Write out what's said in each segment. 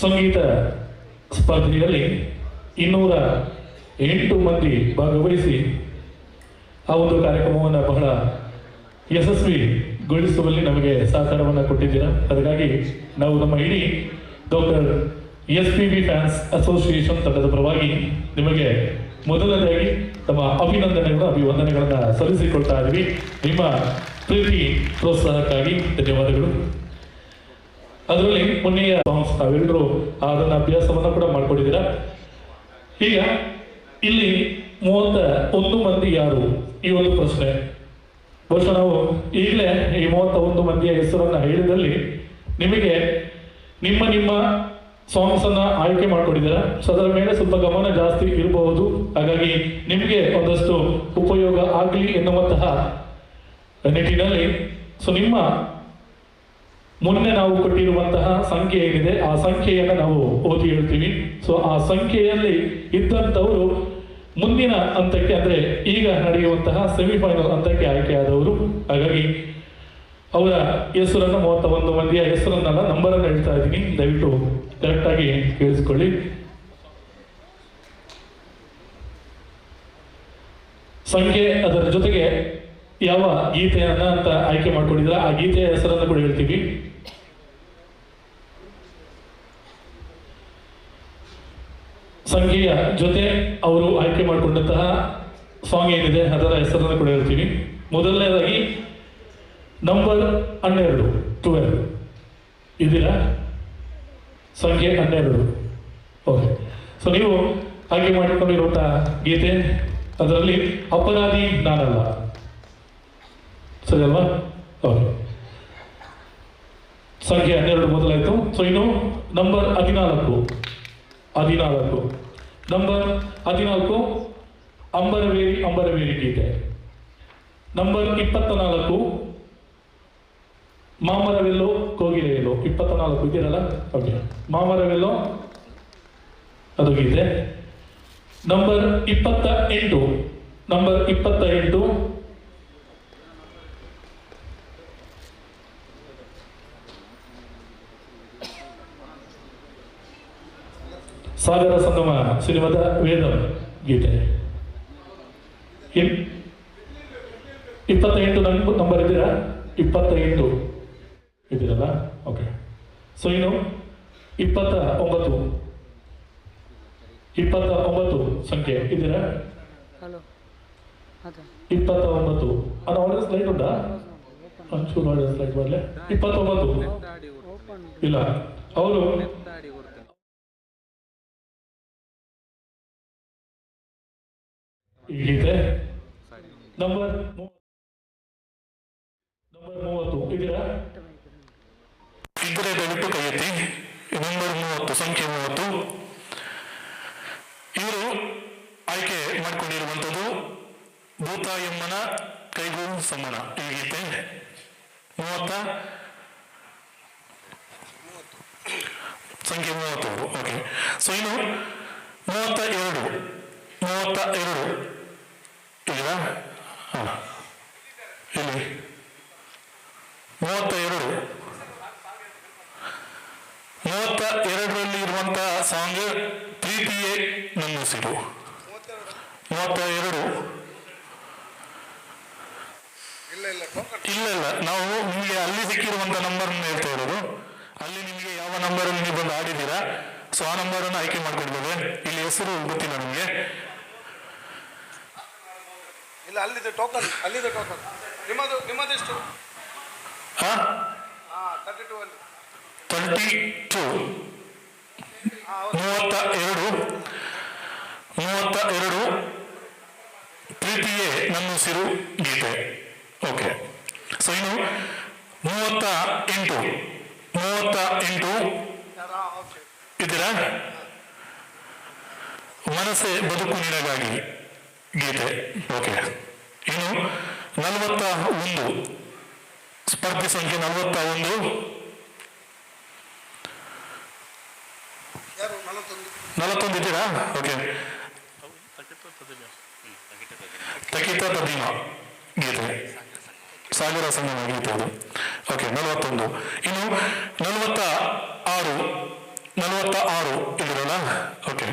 ಸಂಗೀತ ಸ್ಪರ್ಧೆಯಲ್ಲಿ 208 ಮಂದಿ ಭಾಗವಹಿಸಿ ಆ ಒಂದು ಕಾರ್ಯಕ್ರಮವನ್ನು ಬಹಳ ಯಶಸ್ವಿಗೊಳಿಸುವಲ್ಲಿ ನಮಗೆ ಸಹಕಾರವನ್ನು ಕೊಟ್ಟಿದ್ದೀರಾ. ಅದಕ್ಕಾಗಿ ನಾವು ನಮ್ಮ ಇಡೀ ಡಾಕ್ಟರ್ SPB ಫ್ಯಾನ್ಸ್ ಅಸೋಸಿಯೇಷನ್ ತಂಡದ ಪರವಾಗಿ ನಿಮಗೆ ಮೊದಲನೇದಾಗಿ ತಮ್ಮ ಅಭಿವಂದನೆಗಳನ್ನು ಸಲ್ಲಿಸಿಕೊಳ್ತಾ ಇದ್ದೀವಿ. ನಿಮ್ಮ ಪ್ರೀತಿ ಪ್ರೋತ್ಸಾಹಕ್ಕಾಗಿ ಧನ್ಯವಾದಗಳು. ಅದರಲ್ಲಿ ಮೊನ್ನೆಯ ಸಾಂಗ್ಸ್ ತಾವೆಲ್ಲರೂ ಅದನ್ನ ಅಭ್ಯಾಸವನ್ನು ಕೂಡ ಮಾಡ್ಕೊಂಡಿದ್ದೀರಾ. ಈಗ ಇಲ್ಲಿ 31 ಮಂದಿ ಯಾರು ಈ ಒಂದು ಪ್ರಶ್ನೆ. ಬಹುಶಃ ನಾವು ಈಗಲೇ ಈ 31 ಮಂದಿಯ ಹೆಸರನ್ನು ಹೇಳಿದಲ್ಲಿ ನಿಮಗೆ ನಿಮ್ಮ ಸಾಂಗ್ಸ್ ಅನ್ನ ಆಯ್ಕೆ ಮಾಡ್ಕೊಂಡಿದ್ದೀರಾ. ಸೊ ಅದರ ಮೇಲೆ ಸ್ವಲ್ಪ ಗಮನ ಜಾಸ್ತಿ ಇರಬಹುದು. ಹಾಗಾಗಿ ನಿಮಗೆ ಒಂದಷ್ಟು ಉಪಯೋಗ ಆಗಲಿ ಎನ್ನುವಂತಹ ನಿಟ್ಟಿನಲ್ಲಿ ಸೊ ನಿಮ್ಮ ಮೊನ್ನೆ ನಾವು ಕೊಟ್ಟಿರುವಂತಹ ಸಂಖ್ಯೆ ಏನಿದೆ ಆ ಸಂಖ್ಯೆಯನ್ನು ನಾವು ಓದಿ ಹೇಳ್ತೀವಿ. ಸೊ ಆ ಸಂಖ್ಯೆಯಲ್ಲಿ ಇದ್ದಂಥವರು ಮುಂದಿನ ಹಂತಕ್ಕೆ ಅಂದ್ರೆ ಈಗ ನಡೆಯುವಂತಹ ಸೆಮಿಫೈನಲ್ ಹಂತಕ್ಕೆ ಆಯ್ಕೆಯಾದವರು. ಹಾಗಾಗಿ ಅವರ ಹೆಸರನ್ನು 31 ಮಂದಿಯ ಹೆಸರನ್ನೆಲ್ಲ ನಂಬರನ್ನು ಹೇಳ್ತಾ ಇದ್ದೀನಿ, ದಯವಿಟ್ಟು ಕರೆಕ್ಟ್ ಆಗಿ ಕೇಳಿಸ್ಕೊಳ್ಳಿ. ಸಂಖ್ಯೆ ಅದರ ಜೊತೆಗೆ ಯಾವ ಗೀತೆಯನ್ನ ಅಂತ ಆಯ್ಕೆ ಮಾಡ್ಕೊಂಡಿದ್ರೆ ಆ ಗೀತೆಯ ಹೆಸರನ್ನು ಕೂಡ ಹೇಳ್ತೀವಿ. ಸಂಖ್ಯೆಯ ಜೊತೆ ಅವರು ಆಯ್ಕೆ ಮಾಡಿಕೊಂಡಂತಹ ಸಾಂಗ್ ಏನಿದೆ ಅದರ ಹೆಸರನ್ನು ಕೂಡ ಹೇಳ್ತೀವಿ. ಮೊದಲನೇದಾಗಿ ನಂಬರ್ 12 ಇದೀರಾ? ಸಂಖ್ಯೆ 12. ಓಕೆ. ಸೊ ನೀವು ಆಯ್ಕೆ ಮಾಡಿಕೊಂಡಿರುವಂತಹ ಗೀತೆ ಅದರಲ್ಲಿ ಅಪರಾಧಿ ನಾನಲ್ಲ, ಸರಿ ಅಲ್ವಾ? ಓಕೆ. ಸಂಖ್ಯೆ 12 ಮೊದಲಾಯ್ತು. ಸೊ ಇನ್ನು ನಂಬರ್ 14 ನಂಬರ್ 14 ಅಂಬರವೇರಿ ಗೀತೆ. ನಂಬರ್ 24 ಮಾಮರವೆಲ್ಲೋ ಕೋಗಿಲೆಯಲ್ಲೋ. 24 ಇದೆಯಲ್ಲ? ಓಕೆ. ಮಾಮರವೆಲ್ಲೋ ಅದು ಗೀತೆ. ನಂಬರ್ 28 ಸಾಗರ ಸಂಗಮ ಸಿನಿಮಾದ ವೇದ ಗೀತೆ. 28 ನಂಬರ್ ಇದ್ದೀರಾ? 28 ಇದ್ದೀರಲ್ಲ? ಓಕೆ. ಸೊ ಇನ್ನು 29 ಸಂಖ್ಯೆ ಇದ್ದೀರಾ? 29 ಅದು ಆರ್ಡರ್ ಸ್ಲೈಡ್ ಉಂಟಾ? ಒಂಚೂರು ಆರ್ಡರ್ ಸ್ಲೈಡ್ ಬರಲಿ. 29 ಇಲ್ಲ, ಅವರು ಈ ಗೀತೆ. ನಂಬರ್ 30 ಇದ್ದೀರಾ? ಇಬ್ಬರೇ ದಯವಿಟ್ಟು ಕೈ ಎತ್ತಿ. ನಂಬರ್ 30 ಸಂಖ್ಯೆ 30 ಇವರು ಆಯ್ಕೆ ಮಾಡಿಕೊಂಡಿರುವಂಥದ್ದು ಭೂತಾಯಮ್ಮನ ಕೈಗೂ ಸಮಾನ ಈ ಗೀತೆ. 30 ಸಂಖ್ಯೆ 30. ಓಕೆ. ಸೊ ಇನ್ನು 32 ಇಲ್ವಾ? ಇಲ್ಲಿ 32ರಲ್ಲಿ ಇರುವಂತಹ ಸಾಂಗ್ ಪ್ರೀತಿಯೇ ನನ್ನ ಉಸಿರು. 32 ಇಲ್ಲ, ನಾವು ನಿಮಗೆ ಅಲ್ಲಿ ಸಿಕ್ಕಿರುವಂತಹ ನಂಬರ್ ಹೇಳ್ತಾ ಇರೋದು. ಅಲ್ಲಿ ನಿಮಗೆ ಯಾವ ನಂಬರಲ್ಲಿ ನೀವು ಬಂದು ಆಡಿದ್ದೀರಾ ಸೊ ಆ ನಂಬರನ್ನು ಆಯ್ಕೆ ಮಾಡ್ಕೊಳ್ಬೋದು. ಇಲ್ಲಿ ಹೆಸರು ಗೊತ್ತಿಲ್ಲ ನಮಗೆ. ಇಲ್ಲ, ಅಲ್ಲಿದೆ ಟೋಕನ್. ನಿಮ್ಮದೆಷ್ಟು? 32 32 ಪ್ರೀತಿಯೇ ನನ್ನ ಉಸಿರು ಗೀತೆ. ಓಕೆ. ಸೊ ಇನ್ನು 38 ಇದ್ದೀರಾ? ಮನಸ್ಸೇ ಬದುಕು ನಿನಗಾಗಿ ಗೀತೆ. ಓಕೆ. ಇನ್ನು 41 ಸ್ಪರ್ಧೆ ಸಂಖ್ಯೆ 41 ಇದ್ದೀರಾ? ಓಕೆ. ತಕಿತ ತದಿನ ಗೀತೆ. ಸಾಗರ ಸಂಗಮ ಗೀತೆ ಅದು. ಓಕೆ. 41. ಇನ್ನು 46 46 ಇದಿರಲ್ಲ. ಓಕೆ.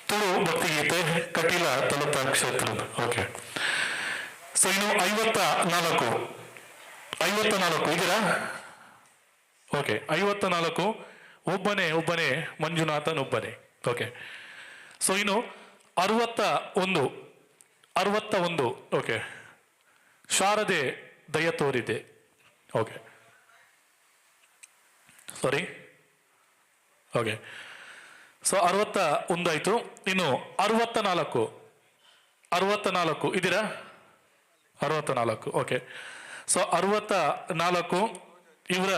ತುಳು ಭಕ್ತಿಗೀತೆ ಕಟೀಲ ತಲುಪ ಕ್ಷೇತ್ರದ. ಓಕೆ. ಸೊ ಇನ್ನು 54 ಇದೀರಾ? ಓಕೆ. 54 ಒಬ್ಬನೇ ಮಂಜುನಾಥನ್ ಒಬ್ಬನೇ. ಓಕೆ. ಸೊ ಇನ್ನು 61 ಓಕೆ. ಶಾರದೆ ದಯ ತೋರಿದೆ. ಓಕೆ. ಸಾರಿ. ಓಕೆ. ಸೊ 61 ಆಯ್ತು. ಇನ್ನು 64 ಇದೀರಾ? 64 ಓಕೆ. ಸೊ 64 ಇವರ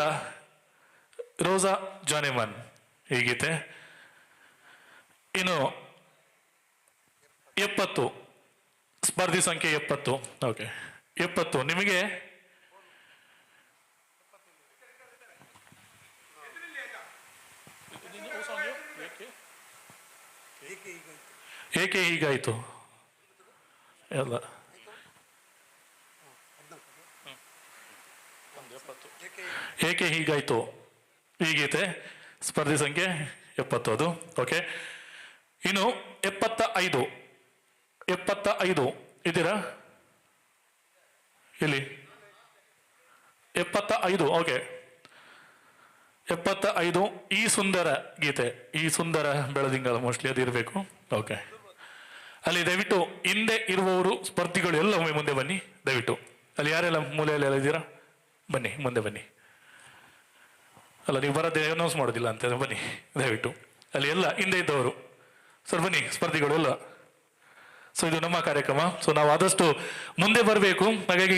ರೋಸಾ ಜಾನೆಮನ್ ಈ ಗೀತೆ. ಇನ್ನು 70 ಸ್ಪರ್ಧಿ ಸಂಖ್ಯೆ 70. ಓಕೆ. 70 ನಿಮಗೆ ಏಕೆ ಹೀಗಾಯಿತು ಎಲ್ಲ ಏಕೆ ಹೀಗಾಯ್ತು ಈ ಗೀತೆ ಸ್ಪರ್ಧಿ ಸಂಖ್ಯೆ 70 ಅದು. ಓಕೆ. ಇನ್ನು 75 ಇದ್ದೀರಾ ಇಲ್ಲಿ? 75 ಓಕೆ. 75 ಈ ಸುಂದರ ಗೀತೆ, ಈ ಸುಂದರ ಬೆಳದಿಂಗಳ ಮೋಸ್ಟ್ಲಿ ಅದು ಇರಬೇಕು. ಓಕೆ. ಅಲ್ಲಿ ದಯವಿಟ್ಟು ಹಿಂದೆ ಇರುವವರು ಸ್ಪರ್ಧಿಗಳು ಎಲ್ಲ ಒಮ್ಮೆ ಮುಂದೆ ಬನ್ನಿ ದಯವಿಟ್ಟು. ಅಲ್ಲಿ ಯಾರೆಲ್ಲ ಮೂಲೆಯಲ್ಲೆಲ್ಲ ಇದ್ದೀರಾ ಬನ್ನಿ, ಮುಂದೆ ಬನ್ನಿ. ಅಲ್ಲ ನೀವು ಬರೋದೇ ಅನೌನ್ಸ್ ಮಾಡೋದಿಲ್ಲ ಅಂತ ಬನ್ನಿ ದಯವಿಟ್ಟು. ಅಲ್ಲಿ ಎಲ್ಲ ಹಿಂದೆ ಇದ್ದವರು ಸರ್ ಬನ್ನಿ ಸ್ಪರ್ಧಿಗಳು ಎಲ್ಲ. ಸೊ ಇದು ನಮ್ಮ ಕಾರ್ಯಕ್ರಮ. ಸೊ ನಾವು ಆದಷ್ಟು ಮುಂದೆ ಬರಬೇಕು. ಹಾಗಾಗಿ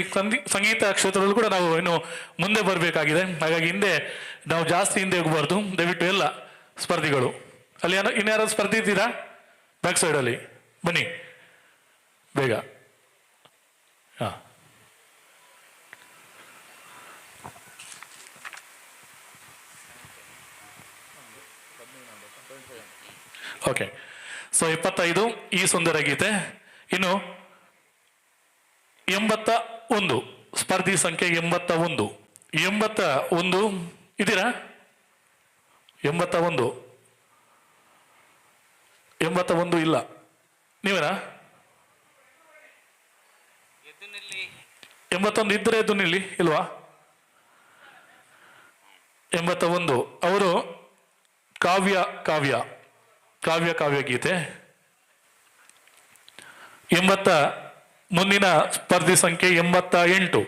ಸಂಗೀತ ಕ್ಷೇತ್ರದಲ್ಲೂ ಕೂಡ ನಾವು ಇನ್ನು ಮುಂದೆ ಬರಬೇಕಾಗಿದೆ. ಹಾಗಾಗಿ ಹಿಂದೆ ನಾವು ಜಾಸ್ತಿ ಹಿಂದೆ ಹೋಗಬಾರ್ದು ದಯವಿಟ್ಟು ಎಲ್ಲ ಸ್ಪರ್ಧಿಗಳು. ಅಲ್ಲಿ ಇನ್ಯಾರು ಸ್ಪರ್ಧಿ ಇದ್ದೀರಾ? ಬ್ಯಾಕ್ ಸೈಡಲ್ಲಿ ಬನ್ನಿ ಬೇಗ. ಹಾಂ. ಓಕೆ. ಸೊ 75 ಈ ಸುಂದರ ಗೀತೆ. ಇನ್ನು 81 ಸ್ಪರ್ಧಿ ಸಂಖ್ಯೆ 81 ಇದ್ದೀರಾ? 81 ಇಲ್ಲ. ನೀವೇನಾ? 81 ಇದ್ರೆ ಎದ್ದು ನಿಲ್ಲಿ ಇಲ್ವಾ? 81 ಅವರು ಕಾವ್ಯ ಗೀತೆ. ಮುಂದಿನ ಸ್ಪರ್ಧಿ ಸಂಖ್ಯೆ 88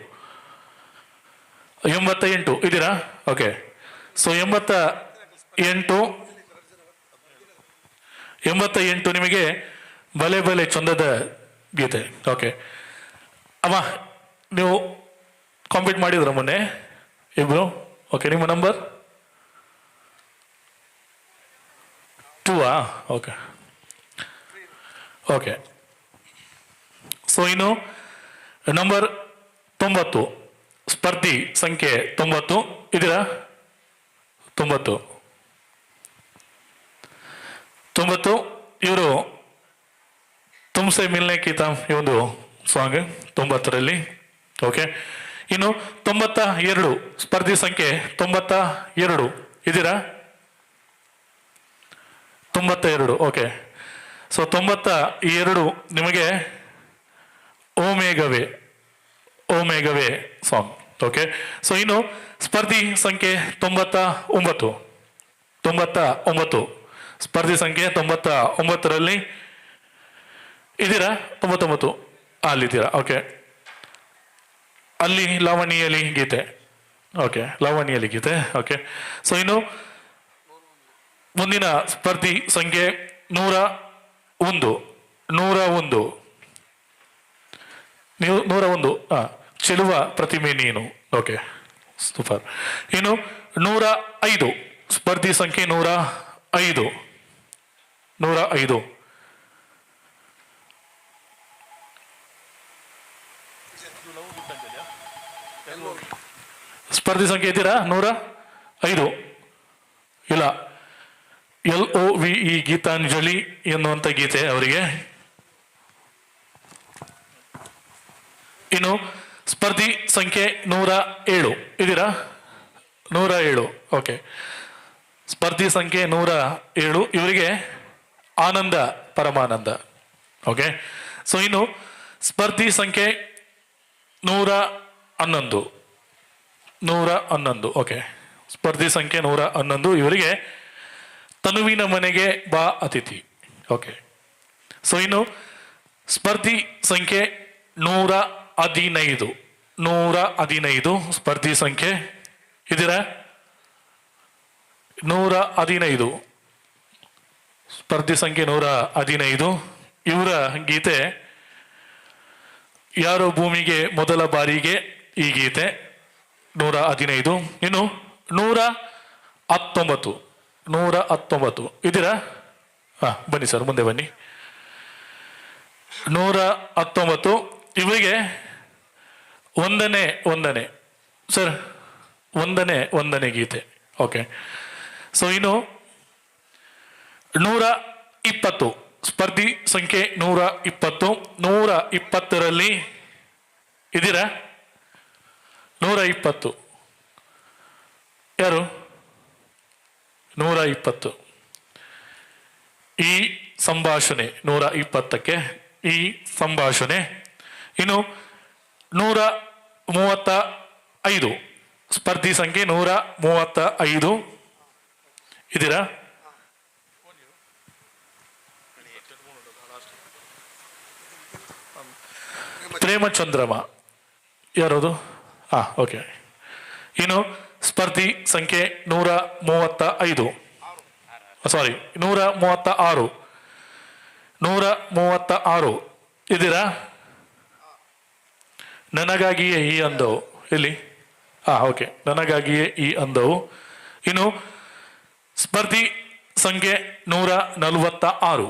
ಇದ್ದೀರಾ? ಓಕೆ. ಸೊ 88 ನಿಮಗೆ ಬಲೆ ಚಂದದ ಗೀತೆ. ಓಕೆ. ಅಮ್ಮ ನೀವು ಕಾಂಪೀಟ್ ಮಾಡಿದ್ರ ಮೊನ್ನೆ ಇಬ್ರು? ಓಕೆ. ನಿಮ್ಮ ನಂಬರ್ 2 ಓಕೆ. ಓಕೆ. ಸೊ ಇನ್ನು ನಂಬರ್ 90 ಸ್ಪರ್ಧಿ ಸಂಖ್ಯೆ 90 ಇದ್ದೀರಾ? 90 ಇವರು ತುಮ್ಸೆ ಮಿಲ್ನೆ ಕೀತ ಈ ಒಂದು ಸಾಂಗ್ 90ರಲ್ಲಿ. ಓಕೆ. ಇನ್ನು 92 ಸ್ಪರ್ಧಿ ಸಂಖ್ಯೆ 92 ಇದ್ದೀರಾ? 92 ಓಕೆ. ಸೊ 92 ನಿಮಗೆ ಓ ಮೇಘವೇ ಸಾಂಗ್. ಓಕೆ. ಸೊ ಇನ್ನು ಸ್ಪರ್ಧಿ ಸಂಖ್ಯೆ 99 ಸ್ಪರ್ಧಿ ಸಂಖ್ಯೆ 99ರಲ್ಲಿ ಇದ್ದೀರಾ? 99 ಅಲ್ಲಿದ್ದೀರಾ? ಓಕೆ. ಅಲ್ಲಿ ಲಾವಣಿಯಲ್ಲಿ ಗೀತೆ. ಓಕೆ. ಲಾವಣಿಯಲ್ಲಿ ಗೀತೆ. ಓಕೆ. ಸೊ ಇನ್ನು ಮುಂದಿನ ಸ್ಪರ್ಧಿ ಸಂಖ್ಯೆ 101 ನೀವು 101 ಚೆಲುವ ಪ್ರತಿಮೆ ನೀನು. Okay super. ಇನ್ನು 105 ಸ್ಪರ್ಧಿ ಸಂಖ್ಯೆ 105 ಸ್ಪರ್ಧಿ ಸಂಖ್ಯೆ ಇದ್ದೀರಾ? 105 ಇಲ್ಲ. LOVE ಗೀತಾಂಜಲಿ ಎನ್ನುವಂತ ಗೀತೆ ಅವರಿಗೆ. ಇನ್ನು ಸ್ಪರ್ಧಿ ಸಂಖ್ಯೆ 107 ಇದ್ದೀರಾ? 107 ಓಕೆ. ಸ್ಪರ್ಧಿ ಸಂಖ್ಯೆ 107 ಇವರಿಗೆ ಆನಂದ ಪರಮಾನಂದ. ಓಕೆ, ಸೊ ಇನ್ನು ಸ್ಪರ್ಧಿ ಸಂಖ್ಯೆ 111. ಓಕೆ, ಸ್ಪರ್ಧಿ ಸಂಖ್ಯೆ 111 ಇವರಿಗೆ ತನುವಿನ ಮನೆಗೆ ಬಾ ಅತಿಥಿ. ಓಕೆ, ಸೊ ಇನ್ನು ಸ್ಪರ್ಧಿ ಸಂಖ್ಯೆ 115 ಸ್ಪರ್ಧಿ ಸಂಖ್ಯೆ ಇದೀರಾ? 115 ಸ್ಪರ್ಧಿ ಸಂಖ್ಯೆ 115 ಇವರ ಗೀತೆ ಯಾರೋ ಭೂಮಿಗೆ ಮೊದಲ ಬಾರಿಗೆ, ಈ ಗೀತೆ 115. ಇನ್ನು 119 ಇದೀರಾ? ಬನ್ನಿ ಸರ್, ಮುಂದೆ ಬನ್ನಿ. 119 ಇವರಿಗೆ ಒಂದನೇ ಸರ್, ಒಂದನೇ ಗೀತೆ. ಓಕೆ, ಸೊ ಇನ್ನು 120 ಸ್ಪರ್ಧಿ ಸಂಖ್ಯೆ 120ರಲ್ಲಿ ಇದೀರಾ? 120 ಯಾರು? 120 ಈ ಸಂಭಾಷಣೆ 120ಕ್ಕೆ ಈ ಸಂಭಾಷಣೆ. ಇನ್ನು 135 ಸ್ಪರ್ಧಿ ಸಂಖ್ಯೆ 135 ಇದೀರಾ? ಪ್ರೇಮಚಂದ್ರಮ ಯಾರದು? ಓಕೆ. ಇನ್ನು ಸ್ಪರ್ಧಿ ಸಂಖ್ಯೆ 136 136 ಇದೀರಾ? ನನಗಾಗಿಯೇ ಈ ಅಂದವು ಇಲ್ಲಿ. ಓಕೆ, ನನಗಾಗಿಯೇ ಈ ಅಂದವು. ಇನ್ನು ಸ್ಪರ್ಧಿ ಸಂಖ್ಯೆ 146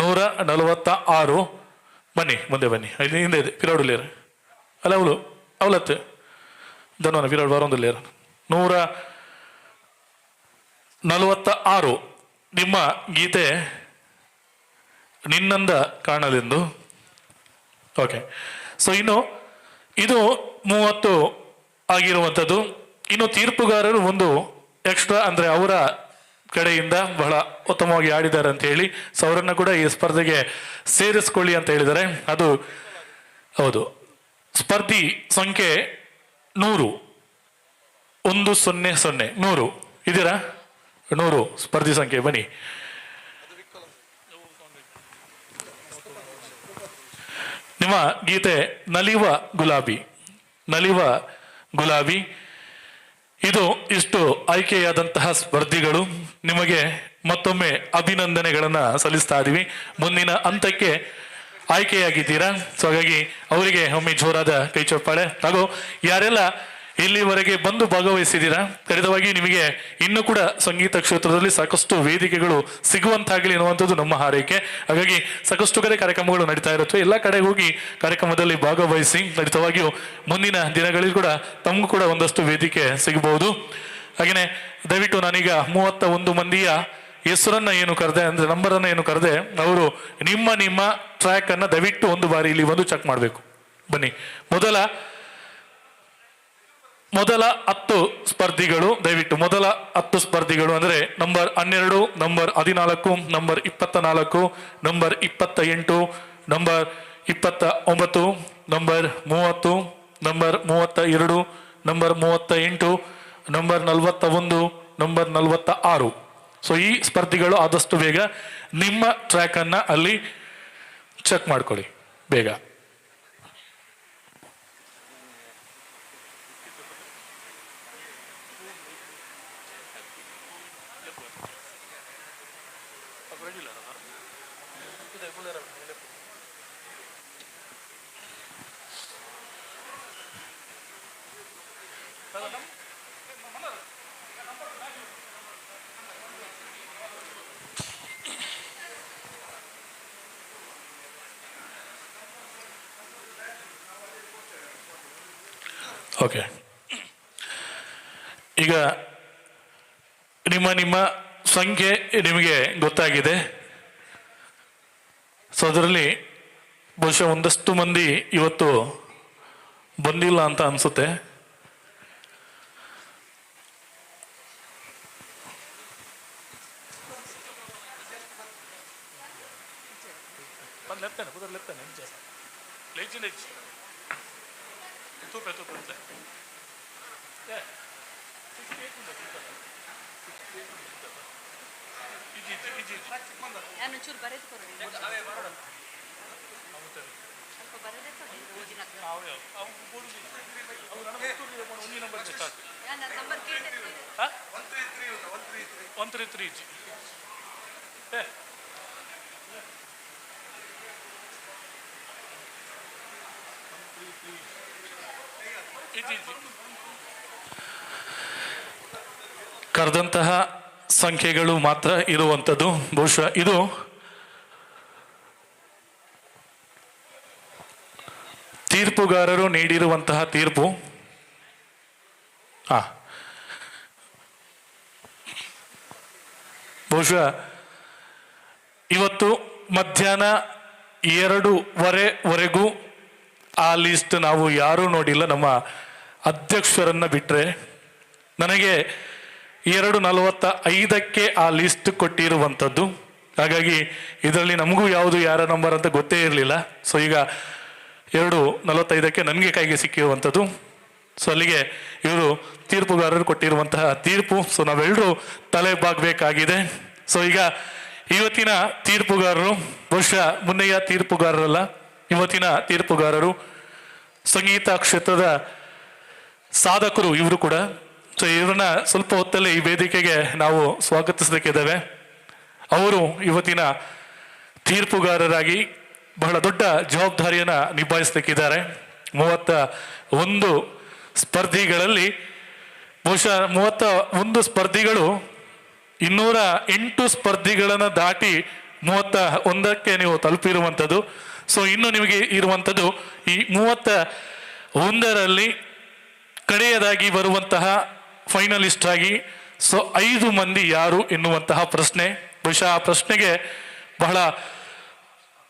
146 ಬನ್ನಿ, ಮುಂದೆ ಬನ್ನಿ. ಇಲ್ಲಿ ಹಿಂದೆ ಇದೆ ಪಿರಾಡು ಲೇರ್ ಅಲ್ಲ, ಅವಲತ್ತು ಧನ್ವನ ಪಿರಾಡು ಬರೋದು ಲೇರ್. 146 ನಿಮ್ಮ ಗೀತೆ ನಿನ್ನಂದ ಕಾಣಲೆಂದು. ಓಕೆ, ಸೊ ಇನ್ನು ಇದು 30 ಆಗಿರುವಂಥದ್ದು. ಇನ್ನು ತೀರ್ಪುಗಾರರು ಒಂದು ಎಕ್ಸ್ಟ್ರಾ, ಅಂದರೆ ಅವರ ಕಡೆಯಿಂದ ಬಹಳ ಉತ್ತಮವಾಗಿ ಆಡಿದ್ದಾರೆ ಅಂತ ಹೇಳಿ, ಸೊ ಅವರನ್ನು ಕೂಡ ಈ ಸ್ಪರ್ಧೆಗೆ ಸೇರಿಸ್ಕೊಳ್ಳಿ ಅಂತ ಹೇಳಿದ್ದಾರೆ. ಅದು ಹೌದು. ಸ್ಪರ್ಧಿ ಸಂಖ್ಯೆ 100 ಇದೀರಾ? 100 ಸ್ಪರ್ಧಿ ಸಂಖ್ಯೆ ಬನ್ನಿ. ನಿಮ್ಮ ಗೀತೆ ನಲಿವ ಗುಲಾಬಿ. ಇದು ಇಷ್ಟು ಆಯ್ಕೆಯಾದಂತಹ ಸ್ಪರ್ಧಿಗಳು ನಿಮಗೆ ಮತ್ತೊಮ್ಮೆ ಅಭಿನಂದನೆಗಳನ್ನ ಸಲ್ಲಿಸ್ತಾ ಇದೀವಿ. ಮುಂದಿನ ಹಂತಕ್ಕೆ ಆಯ್ಕೆಯಾಗಿದ್ದೀರಾ. ಸೊ ಹಾಗಾಗಿ ಅವರಿಗೆ ಒಮ್ಮೆ ಜೋರಾದ ಕೈ ಚಪ್ಪಾಳೆ. ಹಾಗೂ ಯಾರೆಲ್ಲ ಇಲ್ಲಿವರೆಗೆ ಬಂದು ಭಾಗವಹಿಸಿದ್ದೀರಾ, ಖಂಡಿತವಾಗಿ ನಿಮಗೆ ಇನ್ನೂ ಕೂಡ ಸಂಗೀತ ಕ್ಷೇತ್ರದಲ್ಲಿ ಸಾಕಷ್ಟು ವೇದಿಕೆಗಳು ಸಿಗುವಂತಾಗಲಿ ಎನ್ನುವಂಥದ್ದು ನಮ್ಮ ಹಾರೈಕೆ. ಹಾಗಾಗಿ ಸಾಕಷ್ಟು ಕಡೆ ಕಾರ್ಯಕ್ರಮಗಳು ನಡೀತಾ ಇರುತ್ತೆ. ಎಲ್ಲ ಕಡೆ ಹೋಗಿ ಕಾರ್ಯಕ್ರಮದಲ್ಲಿ ಭಾಗವಹಿಸಿ. ಖಂಡಿತವಾಗಿಯೂ ಮುಂದಿನ ದಿನಗಳಲ್ಲಿ ಕೂಡ ತಮಗೂ ಕೂಡ ಒಂದಷ್ಟು ವೇದಿಕೆ ಸಿಗಬಹುದು. ಹಾಗೆಯೇ ದಯವಿಟ್ಟು ನಾನೀಗ 31 ಮಂದಿಯ ಹೆಸರನ್ನ ಏನು ಕರೆದೆ, ಅಂದ್ರೆ ನಂಬರನ್ನ ಏನು ಕರೆದೆ, ಅವರು ನಿಮ್ಮ ಟ್ರ್ಯಾಕ್ ಅನ್ನ ದಯವಿಟ್ಟು ಒಂದು ಬಾರಿ ಇಲ್ಲಿ ಬಂದು ಚೆಕ್ ಮಾಡಬೇಕು. ಬನ್ನಿ. ಮೊದಲ 10 ಸ್ಪರ್ಧಿಗಳು, ದಯವಿಟ್ಟು ಮೊದಲ 10 ಸ್ಪರ್ಧಿಗಳು ಅಂದ್ರೆ number 12, number 14, number 24, number 28, number 29, number 30, number 32, number 38, number 41, number 46. So ಈ ಸ್ಪರ್ಧಿಗಳು ಆದಷ್ಟು ಬೇಗ ನಿಮ್ಮ ಟ್ರ್ಯಾಕ್ ಅನ್ನ ಅಲ್ಲಿ ಚೆಕ್ ಮಾಡ್ಕೊಳ್ಳಿ ಬೇಗ. ಓಕೆ, ಈಗ ನಿಮ್ಮ ಸಂಖ್ಯೆ ನಿಮಗೆ ಗೊತ್ತಾಗಿದೆ. ಸೊ ಅದರಲ್ಲಿ ಬಹುಶಃ ಒಂದಷ್ಟು ಮಂದಿ ಇವತ್ತು ಬಂದಿಲ್ಲ ಅಂತ ಅನ್ಸುತ್ತೆ. ಒಂಚೂರು ಬರೆದು ಕೊಡಿ. ಸ್ವಲ್ಪ ಬರೆದೇ ಕೊಡಿ. ನಂಬರ್ ಕೇಳಿ 133 ಕರೆದಂತಹ ಸಂಖ್ಯೆಗಳು ಮಾತ್ರ ಇರುವಂಥದ್ದು. ಬಹುಶಃ ಇದು ತೀರ್ಪುಗಾರರು ನೀಡಿರುವಂತಹ ತೀರ್ಪು. ಬಹುಶಃ ಇವತ್ತು ಮಧ್ಯಾಹ್ನ 2:15ವರೆಗೂ ಆ ಲಿಸ್ಟ್ ನಾವು ಯಾರೂ ನೋಡಿಲ್ಲ, ನಮ್ಮ ಅಧ್ಯಕ್ಷರನ್ನ ಬಿಟ್ಟರೆ. ನನಗೆ 2:45ಕ್ಕೆ ಆ ಲಿಸ್ಟ್ ಕೊಟ್ಟಿರುವಂಥದ್ದು. ಹಾಗಾಗಿ ಇದರಲ್ಲಿ ನಮಗೂ ಯಾವುದು ಯಾರ ನಂಬರ್ ಅಂತ ಗೊತ್ತೇ ಇರಲಿಲ್ಲ. ಸೊ ಈಗ 2:45ಕ್ಕೆ ನನಗೆ ಕೈಗೆ ಸಿಕ್ಕಿರುವಂಥದ್ದು. ಸೊ ಅಲ್ಲಿಗೆ ಇವರು ತೀರ್ಪುಗಾರರು ಕೊಟ್ಟಿರುವಂತಹ ತೀರ್ಪು. ಸೊ ನಾವೆಲ್ಲರೂ ತಲೆ ಬಾಗಬೇಕಾಗಿದೆ. ಸೊ ಈಗ ಇವತ್ತಿನ ತೀರ್ಪುಗಾರರು ಬಹುಶಃ ಮುನ್ನೆಯ ತೀರ್ಪುಗಾರರಲ್ಲ, ಇವತ್ತಿನ ತೀರ್ಪುಗಾರರು ಸಂಗೀತ ಕ್ಷೇತ್ರದ ಸಾಧಕರು ಇವರು ಕೂಡ. ಸೊ ಇವ್ರನ್ನ ಸ್ವಲ್ಪ ಹೊತ್ತಲ್ಲೇ ಈ ವೇದಿಕೆಗೆ ನಾವು ಸ್ವಾಗತಿಸಲಿಕ್ಕಿದ್ದೇವೆ. ಅವರು ಇವತ್ತಿನ ತೀರ್ಪುಗಾರರಾಗಿ ಬಹಳ ದೊಡ್ಡ ಜವಾಬ್ದಾರಿಯನ್ನು ನಿಭಾಯಿಸಲಿಕ್ಕಿದ್ದಾರೆ. 31 ಸ್ಪರ್ಧಿಗಳಲ್ಲಿ ಬಹುಶಃ 31 ಸ್ಪರ್ಧಿಗಳು 208 ಸ್ಪರ್ಧಿಗಳನ್ನು ದಾಟಿ 31ಕ್ಕೆ ನೀವು ತಲುಪಿರುವಂಥದ್ದು. ಸೊ ಇನ್ನು ನಿಮಗೆ ಇರುವಂಥದ್ದು ಈ 31ರಲ್ಲಿ ಕಡೆಯದಾಗಿ ಬರುವಂತಹ ಫೈನಲಿಸ್ಟ್ ಆಗಿ ಸೊ 5 ಮಂದಿ ಯಾರು ಎನ್ನುವಂತಹ ಪ್ರಶ್ನೆ. ಬಹುಶಃ ಆ ಪ್ರಶ್ನೆಗೆ ಬಹಳ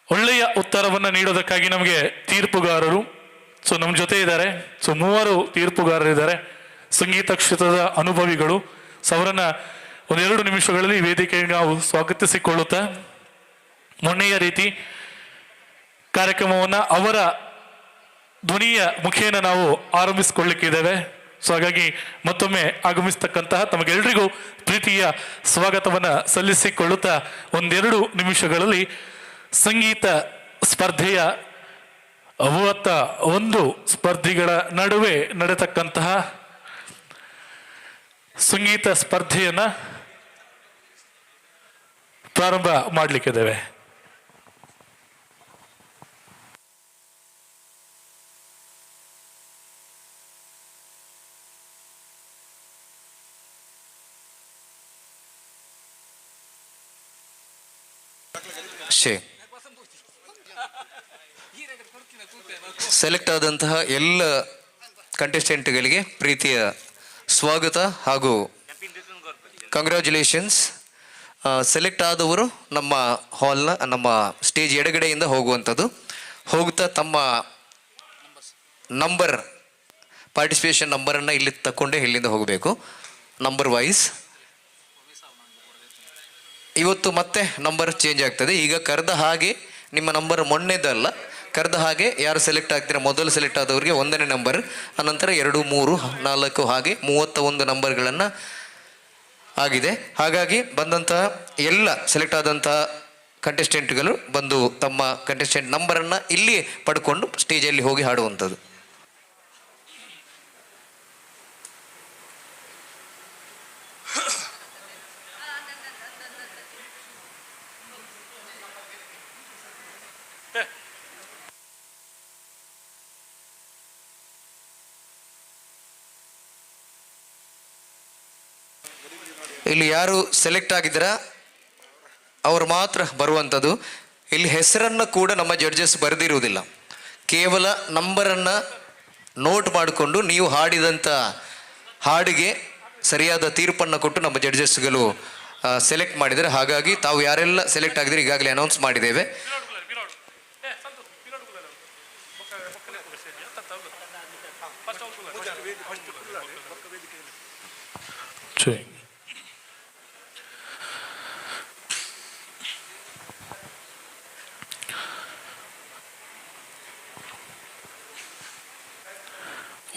ಒಳ್ಳೆಯ ಉತ್ತರವನ್ನು ನೀಡೋದಕ್ಕಾಗಿ ನಮಗೆ ತೀರ್ಪುಗಾರರು ಸೊ ನಮ್ಮ ಜೊತೆ ಇದ್ದಾರೆ. ಸೊ 3 ತೀರ್ಪುಗಾರರಿದ್ದಾರೆ, ಸಂಗೀತ ಕ್ಷೇತ್ರದ ಅನುಭವಿಗಳು. ಸೊ ಅವರನ್ನ 1-2 ನಿಮಿಷಗಳಲ್ಲಿ ವೇದಿಕೆಗೆ ನಾವು ಸ್ವಾಗತಿಸಿಕೊಳ್ಳುತ್ತಾ ಮೊನ್ನೆಯ ರೀತಿ ಕಾರ್ಯಕ್ರಮವನ್ನು ಅವರ ಧ್ವನಿಯ ಮುಖೇನ ನಾವು ಆರಂಭಿಸಿಕೊಳ್ಳಿಕ್ಕಿದ್ದೇವೆ. ಸೊ ಹಾಗಾಗಿ ಮತ್ತೊಮ್ಮೆ ಆಗಮಿಸ್ತಕ್ಕಂತಹ ತಮಗೆಲ್ಲರಿಗೂ ಪ್ರೀತಿಯ ಸ್ವಾಗತವನ್ನು ಸಲ್ಲಿಸಿಕೊಳ್ಳುತ್ತಾ 1-2 ನಿಮಿಷಗಳಲ್ಲಿ ಸಂಗೀತ ಸ್ಪರ್ಧೆಯ 31 ಸ್ಪರ್ಧಿಗಳ ನಡುವೆ ನಡೆತಕ್ಕಂತಹ ಸಂಗೀತ ಸ್ಪರ್ಧೆಯನ್ನ ಪ್ರಾರಂಭ ಮಾಡಲಿಕ್ಕಿದ್ದೇವೆ. ಸೆಲೆಕ್ಟ್ ಆದಂತಹ ಎಲ್ಲ ಕಂಟೆಸ್ಟೆಂಟ್ಗಳಿಗೆ ಪ್ರೀತಿಯ ಸ್ವಾಗತ ಹಾಗೂ ಕಂಗ್ರ್ಯಾಚುಲೇಷನ್ಸ್. ಸೆಲೆಕ್ಟ್ ಆದವರು ನಮ್ಮ ಹಾಲ್ನ ನಮ್ಮ ಸ್ಟೇಜ್ ಎಡಗಡೆಯಿಂದ ಹೋಗುವಂಥದ್ದು. ಹೋಗ್ತಾ ತಮ್ಮ ನಂಬರ್ ಪಾರ್ಟಿಸಿಪೇಷನ್ ನಂಬರನ್ನು ಇಲ್ಲಿ ತಗೊಂಡೇ ಇಲ್ಲಿಂದ ಹೋಗಬೇಕು, ನಂಬರ್ ವೈಸ್. ಇವತ್ತು ಮತ್ತೆ ನಂಬರ್ ಚೇಂಜ್ ಆಗ್ತದೆ. ಈಗ ಕರೆದ ಹಾಗೆ ನಿಮ್ಮ ನಂಬರ್ ಮೊನ್ನೆದಲ್ಲ, ಕರೆದ ಹಾಗೆ ಯಾರು ಸೆಲೆಕ್ಟ್ ಆಗ್ತೀರಾ ಮೊದಲು ಸೆಲೆಕ್ಟ್ ಆದವರಿಗೆ 1ನೇ ನಂಬರ್, ಅನಂತರ 2, 3, 4 ಹಾಗೆ 31 ನಂಬರ್ಗಳನ್ನು ಆಗಿದೆ. ಹಾಗಾಗಿ ಬಂದಂತಹ ಎಲ್ಲ ಸೆಲೆಕ್ಟ್ ಆದಂತಹ ಕಂಟೆಸ್ಟೆಂಟ್ಗಳು ಬಂದು ತಮ್ಮ ಕಂಟೆಸ್ಟೆಂಟ್ ನಂಬರನ್ನು ಇಲ್ಲಿ ಪಡ್ಕೊಂಡು ಸ್ಟೇಜಲ್ಲಿ ಹೋಗಿ ಹಾಡುವಂಥದ್ದು. ಇಲ್ಲಿ ಯಾರು ಸೆಲೆಕ್ಟ್ ಆಗಿದ್ದೀರಾ ಅವರು ಮಾತ್ರ ಬರುವಂಥದ್ದು. ಇಲ್ಲಿ ಹೆಸರನ್ನು ಕೂಡ ನಮ್ಮ ಜಡ್ಜಸ್ ಬರೆದಿರುವುದಿಲ್ಲ, ಕೇವಲ ನಂಬರನ್ನು ನೋಟ್ ಮಾಡಿಕೊಂಡು ನೀವು ಹಾಡಿದಂಥ ಹಾಡಿಗೆ ಸರಿಯಾದ ತೀರ್ಪನ್ನು ಕೊಟ್ಟು ನಮ್ಮ ಜಡ್ಜಸ್ಗಳು ಸೆಲೆಕ್ಟ್ ಮಾಡಿದ್ದಾರೆ. ಹಾಗಾಗಿ ತಾವು ಯಾರೆಲ್ಲ ಸೆಲೆಕ್ಟ್ ಆಗಿದ್ರೆ ಈಗಾಗಲೇ ಅನೌನ್ಸ್ ಮಾಡಿದ್ದೇವೆ. ಚೆಕ್.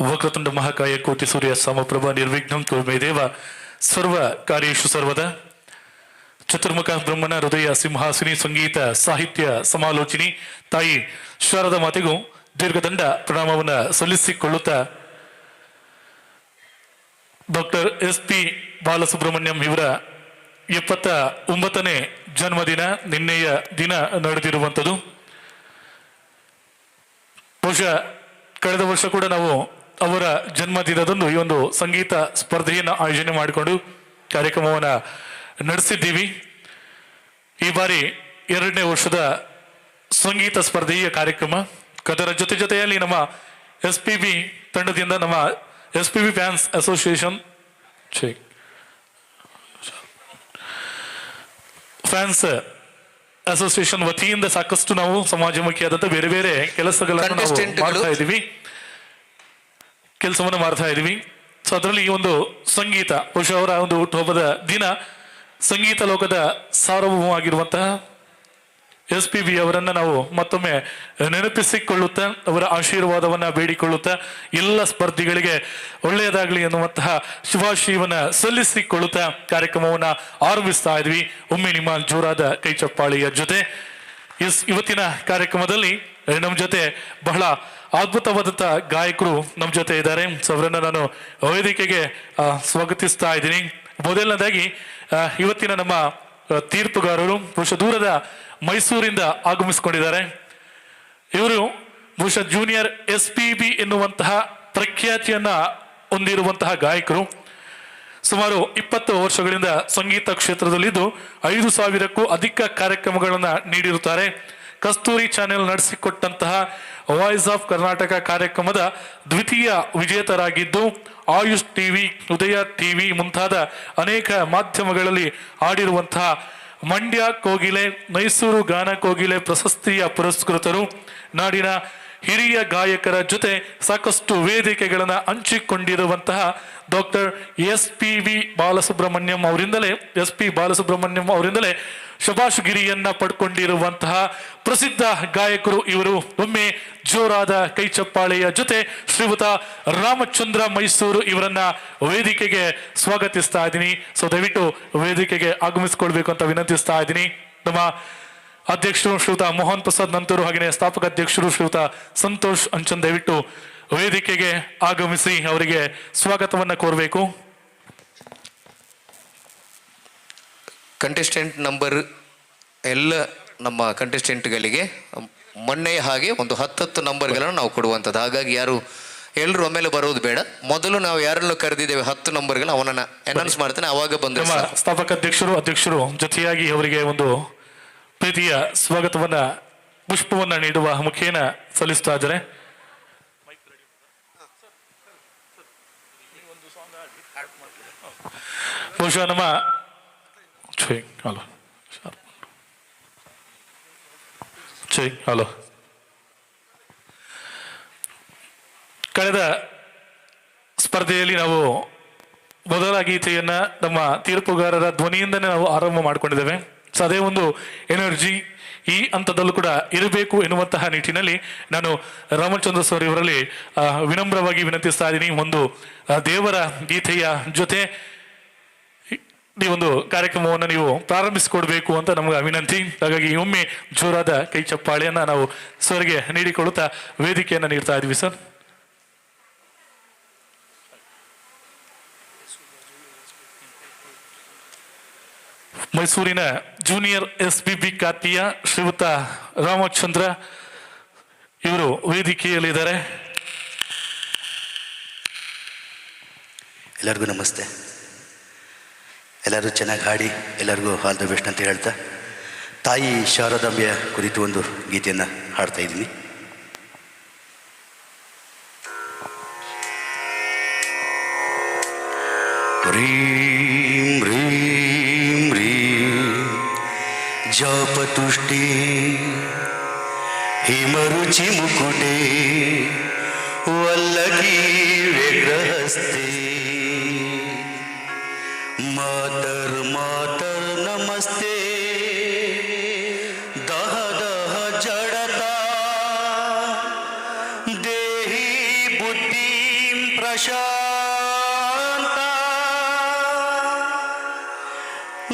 ವಕ್ರತುಂಡ ಮಹಾಕಾಯ ಕೋಟಿ ಸೂರ್ಯ ಸಮಪ್ರಭ ನಿರ್ವಿಘ್ನಂ ಕುರು ಮೇ ದೇವ ಸರ್ವ ಕಾರ್ಯೇಷು ಸರ್ವದ. ಚತುರ್ಮುಖ ಬ್ರಹ್ಮನ ಹೃದಯ ಸಿಂಹಾಸಿನಿ ಸಂಗೀತ ಸಾಹಿತ್ಯ ಸಮಾಲೋಚನಿ ತಾಯಿ ಶಾರದಾ ಮಾತೆಗೂ ದೀರ್ಘದಂಡ ಪ್ರಣಾಮವನ್ನು ಸಲ್ಲಿಸಿಕೊಳ್ಳುತ್ತಾ ಡಾಕ್ಟರ್ SP ಬಾಲಸುಬ್ರಹ್ಮಣ್ಯಂ ಇವರ 79ನೇ ಜನ್ಮದಿನ ನಿನ್ನೆಯ ದಿನ ನಡೆದಿರುವಂಥದ್ದು. ಬಹುಶಃ ಕಳೆದ ವರ್ಷ ಕೂಡ ನಾವು ಅವರ ಜನ್ಮದಿನದಂದು ಈ ಒಂದು ಸಂಗೀತ ಸ್ಪರ್ಧೆಯನ್ನು ಆಯೋಜನೆ ಮಾಡಿಕೊಂಡು ಕಾರ್ಯಕ್ರಮವನ್ನು ನಡೆಸಿದ್ದೀವಿ. ಈ ಬಾರಿ 2ನೇ ವರ್ಷದ ಸಂಗೀತ ಸ್ಪರ್ಧೆಯ ಕಾರ್ಯಕ್ರಮ. ಅದರ ಜೊತೆಯಲ್ಲಿ ನಮ್ಮ SPB ತಂಡದಿಂದ ನಮ್ಮ SPB ಫ್ಯಾನ್ಸ್ ಅಸೋಸಿಯೇಷನ್ ವತಿಯಿಂದ ಸಾಕಷ್ಟು ನಾವು ಸಮಾಜಮುಖಿಯಾದಂಥ ಬೇರೆ ಬೇರೆ ಕೆಲಸಗಳನ್ನು ಮಾಡ್ತಾ ಇದ್ದೀವಿ. ಸೊ ಅದರಲ್ಲಿ ಈ ಒಂದು ಸಂಗೀತ ಬಹುಶಃ ಅವರ ಒಂದು ಹುಟ್ಟುಹಬ್ಬದ ದಿನ ಸಂಗೀತ ಲೋಕದ ಸಾರ್ವಭೌಮವಾಗಿರುವಂತಹ SPB ಅವರನ್ನ ನಾವು ಮತ್ತೊಮ್ಮೆ ನೆನಪಿಸಿಕೊಳ್ಳುತ್ತಾ ಅವರ ಆಶೀರ್ವಾದವನ್ನ ಬೇಡಿಕೊಳ್ಳುತ್ತಾ ಎಲ್ಲ ಸ್ಪರ್ಧಿಗಳಿಗೆ ಒಳ್ಳೆಯದಾಗಲಿ ಎನ್ನುವಂತಹ ಶುಭಾಶಯವನ್ನ ಸಲ್ಲಿಸಿಕೊಳ್ಳುತ್ತಾ ಕಾರ್ಯಕ್ರಮವನ್ನ ಆರಂಭಿಸ್ತಾ ಇದ್ವಿ. ಒಮ್ಮೆ ನಿಮ್ಮ ಜೋರಾದ ಕೈ ಚಪ್ಪಾಳಿಯ ಜೊತೆ ಇವತ್ತಿನ ಕಾರ್ಯಕ್ರಮದಲ್ಲಿ ನಮ್ಮ ಜೊತೆ ಬಹಳ ಅದ್ಭುತವಾದಂಥ ಗಾಯಕರು ನಮ್ಮ ಜೊತೆ ಇದ್ದಾರೆ. ಸೊ ಅವರನ್ನ ನಾನು ವೇದಿಕೆಗೆ ಸ್ವಾಗತಿಸ್ತಾ ಇದ್ದೀನಿ. ಮೊದಲನೇದಾಗಿ ಇವತ್ತಿನ ನಮ್ಮ ತೀರ್ಪುಗಾರರು ಬಹುಶಃ ದೂರದ ಮೈಸೂರಿಂದ ಆಗಮಿಸಿಕೊಂಡಿದ್ದಾರೆ. ಇವರು ಬಹುಶಃ ಜೂನಿಯರ್ SPB ಎನ್ನುವಂತಹ ಪ್ರಖ್ಯಾತಿಯನ್ನ ಹೊಂದಿರುವಂತಹ ಗಾಯಕರು. ಸುಮಾರು 20 ವರ್ಷಗಳಿಂದ ಸಂಗೀತ ಕ್ಷೇತ್ರದಲ್ಲಿದ್ದು 5,000ಕ್ಕೂ ಅಧಿಕ ಕಾರ್ಯಕ್ರಮಗಳನ್ನು ನೀಡಿರುತ್ತಾರೆ. ಕಸ್ತೂರಿ ಚಾನೆಲ್ ನಡೆಸಿಕೊಟ್ಟಂತಹ ವಾಯ್ಸ್ ಆಫ್ ಕರ್ನಾಟಕ ಕಾರ್ಯಕ್ರಮದ ದ್ವಿತೀಯ ವಿಜೇತರಾಗಿದ್ದು ಆಯುಷ್ ಟಿವಿ, ಉದಯ ಟಿವಿ ಮುಂತಾದ ಅನೇಕ ಮಾಧ್ಯಮಗಳಲ್ಲಿ ಆಡಿರುವಂತಹ ಮಂಡ್ಯ ಕೋಗಿಲೆ, ಮೈಸೂರು ಗಾನ ಕೋಗಿಲೆ ಪ್ರಶಸ್ತಿಯ ಪುರಸ್ಕೃತರು. ನಾಡಿನ ಹಿರಿಯ ಗಾಯಕರ ಜೊತೆ ಸಾಕಷ್ಟು ವೇದಿಕೆಗಳನ್ನು ಹಂಚಿಕೊಂಡಿರುವಂತಹ ಡಾಕ್ಟರ್ SP ಬಾಲಸುಬ್ರಹ್ಮಣ್ಯಂ ಅವರಿಂದಲೇ ಶಬಾಷ್ಗಿರಿಯನ್ನ ಪಡ್ಕೊಂಡಿರುವಂತಹ ಪ್ರಸಿದ್ಧ ಗಾಯಕರು ಇವರು. ಒಮ್ಮೆ ಜೋರಾದ ಕೈ ಚಪ್ಪಾಳೆಯ ಜೊತೆ ಶ್ರೀಯುತ ರಾಮಚಂದ್ರ ಮೈಸೂರು ಇವರನ್ನ ವೇದಿಕೆಗೆ ಸ್ವಾಗತಿಸ್ತಾ ಇದ್ದೀನಿ. ಸೊ ದಯವಿಟ್ಟು ವೇದಿಕೆಗೆ ಆಗಮಿಸಿಕೊಳ್ಬೇಕು ಅಂತ ವಿನಂತಿಸ್ತಾ ಇದ್ದೀನಿ. ನಮ್ಮ ಅಧ್ಯಕ್ಷರು ಶ್ರೀಯುತ ಮೋಹನ್ ಪ್ರಸಾದ್ ನಂತೂರು ಹಾಗೆಯೇ ಸ್ಥಾಪಕ ಅಧ್ಯಕ್ಷರು ಶ್ರೀಯುತ ಸಂತೋಷ್ ಅಂಚನ್ ದಯವಿಟ್ಟು ವೇದಿಕೆಗೆ ಆಗಮಿಸಿ ಅವರಿಗೆ ಸ್ವಾಗತವನ್ನ ಕೋರಬೇಕು. ಕಂಟೆಸ್ಟೆಂಟ್ ನಂಬರ್ ಎಲ್ಲ ನಮ್ಮ ಕಂಟೆಸ್ಟೆಂಟ್ಗಳಿಗೆ ಮೊನ್ನೆಯ ಹಾಗೆ ಒಂದು 10 ನಂಬರ್ಗಳನ್ನು ನಾವು ಕೊಡುವಂಥದ್ದು. ಹಾಗಾಗಿ ಎಲ್ಲರೂ ಒಮ್ಮೆಲೆ ಬರೋದು ಬೇಡ. ಮೊದಲು ನಾವು ಯಾರೆಲ್ಲ ಕರೆದಿದ್ದೇವೆ 10 ನಂಬರ್ಗಳು ಅವನನ್ನ ಅನೌನ್ಸ್ ಮಾಡ್ತೇನೆ, ಅವಾಗ ಬಂದ ಸ್ಥಾಪಕ ಅಧ್ಯಕ್ಷರು ಜೊತೆಯಾಗಿ ಅವರಿಗೆ ಒಂದು ಪ್ರೀತಿಯ ಸ್ವಾಗತವನ್ನ ಪುಷ್ಪವನ್ನ ನೀಡುವ ಮುಖೇನ ಸಲ್ಲಿಸ್ತಾ ಇದ್ದಾರೆ. ಬಹುಶಃ ನಮ್ಮ ಹಲೋ ಕಳೆದ ಸ್ಪರ್ಧೆಯಲ್ಲಿ ನಾವು ಮೊದಲ ಗೀತೆಯನ್ನ ನಮ್ಮ ತೀರ್ಪುಗಾರರ ಧ್ವನಿಯಿಂದನೇ ನಾವು ಆರಂಭ ಮಾಡಿಕೊಂಡಿದ್ದೇವೆ. ಸೊ ಅದೇ ಒಂದು ಎನರ್ಜಿ ಈ ಹಂತದಲ್ಲೂ ಕೂಡ ಇರಬೇಕು ಎನ್ನುವಂತಹ ನಿಟ್ಟಿನಲ್ಲಿ ನಾನು ರಾಮಚಂದ್ರ ಸರ್ ಇವರಲ್ಲಿ ವಿನಮ್ರವಾಗಿ ವಿನಂತಿಸ್ತಾ ಇದ್ದೀನಿ. ಒಂದು ದೇವರ ಗೀತೆಯ ಜೊತೆ ಈ ಒಂದು ಕಾರ್ಯಕ್ರಮವನ್ನು ನೀವು ಪ್ರಾರಂಭಿಸಿಕೊಡ್ಬೇಕು ಅಂತ ನಮಗೆ ವಿನಂತಿ. ಹಾಗಾಗಿ ಒಮ್ಮೆ ಜೋರಾದ ಕೈ ಚಪ್ಪಾಳೆಯನ್ನ ನಾವು ಸರ್ಗೆ ನೀಡಿಕೊಳ್ಳುತ್ತಾ ವೇದಿಕೆಯನ್ನು ನೀಡ್ತಾ ಇದ್ವಿ. ಸರ್, ಮೈಸೂರಿನ ಜೂನಿಯರ್ SPB ಖ್ಯಾತಿಯ ಶ್ರೀಯುತ ರಾಮಚಂದ್ರ ಇವರು ವೇದಿಕೆಯಲ್ಲಿದ್ದಾರೆ. ಎಲ್ಲರಿಗೂ ನಮಸ್ತೆ. ಎಲ್ಲರೂ ಚೆನ್ನಾಗಿ ಹಾಡಿ ಎಲ್ಲರಿಗೂ ಆಲ್ ದ ಬೆಸ್ಟ್ ಅಂತ ಹೇಳ್ತಾ ತಾಯಿ ಶಾರದಾಂಬೆಯ ಕುರಿತು ಒಂದು ಗೀತೆಯನ್ನು ಹಾಡ್ತಾ ಇದ್ದೀನಿ. ರೀಂ ರೀಂ ರೀಂ ಜಾಪತುಷ್ಟೇ ಹಿಮರುಚಿ ಮುಕುಟೇ वल्लकी विग्रहस्ते मातर मातर नमस्ते दह दह जडता देहि बुद्धिं प्रशांता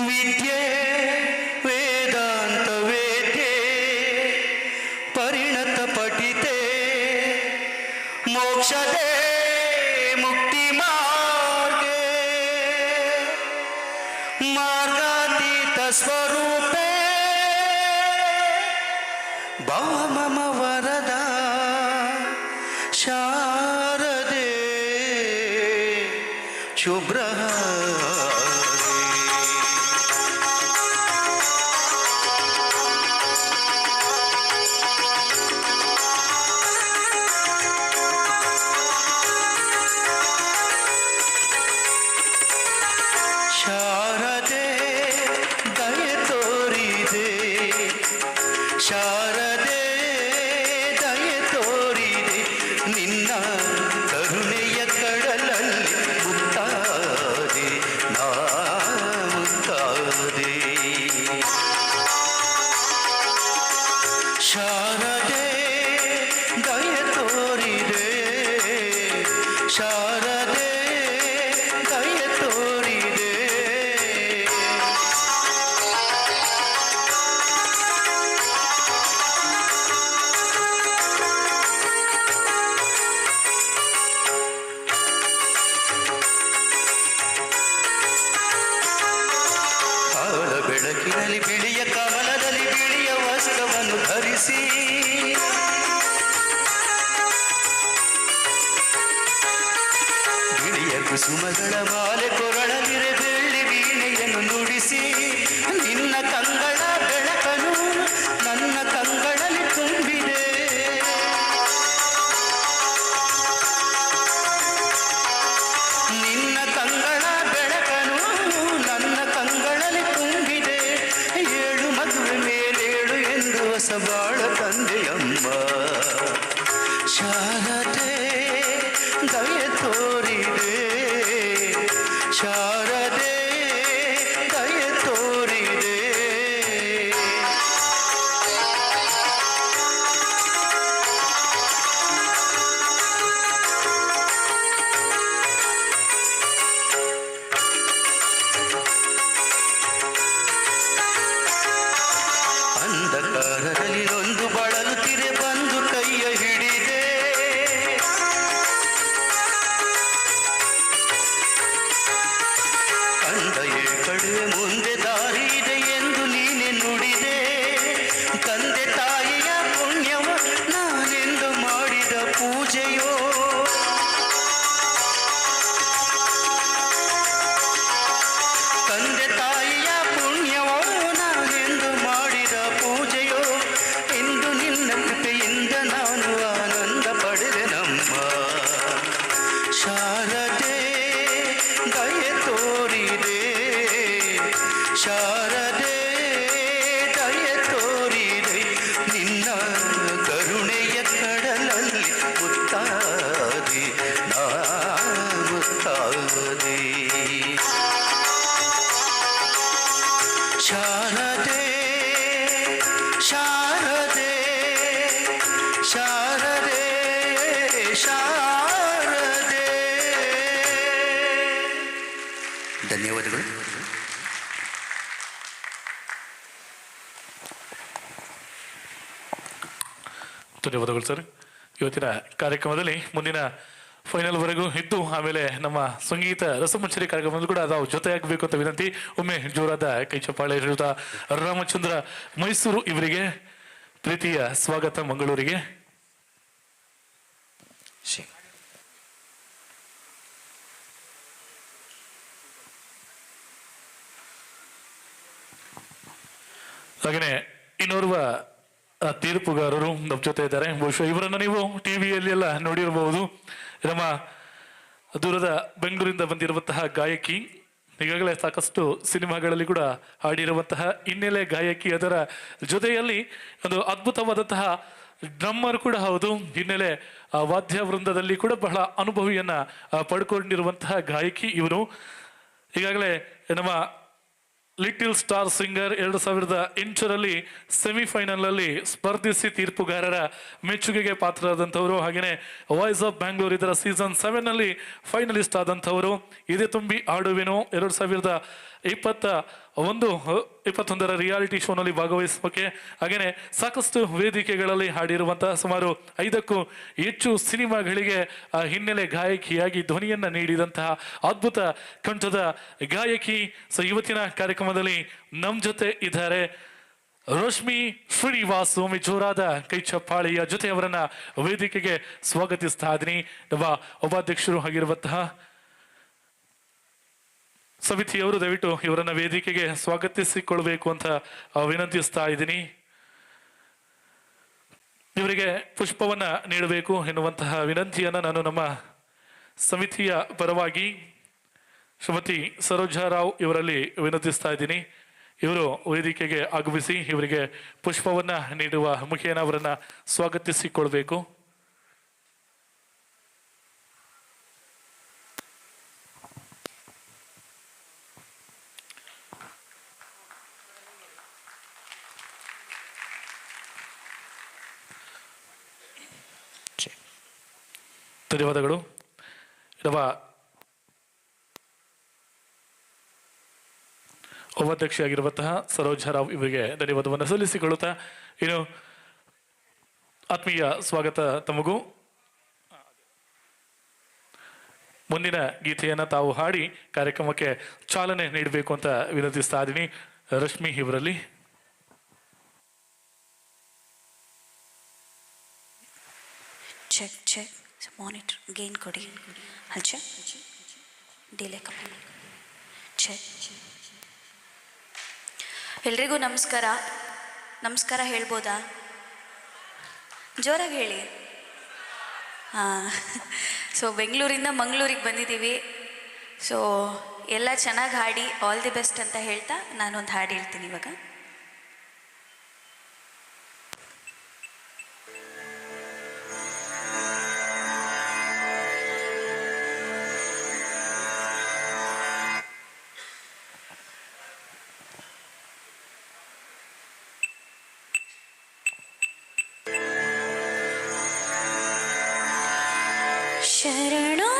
विद्ये वेदांत वेद्ये परिणत पठिते मोक्षदे मुक्ति मार्गे मार्गातीत स्वरूपे भव मम वरदा शारदे शुभ्र ಶಾರದೆ ದಯೆ ತೋರಿದೆ ಶಾರದೆ ದಯೆ ತೋರಿದೆ ನಿನ್ನ ಕರುಣೆಯ ಕಡಲಲ್ಲಿ ಮುತ್ತಾದೆ ನಾ ಮುತ್ತಾದೆ ಶಾರದೆ ದಯೆ ತೋರಿದೆ ಶಾರದೆ ದಯೆ ತೋರಿದೆ ಆಳ ಬೆಳಕಿನಲ್ಲಿ ಬಿಳಿಯ ಕಮಲದಲ್ಲಿ ಬಿಳಿಯ ವಸ್ತ್ರವನ್ನು ಧರಿಸಿ ಬಿಳಿಯ ಕುಸುಮಗಳ ಮಾಲೆ ಕೊರಳಲಿರೆ ಬೆಳ್ಳಿ ವೀಣೆಯನ್ನು ನುಡಿಸಿ ನಿನ್ನ ಕಂಗಳ ಬೆಳಕನು ನನ್ನ ಕಂಗಳಲ್ಲಿ ತುಂಬಿದೆ ನಿನ್ನ ಕಂಗಳ ಬೆಳಕನು ನನ್ನ ಕಂಗಳಲ್ಲಿ ತುಂಬಿದೆ ಏಳು ಮದುವೆ ಮೇಲೇಳು ಎಂದು ಹೊಸ ಬಾಳ ತಂದೆಯಮ್ಮ ಶಾರದೆ ದಯೆ ತೋರಿದೆ ಶಾರದೆ ದಯೆ ತೋರಿದೆ ಅಂಧಕಾರದಲ್ಲಿ ನೊಂದು ಬಳಲುತ್ತಿರೆ ಬಂದು ಕೈಯ ಹಿಡಿದೆ ಕಂದಯೇ ಕಡುವೆ ಮುಂದೆ ದಾರಿ ಇದೆ ಎಂದು ನೀನೆ ನುಡಿದೆ ತಂದೆ ತಾಯಿಯ ಪುಣ್ಯವ ನಾನೆಂದು ಮಾಡಿದ ಪೂಜೆಯೋ ತಂದೆ ತಾಯಿಯ ಪುಣ್ಯವೋ ನಾನೆಂದು ಮಾಡಿದ ಪೂಜೆಯೋ ಇಂದು ನಿನ್ನ ಕೃಪೆಯಿಂದ ನಾನು ಆನಂದ ಪಡೆದೆ ನಮ್ಮ ಶಾರದೆ ದಯೆ ತೋರಿದೆ ಶಾರದೆ ದಯೆ ತೋರಿದೆ ನಿನ್ನ ಕರುಣೆಯ ಕಡಲಲ್ಲಿ ಮುತ್ತಾದೆ ನಾ ಮುತ್ತಾದೆ ಶಾರದೆ ಶಾರದೆ ಶಾರದೆ ಶಾರದೆ ಧನ್ಯವಾದಗಳು ಧನ್ಯವಾದಗಳು ಸರ್. ಇವತ್ತಿನ ಕಾರ್ಯಕ್ರಮದಲ್ಲಿ ಮುಂದಿನ ಫೈನಲ್ ವರೆಗೂ ಇದ್ದು ಆಮೇಲೆ ನಮ್ಮ ಸಂಗೀತ ರಸಮಂಚರಿ ಕಾರ್ಯಕ್ರಮದಲ್ಲೂ ಕೂಡ ನಾವು ಜೊತೆಯಾಗಬೇಕು ಅಂತ ವಿನಂತಿ. ಒಮ್ಮೆ ಜೋರಾದ ಕೈ ಚಪ್ಪಾಳೆ ಶ್ರೀಯುತ ರಾಮಚಂದ್ರ ಮೈಸೂರು ಇವರಿಗೆ ಪ್ರೀತಿಯ ಸ್ವಾಗತ ಮಂಗಳೂರಿಗೆ. ಹಾಗೆಯೇ ಇನ್ನೋರ್ವ ತೀರ್ಪುಗಾರರು ನಮ್ಮ ಜೊತೆ ಇದ್ದಾರೆ. ಬಹುಶಃ ಇವರನ್ನು ನೀವು ಟಿವಿಯಲ್ಲಿ ಎಲ್ಲ ನೋಡಿರಬಹುದು. ನಮ್ಮ ದೂರದ ಬೆಂಗಳೂರಿಂದ ಬಂದಿರುವಂತಹ ಗಾಯಕಿ, ಈಗಾಗಲೇ ಸಾಕಷ್ಟು ಸಿನಿಮಾಗಳಲ್ಲಿ ಕೂಡ ಹಾಡಿರುವಂತಹ ಹಿನ್ನೆಲೆ ಗಾಯಕಿ. ಅದರ ಜೊತೆಯಲ್ಲಿ ಒಂದು ಅದ್ಭುತವಾದಂತಹ ಡ್ರಮ್ಮರ್ ಕೂಡ ಹೌದು, ಹಿನ್ನೆಲೆ ವಾದ್ಯ ವೃಂದದಲ್ಲಿ ಕೂಡ ಬಹಳ ಅನುಭವಿಯನ್ನ ಪಡ್ಕೊಂಡಿರುವಂತಹ ಗಾಯಕಿ ಇವರು. ಈಗಾಗಲೇ ನಮ್ಮ ಲಿಟಿಲ್ ಸ್ಟಾರ್ ಸಿಂಗರ್ 2008ರಲ್ಲಿ ಸೆಮಿಫೈನಲ್ ಅಲ್ಲಿ ಸ್ಪರ್ಧಿಸಿ ತೀರ್ಪುಗಾರರ ಮೆಚ್ಚುಗೆಗೆ ಪಾತ್ರರಾದಂಥವರು. ಹಾಗೆಯೇ ವಾಯ್ಸ್ ಆಫ್ ಬ್ಯಾಂಗ್ಳೂರ್ ಇದರ ಸೀಸನ್ 7 ನಲ್ಲಿ ಫೈನಲಿಸ್ಟ್ ಆದಂಥವರು. ಇದೇ ತುಂಬಿ ಆಡುವೆನು 2021ರ ರಿಯಾಲಿಟಿ ಶೋನಲ್ಲಿ ಭಾಗವಹಿಸೋಕೆ, ಹಾಗೆಯೇ ಸಾಕಷ್ಟು ವೇದಿಕೆಗಳಲ್ಲಿ ಹಾಡಿರುವಂತಹ ಸುಮಾರು 5ಕ್ಕೂ ಹೆಚ್ಚು ಸಿನಿಮಾಗಳಿಗೆ ಹಿನ್ನೆಲೆ ಗಾಯಕಿಯಾಗಿ ಧ್ವನಿಯನ್ನ ನೀಡಿದಂತಹ ಅದ್ಭುತ ಕಂಠದ ಗಾಯಕಿ. ಸೊ ಇವತ್ತಿನ ಕಾರ್ಯಕ್ರಮದಲ್ಲಿ ನಮ್ಮ ಜೊತೆ ಇದ್ದಾರೆ ರಶ್ಮಿ ಶ್ರೀನಿವಾಸ್. ಒಮ್ಮೆ ಜೋರಾದ ಕೈ ಚಪ್ಪಾಳೆಯ ಜೊತೆ ಅವರನ್ನ ವೇದಿಕೆಗೆ ಸ್ವಾಗತಿಸ್ತಾ ಇದ್ದೀನಿ. ನಮ್ಮ ಉಪಾಧ್ಯಕ್ಷರು ಆಗಿರುವಂತಹ ಸಮಿತಿಯವರು ದಯವಿಟ್ಟು ಇವರನ್ನ ವೇದಿಕೆಗೆ ಸ್ವಾಗತಿಸಿಕೊಳ್ಬೇಕು ಅಂತ ವಿನಂತಿಸ್ತಾ ಇದ್ದೀನಿ. ಇವರಿಗೆ ಪುಷ್ಪವನ್ನ ನೀಡಬೇಕು ಎನ್ನುವಂತಹ ವಿನಂತಿಯನ್ನ ನಾನು ನಮ್ಮ ಸಮಿತಿಯ ಪರವಾಗಿ ಶ್ರೀಮತಿ ಸರೋಜಾ ರಾವ್ ಇವರಲ್ಲಿ ವಿನಂತಿಸ್ತಾ ಇದ್ದೀನಿ. ಇವರು ವೇದಿಕೆಗೆ ಆಗಮಿಸಿ ಇವರಿಗೆ ಪುಷ್ಪವನ್ನ ನೀಡುವ ಮುಖೇನ ಅವರನ್ನ ಸ್ವಾಗತಿಸಿಕೊಳ್ಬೇಕು. ಧನ್ಯವಾದಗಳು. ನಮ್ಮ ಉಪಾಧ್ಯಕ್ಷೆಯಾಗಿರುವಂತಹ ಸರೋಜಾ ರಾವ್ ಇವರಿಗೆ ಧನ್ಯವಾದವನ್ನು ಸಲ್ಲಿಸಿಕೊಳ್ಳುತ್ತಾ, ಇನ್ನು ಆತ್ಮೀಯ ಸ್ವಾಗತ ತಮಗೂ. ಮುಂದಿನ ಗೀತೆಯನ್ನು ತಾವು ಹಾಡಿ ಕಾರ್ಯಕ್ರಮಕ್ಕೆ ಚಾಲನೆ ನೀಡಬೇಕು ಅಂತ ವಿನಂತಿಸ್ತಾ ಇದ್ದೀನಿ ರಶ್ಮಿ ಇವರಲ್ಲಿ. ಚೆಕ್ ಚೆಕ್ ಮಾನಿಟರ್ ಗೇನ್ ಕೊಡಿ. ಹಲ್ಚ ಡಿಲೇ ಚೆಕ್. ಎಲ್ರಿಗೂ ನಮಸ್ಕಾರ. ನಮಸ್ಕಾರ ಹೇಳ್ಬೋದಾ? ಜೋರಾಗಿ ಹೇಳಿ. ಹಾಂ, ಸೊ ಬೆಂಗಳೂರಿಂದ ಮಂಗಳೂರಿಗೆ ಬಂದಿದ್ದೀವಿ. ಸೊ ಎಲ್ಲ ಚೆನ್ನಾಗಿ ಹಾಡಿ, ಆಲ್ ದಿ ಬೆಸ್ಟ್ ಅಂತ ಹೇಳ್ತಾ ನಾನೊಂದು ಹಾಡು ಹೇಳ್ತೀನಿ ಇವಾಗ. ಶರಣೋ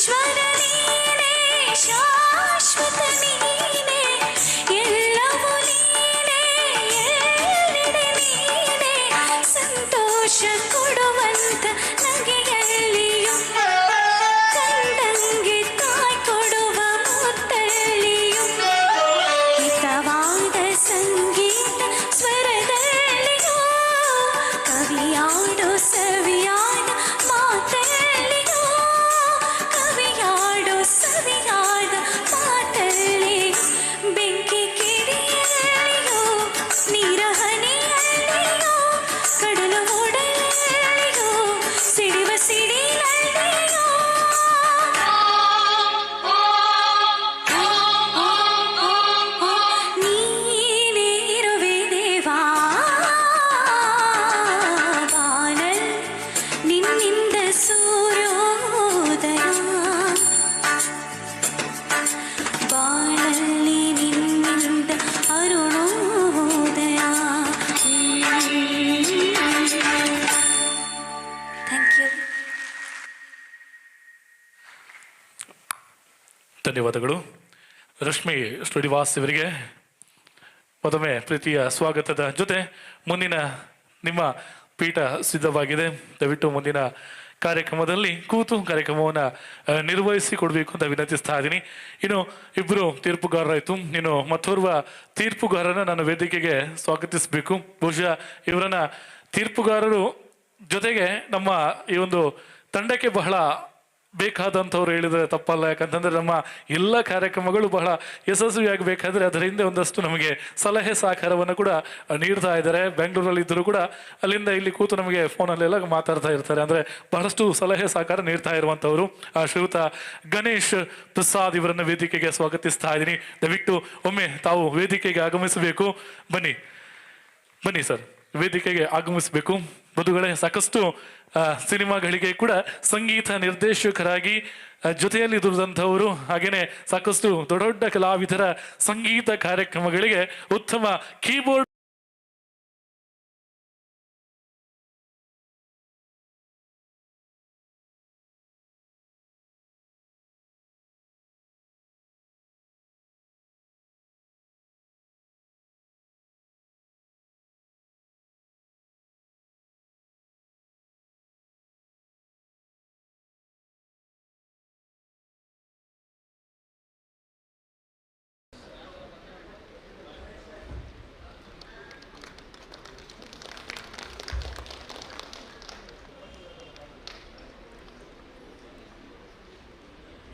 ಈಶ್ವರ ನೀನೇ ಶಾಶ್ವತ ನೀನೇ ಎಲ್ಲವೂ ನೀನೇ ಎಲ್ಲೆಡೆ ನೀನೇ ಸಂತೋಷ ಕೊಡುವಂತ ನಗೆಯಲ್ಲಿಯೂ ಕಂಡಂಗೆ ತಾಯಿ ಕೊಡುವ ಮುತ್ತಲ್ಲಿಯೂ ಹಿತವಾದ ಸಂಗೀತ ಸ್ವರದಲ್ಲಿಯೂ ಕವಿಯಾಡೋ ಸವಿಯಾದ ಮಾತಲ್ಲಿಯೂ ಕವಿಯಾಡೋ ಸವಿಯಾದ ಮಾತಲ್ಲಿಯೂ ಬೆಂಕಿ ಕಿಡಿಯಲ್ಲಿಯೂ ನೀರ ಹನಿಯಲ್ಲಿಯೂ ಕಡಲು ಓಡಲಿಯೂ ಸಿಡಿವ ಸಿಡಿಲಲ್ಲಿಯೂ ನೀನೇ ಇರುವೆ ದೇವಾ ಬಾನಲ್ ನಿನ್ನಿಂದ ಸೂರ್ಯೋದಯ ಬಾಳಲ್ಲಿ ನಿನ್ನಿಂದ ಅರುಣೋದಯ ಥ್ಯಾಂಕ್ ಯು. ಧನ್ಯವಾದಗಳು. ರಶ್ಮಿ ಶ್ರೀನಿವಾಸ್ ಇವರಿಗೆ ಮತ್ತೊಮ್ಮೆ ಪ್ರೀತಿಯ ಸ್ವಾಗತದ ಜೊತೆ ಮುಂದಿನ ನಿಮ್ಮ ಪೀಠ ಸಿದ್ಧವಾಗಿದೆ. ದಯವಿಟ್ಟು ಮುಂದಿನ ಕಾರ್ಯಕ್ರಮದಲ್ಲಿ ಕೂತು ಕಾರ್ಯಕ್ರಮವನ್ನು ನಿರ್ವಹಿಸಿ ಕೊಡಬೇಕು ಅಂತ ವಿನಂತಿಸ್ತಾ ಇದ್ದೀನಿ. ಇನ್ನು ಇಬ್ಬರು ತೀರ್ಪುಗಾರರಾಯಿತು. ಇನ್ನು ಮತ್ತೋರ್ವ ತೀರ್ಪುಗಾರನ ನಾನು ವೇದಿಕೆಗೆ ಸ್ವಾಗತಿಸಬೇಕು. ಬಹುಶಃ ಇವರನ್ನ ತೀರ್ಪುಗಾರರು ಜೊತೆಗೆ ನಮ್ಮ ಈ ಒಂದು ತಂಡಕ್ಕೆ ಬಹಳ ಬೇಕಾದಂಥವ್ರು ಹೇಳಿದರೆ ತಪ್ಪಲ್ಲ. ಯಾಕಂತಂದ್ರೆ ನಮ್ಮ ಎಲ್ಲ ಕಾರ್ಯಕ್ರಮಗಳು ಬಹಳ ಯಶಸ್ವಿಯಾಗಬೇಕಾದ್ರೆ ಅದರ ಹಿಂದೆ ಒಂದಷ್ಟು ನಮಗೆ ಸಲಹೆ ಸಹಕಾರವನ್ನು ಕೂಡ ನೀಡ್ತಾ ಇದ್ದಾರೆ. ಬೆಂಗಳೂರಲ್ಲಿ ಇದ್ದರೂ ಕೂಡ ಅಲ್ಲಿಂದ ಇಲ್ಲಿ ಕೂತು ನಮಗೆ ಫೋನಲ್ಲೆಲ್ಲ ಮಾತಾಡ್ತಾ ಇರ್ತಾರೆ. ಅಂದರೆ ಬಹಳಷ್ಟು ಸಲಹೆ ಸಹಕಾರ ನೀಡ್ತಾ ಇರುವಂಥವರು ಶ್ರೀಯುತ ಗಣೇಶ್ ಪ್ರಸಾದ್ ಇವರನ್ನು ವೇದಿಕೆಗೆ ಸ್ವಾಗತಿಸ್ತಾ ಇದ್ದೀನಿ. ದಯವಿಟ್ಟು ಒಮ್ಮೆ ತಾವು ವೇದಿಕೆಗೆ ಆಗಮಿಸಬೇಕು. ಬನ್ನಿ ಬನ್ನಿ ಸರ್, ವೇದಿಕೆಗೆ ಆಗಮಿಸಬೇಕು. ಬದುಗಳೇ, ಸಾಕಷ್ಟು ಸಿನಿಮಾಗಳಿಗೆ ಕೂಡ ಸಂಗೀತ ನಿರ್ದೇಶಕರಾಗಿ ಜೊತೆಯಲ್ಲಿ ದುಡಿದಂಥವರು, ಹಾಗೇನೆ ಸಾಕಷ್ಟು ದೊಡ್ಡ ದೊಡ್ಡ ಕಲಾವಿದರ ಸಂಗೀತ ಕಾರ್ಯಕ್ರಮಗಳಿಗೆ ಉತ್ತಮ ಕೀಬೋರ್ಡ್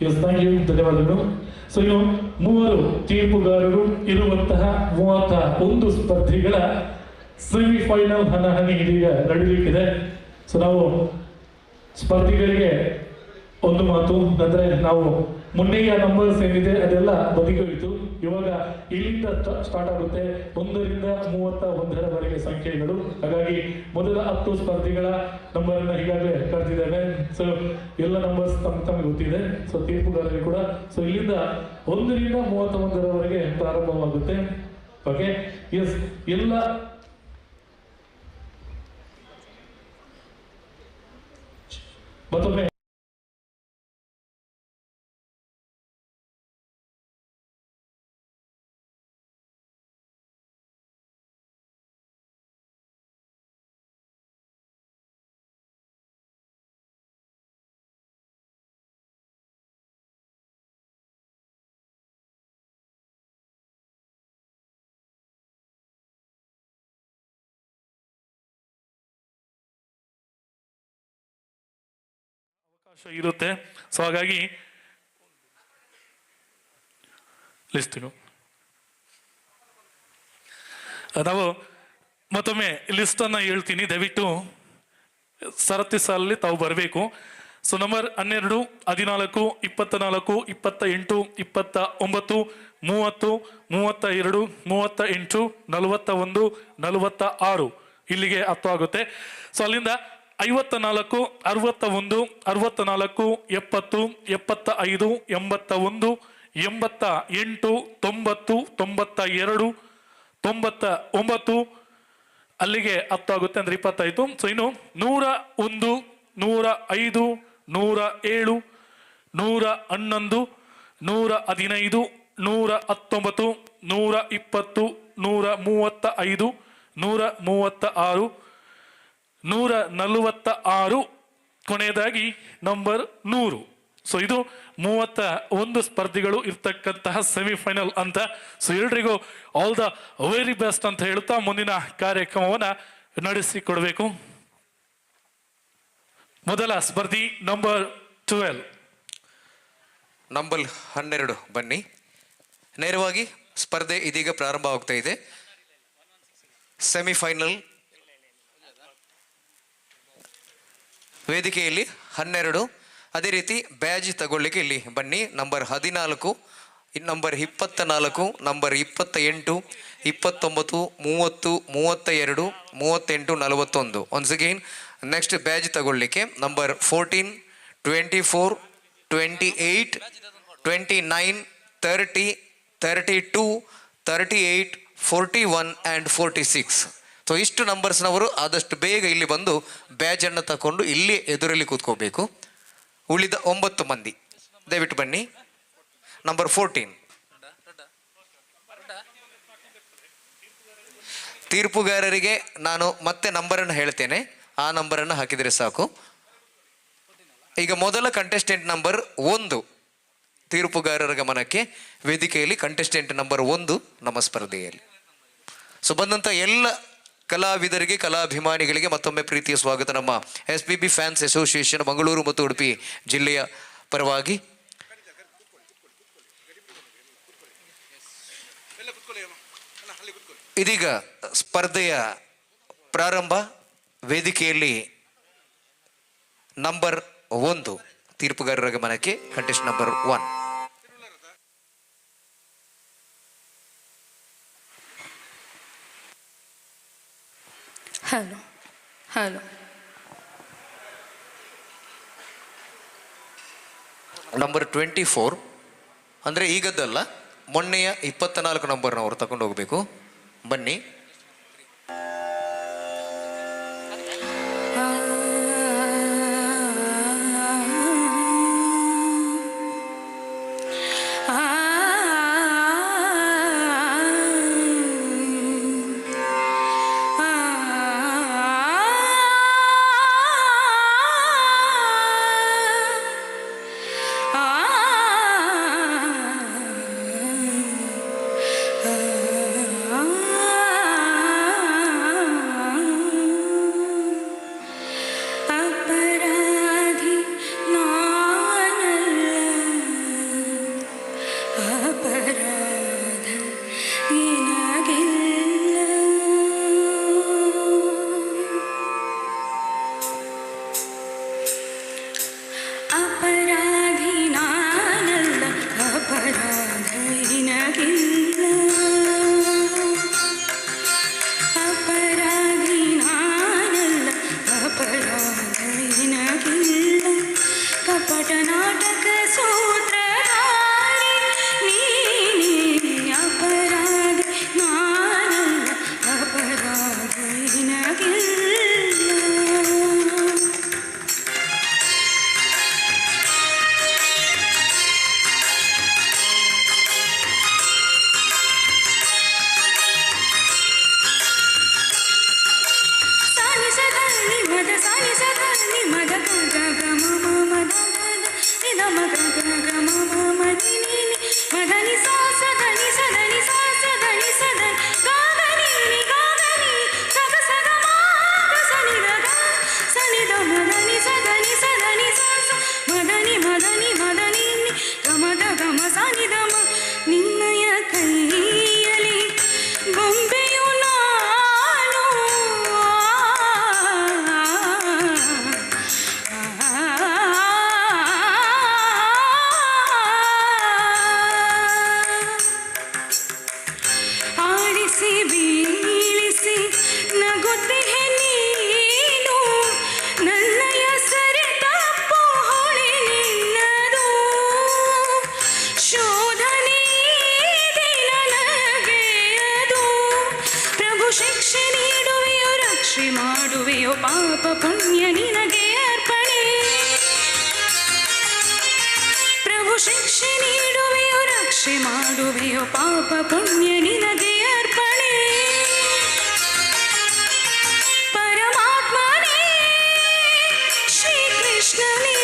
ಎಸ್, ಥ್ಯಾಂಕ್ ಯು, ಧನ್ಯವಾದಗಳು. ಸೊ ಇನ್ನು ಮೂವರು ತೀರ್ಪುಗಾರರು ಇರುವಂತಹ 31 ಸ್ಪರ್ಧಿಗಳ ಸೆಮಿಫೈನಲ್ ಹಣಾಹಣಿ ಇದೀಗ ನಡೀಲಿಕ್ಕಿದೆ. ಸೊ ನಾವು ಸ್ಪರ್ಧಿಗಳಿಗೆ ಒಂದು ಮಾತು ಅಂದ್ರೆ, ನಾವು ಮುನ್ನೆಯ ನಂಬರ್ಸ್ ಏನಿದೆ ಅದೆಲ್ಲ ಬದಿಗೋಯಿತು. ಇವಾಗ ಇಲ್ಲಿಂದ ಸ್ಟಾರ್ಟ್ ಆಗುತ್ತೆ 1 ರಿಂದ 31ರವರೆಗೆ ಸಂಖ್ಯೆಗಳು. ಹಾಗಾಗಿ ಮೊದಲ 10 ಸ್ಪರ್ಧಿಗಳ ನಂಬರ್ ಅನ್ನ ಈಗಾಗಲೇ ಕರೆದಿದ್ದೇವೆ. ಸೊ ಎಲ್ಲ ನಂಬರ್ಸ್ ತಮಗೆ ಗೊತ್ತಿದೆ. ಸೊ ತೀರ್ಪುಗಾರರಿಗೆ ಕೂಡ. ಸೊ ಇಲ್ಲಿಂದ 1 ರಿಂದ 31ರವರೆಗೆ ಪ್ರಾರಂಭವಾಗುತ್ತೆ. ಓಕೆ, ಎಸ್, ಎಲ್ಲ ಮತ್ತೊಮ್ಮೆ ಅವಕಾಶ ಇರುತ್ತೆ. ಸೊ ಹಾಗಾಗಿ ಲಿಸ್ಟಿಗೂ ನಾವು ಮತ್ತೊಮ್ಮೆ ಲಿಸ್ಟನ್ನು ಹೇಳ್ತೀನಿ. ದಯವಿಟ್ಟು ಸರತಿ ಸಾಲಲ್ಲಿ ತಾವು ಬರಬೇಕು. ಸೊ ನಂಬರ್ 12, 14, 24, 28, 29, 30, 32, 38, 41, 46 ಇಲ್ಲಿಗೆ 10 ಆಗುತ್ತೆ. ಸೊ ಅಲ್ಲಿಂದ 54, 61, 64, 70, 75, 81, 88, 90, 92, 99 ಅಲ್ಲಿಗೆ 10 ಆಗುತ್ತೆ. ಅಂದ್ರೆ 25. ಸೊ ಇನ್ನು 101, 105, 107, 111, 115, 119, 120, 135, 136, 146, ಕೊನೆಯದಾಗಿ ನಂಬರ್ 100. ಸೊ ಇದು 31 ಸ್ಪರ್ಧಿಗಳು ಇರ್ತಕ್ಕಂತಹ ಸೆಮಿಫೈನಲ್ ಅಂತ. ಸೊ ಎಲ್ರಿಗೂ ಆಲ್ ದ ವೆರಿ ಬೆಸ್ಟ್ ಅಂತ ಹೇಳ್ತಾ ಮುಂದಿನ ಕಾರ್ಯಕ್ರಮವನ್ನು ನಡೆಸಿಕೊಡ್ಬೇಕು. ಮೊದಲ ಸ್ಪರ್ಧಿ ನಂಬರ್ 12. ನಂಬರ್ 12 ಬನ್ನಿ. ನೇರವಾಗಿ ಸ್ಪರ್ಧೆ ಇದೀಗ ಪ್ರಾರಂಭವಾಗ್ತಾ ಇದೆ. ಸೆಮಿಫೈನಲ್ ವೇದಿಕೆಯಲ್ಲಿ 12. ಅದೇ ರೀತಿ ಬ್ಯಾಜ್ ತಗೊಳ್ಳಿಕ್ಕೆ ಇಲ್ಲಿ ಬನ್ನಿ. Number 14, number 24, number 28, 29, 30, 32, 38, 41. Once again next badge ತಗೊಳ್ಳಿಕ್ಕೆ ನಂಬರ್ 14, 24, 28, 29, 30, 32, 38, 41 ಆ್ಯಂಡ್ 46. ಸೊ ಇಷ್ಟು ನಂಬರ್ಸ್ನವರು ಆದಷ್ಟು ಬೇಗ ಇಲ್ಲಿ ಬಂದು ಬ್ಯಾಜನ್ನು ತಗೊಂಡು ಇಲ್ಲಿ ಎದುರಲ್ಲಿ ಕೂತ್ಕೋಬೇಕು. ಉಳಿದ 9 ಮಂದಿ ದಯವಿಟ್ಟು ಬನ್ನಿ. ನಂಬರ್ 14 ತೀರ್ಪುಗಾರರಿಗೆ ನಾನು ಮತ್ತೆ ನಂಬರನ್ನು ಹೇಳ್ತೇನೆ, ಆ ನಂಬರನ್ನು ಹಾಕಿದರೆ ಸಾಕು. ಈಗ ಮೊದಲ ಕಂಟೆಸ್ಟೆಂಟ್ ನಂಬರ್ 1 ತೀರ್ಪುಗಾರರ ಗಮನಕ್ಕೆ. ವೇದಿಕೆಯಲ್ಲಿ ಕಂಟೆಸ್ಟೆಂಟ್ ನಂಬರ್ 1 ನಮ್ಮ ಸ್ಪರ್ಧೆಯಲ್ಲಿ. ಸೊ ಬಂದಂಥ ಎಲ್ಲ ಕಲಾವಿದರಿಗೆ, ಕಲಾಭಿಮಾನಿಗಳಿಗೆ ಮತ್ತೊಮ್ಮೆ ಪ್ರೀತಿಯ ಸ್ವಾಗತ ನಮ್ಮ SPB ಫ್ಯಾನ್ಸ್ ಅಸೋಸಿಯೇಷನ್ ಮಂಗಳೂರು ಮತ್ತು ಉಡುಪಿ ಜಿಲ್ಲೆಯ ಪರವಾಗಿ. ಇದೀಗ ಸ್ಪರ್ಧೆಯ ಪ್ರಾರಂಭ. ವೇದಿಕೆಯಲ್ಲಿ ನಂಬರ್ 1 ತೀರ್ಪುಗಾರರ ಗಮನಕ್ಕೆ contest number 1. Hello hello number 24 ಅಂದರೆ ಈಗದ್ದಲ್ಲ, ಮೊನ್ನೆಯ 24 ನಂಬರ್ನವರು ತಗೊಂಡು ಹೋಗಬೇಕು. ಬನ್ನಿ. ಪಾಪ ಪುಣ್ಯ ನಿನಗೆ ಅರ್ಪಣೆ ಪರಮಾತ್ಮನೇ ಶ್ರೀಕೃಷ್ಣನೇ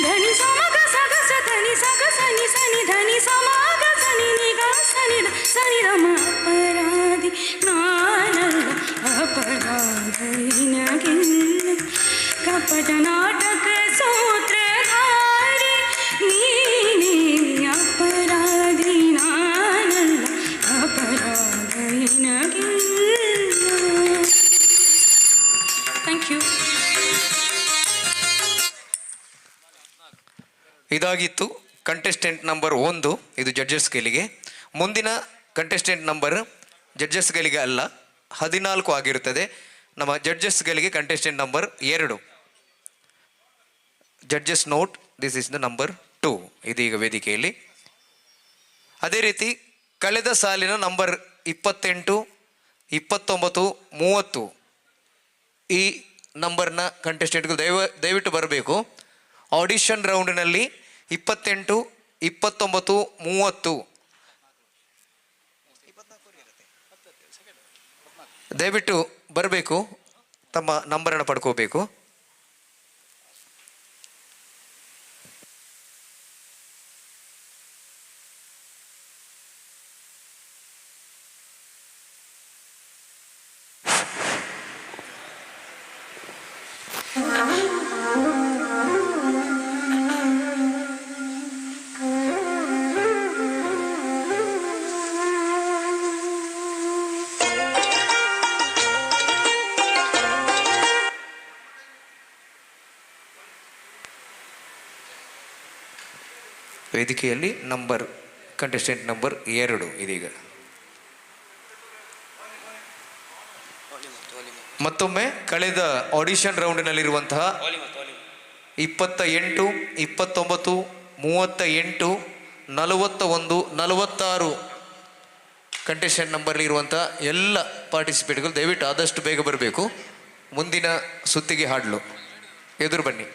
ಧನಿ ಸಮಗ ಸಗಸ ಧನಿ ಸಗ ಸನಿ ಸನಿ ಧನಿ ಸಮಾಗ ಸನಿ ನಿಗ ಸನಿ ಸನಿ ರಮ ಅಪರಾಧಿ ನಾನಲ್ಲ ಅಪರಾಧಿ ನಿನಗಿಲ್ಲ ಕಪಟ ನಾಟಕ ಸೂತ್ರಧಾರಿ ನೀನೇ ಅಪರಾಧಿ ನಾನಲ್ಲ ಅಪರಾಧಿ ನಿನಗಿಲ್ಲ. Thank you. ಇದಾಗಿತ್ತು ಕಂಟೆಸ್ಟೆಂಟ್ ನಂಬರ್ 1, ಇದು ಜಡ್ಜಸ್ ಸ್ಕೇಲಿಗೆ. ಮುಂದಿನ ಕಂಟೆಸ್ಟೆಂಟ್ ನಂಬರ್ ಜಡ್ಜಸ್ ಸ್ಕೇಲಿಗೆ ಅಲ್ಲ 14 ಆಗಿರುತ್ತದೆ. ನಮ್ಮ ಜಡ್ಜಸ್ ಸ್ಕೇಲಿಗೆ contestant number 2. Judges note, this is the number 2 ಇದೀಗ ವೇದಿಕೆಯಲ್ಲಿ. ಅದೇ ರೀತಿ ಕಳೆದ ಸಾಲಿನ ನಂಬರ್ 28, 29, 30 ಈ ನಂಬರ್ನ ಕಂಟೆಸ್ಟೆಂಟ್ಗಳು ದಯವಿಟ್ಟು ಬರಬೇಕು. ಆಡಿಷನ್ ರೌಂಡ್ನಲ್ಲಿ 28, 29, 30 ದಯವಿಟ್ಟು ಬರಬೇಕು, ತಮ್ಮ ನಂಬರನ್ನು ಪಡ್ಕೋಬೇಕು. ವೇದಿಕೆಯಲ್ಲಿ ಕಂಟೆಸ್ಟೆಂಟ್ ನಂಬರ್ 2 ಇದೀಗ. ಮತ್ತೊಮ್ಮೆ ಕಳೆದ ಆಡಿಷನ್ ರೌಂಡ್ನಲ್ಲಿರುವಂತಹ 28, 29, 38, 41, 46 ಕಂಟೆಸ್ಟೆಂಟ್ ನಂಬರ್ ಇರುವಂಥ ಎಲ್ಲ ಪಾರ್ಟಿಸಿಪೇಟ್ಗಳು ದಯವಿಟ್ಟು ಆದಷ್ಟು ಬೇಗ ಬರಬೇಕು. ಮುಂದಿನ ಸುತ್ತಿಗೆ ಹಾಡಲು ಎದುರು ಬನ್ನಿ.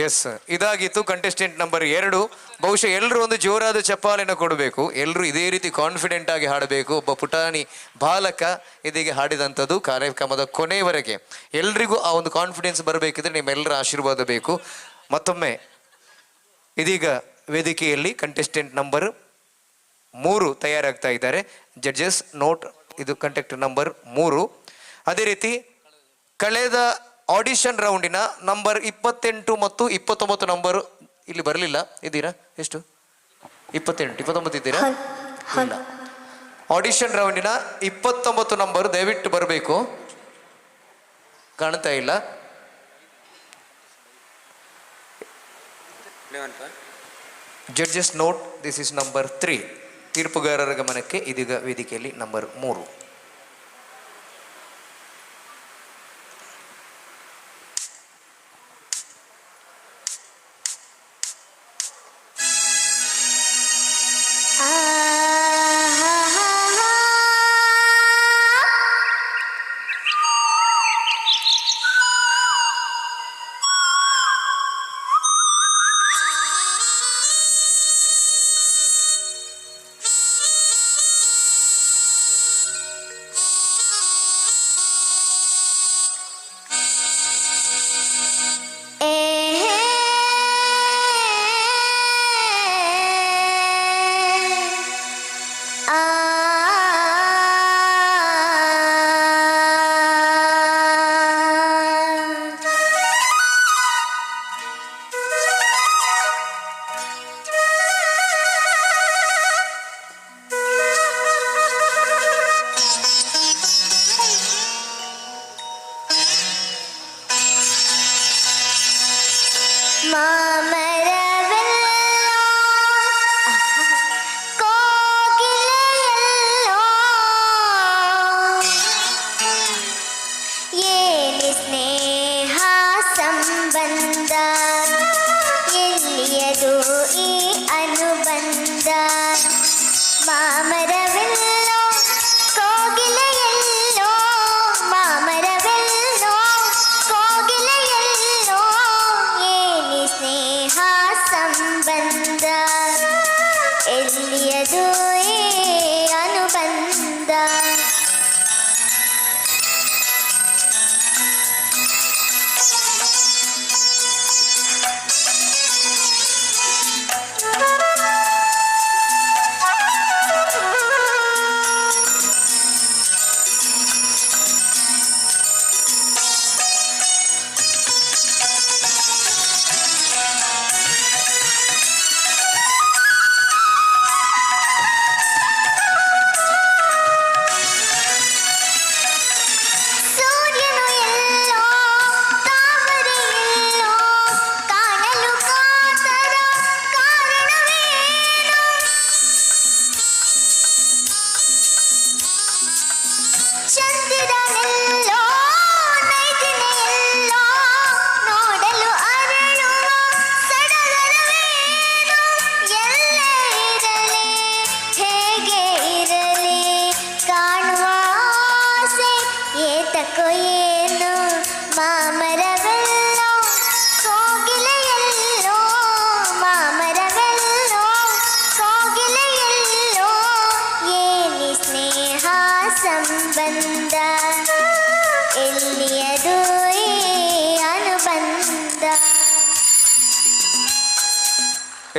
ಎಸ್, ಇದಾಗಿತ್ತು ಕಂಟೆಸ್ಟೆಂಟ್ ನಂಬರ್ 2. ಬಹುಶಃ ಎಲ್ಲರೂ ಒಂದು ಜೋರಾದ ಚಪ್ಪಾಳೆನ ಕೊಡಬೇಕು. ಎಲ್ಲರೂ ಇದೇ ರೀತಿ ಕಾನ್ಫಿಡೆಂಟ್ ಆಗಿ ಹಾಡಬೇಕು. ಒಬ್ಬ ಪುಟಾಣಿ ಬಾಲಕ ಇದೀಗ ಹಾಡಿದಂಥದ್ದು ಕಾರ್ಯಕ್ರಮದ ಕೊನೆಯವರೆಗೆ ಎಲ್ರಿಗೂ ಆ ಒಂದು ಕಾನ್ಫಿಡೆನ್ಸ್ ಬರಬೇಕಿದ್ರೆ ನಿಮ್ಮೆಲ್ಲರ ಆಶೀರ್ವಾದ ಬೇಕು. ಮತ್ತೊಮ್ಮೆ ಇದೀಗ ವೇದಿಕೆಯಲ್ಲಿ ಕಂಟೆಸ್ಟೆಂಟ್ ನಂಬರ್ 3 ತಯಾರಾಗ್ತಾ ಇದ್ದಾರೆ. ಜಡ್ಜಸ್ ನೋಟ್, ಇದು ಕಂಟೆಸ್ಟೆಂಟ್ ನಂಬರ್ 3. ಅದೇ ರೀತಿ ಕಳೆದ ಆಡಿಷನ್ ರೌಂಡಿನ ನಂಬರ್ 28 ಮತ್ತು 29 ನಂಬರ್ ಇಲ್ಲಿ ಬರಲಿಲ್ಲ. ಇದ್ದೀರಾ? ಎಷ್ಟು? 28, 29 ಇದ್ದೀರಾ? ಇಲ್ಲ. ಆಡಿಷನ್ ರೌಂಡಿನ 29 ನಂಬರ್ ದಯವಿಟ್ಟು ಬರಬೇಕು. ಕಾಣ್ತಾ ಇಲ್ಲ. Judges note, this is number 3. ತೀರ್ಪುಗಾರರ ಗಮನಕ್ಕೆ ಇದೀಗ ವೇದಿಕೆಯಲ್ಲಿ ನಂಬರ್ 3.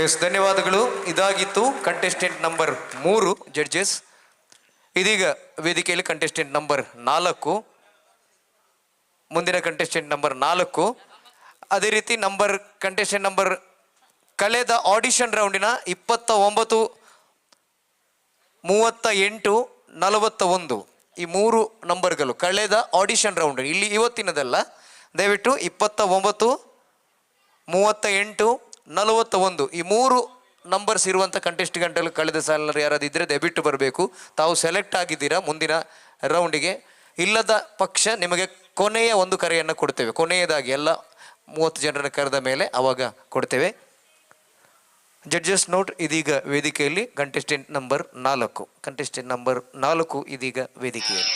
ಎಸ್, ಧನ್ಯವಾದಗಳು. ಇದಾಗಿತ್ತು ಕಂಟೆಸ್ಟೆಂಟ್ ನಂಬರ್ 3 ಜಡ್ಜಸ್. ಇದೀಗ ವೇದಿಕೆಯಲ್ಲಿ ಕಂಟೆಸ್ಟೆಂಟ್ ನಂಬರ್ 4, ಮುಂದಿನ ಕಂಟೆಸ್ಟೆಂಟ್ ನಂಬರ್ 4. ಅದೇ ರೀತಿ ಕಂಟೆಸ್ಟೆಂಟ್ ನಂಬರ್ ಕಳೆದ ಆಡಿಷನ್ ರೌಂಡಿನ 29, 38, 41 ಈ 3 ನಂಬರ್ಗಳು ಕಳೆದ ಆಡಿಷನ್ ರೌಂಡ್, ಇಲ್ಲಿ ಇವತ್ತಿನದಲ್ಲ. ದಯವಿಟ್ಟು 29, 38, 41 ಈ 3 ನಂಬರ್ಸ್ ಇರುವಂಥ ಕಂಟೆಸ್ಟೆಂಟ್ಗಳು ಕಳೆದ ಸಾಲಿನಲ್ಲಿ ಯಾರಾದ್ರು ಇದ್ದರೆ ದಯವಿಟ್ಟು ಬರಬೇಕು. ತಾವು ಸೆಲೆಕ್ಟ್ ಆಗಿದ್ದೀರಾ ಮುಂದಿನ ರೌಂಡಿಗೆ. ಇಲ್ಲದ ಪಕ್ಷ ನಿಮಗೆ ಕೊನೆಯ ಒಂದು ಕರೆಯನ್ನು ಕೊಡ್ತೇವೆ. ಕೊನೆಯದಾಗಿ ಎಲ್ಲ 30 ಜನರನ್ನು ಕರೆದ ಮೇಲೆ ಆವಾಗ ಕೊಡ್ತೇವೆ. ಜಡ್ಜಸ್ ನೋಟ್, ಇದೀಗ ವೇದಿಕೆಯಲ್ಲಿ ಕಂಟೆಸ್ಟೆಂಟ್ ನಂಬರ್ 4 ಇದೀಗ ವೇದಿಕೆಯಲ್ಲಿ.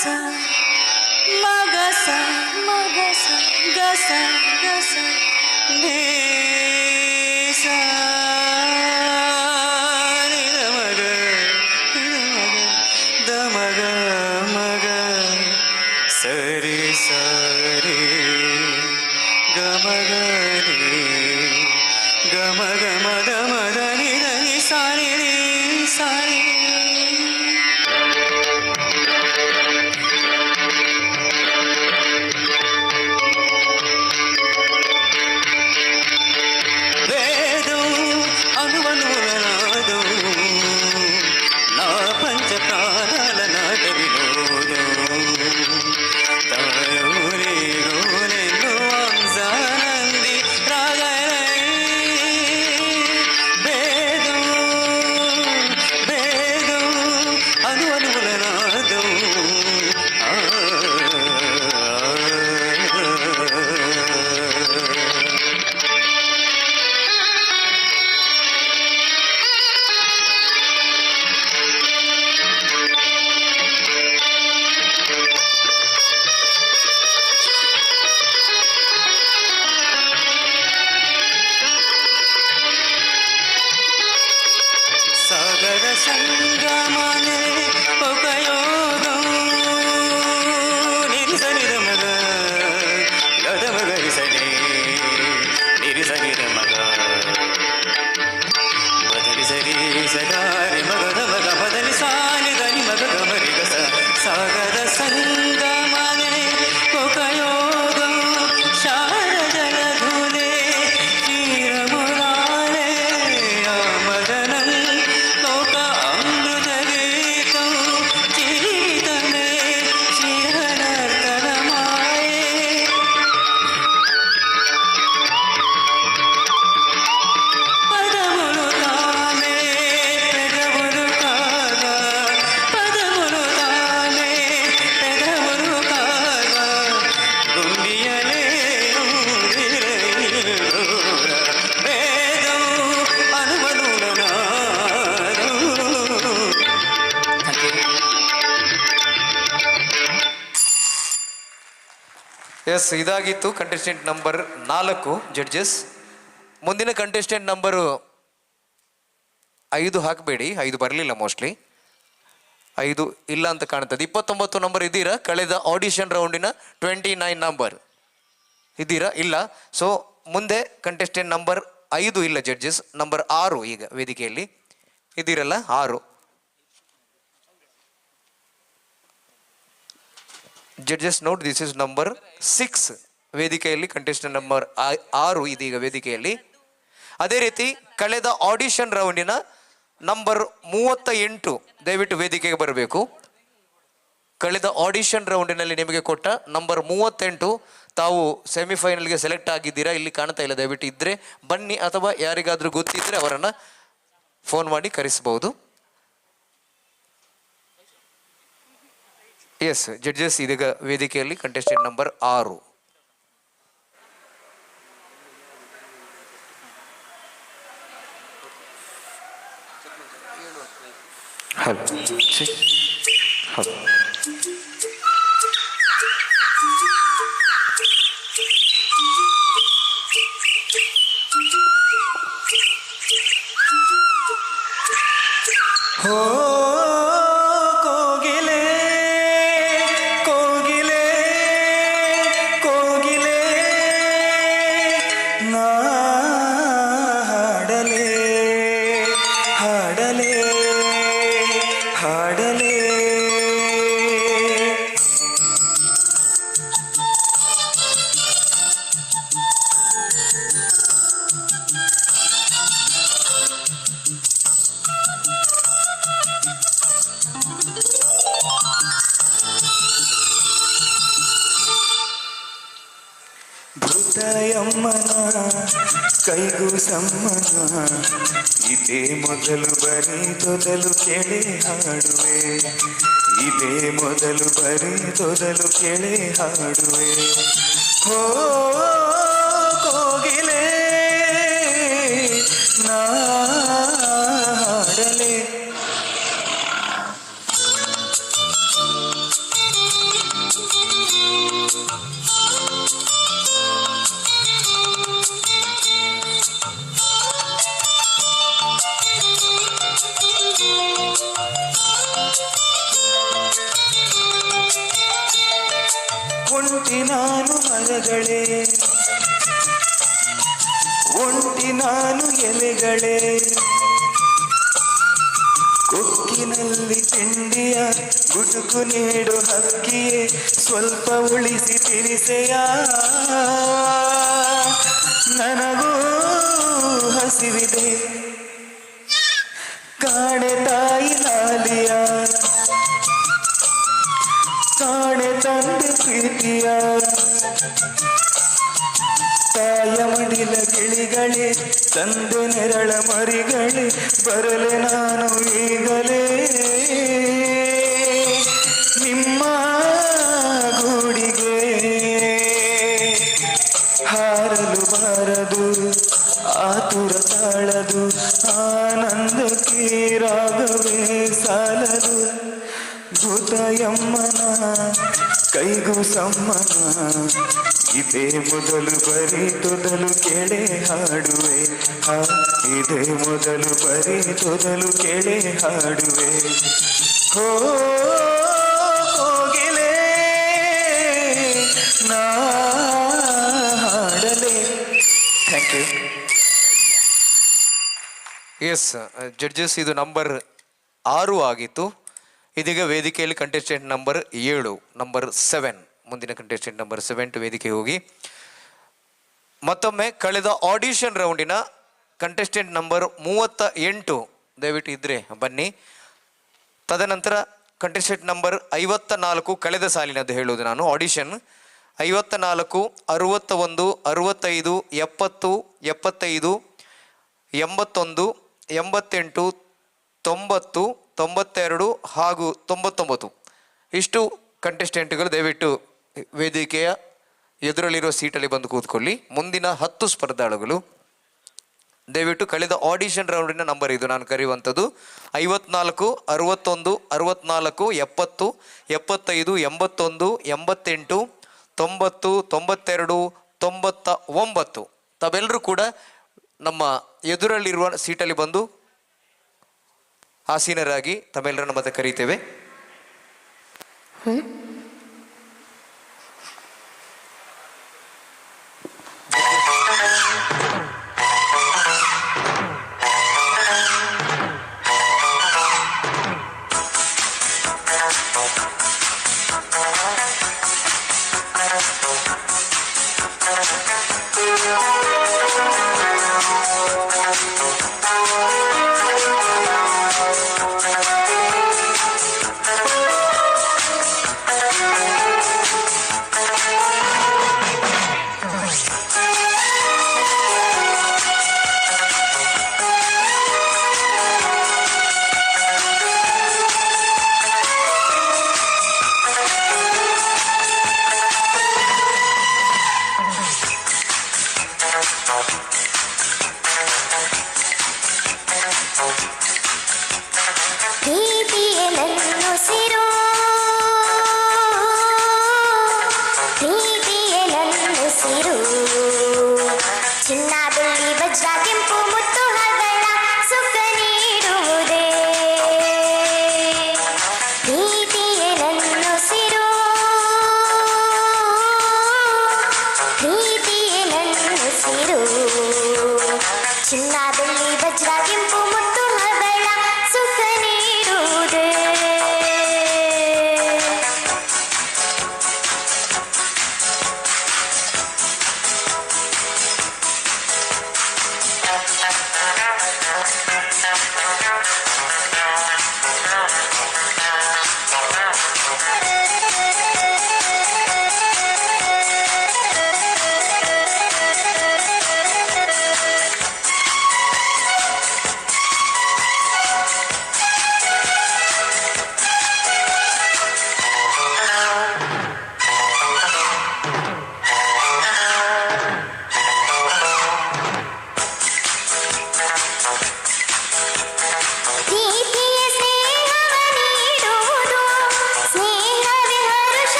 ಸ ಮಗ ಸ ಮಗ ಸ ಗ ಸ ಗ ಸ ನೇ ಸ ನಿ ದ ಮಗ ದ ಮಗ ಮಗ ಸರಿ ಸರಿ ಗ ಮಗ ನಿ ಗ ಮಗ ಮದ ಮದ ನಿ ದ ನಿ ಸಾರಿ ರಿ ಸಾರಿ ಸಂಗಮನೆ ಉಪಯೋಗಂ ನಿರಿಸನಿದ ಮಗ ಗದ ಮಗ ರಿಸನೆ ನಿರಿಸನಿದ ಮಗ ಬದಲಿ ಸರಿ ಸಗಾರಿ ಮಗದ ಮಗ ಬದಲಿ ಸಾಲಿ ಗನಿ ಮಗ ಗಮರಿ ಗಸ ಸಾಗರ ಸಂಗಮನೆ ಉಪಯೋಗಂ ಶಾರದಲ ಧುಲೆ ಚೀರ ಮುರಾಳೆ ಆಮದನಂ ಲೋಕ ಅಮೃತ ಗೀತಂ ಜೀವಿತಮೇ ಚಿರನರ್ತನ ಮಾಯೆ ಪದములు తానే పెదవులు కాగా పదములు తానే పెదవులు కాగా గుండియలే వేదం అనుమనుల నాదం. ಎಸ್, ಇದಾಗಿತ್ತು ಕಂಟೆಸ್ಟೆಂಟ್ ನಂಬರ್ 4 ಜಡ್ಜಸ್. ಮುಂದಿನ ಕಂಟೆಸ್ಟೆಂಟ್ ನಂಬರು 5 ಹಾಕಬೇಡಿ, 5 ಬರಲಿಲ್ಲ, ಮೋಸ್ಟ್ಲಿ 5 ಇಲ್ಲ ಅಂತ ಕಾಣ್ತದೆ. 29 ನಂಬರ್ ಇದ್ದೀರಾ? ಕಳೆದ ಆಡಿಷನ್ ರೌಂಡಿನ 29 ನಂಬರ್ ಇದ್ದೀರಾ? ಇಲ್ಲ. ಸೊ ಮುಂದೆ ಕಂಟೆಸ್ಟೆಂಟ್ ನಂಬರ್ 5 ಇಲ್ಲ ಜಡ್ಜಸ್. ನಂಬರ್ 6 ಈಗ ವೇದಿಕೆಯಲ್ಲಿ ಇದ್ದೀರಲ್ಲ, 6 judges. Note, this is number 6 ವೇದಿಕೆಯಲ್ಲಿ. ಕಂಟೆಸ್ಟೆಂಟ್ ನಂಬರ್ 6 ಇದೀಗ ವೇದಿಕೆಯಲ್ಲಿ. ಅದೇ ರೀತಿ ಕಳೆದ ಆಡಿಷನ್ ರೌಂಡಿನ ನಂಬರ್ 38 ದಯವಿಟ್ಟು ವೇದಿಕೆಗೆ ಬರಬೇಕು. ಕಳೆದ ಆಡಿಷನ್ ರೌಂಡಿನಲ್ಲಿ ನಿಮಗೆ ಕೊಟ್ಟ ನಂಬರ್ 38 ತಾವು ಸೆಮಿಫೈನಲ್ಗೆ ಸೆಲೆಕ್ಟ್ ಆಗಿದ್ದೀರಾ? ಇಲ್ಲಿ ಕಾಣ್ತಾ ಇಲ್ಲ, ದಯವಿಟ್ಟು ಇದ್ದರೆ ಬನ್ನಿ, ಅಥವಾ ಯಾರಿಗಾದರೂ ಗೊತ್ತಿದ್ದರೆ ಅವರನ್ನು ಫೋನ್ ಮಾಡಿ ಕರೆಸಬಹುದು. ಎಸ್ ಜಡ್ಜಸ್, ಇದೀಗ ವೇದಿಕೆಯಲ್ಲಿ ಕಂಟೆಸ್ಟೆಂಟ್ ನಂಬರ್ 6. ಹೋ ಕೋಗಿಲೆ ಕೋಗಿಲೆ ಕೋಗಿಲೆ ನಾ ಹಾಡಲೆ ಹಾಡಲೆ ಹಾಡಲೆ. ಭೂತಾಯಮ್ಮನ ಕೈಗೂ ಸಮ್ಮನ ಇದೇ ಮೊದಲು ಬರೀ ತೊದಲು ಕೆಳೆ ಹಾಡುವೆ, ಇದೇ ಮೊದಲು ಬರೀ ತೊದಲು ಕೆಳೆ ಹಾಡುವೆ. ಹೋ ಕೋಗಿಲೆ ನಾ ಹಾಡಲೆ. ಒಂಟಿ ನಾನು ಮರಗಳೇ, ಒಂಟಿ ನಾನು ಎಲೆಗಳೇ, ಕೊಕ್ಕಿನಲ್ಲಿ ತಿಂಡಿಯ ಗುಟುಕು ನೀಡು ಹಕ್ಕಿಯೇ, ಸ್ವಲ್ಪ ಉಳಿಸಿ ತಿನಿಸೆಯ, ನನಗೂ ಹಸಿವಿದೆ ಕಾಣೆ ತಾಯಿ ಲಾಲಿಯ, ಕಾಣೆ ತಂದೆ ಪ್ರೀತಿಯ, ತಾಯ ಮಡಿಲ ಗಿಳಿಗಳೇ, ತಂದೆ ನೆರಳ ಮರಿಗಳೇ, ಬರಲೆ ನಾನು ಈಗಲೇ ನಿಮ್ಮ ಗೂಡಿಗೆ. ಹಾರಲು ಬಾರದು ಆತುರ ತಾಳದು, ಆನಂದಕ್ಕೆ ರಾಗವೇ ಸಾಲದು, ಭೂತಯಮ್ಮನ ಕೈಗೂ ಸಮ್ಮನ, ಇದೇ ಮೊದಲು ಬರೀ ತೊದಲು ಕೆಳೆ ಹಾಡುವೆ, ಇದೇ ಮೊದಲು ಬರೀ ತೊದಲು ಕೆಳೆ ಹಾಡುವೆ. ಹೋ ಕೋಗಿಲೆ ನಾ ಹಾಡಲೆ. Thank you. ಎಸ್ ಜಡ್ಜಸ್, ಇದು ನಂಬರ್ 6 ಆಗಿತ್ತು. ಇದೀಗ ವೇದಿಕೆಯಲ್ಲಿ ಕಂಟೆಸ್ಟೆಂಟ್ ನಂಬರ್ 7, ನಂಬರ್ 7, ಮುಂದಿನ ಕಂಟೆಸ್ಟೆಂಟ್ ನಂಬರ್ 7 ವೇದಿಕೆಗೆ ಹೋಗಿ. ಮತ್ತೊಮ್ಮೆ ಕಳೆದ ಆಡಿಷನ್ ರೌಂಡಿನ ಕಂಟೆಸ್ಟೆಂಟ್ ನಂಬರ್ 38 ದಯವಿಟ್ಟು ಇದ್ರೆ ಬನ್ನಿ. ತದನಂತರ ಕಂಟೆಸ್ಟೆಂಟ್ ನಂಬರ್ 54, ಕಳೆದ ಸಾಲಿನದ್ದು ಹೇಳುವುದು ನಾನು. ಆಡಿಷನ್ 54, 61, 65, 70, 75, 81, 88, 90, 92 ಹಾಗೂ 99 ಇಷ್ಟು ಕಂಟೆಸ್ಟೆಂಟ್ಗಳು ದಯವಿಟ್ಟು ವೇದಿಕೆಯ ಎದುರಲ್ಲಿರುವ ಸೀಟಲ್ಲಿ ಬಂದು ಕೂತ್ಕೊಳ್ಳಿ. ಮುಂದಿನ 10 ಸ್ಪರ್ಧಾಳುಗಳು ದಯವಿಟ್ಟು ಕಳೆದ ಆಡಿಷನ್ ರೌಂಡಿನ ನಂಬರ್ ಇದು ನಾನು ಕರೆಯುವಂಥದ್ದು. 54, 61, 64, 70, 75, 81, 88, 90, 92, 99. ತಾವೆಲ್ಲರೂ ಕೂಡ ನಮ್ಮ ಎದುರಲ್ಲಿರುವ ಸೀಟಲ್ಲಿ ಬಂದು ಆಸೀನರಾಗಿ ತಮ್ಮೆಲ್ಲರನ್ನು ಮತ್ತೆ ಕರೀತೇವೆ.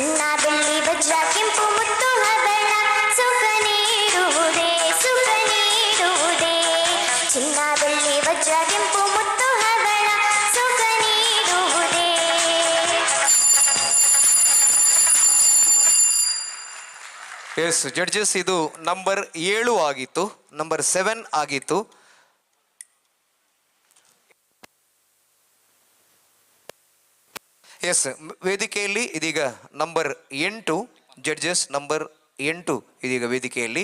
ಚಿನ್ನ ಬೆಳ್ಳಿ ವಜ್ರ ಕೆಂಪು ಮುತ್ತು ಹವಳ ಸುಖ ನೀಡುವುದೇ ಸುಖ ನೀಡುವುದೇ ಚಿನ್ನ ಬೆಳ್ಳಿ ವಜ್ರ ಕೆಂಪು ಮುತ್ತು ಹವಳ ಸುಖ ನೀಡುವುದೇ. ಎಸ್ ಜಡ್ಜಸ್, ಇದು ನಂಬರ್ 7 ಆಗಿತ್ತು, ನಂಬರ್ 7 ಆಗಿತ್ತು. ಎಸ್, ವೇದಿಕೆಯಲ್ಲಿ ಇದೀಗ ನಂಬರ್ 8 ಜಡ್ಜಸ್, ನಂಬರ್ 8 ಇದೀಗ ವೇದಿಕೆಯಲ್ಲಿ.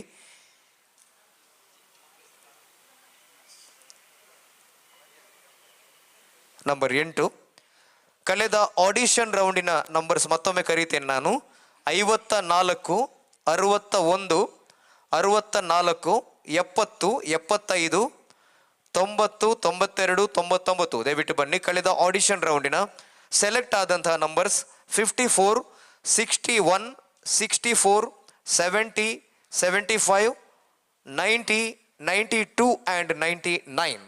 ನಂಬರ್ 8 ಕಳೆದ ಆಡಿಷನ್ ರೌಂಡಿನ ನಂಬರ್ಸ್ ಮತ್ತೊಮ್ಮೆ ಕರೀತೇನೆ ನಾನು. 54, 61, 64, 70, 75, 90, 92, 99. ದಯವಿಟ್ಟು ಬನ್ನಿ. ಕಳೆದ ಆಡಿಷನ್ ರೌಂಡಿನ ಸೆಲೆಕ್ಟ್ ಆದಂತಹ ನಂಬರ್ಸ್ 54, 61, 64, 70, 75, 90, 92 ಆ್ಯಂಡ್ 99.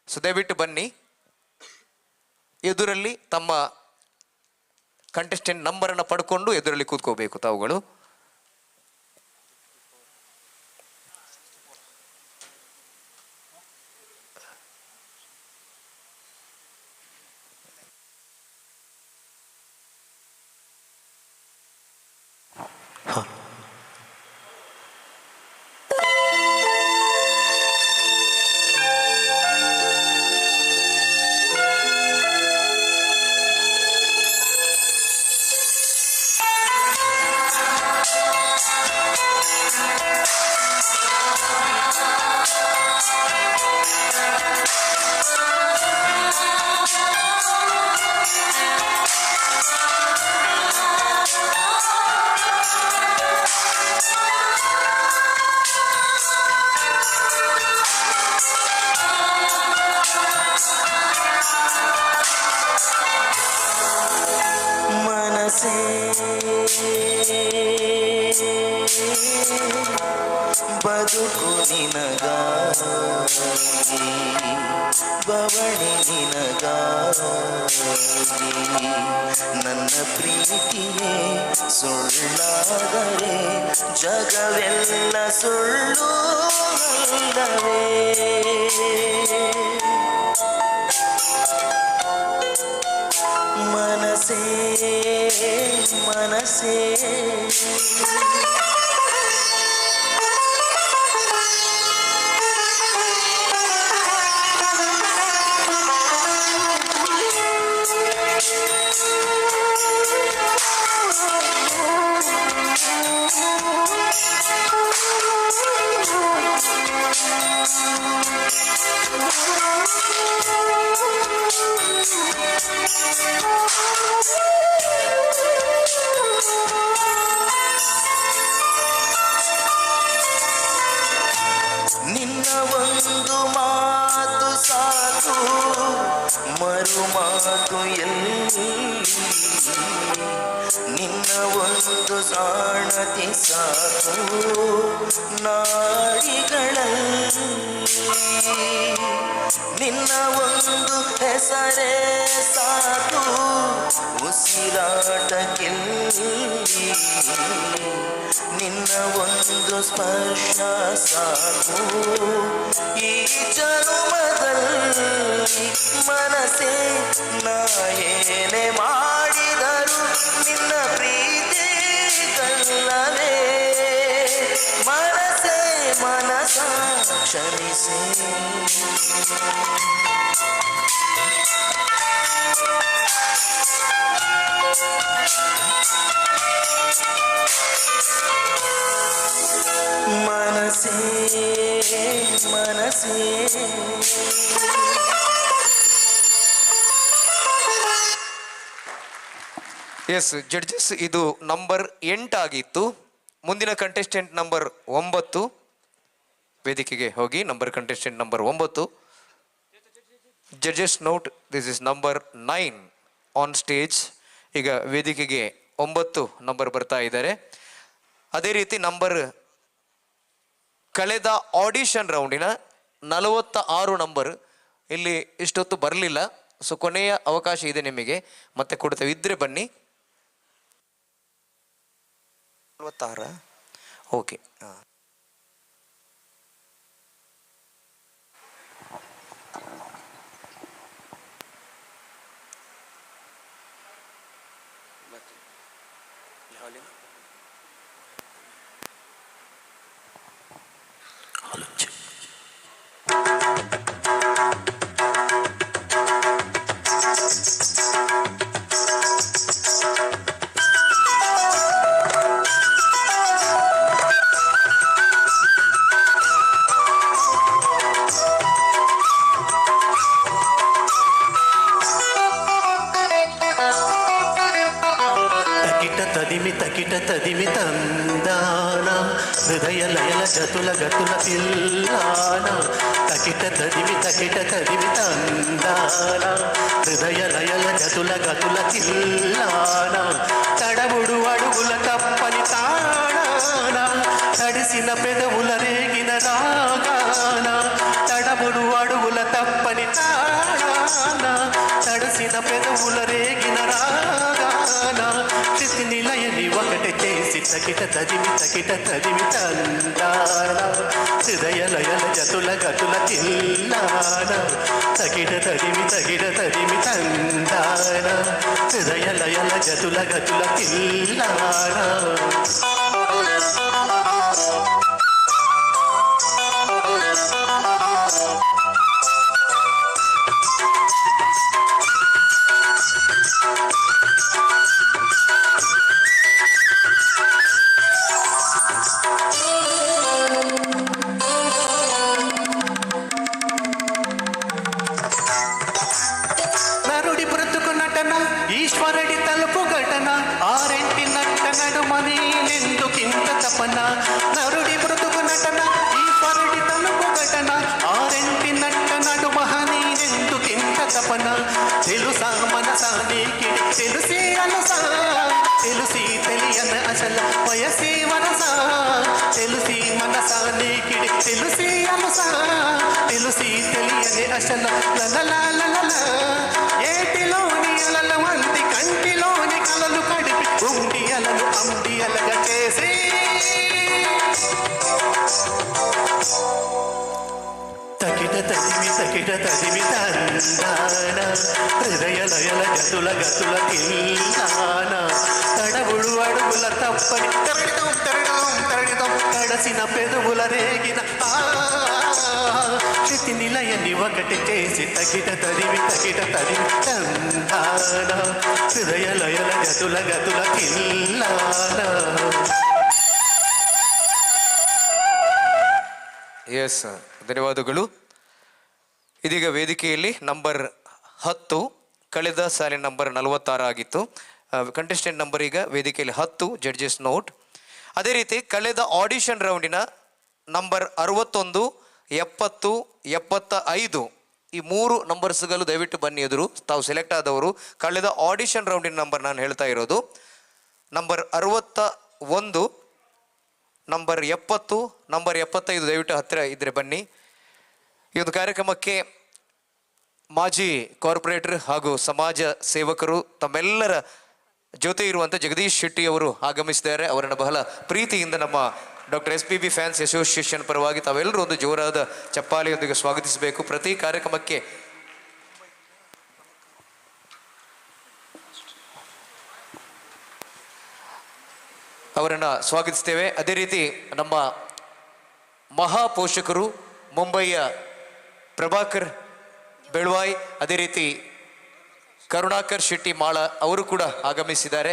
ಸೊ ದಯವಿಟ್ಟು ಬನ್ನಿ. ಎದುರಲ್ಲಿ ತಮ್ಮ ಕಂಟೆಸ್ಟೆಂಟ್ ನಂಬರನ್ನು ಪಡ್ಕೊಂಡು ಎದುರಲ್ಲಿ ಕೂತ್ಕೋಬೇಕು ತಾವುಗಳು. ಮನಸೇ ಬದುಕು ನಿನಗಾಗಿ, ಬವಣೆ ನಿನಗಾಗಿ, ನನ್ನ ಪ್ರೀತಿಯೇ ಸುಳ್ಳಾದರೆ ಜಗವೆಲ್ಲ ಸುಳ್ಳು ಅಲ್ಲವೇ. ಮನಸೇ ಮನಸೇ ನಿನ್ನ ಒಂದು ಮಾತು ಸಾಕು, ಮರು ಮಾತು ಎಲ್ಲಿ, ನಿನ್ನ ಒಂದು ಸಾಣತಿ ಸಾಕು ನಾಡಿಗಳಲ್ಲಿ, ನಿನ್ನ ಒಂದು ಹೆಸರೇ ಸಾಕು ಉಸಿರಾಟಕ್ಕೆಲ್ಲಿ, ನಿನ್ನ ಒಂದು ಸ್ಪರ್ಶ ಸಾಕು ಈ ಜನುಮದಲ್ಲಿ. ಮನಸ್ಸೇ ನಾ ಏನೇ ಮಾಡಿದರು ನಿನ್ನ ಪ್ರೀತಿ ಗಲ್ಲವೇ. ಮನಸ್ಸೇ ಮನಸ ಕ್ಷಮಿಸೇ. ಮನಸೇ ಮನಸೇ ಎಸ್ ಜಡ್ಜಸ್, ಇದು ನಂಬರ್ 8 ಆಗಿತ್ತು. ಮುಂದಿನ ಕಂಟೆಸ್ಟೆಂಟ್ ನಂಬರ್ 9 ವೇದಿಕೆಗೆ ಹೋಗಿ. Number contestant number 9. Judges note, this is number 9 on stage. ಈಗ ವೇದಿಕೆಗೆ 9 ನಂಬರ್ ಬರ್ತಾ ಇದ್ದಾರೆ. ಅದೇ ರೀತಿ ನಂಬರ್ ಕಳೆದ ಆಡಿಷನ್ ರೌಂಡಿನ 46 ನಂಬರ್ ಇಲ್ಲಿ ಇಷ್ಟೊತ್ತು ಬರಲಿಲ್ಲ. ಸೊ ಕೊನೆಯ ಅವಕಾಶ ಇದೆ ನಿಮಗೆ, ಮತ್ತೆ ಕೊಡ್ತೇವೆ, ಇದ್ರೆ ಬನ್ನಿ. 56 ಓಕೆ. ಹಾಂ, తకిట తదిమి తందాన హృదయ లయల జతుల గతుల తిల్లాన తకిట తదిమి తందాన హృదయ లయల జతుల గతుల తిల్లాన తడముడు అడుగుల తప్పని తాడాన తడిసిన పెదవుల రేగిన రాగాన తడముడు అడుగుల తప్పని తాడాన తడిసిన పెదవుల రేగిన రాగాన చితి నిలయని ఒకటి చేసి తకిట తదిమి తందాన హృదయ లయల జతుల గతుల తిల్లాన తకిట తదిమి తందాన హృదయ లయల జతుల గతుల తిల్లాన. నరుడి బ్రతుకు నటన ఈశ్వరుడి తలుపు ఘటన ఆరెంటి నట్ట నడుమని నెందుకింత తపన నరుడి బ్రతుకు నటన ఈశ్వరుడి తలుపు ఘటన ఆరెంటి నట్ట నడుమని నెందుకింత తపన తెలుసా మనసా నీకిడి తెలిసి అలసా తెలిసి తెలియన అసల వయసే మనసా తెలిసి మనసా నీకిడి తెలిసి అలసా తెలిసి తెలియని అసల లలలా ఏటిలోని అలల వంటి కంటిలోని కలలు కడిపి ఉండి అలలు అండి అలగా చేసి తకిట తదిమి తందాన హృదయ లయల గతుల తిల్లాన తడవుడు అడుగుల తప్పని తరడితం తడసిన పెదవుల రేగిన చితి నిలయని ఒకటి చేసి తకిట తదిమి తందాన హృదయ లయల గతుల తిల్లాన. ಎಸ್, ಧನ್ಯವಾದಗಳು. ಇದೀಗ ವೇದಿಕೆಯಲ್ಲಿ ನಂಬರ್ 10 ಕಳೆದ ಸಾಲಿನ ನಂಬರ್ 46 ಆಗಿತ್ತು. ಕಂಟೆಸ್ಟೆಂಟ್ ನಂಬರ್ ಈಗ ವೇದಿಕೆಯಲ್ಲಿ 10, ಜಡ್ಜಸ್ ನೋಟ್. ಅದೇ ರೀತಿ ಕಳೆದ ಆಡಿಷನ್ ರೌಂಡಿನ ನಂಬರ್ 61, 70, 75 ಈ 3 ನಂಬರ್ಸ್ಗಳು ದಯವಿಟ್ಟು ಬನ್ನಿ ಎದುರು. ತಾವು ಸೆಲೆಕ್ಟ್ ಆದವರು ಕಳೆದ ಆಡಿಷನ್ ರೌಂಡಿನ ನಂಬರ್ ನಾನು ಹೇಳ್ತಾ ಇರೋದು. ನಂಬರ್ 61, ನಂಬರ್ 70, ನಂಬರ್ 75 ದಯವಿಟ್ಟು ಹತ್ತಿರ ಇದ್ದರೆ ಬನ್ನಿ. ಈ ಒಂದು ಕಾರ್ಯಕ್ರಮಕ್ಕೆ ಮಾಜಿ ಕಾರ್ಪೊರೇಟರ್ ಹಾಗೂ ಸಮಾಜ ಸೇವಕರು ತಮ್ಮೆಲ್ಲರ ಜೊತೆ ಇರುವಂಥ ಜಗದೀಶ್ ಶೆಟ್ಟಿ ಅವರು ಆಗಮಿಸಿದ್ದಾರೆ. ಅವರನ್ನು ಬಹಳ ಪ್ರೀತಿಯಿಂದ ನಮ್ಮ ಡಾಕ್ಟರ್ SPB ಫ್ಯಾನ್ಸ್ ಅಸೋಸಿಯೇಷನ್ ಪರವಾಗಿ ತಾವೆಲ್ಲರೂ ಒಂದು ಜೋರಾದ ಚಪ್ಪಾಳೆಯೊಂದಿಗೆ ಸ್ವಾಗತಿಸಬೇಕು. ಪ್ರತಿ ಕಾರ್ಯಕ್ರಮಕ್ಕೆ ಅವರನ್ನು ಸ್ವಾಗತಿಸ್ತೇವೆ. ಅದೇ ರೀತಿ ನಮ್ಮ ಮಹಾಪೋಷಕರು ಮುಂಬಯಿಯ ಪ್ರಭಾಕರ್ ಬೆಳ್ವಾಯ್, ಅದೇ ರೀತಿ ಕರುಣಾಕರ್ ಶೆಟ್ಟಿ ಮಾಳ ಅವರು ಕೂಡ ಆಗಮಿಸಿದ್ದಾರೆ.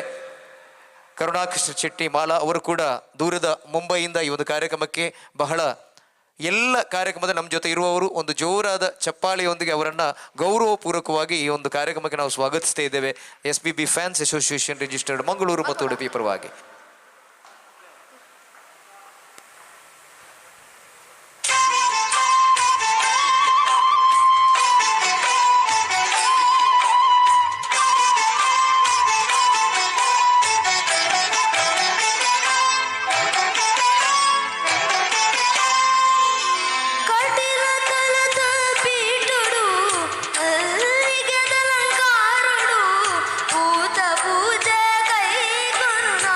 ಕರುಣಾಕರ್ ಶೆಟ್ಟಿ ಮಾಳ ಅವರು ಕೂಡ ದೂರದ ಮುಂಬೈಯಿಂದ ಈ ಒಂದು ಕಾರ್ಯಕ್ರಮಕ್ಕೆ ಬಹಳ ಎಲ್ಲ ಕಾರ್ಯಕ್ರಮದ ನಮ್ಮ ಜೊತೆ ಇರುವವರು. ಒಂದು ಜೋರಾದ ಚಪ್ಪಾಳೆಯೊಂದಿಗೆ ಅವರನ್ನು ಗೌರವಪೂರ್ವಕವಾಗಿ ಈ ಒಂದು ಕಾರ್ಯಕ್ರಮಕ್ಕೆ ನಾವು ಸ್ವಾಗತಿಸ್ತಾ ಇದ್ದೇವೆ. SPB fans association registered Mangaluru ಮತ್ತು ಉಡುಪಿ ಪರವಾಗಿ. పూజ కై గురునా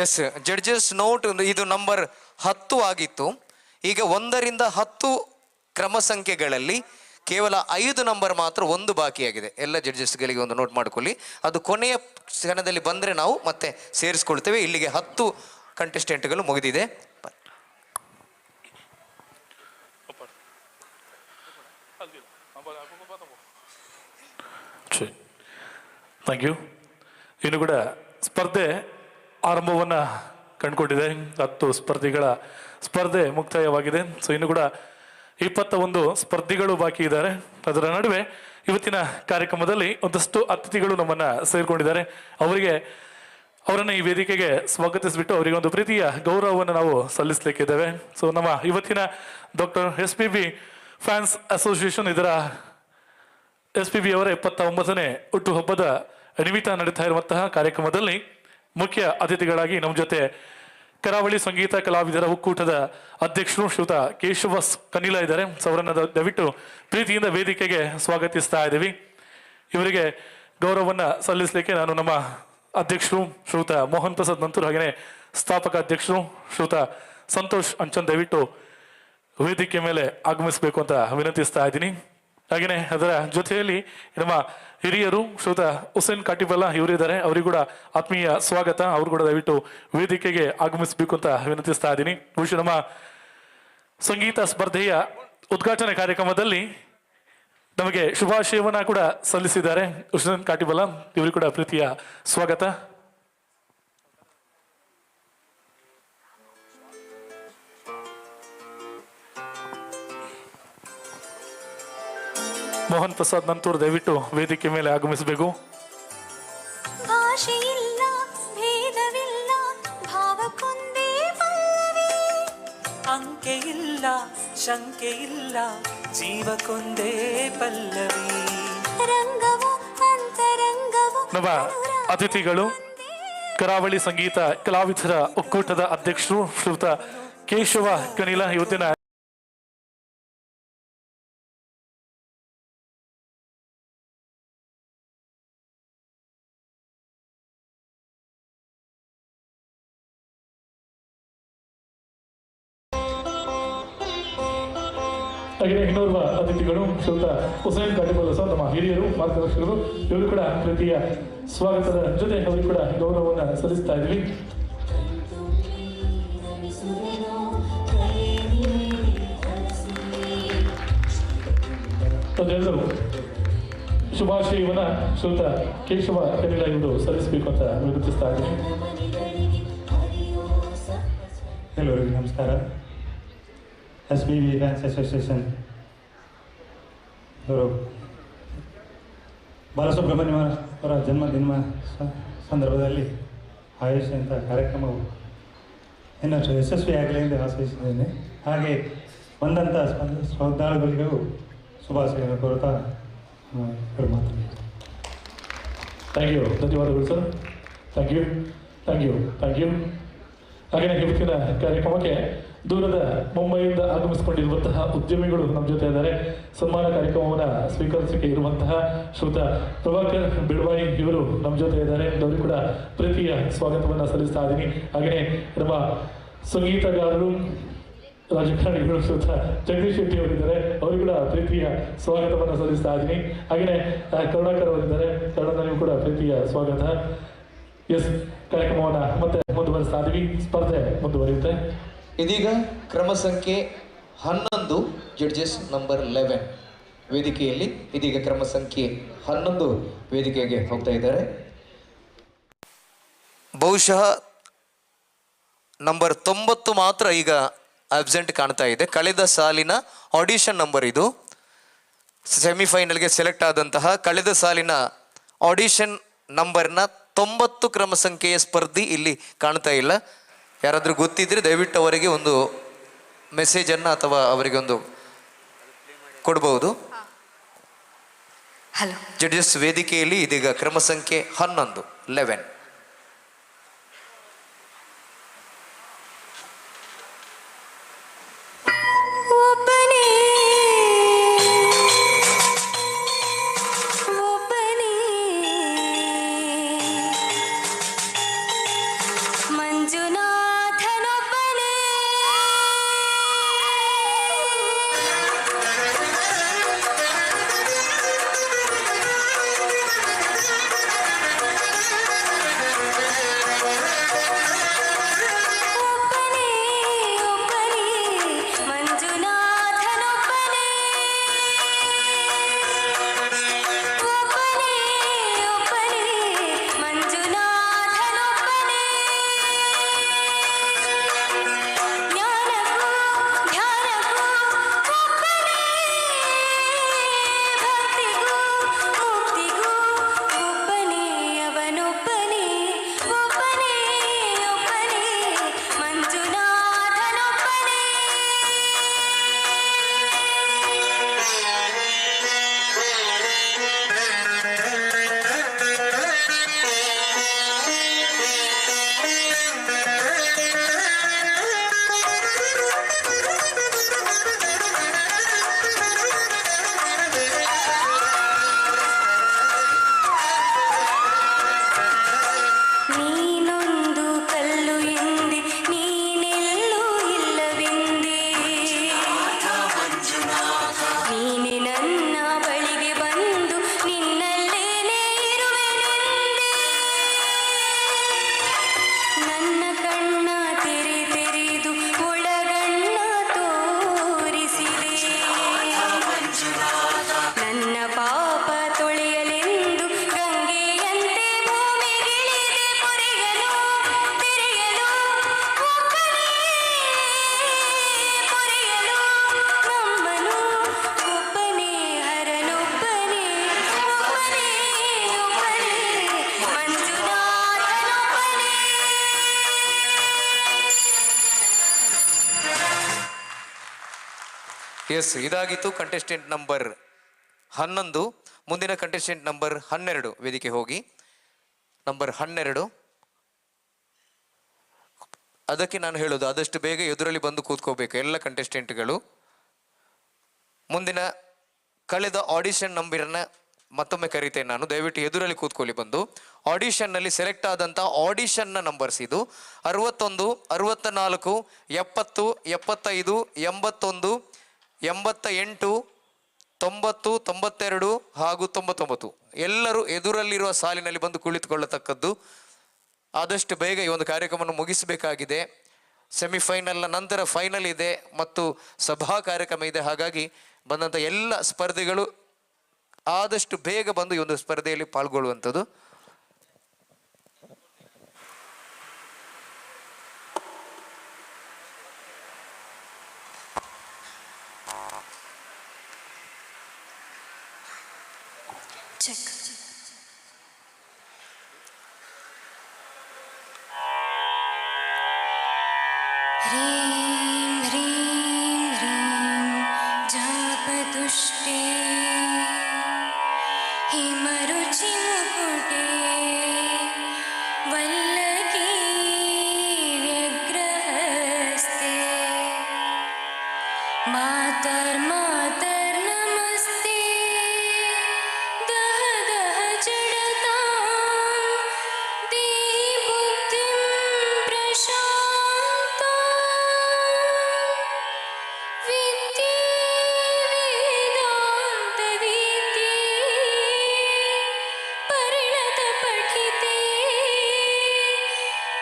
ಎಸ್ ಜಡ್ಜಸ್ ನೋಟ್, ಇದು ನಂಬರ್ 10 ಆಗಿತ್ತು. ಈಗ 1ರಿಂದ 10 ಕ್ರಮ ಸಂಖ್ಯೆಗಳಲ್ಲಿ ಕೇವಲ 5 ನಂಬರ್ ಮಾತ್ರ ಒಂದು ಬಾಕಿಯಾಗಿದೆ. ಎಲ್ಲ ಜಡ್ಜಸ್ಗಳಿಗೆ ಒಂದು ನೋಟ್ ಮಾಡ್ಕೊಳ್ಳಿ. ಅದು ಕೊನೆಯ ಕ್ಷಣದಲ್ಲಿ ಬಂದರೆ ನಾವು ಮತ್ತೆ ಸೇರಿಸ್ಕೊಳ್ತೇವೆ. ಇಲ್ಲಿಗೆ 10 ಕಂಟೆಸ್ಟೆಂಟ್ಗಳು ಮುಗಿದಿದೆ. Thank you. ಇನ್ನು ಕೂಡ ಸ್ಪರ್ಧೆ ಆರಂಭವನ್ನು ಕಂಡುಕೊಂಡಿದೆ. 10 ಸ್ಪರ್ಧಿಗಳ ಸ್ಪರ್ಧೆ ಮುಕ್ತಾಯವಾಗಿದೆ. ಸೊ ಇನ್ನು ಕೂಡ 21 ಸ್ಪರ್ಧಿಗಳು ಬಾಕಿ ಇದ್ದಾರೆ. ಅದರ ನಡುವೆ ಇವತ್ತಿನ ಕಾರ್ಯಕ್ರಮದಲ್ಲಿ ಒಂದಷ್ಟು ಅತಿಥಿಗಳು ನಮ್ಮನ್ನು ಸೇರಿಕೊಂಡಿದ್ದಾರೆ. ಅವರನ್ನು ಈ ವೇದಿಕೆಗೆ ಸ್ವಾಗತಿಸಿಬಿಟ್ಟು ಅವರಿಗೆ ಒಂದು ಪ್ರೀತಿಯ ಗೌರವವನ್ನು ನಾವು ಸಲ್ಲಿಸಲಿಕ್ಕಿದ್ದೇವೆ. ಸೊ ನಮ್ಮ ಇವತ್ತಿನ ಡಾಕ್ಟರ್ SPB ಫ್ಯಾನ್ಸ್ ಅಸೋಸಿಯೇಷನ್ ಇದರ SPB ಅವರ 79ನೇ ಹುಟ್ಟುಹಬ್ಬದ ನಿಮಿತ್ತ ನಡೀತಾ ಇರುವಂತಹ ಕಾರ್ಯಕ್ರಮದಲ್ಲಿ ಮುಖ್ಯ ಅತಿಥಿಗಳಾಗಿ ನಮ್ಮ ಜೊತೆ ಕರಾವಳಿ ಸಂಗೀತ ಕಲಾವಿದರ ಒಕ್ಕೂಟದ ಅಧ್ಯಕ್ಷರು ಶ್ರೀಯುತ ಕೇಶವ ಕನಿಲ ಇದ್ದಾರೆ. ಸೊ ಅವರನ್ನು ದಯವಿಟ್ಟು ಪ್ರೀತಿಯಿಂದ ವೇದಿಕೆಗೆ ಸ್ವಾಗತಿಸ್ತಾ ಇದ್ದೀವಿ. ಇವರಿಗೆ ಗೌರವವನ್ನು ಸಲ್ಲಿಸಲಿಕ್ಕೆ ನಾನು ನಮ್ಮ ಅಧ್ಯಕ್ಷರು ಶ್ರೀಯುತ ಮೋಹನ್ ಪ್ರಸಾದ್ ನಂತೂರ್ ಹಾಗೆಯೇ ಸ್ಥಾಪಕ ಅಧ್ಯಕ್ಷರು ಶ್ರೀಯುತ ಸಂತೋಷ್ ಅಂಚನ್ ದಯವಿಟ್ಟು ವೇದಿಕೆ ಮೇಲೆ ಆಗಮಿಸಬೇಕು ಅಂತ ವಿನಂತಿಸ್ತಾ ಇದ್ದೀನಿ. ಹಾಗೆಯೇ ಅದರ ಜೊತೆಯಲ್ಲಿ ನಮ್ಮ ಹಿರಿಯರು ಶ್ರೀಯುತ ಹುಸೇನ್ ಕಾಟಿಬಲ್ಲ ಇವರಿದ್ದಾರೆ. ಅವರಿಗೂ ಕೂಡ ಆತ್ಮೀಯ ಸ್ವಾಗತ. ಅವರು ಕೂಡ ದಯವಿಟ್ಟು ವೇದಿಕೆಗೆ ಆಗಮಿಸಬೇಕು ಅಂತ ವಿನಂತಿಸ್ತಾ ಇದ್ದೀನಿ. ಬಹುಶಃ ನಮ್ಮ ಸಂಗೀತ ಸ್ಪರ್ಧೆಯ ಉದ್ಘಾಟನೆ ಕಾರ್ಯಕ್ರಮದಲ್ಲಿ ನಮಗೆ ಶುಭಾಶಯವನ್ನ ಕೂಡ ಸಲ್ಲಿಸಿದ್ದಾರೆ ಹುಸೇನ್ ಕಾಟಿಬಲ್ಲ. ಇವರಿಗೂ ಕೂಡ ಪ್ರೀತಿಯ ಸ್ವಾಗತ. ಮೋಹನ್ ಪ್ರಸಾದ್ ನಂತೂರ್ ದಯವಿಟ್ಟು ವೇದಿಕೆ ಮೇಲೆ ಆಗಮಿಸಬೇಕು. ಭಾಷೆಯಿಲ್ಲ ಭೇದವಿಲ್ಲ ಭಾವಕ್ಕೊಂದೇ ಪಲ್ಲವಿ, ಅಂಕೆ ಇಲ್ಲ ಶಂಕೆ ಇಲ್ಲ ಜೀವಕ್ಕೊಂದೇ ಪಲ್ಲವಿ, ರಂಗವು ಅಂತರಂಗವು. ನಮ್ಮ ಅತಿಥಿಗಳು ಕರಾವಳಿ ಸಂಗೀತ ಕಲಾವಿದರ ಒಕ್ಕೂಟದ ಅಧ್ಯಕ್ಷರು ಶ್ರೀಯುತ ಕೇಶವ ಕನಿಲ. ಇವತ್ತಿನ ಹಾಗೆಯೇ ಇನ್ನೋರ್ವ ಅತಿಥಿಗಳು ಶ್ರೀಯುತ ಹುಸೇನ್ ಕಾಟಿಬಲ್ಲ ಸರ್, ನಮ್ಮ ಹಿರಿಯರು ಮಾರ್ಗದರ್ಶಕರು. ಇವರು ಕೂಡ ಪ್ರೀತಿಯ ಸ್ವಾಗತದ ಜೊತೆ ಅವರಿಗೆ ಕೂಡ ಗೌರವವನ್ನು ಸಲ್ಲಿಸ್ತಾ ಇದ್ವಿ. ಅದೆಲ್ಲರೂ ಶುಭಾಶಯವನ್ನ ಶ್ರೀಯುತ ಕೇಶವ ಕನಿಲ ಇವರು ಸಲ್ಲಿಸಬೇಕು ಅಂತ ವಿನಂತಿಸ್ತಾ ಇದ್ದೀನಿ. ಎಲ್ಲರಿಗೂ ನಮಸ್ಕಾರ. SPB ಫ್ಯಾನ್ಸ್ ಅಸೋಸಿಯೇಷನ್ ಇವರು ಬಾಲಸುಬ್ರಹ್ಮಣ್ಯ ಅವರ ಜನ್ಮದಿನ ಸಂದರ್ಭದಲ್ಲಿ ಆಯೋಜಿಸಿದಂಥ ಕಾರ್ಯಕ್ರಮವು ಇನ್ನಷ್ಟು ಯಶಸ್ವಿಯಾಗಲಿ ಎಂದು ಆಶಿಸಿದ್ದೇನೆ. ಹಾಗೆ ಬಂದಂಥ ಸ್ಪರ್ಧಾಳುಗಳಿಗೂ ಶುಭಾಶಯಗಳನ್ನು ಕೋರುತ್ತಾ ಮಾತಾಡಿ. ಥ್ಯಾಂಕ್ ಯು, ಧನ್ಯವಾದಗಳು sir. Thank you thank you thank you. ಹಾಗೆಯೇ ಇವತ್ತಿನ ಕಾರ್ಯಕ್ರಮಕ್ಕೆ ದೂರದ ಮುಂಬೈಯಿಂದ ಆಗಮಿಸಿಕೊಂಡಿರುವಂತಹ ಉದ್ಯಮಿಗಳು ನಮ್ಮ ಜೊತೆ ಇದ್ದಾರೆ. ಸನ್ಮಾನ ಕಾರ್ಯಕ್ರಮವನ್ನು ಸ್ವೀಕರಿಸಿಕೆ ಇರುವಂತಹ ಶ್ರೀಯುತ ಪ್ರಭಾಕರ್ ಬಿಳ್ವಾಯಿ ಇವರು ನಮ್ಮ ಜೊತೆ ಇದ್ದಾರೆ. ಅವರಿಗೂ ಕೂಡ ಪ್ರೀತಿಯ ಸ್ವಾಗತವನ್ನು ಸಲ್ಲಿಸ್ತಾ ಇದ್ದೀನಿ. ಹಾಗೆಯೇ ನಮ್ಮ ಸಂಗೀತಗಾರರು ರಾಜಕಾರಣಿಗಳು ಶ್ರೀಯುತ ಜಗದೀಶ್ ಶೆಟ್ಟಿ ಅವರಿದ್ದಾರೆ. ಅವರಿಗೂ ಕೂಡ ಪ್ರೀತಿಯ ಸ್ವಾಗತವನ್ನು ಸಲ್ಲಿಸ್ತಾ ಇದ್ದೀನಿ. ಹಾಗೆಯೇ ಕರುಣಾಕರ್ ಅವರಿದ್ದಾರೆ. ಕರುಣಾಕರಿಗೂ ಕೂಡ ಪ್ರೀತಿಯ ಸ್ವಾಗತ. ಎಸ್, ಕಾರ್ಯಕ್ರಮವನ್ನು ಮತ್ತೆ ಮುಂದುವರಿಸ್ತಾ ಇದ್ದೀವಿ. ಸ್ಪರ್ಧೆ ಮುಂದುವರಿಯುತ್ತೆ. ಇದೀಗ ಕ್ರಮ ಸಂಖ್ಯೆ 11 ಜಡ್ಜಸ್ ನಂಬರ್ 11 ವೇದಿಕೆಯಲ್ಲಿ ಇದೀಗ ಕ್ರಮ ಸಂಖ್ಯೆ 11 ವೇದಿಕೆಗೆ ಹೋಗ್ತಾ ಇದ್ದಾರೆ. ಬಹುಶಃ ನಂಬರ್ 90 ಮಾತ್ರ ಈಗ ಅಬ್ಸೆಂಟ್ ಕಾಣ್ತಾ ಇದೆ. ಕಳೆದ ಸಾಲಿನ ಆಡಿಷನ್ ನಂಬರ್ ಇದು. ಸೆಮಿಫೈನಲ್ಗೆ ಸೆಲೆಕ್ಟ್ ಆದಂತಹ ಕಳೆದ ಸಾಲಿನ ಆಡಿಷನ್ ನಂಬರ್ನ 90 ಕ್ರಮ ಸಂಖ್ಯೆಯ ಸ್ಪರ್ಧಿ ಇಲ್ಲಿ ಕಾಣ್ತಾ ಇಲ್ಲ. ಯಾರಾದರೂ ಗೊತ್ತಿದ್ರೆ ದಯವಿಟ್ಟು ಅವರಿಗೆ ಒಂದು ಮೆಸೇಜನ್ನು ಅಥವಾ ಅವರಿಗೆ ಒಂದು ಕೊಡ್ಬೋದು. ಹಲೋ ಜಡ್ಜಸ್ ವೇದಿಕೆಯಲ್ಲಿ ಇದೀಗ ಕ್ರಮ ಸಂಖ್ಯೆ 11. ಮಂಜ ಮಂಜುನಾಥನೊಬ್ಬನೇ ಎಸ್, ಇದಾಗಿತ್ತು ಕಂಟೆಸ್ಟೆಂಟ್ ನಂಬರ್ 11. ಮುಂದಿನ ಕಂಟೆಸ್ಟೆಂಟ್ ನಂಬರ್ 12 ವೇದಿಕೆ ಹೋಗಿ. ನಂಬರ್ 12, ಅದಕ್ಕೆ ನಾನು ಹೇಳೋದು ಆದಷ್ಟು ಬೇಗ ಎದುರಲ್ಲಿ ಬಂದು ಕೂತ್ಕೋಬೇಕು ಎಲ್ಲ ಕಂಟೆಸ್ಟೆಂಟ್ಗಳು. ಮುಂದಿನ ಕಳೆದ ಆಡಿಷನ್ ನಂಬರನ್ನ ಮತ್ತೊಮ್ಮೆ ಕರಿತೇನೆ ನಾನು, ದಯವಿಟ್ಟು ಎದುರಲ್ಲಿ ಕೂತ್ಕೊಳ್ಳಿ ಬಂದು. ಆಡಿಷನ್ನಲ್ಲಿ ಸೆಲೆಕ್ಟ್ ಆದಂಥ ಆಡಿಷನ್ನ ನಂಬರ್ಸ್ ಇದು 61, 64, 70, 75, 81, 88, 90, 92 ಹಾಗೂ 99. ಎಲ್ಲರೂ ಎದುರಲ್ಲಿರುವ ಸಾಲಿನಲ್ಲಿ ಬಂದು ಕುಳಿತುಕೊಳ್ಳತಕ್ಕದ್ದು. ಆದಷ್ಟು ಬೇಗ ಈ ಒಂದು ಕಾರ್ಯಕ್ರಮವನ್ನು ಮುಗಿಸಬೇಕಾಗಿದೆ. ಸೆಮಿಫೈನಲ್ನ ನಂತರ ಫೈನಲ್ ಇದೆ ಮತ್ತು ಸಭಾ ಕಾರ್ಯಕ್ರಮ ಇದೆ. ಹಾಗಾಗಿ ಬಂದಂಥ ಎಲ್ಲ ಸ್ಪರ್ಧಿಗಳು ಆದಷ್ಟು ಬೇಗ ಬಂದು ಈ ಒಂದು ಸ್ಪರ್ಧೆಯಲ್ಲಿ ಪಾಲ್ಗೊಳ್ಳುವಂಥದ್ದು. ಚೆಕ್. ಹ್ರೀಂ ಹ್ರೀಂ ಹ್ರೀಂ ಜಾಪತುಷ್ಟೇ ಹಿಮರುಚಿ ಮುಕುಟೇ ವಲ್ಲಕೀ ವ್ಯಗ್ರಹಸ್ತೆ ಮಾತರ್ಮಾತರ್ ನಮಸ್ತೆ ದಹ ದಹ ಜಡತಾಂ ದೇಹಿ ಬುದ್ಧಿಂ ಪ್ರಶಾಂತಾಂ ವಿದ್ಯೆ ವೇದಾಂತ ವಿದ್ಯೆ ಪರಿಣತ ಪಠಿತೆ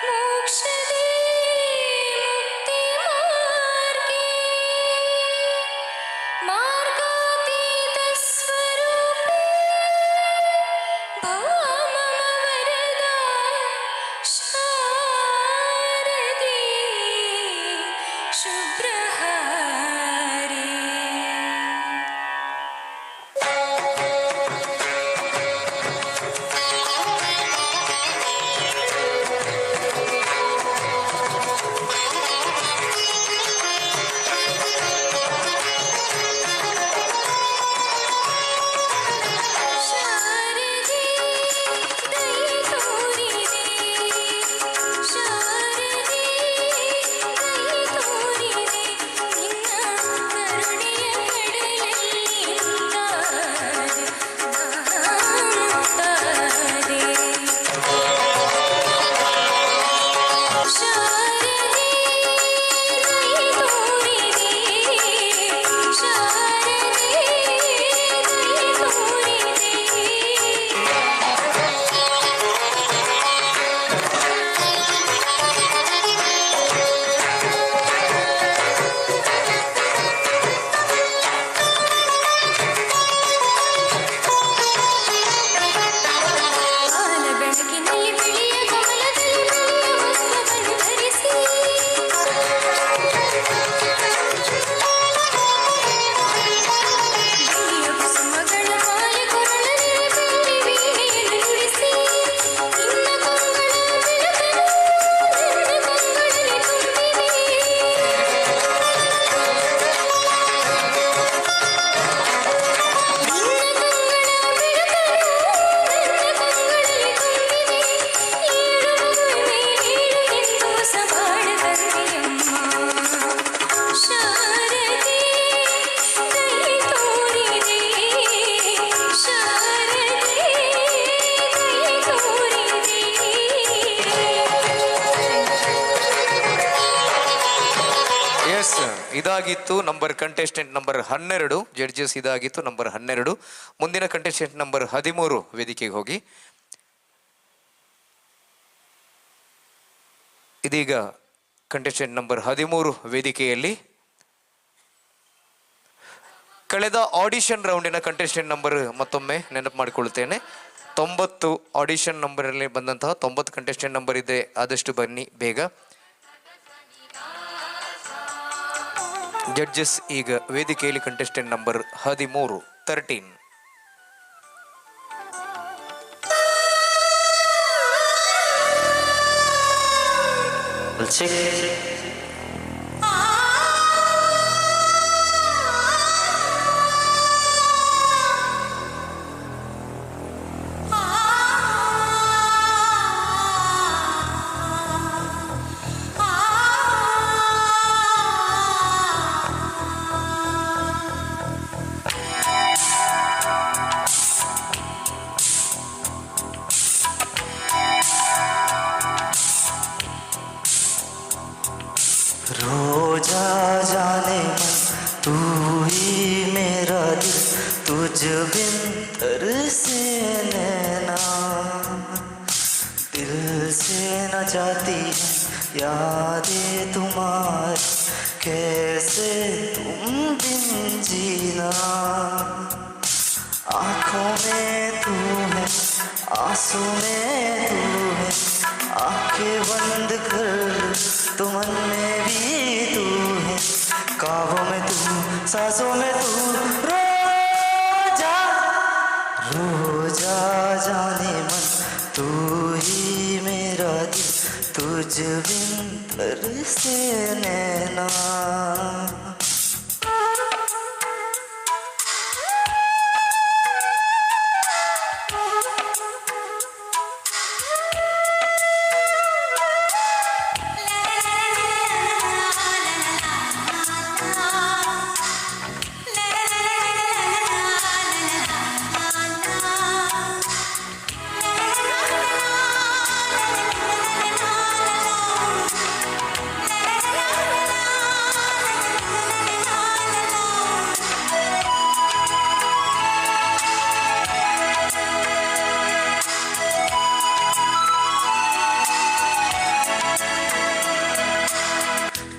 ಮೋಕ್ಷದೇ ಮುಕ್ತಿ ಮಾರ್ಗೇ ಮಾರ್ಗಾತೀತ ಸ್ವರೂಪೇ ಭವ ಮಮ ವರದಾ ಶಾರದೆ ಶುಭ್ರಹಾರೇ. ಶಾರದೆ ದಯೆ ತೋರಿದೆ, ಶಾರದೆ ದಯೆ ತೋರಿದೆ, ಇದಾಗಿತ್ತು ನಂಬರ್ ಕಂಟೆಸ್ಟೆಂಟ್ ನಂಬರ್ 12 ಜಡ್ಜಸ್. ಇದಾಗಿತ್ತು ನಂಬರ್ 12. ಮುಂದಿನ ಕಂಟೆಸ್ಟೆಂಟ್ ನಂಬರ್ 13 ವೇದಿಕೆಗೆ ಹೋಗಿ. ಇದೀಗ ಕಂಟೆಸ್ಟೆಂಟ್ ನಂಬರ್ 13 ವೇದಿಕೆಯಲ್ಲಿ ಕಳೆದ ಆಡಿಷನ್ ರೌಂಡಿನ ಕಂಟೆಸ್ಟೆಂಟ್ ನಂಬರ್ ಮತ್ತೊಮ್ಮೆ ನೆನಪು ಮಾಡಿಕೊಳ್ಳುತ್ತೇನೆ. 90 ಆಡಿಷನ್ ನಂಬರಲ್ಲಿ ಬಂದಂತಹ 90 ಕಂಟೆಸ್ಟೆಂಟ್ ನಂಬರ್ ಇದೆ. ಆದಷ್ಟು ಬನ್ನಿ ಬೇಗ. ಜಡ್ಜಸ್ ಈಗ ವೇದಿಕೆಯಲ್ಲಿ ಕಂಟೆಸ್ಟೆಂಟ್ ನಂಬರ್ 13 रोजा जाने मन तू ही मेरा दिल, तुझ बिन तरसे नैना, दिल से न जाती है यादें तुम्हारी, कैसे तुम बिन जीना। आँखों में तू है, आंसू में तू है, आंखें बंद कर तो मन में भी तू है, ख्वाबों में तू, सांसों में तू, रोजा रोजा जाने मन तू ही मेरा दिल, तुझ बिन तरसे नैना।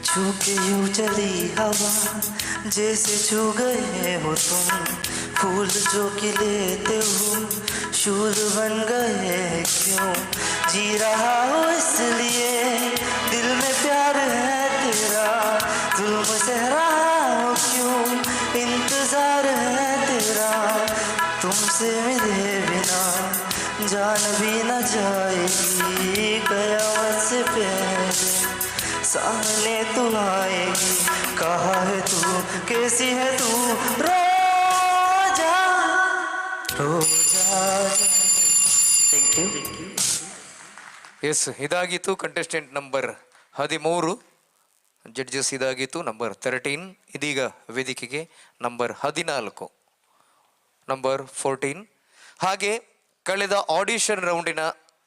छू के यूं चली हवा जैसे छू गए हो तुम, फूल जो कि लेते हो शूल बन गए क्यों, जी रहा हो इसलिए दिल में प्यार है तेरा, जुल्म सह रहा हो क्यों, इंतजार है तेरा, तुमसे मिले बिना जान भी न जाएगी, कयामत से पहले सामने तू आएगी, कहा है तू, कैसी है तू, रोजा रोजा। Thank you. ಎಸ್, ಇದಾಗಿತ್ತು ಕಂಟೆಸ್ಟೆಂಟ್ ನಂಬರ್ 13. ಜಡ್ಜಸ್ ಇದಾಗಿತ್ತು ನಂಬರ್ 13. ಇದೀಗ ವೇದಿಕೆಗೆ ನಂಬರ್ 14 ನಂಬರ್ 14. ಹಾಗೆ ಕಳೆದ ಆಡಿಷನ್ ರೌಂಡಿನ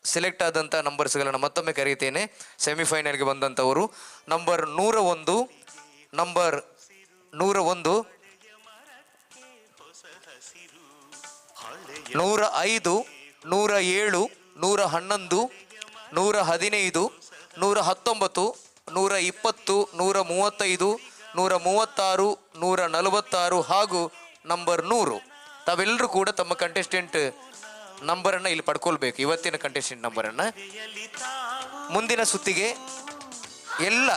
ಸೆಲೆಕ್ಟ್ ಆದಂಥ ನಂಬರ್ಸ್ಗಳನ್ನು ಮತ್ತೊಮ್ಮೆ ಕರೀತೇನೆ. ಸೆಮಿಫೈನಲ್ಗೆ ಬಂದಂಥವರು ನಂಬರ್ 101, ನಂಬರ್ 101, 105, 107, 111, 115, 119, 120, 135, 136, 146 ಹಾಗೂ ನಂಬರ್ 100. ತಾವೆಲ್ಲರೂ ಕೂಡ ತಮ್ಮ ಕಂಟೆಸ್ಟೆಂಟ್ ನಂಬರನ್ನು ಇಲ್ಲಿ ಪಡ್ಕೊಳ್ಬೇಕು. ಇವತ್ತಿನ ಕಂಟೆಸ್ಟೆಂಟ್ ನಂಬರನ್ನು ಮುಂದಿನ ಸುತ್ತಿಗೆ ಎಲ್ಲ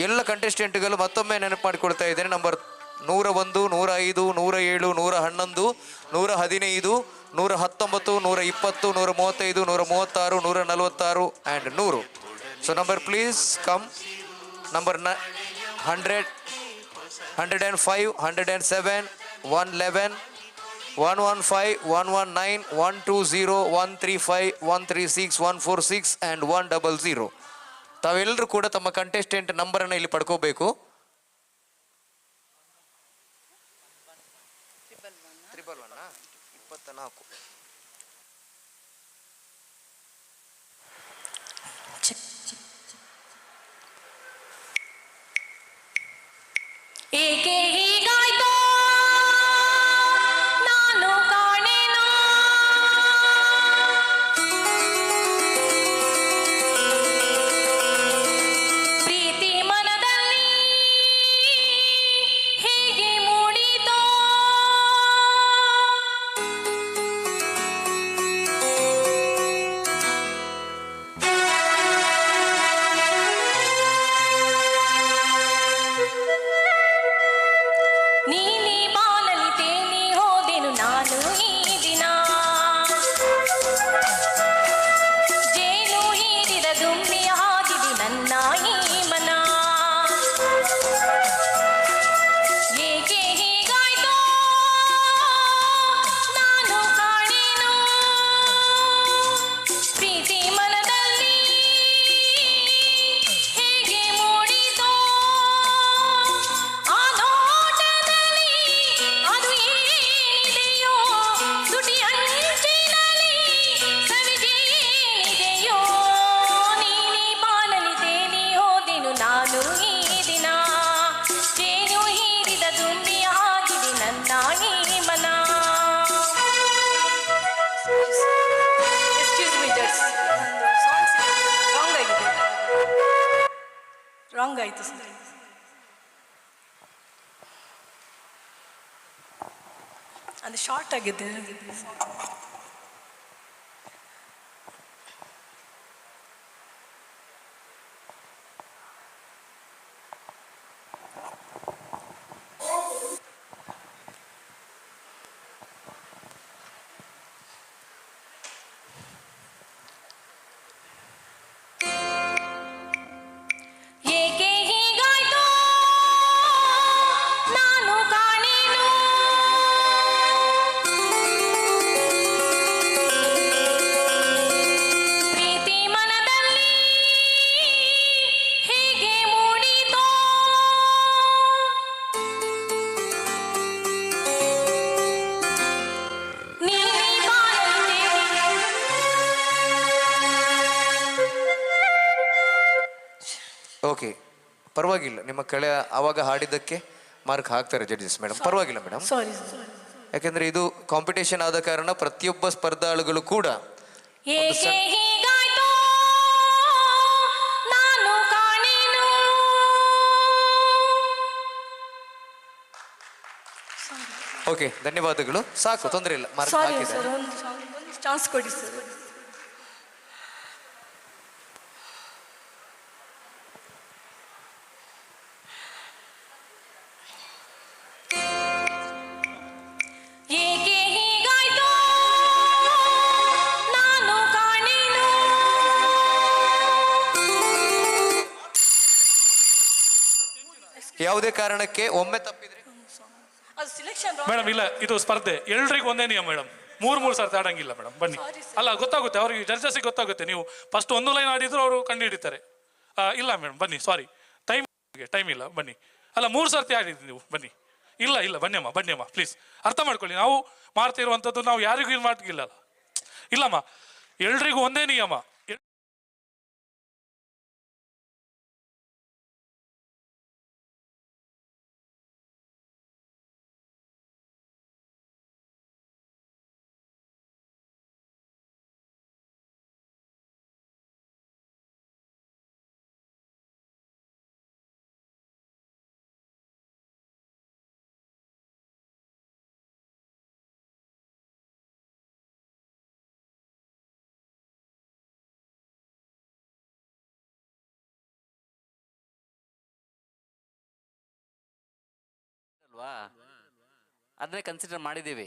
ಎಲ್ಲ ಕಂಟೆಸ್ಟೆಂಟ್ಗಳು ಮತ್ತೊಮ್ಮೆ ನೆನಪು ಮಾಡಿಕೊಳ್ತಾ ಇದ್ದೇನೆ. Number 101, 105, 107, 111, 115, 119, 120, 135, 136, 146 and 100. So number please come. Number 100, 105, 107, 111, 115, 119, 120, 135, 136, 146 and 100. ತಾವೆಲ್ಲರೂ ಕೂಡ ತಮ್ಮ ಕಂಟೆಸ್ಟೆಂಟ್ ನಂಬರನ್ನು ಇಲ್ಲಿ ಪಡ್ಕೋಬೇಕು. 24. ರಾಂಗ್ ಆಯಿತು ಸರ್. ಅದು ಶಾರ್ಟ್ ಆಗಿದೆ. ಏಕೆ ಹೀಗಾಯ್ತು ನಾನು ಕಾಣೇನು ಪ್ರೀತಿ ಮನದಲ್ಲಿ ಹೀಗೆ ಮೂಡಿತೋ ನೀನೇ ಬಾಳಂತೆ ಓಕೆ, ಪರವಾಗಿಲ್ಲ. ನಿಮ್ಮ ಆವಾಗ ಹಾಡಿದ್ದಕ್ಕೆ ಮಾರ್ಕ್ ಹಾಕ್ತಾರೆ ಜಡ್ಜಸ್ ಮೇಡಮ್, ಪರವಾಗಿಲ್ಲ ಮೇಡಮ್. ಸಾರಿ. ಯಾಕೆಂದ್ರೆ ಇದು ಕಾಂಪಿಟೇಷನ್ ಆದ ಕಾರಣ ಪ್ರತಿಯೊಬ್ಬ ಸ್ಪರ್ಧಾಳುಗಳು ಕೂಡ ಏಕೆ ಹೀಗಾಯ್ತು ನಾನು ಕಾಣೇನು ಓಕೆ, ಧನ್ಯವಾದಗಳು. ಸಾಕು, ತೊಂದರೆ ಇಲ್ಲ, ಮಾರ್ಕ್ ಸಾರಿ ಹಾಕಿದ್ದಾರೆ. ಸರ್, ಒಂದು ಚಾನ್ಸ್ ಕೊಡಿ ಸರ್. ಏಕೆ ಹೀಗಾಯ್ತು ನಾನು ಕಾಣೇನು ಯಾವುದೇ ಕಾರಣಕ್ಕೆ ಒಮ್ಮೆ ತಪ್ಪಿದ್ರೆ ಅದು ಸಿಲೆಕ್ಷನ್ ಮೇಡಮ್ ಇಲ್ಲ, ಇದು ಸ್ಪರ್ಧೆ, ಎಲ್ರಿಗೂ ಒಂದೇ ನಿಯಮ ಮೇಡಮ್. ಮೂರು ಸರ್ತಿ ಆಡಂಗಿಲ್ಲ ಮೇಡಮ್. ಬನ್ನಿ. ಅಲ್ಲ, ಗೊತ್ತಾಗುತ್ತೆ ಅವ್ರಿಗೆ, ಜಡ್ಜಸ್ಗೆ ಗೊತ್ತಾಗುತ್ತೆ. ನೀವು ಫಸ್ಟ್ ಒಂದು ಲೈನ್ ಆಡಿದ್ರು ಅವರು ಕಂಡು ಹಿಡಿತಾರೆ. ಇಲ್ಲ ಮೇಡಮ್, ಬನ್ನಿ. ಸಾರಿ, ಟೈಮ್ ಇಲ್ಲ, ಬನ್ನಿ. ಅಲ್ಲ, 3 ಸರ್ತಿ ಆಡಿದ್ರಿ ನೀವು, ಬನ್ನಿ. ಇಲ್ಲ ಬನ್ನಿಯಮ್ಮ ಪ್ಲೀಸ್ ಅರ್ಥ ಮಾಡ್ಕೊಳ್ಳಿ. ನಾವು ಮಾಡ್ತಿರುವಂಥದ್ದು ನಾವು ಯಾರಿಗೂ ಇದು ಮಾಡ್ತಿಲ್ಲ. ಇಲ್ಲಮ್ಮ, ಎಲ್ರಿಗೂ ಒಂದೇ ನಿಯಮ. ಅದನ್ನೇ ಕನ್ಸಿಡರ್ ಮಾಡಿದ್ದೀವಿ.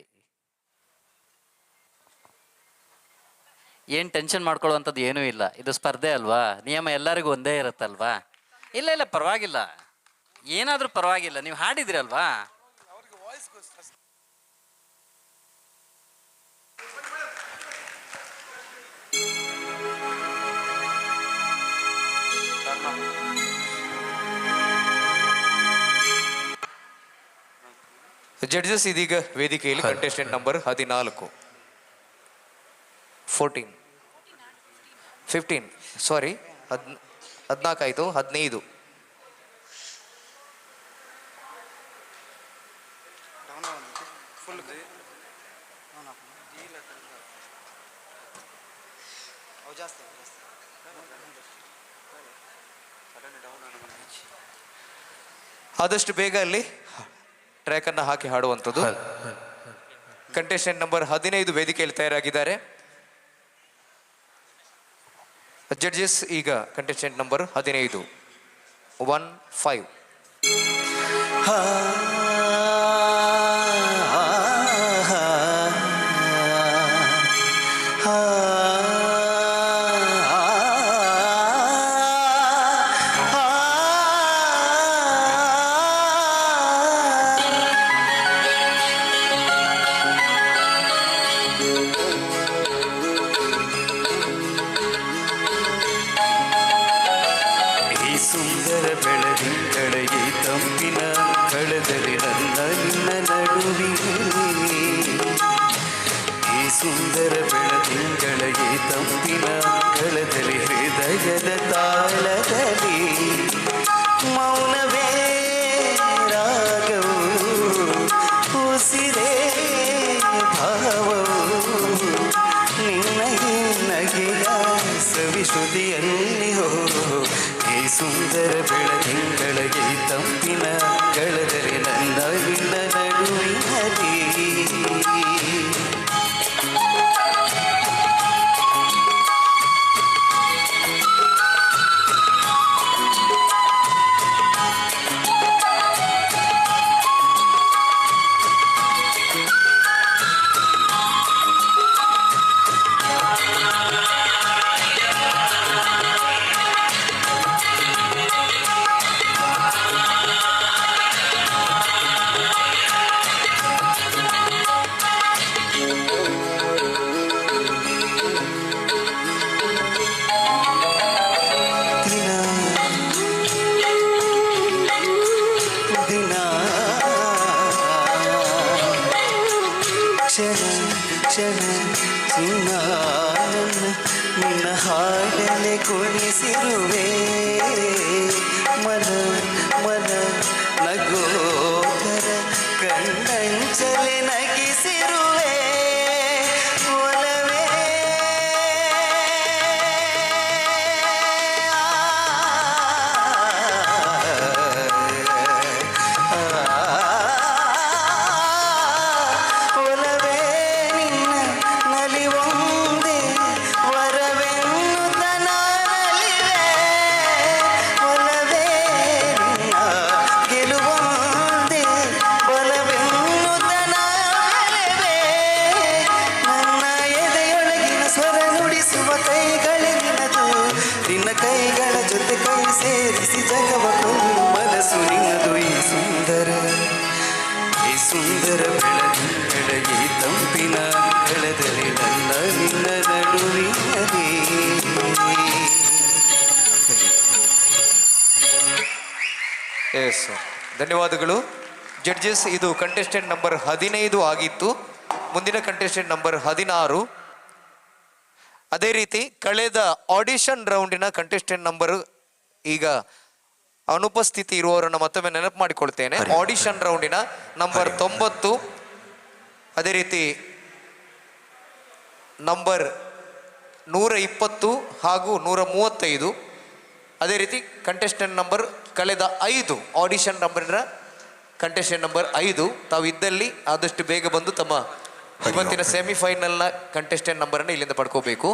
ಏನು ಟೆನ್ಷನ್ ಮಾಡ್ಕೊಳ್ಳುವಂಥದ್ದು ಏನೂ ಇಲ್ಲ. ಇದು ಸ್ಪರ್ಧೆ ಅಲ್ವಾ, ನಿಯಮ ಎಲ್ಲರಿಗೂ ಒಂದೇ ಇರುತ್ತಲ್ವಾ. ಇಲ್ಲ ಪರವಾಗಿಲ್ಲ, ಏನಾದರೂ ಪರವಾಗಿಲ್ಲ, ನೀವು ಹಾಡಿದಿರಲ್ವಾ. ಜಡ್ಜಸ್ ಇದೀಗ ವೇದಿಕೆಯಲ್ಲಿ ಕಂಟೆಸ್ಟೆಂಟ್ ನಂಬರ್ 14 15 ಸಾರಿ 14 ಆಯಿತು, 15 ಆದಷ್ಟು ಬೇಗ ಅಲ್ಲಿ ಟ್ರ್ಯಾಕ್ ಅನ್ನು ಹಾಕಿ ಹಾಡುವಂಥದ್ದು. ಕಂಟೆಸ್ಟೆಂಟ್ ನಂಬರ್ 15 ವೇದಿಕೆಯಲ್ಲಿ ತಯಾರಾಗಿದ್ದಾರೆ. ಜಡ್ಜಸ್ ಈಗ ಕಂಟೆಸ್ಟೆಂಟ್ ನಂಬರ್ 15 15 ಸುಂದರ ಬೆಳದಿಂಗಳಿಗೆ ತಂಪಿನ ಕಳದಲ್ಲಿ ನನ್ನ ನಿನ್ನ ನಡುವಿಗೆ ಈ ಸುಂದರ ಬೆಳದಿಂಗಳಿಗೆ ತಂಪಿನ ಕಳದಲ್ಲಿ ಹೃದಯದ ತಾಳದಲ್ಲಿ ಮೌನವೇ ರಾಗವು ಉಸಿರೇ ಭಾವವು ನಿನ್ನ ನಗೆಯ ಸವಿಶ್ರುತಿಯಲ್ಲಿ ಈ ಸುಂದರ ಬೆಳದಿಂಗಳಿಗೆ ತಂಪಿನ ಗಳದರೆ ನನ್ನ ನಿನ್ನ ನಡುವಿನಲ್ಲಿ ನಿನ್ನ ಹಾಡಲೆ ಕುಣಿಸಿರುವೆ ಮನ ಮನ ನಗೋಕರ ಕಣ್ಣಂಚಲೆ ನಗಿಸಿರುವೆ ಒಲವೇ ಒಲವೇ ನಿನ್ನ ನಲಿವೊಂದೇ ವರವೆನ್ನುತ್ತ ನಾನಲಿವೆ ಒಲವೇ ನಿನ್ನ ಗೆಲುವೊಂದೇ ಬಲವೆನ್ನುತ್ತ ನಾನಲಿವೆ ನನ್ನ ಎದೆಯೊಳಗಿನ ಸ್ವರ ನುಡಿಸುವ ಕೈಗಳೇ ನಿನ್ನದು ನಿನ್ನ ಕೈಗಳ ಜೊತೆ ಕೈ ಸೇರಿಸಿ ಜಗವ ಕೊಂಡು ಮನಸ್ಸು ನಿನ್ನದು ಈ ಸುಂದರ ಬೆಳಗ್ಗೆ ತಂಪಿನ ಬೆಳದಲ್ಲಿ ನನ್ನ ನಿನ್ನ ನಡುವಿನಲ್ಲಿ ಎಸ್ ಧನ್ಯವಾದಗಳು ಜಡ್ಜಸ್. ಇದು ಕಂಟೆಸ್ಟೆಂಟ್ ನಂಬರ್ 15 ಆಗಿತ್ತು. ಮುಂದಿನ ಕಂಟೆಸ್ಟೆಂಟ್ ನಂಬರ್ 16. ಅದೇ ರೀತಿ ಕಳೆದ ಆಡಿಷನ್ ರೌಂಡಿನ ಕಂಟೆಸ್ಟೆಂಟ್ ನಂಬರ್ ಈಗ ಅನುಪಸ್ಥಿತಿ ಇರುವವರನ್ನು ಮತ್ತೊಮ್ಮೆ ನೆನಪು ಮಾಡಿಕೊಳ್ತೇನೆ. ಆಡಿಷನ್ ರೌಂಡಿನ ನಂಬರ್ 90, ಅದೇ ರೀತಿ ನಂಬರ್ 120 ಹಾಗೂ 135. ಅದೇ ರೀತಿ ಕಂಟೆಸ್ಟೆಂಟ್ ನಂಬರ್ ಕಳೆದ 5 ಆಡಿಷನ್ ನಂಬರ್ನ ಕಂಟೆಸ್ಟೆಂಟ್ ನಂಬರ್ 5 ತಾವು ಇದ್ದಲ್ಲಿ ಆದಷ್ಟು ಬೇಗ ಬಂದು ತಮ್ಮ ಇವತ್ತಿನ ಸೆಮಿಫೈನಲ್ನ ಕಂಟೆಸ್ಟೆಂಟ್ ನಂಬರನ್ನು ಇಲ್ಲಿಂದ ಪಡ್ಕೋಬೇಕು.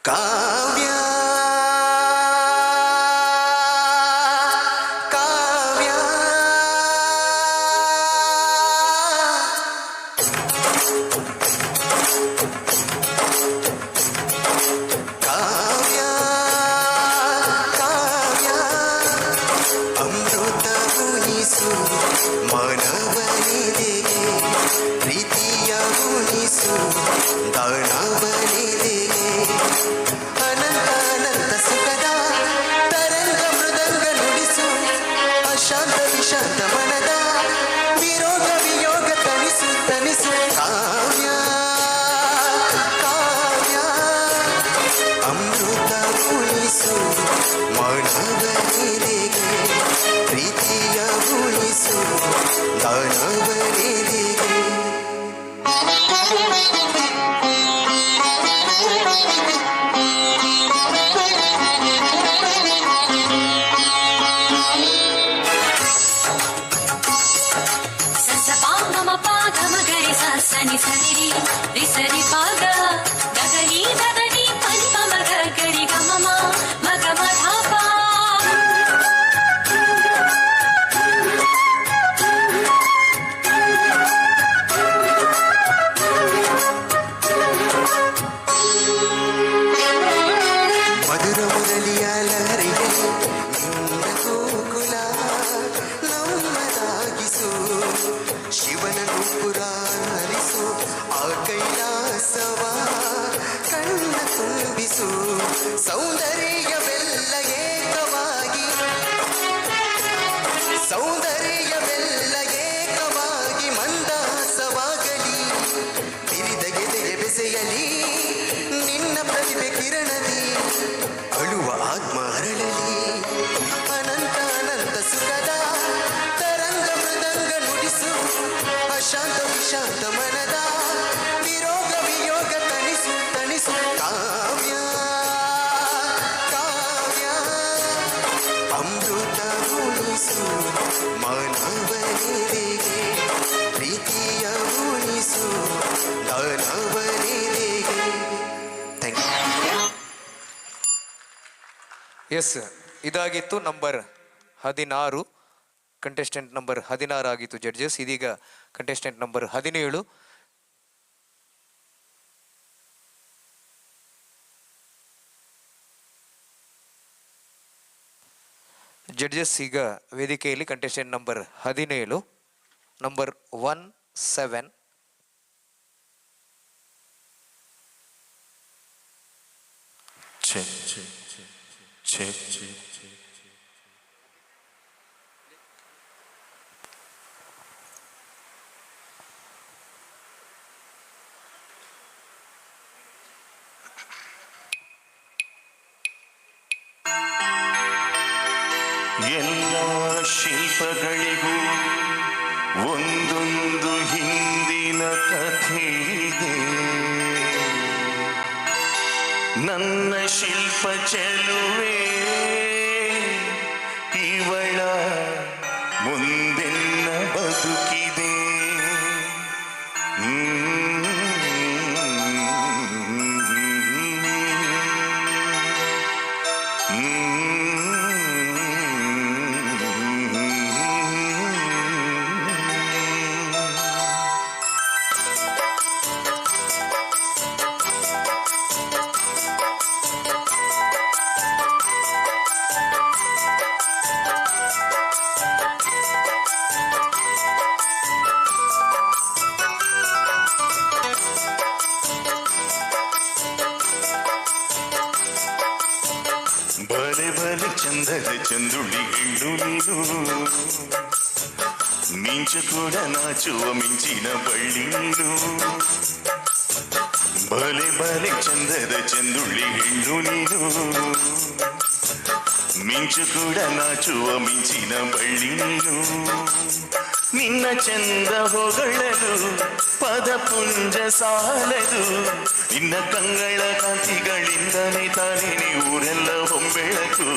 ಕಾವ್ಯ ಕಾವ್ಯ ಕಾವ್ಯ ಕಾವ್ಯ ಅಮೃತ ಉಣಿಸು ಮಾನವನಿದೆಗೆ ಪ್ರೀತಿಯ ಉಣಿಸು ದಾನವನಿದೆಗೆ ಅನಂತ ಅನಂತ ಸುಖದ ತರಂಗ ಮೃದಂಗ ನುಡಿಸು ಅಶಾಂತ ವಿಶಾಂತ ಮನದ ವಿರೋಧ ವಿಯೋಗ ತಣಿಸು ತಣಿಸು ಕಾವ್ಯ ಕಾವ್ಯ ಅಮೃತ ಉಳಿಸು ಮಾನವನಿದೆಗೆ ಪ್ರೀತಿಯ ಉಳಿಸು ದಾನವನಿದೆಗೆ ಸನಿ ಸನಿ ರಿ ಸರಿ ಪಾಗ ಗಗನಿ ಗಗನಿ ಪನಿ ಪಮ ಗರಿ ಗಮ ಮಗ ಮಧಾಪ ಮಧುರ ಮುರಳಿಯ ಲಹರಿಗೆ ನಿನ್ನ ಗೋಕುಲ ನಮ್ಮದಾಗಿಸು ಶಿವನ ಗೋಪುರ ಹರಿಸು ಆ ಕೈಲಾಸವ ಕಣ್ಣ ತುಂಬಿಸು ಸೌಂದರ್ಯವೆಲ್ಲ ಅಶಾಂತ ವಿಶಾಂತ ಮನದ ವಿರೋಗ ವಿಯೋಗ ತಣಿಸು ತಣಿಸು ಕಾವ್ಯ ಕಾವ್ಯ ಅಮೃತ ಉಳಿಸು ಮಾನವನಿಗೆ ಪ್ರೀತಿಯ ಉಳಿಸು ದಾನವನಿಗೆ. Thank you. ಎಸ್, ಇದಾಗಿತ್ತು ನಂಬರ್ 16. ಕಂಟೆಸ್ಟೆಂಟ್ ನಂಬರ್ 16 ಆಗಿತ್ತು ಜಡ್ಜಸ್. ಇದೀಗ ಕಂಟೆಸ್ಟೆಂಟ್ ನಂಬರ್ 17. ಜಡ್ಜಸ್ ಈಗ ವೇದಿಕೆಯಲ್ಲಿ ಕಂಟೆಸ್ಟೆಂಟ್ ನಂಬರ್ 17 ನಂಬರ್ 17. ಎಲ್ಲ ಶಿಲ್ಪಗಳಿಗೂ ಒಂದೊಂದು ಹಿಂದಿನ ಕಥೆ ಇದೆ. ನನ್ನ ಶಿಲ್ಪ ಚೆಲುವೆ ಇವಳ ಮುಂದೆನ್ನ ಬದುಕಿದೆ. ಬಲೆ ಬಲೆ ಚಂದದ ಚಂದುಳ್ಳಿ ಹೆಣ್ಣು ನೀನು, ಮಿಂಚು ಕೂಡ ನಾಚುವ ಮಿಂಚಿನ ಬಳ್ಳಿ ನೀನು. ಬಲೆ ಬಲೆ ಚಂದದ ಚಂದುಳ್ಳಿ ಹೆಣ್ಣು ನೀನು, ಮಿಂಚು ಕೂಡ ನಾಚುವ ಮಿಂಚಿನ ಬಳ್ಳಿ ನೀನು. ನಿನ್ನ ಚಂದ ಹೊಗಳಲು ಪದಪುಂಜ ಸಾಲದು, ನಿನ್ನ ಕಂಗಳ ಕಾಂತಿಗಳಿಂದನೇ ತಾನೇ ಊರೆಲ್ಲ ಹೊಂಬೆಳಕು.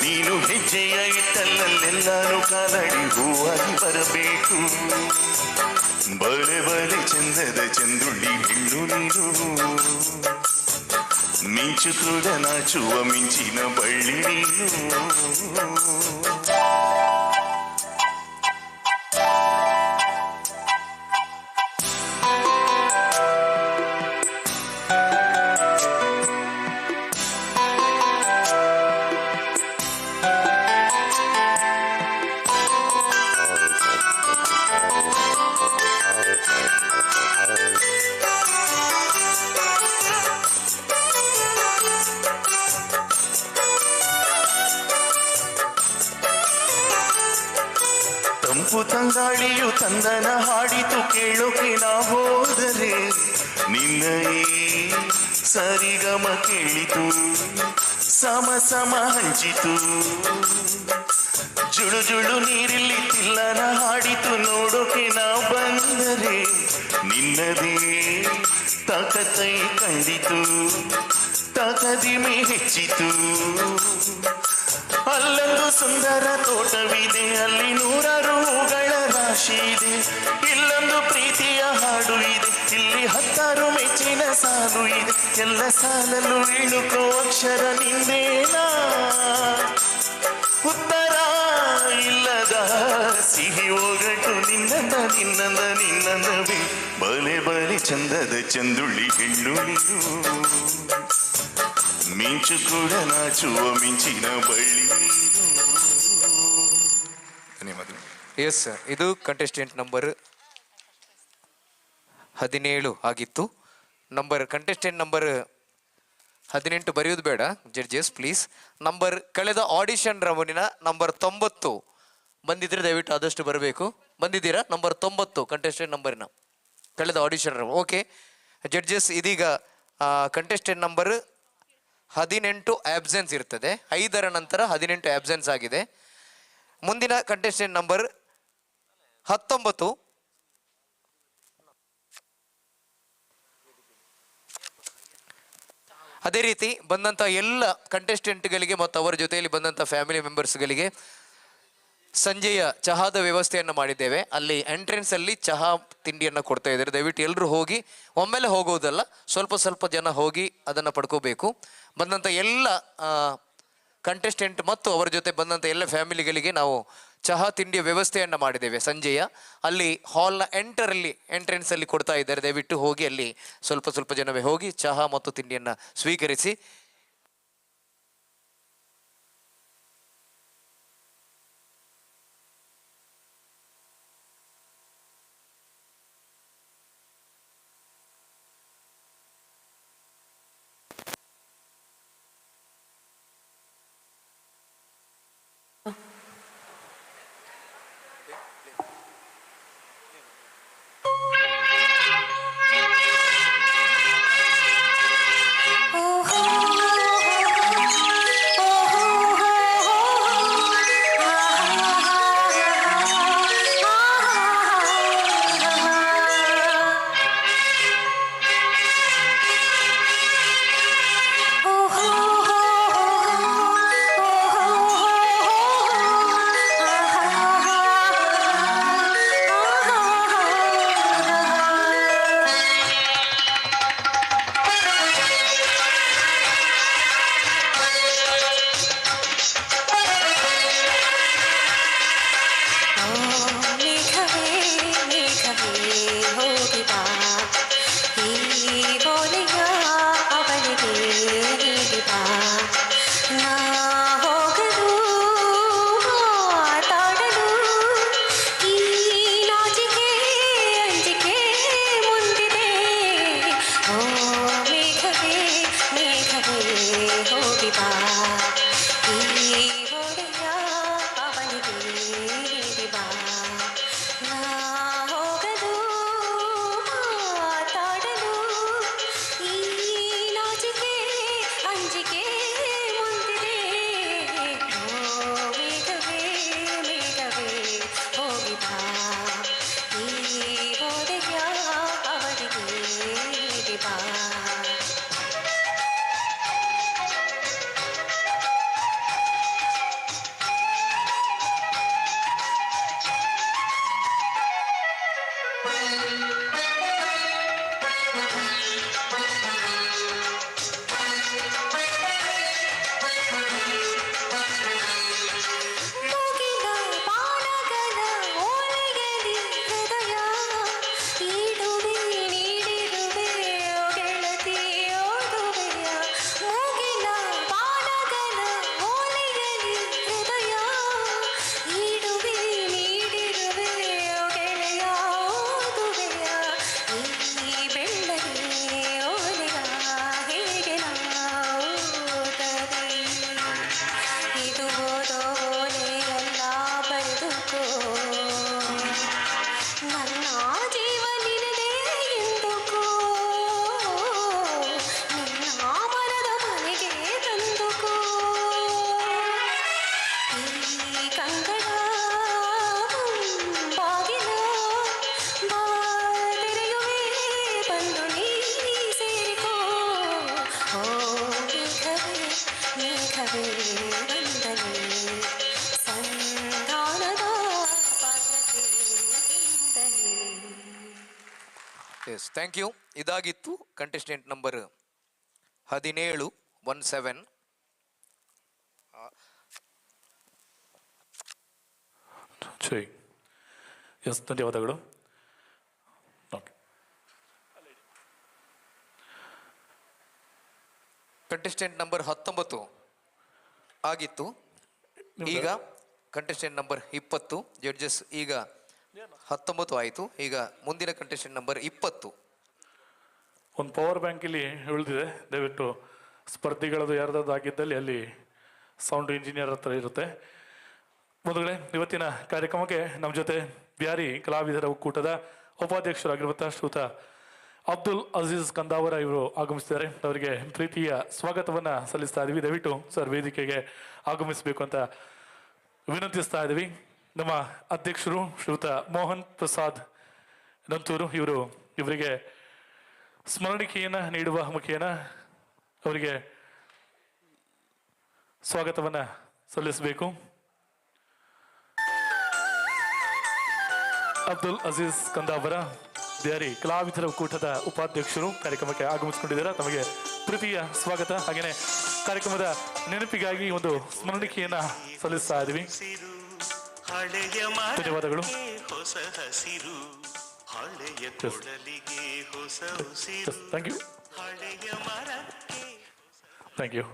ನೀನು ಹೆಜ್ಜೆಯ ಇಟ್ಟಲ್ಲೆಲ್ಲಾನು ಕಾಲಡಿ ಹೂವಾಗಿ ಬರಬೇಕು. ಬಲೆ ಬಲೆ ಚಂದದ ಚಂದುಳ್ಳಿ ಹೆಣ್ಣು ನೀನು, ಮಿಂಚು ಕೂಡ ನಾಚುವ ಮಿಂಚಿನ ಬಳ್ಳಿ ನೀನು. ತಂಪು ತಂಗಾಳಿಯು ತಂದನ ಹಾಡಿತು ಕೇಳೋಕೆ ನಾ ಹೋದರೆ, ನಿನ್ನ ಈ ಸರಿಗಮ ಕೇಳಿತು ಸಮ ಸಮ ಹಂಚಿತು. ಜುಳು ಜುಳು ನೀರಿಲ್ಲಿ ತಿಲ್ಲನ ಹಾಡಿತು ನೋಡೋಕೆ ನಾ ಬಂದರೆ, ನಿನ್ನದೇ ತಾಕತೈ ಕಂಡಿತು ತಾಕದಿಮೆ ಹೆಚ್ಚಿತು. ಅಲ್ಲೊಂದು ಸುಂದರ ತೋಟವಿದೆ, ಅಲ್ಲಿ ನೂರಾರು ಹೂಗಳ ರಾಶಿ ಇದೆ. ಇಲ್ಲೊಂದು ಪ್ರೀತಿಯ ಹಾಡು ಇದೆ, ಇಲ್ಲಿ 10 ಮೆಚ್ಚಿನ ಸಾಲು ಇದೆ. ಎಲ್ಲ ಸಾಲಲು ಇಣುಕೋ ಅಕ್ಷರ ನಿಂದೇನಾ, ಉತ್ತರ ಇಲ್ಲದ ಸಿಹಿ ಒಗಟು ನಿನ್ನಂದ ನಿನ್ನಂದ ನಿನ್ನಂದವೇ. ಬಲೆ ಬಲೆ ಚಂದದ ಚಂದುಳ್ಳಿ ಹೆಣ್ಣು ನೀನು, ಮಿಂಚು ಕೂಡ ನಾಚುವ ಮಿಂಚಿನ ಬಳ್ಳಿ. ಎಸ್, ಇದು ಕಂಟೆಸ್ಟೆಂಟ್ ನಂಬರ್ 17 ಆಗಿತ್ತು. ಕಂಟೆಸ್ಟೆಂಟ್ ನಂಬರ್ 18 ಬರೆಯೋದು ಬೇಡ ಜಡ್ಜಸ್ ಪ್ಲೀಸ್. ಕಳೆದ ಆಡಿಷನ್ ರೌಂಡಿನ ನಂಬರ್ 90 ಬಂದಿದ್ರೆ ದಯವಿಟ್ಟು ಆದಷ್ಟು ಬರಬೇಕು. ಬಂದಿದ್ದೀರಾ? ನಂಬರ್ 90 ಕಂಟೆಸ್ಟೆಂಟ್ ನಂಬರಿನ ಕಳೆದ ಆಡಿಷನ್ ರೌಂಡ್. ಓಕೆ ಜಡ್ಜಸ್, ಇದೀಗ ಕಂಟೆಸ್ಟೆಂಟ್ ನಂಬರ್ 18 ಆಬ್ಸೆನ್ಸ್ ಇರ್ತದೆ. 5ರ ನಂತರ 18 ಆಬ್ಸೆನ್ಸ್ ಆಗಿದೆ. ಮುಂದಿನ ಕಂಟೆಸ್ಟೆಂಟ್ ನಂಬರ್ 19 ಅದೇ ರೀತಿ ಬಂದಂಥ ಎಲ್ಲ ಕಂಟೆಸ್ಟೆಂಟ್ಗಳಿಗೆ ಮತ್ತು ಅವರ ಜೊತೆಯಲ್ಲಿ ಬಂದಂಥ ಫ್ಯಾಮಿಲಿ ಮೆಂಬರ್ಸ್ಗಳಿಗೆ ಸಂಜೆಯ ಚಹಾದ ವ್ಯವಸ್ಥೆಯನ್ನು ಮಾಡಿದ್ದೇವೆ. ಅಲ್ಲಿ ಎಂಟ್ರೆನ್ಸಲ್ಲಿ ಚಹಾ ತಿಂಡಿಯನ್ನು ಕೊಡ್ತಾ ಇದ್ದಾರೆ. ದಯವಿಟ್ಟು ಎಲ್ಲರೂ ಹೋಗಿ, ಒಮ್ಮೆಲೆ ಹೋಗೋದಲ್ಲ, ಸ್ವಲ್ಪ ಸ್ವಲ್ಪ ಜನ ಹೋಗಿ ಅದನ್ನು ಪಡ್ಕೋಬೇಕು. ಬಂದಂಥ ಎಲ್ಲ ಕಂಟೆಸ್ಟೆಂಟ್ ಮತ್ತು ಅವರ ಜೊತೆ ಬಂದಂಥ ಎಲ್ಲ ಫ್ಯಾಮಿಲಿಗಳಿಗೆ ನಾವು ಚಹಾ ತಿಂಡಿಯ ವ್ಯವಸ್ಥೆಯನ್ನು ಮಾಡಿದ್ದೇವೆ. ಸಂಜೆಯ ಅಲ್ಲಿ ಹಾಲ್ನ ಎಂಟ್ರೆನ್ಸಲ್ಲಿ ಕೊಡ್ತಾ ಇದ್ದಾರೆ. ದಯವಿಟ್ಟು ಹೋಗಿ ಅಲ್ಲಿ ಸ್ವಲ್ಪ ಸ್ವಲ್ಪ ಜನವೇ ಹೋಗಿ ಚಹಾ ಮತ್ತು ತಿಂಡಿಯನ್ನು ಸ್ವೀಕರಿಸಿ. Thank you. ಇದಾಗಿತ್ತು ಕಂಟೆಸ್ಟೆಂಟ್ ನಂಬರ್ 17 ಸರಿ, ಎಸ್, ಧನ್ಯವಾದಗಳು. ಕಂಟೆಸ್ಟೆಂಟ್ ನಂಬರ್ 19 ಆಗಿತ್ತು. ಈಗ ಕಂಟೆಸ್ಟೆಂಟ್ ನಂಬರ್ 20 ಜಡ್ಜಸ್. ಈಗ 19 ಆಯಿತು. ಈಗ ಮುಂದಿನ ಕಂಟೆಸ್ಟೆಂಟ್ ನಂಬರ್ 20. ಒಂದು ಪವರ್ ಬ್ಯಾಂಕ್ ಇಲ್ಲಿ ಉಳಿದಿದೆ. ದಯವಿಟ್ಟು ಸ್ಪರ್ಧಿಗಳದು ಯಾರ್ದಾದ್ರು ಆಗಿದ್ದಲ್ಲಿ ಅಲ್ಲಿ ಸೌಂಡ್ ಇಂಜಿನಿಯರ್ ಹತ್ರ ಇರುತ್ತೆ. ಮೊದಲೇ ಇವತ್ತಿನ ಕಾರ್ಯಕ್ರಮಕ್ಕೆ ನಮ್ಮ ಜೊತೆ ಬಿಹಾರಿ ಕಲಾವಿದರ ಒಕ್ಕೂಟದ ಉಪಾಧ್ಯಕ್ಷರಾಗಿರುವಂಥ ಶ್ರೀಯುತ ಅಬ್ದುಲ್ ಅಜೀಜ್ ಕಂದಾವರ ಇವರು ಆಗಮಿಸಿದ್ದಾರೆ. ಅವರಿಗೆ ಪ್ರೀತಿಯ ಸ್ವಾಗತವನ್ನು ಸಲ್ಲಿಸ್ತಾ ಇದ್ದೀವಿ. ದಯವಿಟ್ಟು ಸರ್ ವೇದಿಕೆಗೆ ಆಗಮಿಸಬೇಕು ಅಂತ ವಿನಂತಿಸ್ತಾ ಇದ್ದೀವಿ. ನಮ್ಮ ಅಧ್ಯಕ್ಷರು ಶ್ರೀಯುತ ಮೋಹನ್ ಪ್ರಸಾದ್ ನಂತೂರು ಇವರಿಗೆ ಸ್ಮರಣಿಕೆಯನ್ನು ನೀಡುವ ಮುಖೇನ ಅವರಿಗೆ ಸ್ವಾಗತವನ್ನು ಸಲ್ಲಿಸಬೇಕು. ಅಬ್ದುಲ್ ಅಜೀಜ್ ಕಂದಾವರ ಬಿಹಾರಿ ಕಲಾವಿದರ ಕೂಟದ ಉಪಾಧ್ಯಕ್ಷರು ಕಾರ್ಯಕ್ರಮಕ್ಕೆ ಆಗಮಿಸಿಕೊಂಡಿದ್ದಾರೆ. ತಮಗೆ ಪ್ರೀತಿಯ ಸ್ವಾಗತ. ಹಾಗೆಯೇ ಕಾರ್ಯಕ್ರಮದ ನೆನಪಿಗಾಗಿ ಒಂದು ಸ್ಮರಣಿಕೆಯನ್ನ ಸಲ್ಲಿಸ್ತಾ ಇದ್ದೀವಿ. ಹಳೆಯ ಧನ್ಯವಾದಗಳು. ಹೊಸ ಹಸಿರು ಹಳೆಯ ಕೊಡಲಿಗೆ ಹೊಸ ಉಸಿರು ಥ್ಯಾಂಕ್ ಯು. ಹಳೆಯ ಮರಕ್ಕೆ ಥ್ಯಾಂಕ್ ಯು.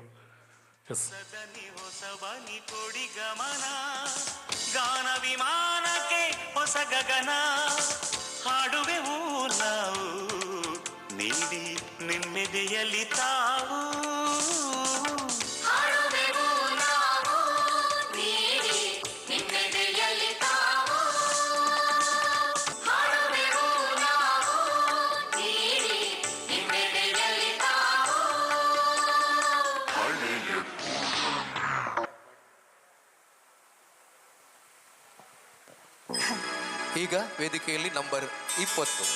ಎಸ್, ಸದನಿ ಹೊಸ ಬನಿ ಕೊಡಿ ಗಮನ ಗಾನ ವಿಮಾನಕ್ಕೆ ಹೊಸ ಗಗನ ಹಾಡುವೆವು ನಾವು ನೀಡಿ ನಿಮ್ಮೆದೆಯಲ್ಲಿ ತಾವು ಈಗ ವೇದಿಕೆಯಲ್ಲಿ ನಂಬರ್ 20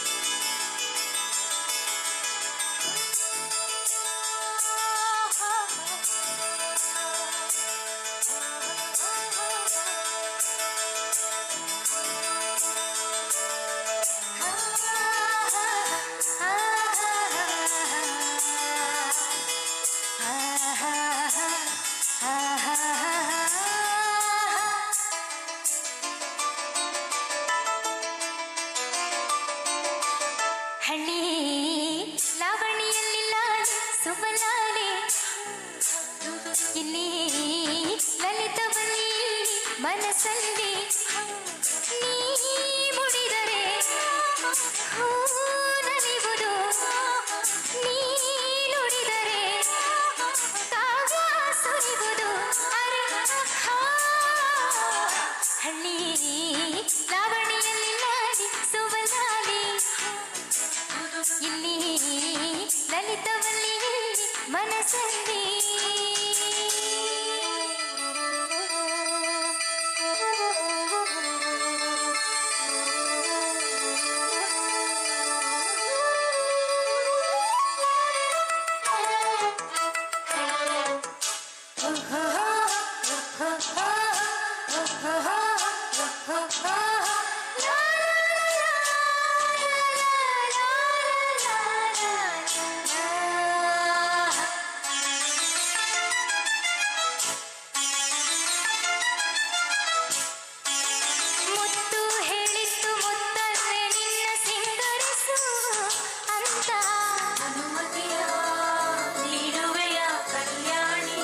ಹಳ್ಳಿ ಲಾವಣಿಯಲ್ಲಿ ಲಾಲಿ ಸುಬಲಾಲೆ ಇಲ್ಲಿ ಲಲಿತವಲ್ಲಿ ಮನಸ್ಸಲ್ಲಿ ನೀ ಮುಡಿದರೆ ಹೂ ನಲಿವುದು ನೀ ನುಡಿದರೆ ಕಾವ್ಯ ಸುರಿವುದು ಅರೆ ಹಳ್ಳಿ ಲಾವಣಿಯಲ್ಲಿ ಲಾಲಿ ಸುಬಲಾಲಿ ಇಲ್ಲಿ ಲಲಿತವಲ್ಲಿ ಮನಸ್ಸಲ್ಲಿ ಮುತ್ತು ಹೇಳಿತ್ತು ಮುತ್ತನ್ನೇ ನಿನ್ನ ಸಿಂಗರಿಸು ಅಂತ ಅನುಮತಿಯ ನೀಡುವೆಯ ಕಲ್ಯಾಣಿ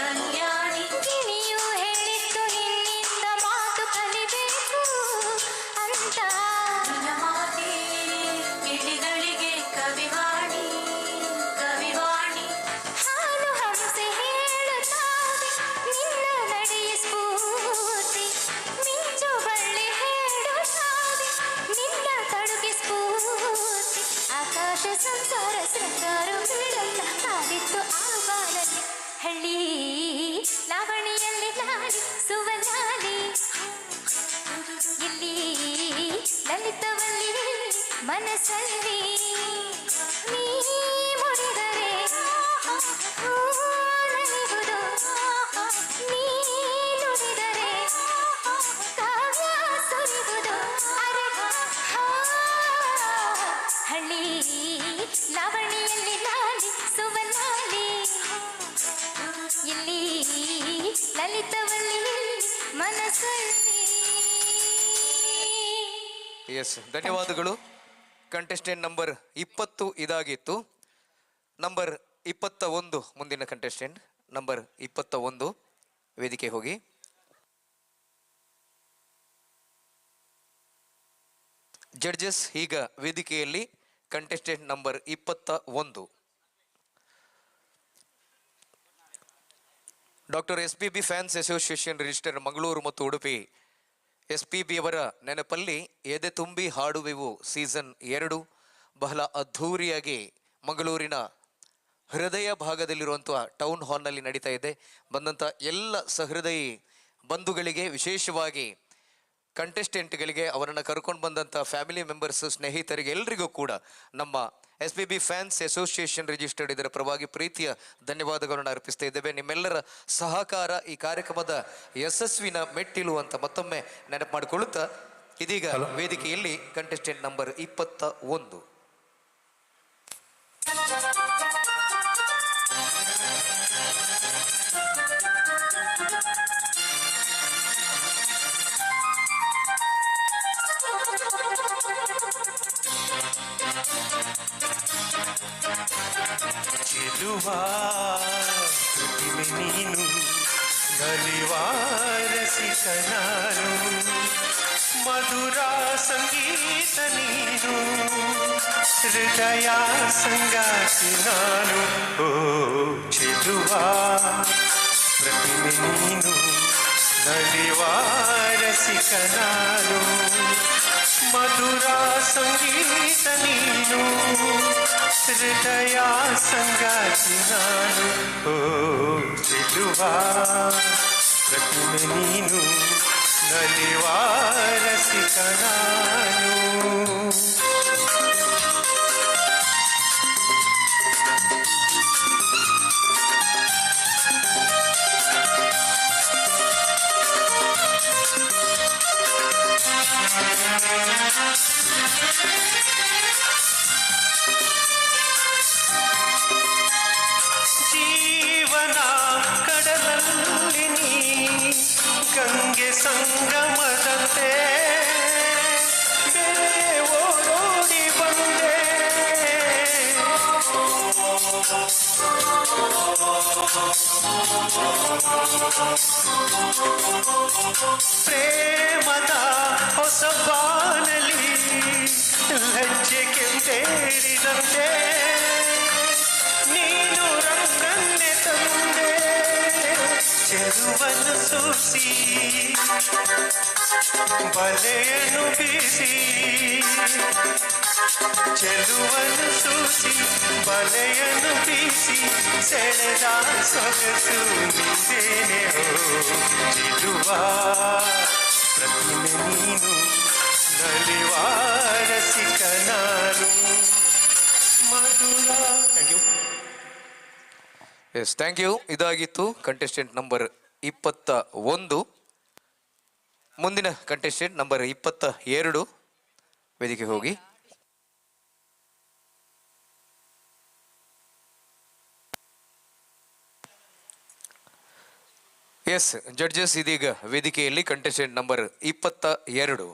ಕಲ್ಯಾಣಿ ಗಿಣಿಯು ಹೇಳಿತ್ತು ನಿನ್ನಿಂದ ಮಾತು ಕಲಿಬೇಕು ಅಂತ ನಿನ್ನ ಮಾತೇ ಗಿಳಿಗಳಿಗೆ ಕವಿವಾಣಿ ಕವಿವಾಣಿ ಹಾಲು ಹಂಸೆ ಹೇಳುತ್ತಾವೆ ನಿನ್ನ ನಡೆಯ ಸ್ಫೂರ್ತಿ ಮಿಂಚು ಬಳ್ಳಿ ಹೇಳುತ್ತಾವೆ ನಿನ್ನ ಕಡುಗೆ ಸ್ಫೂರ್ತಿ ಆಕಾಶ ಸಂಸಾರ ಶೃಂಗಾರ ಬಿಡಲ್ಲ ಕಾದಿತ್ತು ಆ ಬಾಲಲ್ಲಿ ಹಳ್ಳಿ ಲಾವಣಿಯಲ್ಲಿ ಲಾಲಿ ಸುವಲಾಲಿ ಇಲ್ಲಿ ಲಲಿತವಲ್ಲಿ ಮನಸ್ಸಲ್ಲಿ ನೀ ಮುಡಿದರೆ ಹೂ ನಲಿವುದು ನೀ ನುಡಿದರೆ ಕಾವ್ಯ ಸುರಿವುದು ಅರೆ ಹಳ್ಳಿ ಲಾವಣಿಯಲ್ಲಿ ಲಾಲಿ ಸುವಲಾಲಿ ಇಲ್ಲಿ ಲಲಿತವಲ್ಲಿ ಮನಸ್ಸಲ್ಲಿ. ಎಸ್, ಧನ್ಯವಾದಗಳು. ಕಂಟೆಸ್ಟೆಂಟ್ ನಂಬರ್ 20 ಇದಾಗಿತ್ತು. ನಂಬರ್ 21 ಮುಂದಿನ ಕಂಟೆಸ್ಟೆಂಟ್ ನಂಬರ್ 21 ವೇದಿಕೆ ಹೋಗಿ. ಜಡ್ಜಸ್ ಈಗ ವೇದಿಕೆಯಲ್ಲಿ contestant number 21 doctor SPB fans association register Mangaluru ಮತ್ತು ಉಡುಪಿ SPB ಅವರ ನೆನಪಲ್ಲಿ ಎದೆ ತುಂಬಿ ಹಾಡುವೆವು ಸೀಸನ್ 2 ಬಹಳ ಅದ್ಧೂರಿಯಾಗಿ ಮಂಗಳೂರಿನ ಹೃದಯ ಭಾಗದಲ್ಲಿರುವಂಥ ಟೌನ್ ಹಾಲ್ನಲ್ಲಿ ನಡೀತಾ ಇದೆ. ಬಂದಂಥ ಎಲ್ಲ ಸಹೃದಯಿ ಬಂಧುಗಳಿಗೆ, ವಿಶೇಷವಾಗಿ ಕಂಟೆಸ್ಟೆಂಟ್ಗಳಿಗೆ, ಅವರನ್ನು ಕರ್ಕೊಂಡು ಬಂದಂಥ ಫ್ಯಾಮಿಲಿ ಮೆಂಬರ್ಸ್, ಸ್ನೇಹಿತರಿಗೆ ಎಲ್ರಿಗೂ ಕೂಡ ನಮ್ಮ SPB ಫ್ಯಾನ್ಸ್ ಅಸೋಸಿಯೇಷನ್ ರಿಜಿಸ್ಟರ್ಡ್ ಇದರ ಪರವಾಗಿ ಪ್ರೀತಿಯ ಧನ್ಯವಾದಗಳನ್ನು ಅರ್ಪಿಸ್ತಾ ಇದ್ದೇವೆ. ನಿಮ್ಮೆಲ್ಲರ ಸಹಕಾರ ಈ ಕಾರ್ಯಕ್ರಮದ ಯಶಸ್ವಿನ ಮೆಟ್ಟಿಲು ಅಂತ ಮತ್ತೊಮ್ಮೆ ನೆನಪು ಮಾಡಿಕೊಳ್ಳುತ್ತಾ ಇದೀಗ ವೇದಿಕೆಯಲ್ಲಿ ಕಂಟೆಸ್ಟೆಂಟ್ ನಂಬರ್ 21 ಚೆಲುವಾ ಪ್ರತಿಮೆ ನೀನು ನಲಿವಾರಸಿಕ ನಾನು ಮಧುರ ಸಂಗೀತ ನೀನು ಹೃದಯ ಸಂಗಾತಿ ನಾನು ಓ ಚೆಲುವಾ ಪ್ರತಿಮೆ ನೀನು ನಲಿವಾರಸಿಕ ನಾನು ಮಧುರ ಸಂಗೀತ ನೀನು ಹೃದಯ ಸಂಗಾತಿ ನಾನು ಓ ಚೆಲುವಾ ಪ್ರತಿಮೆ ನೀನು ನಲಿವಾರಸಿಕ ನಾನು ಜೀವನ ಕಡಲಲ್ಲಿ ನೀ ಗಂಗೆ ಸಂಗಮದಂತೆ ಬೆರೆ ಓಡೋಡಿ ಬಂದೆ ಪ್ರೇಮದ ಹೊಸ ಬಾನಲಿ ಲಜ್ಜೆ ಕೆಂಪೇರಿದಂತೆ ನೀನು ರಂಗನ್ನೆ ತಂದೆ ಚೆಲುವನ್ನು ಸೂಸಿ ಬಲೆಯನ್ನು ಬೀಸಿ ಚೆಲುವನ್ನು ಸೂಸಿ ಬಲೆಯನ್ನು ಬೀಸಿ ಸೆಳೆದ ಸೊಗಸು ನಿಂದೇನೆ ಚೆಲುವಾ ಪ್ರತಿಮೆ ನೀನು ನಲಿವಾರಸಿಕ ನಾನು ಮಧುರ. Yes thank you. ಇದಾಗಿತ್ತು ಕಂಟೆಸ್ಟೆಂಟ್ ನಂಬರ್ 21. ಮುಂದಿನ ಕಂಟೆಸ್ಟೆಂಟ್ ನಂಬರ್ 22 ವೇದಿಕೆ ಹೋಗಿ. ಎಸ್ ಜಡ್ಜಸ್ ಇದೀಗ ವೇದಿಕೆಯಲ್ಲಿ ಕಂಟೆಸ್ಟೆಂಟ್ ನಂಬರ್ 22.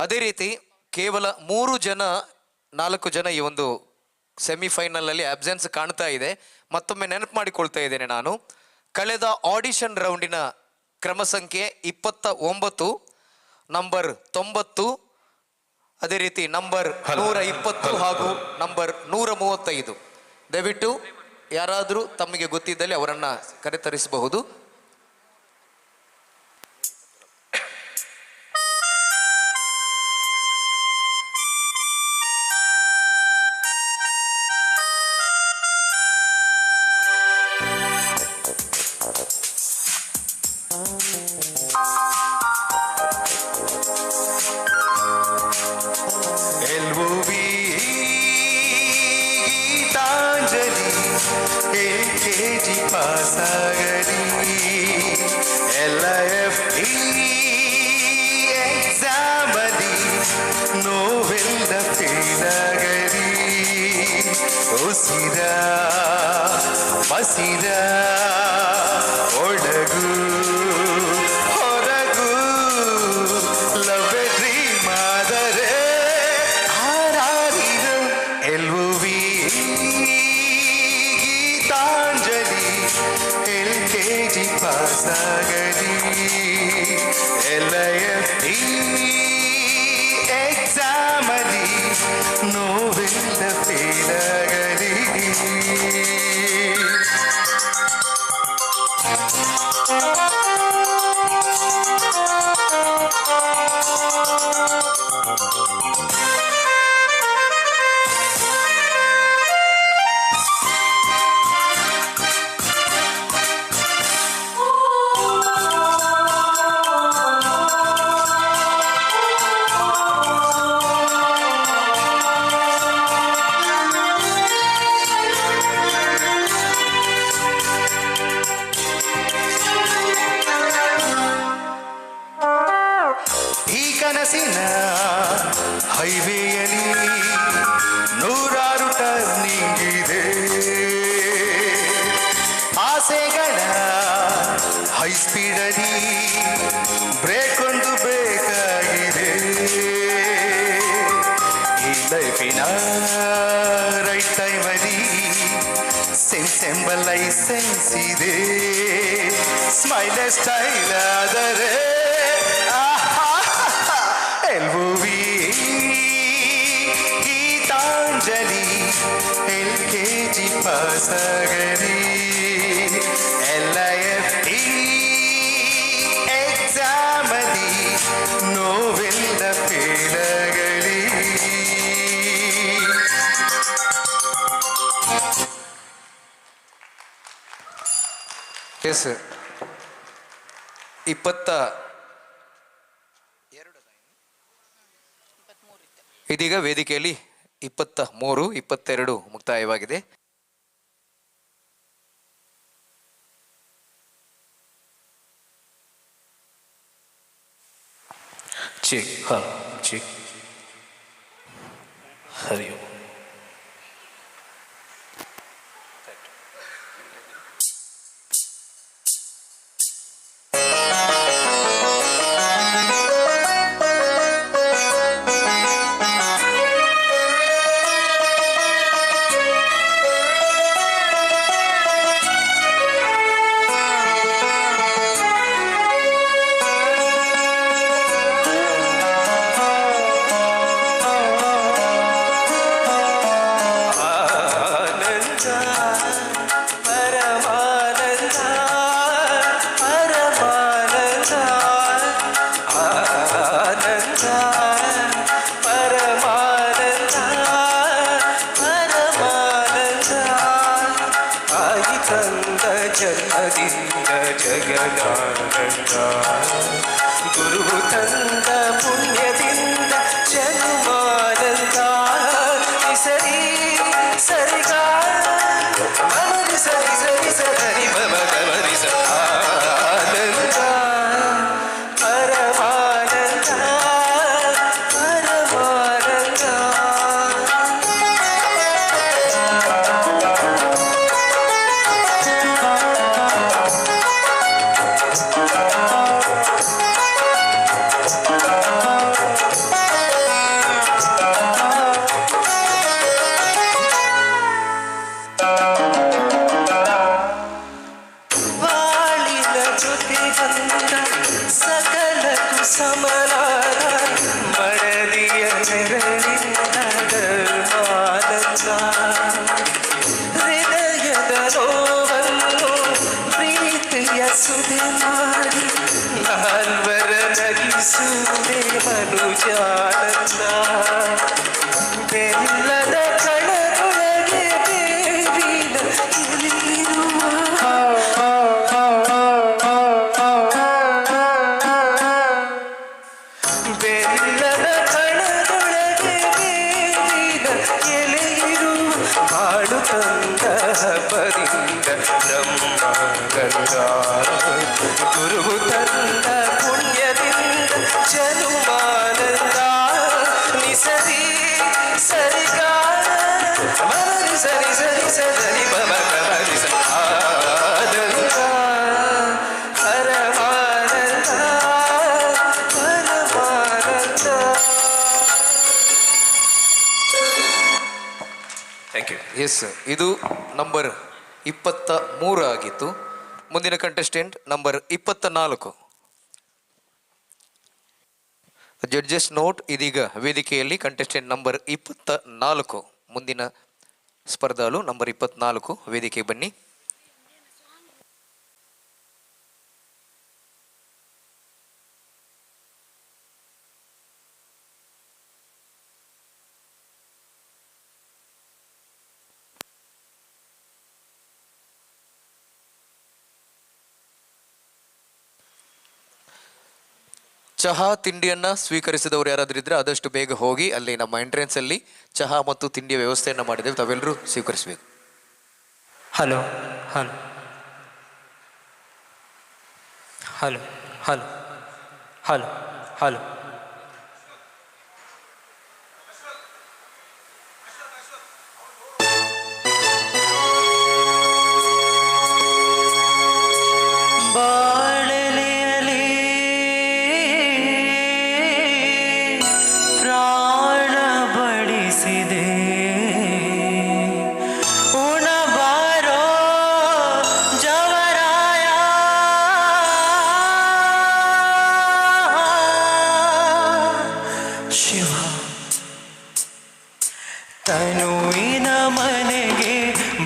ಅದೇ ರೀತಿ ಕೇವಲ 4 ಜನ ಈ ಒಂದು ಸೆಮಿಫೈನಲ್ ಅಲ್ಲಿ ಅಬ್ಸೆನ್ಸ್ ಕಾಣ್ತಾ ಇದೆ. ಮತ್ತೊಮ್ಮೆ ನೆನಪು ಮಾಡಿಕೊಳ್ತಾ ಇದ್ದೇನೆ ನಾನು. ಕಳೆದ ಆಡಿಷನ್ ರೌಂಡಿನ ಕ್ರಮ ಸಂಖ್ಯೆ 29, ನಂಬರ್ 90, ಅದೇ ರೀತಿ ನಂಬರ್ 120 ಹಾಗೂ ನಂಬರ್ 135. ದಯವಿಟ್ಟು ಯಾರಾದರೂ ತಮಗೆ ಗೊತ್ತಿದ್ದಲ್ಲಿ ಅವರನ್ನ ಕರೆತರಿಸಬಹುದು. LOV ಗೀತಾಂಜಲಿ LKG ಪಾಸಾಗಲಿ LIFE ಎಕ್ಸಾಮಲಿ ನೋವೆಲ್ಲ ಫೇಲಾಗಲಿ ಉಸಿರ ಮಸಿರ ಒಳಗು ಹೊರಗು ಲವ್ ಡ್ರೀಮ್ ಆದರೆ ಹಾರಾಡಿರು LOV ಗೀತಾಂಜಲಿ LKG ಪಾಸಾಗಲಿ LIFE ಎಕ್ಸಾಮಲಿ ನೋವೆಲ್ಲ ಫೇಲಾಗಲಿ ಕನಸಿನ ಹೈವೇಯಲ್ಲಿ ನೂರಾರು ಟರ್ನಿಂಗ್ ಇದೆ, ಆಸೆಗಳ ಹೈ ಸ್ಪೀಡಲ್ಲಿ ಬ್ರೇಕ್ ಒಂದು ಬೇಕಾಗಿದೆ. ಈ ಲೈಫಿನ ರೈಟ್ ಟೈಮಲ್ಲಿ ಸೆನ್ಸ್ ಎಂಬ ಲೈಸೆನ್ಸ್ ಇದೆ. ಸ್ಮೈಲ್ ಸ್ಟೈಲ್ ಆದರೆ LOV ಗೀತಾಂಜಲಿ LKG ಪಾಸಗರಿ LIFE ಎಕ್ಸಾಮಲಿ ನೋವೆಲ್ಲ ಫೇಲಗಲಿ. ಎಸ್ 22 ಇದೀಗ ವೇದಿಕೆಯಲ್ಲಿ 23, 22 ಮುಕ್ತಾಯವಾಗಿದೆ. ಹರಿ ಓಂ. ಜನ್ಮದಿಂದ ಜಗದಾನಂದ ಗುರು ತಂದ ಪುಣ್ಯದಿಂದ ಜನ್ಮಾನಂದ. ಸರಿ ಸರಿಗ ಮಮರಿ ಸರಿ ಸರಿ ಸರಿ ಮಮ ಗಮರಿ ಆನಂದ ಪರಮಾನಂದ ಪರಮಾನಂದ. ಸಕಲಕ್ಕೂ ಸಮನಾದ ಮಡದಿಯ ನೆರಳಿನ ಧರ್ಮಾನಂದ. ಹೃದಯದ ನೋವನ್ನು ಪ್ರೀತಿಯ ಸುದೆ ಮಾಡಿ ನಾಲ್ವರ ನಗಿಸುವುದೇ ಮನುಜಾನಂದ. ಬೆಲ್ಲದ ಕಣದೊಳಗೆ ಬೇವಿನ ಎಲೆಯಿರುವ ಬೆಲ್ಲದ ಕಣದೊಳಗೆ ಬೇವಿನ ಎಲೆಯಿರುವ ಬಾಳು ತಂದ ಹಬ್ಬದಿಂದ ಬ್ರಹ್ಮಗಂಧ. ಗುರು ತಂದ ಪುಣ್ಯದಿಂದ ಜನುಮಾನಂದ. ನಿಸರಿ ಸರಿಗ ಮರಿ ಸರಿ ಸರಿ ಸರಿ ಮಮ ಗಮರಿ ಆನಂದ ಪರಮಾನಂದ ಪರಮಾನಂದ. Thank you. ಎಸ್, ಇದು ನಂಬರ್ 23 ಆಗಿತ್ತು. ಮುಂದಿನ ಕಂಟೆಸ್ಟೆಂಟ್ ನಂಬರ್ 24. ಜಡ್ಜಸ್ ನೋಟ್, ಇದೀಗ ವೇದಿಕೆಯಲ್ಲಿ ಕಂಟೆಸ್ಟೆಂಟ್ ನಂಬರ್ 24, ಮುಂದಿನ ಸ್ಪರ್ಧಾಲು ನಂಬರ್ 24 ವೇದಿಕೆಗೆ ಬನ್ನಿ. ಚಹಾ ತಿಂಡಿಯನ್ನ ಸ್ವೀಕರಿಸಿದವರು ಯಾರಾದ್ರೂ ಇದ್ರೆ ಆದಷ್ಟು ಬೇಗ ಹೋಗಿ, ಅಲ್ಲಿ ನಮ್ಮ ಎಂಟ್ರೆನ್ಸ್ ಅಲ್ಲಿ ಚಹಾ ಮತ್ತು ತಿಂಡಿಯ ವ್ಯವಸ್ಥೆಯನ್ನ ಮಾಡಿದ್ದೇವೆ, ತಾವೆಲ್ಲರೂ ಸ್ವೀಕರಿಸಬೇಕು. Hello hello hello hello hello hello Shiva ತನುವಿನ ಮನೆಗೆ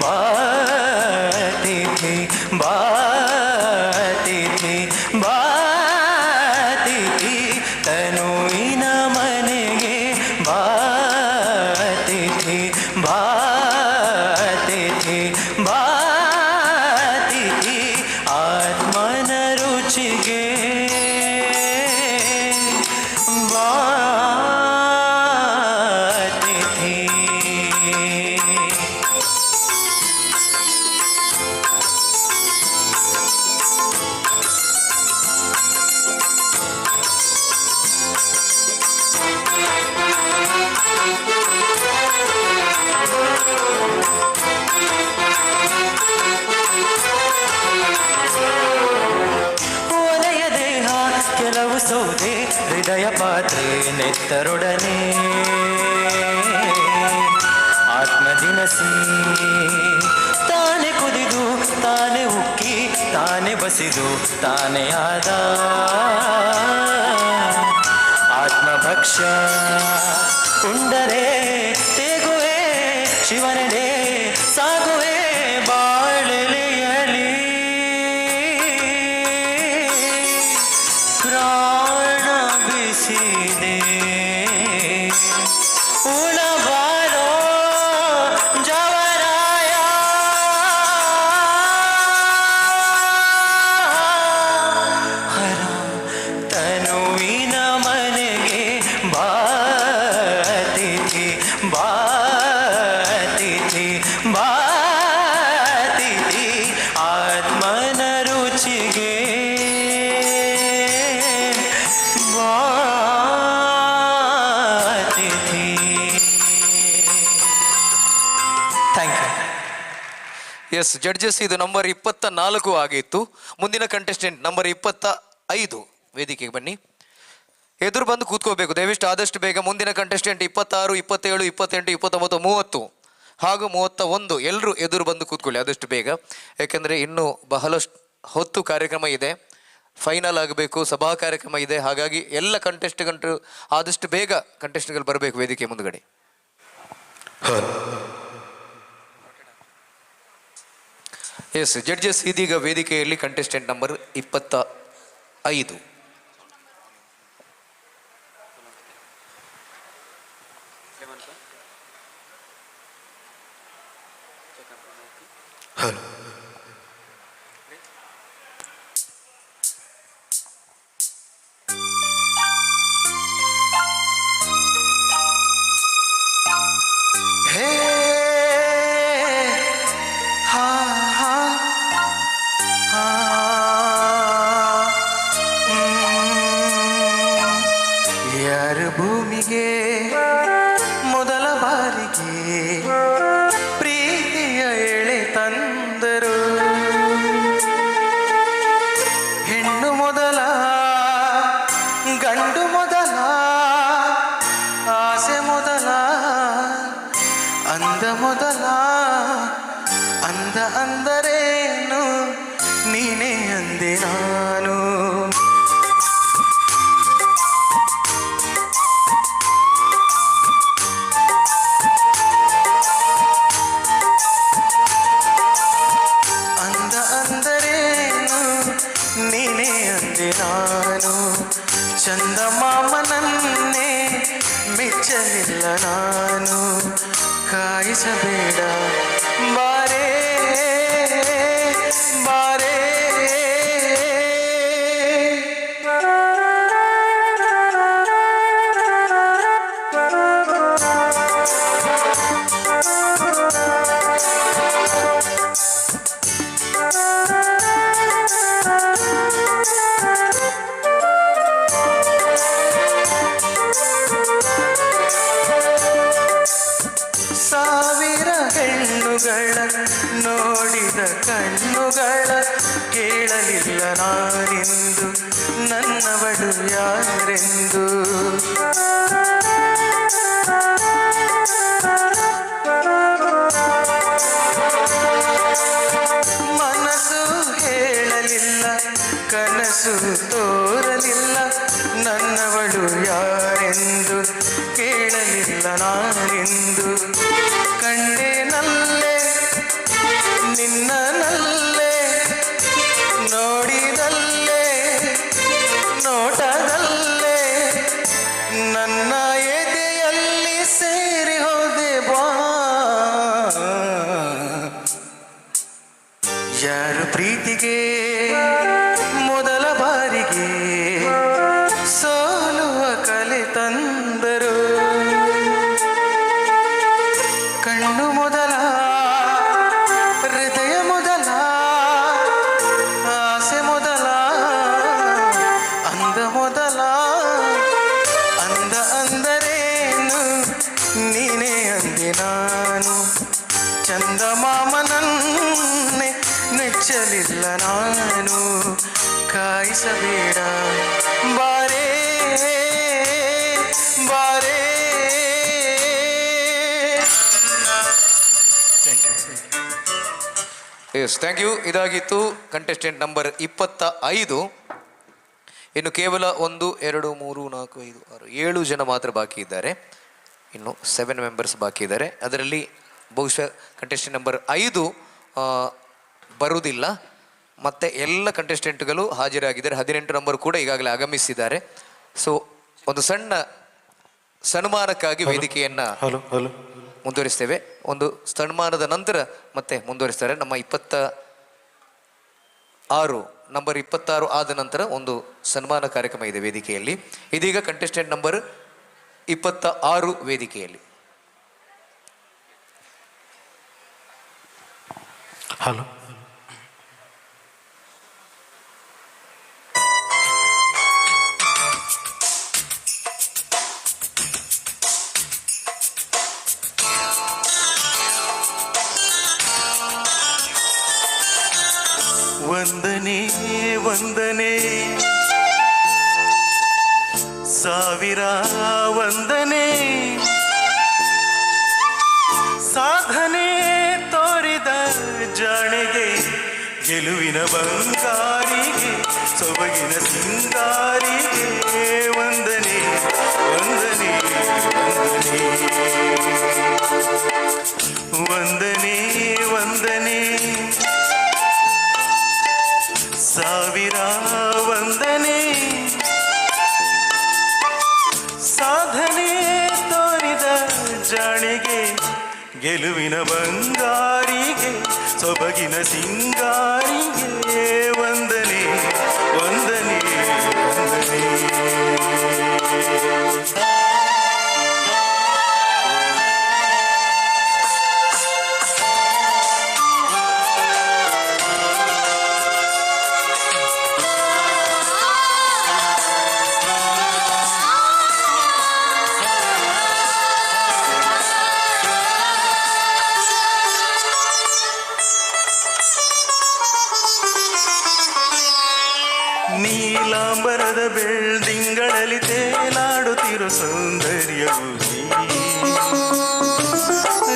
ಬಾತಿಥಿ ಬಾತಿಥಿ ಬಾತಿಥಿ ತನುವಿನ ಮನೆಗೆ ಬಾತಿಥಿ ಬಾತಿಥಿ ಬಾತಿಥಿ ಆತ್ಮನ ರುಚಿಗೆ ಸೌದೆ ಹೃದಯ ಪಾತ್ರೆ ನೆತ್ತರೊಡನೆ ಆತ್ಮದಿನಸಿ ತಾನೆ ಕುದಿದು ತಾನೆ ಉಕ್ಕಿ ತಾನೆ ಬಸಿದು ತಾನೇ ಆದ ಆತ್ಮಭಕ್ಷ ಉಂಡರೆ ತೇಗುವೆ ಶಿವನಡೆ ಸಾಗುವೆ ಬಾಳೆಲೆಯಲಿ ಪ್ರಾಣ ಬಿಸಿದೆ ಉಣಬಾರೋ ಜವರಾಯ ಹರ ತನುವಿನ ಮನೆಗೆ ಬಾತಿಥಿ ಬಾತಿಥಿ ಬಾತಿಥಿ ಆತ್ಮನ ರುಚಿಗೆ ಎಸ್ ಜಡ್ಜಸ್, ಇದು ನಂಬರ್ 24 ಆಗಿತ್ತು. ಮುಂದಿನ ಕಂಟೆಸ್ಟೆಂಟ್ ನಂಬರ್ 25 ವೇದಿಕೆಗೆ ಬನ್ನಿ. ಎದುರು ಬಂದು ಕೂತ್ಕೋಬೇಕು ದಯವಿಷ್ಟು ಆದಷ್ಟು ಬೇಗ. ಮುಂದಿನ ಕಂಟೆಸ್ಟೆಂಟ್ 26, 27, 28, 29, 30 ಹಾಗೂ 31 ಎಲ್ಲರೂ ಎದುರು ಬಂದು ಕೂತ್ಕೊಳ್ಳಿ ಆದಷ್ಟು ಬೇಗ. ಯಾಕೆಂದರೆ ಇನ್ನೂ ಬಹಳಷ್ಟು ಹೊತ್ತು ಕಾರ್ಯಕ್ರಮ ಇದೆ, ಫೈನಲ್ ಆಗಬೇಕು, ಸಭಾ ಕಾರ್ಯಕ್ರಮ ಇದೆ. ಹಾಗಾಗಿ ಎಲ್ಲ ಕಂಟೆಸ್ಟ್ಗಳು ಆದಷ್ಟು ಬೇಗ ಕಂಟೆಸ್ಟ್ಗಳು ಬರಬೇಕು ವೇದಿಕೆ ಮುಂದುಗಡೆ. ಎಸ್ ಜಡ್ಜಸ್, ಇದೀಗ ವೇದಿಕೆಯಲ್ಲಿ ಕಂಟೆಸ್ಟೆಂಟ್ ನಂಬರ್ 25. ಭೂಮಿಗೆ ಮೊದಲ ಬಾರಿಗೆ ಪ್ರೀತಿಯ ಎಳೆ ತಂದರು, ಹೆಣ್ಣು ಮೊದಲ ಗಂಡು ಮೊದಲ ಆಸೆ ಮೊದಲ ಅಂದ ಮೊದಲ ಅಂದ ಅಂದರೇನು ನೀನೇ ಅಂದೆ ನಾನು. ನೀನೇ ಅಂದೆ ನಾನು, ಚಂದಮಾಮನನ್ನೇ ಮೆಚ್ಚಲಿಲ್ಲ ನಾನು. ಕಾಯಿಸಬೇಡ ಬಾರೇ ಬಾರೇ ಸಾವಿರ ಹೆಣ್ಣುಗಳ ನೋಡಿದ ಕಣ್ಣುಗಳ ಕೇಳಲಿಲ್ಲ ನಾನೆಂದು ನನ್ನವಳು ಯಾರೆಂದು. ಮನಸ್ಸು ಹೇಳಲಿಲ್ಲ ಕನಸು ತೋರಲಿಲ್ಲ ನನ್ನವಳು ಯಾರೆಂದು ನೆಚ್ಚಲಿಲ್ಲ ನಾನೆಂದು ಕಂಡೆನಲ್ಲೇ ನಿನ್ನನಲ್ಲೇ ನೋಡಿದಲ್ಲೇ ನೋಟದಲ್ಲೇ ನನ್ನ ಎದೆಯಲ್ಲಿ ಸೇರಿ ಹೋದೆ ಬಾ ಯಾರು ಪ್ರೀತಿಗೆ ಮೊದಲ ಬಾರಿಗೆ ಸೋಲುವ ಕಲೆ ತಂದರು ಕಣ್ಣು ಮೊದಲ ಹೃದಯ ಮೊದಲ ಆಸೆ ಮೊದಲ ಅಂದ ಮೊದಲ ಅಂದ ಅಂದರೇನು ನೀನೇ ಅಂದೆ ನಾನು ಚಂದಮಾಮನನ್ನೇ ನೆಚ್ಚಲಿಲ್ಲ ನಾನು ಕಾಯಿಸಬೇಡ ಬಾರೇ ಬಾರೇ ಎಸ್ ಥ್ಯಾಂಕ್ ಯು. ಇದಾಗಿತ್ತು ಕಂಟೆಸ್ಟೆಂಟ್ ನಂಬರ್ 25. ಇನ್ನು ಕೇವಲ 1 2 3 4 5 6 7 ಜನ ಮಾತ್ರ ಬಾಕಿ ಇದ್ದಾರೆ. ಇನ್ನು 7 ಮೆಂಬರ್ಸ್ ಬಾಕಿ ಇದ್ದಾರೆ. ಅದರಲ್ಲಿ ಬಹುಶಃ ಕಂಟೆಸ್ಟೆಂಟ್ ನಂಬರ್ 5 ಬರುವುದಿಲ್ಲ. ಮತ್ತು ಎಲ್ಲ ಕಂಟೆಸ್ಟೆಂಟ್ಗಳು ಹಾಜರಾಗಿದ್ದಾರೆ. 18 ನಂಬರ್ ಕೂಡ ಈಗಾಗಲೇ ಆಗಮಿಸಿದ್ದಾರೆ. ಸೊ ಒಂದು ಸಣ್ಣ ಸನ್ಮಾನಕ್ಕಾಗಿ ವೇದಿಕೆಯನ್ನು ಮುಂದುವರಿಸ್ತೇವೆ. ಒಂದು ಸನ್ಮಾನದ ನಂತರ ಮತ್ತೆ ಮುಂದುವರಿಸ್ತಾರೆ. ನಮ್ಮ 26 ನಂಬರ್ 26 ಆದ ನಂತರ ಒಂದು ಸನ್ಮಾನ ಕಾರ್ಯಕ್ರಮ ಇದೆ ವೇದಿಕೆಯಲ್ಲಿ. ಇದೀಗ ಕಂಟೆಸ್ಟೆಂಟ್ ನಂಬರ್ 26 ವೇದಿಕೆಯಲ್ಲಿ. ಹಲೋ ವಂದನೆ ವಂದನೆ ಸಾವಿರ ವಂದನೆ ಸಾಧನೆ ತೋರಿದ ಜಾಣೆಗೆ ಗೆಲುವಿನ ಬಂಗಾರಿಗೆ ಸೊಬಗಿನ ಸಿಂಗಾರಿಗೆ ವಂದನೆ ವಂದನೆ ವಂದನೆ ವಂದನೆ ಸಾವಿರ ವಂದನೆ ಸಾಧನೆ ತೋರಿದ ಜಾಣಿಗೆ ಗೆಲುವಿನ ಬಂಗಾರಿಗೆ ಸೊಬಗಿನ ಸಿಂಗಾರಿಗೆ ವಂದನೆ ವಂದನೆ ವಂದನೆ ನೀಲಾಂಬರದ ಬೆಳ್ದಿಂಗಳಲ್ಲಿ ತೇಲಾಡುತ್ತಿರೋ ಸೌಂದರ್ಯವು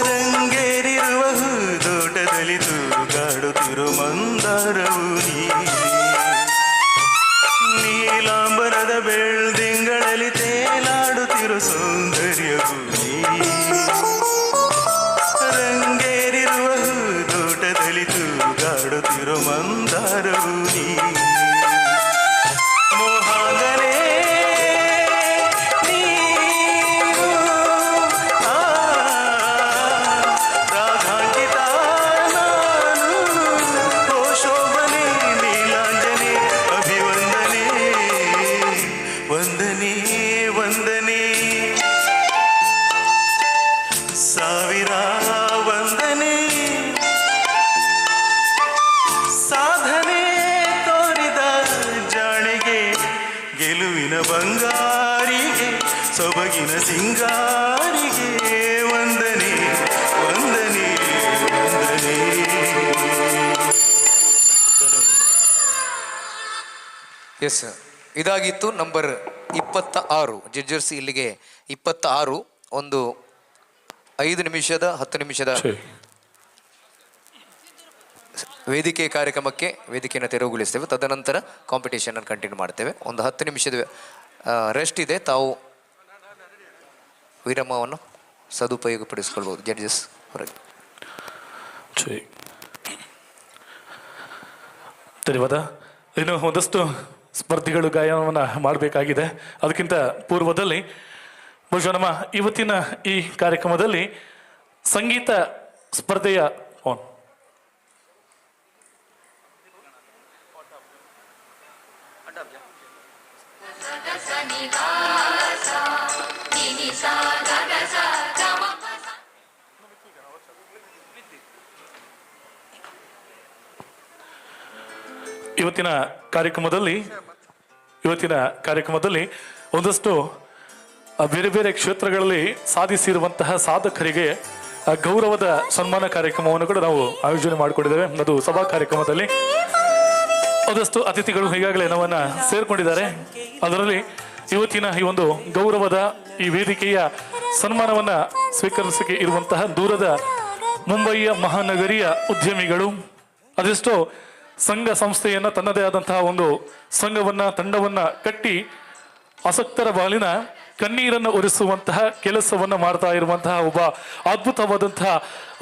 ರಂಗೇರಿರುವ ಹೂದೋಟದಲ್ಲಿ ತೂಗಾಡುತ್ತಿರೋ ಮಂದಾರವು ನೀಲಾಂಬರದ ಬೆಳ್ದಿಂಗಳಲ್ಲಿ ತೇಲಾಡುತ್ತಿರೋ ಸೌಂದರ್ಯವು ರಂಗೇರಿರುವ ಹೂದೋಟದಲ್ಲಿ ತೂಗಾಡುತ್ತಿರೋ ಮಂದಾರವು ಮೋಹಾಗಲೇ ನೀನು ರಾಧಾಂಕಿತ ನಾನು ಓ ಶೋಭನೆ ನೀಲಾಂಜನೆ ಅಭಿವಂದನೆ ವಂದನೆ ವಂದನೆ ಸಾವಿರ ವಂದನೆ ಸಾಧನೆ ತೋರಿದ ಜಾಣಿಗೆ ಗೆಲುವಿನ ಬಂಗಾರಿಗೆ ಸೊಬಗಿನ ಸಿಂಗಾರಿಗೆ ವಂದನೆ ವಂದನೆ ವಂದನೆ. ಎಸ್, ಇದಾಗಿತ್ತು ನಂಬರ್ 26. ಜಡ್ಜರ್ಸ್ ಇಲ್ಲಿಗೆ 26 ಒಂದು 5 ನಿಮಿಷದ 10 ನಿಮಿಷದ ವೇದಿಕೆ ಕಾರ್ಯಕ್ರಮಕ್ಕೆ ವೇದಿಕೆಯನ್ನು ತೆರವುಗೊಳಿಸ್ತೇವೆ. ತದನಂತರ ಕಾಂಪಿಟೇಷನ್ ಅನ್ನು ಕಂಟಿನ್ಯೂ ಮಾಡ್ತೇವೆ. ಒಂದು 10 ನಿಮಿಷದ ರೆಸ್ಟ್ ಇದೆ. ತಾವು ವಿರಾಮವನ್ನು ಸದುಪಯೋಗಪಡಿಸ್ಕೊಳ್ಬೋದು ಜಡ್ಜಸ್ ಹೊರಗೆ. ಸರಿ, ಧನ್ಯವಾದ. ಇನ್ನು ಒಂದಷ್ಟು ಸ್ಪರ್ಧಿಗಳು ಗಾಯನವನ್ನು ಮಾಡಬೇಕಾಗಿದೆ. ಅದಕ್ಕಿಂತ ಪೂರ್ವದಲ್ಲಿ ಬಹುಶಃ ನಮ್ಮ ಇವತ್ತಿನ ಈ ಕಾರ್ಯಕ್ರಮದಲ್ಲಿ ಸಂಗೀತ ಸ್ಪರ್ಧೆಯ ಇವತ್ತಿನ ಕಾರ್ಯಕ್ರಮದಲ್ಲಿ ಒಂದಷ್ಟು ಬೇರೆ ಬೇರೆ ಕ್ಷೇತ್ರಗಳಲ್ಲಿ ಸಾಧಿಸಿರುವಂತಹ ಸಾಧಕರಿಗೆ ಗೌರವದ ಸನ್ಮಾನ ಕಾರ್ಯಕ್ರಮವನ್ನು ಕೂಡ ನಾವು ಆಯೋಜನೆ ಮಾಡಿಕೊಂಡಿದ್ದೇವೆ. ಅದು ಸಭಾ ಕಾರ್ಯಕ್ರಮದಲ್ಲಿ ಒಂದಷ್ಟು ಅತಿಥಿಗಳು ಈಗಾಗಲೇ ನಮ್ಮನ್ನ ಸೇರ್ಕೊಂಡಿದ್ದಾರೆ. ಅದರಲ್ಲಿ ಇವತ್ತಿನ ಈ ಒಂದು ಗೌರವದ ಈ ವೇದಿಕೆಯ ಸನ್ಮಾನವನ್ನ ಸ್ವೀಕರಿಸಕ್ಕೆ ಇರುವಂತಹ ದೂರದ ಮುಂಬಯಿಯ ಮಹಾನಗರಿಯ ಉದ್ಯಮಿಗಳು, ಅದೆಷ್ಟೋ ಸಂಘ ಸಂಸ್ಥೆಯನ್ನ ತನ್ನದೇ ಆದಂತಹ ಒಂದು ಸಂಘವನ್ನ ತಂಡವನ್ನ ಕಟ್ಟಿ ಆಸಕ್ತರ ಬಾಳಿನ ಕಣ್ಣೀರನ್ನು ಒರೆಸುವಂತಹ ಕೆಲಸವನ್ನ ಮಾಡ್ತಾ ಇರುವಂತಹ ಒಬ್ಬ ಅದ್ಭುತವಾದಂತಹ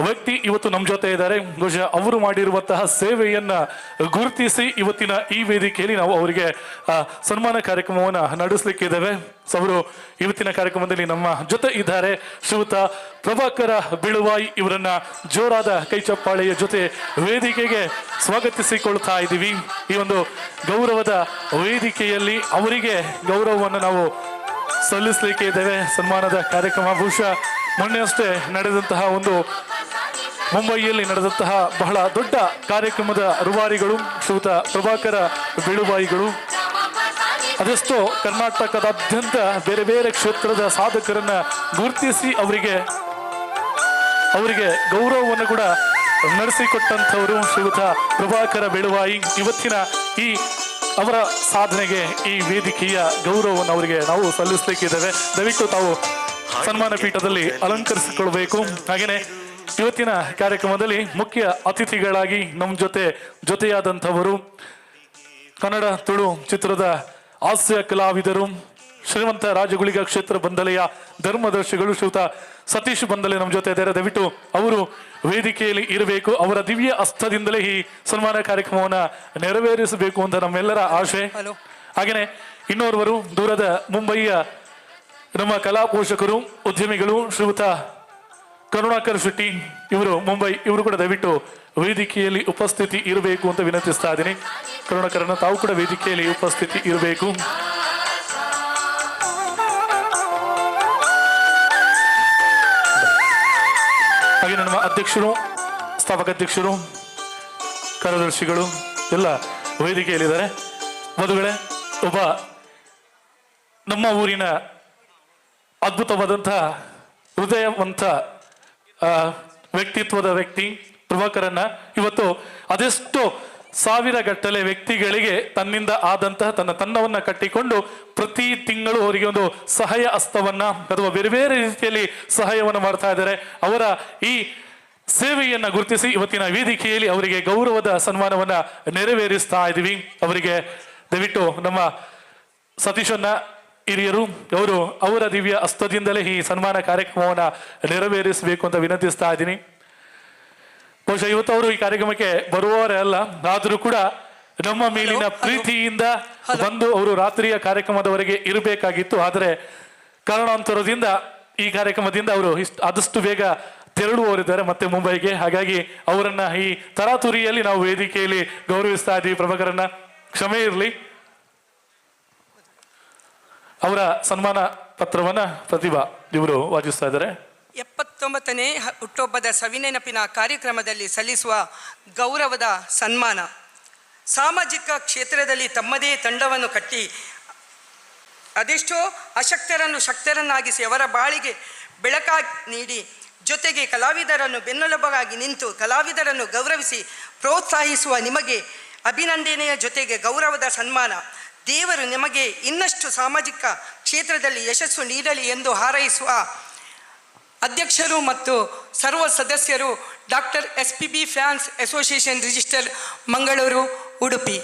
ವ್ಯಕ್ತಿ ಇವತ್ತು ನಮ್ಮ ಜೊತೆ ಇದ್ದಾರೆ. ಬಹುಶಃ ಅವರು ಮಾಡಿರುವಂತಹ ಸೇವೆಯನ್ನ ಗುರುತಿಸಿ ಇವತ್ತಿನ ಈ ವೇದಿಕೆಯಲ್ಲಿ ನಾವು ಅವರಿಗೆ ಸನ್ಮಾನ ಕಾರ್ಯಕ್ರಮವನ್ನು ನಡೆಸಲಿಕ್ಕಿದ್ದೇವೆ. ಅವರು ಇವತ್ತಿನ ಕಾರ್ಯಕ್ರಮದಲ್ಲಿ ನಮ್ಮ ಜೊತೆ ಇದ್ದಾರೆ. ಶ್ರೀಯುತ ಪ್ರಭಾಕರ ಬಿಳುವಾಯಿ ಇವರನ್ನ ಜೋರಾದ ಕೈ ಚಪ್ಪಾಳೆಯ ಜೊತೆ ವೇದಿಕೆಗೆ ಸ್ವಾಗತಿಸಿಕೊಳ್ತಾ ಇದ್ದೀವಿ. ಈ ಒಂದು ಗೌರವದ ವೇದಿಕೆಯಲ್ಲಿ ಅವರಿಗೆ ಗೌರವವನ್ನು ನಾವು ಸಲ್ಲಿಸಲಿಕ್ಕೆ ಇದ್ದೇವೆ. ಸನ್ಮಾನದ ಕಾರ್ಯಕ್ರಮ ಬಹುಶಃ ಮೊನ್ನೆ ಅಷ್ಟೇ ನಡೆದಂತಹ ಒಂದು ಮುಂಬಯಿಯಲ್ಲಿ ನಡೆದಂತಹ ಬಹಳ ದೊಡ್ಡ ಕಾರ್ಯಕ್ರಮದ ರೂವಾರಿಗಳು ಶ್ರೀಯುತ ಪ್ರಭಾಕರ ಬಿಳುವಾಯಿಗಳು. ಅದೆಷ್ಟೋ ಕರ್ನಾಟಕದಾದ್ಯಂತ ಬೇರೆ ಬೇರೆ ಕ್ಷೇತ್ರದ ಸಾಧಕರನ್ನ ಗುರುತಿಸಿ ಅವರಿಗೆ ಗೌರವವನ್ನು ಕೂಡ ನಡೆಸಿಕೊಟ್ಟಂಥವರು ಶ್ರೀಯುತ ಪ್ರಭಾಕರ ಬಿಳುವಾಯಿ. ಇವತ್ತಿನ ಈ ಅವರ ಸಾಧನೆಗೆ ಈ ವೇದಿಕೆಯ ಗೌರವವನ್ನು ಅವರಿಗೆ ನಾವು ಸಲ್ಲಿಸಲಿಕ್ಕಿದ್ದೇವೆ. ದಯವಿಟ್ಟು ತಾವು ಸನ್ಮಾನ ಪೀಠದಲ್ಲಿ ಅಲಂಕರಿಸಿಕೊಳ್ಬೇಕು. ಹಾಗೆಯೇ ಇವತ್ತಿನ ಕಾರ್ಯಕ್ರಮದಲ್ಲಿ ಮುಖ್ಯ ಅತಿಥಿಗಳಾಗಿ ನಮ್ಮ ಜೊತೆಯಾದಂಥವರು ಕನ್ನಡ ತುಳು ಚಿತ್ರದ ಹಾಸ್ಯ ಕಲಾವಿದರು, ಶ್ರೀಮಂತ ರಾಜಗುಳಿಗ ಕ್ಷೇತ್ರ ಬಂದಲೆಯ ಧರ್ಮದರ್ಶಿಗಳು ಶ್ರೀಯುತ ಸತೀಶ್ ಬಂದಲೆ ನಮ್ಮ ಜೊತೆ ಇದ್ದಾರೆ. ದಯವಿಟ್ಟು ಅವರು ವೇದಿಕೆಯಲ್ಲಿ ಇರಬೇಕು. ಅವರ ದಿವ್ಯ ಹಸ್ತದಿಂದಲೇ ಈ ಸನ್ಮಾನ ಕಾರ್ಯಕ್ರಮವನ್ನು ನೆರವೇರಿಸಬೇಕು ಅಂತ ನಮ್ಮೆಲ್ಲರ ಆಶೆ. ಹಾಗೆಯೇ ಇನ್ನೋರ್ವರು ದೂರದ ಮುಂಬಯಿಯ ನಮ್ಮ ಕಲಾ ಪೋಷಕರು ಉದ್ಯಮಿಗಳು ಶ್ರೀಯುತ ಕರುಣಾಕರ್ ಶೆಟ್ಟಿ ಇವರು ಮುಂಬೈ, ಇವರು ಕೂಡ ದಯವಿಟ್ಟು ವೇದಿಕೆಯಲ್ಲಿ ಉಪಸ್ಥಿತಿ ಇರಬೇಕು ಅಂತ ವಿನಂತಿಸ್ತಾ ಇದ್ದೀನಿ. ಕರುಣಾಕರನ್ನ ತಾವು ಕೂಡ ವೇದಿಕೆಯಲ್ಲಿ ಉಪಸ್ಥಿತಿ ಇರಬೇಕು. ಹಾಗೆ ನಮ್ಮ ಅಧ್ಯಕ್ಷರು, ಸ್ಥಾಪಕ ಅಧ್ಯಕ್ಷರು, ಕಾರ್ಯದರ್ಶಿಗಳು ಎಲ್ಲ ವೇದಿಕೆಯಲ್ಲಿದ್ದಾರೆ. ಮದುವೆ ಒಬ್ಬ ನಮ್ಮ ಊರಿನ ಅದ್ಭುತವಾದಂತಹ ಹೃದಯವಂತ ವ್ಯಕ್ತಿತ್ವದ ವ್ಯಕ್ತಿ ಪ್ರಭಾಕರನ್ನ ಇವತ್ತು ಅದೆಷ್ಟೋ ಸಾವಿರ ಗಟ್ಟಲೆ ವ್ಯಕ್ತಿಗಳಿಗೆ ತನ್ನಿಂದ ಆದಂತಹ ತನ್ನ ತಂಡವನ್ನ ಕಟ್ಟಿಕೊಂಡು ಪ್ರತಿ ತಿಂಗಳು ಅವರಿಗೆ ಒಂದು ಸಹಾಯ ಹಸ್ತವನ್ನ ಅಥವಾ ಬೇರೆ ಬೇರೆ ರೀತಿಯಲ್ಲಿ ಸಹಾಯವನ್ನು ಮಾಡ್ತಾ ಇದ್ದಾರೆ. ಅವರ ಈ ಸೇವೆಯನ್ನ ಗುರುತಿಸಿ ಇವತ್ತಿನ ವೇದಿಕೆಯಲ್ಲಿ ಅವರಿಗೆ ಗೌರವದ ಸನ್ಮಾನವನ್ನ ನೆರವೇರಿಸ್ತಾ ಇದ್ದೀವಿ. ಅವರಿಗೆ ದಯವಿಟ್ಟು ನಮ್ಮ ಸತೀಶನ್ನ ಹಿರಿಯರು ಅವರ ದಿವ್ಯ ಹಸ್ತದಿಂದಲೇ ಈ ಸನ್ಮಾನ ಕಾರ್ಯಕ್ರಮವನ್ನ ನೆರವೇರಿಸಬೇಕು ಅಂತ ವಿನಂತಿಸ್ತಾ ಇದ್ದೀನಿ. ಬಹುಶಃ ಇವತ್ತು ಅವರು ಈ ಕಾರ್ಯಕ್ರಮಕ್ಕೆ ಬರುವವರೇ ಅಲ್ಲ, ಆದರೂ ಕೂಡ ನಮ್ಮ ಮೇಲಿನ ಪ್ರೀತಿಯಿಂದ ಬಂದು ಅವರು ರಾತ್ರಿಯ ಕಾರ್ಯಕ್ರಮದವರೆಗೆ ಇರಬೇಕಾಗಿತ್ತು. ಆದರೆ ಕಾರಣಾಂತರದಿಂದ ಈ ಕಾರ್ಯಕ್ರಮದಿಂದ ಅವರು ಆದಷ್ಟು ಬೇಗ ತೆರಳುವವರಿದ್ದಾರೆ ಮತ್ತೆ ಮುಂಬೈಗೆ. ಹಾಗಾಗಿ ಅವರನ್ನ ಈ ತರಾತುರಿಯಲ್ಲಿ ನಾವು ವೇದಿಕೆಯಲ್ಲಿ ಗೌರವಿಸ್ತಾ ಇದ್ದೀವಿ. ಪ್ರಭಾಕರನ್ನ ಕ್ಷಮೆ ಇರಲಿ. ಅವರ ಸನ್ಮಾನ ಪತ್ರವನ್ನ ಪ್ರತಿಭಾ ಇವರು ವಾಚಿಸ್ತಾ ಇದ್ದಾರೆ. 79ನೇ ಹುಟ್ಟುಹಬ್ಬದ ಸವಿನೆನಪಿನ ಕಾರ್ಯಕ್ರಮದಲ್ಲಿ ಸಲ್ಲಿಸುವ ಗೌರವದ ಸನ್ಮಾನ. ಸಾಮಾಜಿಕ ಕ್ಷೇತ್ರದಲ್ಲಿ ತಮ್ಮದೇ ತಂಡವನ್ನು ಕಟ್ಟಿ ಅದೆಷ್ಟೋ ಅಶಕ್ತರನ್ನು ಶಕ್ತರನ್ನಾಗಿಸಿ ಅವರ ಬಾಳಿಗೆ ಬೆಳಕಾಗಿ ನೀಡಿ ಜೊತೆಗೆ ಕಲಾವಿದರನ್ನು ಬೆನ್ನೆಲುಬಾಗಿ ನಿಂತು ಕಲಾವಿದರನ್ನು ಗೌರವಿಸಿ ಪ್ರೋತ್ಸಾಹಿಸುವ ನಿಮಗೆ ಅಭಿನಂದನೆಯ ಜೊತೆಗೆ ಗೌರವದ ಸನ್ಮಾನ. ದೇವರು ನಿಮಗೆ ಇನ್ನಷ್ಟು ಸಾಮಾಜಿಕ ಕ್ಷೇತ್ರದಲ್ಲಿ ಯಶಸ್ಸು ನೀಡಲಿ ಎಂದು ಹಾರೈಸುವ ಅಧ್ಯಕ್ಷರು ಮತ್ತು ಸರ್ವ ಸದಸ್ಯರು doctor SPB fans association register Mangaluru Udupi.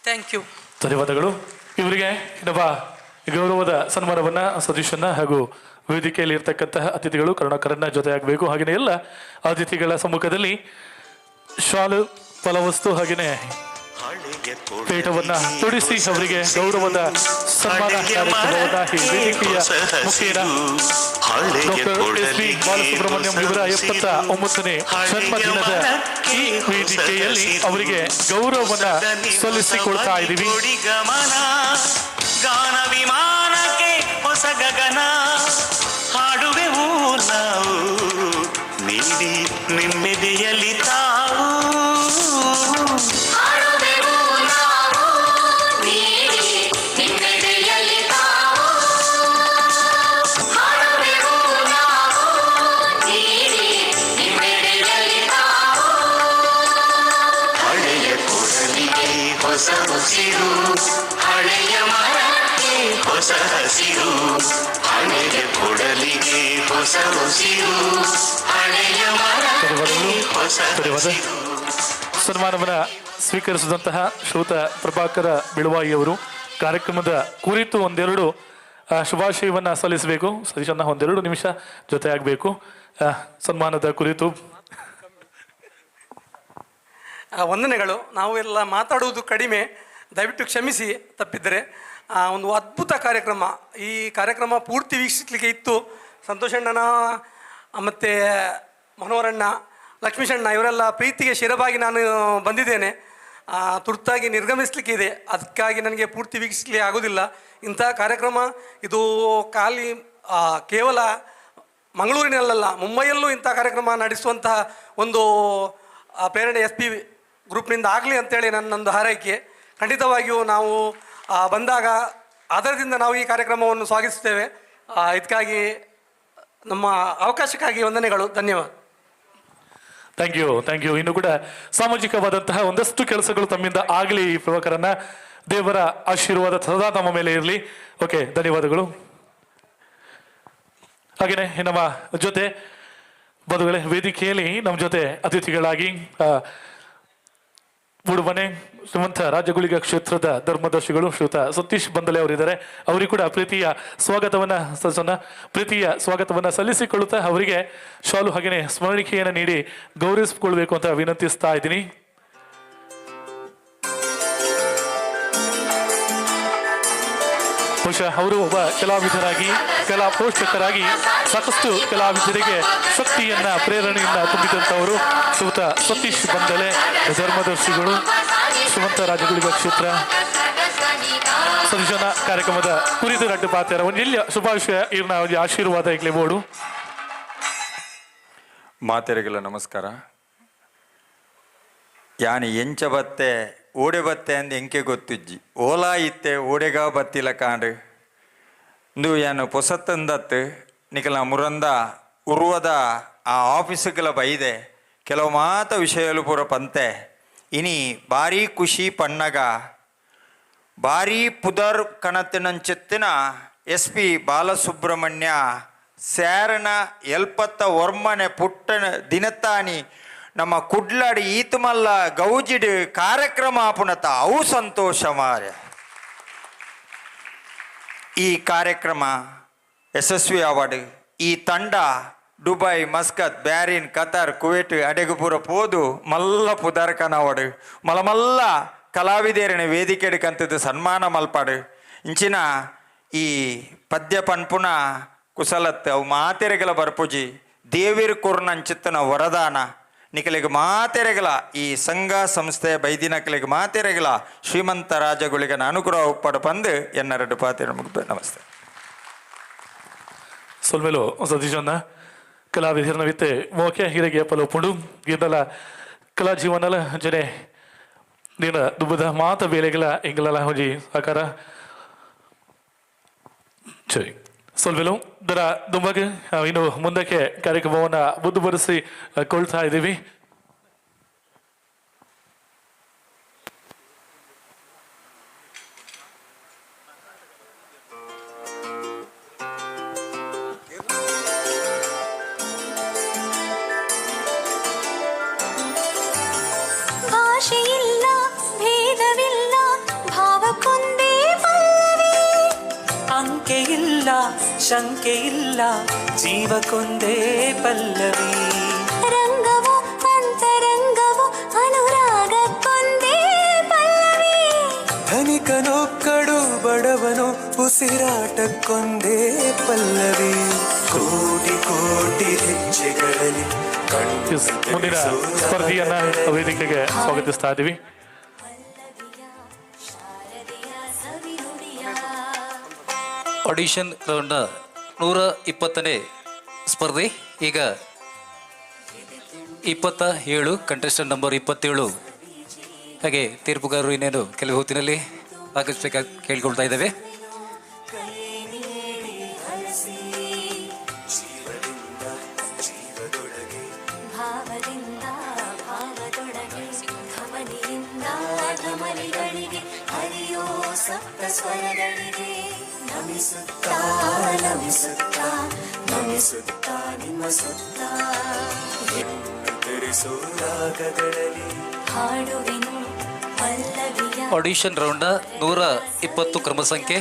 Thank you. ಧನ್ಯವಾದಗಳು. ಇವರಿಗೆ ನಮ್ಮ ಗೌರವದ ಸನ್ಮಾನವನ್ನ ಸತೀಶನ್ನ ಹಾಗೂ ವೇದಿಕೆಯಲ್ಲಿ ಇರ್ತಕ್ಕಂತಹ ಅತಿಥಿಗಳು ಕರ್ಣಕರನ್ನ ಜೊತೆ ಆಗಬೇಕು. ಹಾಗೆಯೇ ಎಲ್ಲ ಅತಿಥಿಗಳ ಸಮ್ಮುಖದಲ್ಲಿ ಶಾಲು ಫಲವಸ್ತು ಹಾಗೆಯೇ ಪೇಟವನ್ನ ತೊಡಿಸಿ ಅವರಿಗೆ ಗೌರವದ ಸನ್ಮಾನ ಕಾರ್ಯಕ್ರಮವನ್ನ ಈ ವೇದಿಕೆಯ ಮುಖೇನ ಡಾಕ್ಟರ್ ಎಸ್ ಪಿ ಬಾಲಸುಬ್ರಹ್ಮಣ್ಯಂ ಇವರ 79ನೇ ಜನ್ಮದಿನದ ಈ ವೇದಿಕೆಯಲ್ಲಿ ಅವರಿಗೆ ಗೌರವವನ್ನ ಸಲ್ಲಿಸಿಕೊಳ್ತಾ ಇದ್ದೀವಿ. ಗಾನ ವಿಮಾನಕ್ಕೆ ಹೊಸ ಗಗನ ಹಾಡುವೆವು ನಾವು ನೀಡಿ ನಿಮ್ಮೆದೆಯಲ್ಲಿ ತಾವು ಹೊಸ ಉಸಿರು ಹಳೆಯ ಮರಕ್ಕೆ ಹೊಸ ಹಸಿರು ಹಳೆಯ ಕೊಡಲಿಗೆ ಹೊಸ ಉಸಿರು ಹಳೆಯ ಮರಕ್ಕೆ ಹೊಸ ಹಸಿರು. ಸನ್ಮಾನವನ್ನ ಸ್ವೀಕರಿಸಿದಂತಹ ಶ್ರೋತ ಪ್ರಭಾಕರ ಬಿಳುವಾಯಿಯವರು ಕಾರ್ಯಕ್ರಮದ ಕುರಿತು ಒಂದೆರಡು ಶುಭಾಶಯವನ್ನ ಸಲ್ಲಿಸಬೇಕು. ಸತೀಶನ್ನ ಒಂದೆರಡು ನಿಮಿಷ ಜೊತೆ ಆಗಬೇಕು. ಸನ್ಮಾನದ ಕುರಿತು ವಂದನೆಗಳು. ನಾವು ಎಲ್ಲ ಮಾತಾಡುವುದು ಕಡಿಮೆ, ದಯವಿಟ್ಟು ಕ್ಷಮಿಸಿ ತಪ್ಪಿದ್ದರೆ. ಒಂದು ಅದ್ಭುತ ಕಾರ್ಯಕ್ರಮ. ಈ ಕಾರ್ಯಕ್ರಮ ಪೂರ್ತಿ ವೀಕ್ಷಿಸಲಿಕ್ಕೆ ಇತ್ತು. ಸಂತೋಷಣ್ಣನ ಮತ್ತು ಮನೋಹರಣ್ಣ, ಲಕ್ಷ್ಮೀಶಣ್ಣ ಇವರೆಲ್ಲ ಪ್ರೀತಿಗೆ ಶಿರವಾಗಿ ನಾನು ಬಂದಿದ್ದೇನೆ. ತುರ್ತಾಗಿ ನಿರ್ಗಮಿಸಲಿಕ್ಕೆ ಇದೆ, ಅದಕ್ಕಾಗಿ ನನಗೆ ಪೂರ್ತಿ ವೀಕ್ಷಿಸಲಿಕ್ಕೆ ಆಗೋದಿಲ್ಲ. ಇಂಥ ಕಾರ್ಯಕ್ರಮ ಇದು ಖಾಲಿ ಕೇವಲ ಮಂಗಳೂರಿನಲ್ಲ, ಮುಂಬೈಯಲ್ಲೂ ಇಂಥ ಕಾರ್ಯಕ್ರಮ ನಡೆಸುವಂತಹ ಒಂದು ಪ್ರೇರಣೆ ಎಸ್ ಪಿ ಗ್ರೂಪ್ನಿಂದ ಆಗಲಿ ಅಂತೇಳಿ ನನ್ನೊಂದು ಹಾರೈಕೆ. ಖಂಡಿತವಾಗಿಯೂ ನಾವು ಬಂದಾಗ ಆಧಾರದಿಂದ ನಾವು ಈ ಕಾರ್ಯಕ್ರಮವನ್ನು ಸ್ವಾಗತಿಸ್ತೇವೆ. ಇದಕ್ಕಾಗಿ ನಮ್ಮ ಅವಕಾಶಕ್ಕಾಗಿ ವಂದನೆಗಳು, ಧನ್ಯವಾದ. Thank you. ಇನ್ನು ಕೂಡ ಸಾಮಾಜಿಕವಾದಂತಹ ಒಂದಷ್ಟು ಕೆಲಸಗಳು ತಮ್ಮಿಂದ ಆಗಲಿ ಪ್ರಭಾಕರನ್ನ. ದೇವರ ಆಶೀರ್ವಾದ ಸದಾ ನಮ್ಮ ಮೇಲೆ ಇರಲಿ. ಓಕೆ, ಧನ್ಯವಾದಗಳು. ಹಾಗೆಯೇ ನಮ್ಮ ಜೊತೆ ಬದುಗಳೇ ವೇದಿಕೆಯಲ್ಲಿ ನಮ್ಮ ಜೊತೆ ಅತಿಥಿಗಳಾಗಿ ಮೂಡುಮನೆ ಶ್ರೀಮಂತ ರಾಜಗುಳಿಗ ಕ್ಷೇತ್ರದ ಧರ್ಮದರ್ಶಿಗಳು ಶ್ರೀಯುತ ಸತೀಶ್ ಬಂದಲೆ ಅವರಿದ್ದಾರೆ. ಅವರಿಗೂ ಕೂಡ ಪ್ರೀತಿಯ ಸ್ವಾಗತವನ್ನ ಸಲ್ಲಿಸಿಕೊಳ್ಳುತ್ತಾ ಅವರಿಗೆ ಶಾಲು ಹಾಗೆಯೇ ಸ್ಮರಣಿಕೆಯನ್ನು ನೀಡಿ ಗೌರವಿಸಿಕೊಳ್ಬೇಕು ಅಂತ ವಿನಂತಿಸ್ತಾ ಇದ್ದೀನಿ. ಬಹುಶಃ ಅವರು ಒಬ್ಬ ಕಲಾವಿದರಾಗಿ, ಕಲಾ ಪೋಷಕರಾಗಿ ಸಾಕಷ್ಟು ಕಲಾವಿದರಿಗೆ ಶಕ್ತಿಯನ್ನ, ಪ್ರೇರಣೆಯನ್ನ ತುಂಬಿದಂಥವರು ಶ್ರೀಯುತ ಸತೀಶ್ ಬಂದಲೆ, ಧರ್ಮದರ್ಶಿಗಳು, ಶ್ರೀಮಂತ ರಾಜಗುಳಿಗ ಕ್ಷೇತ್ರ. ಸತೀಶನ ಕಾರ್ಯಕ್ರಮದ ಕುರಿತು ರಡ್ಡು ಪಾತ್ರ ಒಂದು ಎಲ್ಲ ಶುಭಾಶಯ ಇರ್ನ ಆಶೀರ್ವಾದ ಈಗಲೇ ಬೋಡು. ಮಾತೆರೆಗೆಲ್ಲ ನಮಸ್ಕಾರ. ಯಾನಿ ಎಂಚ ಬತ್ತೆ ಓಡೆ ಬತ್ತೆ ಅಂದು ಎಂಕೆ ಗೊತ್ತಿಜ್ಜಿ ಓಲಾ ಇತ್ತೆ ಓಡೆಗ ಬತ್ತಿಲ ಕಾಂಡು ಇಂದು ಯಾನು ಪೊಸತ್ತಂದತ್ತು ನಿಕಲ ಮುರಂದ ಉರುವದ ಆ ಆಫೀಸುಗಳ ಬೈದೆ ಕೆಲವು ಮಾತ ವಿಷಯಲು ಪೂರ ಪಂತೆ ಇನಿ ಭಾರಿ ಖುಷಿ ಪಣ್ಣಗ ಭಾರಿ ಪುದರ್ ಕಣತಿನಂಚೆತ್ತಿನ ಎಸ್ ಪಿ ಬಾಲಸುಬ್ರಹ್ಮಣ್ಯ ಸ್ಯಾರನ ಎಲ್ಪತ್ತ ವರ್ಮನೆ ಪುಟ್ಟನ ದಿನತಾನಿ ನಮ್ಮ ಕುಡ್ಲಾಡಿ ಈತಮಲ್ಲ ಗೌಜಿಡ್ ಕಾರ್ಯಕ್ರಮ ಪುನತ ಅವು ಸಂತೋಷ ಮಾರ್ಯ. ಈ ಕಾರ್ಯಕ್ರಮ ಯಶಸ್ವಿ ಅವಾರ್ಡ್ ಈ ತಂಡ Dubai, Muscat, Bahrain, Qatar, Kuwait ಅಡೆಗುಪುರ ಪೋದು ಮಲ್ಲ ಪುದಾರ್ಕನ ಅವಾರ್ಡ್ ಮಲ್ಲ ಕಲಾವಿದೇರನೆ ವೇದಿಕೆ ಕಂತದ್ದು ಸನ್ಮಾನ ಮಲ್ಪಾಡು ಇಂಚಿನ ಈ ಪದ್ಯ ಪನ್ಪುನ ಕುಶಲತ್ ಅವು ಮಾತೆರೆಗಳ ಬರ್ಪುಜಿ ದೇವಿರ್ ಕುರ್ನಂಚಿತ್ತನ ವರದಾನ ನಿಕಲಿಗೆ ಮಾತೆರೆಗಳ ಈ ಸಂಘ ಸಂಸ್ಥೆ ಬೈದಿನಕಲಿಗೆ ಮಾತೆರೆಗಳ ಶ್ರೀಮಂತ ರಾಜಗುಳಿಗನ ಅನುಗ್ರಹ ಉಪ್ಪಡು ಬಂದು ಎನ್ನೆರಡು ಪಾತೆರ ಮುಗ್ದು ನಮಸ್ತೆ. ಸೊಲ್ಮೇಲು ಸತೀಶನ್ನ ಕಲಾವಿದರನ ವಿತ್ತೆ ಮೋಕೆ ಹಿರೆಗೆ ಪಲು ಪುಡು ಗಿದ್ದಲ ಕಲಾ ಜೀವನಲ ಜನೆ ನೀನು ದುಬ್ಬದ ಮಾತ ಬೇಲೆಗಳ ಎಂಗಲ ಹೊಜಿ ಸಾಕಾರ ಸರಿ ಸೊಲ್ವೆಲು ದರ ದುಂಬಗೆ ಇನ್ನು ಮುಂದಕ್ಕೆ ಕಾರ್ಯಕ್ರಮವನ್ನು ಮುಂದುವರಿಸಿ ಕೊಳ್ತಾ ಇದ್ದೀವಿ. ಭಾಷೆಯಿಲ್ಲ, ಭೇದವಿಲ್ಲ, ಭಾವಕ್ಕೊಂದೇ ಪಲ್ಲವಿ, ಅಂಕೆಯಿಲ್ಲ ಇಲ್ಲ ಶಂಕೆ ಇಲ್ಲ ಜೀವಕ್ಕೊಂದೇ ಪಲ್ಲವಿ ರಂಗವು ಅಂತರಂಗವು ಅನುರಾಗಕ್ಕೊಂದೇ ಪಲ್ಲವಿ ಧನಿಕನೊಕ್ಕಡು ಬಡವನು ಉಸಿರಾಟಕ್ಕೊಂದೇ ಪಲ್ಲವಿ ಕೋಟಿ ಕೋಟಿ ಹೆಜ್ಜೆಗಳಲ್ಲಿ ಮುಂದಿನ ಸ್ಪರ್ಧೆಯನ್ನ ವೇದಿಕೆಗೆ ಸ್ವಾಗತಿಸ್ತಾ ಇದ್ದೀವಿ. ಆಡಿಷನ್ ರೌಂಡ್ನ 120ನೇ ಸ್ಪರ್ಧೆ ಈಗ 27 ಕಂಟೆಸ್ಟೆಂಟ್ ನಂಬರ್ 27 ಹಾಗೆ ತೀರ್ಪುಗಾರರು ಇನ್ನೇನು ಕೆಲವು ಹೊತ್ತಿನಲ್ಲಿ ಆಗಮಿಸಬೇಕಾಗಿ ಕೇಳ್ಕೊಳ್ತಾ ಇದ್ದೇವೆ. ಭಾವದಿಂದ ಭಾವದೊಳಗೆ ಧಮನಿಯಿಂದ ಧಮನಿಗಳಿಗೆ ಹರಿಯೋ ಸಪ್ತ ಸ್ವರಗಳಿಗೆ ನಮಿಸುತ್ತಾ ನಮಿಸುತ್ತಾ ನಮಿಸುತ್ತಾ ನಿಮ್ಮ ಸುತ್ತ ಧರಿಸೋ ರಾಗಗಳಲ್ಲಿ ಹಾಡುವೆನು ಪಲ್ಲವಿಯ. ಆಡಿಷನ್ ರೌಂಡ್ನ 120 ಕ್ರಮ ಸಂಖ್ಯೆ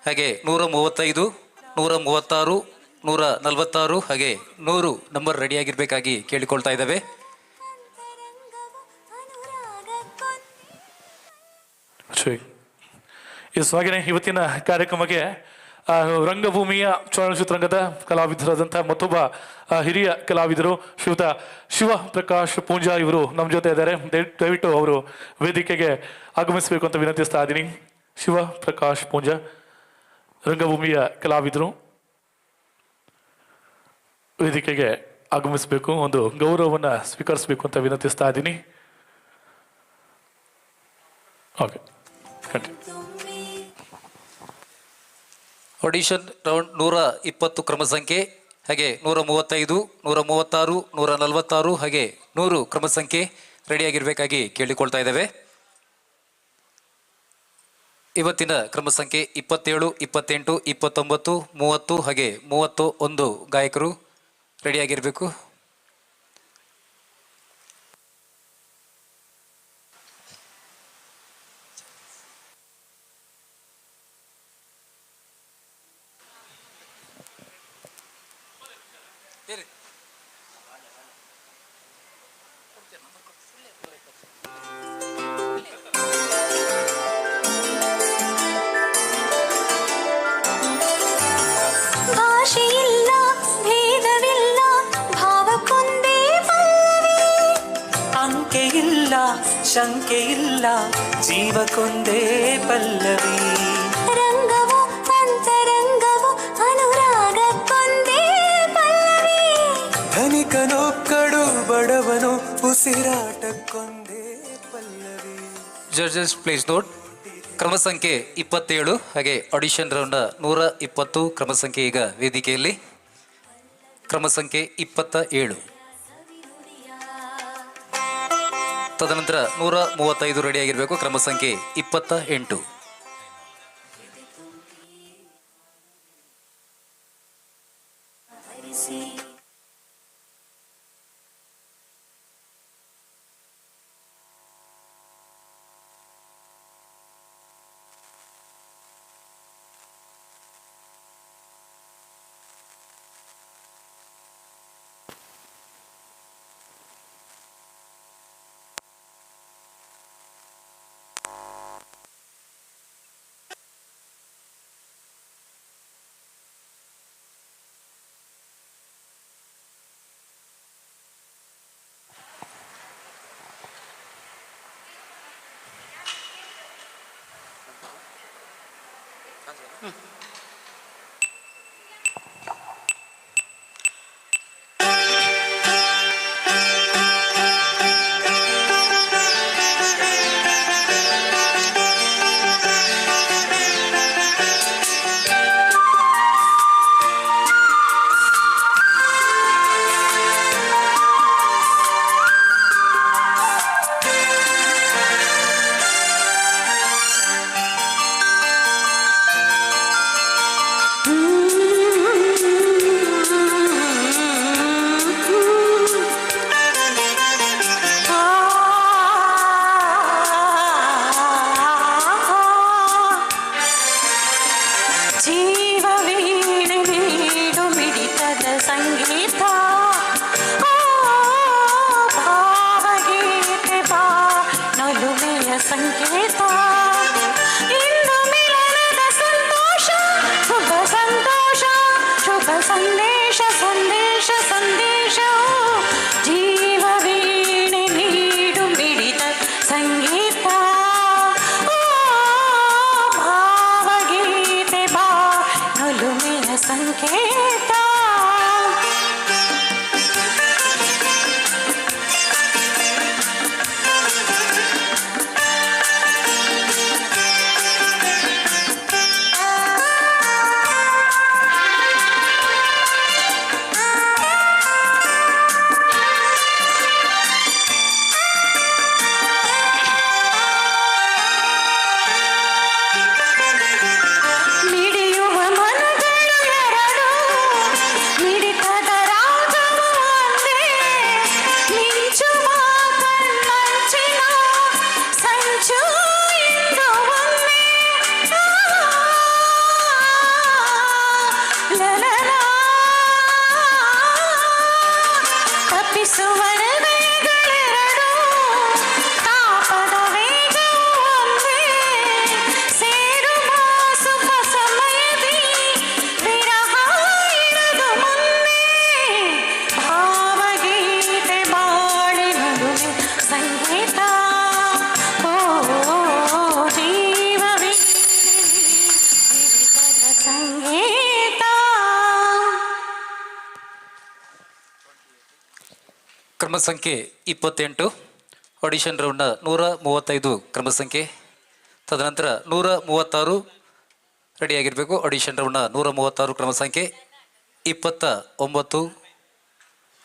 ಹಾಗೆ 135 136 146 ಹಾಗೆ 100 ನಂಬರ್ ರೆಡಿಯಾಗಿರ್ಬೇಕಾಗಿ ಕೇಳಿಕೊಳ್ತಾ ಇದ್ದಾವೆ. ಹಾಗೆಯೇ ಇವತ್ತಿನ ಕಾರ್ಯಕ್ರಮಕ್ಕೆ ರಂಗಭೂಮಿಯ ಚಲನಚಿತ್ರರಂಗದ ಕಲಾವಿದರಾದಂಥ ಮತ್ತೊಬ್ಬ ಹಿರಿಯ ಕಲಾವಿದರು ಶ್ರೀಯುತ ಶಿವ ಪ್ರಕಾಶ್ ಪೂಂಜಾ ಇವರು ನಮ್ಮ ಜೊತೆ ಇದ್ದಾರೆ. ದಯವಿಟ್ಟು ಅವರು ವೇದಿಕೆಗೆ ಆಗಮಿಸಬೇಕು ಅಂತ ವಿನಂತಿಸ್ತಾ ಇದ್ದೀನಿ. ಶಿವ ಪ್ರಕಾಶ್ ಪೂಂಜಾ ರಂಗಭೂಮಿಯ ಕಲಾವಿದರು ವೇದಿಕೆಗೆ ಆಗಮಿಸಬೇಕು, ಒಂದು ಗೌರವವನ್ನು ಸ್ವೀಕರಿಸಬೇಕು ಅಂತ ವಿನಂತಿಸ್ತಾ ಇದ್ದೀನಿ. ಓಕೆ, ಆಡಿಷನ್ ರೌಂಡ್ 120 ಕ್ರಮ ಸಂಖ್ಯೆ ಹಾಗೆ 135 136 146 ಹಾಗೆ 100 ಕ್ರಮ ಸಂಖ್ಯೆ ರೆಡಿಯಾಗಿರ್ಬೇಕಾಗಿ ಕೇಳಿಕೊಳ್ತಾ ಇದ್ದೇವೆ. ಇವತ್ತಿನ ಕ್ರಮ ಸಂಖ್ಯೆ 27 28 29 30 ಹಾಗೆ 31 ಗಾಯಕರು ರೆಡಿಯಾಗಿರಬೇಕು. ಭಾಷೆಯಿಲ್ಲ ಭೇದವಿಲ್ಲ ಭಾವಕ್ಕೊಂದೇ ಪಲ್ಲವಿ ಅಂಕೆ ಇಲ್ಲ ಶಂಕೆ ಇಲ್ಲ ಜೀವಕ್ಕೊಂದೇ ಪಲ್ಲವಿ ರಂಗವು ಅಂತರಂಗವು ಅನುರಾಗಕ್ಕೊಂದೇ ಪಲ್ಲವಿ ಧನಿಕನೊಕ್ಕಡು ಬಡವನು ಉಸಿರಾಟಕ್ಕೊಂದೇ ಪಲ್ಲವಿ. ಜಡ್ಜಸ್ ಪ್ಲೀಸ್ ನೋಟ್, ಕ್ರಮ ಸಂಖ್ಯೆ 27 ಹಾಗೆ ಆಡಿಷನ್ ರೌಂಡ್ 120 ಕ್ರಮ ಸಂಖ್ಯೆ ಈಗ ವೇದಿಕೆಯಲ್ಲಿ. ಕ್ರಮ ಸಂಖ್ಯೆ 27 ತದನಂತರ 135 ರೆಡಿಯಾಗಿರಬೇಕು. ಕ್ರಮ ಸಂಖ್ಯೆ 28 ಮಿಲನದ ಸಂಗೀತ ಭಾವಗೀತೆ ಬಾ ನಲುಮೆಯ ಸಂಕೇತ ಇಂದು ಮಿಲನದ ಸಂತೋಷ ಶುಭ ಸಂತೋಷ ಶುಭ ಸಂದೇಶ ಸಂದೇಶ ಸಂದೇಶ ಜೀವ ವೀಣೆ ನೀಡು ಮಿಡಿತ ಸಂಗೀತ ಭಾವಗೀತೆ ಬಾ ನಲುಮೆಯ ಸಂಕೇತ ಮಿಡಿಯುವ ಮನಗಳು ಎರಡು ಮಿಡಿತದ ರಾಗವು ಒಂದೇ ಮಿಂಚುವ ಕಣ್ಣಂಚಿನ ಸಂಚು ಇಂದು ಒಮ್ಮೆ ಲಲಲಾ ತಪ್ಪಿಸುವ ಹೃದಯಗಳೆರಡು ತಾಪದ ವೇಗವು ಒಂದೇ ಸೇರುವ ಸುಖ ಸಮಯದಿ ವಿರಹ ಇರದು ಮುಂದೆ ಭಾವಗೀತೆ ಬಾಳೆ ನಡುವೆ ಸಂಗೀತ ಓ ಜೀವವೇ ಮಿಡಿತದ ಸಂಗೀತ. ಕ್ರಮ ಸಂಖ್ಯೆ 28 ಆಡಿಷನ್ ರೌಂಡ್ನ 135 ಕ್ರಮ ಸಂಖ್ಯೆ. ತದನಂತರ 136 ರೆಡಿಯಾಗಿರಬೇಕು. ಆಡಿಷನ್ ರೌಂಡ್ನ 136 ಕ್ರಮ ಸಂಖ್ಯೆ. 29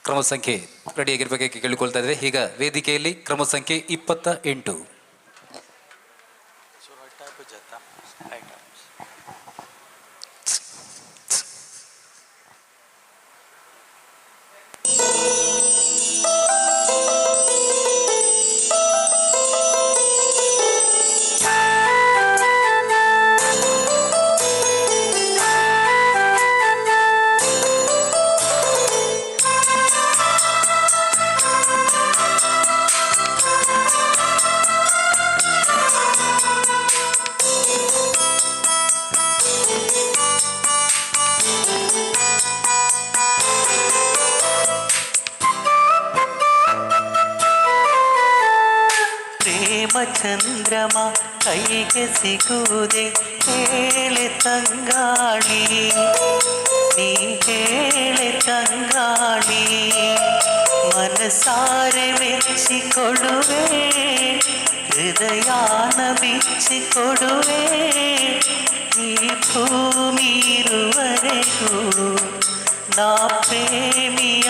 ಕ್ರಮ ಸಂಖ್ಯೆ ರೆಡಿಯಾಗಿರ್ಬೇಕಾಗಿ ಕೇಳಿಕೊಳ್ತಾ ಇದ್ದೇವೆ. ಈಗ ವೇದಿಕೆಯಲ್ಲಿ ಕ್ರಮ ಸಂಖ್ಯೆ 28. ಪ್ರೇಮ ಚಂದ್ರಮ ಕೈಗೆ ಸಿಗುವುದೇ ಹೇಳೆ ತಂಗಾಳಿ ನೀ ಹೇಳೆ ತಂಗಾಳಿ ಮನಸಾರೆ ಮೆಚ್ಚಿಕೊಡುವೆ ಹೃದಯಾನ ಬಿಚ್ಚಿಕೊಡುವೆ ಈ ಭೂಮಿರುವರೆಗೂ ನಾ ಪ್ರೇಮಿಯಾಗಿರುವೆ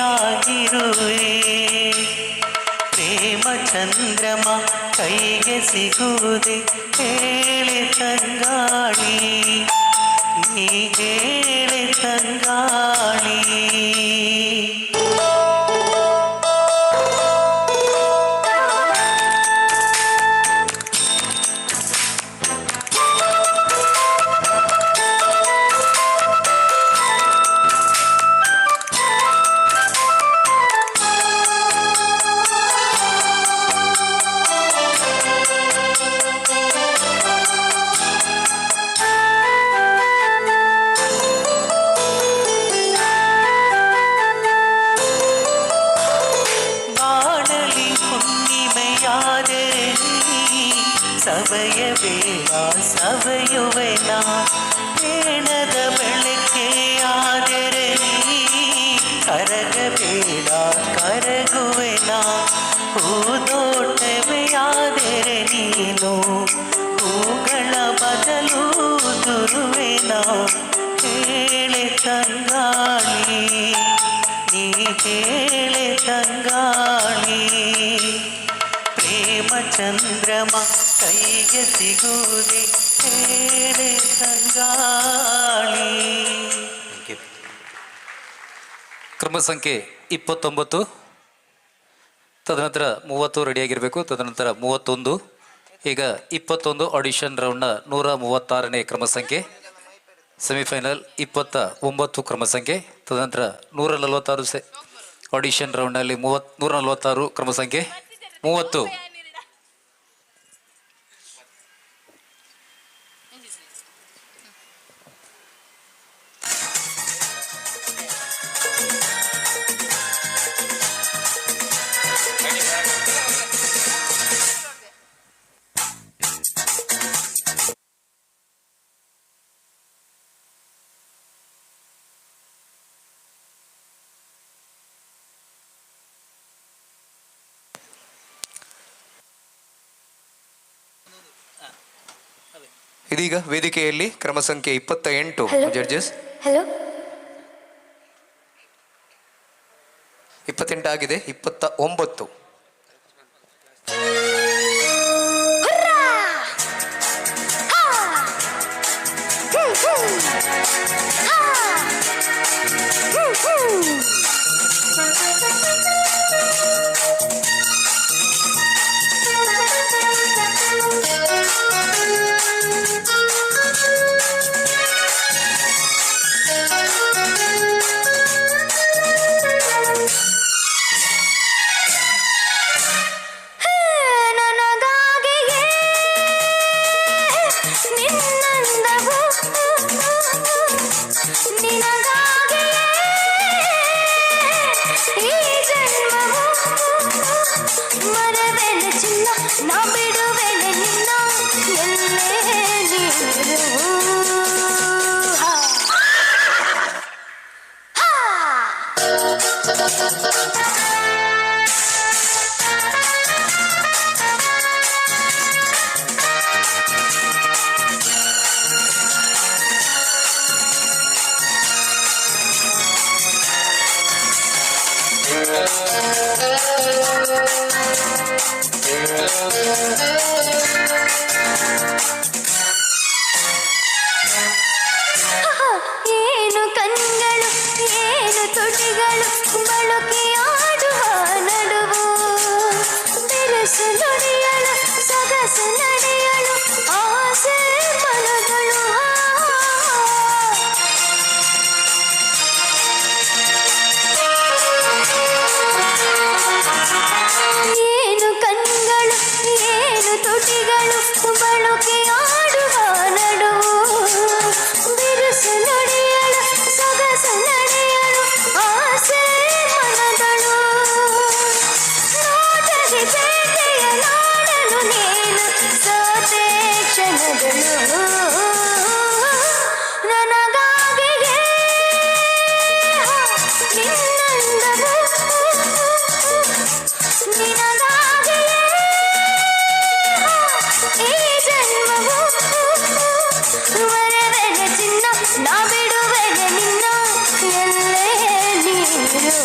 ಪ್ರೇಮ ಚಂದ್ರಮ ಕೈಗೆ ಸಿಗುವುದೇ ಹೇಳೆ ತಂಗಾಳಿ ನೀ ಹೇಳೆ ತಂಗಾಳಿ ಸವಯಬೇಡ ಸವಯುವೆನ ಮೇಣದ ಬೆಳಕೆ ಆದರೆ ನೀ ಕರಗಬೇಡ ಕರಗುವೆನ ಹೂದೋಟವೇ ಆದರೆ ನೀನು ಹೂಗಳ ಬದಲು ದುರುವೆನ ಹೇಳೆ ತಂಗಾಳಿ ನೀ ಹೇಳೆ ತಂಗಾಳಿ ಪ್ರೇಮ ಚಂದ್ರಮ ಕೈಗೆ ಸಿಗುವುದೇ ಹೇಳೆ ತಂಗಾಳಿ. ಕ್ರಮ ಸಂಖ್ಯೆ 29. ತದನಂತರ 30 ರೆಡಿಯಾಗಿರಬೇಕು. ತದನಂತರ 31. ಈಗ 21 ಆಡಿಷನ್ ರೌಂಡ್ನ 136ನೇ ಕ್ರಮ ಸಂಖ್ಯೆ. ಸೆಮಿಫೈನಲ್ 29 ಕ್ರಮ ಸಂಖ್ಯೆ. ತದನಂತರ 146 ಆಡಿಷನ್ ರೌಂಡಲ್ಲಿ 146 ಕ್ರಮ ಸಂಖ್ಯೆ 30. ಇದೀಗ ವೇದಿಕೆಯಲ್ಲಿ ಕ್ರಮ ಸಂಖ್ಯೆ 28 ಜಡ್ಜಸ್. ಹಲೋ 28 ಆಗಿದೆ. 29. ಏನು ಕಣ್ಗಳು ಏನು ತುಟಿಗಳು ಬಳುಕಿ ಆಡುವ ನಡುವು ಬೆರಸು ನುಡಿಯಲು ಸೊಗಸು ನಡೆಯಲು ಆಸೆ ಮನಗಳು ಏನು ಕಣ್ಗಳು ಏನು ತುಟಿಗಳು ಬಳುಕಿ ಆಡುವ ನಡುವು ಬಿರುಸು ನುಡಿಯಲು ಸೊಗಸು ನಡೆಯಲು ಆಸೆ ಮನಗಳು ನೋಟದಿ ಬೇಟೆಯ ನಾಡಲು ನೀನು ಸೋತೆ ಕ್ಷಣಗಳು ನನಗಾಗಿಯೇ ನಿನ್ನಂದವು ನಿನಗಾಗಿಯೇ ಈ ಜನ್ಮವು ವರವೆನೆ ಚಿನ್ನ ನಾ ಬಿಡುವೆನೆ ನಿನ್ನ ಎಲ್ಲೇ ನೀರು.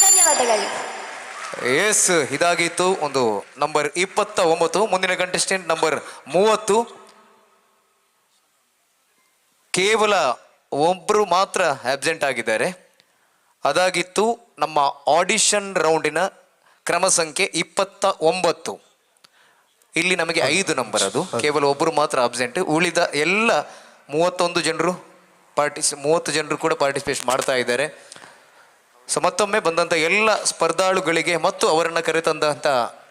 ಧನ್ಯವಾದಗಳು. ಎಸ್, ಇದಾಗಿತ್ತು ಒಂದು ನಂಬರ್ 29. ಮುಂದಿನ ಕಂಟೆಸ್ಟೆಂಟ್ ನಂಬರ್ 30. ಕೇವಲ ಒಬ್ಬರು ಮಾತ್ರ ಆಬ್ಸೆಂಟ್ ಆಗಿದ್ದಾರೆ. ಅದಾಗಿತ್ತು ನಮ್ಮ ಆಡಿಷನ್ ರೌಂಡಿನ ಕ್ರಮ ಸಂಖ್ಯೆ 29. ಇಲ್ಲಿ ನಮಗೆ 5 ನಂಬರ್, ಅದು ಕೇವಲ ಒಬ್ಬರು ಮಾತ್ರ ಆಬ್ಸೆಂಟ್. ಉಳಿದ ಎಲ್ಲ 31 ಜನರು 30 ಜನರು ಕೂಡ ಪಾರ್ಟಿಸಿಪೇಟ್ ಮಾಡ್ತಾ ಇದ್ದಾರೆ. ಸೊ ಮತ್ತೊಮ್ಮೆ ಬಂದಂಥ ಎಲ್ಲ ಸ್ಪರ್ಧಾಳುಗಳಿಗೆ ಮತ್ತು ಅವರನ್ನು ಕರೆತಂದಂಥ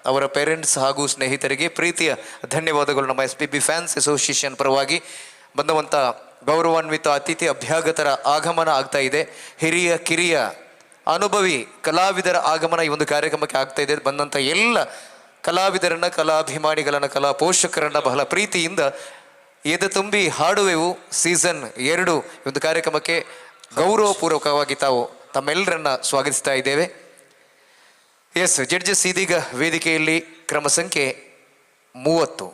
ಅವರ ಪೇರೆಂಟ್ಸ್ ಹಾಗೂ ಸ್ನೇಹಿತರಿಗೆ ಪ್ರೀತಿಯ ಧನ್ಯವಾದಗಳು. ನಮ್ಮ SPB ಫ್ಯಾನ್ಸ್ ಅಸೋಸಿಯೇಷನ್ ಪರವಾಗಿ ಬಂದಂಥ ಗೌರವಾನ್ವಿತ ಅತಿಥಿ ಅಭ್ಯಾಗತರ ಆಗಮನ ಆಗ್ತಾ ಇದೆ. ಹಿರಿಯ ಕಿರಿಯ ಅನುಭವಿ ಕಲಾವಿದರ ಆಗಮನ ಈ ಒಂದು ಕಾರ್ಯಕ್ರಮಕ್ಕೆ ಆಗ್ತಾ ಇದೆ. ಬಂದಂಥ ಎಲ್ಲ ಕಲಾವಿದರನ್ನ, ಕಲಾಭಿಮಾನಿಗಳನ್ನ, ಕಲಾ ಪೋಷಕರನ್ನ ಬಹಳ ಪ್ರೀತಿಯಿಂದ ಎದೆ ತುಂಬಿ ಹಾಡುವೆವು ಸೀಸನ್ 2 ಈ ಒಂದು ಕಾರ್ಯಕ್ರಮಕ್ಕೆ ಗೌರವಪೂರ್ವಕವಾಗಿ ತಾವು ತಮ್ಮೆಲ್ಲರನ್ನ ಸ್ವಾಗತಿಸ್ತಾ ಇದ್ದೇವೆ. ಎಸ್ ಜಡ್ಜಸ್, ಇದೀಗ ವೇದಿಕೆಯಲ್ಲಿ ಕ್ರಮ ಸಂಖ್ಯೆ 30.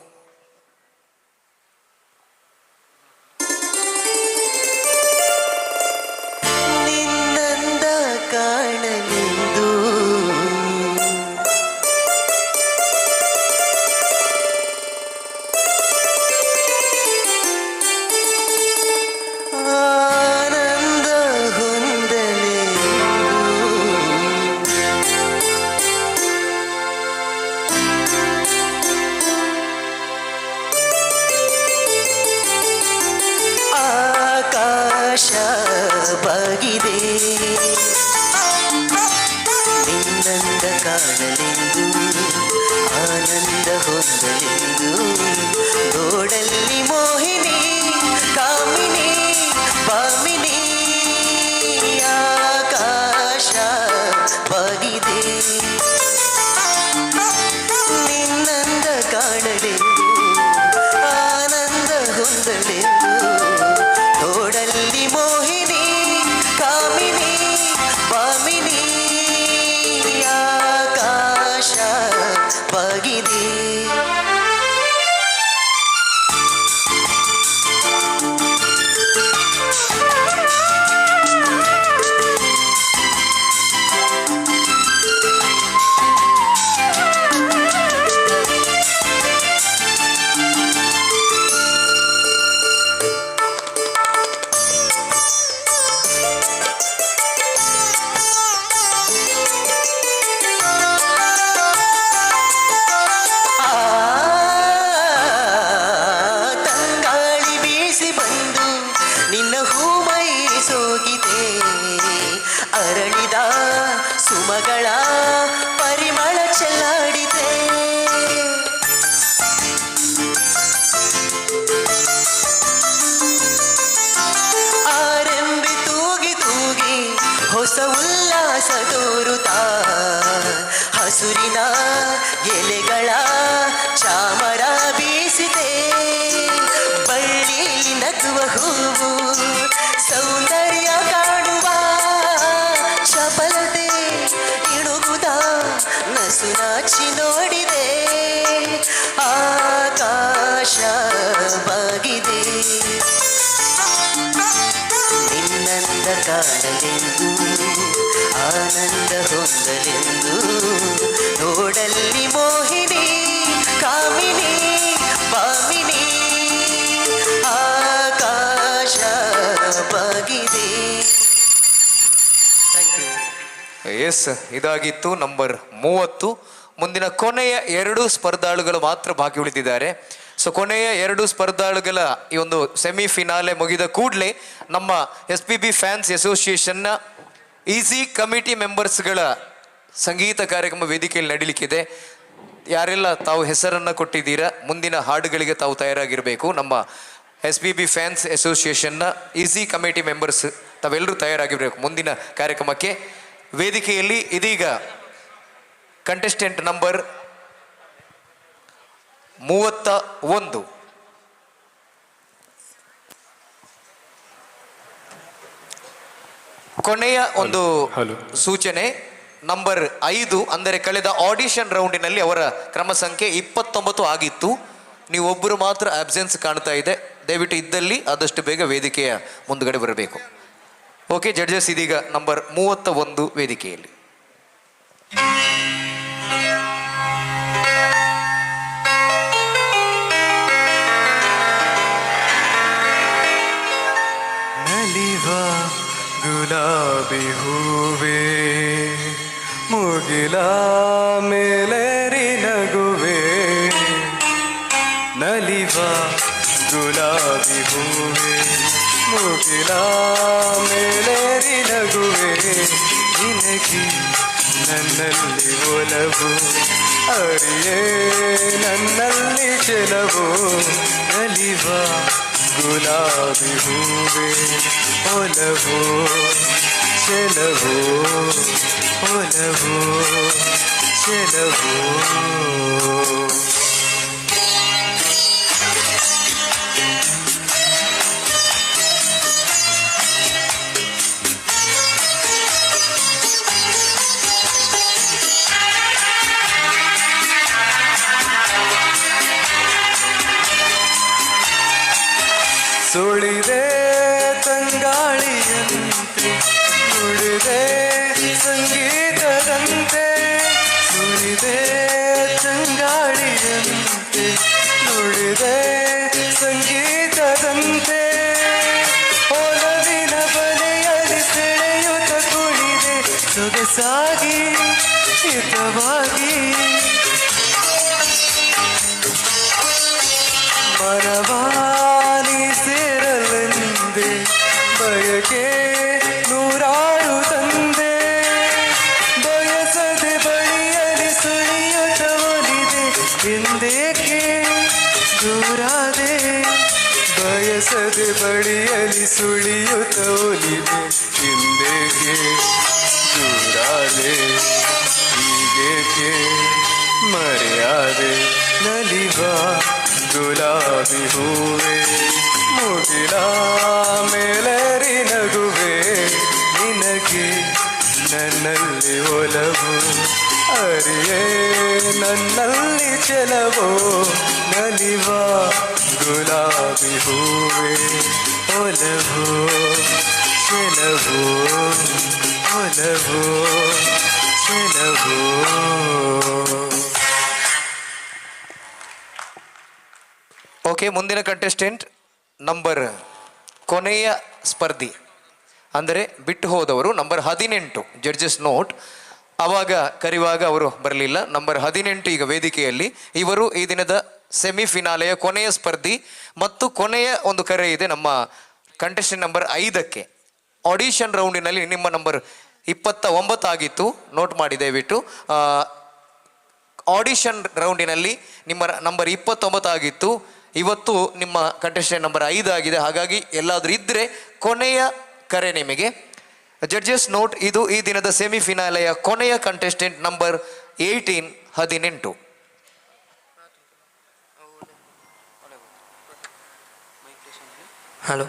ನಿನ್ನಂದ ಕಾಣಲೆಂದು ಆನಂದ ಹೊಂದಲೆಂದು ಬಾಗಿದೆ ನಿನ್ನಂದ ಕಾಣಲೆಂದು ಆನಂದ ಹೊಂದಲೆಂದು ನೋಡಲ್ಲಿ ಮೋಹಿನಿ ಕಾಮಿನಿ ಬಾಮಿನಿ ಆಕಾಶ ಬಾಗಿದೆ ನಿನ್ನಂದ ಕಾಣಲೆಂದು ಆನಂದ ಹೊಂದಲೆಂದು ನೋಡಲ್ಲಿ ಮೋಹಿನಿ ಕಾಮಿನಿ ಬಾಮಿನಿ ಆಕಾಶ ಬಾಗಿದೆ ತಂಗಾಳಿ ಬೀಸಿ ಬಂದು ನಿನ್ನ ಹೂಮೈ ಸೋಗಿದೆ ಅರಳಿದ ಸುಮಗಳ ಪರಿಮಳ ಚೆಲ್ಲಾಡಿದೆ ಆರೆಂಬಿ ತೂಗಿ ತೂಗಿ ಹೊಸ ಉಲ್ಲಾಸ ತೋರುತ್ತಾ ಹಸುರಿನ ಎಲೆಗಳ ಚಾಮರ ಬೀಸಿದೆ ಬಳ್ಳಿಲಿ ನಗುವ ಹೂವು ಸೌಂದರ್ಯ ಕಾಣುವ ಚಪಲತೆ ಇಣುಗುದ ನಸು ನಾಚಿ ನೋಡಿದೆ ಆಕಾಶ ಬಾಗಿದೆ ನಿನ್ನಂದ ಕಾಣಲೆಂದು ಆನಂದ ಹೊಂದಲೆಂದು ನೋಡಲ್ಲಿ ಮೋಹಿನಿ ಕಾಮಿನಿ ಬಾಮಿನಿ ಆಕಾಶ ಬಾಗಿದೆ. ಎಸ್, ಇದಾಗಿತ್ತು ನಂಬರ್ 30. ಮುಂದಿನ ಕೊನೆಯ 2 ಸ್ಪರ್ಧಾಳುಗಳು ಮಾತ್ರ ಬಾಕಿ ಉಳಿದಿದ್ದಾರೆ. ಸೊ ಕೊನೆಯ 2 ಸ್ಪರ್ಧಾಳುಗಳ ಈ ಒಂದು ಸೆಮಿಫಿನಾಲೆ ಮುಗಿದ ಕೂಡಲೇ ನಮ್ಮ SPB ಫ್ಯಾನ್ಸ್ ಅಸೋಸಿಯೇಷನ್ನ ಈಸಿ ಕಮಿಟಿ ಮೆಂಬರ್ಸ್ಗಳ ಸಂಗೀತ ಕಾರ್ಯಕ್ರಮ ವೇದಿಕೆಯಲ್ಲಿ ನಡೀಲಿಕ್ಕಿದೆ. ಯಾರೆಲ್ಲ ತಾವು ಹೆಸರನ್ನು ಕೊಟ್ಟಿದ್ದೀರಾ, ಮುಂದಿನ ಹಾಡುಗಳಿಗೆ ತಾವು ತಯಾರಾಗಿರಬೇಕು. ನಮ್ಮ SPB ಫ್ಯಾನ್ಸ್ ಅಸೋಸಿಯೇಷನ್ನ ಈಸಿ ಕಮಿಟಿ ಮೆಂಬರ್ಸ್ ತಾವೆಲ್ಲರೂ ತಯಾರಾಗಿರಬೇಕು ಮುಂದಿನ ಕಾರ್ಯಕ್ರಮಕ್ಕೆ. ವೇದಿಕೆಯಲ್ಲಿ ಇದೀಗ ಕಂಟೆಸ್ಟೆಂಟ್ ನಂಬರ್ 31 ಕೊನೆಯ ಒಂದು ಸೂಚನೆ. ನಂಬರ್ 5 ಅಂದರೆ ಕಳೆದ ಆಡಿಷನ್ ರೌಂಡಿನಲ್ಲಿ ಅವರ ಕ್ರಮ ಸಂಖ್ಯೆ 29 ಆಗಿತ್ತು. ನೀವು ಒಬ್ಬರು ಮಾತ್ರ ಆಬ್ಸೆನ್ಸ್ ಕಾಣ್ತಾ ಇದೆ. ದಯವಿಟ್ಟು ಇದ್ದಲ್ಲಿ ಆದಷ್ಟು ಬೇಗ ವೇದಿಕೆಯ ಮುಂದುಗಡೆ ಬರಬೇಕು. ಓಕೆ ಜಡ್ಜಸ್, ಇದೀಗ ನಂಬರ್ 31 ವೇದಿಕೆಯಲ್ಲಿ. ನಲಿವ ಗುಲಾಬಿ ಹೂವೇ ಮುಗಿಲ ಮೇಲೇರಿ ನಗುವೆ ನಲಿವ ಗುಲಾಬಿ ಹೂವೇ ಮುಗಿಲ ಮೇಲೇರಿ ನಗುವೆ ನಿನಗೆ ನನ್ನಲ್ಲಿ ಒಲವು ಅರಿಯೇ ನನ್ನಲ್ಲಿ ಚೆಲವು ನಲಿವ ಗುಲಾಬಿ ಹೂವೇ ಒಲವು ಚೆಲವು ಒಲವು ಚೆಲವು. ಸುಳಿದೆ ತಂಗಾಳಿಯಂತೆ ನುಡಿದೆ ಸಂಗೀತದಂತೆ ಸುಳಿದೆ ತಂಗಾಳಿಯಂತೆ ನುಡಿದೆ ಸಂಗೀತದಂತೆ ಒಲವಿನ ಬಲೆಯಲ್ಲಿ ಸೆಳೆಯುತ್ತ ಕುಳಿದೆ ಸೊಗಸಾಗಿ ಹಿತವಾಗಿ ಮನವಾನಿ ಸೇರಲೆಂದೆ ಬಯಕೆ ನಿನಗೆ ನೂರಾರು ತಂದೆ ಬಯಸದೆ ಬಳಿಯಲಿ ಸುಳಿಯುತ್ತ ಒಲಿದೆ ಎಂದೇಕೆ ದೂರಾದೆ ಬಯಸದೆ ಬಳಿಯಲಿ ಸುಳಿಯುತ್ತ ಒಲಿದೆ ಎಂದೇಕೆ ದೂರಾದೆ ಹೀಗೇಕೆ ಮರೆಯಾದೆ ನಲಿವ ಗುಲಾಬಿ ಹೂವೆ ಮುಗಿಲ ಮೇಲರಿ ನಗುವೆ ನಿನಗೆ ನನ್ನಲ್ಲಿ ಒಲವು ಅರಿಯೇ ನನ್ನಲ್ಲಿ ಚೆಲವೋ ನಲಿವ ಗುಲಾಬಿ ಹೂವೆ ಒಲವು ಚೆಲವು ಒಲವು ಚೆಲವು. ಓಕೆ, ಮುಂದಿನ ಕಂಟೆಸ್ಟೆಂಟ್ ನಂಬರ್ ಕೊನೆಯ ಸ್ಪರ್ಧಿ ಅಂದರೆ ಬಿಟ್ಟು ಹೋದವರು ನಂಬರ್ 18. ಜಡ್ಜಸ್ ನೋಟ್, ಆವಾಗ ಕರೆಯುವಾಗ ಅವರು ಬರಲಿಲ್ಲ. ನಂಬರ್ 18 ಈಗ ವೇದಿಕೆಯಲ್ಲಿ. ಇವರು ಈ ದಿನದ ಸೆಮಿಫಿನಾಲೆಯ ಕೊನೆಯ ಸ್ಪರ್ಧಿ ಮತ್ತು ಕೊನೆಯ ಒಂದು ಕರೆ ಇದೆ ನಮ್ಮ ಕಂಟೆಸ್ಟೆಂಟ್ ನಂಬರ್ 5ಕ್ಕೆ. ಆಡಿಷನ್ ರೌಂಡಿನಲ್ಲಿ ನಿಮ್ಮ ನಂಬರ್ 29 ಆಗಿತ್ತು, ನೋಟ್ ಮಾಡಿ ದಯವಿಟ್ಟು. ಆಡಿಷನ್ ರೌಂಡಿನಲ್ಲಿ ನಿಮ್ಮ ನಂಬರ್ 29 ಆಗಿತ್ತು. ಇವತ್ತು ನಿಮ್ಮ ಕಂಟೆಸ್ಟೆಂಟ್ ನಂಬರ್ 5 ಆಗಿದೆ. ಹಾಗಾಗಿ ಎಲ್ಲಾದರೂ ಇದ್ದರೆ ಕೊನೆಯ ಕರೆ ನಿಮಗೆ. ಜಡ್ಜಸ್ ನೋಟ್, ಇದು ಈ ದಿನದ ಸೆಮಿಫಿನಾಲೆಯ ಕೊನೆಯ ಕಂಟೆಸ್ಟೆಂಟ್ ನಂಬರ್ 18. ಹಲೋ,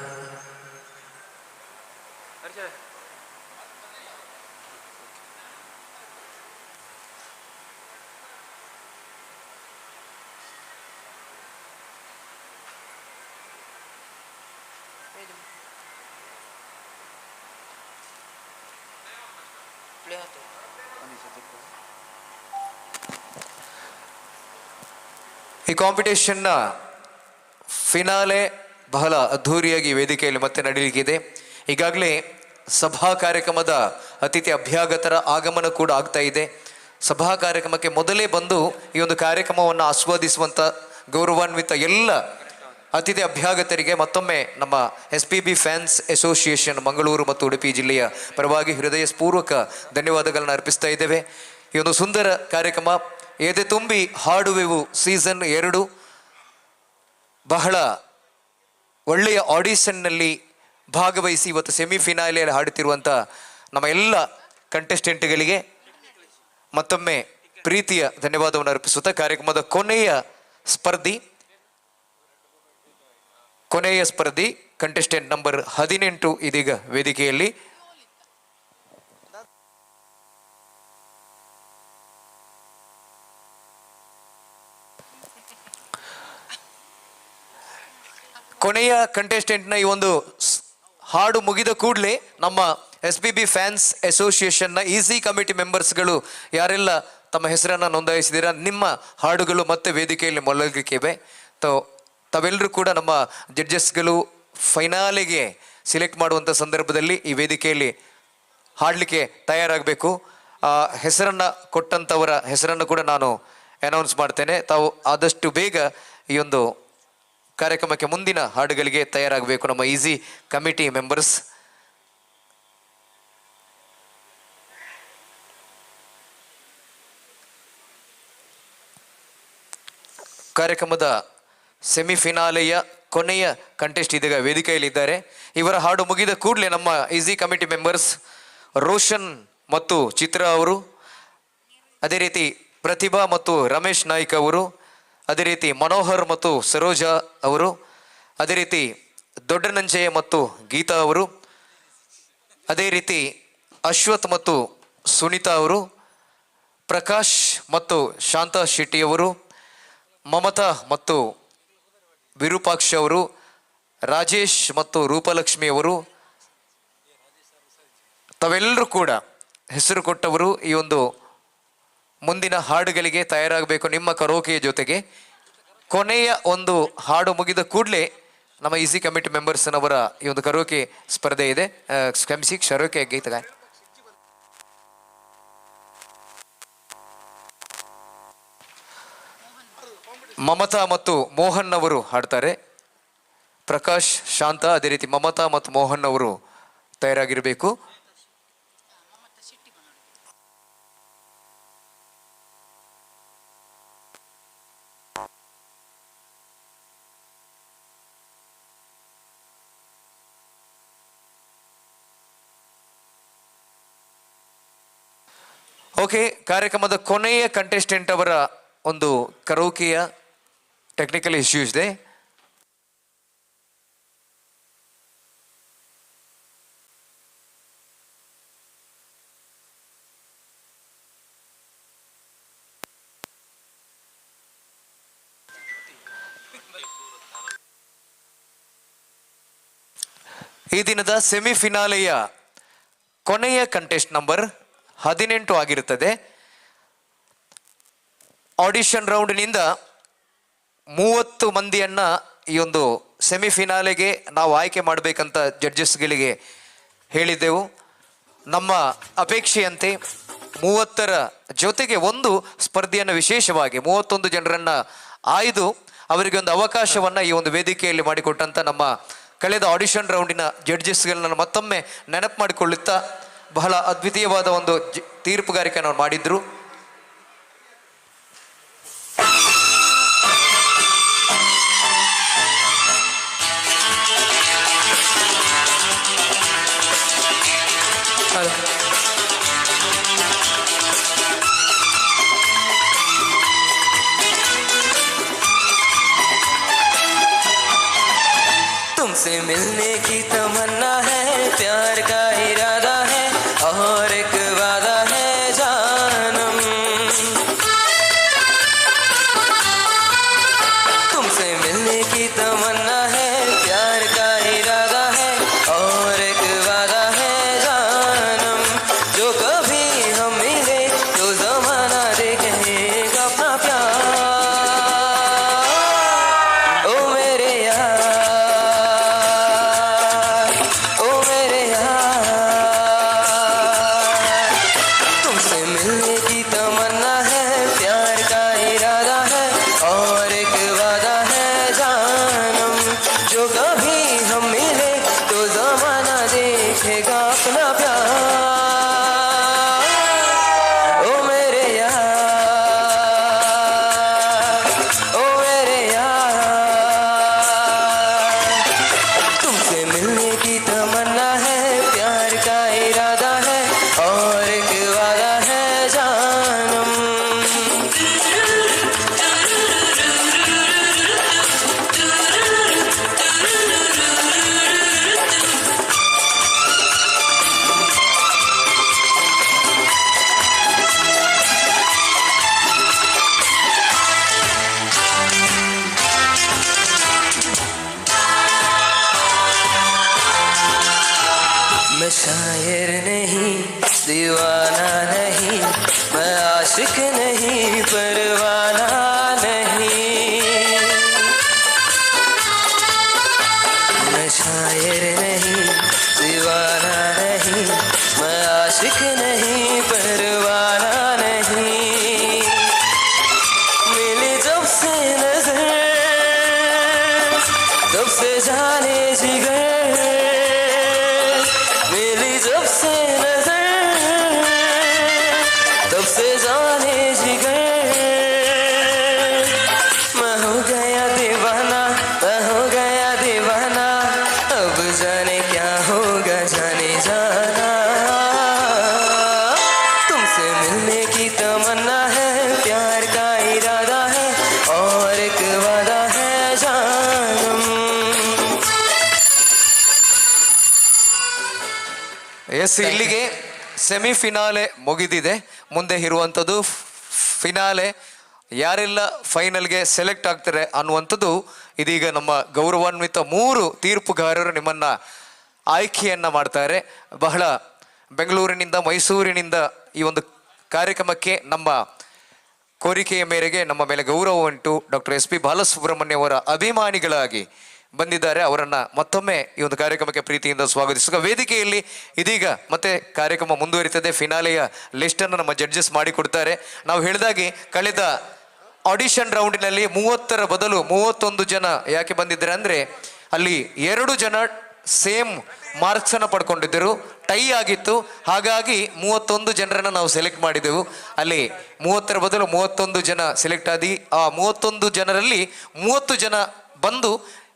ಈ ಕಾಂಪಿಟೇಷನ್ನ ಫಿನಾಲೆ ಬಹಳ ಅದ್ಧೂರಿಯಾಗಿ ವೇದಿಕೆಯಲ್ಲಿ ಮತ್ತೆ ನಡೆಯಲಿಕ್ಕಿದೆ. ಈಗಾಗಲೇ ಸಭಾ ಕಾರ್ಯಕ್ರಮದ ಅತಿಥಿ ಅಭ್ಯಾಗತರ ಆಗಮನ ಕೂಡ ಆಗ್ತಾ ಇದೆ. ಸಭಾ ಕಾರ್ಯಕ್ರಮಕ್ಕೆ ಮೊದಲೇ ಬಂದು ಈ ಒಂದು ಕಾರ್ಯಕ್ರಮವನ್ನು ಆಸ್ವಾದಿಸುವಂಥ ಗೌರವಾನ್ವಿತ ಎಲ್ಲ ಅತಿಥಿ ಅಭ್ಯಾಗತರಿಗೆ ಮತ್ತೊಮ್ಮೆ ನಮ್ಮ SPB ಫ್ಯಾನ್ಸ್ ಅಸೋಸಿಯೇಷನ್ ಮಂಗಳೂರು ಮತ್ತು ಉಡುಪಿ ಜಿಲ್ಲೆಯ ಪರವಾಗಿ ಹೃದಯಪೂರ್ವಕ ಧನ್ಯವಾದಗಳನ್ನು ಅರ್ಪಿಸ್ತಾ ಇದ್ದೇವೆ. ಈ ಒಂದು ಸುಂದರ ಕಾರ್ಯಕ್ರಮ ಎದೆ ತುಂಬಿ ಹಾಡುವೆವು ಸೀಸನ್ 2 ಬಹಳ ಒಳ್ಳೆಯ ಆಡಿಷನ್ನಲ್ಲಿ ಭಾಗವಹಿಸಿ ಇವತ್ತು ಸೆಮಿಫಿನಾಲೆಯಲ್ಲಿ ಹಾಡುತ್ತಿರುವಂಥ ನಮ್ಮ ಎಲ್ಲ ಕಂಟೆಸ್ಟೆಂಟ್ಗಳಿಗೆ ಮತ್ತೊಮ್ಮೆ ಪ್ರೀತಿಯ ಧನ್ಯವಾದವನ್ನು ಅರ್ಪಿಸುತ್ತಾ ಕಾರ್ಯಕ್ರಮದ ಕೊನೆಯ ಸ್ಪರ್ಧಿ ಕಂಟೆಸ್ಟೆಂಟ್ ನಂಬರ್ 18 ಇದೀಗ ವೇದಿಕೆಯಲ್ಲಿ. ಕೊನೆಯ ಕಂಟೆಸ್ಟೆಂಟ್ನ ಈ ಒಂದು ಹಾಡು ಮುಗಿದ ಕೂಡಲೇ ನಮ್ಮ SPB ಫ್ಯಾನ್ಸ್ ಅಸೋಸಿಯೇಷನ್ನ ಈಸಿ ಕಮಿಟಿ ಮೆಂಬರ್ಸ್ಗಳು ಯಾರೆಲ್ಲ ತಮ್ಮ ಹೆಸರನ್ನು ನೋಂದಾಯಿಸಿದ್ದೀರಾ, ನಿಮ್ಮ ಹಾಡುಗಳು ಮತ್ತೆ ವೇದಿಕೆಯಲ್ಲಿ ಮೊಳಗಲಿಕ್ಕಿವೆ. ತಾವೆಲ್ಲರೂ ಕೂಡ ನಮ್ಮ ಜಡ್ಜಸ್ಗಳು ಫೈನಾಲಿಗೆ ಸಿಲೆಕ್ಟ್ ಮಾಡುವಂಥ ಸಂದರ್ಭದಲ್ಲಿ ಈ ವೇದಿಕೆಯಲ್ಲಿ ಹಾಡಲಿಕ್ಕೆ ತಯಾರಾಗಬೇಕು. ಹೆಸರನ್ನು ಕೊಟ್ಟಂಥವರ ಹೆಸರನ್ನು ಕೂಡ ನಾನು ಅನೌನ್ಸ್ ಮಾಡ್ತೇನೆ. ತಾವು ಆದಷ್ಟು ಬೇಗ ಈ ಒಂದು ಕಾರ್ಯಕ್ರಮಕ್ಕೆ ಮುಂದಿನ ಹಾಡುಗಳಿಗೆ ತಯಾರಾಗಬೇಕು ನಮ್ಮ ಈಸಿ ಕಮಿಟಿ ಮೆಂಬರ್ಸ್. ಕಾರ್ಯಕ್ರಮದ ಸೆಮಿಫಿನಾಲೆಯ ಕೊನೆಯ ಕಂಟೆಸ್ಟ್ ಇದೀಗ ವೇದಿಕೆಯಲ್ಲಿದ್ದಾರೆ. ಇವರ ಹಾಡು ಮುಗಿದ ಕೂಡಲೇ ನಮ್ಮ ಈಸಿ ಕಮಿಟಿ ಮೆಂಬರ್ಸ್ ರೋಷನ್ ಮತ್ತು ಚಿತ್ರ ಅವರು, ಅದೇ ರೀತಿ ಪ್ರತಿಭಾ ಮತ್ತು ರಮೇಶ್ ನಾಯ್ಕ್ ಅವರು, ಅದೇ ರೀತಿ ಮನೋಹರ್ ಮತ್ತು ಸರೋಜಾ ಅವರು, ಅದೇ ರೀತಿ ದೊಡ್ಡನಂಜಯ್ಯ ಮತ್ತು ಗೀತಾ ಅವರು, ಅದೇ ರೀತಿ ಅಶ್ವಥ್ ಮತ್ತು ಸುನೀತಾ ಅವರು, ಪ್ರಕಾಶ್ ಮತ್ತು ಶಾಂತಾ ಶೆಟ್ಟಿಯವರು, ಮಮತಾ ಮತ್ತು ವಿರೂಪಾಕ್ಷ ಅವರು, ರಾಜೇಶ್ ಮತ್ತು ರೂಪಲಕ್ಷ್ಮಿ ಅವರು, ತಾವೆಲ್ಲರೂ ಕೂಡ ಹೆಸರು ಕೊಟ್ಟವರು ಈ ಒಂದು ಮುಂದಿನ ಹಾಡುಗಳಿಗೆ ತಯಾರಾಗಬೇಕು ನಿಮ್ಮ ಕರೋಕೆಯ ಜೊತೆಗೆ. ಕೊನೆಯ ಒಂದು ಹಾಡು ಮುಗಿದ ಕೂಡಲೇ ನಮ್ಮ ಈಸಿ ಕಮಿಟಿ ಮೆಂಬರ್ಸ್ನವರ ಈ ಒಂದು ಕರೋಕೆ ಸ್ಪರ್ಧೆ ಇದೆ. ಕ್ಷಮಿಸಿ, ಕರೋಕೆ ಗೀತಗಾಯ. ಮಮತಾ ಮತ್ತು ಮೋಹನ್ ಅವರು ಹಾಡ್ತಾರೆ. ಪ್ರಕಾಶ್, ಶಾಂತ, ಅದೇ ರೀತಿ ಮಮತಾ ಮತ್ತು ಮೋಹನ್ ಅವರು ತಯಾರಾಗಿರಬೇಕು. ಓಕೆ, ಕಾರ್ಯಕ್ರಮದ ಕೊನೆಯ ಕಂಟೆಸ್ಟೆಂಟ್ ಅವರ ಒಂದು ಕರೋಕೆಯ ಟೆಕ್ನಿಕಲ್ ಇಶ್ಯೂಸ್ ಇದೆ. ಈ ದಿನದ ಸೆಮಿಫಿನಾಲೆಯ ಕೊನೆಯ ಕಂಟೆಸ್ಟ್ ನಂಬರ್ 18 ಆಗಿರುತ್ತದೆ. ಆಡಿಷನ್ ರೌಂಡ್ನಿಂದ 30 ಮಂದಿಯನ್ನ ಈ ಒಂದು ಸೆಮಿಫಿನಾಲೆಗೆ ನಾವು ಆಯ್ಕೆ ಮಾಡಬೇಕಂತ ಜಡ್ಜಸ್ಗಳಿಗೆ ಹೇಳಿದ್ದೆವು. ನಮ್ಮ ಅಪೇಕ್ಷೆಯಂತೆ 30ರ ಜೊತೆಗೆ ಒಂದು ಸ್ಪರ್ಧೆಯನ್ನು ವಿಶೇಷವಾಗಿ 31 ಜನರನ್ನ ಆಯ್ದು ಅವರಿಗೆ ಒಂದು ಅವಕಾಶವನ್ನ ಈ ಒಂದು ವೇದಿಕೆಯಲ್ಲಿ ಮಾಡಿಕೊಟ್ಟಂತ ನಮ್ಮ ಕಳೆದ ಆಡಿಷನ್ ರೌಂಡಿನ ಜಡ್ಜಸ್ಗಳನ್ನ ಮತ್ತೊಮ್ಮೆ ನೆನಪು ಮಾಡಿಕೊಳ್ಳುತ್ತಾ ಬಹಳ ಅದ್ವಿತೀಯವಾದ ಒಂದು ತೀರ್ಪುಗಾರಿಕೆಯನ್ನು ಮಾಡಿದ್ರು. तुमसे मिलने की तमन्ना है, प्यार का इरादा है और एक वादा है जानम. तुमसे मिलने की तमन्ना है, प्यार का इरादा है और एक वादा है जानम. जो कभी हम मिले तो जमाना देखेगा अपना प्यार. ओ मेरे यार, मैं शायर नहीं, दीवाना नहीं, मैं आशिक नहीं, परवाना नहीं. मैं शायर नहीं, दीवाना नहीं, मैं आशिक नहीं, परवाना नहीं. मिली जब से नजर तब से जाने जिगर, जब से नजर तब से जाने जिगर. मैं हो गया दीवाना, मैं हो गया दीवाना, अब जाने क्या होगा जाने जाना. तुमसे मिलने की तमन्ना है, प्यार का इरादा है और एक वादा है जानम. ಎಸ್, ಇಲ್ಲಿಗೆ ಸೆಮಿಫಿನಾಲೆ ಮುಗಿದಿದೆ. ಮುಂದೆ ಇರುವಂಥದ್ದು ಫಿನಾಲೆ. ಯಾರೆಲ್ಲ ಫೈನಲ್ಗೆ ಸೆಲೆಕ್ಟ್ ಆಗ್ತಾರೆ ಅನ್ನುವಂಥದ್ದು ಇದೀಗ ನಮ್ಮ ಗೌರವಾನ್ವಿತ 3 ತೀರ್ಪುಗಾರರು ನಿಮ್ಮನ್ನ ಆಯ್ಕೆಯನ್ನ ಮಾಡ್ತಾರೆ. ಬಹಳ ಬೆಂಗಳೂರಿನಿಂದ ಮೈಸೂರಿನಿಂದ ಈ ಒಂದು ಕಾರ್ಯಕ್ರಮಕ್ಕೆ ನಮ್ಮ ಕೋರಿಕೆಯ ಮೇರೆಗೆ ನಮ್ಮ ಮೇಲೆ ಗೌರವ ಉಂಟು ಡಾಕ್ಟರ್ SP ಬಾಲಸುಬ್ರಹ್ಮಣ್ಯ ಅವರ ಅಭಿಮಾನಿಗಳಾಗಿ ಬಂದಿದ್ದಾರೆ. ಅವರನ್ನ ಮತ್ತೊಮ್ಮೆ ಈ ಒಂದು ಕಾರ್ಯಕ್ರಮಕ್ಕೆ ಪ್ರೀತಿಯಿಂದ ಸ್ವಾಗತಿಸುವ. ವೇದಿಕೆಯಲ್ಲಿ ಇದೀಗ ಮತ್ತೆ ಕಾರ್ಯಕ್ರಮ ಮುಂದುವರಿತದೆ. ಫಿನಾಲೆಯ ಲಿಸ್ಟ್ ಅನ್ನು ನಮ್ಮ ಜಡ್ಜಸ್ ಮಾಡಿಕೊಡ್ತಾರೆ. ನಾವು ಹೇಳಿದಾಗೆ ಕಳೆದ ಆಡಿಷನ್ ರೌಂಡಿನಲ್ಲಿ 30ರ ಬದಲು 31 ಜನ ಯಾಕೆ ಬಂದಿದ್ದಾರೆ ಅಂದ್ರೆ ಅಲ್ಲಿ 2 ಜನ ಸೇಮ್ ಮಾರ್ಕ್ಸನ್ನು ಪಡ್ಕೊಂಡಿದ್ದರು. ಟೈ ಆಗಿತ್ತು, ಹಾಗಾಗಿ 31 ಜನರನ್ನು ನಾವು ಸೆಲೆಕ್ಟ್ ಮಾಡಿದೆವು. ಅಲ್ಲಿ 30ರ ಬದಲು 31 ಜನ ಸೆಲೆಕ್ಟ್ ಆಗಿ ಆ 31 ಜನರಲ್ಲಿ 30 ಜನ ಬಂದು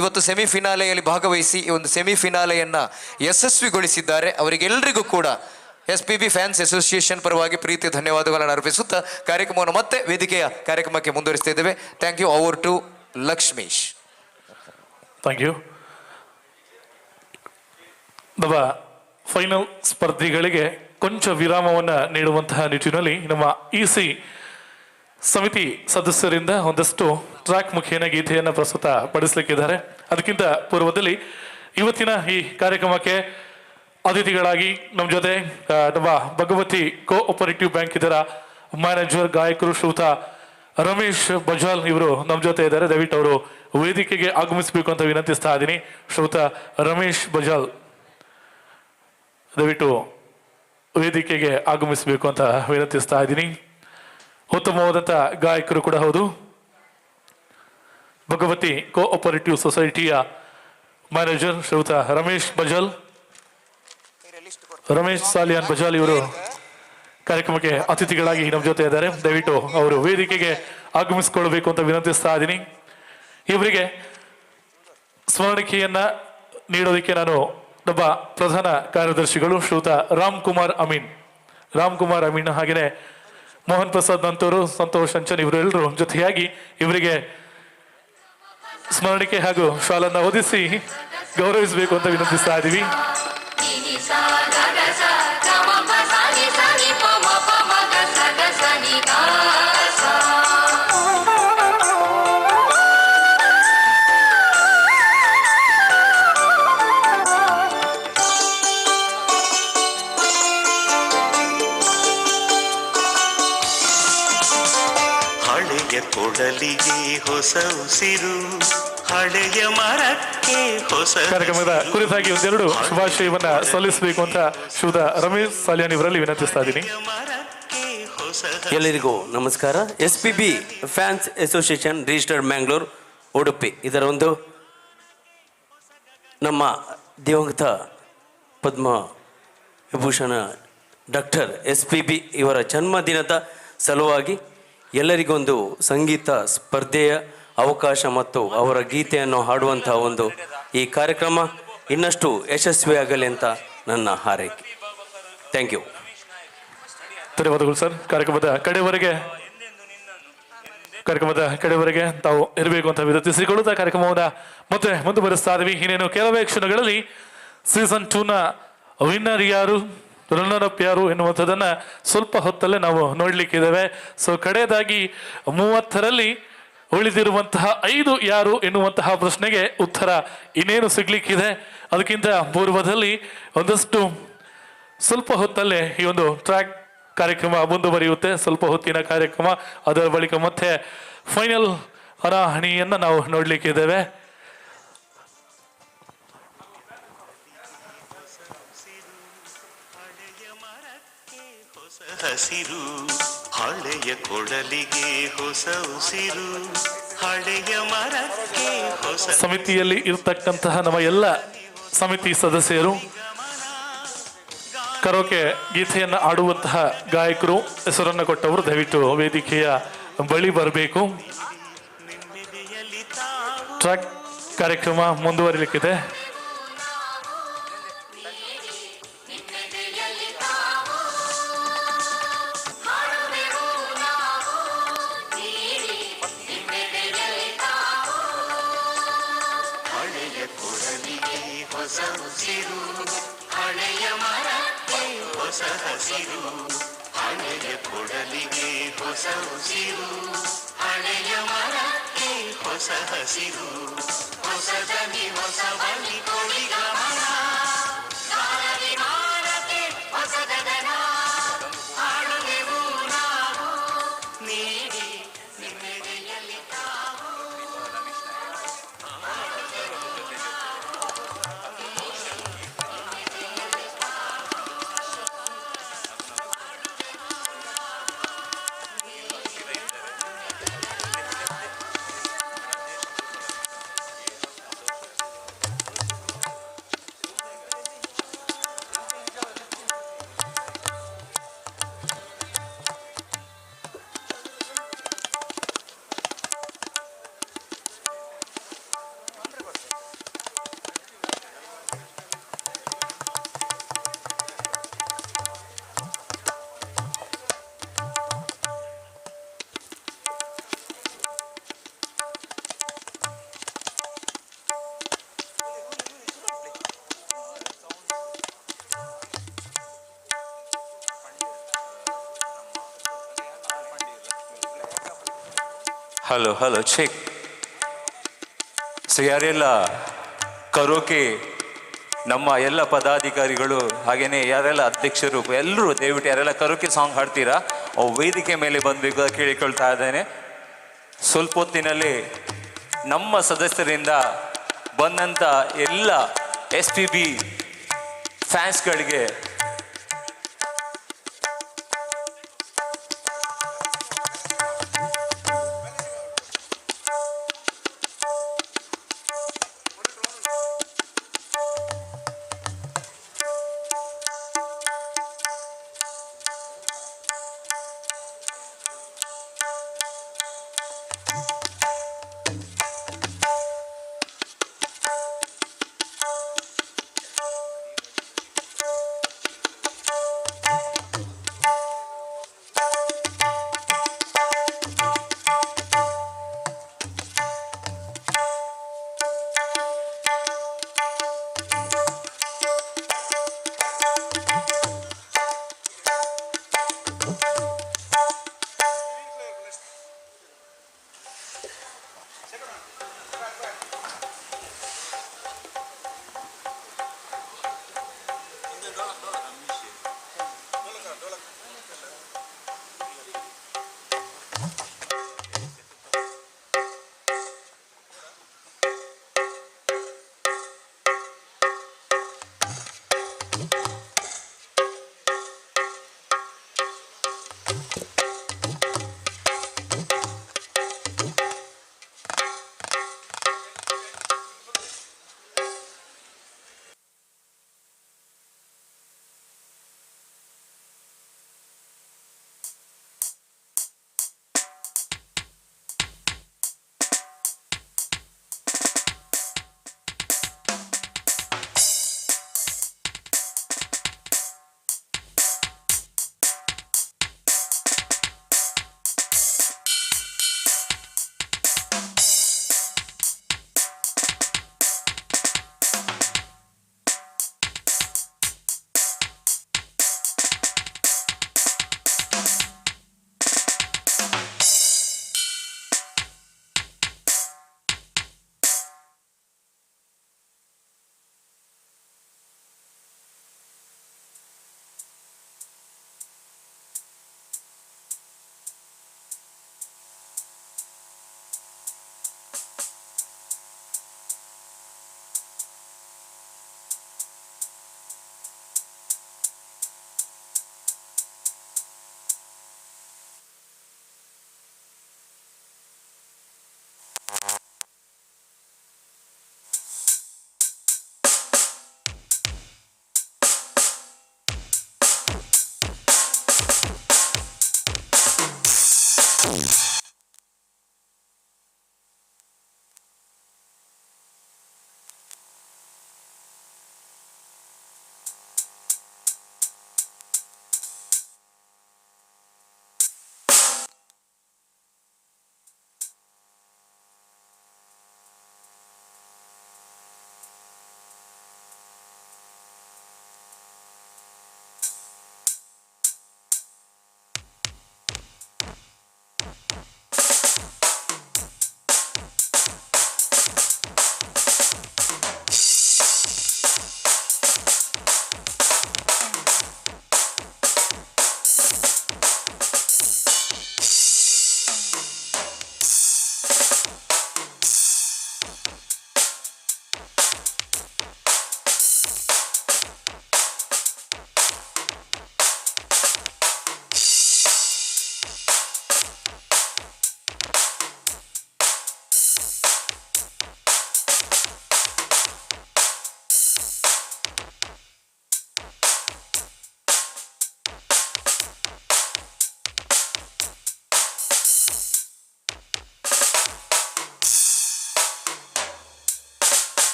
ಇವತ್ತು ಸೆಮಿಫಿನಾಲೆಯಲ್ಲಿ ಭಾಗವಹಿಸಿ ಈ ಒಂದು ಸೆಮಿಫಿನಾಲೆಯನ್ನು ಯಶಸ್ವಿಗೊಳಿಸಿದ್ದಾರೆ. ಅವರಿಗೆಲ್ಲರಿಗೂ ಕೂಡ SPB ಫ್ಯಾನ್ಸ್ ಅಸೋಸಿಯೇಷನ್ ಪರವಾಗಿ ಪ್ರೀತಿ ಧನ್ಯವಾದಗಳನ್ನು ಅರ್ಪಿಸುತ್ತಾ ಕಾರ್ಯಕ್ರಮವನ್ನು ಮತ್ತೆ ವೇದಿಕೆಯ ಕಾರ್ಯಕ್ರಮಕ್ಕೆ ಮುಂದುವರಿಸ್ತಾ ಇದ್ದೇವೆ. Thank you. Over to Lakshmish. Thank you. ನಮ್ಮ ಫೈನಲ್ ಸ್ಪರ್ಧಿಗಳಿಗೆ ಕೊಂಚ ವಿರಾಮವನ್ನು ನೀಡುವಂತಹ ನಿಟ್ಟಿನಲ್ಲಿ ನಮ್ಮ EC ಸಮಿತಿ ಸದಸ್ಯರಿಂದ ಒಂದಷ್ಟು ಟ್ರ್ಯಾಕ್ ಮುಖೇನ ಗೀತೆಯನ್ನು ಪ್ರಸ್ತುತ ಪಡಿಸಲಿಕ್ಕಿದ್ದಾರೆ. ಅದಕ್ಕಿಂತ ಪೂರ್ವದಲ್ಲಿ ಇವತ್ತಿನ ಈ ಕಾರ್ಯಕ್ರಮಕ್ಕೆ ಅತಿಥಿಗಳಾಗಿ ನಮ್ಮ ಜೊತೆ ನಮ್ಮ ಭಗವತಿ ಕೋಆಪರೇಟಿವ್ ಬ್ಯಾಂಕ್ ಇದರ ಮ್ಯಾನೇಜರ್ ಗಾಯಕರು ಶ್ರೀಯುತ ರಮೇಶ್ ಬಜಾಲ್ ಇವರು ನಮ್ಮ ಜೊತೆ ಇದ್ದಾರೆ. ದಯವಿಟ್ಟು ಅವರು ವೇದಿಕೆಗೆ ಆಗಮಿಸಬೇಕು ಅಂತ ವಿನಂತಿಸ್ತಾ ಇದ್ದೀನಿ. ಶ್ರೀಯುತ ರಮೇಶ್ ಬಜಾಲ್ ದಯವಿಟ್ಟು ವೇದಿಕೆಗೆ ಆಗಮಿಸಬೇಕು ಅಂತ ವಿನಂತಿಸ್ತಾ ಇದ್ದೀನಿ. ಉತ್ತಮವಾದಂಥ ಗಾಯಕರು ಕೂಡ ಹೌದು. ಭಗವತಿ ಕೋಆಪರೇಟಿವ್ ಸೊಸೈಟಿಯ ಮ್ಯಾನೇಜರ್ ಶ್ರೀಯುತ ರಮೇಶ್ ಸಾಲಿಯಾನ್ ಬಜಾಲ್ ಇವರು ಕಾರ್ಯಕ್ರಮಕ್ಕೆ ಅತಿಥಿಗಳಾಗಿ ನಮ್ಮ ಜೊತೆ ಇದ್ದಾರೆ. ದಯವಿಟ್ಟು ಅವರು ವೇದಿಕೆಗೆ ಆಗಮಿಸಿಕೊಳ್ಬೇಕು ಅಂತ ವಿನಂತಿಸ್ತಾ ಇದ್ದೀನಿ. ಇವರಿಗೆ ಸ್ಮರಣಿಕೆಯನ್ನ ನೀಡೋದಕ್ಕೆ ನಾನು ನಮ್ಮ ಪ್ರಧಾನ ಕಾರ್ಯದರ್ಶಿಗಳು ಶ್ರೀಯುತ ರಾಮ್ ಕುಮಾರ್ ಅಮೀನ್ ಹಾಗೆಯೇ ಮೋಹನ್ ಪ್ರಸಾದ್ ನಂತೂರು, ಸಂತೋಷ್ ಅಂಚನ್ ಇವರೆಲ್ಲರೂ ಜೊತೆಯಾಗಿ ಇವರಿಗೆ ಸ್ಮರಣಿಕೆ ಹಾಗೂ ಶಾಲನ್ನ ಓದಿಸಿ ಗೌರವಿಸಬೇಕು ಅಂತ ವಿನಂತಿಸ್ತಾ ಇದ್ದೀವಿ. ಕೊಡಲಿಗೆ ಹೊಸ ಉಸಿರು, ಹಳೆಯ ಮರಕ್ಕೆ ಹೊಸ. ಕಾರ್ಯಕ್ರಮದ ಕುರಿತಾಗಿ ಒಂದೆರಡು ಶುಭಾಶಯವನ್ನ ಸಲ್ಲಿಸಬೇಕು ಅಂತ ಶ್ರೀಯುತ ರಮೇಶ್ ಸಾಲಿಯಾನ್ ಇವರಲ್ಲಿ ವಿನಂತಿಸ್ತಾ ಇದ್ದೀನಿ. ಎಲ್ಲರಿಗೂ ನಮಸ್ಕಾರ. SPB fans association registered Mangalore Udupi ಇದರ ಒಂದು ನಮ್ಮ ದಿವಂಗತ ಪದ್ಮ ವಿಭೂಷಣ ಡಾಕ್ಟರ್ SPB ಇವರ ಜನ್ಮದಿನದ ಸಲುವಾಗಿ ಎಲ್ಲರಿಗೊಂದು ಸಂಗೀತ ಸ್ಪರ್ಧೆಯ ಅವಕಾಶ ಮತ್ತು ಅವರ ಗೀತೆಯನ್ನು ಹಾಡುವಂತಹ ಒಂದು ಈ ಕಾರ್ಯಕ್ರಮ ಇನ್ನಷ್ಟು ಯಶಸ್ವಿಯಾಗಲಿ ಅಂತ ನನ್ನ ಹಾರೈಕೆ. Thank you. ಧನ್ಯವಾದಗಳು ಸರ್. ಕಾರ್ಯಕ್ರಮದ ಕಡೆವರೆಗೆ ತಾವು ಇರಬೇಕು ಅಂತ ವಿನಂತಿಸಿಕೊಳ್ಳುತ್ತಾ ಕಾರ್ಯಕ್ರಮವನ್ನು ಮತ್ತೆ ಮುಂದುವರಿಸ್ತಾ ಇದ್ದೀವಿ. ಇನ್ನೇನು ಕೆಲವೇ ಕ್ಷಣಗಳಲ್ಲಿ ಸೀಸನ್ 2ನ ವಿನ್ನರ್ ಯಾರು, ರನ್ನರ್ ಅಪ್ ಯಾರು ಎನ್ನುವಂಥದ್ದನ್ನು ಸ್ವಲ್ಪ ಹೊತ್ತಲ್ಲೇ ನಾವು ನೋಡ್ಲಿಕ್ಕಿದ್ದೇವೆ. ಸೊ ಕಡೆಯದಾಗಿ 30ರಲ್ಲಿ ಉಳಿದಿರುವಂತಹ 5 ಯಾರು ಎನ್ನುವಂತಹ ಪ್ರಶ್ನೆಗೆ ಉತ್ತರ ಇನ್ನೇನು ಸಿಗ್ಲಿಕ್ಕಿದೆ. ಅದಕ್ಕಿಂತ ಪೂರ್ವದಲ್ಲಿ ಒಂದಷ್ಟು ಸ್ವಲ್ಪ ಹೊತ್ತಲ್ಲೇ ಈ ಒಂದು ಟ್ರ್ಯಾಕ್ ಕಾರ್ಯಕ್ರಮ ಮುಂದುವರಿಯುತ್ತೆ. ಸ್ವಲ್ಪ ಹೊತ್ತಿನ ಕಾರ್ಯಕ್ರಮ, ಅದರ ಬಳಿಕ ಮತ್ತೆ ಫೈನಲ್ ಹಣಾಹಣಿಯನ್ನು ನಾವು ನೋಡ್ಲಿಕ್ಕಿದ್ದೇವೆ. ಹಸಿರು ಹಳೆಯ ಕೊಡಲಿಗೆ ಹೊಸ ಉಸಿರು, ಹಳೆಯ ಮರಕ್ಕೆ ಹೊಸ. ಸಮಿತಿಯಲ್ಲಿ ಇರ್ತಕ್ಕಂತಹ ನಮ್ಮ ಎಲ್ಲ ಸಮಿತಿ ಸದಸ್ಯರು ಕರೋಕೆ ಗೀತೆಯನ್ನು ಆಡುವಂತಹ ಗಾಯಕರು ಹೆಸರನ್ನು ಕೊಟ್ಟವರು ದಯವಿಟ್ಟು ವೇದಿಕೆಯ ಬಳಿ ಬರಬೇಕು. ಟ್ರ್ಯಾಕ್ ಕಾರ್ಯಕ್ರಮ ಮುಂದುವರಿಲಿಕ್ಕಿದೆ. ಹಳೆಯ ಮರಕ್ಕೆ ಹೊಸ ಹಸಿರು, ಹಳೆಯ ಕೊಡಲಿಗೆ ಹೊಸ ಉಸಿರು, ಹಳೆಯ ಮರಕ್ಕೆ ಹೊಸ ಹಸಿರು, ಹೊಸ ದನಿ ಹೊಸ ಬಲಿ ಕೊಡಿ ಗಮನ, ಕಾಲವಿಮಾನಕ್ಕೆ ಹೊಸ ಗಗನ, ಹಾಡುವೆವು ನಾವು ನೀಡಿ ನಿಮ್ಮೆದೆಯಲ್ಲಿ ತಾವು. Hello check. ಸೊ ಯಾರೆಲ್ಲ ಕರೋಕೆ ನಮ್ಮ ಎಲ್ಲ ಪದಾಧಿಕಾರಿಗಳು ಹಾಗೆಯೇ ಯಾರೆಲ್ಲ ಅಧ್ಯಕ್ಷರು ಎಲ್ಲರೂ ದಯವಿಟ್ಟು ಯಾರೆಲ್ಲ ಕರೋಕೆ ಸಾಂಗ್ ಹಾಡ್ತೀರಾ ವೇದಿಕೆ ಮೇಲೆ ಬಂದಬೇಕು ಕೇಳಿಕೊಳ್ತಾ ಇದ್ದೇನೆ. ಸ್ವಲ್ಪ ಹೊತ್ತಿನಲ್ಲಿ ನಮ್ಮ ಸದಸ್ಯರಿಂದ ಬಂದಂಥ ಎಲ್ಲ SPB ಫ್ಯಾನ್ಸ್ಗಳಿಗೆ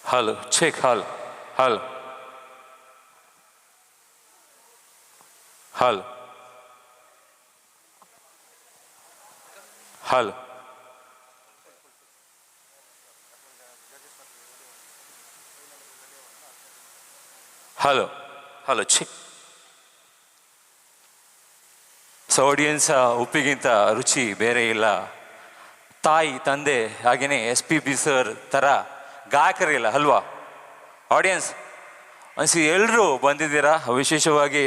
Hello, check, hello, hello. Hello. Hello. Hello. Hello, check. So audience ಉಪ್ಪಿಗಿಂತ ರುಚಿ ಬೇರೆ ಇಲ್ಲ. ತಾಯಿ ತಂದೆ ಹಾಗೆಯೇ SPB ಸರ್ ಥರ ಗಾಯಕರಿಲ್ಲ ಅಲ್ವಾ ಆಡಿಯನ್ಸ್? ಅನ್ಸಿ ಎಲ್ಲರೂ ಬಂದಿದ್ದೀರಾ. ವಿಶೇಷವಾಗಿ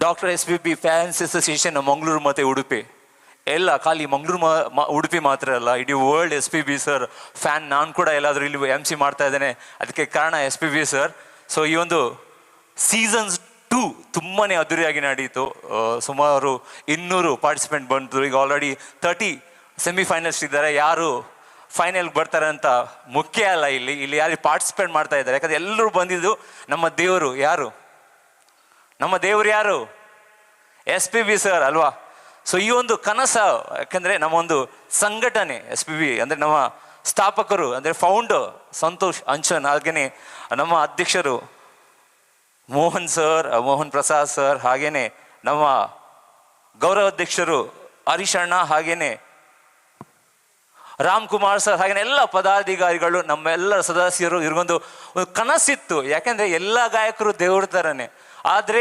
doctor SPB fans association Mangaluru ಮತ್ತು ಉಡುಪಿ ಎಲ್ಲ, ಖಾಲಿ ಮಂಗಳೂರು ಉಡುಪಿ ಮಾತ್ರ ಅಲ್ಲ, ಇಡೀ ವರ್ಲ್ಡ್ SPB ಸರ್ ಫ್ಯಾನ್. ನಾನು ಕೂಡ ಎಲ್ಲಾದರೂ ಇಲ್ಲಿ MC ಮಾಡ್ತಾ ಇದ್ದೇನೆ, ಅದಕ್ಕೆ ಕಾರಣ SPB ಸರ್. ಸೊ ಈ ಒಂದು ಸೀಸನ್ಸ್ 2 ತುಂಬಾ ಅದ್ದೂರಿಯಾಗಿ ನಡೀತು. ಸುಮಾರು 200 ಪಾರ್ಟಿಸಿಪೆಂಟ್ ಬಂತು. ಈಗ ಆಲ್ರೆಡಿ 30 ಸೆಮಿಫೈನಲ್ಸ್ ಇದ್ದಾರೆ. ಯಾರು ಫೈನಲ್ಗೆ ಬರ್ತಾರೆ ಅಂತ ಮುಖ್ಯ ಅಲ್ಲ, ಇಲ್ಲಿ ಯಾರು ಪಾರ್ಟಿಸಿಪೇಟ್ ಮಾಡ್ತಾ ಇದ್ದಾರೆ. ಯಾಕಂದ್ರೆ ಎಲ್ಲರೂ ಬಂದಿದ್ದು ನಮ್ಮ ದೇವರು. ಯಾರು ನಮ್ಮ ದೇವರು? ಯಾರು? SPB ಸರ್ ಅಲ್ವಾ? ಸೊ ಈ ಒಂದು ಕನಸ, ಯಾಕಂದರೆ ನಮ್ಮ ಒಂದು ಸಂಘಟನೆ SPB ಅಂದರೆ ನಮ್ಮ ಸ್ಥಾಪಕರು ಅಂದರೆ ಫೌಂಡರ್ ಸಂತೋಷ್ ಅಂಚನ್, ಹಾಗೆಯೇ ನಮ್ಮ ಅಧ್ಯಕ್ಷರು ಮೋಹನ್ ಪ್ರಸಾದ್ ಸರ್, ಹಾಗೇನೆ ನಮ್ಮ ಗೌರವಾಧ್ಯಕ್ಷರು ಹರೀಶ್ ಅಣ್ಣ, ಹಾಗೇನೆ ರಾಮ್ ಕುಮಾರ್ ಸರ್, ಹಾಗೇನೆ ಎಲ್ಲ ಪದಾಧಿಕಾರಿಗಳು, ನಮ್ಮೆಲ್ಲ ಸದಸ್ಯರು ಇವ್ರಿಗೊಂದು ಕನಸಿತ್ತು. ಯಾಕೆಂದ್ರೆ ಎಲ್ಲ ಗಾಯಕರು ದೇವ್ರ ಥರನೇ, ಆದರೆ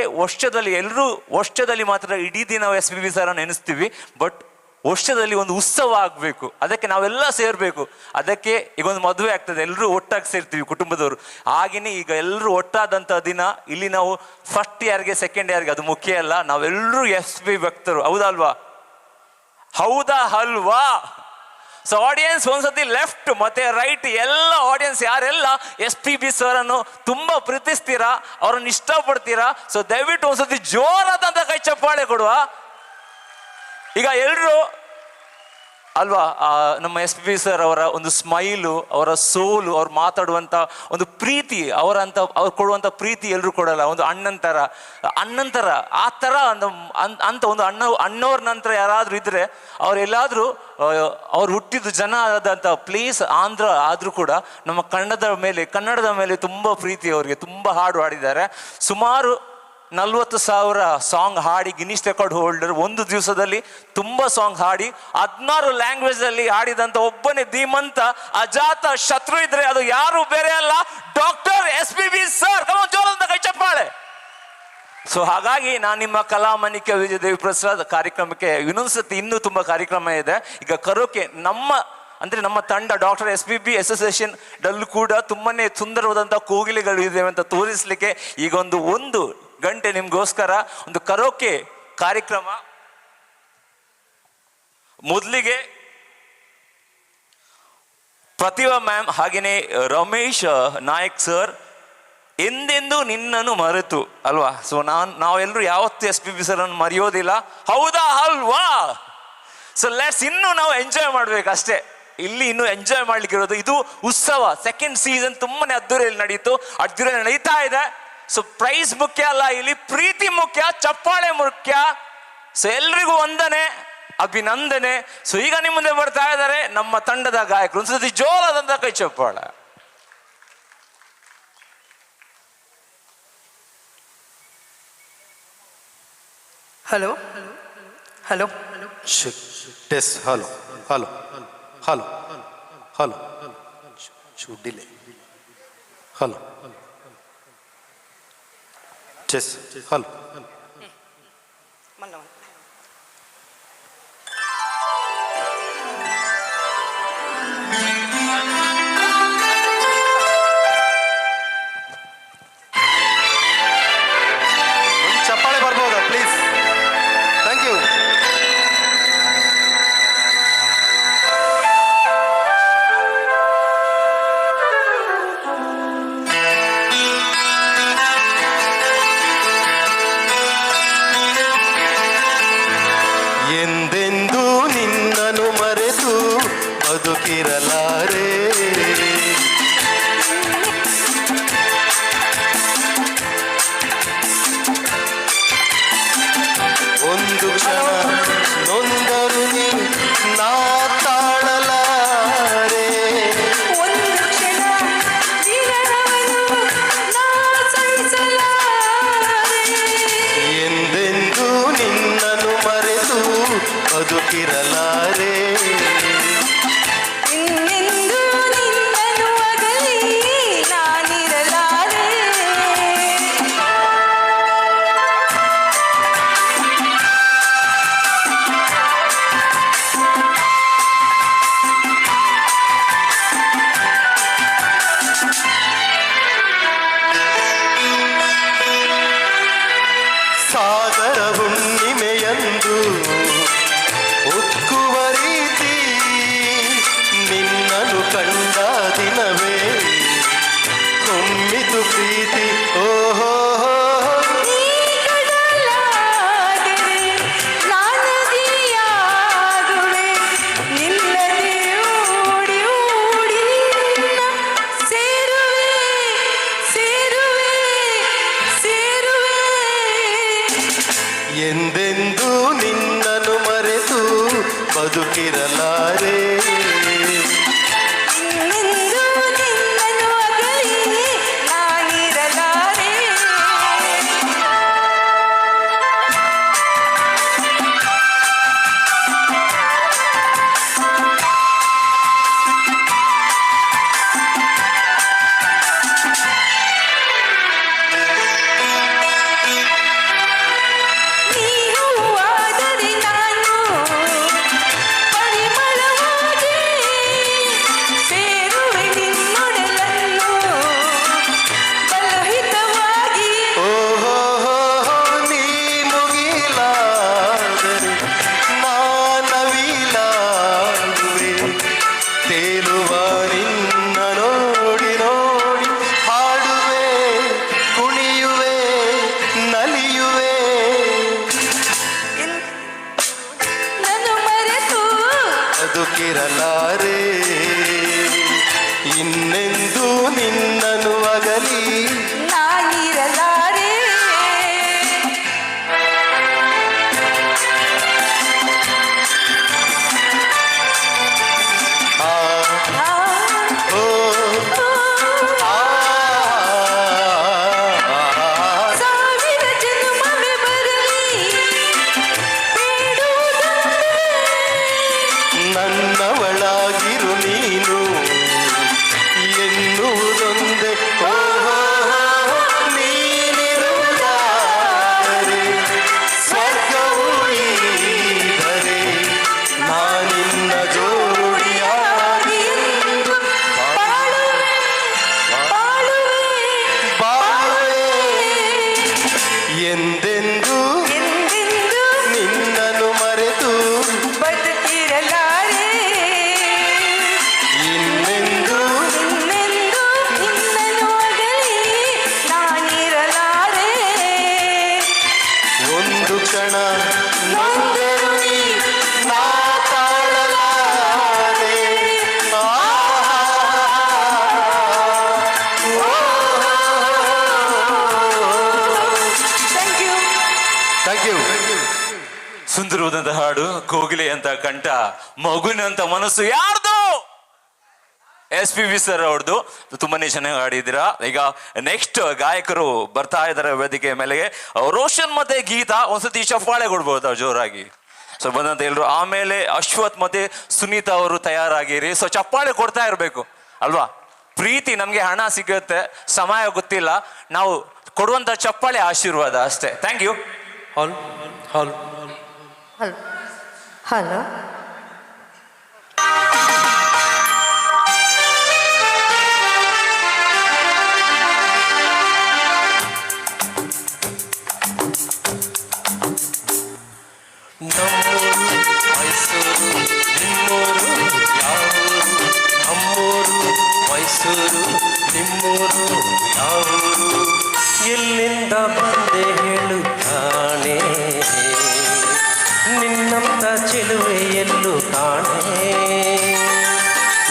ವರ್ಷದಲ್ಲಿ ಮಾತ್ರ ಇಡೀ ದಿನ ನಾವು SPB ಸರ್ ನೆನೆಸ್ತೀವಿ. ಬಟ್ ವರ್ಷದಲ್ಲಿ ಒಂದು ಉತ್ಸವ ಆಗಬೇಕು, ಅದಕ್ಕೆ ನಾವೆಲ್ಲ ಸೇರಬೇಕು. ಅದಕ್ಕೆ ಈಗ ಒಂದು ಮದುವೆ ಆಗ್ತದೆ, ಎಲ್ಲರೂ ಒಟ್ಟಾಗಿ ಸೇರ್ತೀವಿ ಕುಟುಂಬದವರು. ಹಾಗೆಯೇ ಈಗ ಎಲ್ಲರೂ ಒಟ್ಟಾದಂಥ ದಿನ ಇಲ್ಲಿ ನಾವು ಫಸ್ಟ್ ಇಯರ್ಗೆ ಸೆಕೆಂಡ್ ಇಯರ್ಗೆ ಅದು ಮುಖ್ಯ ಅಲ್ಲ, ನಾವೆಲ್ಲರೂ SPB ಭಕ್ತರು. ಹೌದಲ್ವಾ? ಹೌದಾ ಅಲ್ವಾ? ಸೊ ಆಡಿಯನ್ಸ್ ಒಂದ್ಸತಿ ಲೆಫ್ಟ್ ಮತ್ತೆ ರೈಟ್ ಎಲ್ಲ ಆಡಿಯನ್ಸ್ ಯಾರೆಲ್ಲ SPB ಸರ್ ಅನ್ನು ತುಂಬಾ ಪ್ರೀತಿಸ್ತೀರಾ, ಅವ್ರನ್ನ ಇಷ್ಟಪಡ್ತೀರಾ, ಸೊ ದಯವಿಟ್ಟು ಒಂದ್ಸತಿ ಜೋರಾದಂತ ಕೈ ಚಪ್ಪಾಳೆ ಕೊಡುವ. ಈಗ ಎಲ್ಲರೂ ಅಲ್ವಾ ನಮ್ಮ SPB ಸರ್ ಅವರ ಒಂದು ಸ್ಮೈಲು, ಅವರ ಸೋಲು, ಅವ್ರು ಮಾತಾಡುವಂಥ ಒಂದು ಪ್ರೀತಿ, ಅವ್ರು ಕೊಡುವಂಥ ಪ್ರೀತಿ ಎಲ್ಲರೂ ಕೊಡಲ್ಲ. ಒಂದು ಅಣ್ಣನ ಥರ ಆ ಥರ ಅಂತ ಒಂದು ಅಣ್ಣವ್ರ ನಂತರ ಯಾರಾದರೂ ಇದ್ದರೆ ಅವರೆಲ್ಲಾದರೂ ಅವ್ರು ಹುಟ್ಟಿದ ಜನ ಆದಂಥ ಪ್ಲೇಸ್ ಆಂಧ್ರ ಆದರೂ ಕೂಡ ನಮ್ಮ ಕನ್ನಡದ ಮೇಲೆ ತುಂಬ ಪ್ರೀತಿ, ಅವರಿಗೆ ತುಂಬ ಹಾಡು ಹಾಡಿದ್ದಾರೆ. ಸುಮಾರು 40,000 ಸಾಂಗ್ ಹಾಡಿ ಗಿನ್ನಿಸ್ ರೆಕಾರ್ಡ್ ಹೋಲ್ಡರ್. ಒಂದು ದಿವಸದಲ್ಲಿ ತುಂಬಾ ಸಾಂಗ್ ಹಾಡಿ 16 ಲ್ಯಾಂಗ್ವೇಜ್ ಅಲ್ಲಿ ಹಾಡಿದಂತ ಒಬ್ಬನೇ ಧೀಮಂತ ಅಜಾತ ಶತ್ರು ಇದ್ರೆ ಅದು ಯಾರು ಬೇರೆ ಅಲ್ಲ, ಡಾಕ್ಟರ್ SPB ಸರ್. ಜೋರಂತ ಕೈ ಚಪ್ಪಾಳೆ. ಸೊ ಹಾಗಾಗಿ ನಾನು ನಿಮ್ಮ ಕಲಾಮಣಿಕೆ ವಿಜಯದೇವಿ ಪ್ರಸಾದ್ ಕಾರ್ಯಕ್ರಮಕ್ಕೆ ಇನ್ನೊಂದ್ಸತಿ ಇನ್ನೂ ತುಂಬಾ ಕಾರ್ಯಕ್ರಮ ಇದೆ. ಈಗ ಕರೋಕೆ ನಮ್ಮ ತಂಡ ಡಾಕ್ಟರ್ SPB ಅಸೋಸಿಯೇಷನ್ ಡಲ್ಲೂ ಕೂಡ ತುಂಬಾನೇ ಸುಂದರವಾದಂತಹ ಕೋಗಿಲೆಗಳು ಇದೆ ಅಂತ ತೋರಿಸ್ಲಿಕ್ಕೆ ಈಗ ಒಂದು ಗಂಟೆ ನಿಮ್ಗೋಸ್ಕರ ಒಂದು ಕರೋಕೆ ಕಾರ್ಯಕ್ರಮ. ಮೊದಲಿಗೆ ಪ್ರತಿಭಾ ಮ್ಯಾಮ್, ಹಾಗೇನೆ ರಮೇಶ್ ನಾಯಕ್ ಸರ್, ಎಂದೆಂದು ನಿನ್ನನ್ನು ಮರೆತು ಅಲ್ವಾ. ಸೊ ನಾವೆಲ್ಲರೂ ಯಾವತ್ತೂ SPB ಸರ್ ಅನ್ನು ಮರೆಯೋದಿಲ್ಲ, ಹೌದಾ ಅಲ್ವಾ? ಸೊ ಲೆಟ್ಸ್ ಇನ್ನು ನಾವು ಎಂಜಾಯ್ ಮಾಡ್ಬೇಕು ಅಷ್ಟೇ. ಇಲ್ಲಿ ಇನ್ನು ಎಂಜಾಯ್ ಮಾಡ್ಲಿಕ್ಕೆ ಇರೋದು ಇದು ಉತ್ಸವ. ಸೆಕೆಂಡ್ ಸೀಸನ್ ತುಂಬಾನೇ ಅದ್ದೂರಿಯಲ್ಲಿ ನಡೀತಾ ಇದೆ. ಸೊ ಪ್ರೈಸ್ ಮುಖ್ಯ ಅಲ್ಲ, ಇಲ್ಲಿ ಪ್ರೀತಿ ಮುಖ್ಯ, ಚಪ್ಪಾಳೆ ಮುಖ್ಯ. ಸೊ ಎಲ್ರಿಗೂ ವಂದನೆ, ಅಭಿನಂದನೆ. ಸೊ ಈಗ ನಿಮ್ಮ ಮುಂದೆ ಬರ್ತಾ ಇದ್ದಾರೆ ನಮ್ಮ ತಂಡದ ಗಾಯಕರು. ಒಂದ್ಸತಿ ಜೋರಾದಂತ ಕೈ ಚಪ್ಪಾಳೆ. Hello hello test hello hello hello hello delay hello chess hello ಚಪ್ಪಾಳೆ ಬರ್ಬೋದಾ ಪ್ಲೀಸ್? Thank you. ಎಂದೆಂದೂ ನಿನ್ನನ್ನು ಮರೆತು ಬದುಕಿರಲಾರೆ, ಒಂದು ಕ್ಷಣ ನೊಂದರು ನೀ ನಾ ತಾಳಲಾರೆ, ಒಂದು ಕ್ಷಣ ನಾ ಸಹಿಸಲಾರೆ. ಎಂದೆಂದೂ ನಿನ್ನನ್ನು ಮರೆತು ಬದುಕಿರಲಾರೆ, ಇನ್ನೆಂದೂ ನಿನ್ನನ್ನು ಅಗಲಿ ನಾನಿರಲಾರೆ. ಸಾಗರ ಹುಣ್ಣಿಮೆಯಂದು ಉಕ್ಕುವ ರೀತಿ ನಿನ್ನನ್ನು ಕಂಡ ದಿನವೇ ಹೊಮ್ಮಿತು ಪ್ರೀತಿ. ಓಹೋ ಎಂದೆಂದೂ ನಿನ್ನನ್ನು ಮರೆತು ಬದುಕಿರಲಾರೆ, ಆಗಲಿ ನಾನಿರಲಾರೆ ಸಾವಿರ ಜನ್ಮವೇ ಬರಲಿ ನನ್ನವಳಾಗಿರು ನೀನು ಎನ್ನುವುದೊಂದೇ ಓಹೋ ನೀನಿರುವುದಾದರೆ ಸ್ವರ್ಗವು ಈದರೆ ನಾನಿನ್ನ ಜೋಡಿಯಾಗಿ ಬಾಳುವೆ ಎಂದೆಂದು ನಿನ್ನನ್ನು ಮರೆತು ಬದುಕಿರಲಾರೆ ಇನ್ನೆಂದು ನಿನ್ನನ್ನು ಅಗಲಿ ನಾನಿರಲಾರೆ ಒಂದು ಕ್ಷಣ ನೊಂದರು ನೀ ನಾ ತಾಳಲಾರೆ. Thank you. ಸುಂದರವಾದಂತ ಹಾಡು, ಕೋಗಿಲೆ ಅಂತ ಕಂಠ, ಮಗುನಂತ ಮನಸ್ಸು ಯಾರ್ದು? SPB ಸರ್ ಅವ್ರದ್ದು. ತುಂಬಾನೇ ಚೆನ್ನಾಗಿ ಹಾಡಿದ್ದೀರಾ. ಈಗ ನೆಕ್ಸ್ಟ್ ಗಾಯಕರು ಬರ್ತಾ ಇದ್ದಾರೆ ವೇದಿಕೆ ಮೇಲೆ. ರೋಷನ್ ಮತ್ತೆ ಗೀತಾ ಒಂದ್ಸತಿ ಚಪ್ಪಾಳೆ ಕೊಡ್ಬೋದು ಜೋರಾಗಿ. ಸೊ ಬಂದಂತ ಎಲ್ರು. ಆಮೇಲೆ ಅಶ್ವಥ್ ಮತ್ತೆ ಸುನೀತಾ ಅವರು ತಯಾರಾಗಿರಿ. ಸೊ ಚಪ್ಪಾಳೆ ಕೊಡ್ತಾ ಇರ್ಬೇಕು ಅಲ್ವಾ? ಪ್ರೀತಿ ನಮ್ಗೆ ಹಣ ಸಿಗುತ್ತೆ, ಸಮಯ ಗೊತ್ತಿಲ್ಲ, ನಾವು ಕೊಡುವಂತ ಚಪ್ಪಾಳೆ ಆಶೀರ್ವಾದ ಅಷ್ಟೇ. Thank you. Hall hall hello hello ನಮ್ಮೂರು ಮೈಸೂರು ನಿಮ್ಮೂರು ಯಾವೂರು ನಮ್ಮೂರು ಮೈಸೂರು ನಿಮ್ಮೂರು ಯಾವೂರು ಎಲ್ಲಿಂದ ಬಂದೆ ಹೇಳು ಕಾಣೆ ನಿನ್ನಂತ ಚೆಲುವೆ ಎಲ್ಲೂ ಕಾಣೆ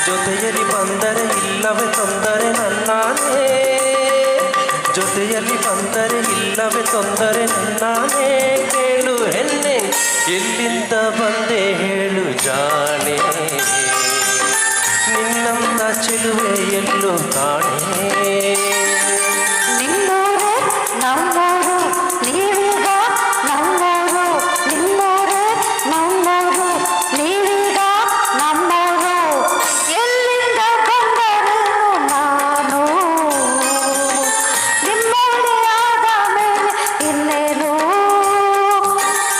ಜೊತೆಯಲ್ಲಿ ಬಂದರೆ ಇಲ್ಲವೇ ತೊಂದರೆ ನನ್ನಾನೇ ಜೊತೆಯಲ್ಲಿ ಬಂದರೆ ಇಲ್ಲವೇ ತೊಂದರೆ ನನ್ನಾನೇ ಕೇಳು ಹೆಣ್ಣೆ ಎಲ್ಲಿಂದ ಬಂದೆ ಹೇಳು ಜಾಣೆ ನಿನ್ನಂತ ಚೆಲುವೆ ಎಲ್ಲೂ ಕಾಣೆ ನಿಮ್ಮೂರು ನಮ್ಮೂರು ನೀವೀಗ ನಮ್ಮೂರು ನಿಮ್ಮೂರು ನಮ್ಮೂರು ನೀವೀಗ ನಮ್ಮೂರು ಎಲ್ಲಿಂದ ಬಂದರು ನಾನು ನಿಮ್ಮೂರೇ ಆದ ಮೇಲೆ ಇನ್ನೇನು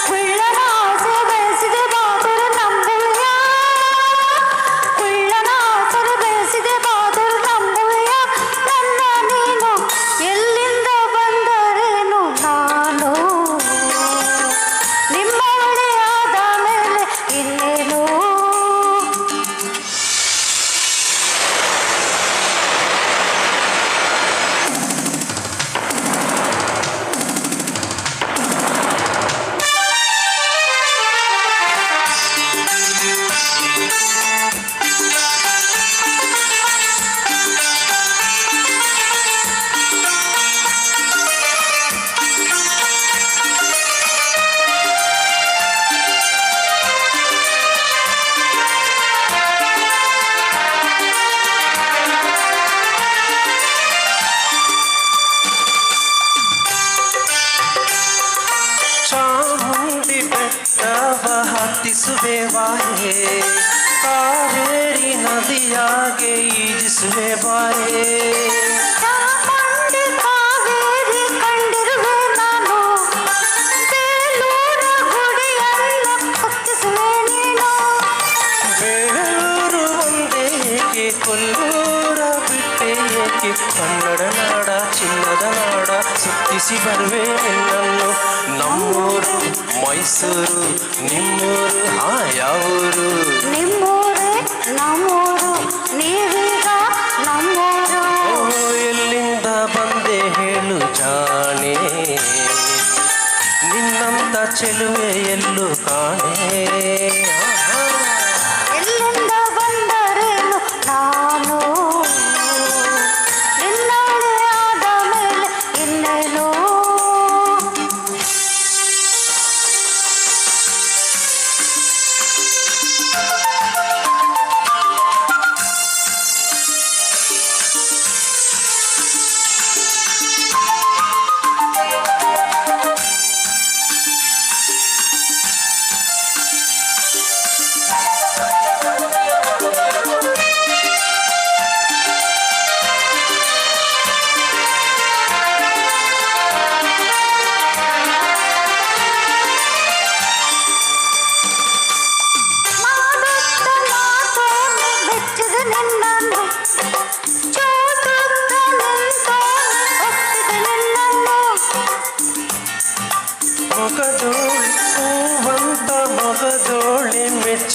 ಕುಳ್ಳನ ಆಸೆ ಬೆಳೆಸಿದೆ ಬಾದರು ನಂಬುವೆಯ ಕುಳ್ಳನ ಆಸೆ ಬೆಳೆಸಿದೆ ಬಾದರು ನಂಬುವೆಯ ನನ್ನ ನೀನು ಎಲ್ಲಿಂದ ಬಂದರೇನು ನಾನು ನಿಮ್ಮವಳೇ ಆದ ಮೇಲೆ ಇನ್ನೇನು ಚಾಮುಂಡಿ ಬೆಟ್ಟವ ಹತ್ತಿಸುವೆ ಬಾಯೇ ಕಾವೇರಿ ನದಿಯಾಗೆ ಈಜಿಸುವೆ ಬಾಯೇ ಚಾಮುಂಡಿ ಕಾವೇರಿ ಕಂಡಿರುವೆ ನಾನು ಬೇಲೂರ ಗುಡಿಯನ್ನು ಹತ್ತಿಸುವೆ ನೀನು ಬೇಲೂರು ಒಂದೇಕೆ ಕೊಲ್ಲೂರ ಬಿಟ್ಟೆ ಏಕೆ ಕನ್ನಡ ನಾಡ ಚಿನ್ನದ ನಾಡ ಸುತ್ತಿಸಿ ಬರುವೆ ನಿನ್ನನ್ನು ನಮ್ಮೂರು ಮೈಸೂರು ನಿಮ್ಮೂರು ಯಾವೂರು ನಿಮ್ಮೂರೇ ನಮ್ಮೂರು ನೀವೀಗ ನಮ್ಮೂರು ಎಲ್ಲಿಂದ ಬಂದೆ ಹೇಳು ಜಾಣೆ ನಿನ್ನಂತ ಚೆಲುವೆ ಎಲ್ಲೂ ಕಾಣೆ ಎಲ್ಲಿಂದ ಬಂದರೇನು ನಾನು ನಿನ್ನವಳೇ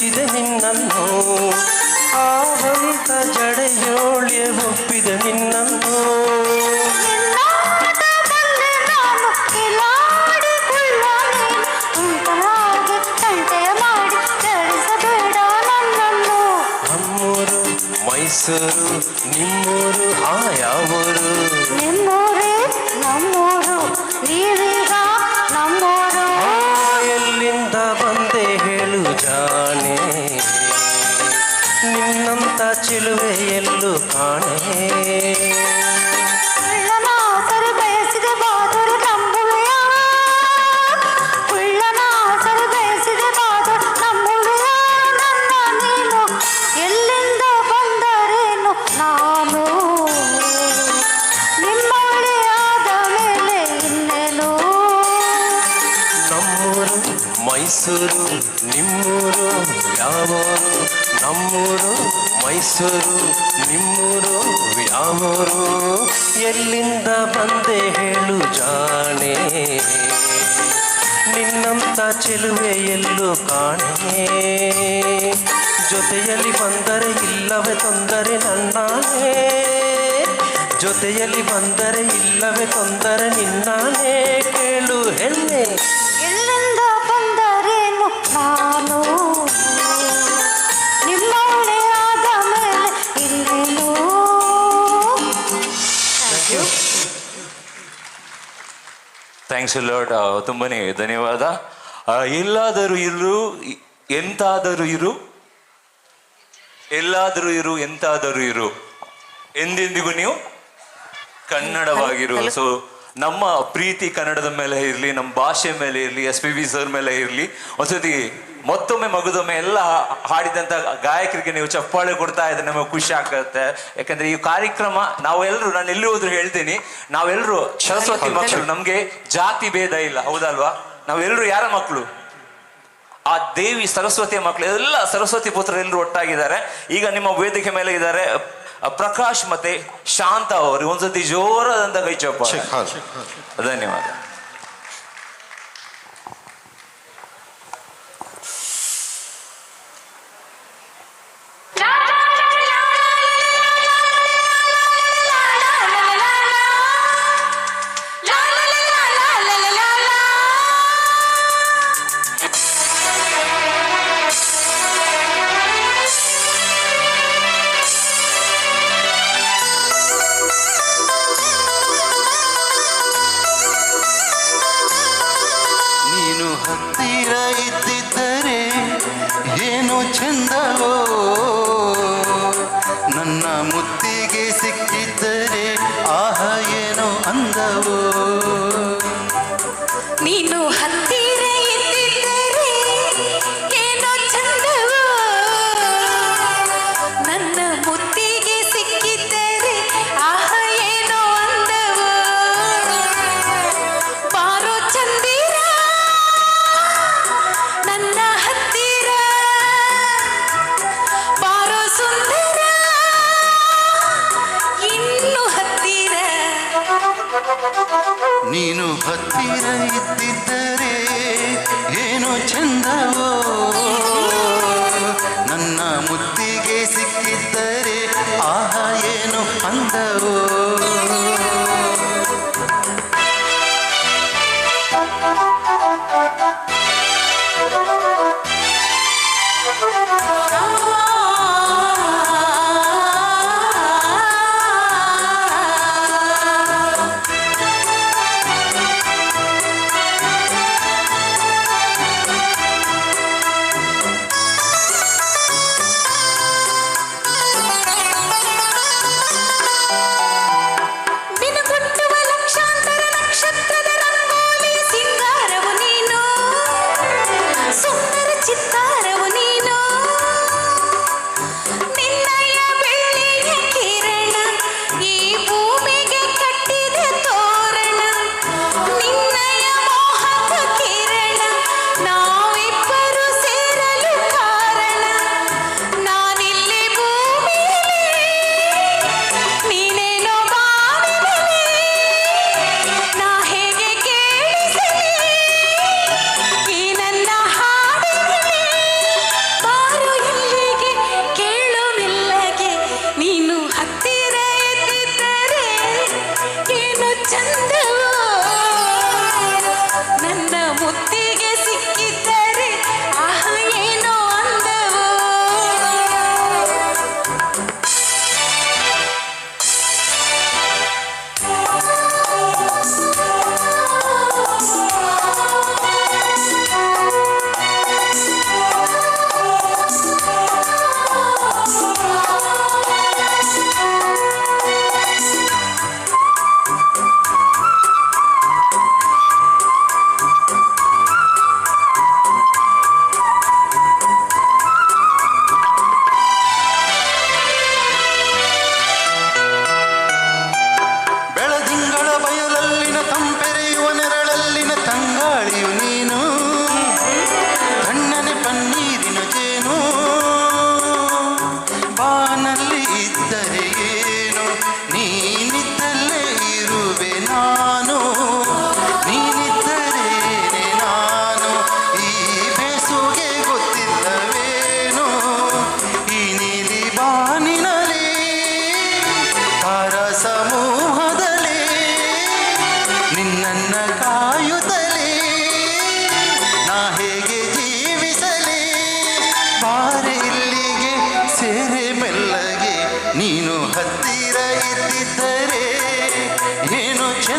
ಮೆಚ್ಚಿದೆ ನಿನ್ನನ್ನು ಆವಂತ ಜಡೆಯೋಳ್ಯ ಒಪ್ಪಿದೆ ನಿನ್ನನ್ನು ನಮ್ಮೂರು ಮೈಸೂರು ನಿಮ್ಮೂರು ಯಾವೂರು ನಿಮ್ಮೂರೇ ನಮ್ಮೂರು ನೀವೀಗ ನಮ್ಮೂರು ಎಲ್ಲಿಂದ ಬಂದೆ ಹೇಳು ಜಾಣೆ ನಿನ್ನಂತ ಚೆಲುವೆ ಎಲ್ಲೂ ಕಾಣೆ ಉಳ್ಳನಾಸರು ಬಯಸಿದ ಬಾದರು ನಂಬುವೆಯ ಉಳ್ಳನಾಸರು ಬಯಸಿದ ಬಾದರು ನಂಬುವೆಯ ನನ್ನ ನೀನು ಎಲ್ಲಿಂದ ಬಂದರೇನು ನಾನು ನಿಮ್ಮವಳೆ ಆದ ಮೇಲೆ ಇನ್ನೇನು ನಮ್ಮೂರು ಮೈಸೂರು ನಿಮ್ಮೂರು ಯಾವೂರು ನಮ್ಮೂರು ಮೈಸೂರು ನಿಮ್ಮೂರು ಯಾವೂರು ಎಲ್ಲಿಂದ ಬಂದೆ ಹೇಳು ಜಾಣೆ ನಿನ್ನಂತ ಚೆಲುವೆ ಎಲ್ಲೂ ಕಾಣೆ ಜೊತೆಯಲ್ಲಿ ಬಂದರೆ ಇಲ್ಲವೇ ತೊಂದರೆ ನನ್ನಾನೇ ಜೊತೆಯಲ್ಲಿ ಬಂದರೆ ಇಲ್ಲವೇ ತೊಂದರೆ ನಿನ್ನಾನೇ ಕೇಳು ಹೆಣ್ಣೆ ಎಲ್ಲಿಂದ ಬಂದರೇನು ನಾನು ನಿಮ್ಮವಳೆ ಆದ ಮೇಲೆ ಇನ್ನೇನು ಥ್ಯಾಂಕ್ಸ್ ಲಾರ್ಡ್. ತುಂಬನೇ ಧನ್ಯವಾದ. ಎಲ್ಲಾದರೂ ಇರು ಎಂತಾದರೂ ಇರು ಎಲ್ಲಾದರೂ ಇರು ಎಂತಾದರೂ ಇರು ಎಂದೆಂದಿಗೂ ನೀವು ಕನ್ನಡವಾಗಿರು. ಸೊ ನಮ್ಮ ಪ್ರೀತಿ ಕನ್ನಡದ ಮೇಲೆ ಇರಲಿ, ನಮ್ಮ ಭಾಷೆ ಮೇಲೆ ಇರಲಿ, SPB ಸರ್ ಮೇಲೆ ಇರಲಿ. ಒಂದ್ಸತಿ ಮತ್ತೊಮ್ಮೆ ಮಗದೊಮ್ಮೆ ಎಲ್ಲ ಹಾಡಿದಂಥ ಗಾಯಕರಿಗೆ ನೀವು ಚಪ್ಪಾಳೆ ಕೊಡ್ತಾ ಇದ್ರೆ ನಮಗೆ ಖುಷಿ ಆಗುತ್ತೆ. ಯಾಕಂದ್ರೆ ಈ ಕಾರ್ಯಕ್ರಮ ನಾವೆಲ್ಲರೂ, ನಾನು ಎಲ್ಲಿ ಹೋದ್ರು ಹೇಳ್ತೀನಿ, ನಾವೆಲ್ಲರೂ ಸರಸ್ವತಿ ಮಕ್ಕಳು, ನಮ್ಗೆ ಜಾತಿ ಭೇದ ಇಲ್ಲ, ಹೌದಲ್ವಾ? ನಾವೆಲ್ಲರೂ ಯಾರ ಮಕ್ಕಳು? ಆ ದೇವಿ ಸರಸ್ವತಿಯ ಮಕ್ಕಳು. ಎಲ್ಲ ಸರಸ್ವತಿ ಪುತ್ರರು ಎಲ್ಲರೂ ಒಟ್ಟಾಗಿದ್ದಾರೆ. ಈಗ ನಿಮ್ಮ ವೇದಿಕೆ ಮೇಲೆ ಇದ್ದಾರೆ ಪ್ರಕಾಶ್ ಮತ್ತೆ ಶಾಂತ ಅವರು. ಒಂದ್ಸತಿ ಜೋರಾದಂತ ಕೈ ಚಪ್ಪಾಳೆ. ಧನ್ಯವಾದ. ಹತ್ತಿರ ಇದ್ದಿದ್ದರೆ ಏನು ಚಂದವೋ, ನನ್ನ ಮುತ್ತಿಗೆ ಸಿಕ್ಕಿದ್ದರೆ ಆಹ ಏನೋ ಅಂದವೋ. ನೀನು ಹತ್ತಿರ ಇದ್ದಿದ್ದರೆ ಏನೋ ಚಂದವೋ, ನನ್ನ ಮುತ್ತಿಗೆ ಸಿಕ್ಕಿದ್ದರೆ ಆಹ ಏನೋ ಅಂದವೋ. ಬಾರೋ ಚಂದಿರ ನನ್ನ ಹತ್ತಿರ, ಬಾರೋ ಸುಂದರ ಇನ್ನು ಹತ್ತಿರ. ನೀನು ಹತ್ತಿರ ಇದ್ದಿದ್ದರೆ ಏನೋ ಚಂದವೋ, ನನ್ನ ಮುತ್ತಿಗೆ ಸಿಕ್ಕಿದ್ದರೆ ಆಹ ಏನೋ ಅಂದವೋ.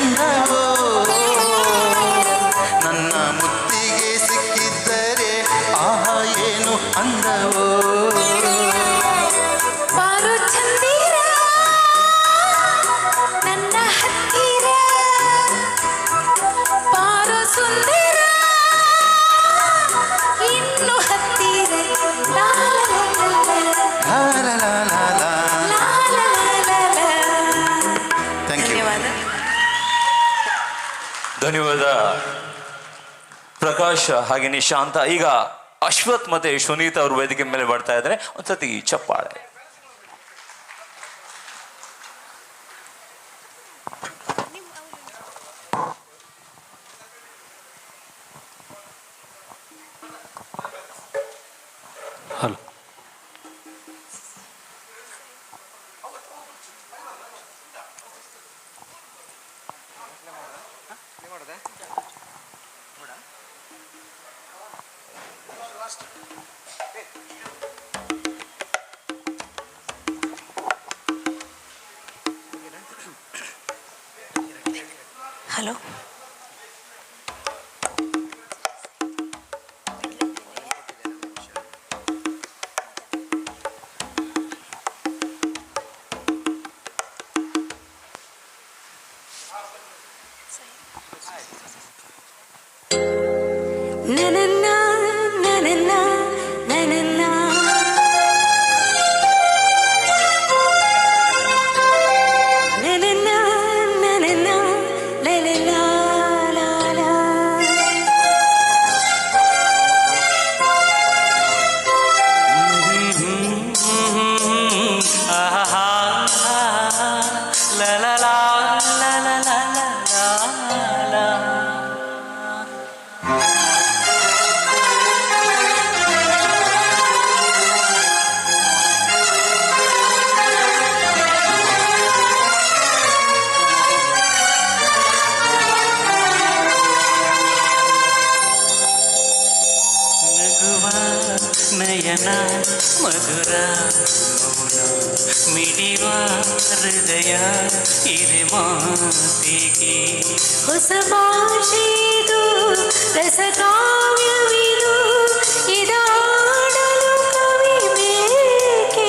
ಚಂದವೋ ನನ್ನ ಮುತ್ತಿಗೆ ಸಿಕ್ಕಿದ್ದರೆ ಆಹಾ ಏನು ಅಂದವೋ ಬಾರು ಚಂದಿರ ನನ್ನ ಹತ್ತಿರ ಬಾರು ಸುಂದರ ಇನ್ನು ಹತ್ತಿರ ಲಾ ಲಾ ಲಾ ಲಾ ಲಾ. ಧನ್ಯವಾದ ಪ್ರಕಾಶ್ ಹಾಗೆ ನಿಶಾಂತ. ಈಗ ಅಶ್ವಥ್ ಮತ್ತೆ ಸುನೀತ್ ಅವರು ವೇದಿಕೆ ಮೇಲೆ ಬರ್ತಾ ಇದ್ದಾರೆ. ಒಂದ್ಸತಿ ಚಪ್ಪಾಳೆ. ಹಲೋ. ಹಲೋ. ನನನ್ನ ನನನ್ನ ನನನ್ನ ನನನ್ನ ನನನ್ನ ಲಲಲ ಲಾಲ ಆಹಾ ಲ ಲ ಲ ಲ ಲ ಲ ಲ ಲ. ನಗುವ ನಯನ ಮಧುರ ಮೌನ ಮಿಡಿವ ಹೃದಯ ಇರೆ ಮಾತಿಗೆ ಹೊಸ ಭಾಷೆದು ರಸಕಾವ್ಯವಿದು ಇದಾಡಲು ಕವಿ ಬೇಕೆ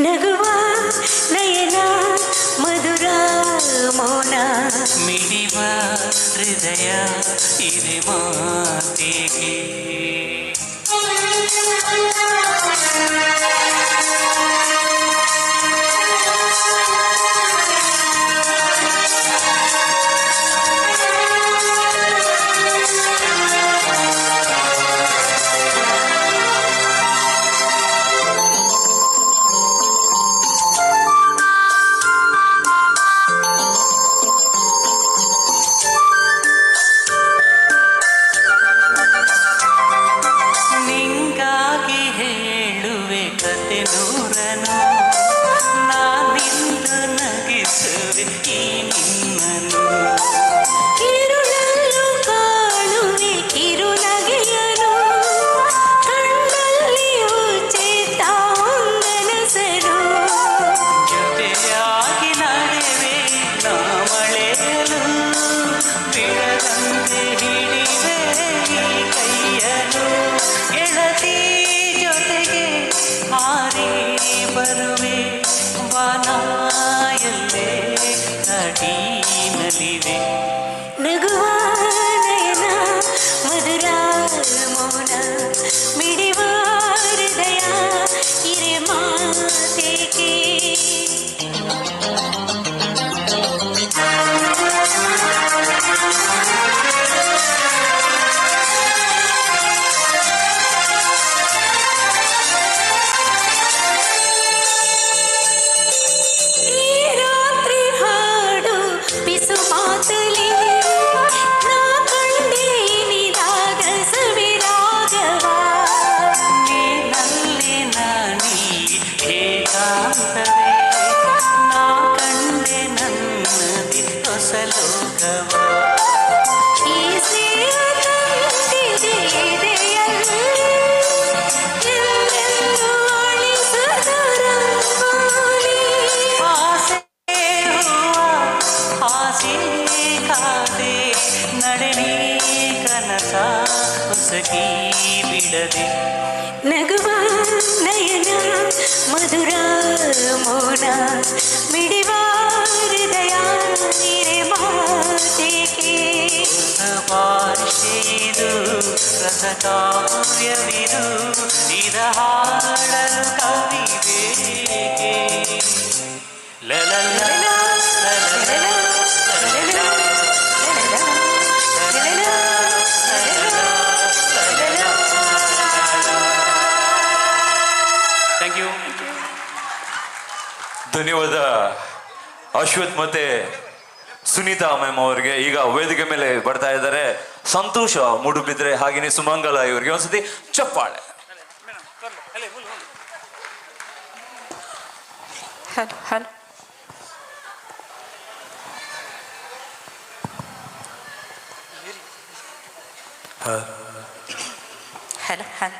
ನಗುವ ನಯನ ಮಧುರ ಮೌನ ಮಿಡಿವ ಹೃದಯ ಇರೆ ಮಾತಿಗೆ ನಿಂಗಾಗಿ ಹೇಳುವೆ ಕತೆ ನೂರನು ನಾನಿಂದು ನಗಿಸುವೆ ಈ ನಿನ್ನನು ಕಿರುಳಲು ಕಾಣುವೆ ಕಿರುನಗೆಯನು ಕಣ್ಣಲ್ಲಿ ಉಚಿತ ಹೊಂಗನಸರು ಜೊತೆಯಾಗಿ ನಡೆವೆ ನಾ ಮಳೆಯಲು ಬಿಡದಂತೆ ಹಿಡಿವೆ ಈ ಕೈಯನು ಗೆಳತಿ ಜೊತೆಗೆ ಹಾರಿ ಬರುವೆ ಬಾನಾಯಲ್ಲೇ ನಲಿವೆ ನಗುವ ನಯನ ಮಧುರ ಮೌನ ಮಿಡಿವ ಹೃದಯ ಇರೆ ಮಾತೆಗೆ ಆಸೆ ಮಸಕಿ ಬಿಡದೆ ನಗುವ ನಯನ ಮಧುರ ಮೌನ ಮಿಡಿವ ಹೃದಯ ನಿರೆ ಮಾತೆಗೆ ಭಾಷೆಯಿದು ರಸಕಾವ್ಯವಿದು ಇದ ಹಾಡಲು ಕವಿ ಬೇಕೆ ಲಲಲ ಥ್ಯಾಂಕ್ ಯು. ಧನ್ಯವಾದ ಅಶ್ವಥ್ ಮತ್ತೆ ಸುನೀತಾ ಮ್ಯಾಮ್ ಅವರಿಗೆ. ಈಗ ವೇದಿಕೆ ಮೇಲೆ ಬರ್ತಾ ಇದ್ದಾರೆ ಸಂತೋಷ ಮೂಡುಬಿದ್ರೆ ಹಾಗೇನೆ ಸುಮಂಗಲ ಇವರಿಗೆ ಒಂದ್ಸತಿ ಚಪ್ಪಾಳೆ. ಹಲೋ ಹಲೋ ಹಲೋ ಹಲೋ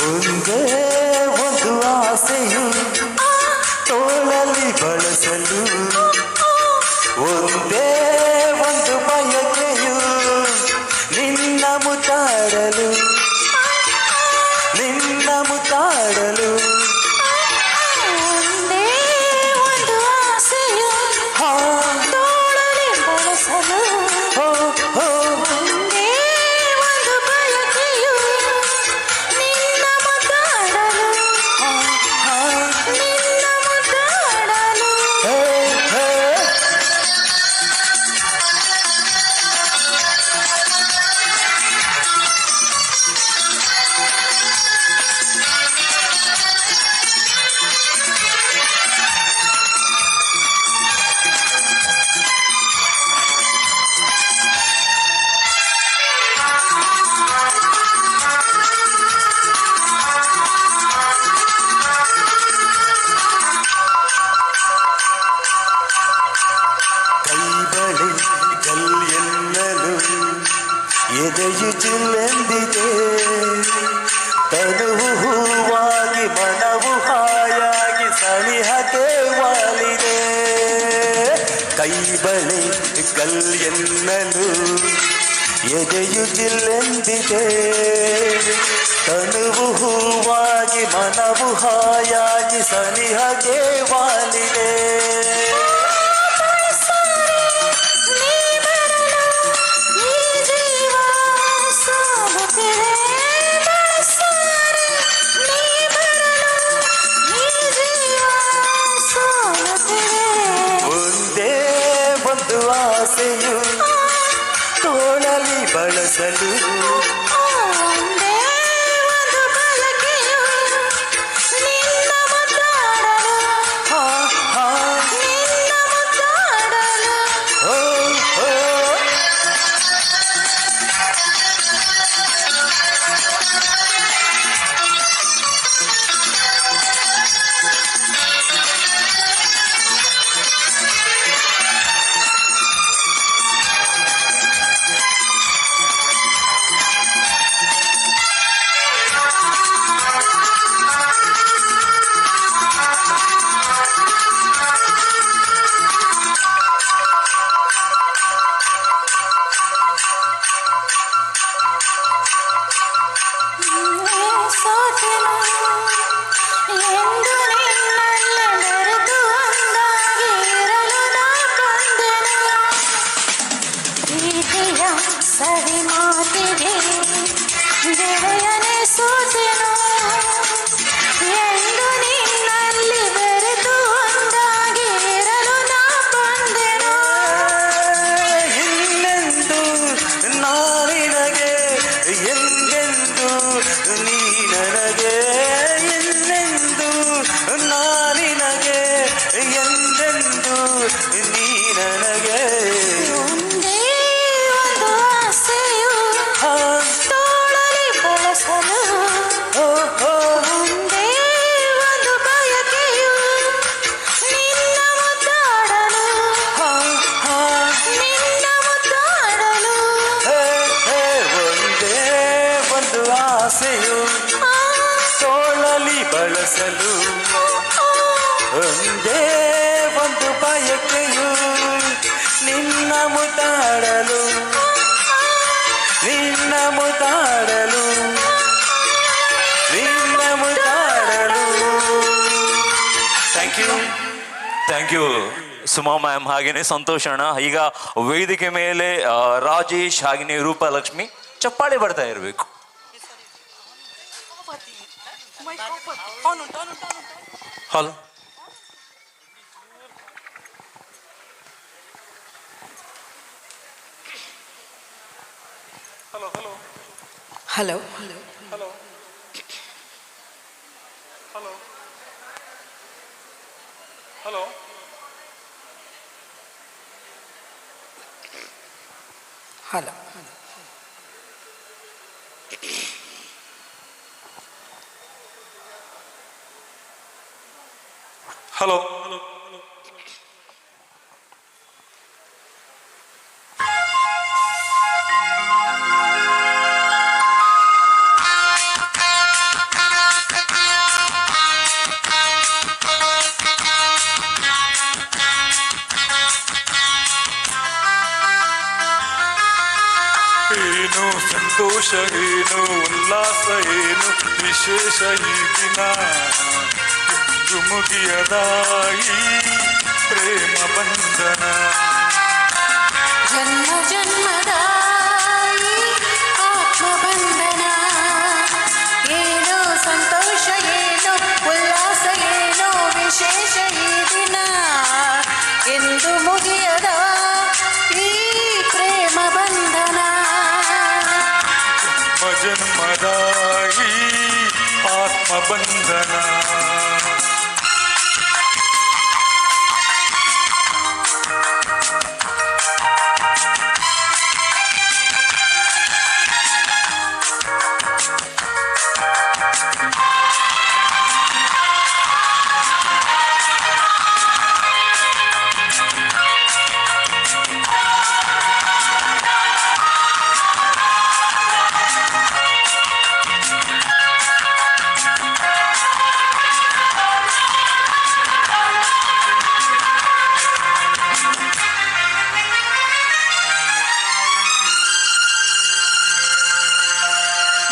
ಒಂದೇ ಒಂದು ಆಸೆಯು ತೋಳಲಿ ಬಳಸಲು ಒಂದೇ ಒಂದು ಬಯಕೆಯು ನಿನ್ನ ಮುತ್ತಾಡಲು ನಿನ್ನ ಮುತ್ತಾಡಲು ಒಂದೇ ಒಂದು ಆಸೆಯು ತೋಳಲಿ ಬಳಸಲು ಒಂದೇ ಒಂದು ಬಯಕೆಯು ನಿನ್ನ ಮುದ್ದಾಡಲು ನಿನ್ನ ಮುದ್ದಾಡಲು ಕೈಬಳೆ ಗಲ್ ಎನ್ನಲು ಎದೆಯು ಜಿಲ್ಲೆಂದಿದೆ ತನುವು ಹೂವಾಗಿ ಮನವು ಹಾಯಾಗಿ ಸನಿಹತೆ ವಾಲಿದೆ ಕೈಬಳೆ ಗಲ್ ಎನ್ನಲು ಎದೆಯು ಜಿಲ್ಲೆಂದಿದೆ ತನುವು ಹೂವಾಗಿ ಮನವು ಹಾಯಾಗಿ ಸನಿಹತೆ ವಾಲಿದೆ ಒಂದೇ ಒಂದು ಆಸೆಯು ತೋಳಲಿ ಬಳಸಲು ಒಂದೇ ಒಂದು ಬಯಕೆಯು ನಿನ್ನ ಮುದ್ದಾಡಲು ನಿನ್ನ ಮುದ್ದಾಡಲು ಓ ಓ ಅರಸಲು ಒಂದೇ ಒಂದು ಬಯಕೆಯು ನಿನ್ನ ಮುದ್ದಾಡಲು ನಿನ್ನ ಮುದ್ದಾಡಲು ನಿನ್ನ ಮುದ್ದಾಡಲು. ಥ್ಯಾಂಕ್ ಯು ಸುಮಾ ಮ್ಯಾಮ್ ಹಾಗೇನೆ ಸಂತೋಷ್ ಅಣ್ಣ. ಈಗ ವೇದಿಕೆ ಮೇಲೆ ರಾಜೇಶ್ ಹಾಗೇನೆ ರೂಪಲಕ್ಷ್ಮಿ ಚಪ್ಪಾಳೆ ಬರ್ತಾ ಇರಬೇಕು. Hello hello hello hello hello ಏನು ಸಂತೋಷ ಏನು ಉಲ್ಲಾಸ ಏನು ವಿಶೇಷ ಈ ದಿನ ಎಂದು ಮುಗಿಯದ ಈ ಪ್ರೇಮ ಬಂಧನ. ಜನ್ಮ ಜನ್ಮದ ಆತ್ಮ ಬಂಧನ. ಏನೋ ಸಂತೋಷ ಏನೋ ಉಲ್ಲಾಸ ಏನೋ ವಿಶೇಷ ಈ ದಿನ ಎಂದು ಮುಗಿಯದ ಈ ಪ್ರೇಮ ಬಂಧನ. ಜನ್ಮದ ಈ ಆತ್ಮ ಬಂಧನ.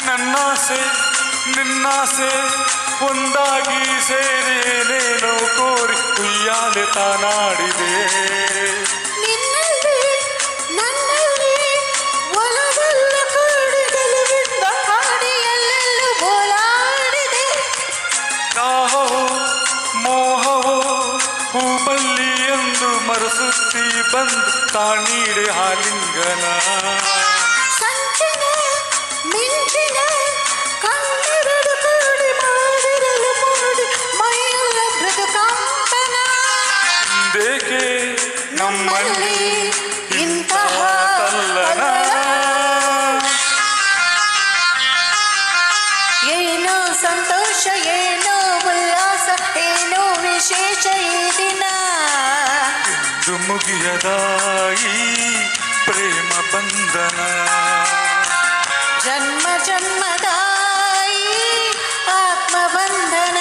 ನನ್ನಾಸೆ ನಿನ್ನಾಸೆ ಒಂದಾಗಿ ಸೇರೇನೇನೋ ಕೋರಿ ಉಯ್ಯಾಲೆ ತಾನಾಡಿದೆ. ನಿನ್ನಲ್ಲಿ ನನ್ನಲ್ಲಿ ಒಲವಲ್ಲ ಕಾಡಿಗೆಲುವಿಂದ ಹಾಡಿ ಎಲ್ಲೆಲ್ಲೂ ಓಲಾಡಿದೆ. ದಾಹವೋ ಮೋಹವೋ ಹೂಬಲ್ಲಿ ಎಂದು ಮರೆಸುತ್ತಿ ಬಂದು ತಾನೀಡೆ ಹಾಲಿಂಗನ. ಸಂಚಿನ ಮಿಂಚಿನ ಕಣ್ಣೆರಡು ಕೂಡಿ ಮಾಡಿರಲು ಮೂಡಿ ಮೈಯೆಲ್ಲ ಮೃದು ಕಂಪನ. ದೇಕೆ ನಮ್ಮಲ್ಲಿ ಇಂತಹ ತಲ್ಲನ. ಏನೋ ಸಂತೋಷ ಏನೋ ಉಲ್ಲಾಸ ಏನೋ ವಿಶೇಷ ಈ ದಿನ ಎಂದು ಮುಗಿಯದ ಈ ಪ್ರೇಮ ಬಂಧನ. ಜನ್ಮ ಜನ್ಮದ ಈ ಆತ್ಮ ಬಂಧನ.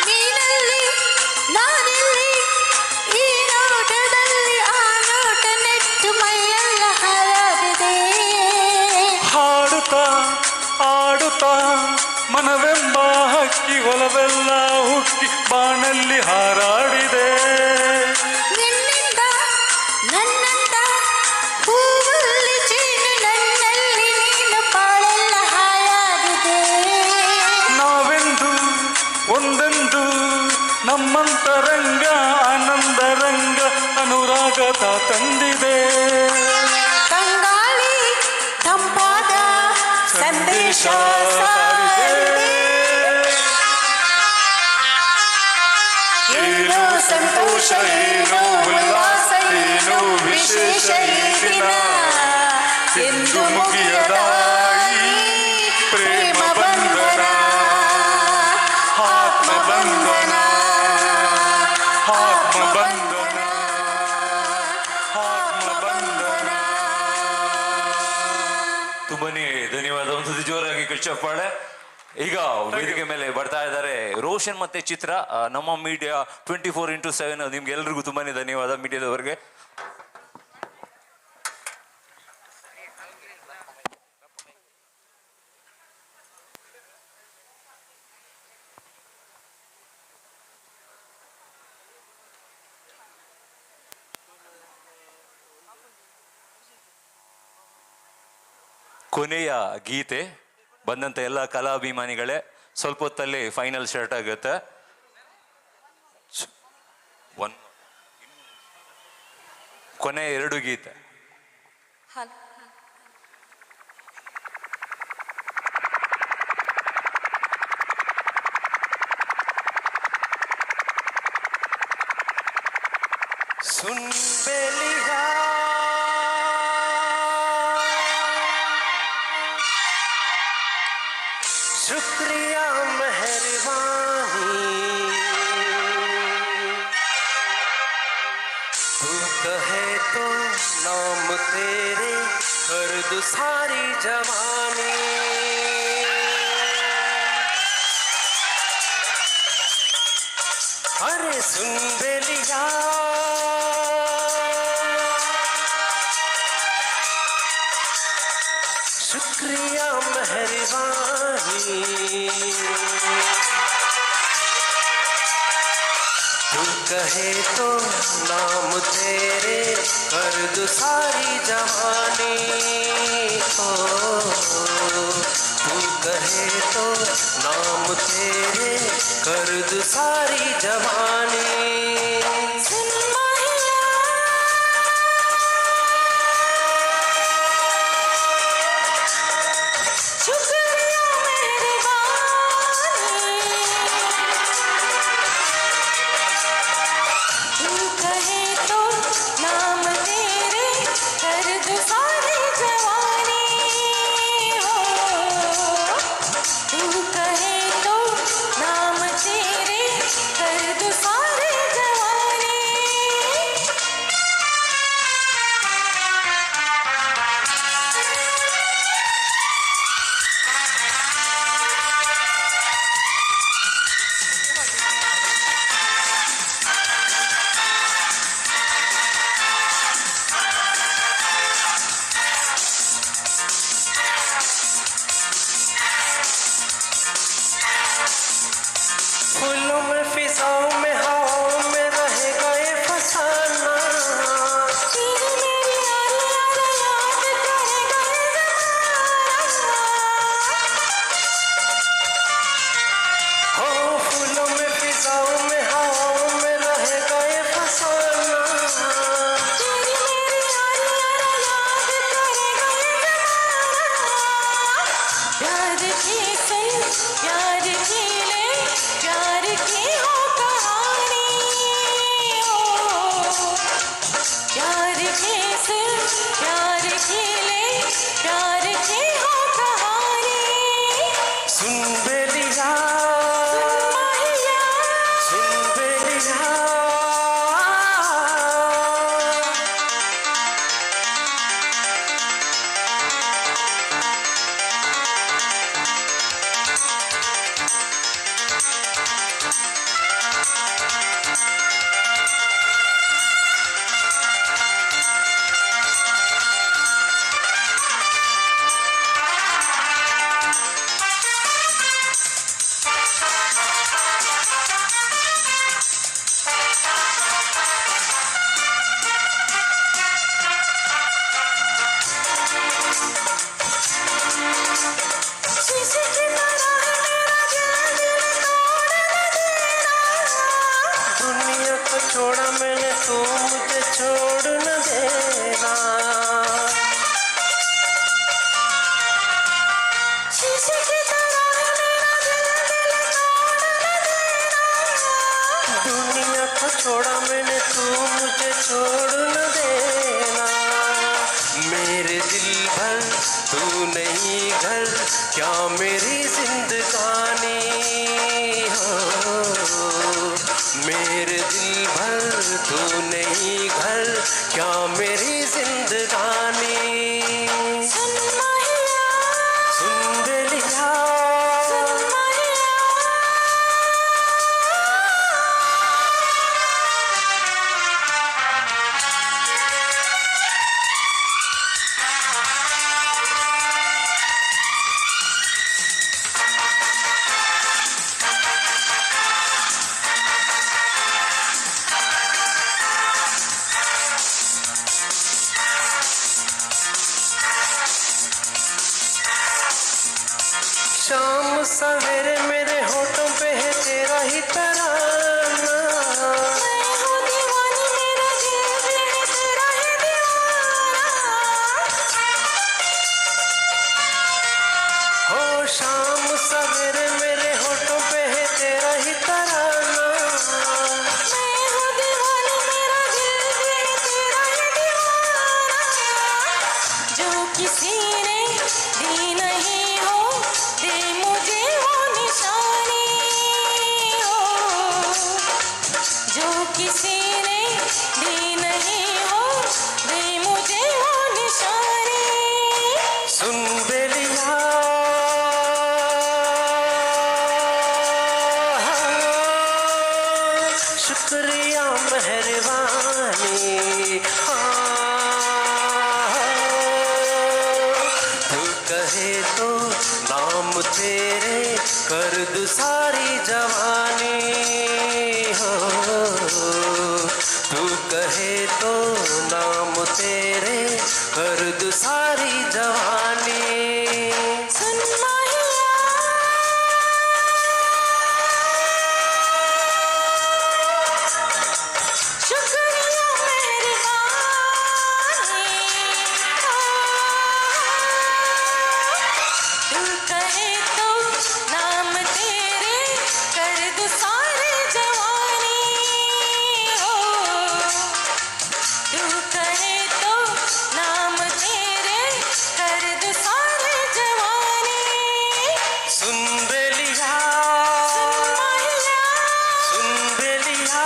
ನೀನಲ್ಲಿ ನಾನಲ್ಲಿ ಈ ನೋಟದಲ್ಲಿ ಆ ನೋಟ ನೆಟ್ಟು ಮೈಯೆಲ್ಲ ಹಾರಾಡಿದೆ. ಹಾಡುತ್ತಾ ಆಡುತ್ತಾ ಮನವೆಂಬ ಹಕ್ಕಿ ಒಲವೆಲ್ಲ ಹುಕ್ಕಿ ಬಾನಲ್ಲಿ ಹಾರಾಡಿದೆ. ನಿನ್ನಿಂದ ನನ್ನಂದ ಹೂವಲ್ಲಿ ಚೀನು ನನ್ನಲ್ಲಿ ನೀನು ಬಾಳೆಲ್ಲ ಹಾಯಾಗಿದೆ. ನಾವೆಂದು ಒಂದೆಂದು ನಮ್ಮಂತರಂಗ ಆನಂದ ರಂಗ ಅನುರಾಗದ ತಂದಿದೆ. ತಂಗಾಳಿ ತಂಪಾದ ಸಂದೇಶ ಸಾರಿದೆ. ಏನೋ ಸಂತೋಷ ಏನೋ ಉಲ್ಲಾಸ ಏನೋ ವಿಶೇಷ ಈ ದಿನ ಎಂದು ಮುಗಿಯದ ಈ ಪ್ರೇಮ ಬಂಧನ ಆತ್ಮ ಬಂಧನ ಆತ್ಮ ಬಂಧನ ಆತ್ಮ ಬಂಧನ. ತುಂಬಾನೇ ಧನ್ಯವಾದ. ಒಂದು ಜೋರಾಗಿ ಕೃಷ್ಣಪ್ಪಾಳೆ. ಈಗ ವೇದಿಕೆ ಮೇಲೆ ಬರ್ತಾ ಇದ್ದಾರೆ ರೋಷನ್ ಮತ್ತೆ ಚಿತ್ರ, ನಮ್ಮ ಮೀಡಿಯಾ 24x7. ನಿಮ್ಗೆ ಎಲ್ರಿಗೂ ತುಂಬಾನೇ ಧನ್ಯವಾದ ಮೀಡಿಯಾದವರಿಗೆ. ಕೊನೆಯ ಗೀತೆ ಬಂದಂತ ಎಲ್ಲ ಕಲಾಭಿಮಾನಿಗಳೇ, ಸ್ವಲ್ಪ ಹೊತ್ತಲ್ಲಿ ಫೈನಲ್ ಸ್ಟಾರ್ಟ್ ಆಗುತ್ತೆ. ಕೊನೆ 2 ಗೀತೆ. सुन बेलिया शुक्रिया मेहरबानी, तू कहे तो नाम तेरे कर दूं सारी जवानी. अरे सुन बेलिया शुक्रिया मेहरबानी, तू कहे तो नाम तेरे कर दूं सारी जवानी. ओ तू कहे तो नाम तेरे कर दूं सारी जवानी. फूलों में फिजाओं में हवाओं में रह गए फसाना, तेरी मेरी यारी यार याद कर गए जमाना. हो फूलों में फिजाओं में हवाओं में रह गए फसाना, तेरी मेरी यारी यार याद कर गए जमाना. प्यार की सुन प्यार की ले प्यार की हो कहानी. ओ प्यार की सुन प्यार की ले प्यार की हो कहानी. सुन बेलिया सुन बेलिया दुनिया को छोड़ा मैंने तू मुझे छोड़ न देना. शीशे की तरह मेरा दिल दिल तोड़ न देना. दुनिया को छोड़ा मैंने, तू मुझे छोड़ न देना। मेरे दिल भर तू नहीं घर, क्या मेरी जिंदगानी हो। मेरे दिल भर तू नहीं घर, क्या मेरी जिंदगानी। सुन बेलिया, शाम सवेरे मेरे होठों पे है तेरा ही तराना। मैं हूँ दीवानी, मेरा दिल भी है तेरा ही दीवाना। हो शाम सवेरे मेरे होठों पे है तेरा ही तराना। मैं हूँ दीवानी, मेरा दिल भी है तेरा ही दीवाना। जो किसी ने दी नहीं हो, दे मुझे वो निशानी हो। जो किसी ने दी नहीं हो, दे मुझे वो निशानी। सुन बेलिया, शुक्रिया मेहरबानी। तू कहे तो नाम तेरे कर दूं सारी जवानी हो। तू कहे तो नाम तेरे कर दूं सारी जवानी। सुन शुक्रिया मेहरबानी। तू कहे तो नाम तेरे कर दूं सारी जवानी हो। तू कहे तो नाम तेरे कर दूं सारी जवानी। सुन बेलिया, सुन बेलिया,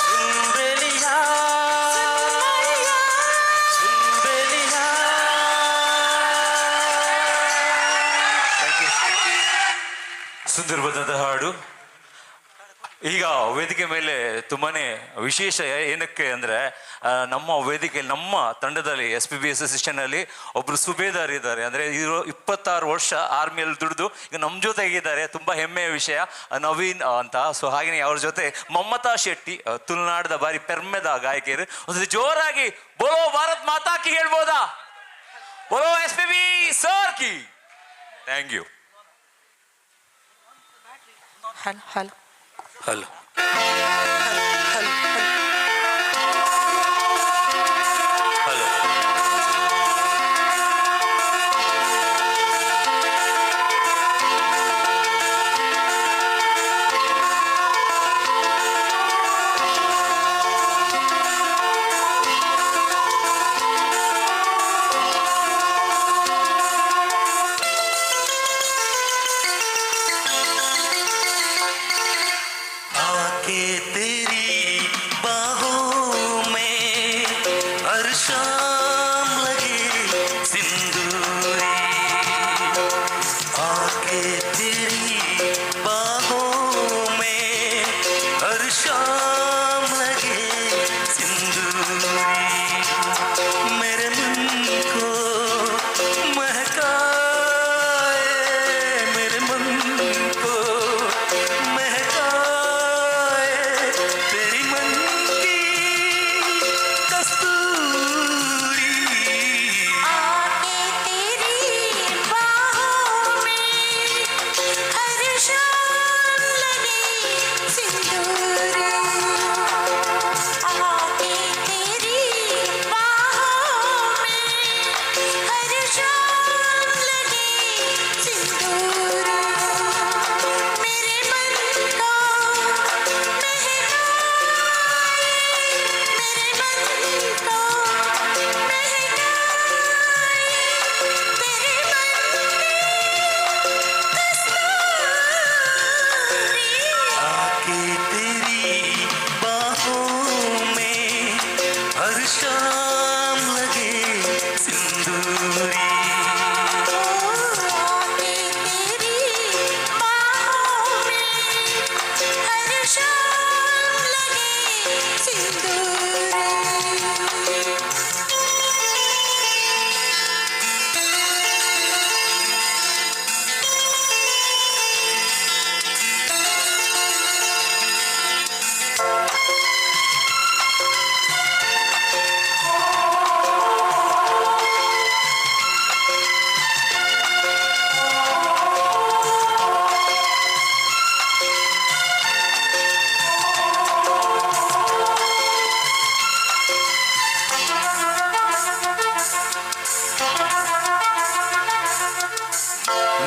सुन बेलिया, सुन बेलिया। ಸುಂದರವಾದಂತಹ ಹಾಡು. ಈಗ ವೇದಿಕೆ ಮೇಲೆ ತುಂಬಾನೇ ವಿಶೇಷ ಏನಕ್ಕೆ ಅಂದ್ರೆ ನಮ್ಮ ವೇದಿಕೆಯಲ್ಲಿ ನಮ್ಮ ತಂಡದಲ್ಲಿ SPB ಅಸೋಸಿಯೇಷನ್ ಅಲ್ಲಿ ಒಬ್ರು ಸುಬೇದಾರ್ ಇದ್ದಾರೆ. ಅಂದ್ರೆ ಇವರು 26 ವರ್ಷ ಆರ್ಮಿಯಲ್ಲಿ ದುಡಿದು ಈಗ ನಮ್ಮ ಜೊತೆಗಿದ್ದಾರೆ. ತುಂಬಾ ಹೆಮ್ಮೆಯ ವಿಷಯ ನವೀನ್ ಅಂತ. ಸೊ ಹಾಗೆಯೇ ಅವ್ರ ಜೊತೆ ಮಮತಾ ಶೆಟ್ಟಿ, ತುಳುನಾಡದ ಬಾರಿ ಪೆರ್ಮೆದ ಗಾಯಕಿಯರು. ಒಂದು ಜೋರಾಗಿ ಬೋಲೋ ಭಾರತ್ ಮಾತಾ ಕಿ ಹೇಳ್ಬೋದಾ? ಬೋಲೋ SPB ಸರ್ ಕಿ. Thank you. Hello hello hello hello. आके तेरी बाहों में हर शाम लगे सिंदूरी। आके तेरी बाहों में हर शाम लगे सिंदूरी। मेरे मन को महकाए, मेरे मन को महकाए हर शाम लगे सिंदूर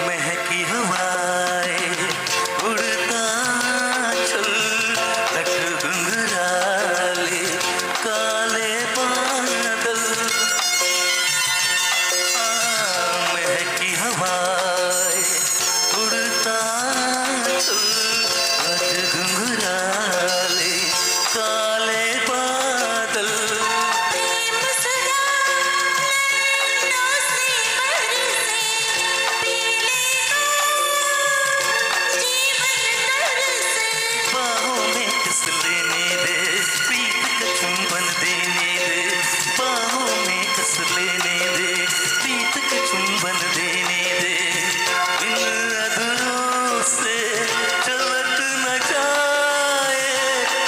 महकी हवाएं उड़ता चल लट घुंघराले काले बादल महकी हवाएं उड़ता चल लट घुंघराले काले बादल प्रेम सदा नैनों से बरसे पीले जीवन तरसे बाहों में किस लेने दे प्रीत का चुंबन देने दे बाहों में किस लेने दे प्रीत का चुंबन देने दे इन अधरों से चलक न जाए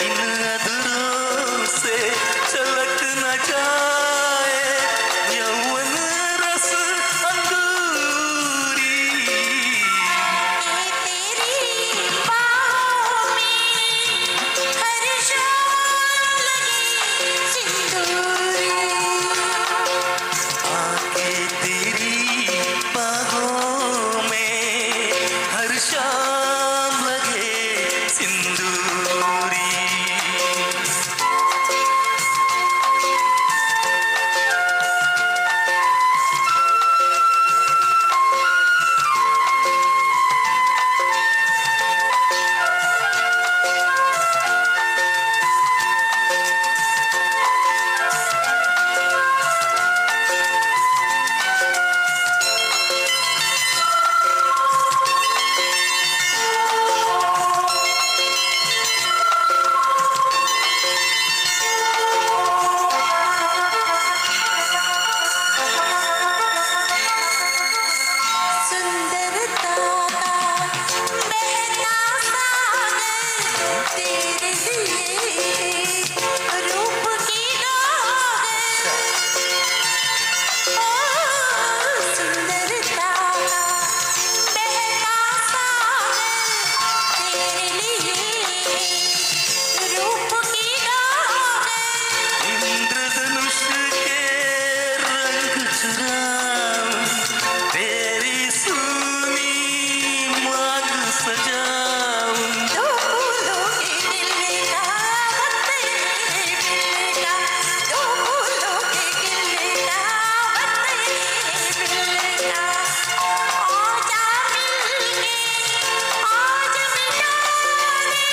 इन अधरों से चलक न जाए यौवन रस अंगूरी तेरी बाहों में हर शाम लगे सिंदूर आके तेरी बाहों में हर शाम लगे सिंदूरी सुंदरता बहता सागर तेरे लिए रूप की गागर ओ सुंदरता बहता सागर तेरे लिए रूप की गागर इंद्रधनुष के रंग चुराऊं तेरी सूनी मांग सजाऊं दो फूलों के गिलने का वक्त ये मिलने का दो फूलों के गिलने का वक्त ये मिलने का आजा मिलके आज मिटा दे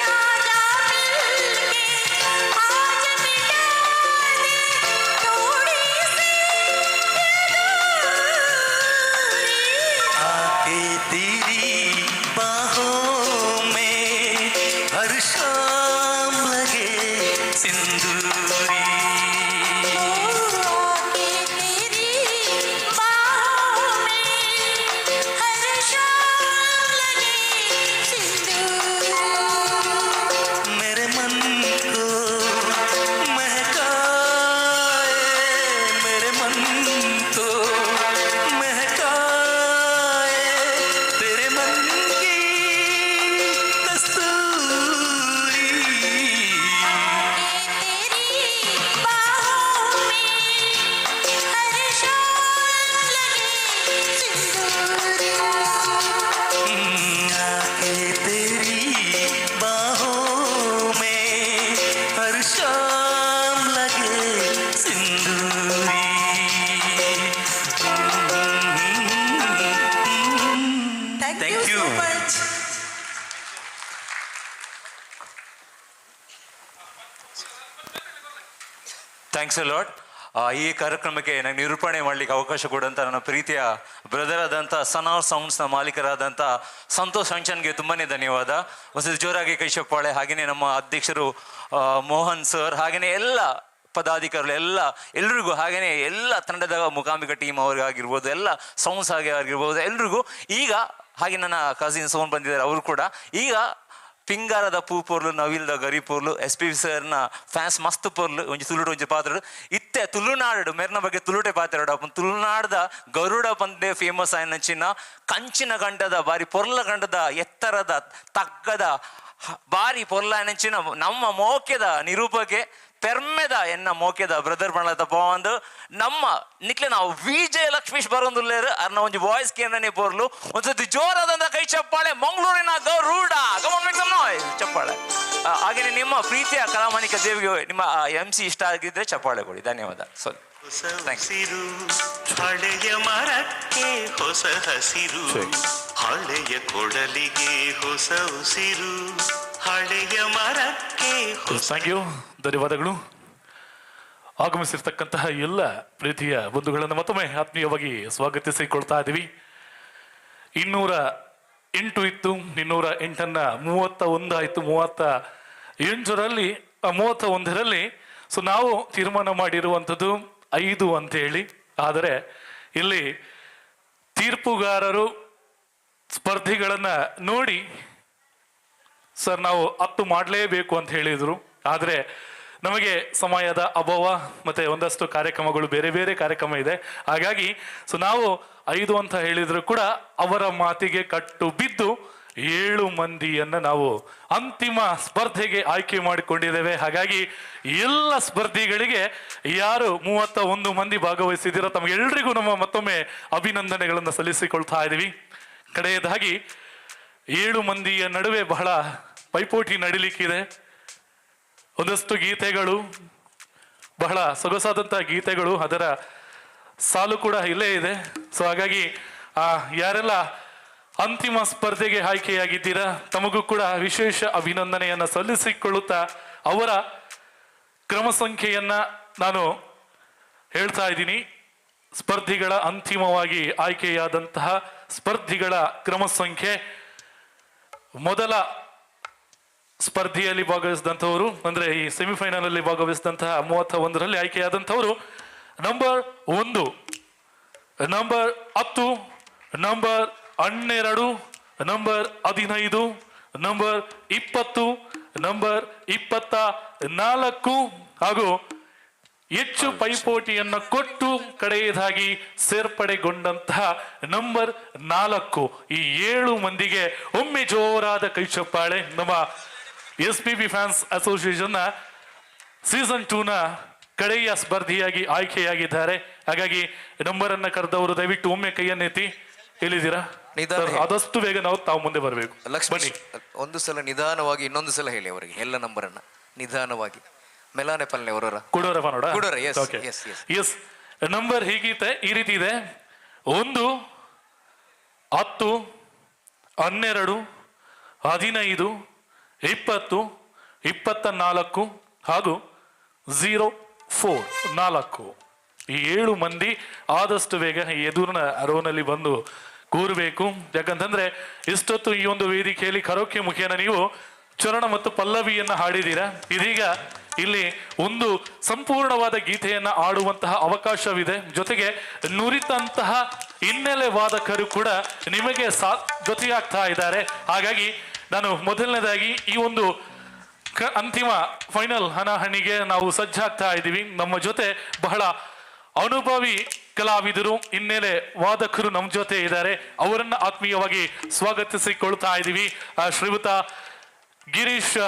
आजा मिलके आज मिटा दे थोड़ी सी आके तेरी बाहों में हर शाम लगे सिंदूरी आके तेरी बाहों में हर शाम लगे सिंदूर मेरे मन को महकाए मेरे मन को महकाए तेरे मन की कस्तूरी तेरी बाहों में हर शाम लगे सिंदूर आके तेरी बाहों में हर शाम लगे सिंदूरी Thank you so much. Thanks a lot ಈ ಕಾರ್ಯಕ್ರಮಕ್ಕೆ ನನಗೆ ನಿರೂಪಣೆ ಮಾಡಲಿಕ್ಕೆ ಅವಕಾಶ ಕೊಡುವಂಥ ನನ್ನ ಪ್ರೀತಿಯ ಬ್ರದರ್ ಆದಂಥ ಸನ್ ಆಫ್ ಸೌಂಡ್ಸ್ನ ಮಾಲೀಕರಾದಂಥ ಸಂತೋಷ್ ಅಂಚನ್ಗೆ ತುಂಬನೇ ಧನ್ಯವಾದ. ಒಂದ್ಸತಿ ಜೋರಾಗಿ ಕೈ ಚಪ್ಪಾಳೆ. ಹಾಗೆಯೇ ನಮ್ಮ ಅಧ್ಯಕ್ಷರು ಮೋಹನ್ ಸರ್, ಹಾಗೆಯೇ ಎಲ್ಲ ಪದಾಧಿಕಾರಿಗಳು ಎಲ್ರಿಗೂ, ಹಾಗೆಯೇ ಎಲ್ಲ ತಂಡದ ಮುಖಾಂಬಿಕ ಟೀಮ್ ಅವ್ರಿಗಾಗಿರ್ಬೋದು, ಎಲ್ಲ ಸೌಂಡ್ಸ್ ಆಗಿರ್ಬೋದು ಎಲ್ರಿಗೂ. ಈಗ ಹಾಗೆ ನನ್ನ ಕಸಿನ್ ಸೋನ್ ಬಂದಿದ್ದಾರೆ, ಅವರು ಕೂಡ ಈಗ ಪಿಂಗಾರದ ಪೂ ಪೋರ್ಲು ನವಿಲ್ದ ಗರಿ ಪೋರ್ಲು SPB ಸರ್ನ ಫ್ಯಾನ್ಸ್ ಮಸ್ತ್ ಪೋರ್ಲು ಒಂಜಿ ತುಳುಡು ಒಂಜಿ ಪಾತ್ರ ಇತ್ತೆ ತುಳುನಾಡು ಮೆರ್ನ ಬಗ್ಗೆ ತುಳುಟೆ ಪಾತ್ರ ತುಳುನಾಡ್ದ ಗರುಡ ಪಂದೆ ಫೇಮಸ್ ಆಯ್ನಂಚಿನ ಕಂಚಿನ ಗಂಟದ ಬಾರಿ ಪೊರ್ಲ ಗಂಟದ ಎತ್ತರದ ತಗ್ಗದ ಬಾರಿ ಪೊರ್ಲ ಆಯ್ನಂಚಿನ ನಮ್ಮ ಮೋಕ್ಯದ ನಿರೂಪಕ್ಕೆ ಪೆರ್ಮೆದ ಎನ್ನ ಮೋಕ್ಯದ ಬ್ರದರ್ ಬಣ್ಣದ ಬಾಂದು ನಮ್ಮ ನಿಕ್ಲೆ ನಾವು ವಿಜಯ ಲಕ್ಷ್ಮೀಶ್ ಬರೋಂದುಲ್ಲೇರು ಅರ್ನ ಒಂಜಿ ವಾಯ್ಸ್ ಕೇಂದ್ರನೇ ಪೋರ್ಲು ಒಂದ್ಸತಿ ಜೋರಾದಂತ ಕೈ ಚಪ್ಪಾಳೆ ಮಂಗಳೂರಿನ ಗರುಡ ಚಪ್ಪಾಳೆ. ಹಾಗೇನೆ ನಿಮ್ಮ ಪ್ರೀತಿಯ ಕಲಾಮಾನಿಕ ದೇವಿಗೆ ನಿಮ್ಮ MC ಇಷ್ಟ ಆಗಿದ್ರೆ ಚಪ್ಪಾಳೆ ಕೊಡಿ. ಧನ್ಯವಾದ. ಹಸಿರು ಹಳೆಯ ಮರಕ್ಕೆ ಹೊಸ ಹಸಿರು, ಹಳೆಯ ಕೊಡಲಿಗೆ ಹೊಸ ಉಸಿರು, ಹಳೆಯ ಮರಕ್ಕೆ ಥ್ಯಾಂಕ್ ಯು, ಧನ್ಯವಾದಗಳು. ಆಗಮಿಸಿರ್ತಕ್ಕಂತಹ ಎಲ್ಲ ಪ್ರೀತಿಯ ಬಂಧುಗಳನ್ನು ಮತ್ತೊಮ್ಮೆ ಆತ್ಮೀಯವಾಗಿ ಸ್ವಾಗತಿಸಿಕೊಳ್ತಾ ಇದ್ದೀವಿ. 208 ಇತ್ತು, 208 31 ಆಯಿತು, 31ರಲ್ಲಿ ಸೊ ನಾವು ತೀರ್ಮಾನ ಮಾಡಿರುವಂಥದ್ದು 5 ಅಂತ ಹೇಳಿ. ಆದರೆ ಇಲ್ಲಿ ತೀರ್ಪುಗಾರರು ಸ್ಪರ್ಧಿಗಳನ್ನ ನೋಡಿ ಸರ್ ನಾವು 10 ಮಾಡಲೇಬೇಕು ಅಂತ ಹೇಳಿದರು. ಆದರೆ ನಮಗೆ ಸಮಯದ ಅಭಾವ ಮತ್ತೆ ಒಂದಷ್ಟು ಕಾರ್ಯಕ್ರಮಗಳು ಬೇರೆ ಬೇರೆ ಕಾರ್ಯಕ್ರಮ ಇದೆ. ಹಾಗಾಗಿ ಸೊ ನಾವು 5 ಅಂತ ಹೇಳಿದ್ರು ಕೂಡ ಅವರ ಮಾತಿಗೆ ಕಟ್ಟು ಬಿದ್ದು 7 ಮಂದಿಯನ್ನ ನಾವು ಅಂತಿಮ ಸ್ಪರ್ಧೆಗೆ ಆಯ್ಕೆ ಮಾಡಿಕೊಂಡಿದ್ದೇವೆ. ಹಾಗಾಗಿ ಎಲ್ಲ ಸ್ಪರ್ಧಿಗಳಿಗೆ ಯಾರು 31 ಮಂದಿ ಭಾಗವಹಿಸಿದ್ದೀರೋ ತಮಗೆಲ್ಲರಿಗೂ ನಮ್ಮ ಮತ್ತೊಮ್ಮೆ ಅಭಿನಂದನೆಗಳನ್ನು ಸಲ್ಲಿಸಿಕೊಳ್ತಾ ಇದ್ದೀವಿ. ಕಡೆಯದಾಗಿ 7 ಮಂದಿಯ ನಡುವೆ ಬಹಳ ಪೈಪೋಟಿ ನಡಿಲಿಕ್ಕಿದೆ. ಒಂದಷ್ಟು ಗೀತೆಗಳು, ಬಹಳ ಸೊಗಸಾದಂಥ ಗೀತೆಗಳು, ಅದರ ಸಾಲು ಕೂಡ ಇಲ್ಲೇ ಇದೆ. ಸೊ ಹಾಗಾಗಿ ಯಾರೆಲ್ಲ ಅಂತಿಮ ಸ್ಪರ್ಧೆಗೆ ಆಯ್ಕೆಯಾಗಿದ್ದೀರಾ ತಮಗೂ ಕೂಡ ವಿಶೇಷ ಅಭಿನಂದನೆಯನ್ನ ಸಲ್ಲಿಸಿಕೊಳ್ಳುತ್ತಾ ಅವರ ಕ್ರಮ ಸಂಖ್ಯೆಯನ್ನ ನಾನು ಹೇಳ್ತಾ ಇದ್ದೀನಿ. ಸ್ಪರ್ಧಿಗಳ ಅಂತಿಮವಾಗಿ ಆಯ್ಕೆಯಾದಂತಹ ಸ್ಪರ್ಧಿಗಳ ಕ್ರಮ ಸಂಖ್ಯೆ, ಮೊದಲ ಸ್ಪರ್ಧೆಯಲ್ಲಿ ಭಾಗವಹಿಸಿದಂಥವರು ಅಂದ್ರೆ ಈ ಸೆಮಿಫೈನಲ್ ಅಲ್ಲಿ ಭಾಗವಹಿಸಿದಂತಹ 31ರಲ್ಲಿ ಆಯ್ಕೆಯಾದಂಥವರು number 1, number 10, number 12, number 15, number 20, number 24 ಹಾಗೂ ಹೆಚ್ಚು ಪೈಪೋಟಿಯನ್ನ ಕೊಟ್ಟು ಕಡೆಯದಾಗಿ ಸೇರ್ಪಡೆಗೊಂಡಂತಹ ನಂಬರ್ 4. ಈ 7 ಮಂದಿಗೆ ಒಮ್ಮೆ ಜೋರಾದ ಕೈ ಚಪ್ಪಾಳೆ. ನಮ್ಮ SPB ಫ್ಯಾನ್ಸ್ ಅಸೋಸಿಯೇಷನ್ನ ಸೀಸನ್ 2ನ ಕಡೆಯ ಸ್ಪರ್ಧಿಯಾಗಿ ಆಯ್ಕೆಯಾಗಿದ್ದಾರೆ. ಹಾಗಾಗಿ ನಂಬರ್ ಅನ್ನ ಕರೆದವರು ದಯವಿಟ್ಟು ಒಮ್ಮೆ ಕೈಯನ್ನೆತ್ತಿ. ಎಲ್ಲಿದ್ದೀರಾ? ಆದಷ್ಟು ಬೇಗ ತಾವು ಮುಂದೆ ಬರಬೇಕು. ಲಕ್ಷ್ಮಣಿ ಒಂದು ಸಲ ನಿಧಾನವಾಗಿ ಇನ್ನೊಂದು ಸಲ ಹೇಳಿ ಅವರಿಗೆ ಎಲ್ಲ ನಂಬರ್ ಅನ್ನ ನಿಧಾನವಾಗಿ. ಮೆಲಾನೆ ಪಲ್ಲೆ ಅವರ ಎಸ್ ನಂಬರ್ ಹೀಗಿದೆ, ಈ ರೀತಿ ಇದೆ: 1, 10, 12, 15, 20, 24 ಹಾಗೂ 04. ಈ 7 ಮಂದಿ ಆದಷ್ಟು ಬೇಗ ಎದುರಿನ ರೋನಲ್ಲಿ ಬಂದು ಕೂರಬೇಕು. ಯಾಕಂತಂದ್ರೆ ಇಷ್ಟೊತ್ತು ಈ ಒಂದು ವೇದಿಕೆಯಲ್ಲಿ ಕರೋಕೆ ಮುಖೇನ ನೀವು ಚರಣ ಮತ್ತು ಪಲ್ಲವಿಯನ್ನ ಹಾಡಿದ್ದೀರಾ. ಇದೀಗ ಇಲ್ಲಿ ಒಂದು ಸಂಪೂರ್ಣವಾದ ಗೀತೆಯನ್ನ ಆಡುವಂತಹ ಅವಕಾಶವಿದೆ. ಜೊತೆಗೆ ನುರಿತಂತಹ ಹಿನ್ನೆಲೆ ವಾದಕರು ಕೂಡ ನಿಮಗೆ ಜೊತೆಯಾಗ್ತಾ ಇದ್ದಾರೆ. ಹಾಗಾಗಿ ನಾನು ಮೊದಲನೇದಾಗಿ ಈ ಒಂದು ಅಂತಿಮ ಫೈನಲ್ ಹಣಾಹಣಿಗೆ ನಾವು ಸಜ್ಜಾಗ್ತಾ ಇದ್ದೀವಿ. ನಮ್ಮ ಜೊತೆ ಬಹಳ ಅನುಭವಿ ಕಲಾವಿದರು, ಹಿನ್ನೆಲೆ ವಾದಕರು ನಮ್ಮ ಜೊತೆ ಇದ್ದಾರೆ. ಅವರನ್ನ ಆತ್ಮೀಯವಾಗಿ ಸ್ವಾಗತಿಸಿಕೊಳ್ತಾ ಇದ್ದೀವಿ. ಶ್ರೀಯುತ ಗಿರೀಶ್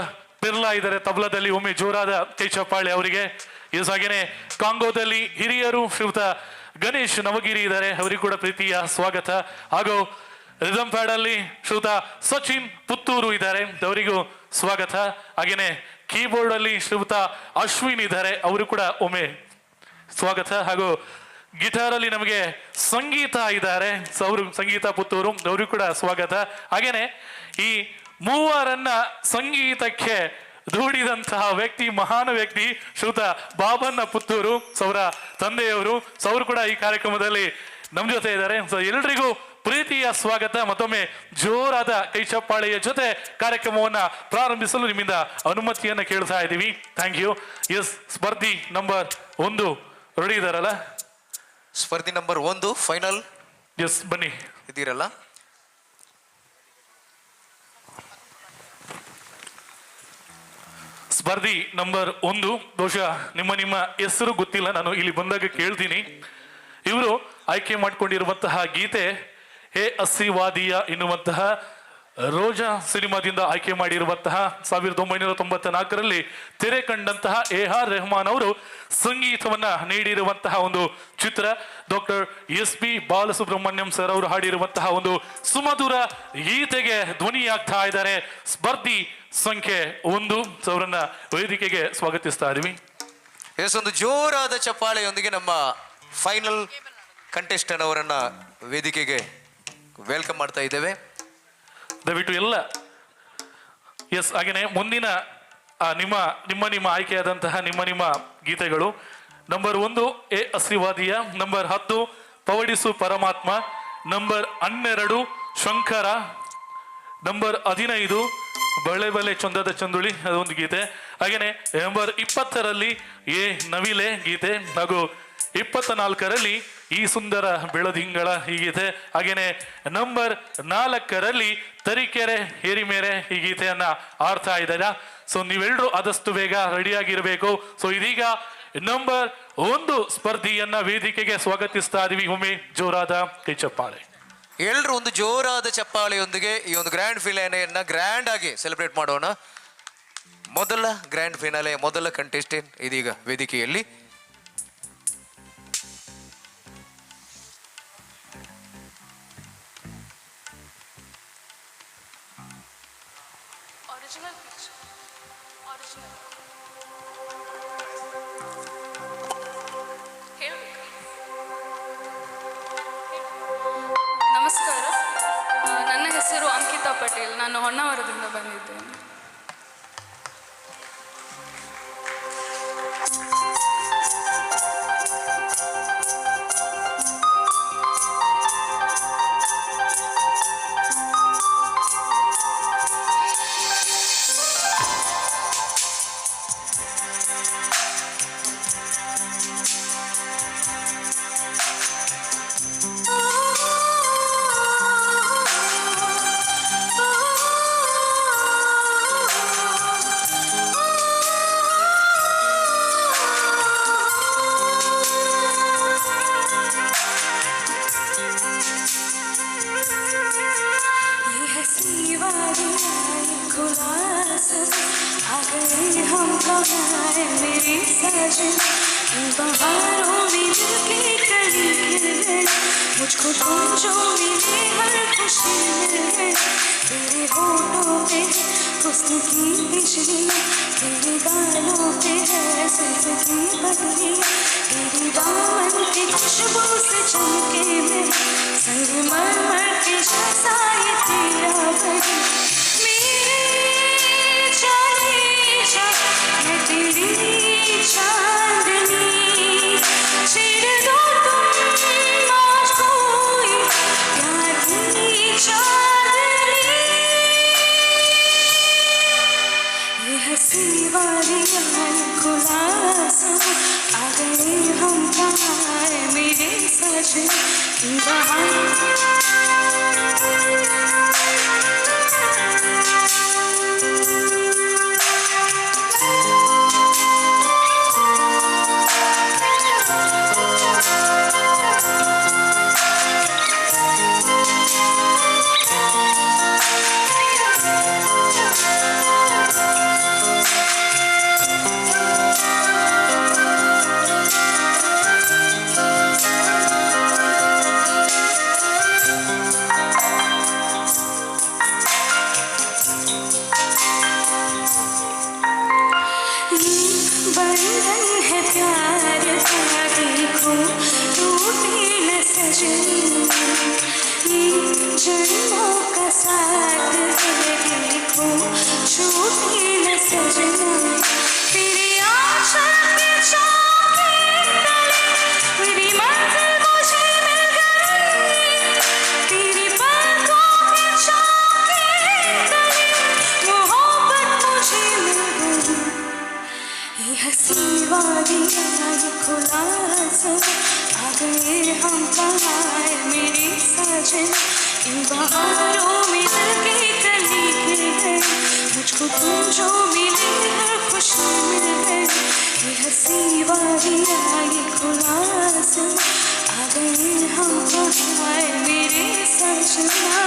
ಪಿರ್ಲಾ ಇದ್ದಾರೆ ತಬಲದಲ್ಲಿ, ಒಮ್ಮೆ ಜೋರಾದ ಕೈ ಚಪ್ಪಾಳೆ ಅವರಿಗೆ. ಹಾಗೇನೆ ಕಾಂಗೋದಲ್ಲಿ ಹಿರಿಯರು ಶ್ರೀಯುತ ಗಣೇಶ್ ನವಗಿರಿ ಇದ್ದಾರೆ, ಅವರಿಗೂ ಕೂಡ ಪ್ರೀತಿಯ ಸ್ವಾಗತ. ಹಾಗೂ ರಿದಮ್ ಪ್ಯಾಡ್ ಅಲ್ಲಿ ಶ್ರೀಯುತ ಸಚಿನ್ ಪುತ್ತೂರು ಇದ್ದಾರೆ, ಅವರಿಗೂ ಸ್ವಾಗತ. ಹಾಗೇನೆ ಕೀಬೋರ್ಡ್ ಅಲ್ಲಿ ಶ್ರೀಯುತ ಅಶ್ವಿನ್ ಇದ್ದಾರೆ, ಅವರು ಕೂಡ ಒಮ್ಮೆ ಸ್ವಾಗತ. ಹಾಗೂ ಗಿಟಾರ್ ಅಲ್ಲಿ ನಮಗೆ ಸಂಗೀತ ಇದ್ದಾರೆ, ಅವರು ಸಂಗೀತ ಪುತ್ತೂರು, ಅವರಿಗೂ ಕೂಡ ಸ್ವಾಗತ. ಹಾಗೇನೆ ಈ ಮೂವರನ್ನ ಸಂಗೀತಕ್ಕೆ ದೂಡಿದಂತಹ ವ್ಯಕ್ತಿ, ಮಹಾನ್ ವ್ಯಕ್ತಿ ಶ್ರೀಯುತ ಬಾಬಣ್ಣ ಪುತ್ತೂರು, ಅವರ ತಂದೆಯವರು. ಅವರು ಕೂಡ ಈ ಕಾರ್ಯಕ್ರಮದಲ್ಲಿ ನಮ್ಮ ಜೊತೆ ಇದ್ದಾರೆ. ಸೊ ಎಲ್ರಿಗೂ ಪ್ರೀತಿಯ ಸ್ವಾಗತ. ಮತ್ತೊಮ್ಮೆ ಜೋರಾದ ಕೈ ಚಪ್ಪಾಳೆಯ ಜೊತೆ ಕಾರ್ಯಕ್ರಮವನ್ನ ಪ್ರಾರಂಭಿಸಲು ನಿಮ್ಮಿಂದ ಅನುಮತಿಯನ್ನ ಕೇಳ್ತಾ ಇದ್ದೀವಿ. Thank you. ಎಸ್, ಸ್ಪರ್ಧಿ ನಂಬರ್ 1 ರೆಡಿ ಇದಾರಲ್ಲ? ಸ್ಪರ್ಧಿ ನಂಬರ್ 1 ಫೈನಲ್. ಎಸ್, ಬನ್ನಿ. ಇದ್ದೀರಲ್ಲ? ಸ್ಪರ್ಧಿ ನಂಬರ್ 1, ಬಹುಶಃ ನಿಮ್ಮ ಹೆಸರು ಗೊತ್ತಿಲ್ಲ, ನಾನು ಇಲ್ಲಿ ಬಂದಾಗ ಕೇಳ್ತೀನಿ. ಇವರು ಆಯ್ಕೆ ಮಾಡಿಕೊಂಡಿರುವಂತಹ ಗೀತೆ ಹೇ ಅಸ್ಸಿವಾದಿಯ ಎನ್ನುವಂತಹ ರೋಜಾ ಸಿನಿಮಾದಿಂದ ಆಯ್ಕೆ ಮಾಡಿರುವಂತಹ 1994ರಲ್ಲಿ ತೆರೆ ಕಂಡಂತಹ AR ರೆಹಮಾನ್ ಅವರು ಸಂಗೀತವನ್ನ ನೀಡಿರುವಂತಹ ಒಂದು ಚಿತ್ರ. ಡಾಕ್ಟರ್ SP ಬಾಲಸುಬ್ರಹ್ಮಣ್ಯಂ ಸರ್ ಅವರು ಹಾಡಿರುವಂತಹ ಒಂದು ಸುಮಧುರ ಗೀತೆಗೆ ಧ್ವನಿಯಾಗ್ತಾ ಇದ್ದಾರೆ ಸ್ಪರ್ಧಿ ಸಂಖ್ಯೆ 1. ಅವರನ್ನ ವೇದಿಕೆಗೆ ಸ್ವಾಗತಿಸ್ತಾ ಇದೀವಿ. ಎಸ್, ಒಂದು ಜೋರಾದ ಚಪ್ಪಾಳೆಯೊಂದಿಗೆ ನಮ್ಮ ಫೈನಲ್ ಕಂಟೆಸ್ಟೆಂಟ್ ಅವರನ್ನ ವೇದಿಕೆಗೆ ವೆಲ್ಕಮ್ ಮಾಡ್ತಾ ಇದ್ದೇವೆ. ದಯವಿಟ್ಟು ಎಲ್ಲ. ಎಸ್, ಹಾಗೇನೆ ಮುಂದಿನ ನಿಮ್ಮ ಆಯ್ಕೆಯಾದಂತಹ ನಿಮ್ಮ ಗೀತೆಗಳು. ನಂಬರ್ 1 ಹೇ ಅಸ್ಸಿವಾದಿಯ, ನಂಬರ್ 10 ಪವಡಿಸು ಪರಮಾತ್ಮ, ನಂಬರ್ 12 ಶಂಕರ, ನಂಬರ್ 15 ಬಳೆ ಬಳೆ ಚಂದದ ಚಂದುಳಿ, ಅದೊಂದು ಗೀತೆ. ಹಾಗೇನೆ ನಂಬರ್ 20ರಲ್ಲಿ ಏ ನವಿಲೆ ಗೀತೆ, ಹಾಗೂ 24ರಲ್ಲಿ ಈ ಸುಂದರ ಬೆಳದಿಂಗಳ ಈ ಗೀತೆ. ಹಾಗೇನೆ ನಂಬರ್ 4ರಲ್ಲಿ ತರೀಕೆರೆ ಹೇರಿಮೇರೆ ಈ ಗೀತೆಯನ್ನ ಆಡ್ತಾ ಇದ್ದಾರೆ. ಸೊ ನೀವೆಲ್ಲರೂ ಆದಷ್ಟು ಬೇಗ ರೆಡಿಯಾಗಿರ್ಬೇಕು. ಸೊ ಇದೀಗ ನಂಬರ್ 1 ಸ್ಪರ್ಧಿಯನ್ನ ವೇದಿಕೆಗೆ ಸ್ವಾಗತಿಸ್ತಾ ಇದೀವಿ. ಒಮ್ಮೆ ಜೋರಾದ ಕೈ ಚಪ್ಪಾಳೆ. ಎಲ್ಲರೂ ಒಂದು ಜೋರಾದ ಚಪ್ಪಾಳೆಯೊಂದಿಗೆ ಈ ಒಂದು ಗ್ರ್ಯಾಂಡ್ ಫಿನಾಲೆಯನ್ನ ಗ್ರ್ಯಾಂಡ್ ಆಗಿ ಸೆಲೆಬ್ರೇಟ್ ಮಾಡೋಣ. ಮೊದಲ ಗ್ರ್ಯಾಂಡ್ ಫಿನಾಲೆ, ಮೊದಲ ಕಂಟೆಸ್ಟೆಂಟ್ ಇದೀಗ ವೇದಿಕೆಯಲ್ಲಿ. ನಮಸ್ಕಾರ, ನನ್ನ ಹೆಸರು ಅಂಕಿತಾ ಪಟೇಲ್. ನಾನು ಹೊನ್ನಾವರದಿಂದ ಬಂದಿದ್ದೇನೆ. बहारों में दिल की कली खिले, मुझको तुम जो मिले हर खुशी में। तेरे होठों पे हुस्न की बिजली, तेरे गालों पे है सिर्फ की बदली, तेरी दामन की खुशबू से चमके मैं संगमरमर के जैसा ये तेरा बन। मेरे जाने जा मैं तेरी चांदनी, छेड़ दो तुम आज कोई प्यार की चांदनी। ये हंसी वाली खुला आसमां, आ गए हम कहाँ मेरे सजन की बहार। ये खुला आसमां आ गए हम कहाँ है मेरे साजन इन बहारों में दिल की कली खिल गई मुझको तुम जो मिले हर खुशी मिल गई ये हंसी वादियाँ ये खुला आसमां आ गए हम कहाँ है मेरे सजना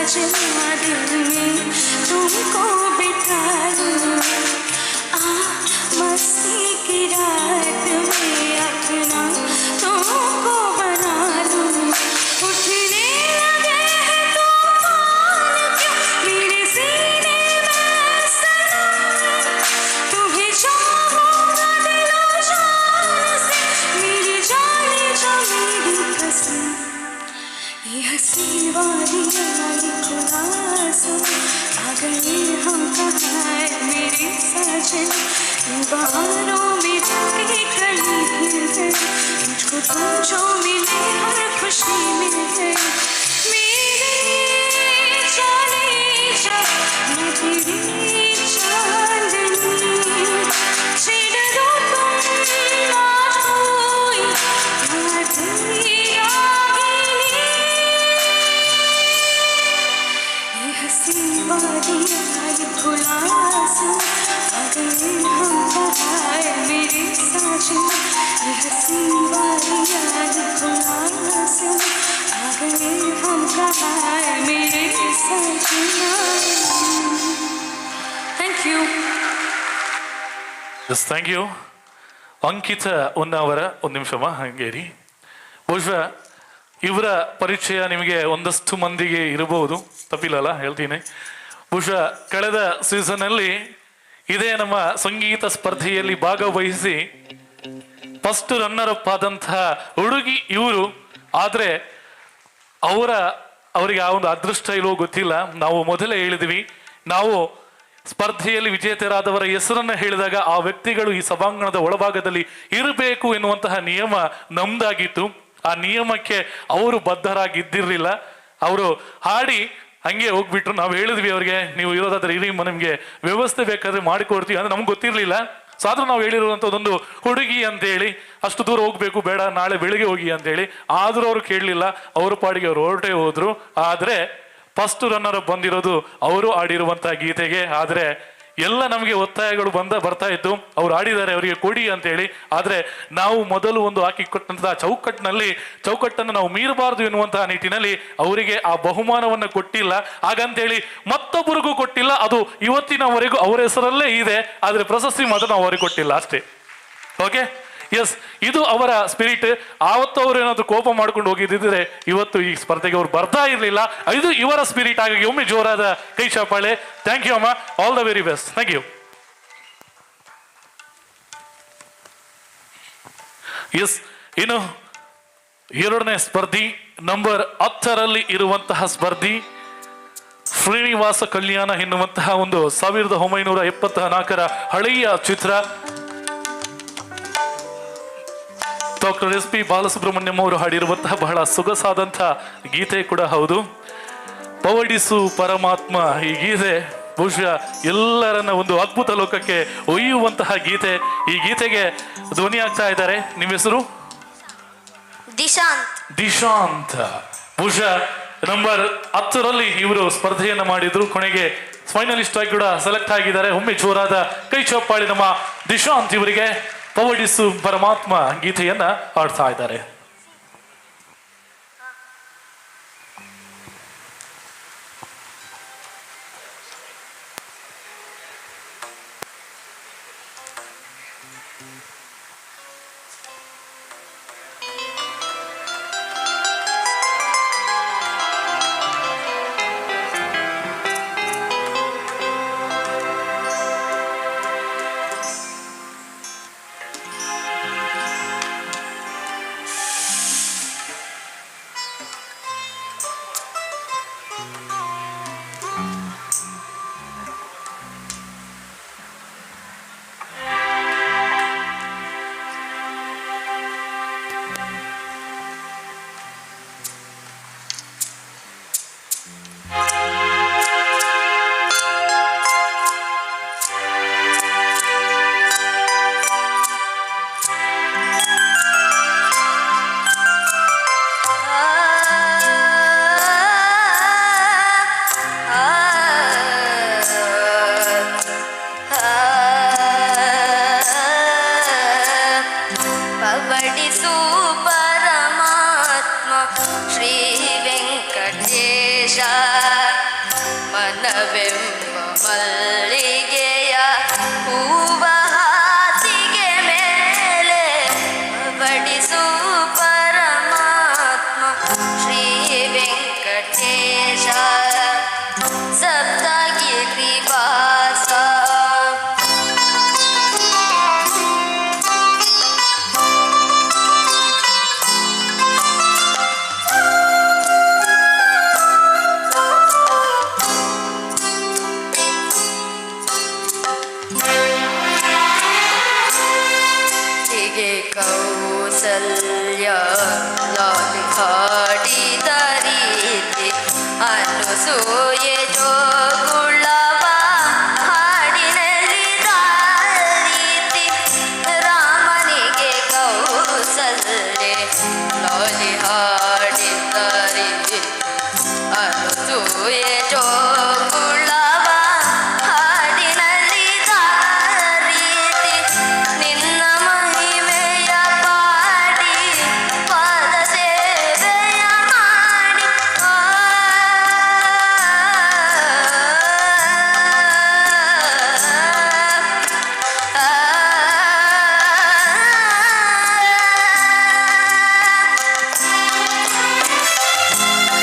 सजना दिल में तुमको बिठा लूं आ मस्ती की रात में अपना तुमको बना लूं उठने लगे हैं तूफान क्यों मेरे सीने में सनम तुम्हें चाहूंगा दिलो जान से मेरी जाने जा मेरी कसम ये हंसी वादियाँ ये खुला आसमां आ गए हम कहाँ है मेरे साजन इन बहारों में दिल की कली खिल गई मुझको तुम जो मिले हर खुशी मिल गई मेरी जाने जा मैं तेरी चांदनी छेड़ दो तुम ना कोई ना दिया वादियाँ ये खुला आसमां आ गए हम कहाँ है मेरे साजन ये हंसी वादियाँ ये खुला आसमां आ गए हम कहाँ है मेरे सजना thank you yes thank you. Ankita Honnavar ಒಂದು ನಿಮಿಷಮ್ಮ ಹಂಗೇರಿ. ಬಹುಶಃ ಇವರ ಪರಿಚಯ ನಿಮಗೆ ಒಂದಷ್ಟು ಮಂದಿಗೆ ಇರಬಹುದು, ತಪ್ಪಿಲ್ಲಲ್ಲ ಹೇಳ್ತೀನಿ. ಬಹುಶಃ ಕಳೆದ ಸೀಸನ್ನಲ್ಲಿ ಇದೇ ನಮ್ಮ ಸಂಗೀತ ಸ್ಪರ್ಧೆಯಲ್ಲಿ ಭಾಗವಹಿಸಿ ಫಸ್ಟ್ ರನ್ನರ್ ಅಪ್ ಆದಂತಹ ಹುಡುಗಿ ಇವರು. ಆದರೆ ಅವರಿಗೆ ಆ ಒಂದು ಅದೃಷ್ಟ ಇಲ್ಲವೋ ಗೊತ್ತಿಲ್ಲ. ನಾವು ಮೊದಲೇ ಹೇಳಿದ್ವಿ, ನಾವು ಸ್ಪರ್ಧೆಯಲ್ಲಿ ವಿಜೇತರಾದವರ ಹೆಸರನ್ನು ಹೇಳಿದಾಗ ಆ ವ್ಯಕ್ತಿಗಳು ಈ ಸಭಾಂಗಣದ ಒಳಭಾಗದಲ್ಲಿ ಇರಬೇಕು ಎನ್ನುವಂತಹ ನಿಯಮ ನಮ್ದಾಗಿತ್ತು. ಆ ನಿಯಮಕ್ಕೆ ಅವರು ಬದ್ಧರಾಗಿದ್ದಿರಲಿಲ್ಲ. ಅವರು ಹಾಡಿ ಹಂಗೆ ಹೋಗ್ಬಿಟ್ರು. ನಾವು ಹೇಳಿದ್ವಿ ಅವ್ರಿಗೆ, ನೀವು ಇರೋದಾದ್ರೆ ಇರಿ, ನಿಮಗೆ ವ್ಯವಸ್ಥೆ ಬೇಕಾದ್ರೆ ಮಾಡಿಕೊಡ್ತೀವಿ ಅಂದ್ರೆ ನಮ್ಗೆ ಗೊತ್ತಿರಲಿಲ್ಲ. ಸೊ ಆದ್ರೂ ನಾವು ಹೇಳಿರುವಂಥದ್ದೊಂದು ಹುಡುಗಿ ಅಂತೇಳಿ, ಅಷ್ಟು ದೂರ ಹೋಗ್ಬೇಕು ಬೇಡ, ನಾಳೆ ಬೆಳಿಗ್ಗೆ ಹೋಗಿ ಅಂತೇಳಿ. ಆದ್ರೂ ಅವ್ರು ಕೇಳಲಿಲ್ಲ, ಅವ್ರ ಪಾಡಿಗೆ ಅವ್ರು ಹೊರಟೇ ಹೋದ್ರು. ಆದ್ರೆ ಫಸ್ಟ್ ರನ್ನರ್ ಬಂದಿರೋದು ಅವರು ಆಡಿರುವಂತಹ ಗೀತೆಗೆ. ಆದ್ರೆ ಎಲ್ಲ ನಮಗೆ ಒತ್ತಾಯಗಳು ಬರ್ತಾ ಇತ್ತು, ಅವ್ರು ಆಡಿದ್ದಾರೆ ಅವರಿಗೆ ಕೊಡಿ ಅಂತೇಳಿ. ಆದ್ರೆ ನಾವು ಮೊದಲು ಒಂದು ಹಾಕಿಕೊಟ್ಟಂತಹ ಚೌಕಟ್ಟನ್ನು ನಾವು ಮೀರಬಾರ್ದು ಎನ್ನುವಂತಹ ನಿಟ್ಟಿನಲ್ಲಿ ಅವರಿಗೆ ಆ ಬಹುಮಾನವನ್ನು ಕೊಟ್ಟಿಲ್ಲ. ಹಾಗಂತೇಳಿ ಮತ್ತೊಬ್ಬರಿಗೂ ಕೊಟ್ಟಿಲ್ಲ. ಅದು ಇವತ್ತಿನವರೆಗೂ ಅವರ ಹೆಸರಲ್ಲೇ ಇದೆ, ಆದ್ರೆ ಪ್ರಶಸ್ತಿ ಮಾತ್ರ ನಾವು ಅವರಿಗೆ ಕೊಟ್ಟಿಲ್ಲ ಅಷ್ಟೇ. ಓಕೆ, ಎಸ್, ಇದು ಅವರ ಸ್ಪಿರಿಟ್. ಆವತ್ತು ಅವರು ಏನಾದ್ರು ಕೋಪ ಮಾಡ್ಕೊಂಡು ಹೋಗಿದ್ದಿದ್ರೆ ಇವತ್ತು ಈ ಸ್ಪರ್ಧೆಗೆ ಅವ್ರು ಬರ್ತಾ ಇರಲಿಲ್ಲ. ಇದು ಇವರ ಸ್ಪಿರಿಟ್. ಹಾಗಾಗಿ ಒಮ್ಮೆ ಜೋರಾದ ಕೈ ಚಾಪಾಳೆ. ಥ್ಯಾಂಕ್ ಯು ಅಮ್ಮ, all the very best. Thank you. Yes, ಇನ್ನು ಎರಡನೇ ಸ್ಪರ್ಧಿ ನಂಬರ್ 10ರಲ್ಲಿ ಇರುವಂತಹ ಸ್ಪರ್ಧಿ ಶ್ರೀನಿವಾಸ ಕಲ್ಯಾಣ ಎನ್ನುವಂತಹ ಒಂದು 1974ರ ಹಳೆಯ ಚಿತ್ರ. ಡಾಕ್ಟರ್ ಎಸ್ ಪಿ ಬಾಲಸುಬ್ರಹ್ಮಣ್ಯಂ ಅವರು ಹಾಡಿರುವಂತಹ ಬಹಳ ಸೊಗಸಾದಂತಹ ಗೀತೆ ಕೂಡ ಹೌದು. ಪವಡಿಸು ಪರಮಾತ್ಮ ಈ ಗೀತೆ ಬಹುಶಃ ಎಲ್ಲರನ್ನ ಒಂದು ಅದ್ಭುತ ಲೋಕಕ್ಕೆ ಒಯ್ಯುವಂತಹ ಗೀತೆ. ಈ ಗೀತೆಗೆ ಧ್ವನಿ ಆಗ್ತಾ ಇದ್ದಾರೆ. ನಿಮ್ಮ ಹೆಸರು? ದಿಶಾಂತ್. ಬಹುಶಃ ನಂಬರ್ 10ರಲ್ಲಿ ಇವರು ಸ್ಪರ್ಧೆಯನ್ನ ಮಾಡಿದ್ರು. ಕೊನೆಗೆ ಫೈನಲಿಸ್ಟ್ ಆಗಿ ಕೂಡ ಸೆಲೆಕ್ಟ್ ಆಗಿದ್ದಾರೆ. ಒಮ್ಮೆ ಜೋರಾದ ಕೈ ಚಪ್ಪಾಳಿ ನಮ್ಮ ದಿಶಾಂತ್ ಇವರಿಗೆ. ಪವಡಿಸು ಪರಮಾತ್ಮ ಗೀತೆಯನ್ನ ಹಾಡ್ತಾ ಇದ್ದಾರೆ. ಶ್ರೀ ವೆಂಕಟೇಶ ಮನವೆಂಬ ಮಲ್ಲಿಗೆಯ ಹೂವ ಹಾಸಿಗೆ ಮೇಲೆ ಬಡಿಸು ಪರಮಾತ್ಮ ಶ್ರೀ ವೆಂಕಟೇಶ ಸಪ್ತಗಿರಿ ವಾಸ ಕೌಸಲ್ಯ ಲಾಲಿ ಹಾಡಿದ ರೀತಿ ಅನುಸೂಯೆ ಜೋಗುಳವ ಹಾಡಿನಲ್ಲಿದ ರೀತಿ ರಾಮನಿಗೆ ಕೌಸಲ್ಯೆ ಲಾಲಿ ಹಾಡಿದ ರೀತಿ ಅನುಸೂಯೆ ಜೋಗುಳವ ಹಾಡಿನಲ್ಲಿದ ರೀತಿ ನಿನ್ನ ಮಹಿಮೆಯ ಪಾಡಿ ಪಾದ ಸೇವೆಯ ಮಾಡಿ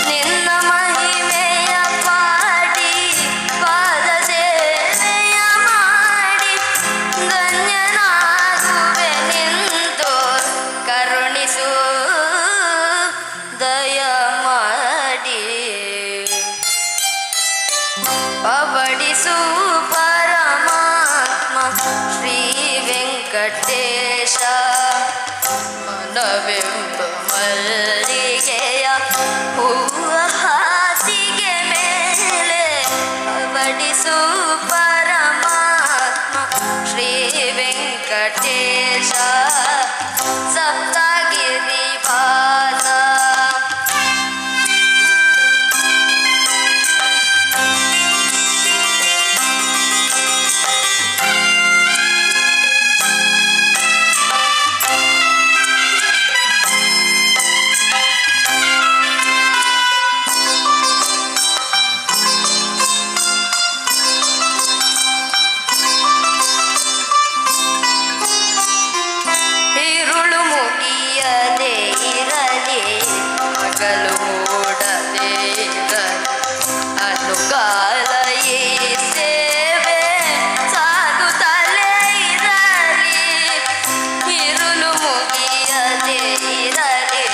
ನಿನ್ನ ಮಹಿಮೆಯ ಪಾಡಿ ಪಾದ ಸೇವೆಯ ಮಾಡಿ ಧನ್ಯನಾಗುವೆ ನಿಂತು ಕರುಣಿಸು ದಯ ಮಾಡಿ ಪವಡಿಸು ಪರಮಾತ್ಮ ಶ್ರೀ ವೆಂಕಟೇಶ ಮನವೆಂಬ ಮಲ್ಲಿಗೆಯ ಹೂವ ಹಾಸಿಗೆ ಮೇಲೆ ಪವಡಿಸು ಪರಮಾತ್ಮ ಶ್ರೀ ವೆಂಕಟೇಶ ಸಪ್ತಗಿರಿ ವಾಸ ഇരുಳು ಮುಗಿಯದೆ ಇರಲಿ ಹಗಲು ಮೂಡದೆ ಇರಲಿ ಅನುಕಾಲ ಈ ಸೇವೆ ಸಾಗುತ್ತಲೇ ಇರಲಿ ഇരുಳು ಮುಗಿಯದೆ ಇರಲಿ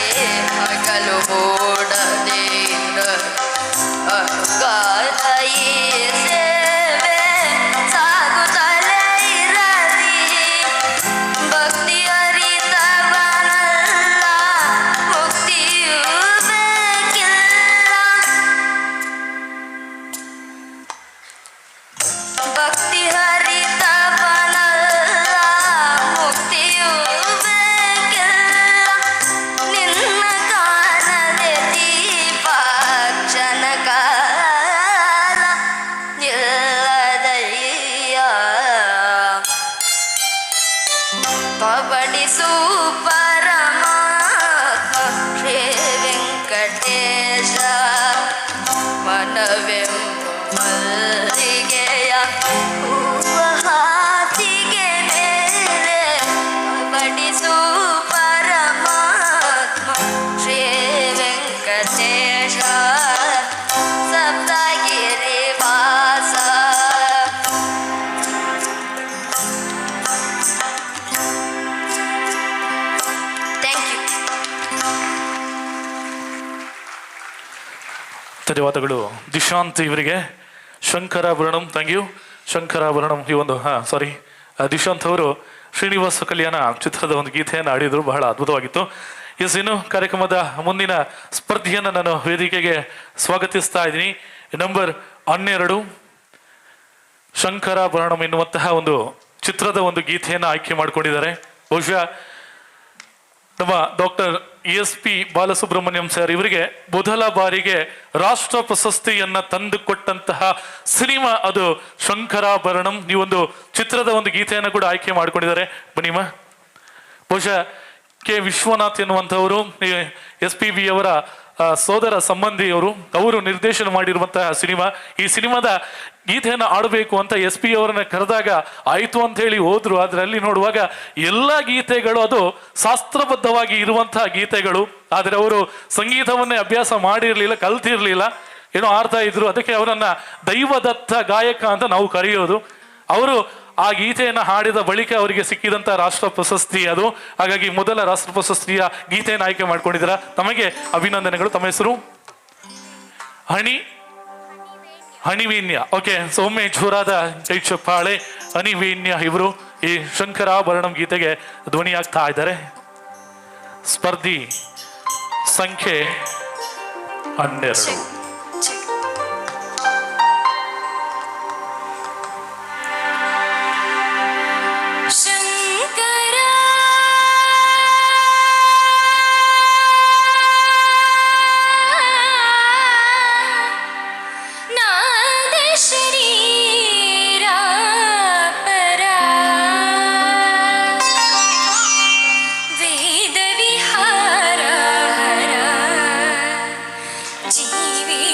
ಹಗಲು ಮೂಡದೆ ಇರಲಿ ಅನುಕಾಲ ಈ ಸೇವೆ ಸಾಗುತ್ತಲೇ ಇರಲಿ ಭಕ್ತಿ ಅರಿತವನಲ್ಲ ಮುಕ್ತಿಯೂ ಬೇಕಿಲ್ಲ ಭಕ್ತಿ ಹರಿತವನಲ್ಲ ಮುಕ್ತಿಯೂ ಬೇಕಿಲ್ಲ ನಿನ್ನ ಕಾಣದೆ ದೀಪಾಕ್ಷಣ ಕಾಲ ನಿಲ್ಲದಯ್ಯ ಪವಡಿಸು ಪರಮಾತ್ಮ ಶ್ರೀ ವೆಂಕಟೇಶ ಮನವೆಂಬ ಮಲ್ಲಿಗೆಯ ಹೂವ ಹಾಸಿಗೆ ಮೇಲೆ ಪವಡಿಸು ಪರಮಾತ್ಮ ಶ್ರೀ ವೆಂಕಟೇಶ ಸಪ್ತಗಿರಿ ವಾಸ ಥ್ಯಾಂಕ್ ಯು ಧನ್ಯವಾದಗಳು ದಿಶಾಂತ್ ಇವರಿಗೆ. Shankarabharanam, thank you Shankarabharanam. ಈ ಒಂದು ಸಾರಿ ದಿಶಾಂತ್ ಅವರು ಶ್ರೀನಿವಾಸ ಕಲ್ಯಾಣ ಚಿತ್ರದ ಒಂದು ಗೀತೆಯನ್ನು ಆಡಿದ್ರು, ಬಹಳ ಅದ್ಭುತವಾಗಿತ್ತು. ಎಸ್, ಇನ್ನು ಕಾರ್ಯಕ್ರಮದ ಮುಂದಿನ ಸ್ಪರ್ಧೆಯನ್ನು ನಾನು ವೇದಿಕೆಗೆ ಸ್ವಾಗತಿಸ್ತಾ ಇದ್ದೀನಿ. ನಂಬರ್ 12 ಶಂಕರಾಭರಣಂ ಎನ್ನುವಂತಹ ಒಂದು ಚಿತ್ರದ ಒಂದು ಗೀತೆಯನ್ನು ಆಯ್ಕೆ ಮಾಡಿಕೊಂಡಿದ್ದಾರೆ. ಬಹುಶಃ ನಮ್ಮ ಡಾಕ್ಟರ್ SP ಬಾಲಸುಬ್ರಹ್ಮಣ್ಯಂ ಸರ್ ಇವರಿಗೆ ಮೊದಲ ಬಾರಿಗೆ ರಾಷ್ಟ್ರ ಪ್ರಶಸ್ತಿಯನ್ನ ತಂದುಕೊಟ್ಟಂತಹ ಸಿನಿಮಾ ಅದು ಶಂಕರಾಭರಣಂ. ಈ ಒಂದು ಚಿತ್ರದ ಒಂದು ಗೀತೆಯನ್ನು ಕೂಡ ಆಯ್ಕೆ ಮಾಡಿಕೊಂಡಿದ್ದಾರೆ. ಬನ್ನಿಮ್ಮ. ಬಹುಶಃ ಕೆ ವಿಶ್ವನಾಥ್ ಎನ್ನುವಂಥವರು SPB ಅವರ ಸೋದರ ಸಂಬಂಧಿಯವರು, ಅವರು ನಿರ್ದೇಶನ ಮಾಡಿರುವಂತಹ ಸಿನಿಮಾ. ಈ ಸಿನಿಮಾದ ಗೀತೆಯನ್ನು ಆಡಬೇಕು ಅಂತ SP ಅವರನ್ನ ಕರೆದಾಗ ಆಯಿತು ಅಂತ ಹೇಳಿ ಹೋದ್ರು. ಆದರೆ ಅಲ್ಲಿ ನೋಡುವಾಗ ಎಲ್ಲ ಗೀತೆಗಳು ಅದು ಶಾಸ್ತ್ರಬದ್ಧವಾಗಿ ಇರುವಂತಹ ಗೀತೆಗಳು. ಆದರೆ ಅವರು ಸಂಗೀತವನ್ನೇ ಅಭ್ಯಾಸ ಮಾಡಿರಲಿಲ್ಲ, ಕಲ್ತಿರ್ಲಿಲ್ಲ, ಏನೋ ಆಡ್ತಾ ಇದ್ರು. ಅದಕ್ಕೆ ಅವರನ್ನ ದೈವದತ್ತ ಗಾಯಕ ಅಂತ ನಾವು ಕರೆಯೋದು. ಅವರು ಆ ಗೀತೆಯನ್ನು ಹಾಡಿದ ಬಳಿಕ ಅವರಿಗೆ ಸಿಕ್ಕಿದಂಥ ರಾಷ್ಟ್ರ ಪ್ರಶಸ್ತಿ ಅದು. ಹಾಗಾಗಿ ಮೊದಲ ರಾಷ್ಟ್ರ ಪ್ರಶಸ್ತಿಯ ಗೀತೆಯನ್ನು ಆಯ್ಕೆ ಮಾಡ್ಕೊಂಡಿದ್ದೀರಾ, ತಮಗೆ ಅಭಿನಂದನೆಗಳು. ತಮ್ಮ ಹೆಸರು? ಹಣಿವೇನ್ಯ. ಓಕೆ, ಸೊ ಒಮ್ಮೆ ಜೋರಾದ ಕೈ ಚಪ್ಪಾಳೆ. ಹಣಿವೇನ್ಯ ಇವರು ಈ ಶಂಕರಾಭರಣಂ ಗೀತೆಗೆ ಧ್ವನಿಯಾಗ್ತಾ ಇದ್ದಾರೆ. ಸ್ಪರ್ಧಿ ಸಂಖ್ಯೆ 12. जीवी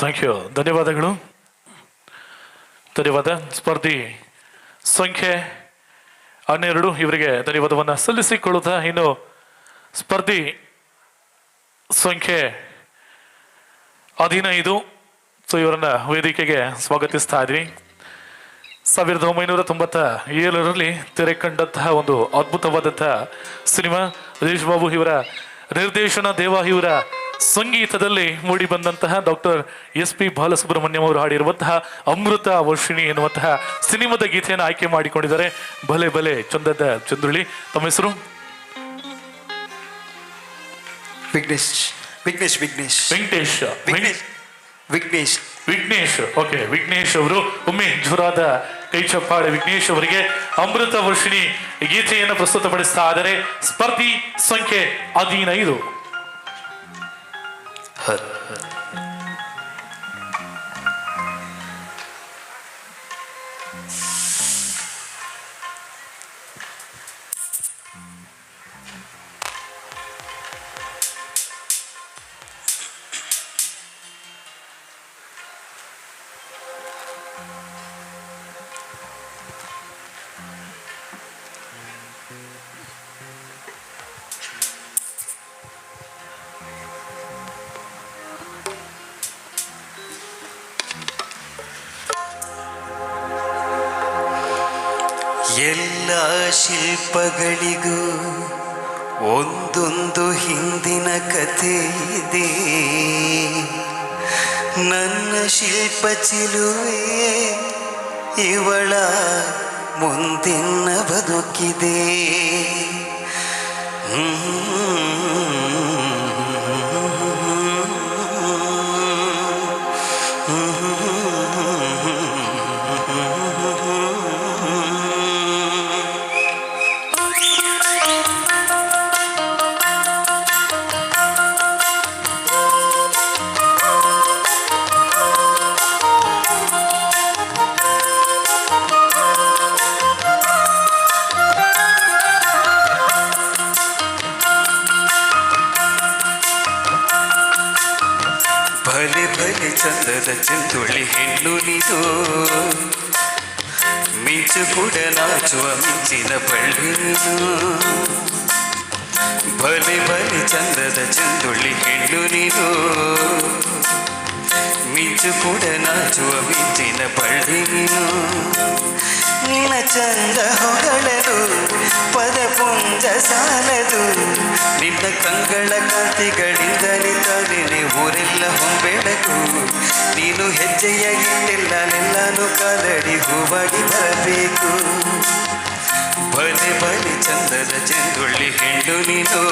ಥ್ಯಾಂಕ್ ಯು, ಧನ್ಯವಾದಗಳು. ಧನ್ಯವಾದ. ಸ್ಪರ್ಧಿ ಸಂಖ್ಯೆ 12 ಇವರಿಗೆ ಧನ್ಯವಾದವನ್ನು ಸಲ್ಲಿಸಿಕೊಳ್ಳುತ್ತಾ, ಇನ್ನು ಸ್ಪರ್ಧಿ ಸಂಖ್ಯೆ 15 ಇವರನ್ನ ವೇದಿಕೆಗೆ ಸ್ವಾಗತಿಸ್ತಾ ಇದ್ವಿ. 1997ರಲ್ಲಿ ತೆರೆ ಕಂಡಂತಹ ಒಂದು ಅದ್ಭುತವಾದಂತಹ ಸಿನಿಮಾ, ರಾಜೇಶ್ ಬಾಬು ಇವರ ನಿರ್ದೇಶನ, ದೇವಾ ಇವರ ಸಂಗೀತದಲ್ಲಿ ಮೂಡಿ ಬಂದಂತಹ ಡಾಕ್ಟರ್ SP ಬಾಲಸುಬ್ರಹ್ಮಣ್ಯಂ ಅವರು ಹಾಡಿರುವಂತಹ ಅಮೃತ ವರ್ಷಿಣಿ ಎನ್ನುವಂತಹ ಸಿನಿಮಾದ ಗೀತೆಯನ್ನು ಆಯ್ಕೆ ಮಾಡಿಕೊಂಡಿದ್ದಾರೆ. ಭಲೆ ಭಲೆ ಚಂದದ ಚಂದ್ರುಳಿ. ತಮ್ಮ ಹೆಸರು? ವಿಘ್ನೇಶ್. ಓಕೆ, ವಿಘ್ನೇಶ್ ಅವರು. ಒಮ್ಮೆ ಜೋರಾದ ಕೈ ಚಪ್ಪಾಳೆ ವಿಘ್ನೇಶ್ ಅವರಿಗೆ. ಅಮೃತ ವರ್ಷಿಣಿ ಗೀತೆಯನ್ನು ಪ್ರಸ್ತುತಪಡಿಸ್ತಾ ಇದ್ದಾರೆ ಸ್ಪರ್ಧಿ ಸಂಖ್ಯೆ 15. ಎಲ್ಲ ಶಿಲ್ಪಗಳಿಗೂ ಒಂದೊಂದು ಹಿಂದಿನ ಕಥೆ ಇದೆ. ನನ್ನ ಶಿಲ್ಪ ಚಿಲುವೆ ಇವಳ ಮುಂದಿನ ಬದುಕಿದೆ. ಭಲೆ ಭಲೆ ಚಂದದ ಚೆಂದುಳ್ಳಿ ಹೆಣ್ಣು ನೀನು, ಮಿಂಚು ಕೂಡ ನಾಚುವ ಮಿಂಚಿನ ಬಳ್ಳಿ ನೀನು. ಭಲೆ ಭಲೆ ಚಂದದ ಚೆಂದುಳ್ಳಿ ಹೆಣ್ಣು ನೀನು, ಮಿಂಚು ಕೂಡ ನಾಚುವ ಮಿಂಚಿನ ಬಳ್ಳಿ ನೀನು. ನಿನ್ನ ಚಂದ ಹೊಗಳಲು ಪದ ಪುಂಜ ಸಾಲದು, ನಿನ್ನ ಕಂಗಳ ಕಾಂತಿಗಳಿಂದಲೇ ತಾನೇನೆ ಊರೆಲ್ಲ ಹೊಂಬೆಳಕು. ನೀನು ಹೆಜ್ಜೆಯ ಇಟ್ಟೆಲ್ಲನೆಲ್ಲಾನು ಕಾಲಡಿ ಹೂವಾಗಿ ಬರಬೇಕು. ಭಲೆ ಭಲೆ ಚಂದದ ಚೆಂದುಳ್ಳಿ ಹೆಣ್ಣು ನೀನು,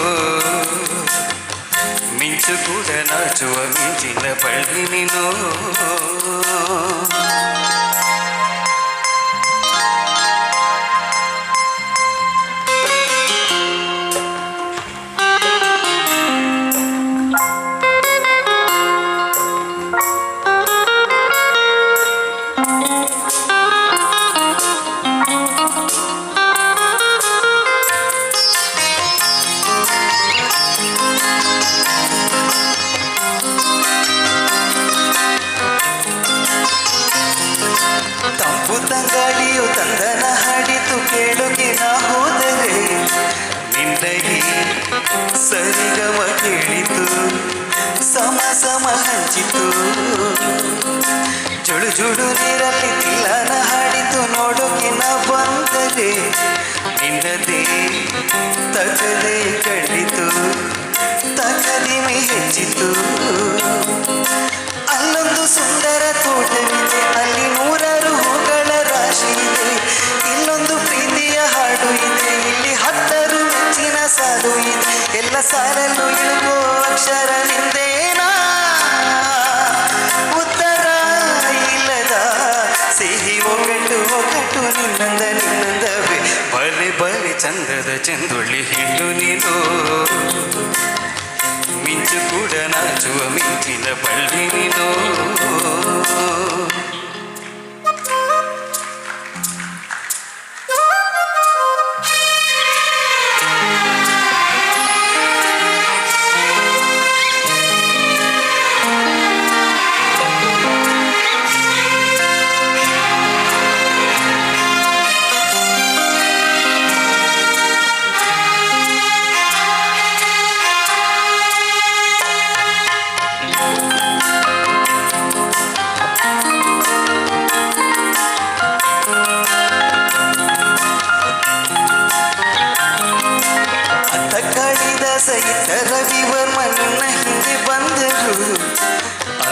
ಮಿಂಚು ಕೂಡ ನಾಚುವ ಮಿಂಚಿನ ಬಳ್ಳಿ ನೀನು. ತಂಗಾಳಿಯು ತಂದನ ಹಾಡಿತು ಕೇಳುಗೆ ನಾ ಹೋದರೆ, ನಿನ್ನಗೆ ಸರಿಗಮ ಕೇಳಿತು ಸಮ ಸಮ ಹಂಚಿತು. ಜುಳು ಜುಳು ನೀರಲ್ಲಿ ತಿಲ್ಲನ ಹಾಡಿತು ನೋಡುಗೆ ನಾ ಬಂದರೆ, ನಿನ್ನದೇ ತಗದೆ ಕಳಿತು ತಕದಿಮೆ ಹೆಚ್ಚಿತು. ಅಲ್ಲೊಂದು ಸುಂದರ ತೋಟವಿದೆ, ಅಲ್ಲಿ ನೂರಾರು ಹೂಗಳ ರಾಶಿ ಇದೆ. ಇಲ್ಲೊಂದು ಪ್ರೀತಿಯ ಹಾಡು ಇದೆ, ಇಲ್ಲಿ 10 ಮೆಚ್ಚಿನ ಸಾಲು ಇದೆ. ಎಲ್ಲ ಸಾಲಲ್ಲೂ ಇಳುಕೋ ಅಕ್ಷರ ನಿಂದೇನಾ, ಉತ್ತರ ಇಲ್ಲದ ಸಿಹಿ ಒಗಟು ಒಗಟು ನಿನ್ನಂದ ನಿನ್ನಂದವೇ. ಬಲೆ ಬಲೆ ಚಂದದ ಚೆಂದುಳ್ಳಿ ಹೆಣ್ಣು ನೀನು, ಮಿಂಚು ಕೂಡ ನಾಚುವ ಮಿಂಚಿನ ಬಳ್ಳಿ ನೀನು.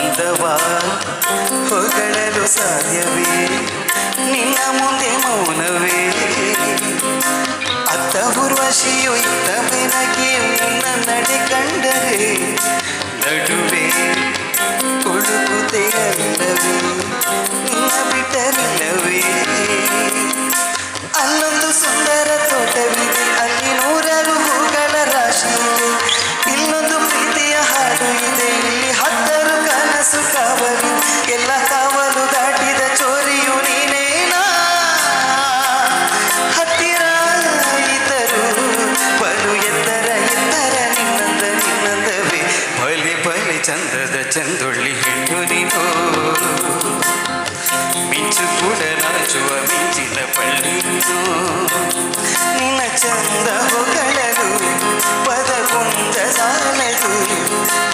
ಅಂದವ ಹೊಗಳಲು ಸಾಧ್ಯವೇ ನಿನ್ನ ಮುಂದೆ ಮೌನವೇ ಅತ್ತ ಉರ್ವಶಿಯು ಇತ್ತ ಬೆನಗಿಯು ನಿನ್ನ ನಡೆ ಕಂಡರೆ ನಡುವೆ ಹುಡುಕುತ್ತೆಯಲ್ಲವೇ ನಿನ್ನ ಬಿಟ್ಟರಿಲ್ಲವೇ ಅಲ್ಲೊಂದು ಸುಂದರ ತೋಟವಿದೆ ಅಲ್ಲಿ ನೂರಾರು ಹೂಗಳ ರಾಶಿ ಇದೆ ಇಲ್ಲೊಂದು ಪ್ರೀತಿಯ ಹಾಡು ಇದೆ ಇಲ್ಲಿ ಹತ್ತರು ಕನಸು ಕಾವಲಿ ಎಲ್ಲ ಕಾವಲು ದಾಟಿದ ಚೋರಿಯು ನೀನೇನಾ ಹತ್ತಿರ ಇದ್ದರು ಬಲು ಎತ್ತರ ನಿನ್ನಂದವೇ ಬಲಿ ಬಲಿ ಚಂದದ ಚಂದೊಳ್ಳಿ ಹೆಣ್ಣು ನೀನು ಮಿಂಚು ಕೂಡ ನಾಚುವ ಮಿಂಚಿನ ಪಳ್ಳಿ ನಿನ್ನ ಚಂದ ಹೊಗಳಲು ಪದಕೊಂದ ಸಾಲದು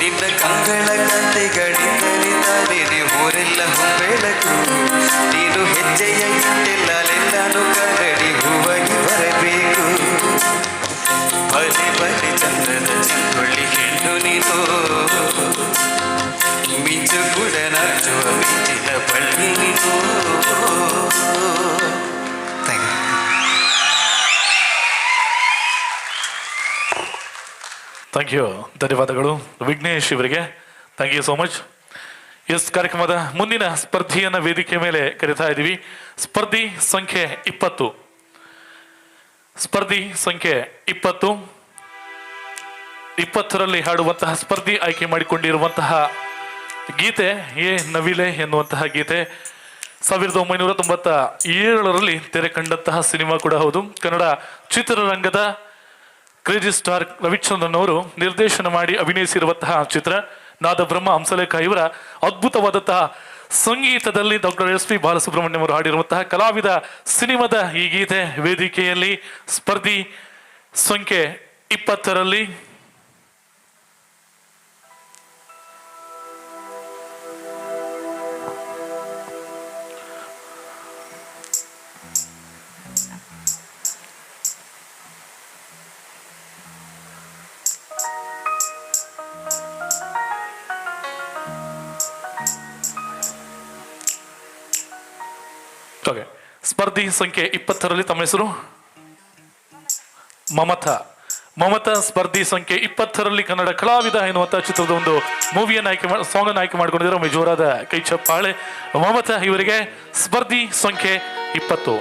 ನಿನ್ನ ಕಂಗಳ ಕಂತೆಗಳಿಂದಲೇ ಊರೆಲ್ಲ ಬೆಳಕು ನೀನು ಹೆಜ್ಜೆಯ ಇಟ್ಟೆಲ್ಲಲೆಲ್ಲನೂ ಕರಡಿ ಹೂವಾಗಿ ಬರಬೇಕು ಬಲಿ ಬಲಿ ಚಂದದ ಚಂದೊಳ್ಳಿ ಹೆಣ್ಣು ನೀನು ಮಿಂಚು ಕೂಡ ನಾಚುವ ಮಿಂಚಿನ ಪಳ್ಳಿ ನೀನು ಥ್ಯಾಂಕ್ ಯು, ಧನ್ಯವಾದಗಳು ವಿಘ್ನೇಶ್ ಇವರಿಗೆ. Thank you so much. Yes, ಕಾರ್ಯಕ್ರಮದ ಮುಂದಿನ ಸ್ಪರ್ಧೆಯನ್ನು ವೇದಿಕೆ ಮೇಲೆ ಕರೀತಾ ಇದ್ದೀವಿ. ಸ್ಪರ್ಧಿ ಸಂಖ್ಯೆ 20. ಸ್ಪರ್ಧಿ ಸಂಖ್ಯೆ 20. 20ರಲ್ಲಿ ಹಾಡುವಂತಹ ಸ್ಪರ್ಧಿ ಆಯ್ಕೆ ಮಾಡಿಕೊಂಡಿರುವಂತಹ ಗೀತೆ ಏ ನವಿಲೆ ಎನ್ನುವಂತಹ ಗೀತೆ 1997ರಲ್ಲಿ ತೆರೆ ಕಂಡಂತಹ ಸಿನಿಮಾ ಕೂಡ ಹೌದು. ಕನ್ನಡ ಚಿತ್ರರಂಗದ ಕ್ರೇಜಿ ಸ್ಟಾರ್ ರವಿಚಂದ್ರನ್ ಅವರು ನಿರ್ದೇಶನ ಮಾಡಿ ಅಭಿನಯಿಸಿರುವಂತಹ ಚಿತ್ರ. ನಾದಬ್ರಹ್ಮ ಹಂಸಲೇಖ ಇವರ ಅದ್ಭುತವಾದಂತಹ ಸಂಗೀತದಲ್ಲಿ ಡಾಕ್ಟರ್ ಎಸ್ ಪಿ ಬಾಲಸುಬ್ರಹ್ಮಣ್ಯಂ ಅವರು ಹಾಡಿರುವಂತಹ ಕಲಾವಿದ ಸಿನಿಮಾದ ಈ ಗೀತೆ ವೇದಿಕೆಯಲ್ಲಿ ಸ್ಪರ್ಧಿ ಸಂಖ್ಯೆ 20ರಲ್ಲಿ ಸ್ಪರ್ಧಿ ಸಂಖ್ಯೆ 20ರಲ್ಲಿ ತಮ್ಮ ಹೆಸರು ಮಮತಾ. ಮಮತಾ ಸ್ಪರ್ಧಿ ಸಂಖ್ಯೆ 20ರಲ್ಲಿ ಕನ್ನಡ ಕಲಾವಿದ ಎನ್ನುವಂತಹ ಚಿತ್ರದ ಒಂದು ಮೂವಿಯನ್ನು ಸಾಂಗ್ ಅನ್ನು ಆಯ್ಕೆ ಮಾಡಿಕೊಂಡಿದ್ದಾರೆ. ಒಮ್ಮೆ ಜೋರಾದ ಕೈ ಚಪ್ಪಾಳೆ ಮಮತಾ ಇವರಿಗೆ. ಸ್ಪರ್ಧಿ ಸಂಖ್ಯೆ 20.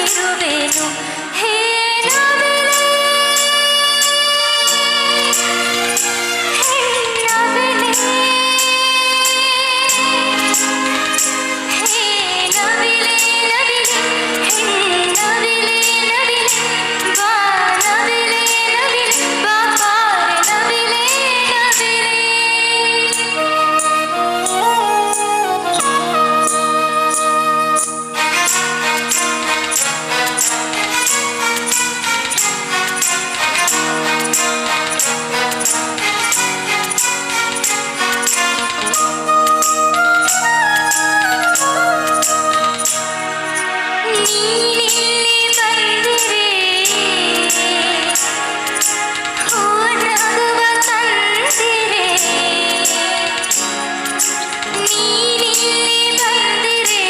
ಇರುವೆನು ಹೇ ನವಿಲೆ ಹೇ ನವಿಲೆ ಹೇ ನವಿಲೆ ನವಿಲೆ ಹೇ ನವಿಲೆ ನವಿಲೆ ಬಾ ನವಿಲೆ ನವಿಲೆ ಬಾ ಬಾರೆ ನವಿಲೆ ನವಿಲೆ ನೀನಿಲ್ಲಿ ಬಂದಿರೆ ಹೂ ನಗುವ ತಂದಿರೆ ನೀನಿಲ್ಲಿ ಬಂದಿರೆ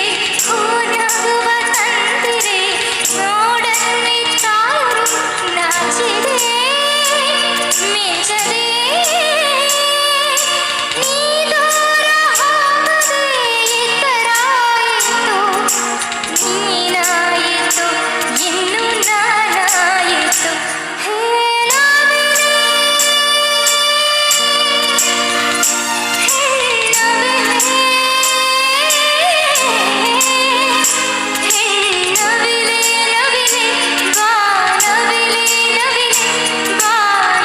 ಹೂ ನಗುವ ತಂದಿರೆ ನೋಡನ್ನಿ ತಾರು ನಾಚಿದೆ ಮೆಚ್ಚದೆ ನೀ ದೂರ ಹೋಗದೆ ಎತ್ತರಾಯಿತು ನೀನಾಯಿತು ಇನ್ನು ನಾನಾಯಿತು ಹೇ ನವಿಲೆ ಹೇ ನವಿಲೆ ಹೇ ನವಿಲೆ ನವಿಲೆ ಬಾ ನವಿಲೆ ನವಿಲೆ ಬಾ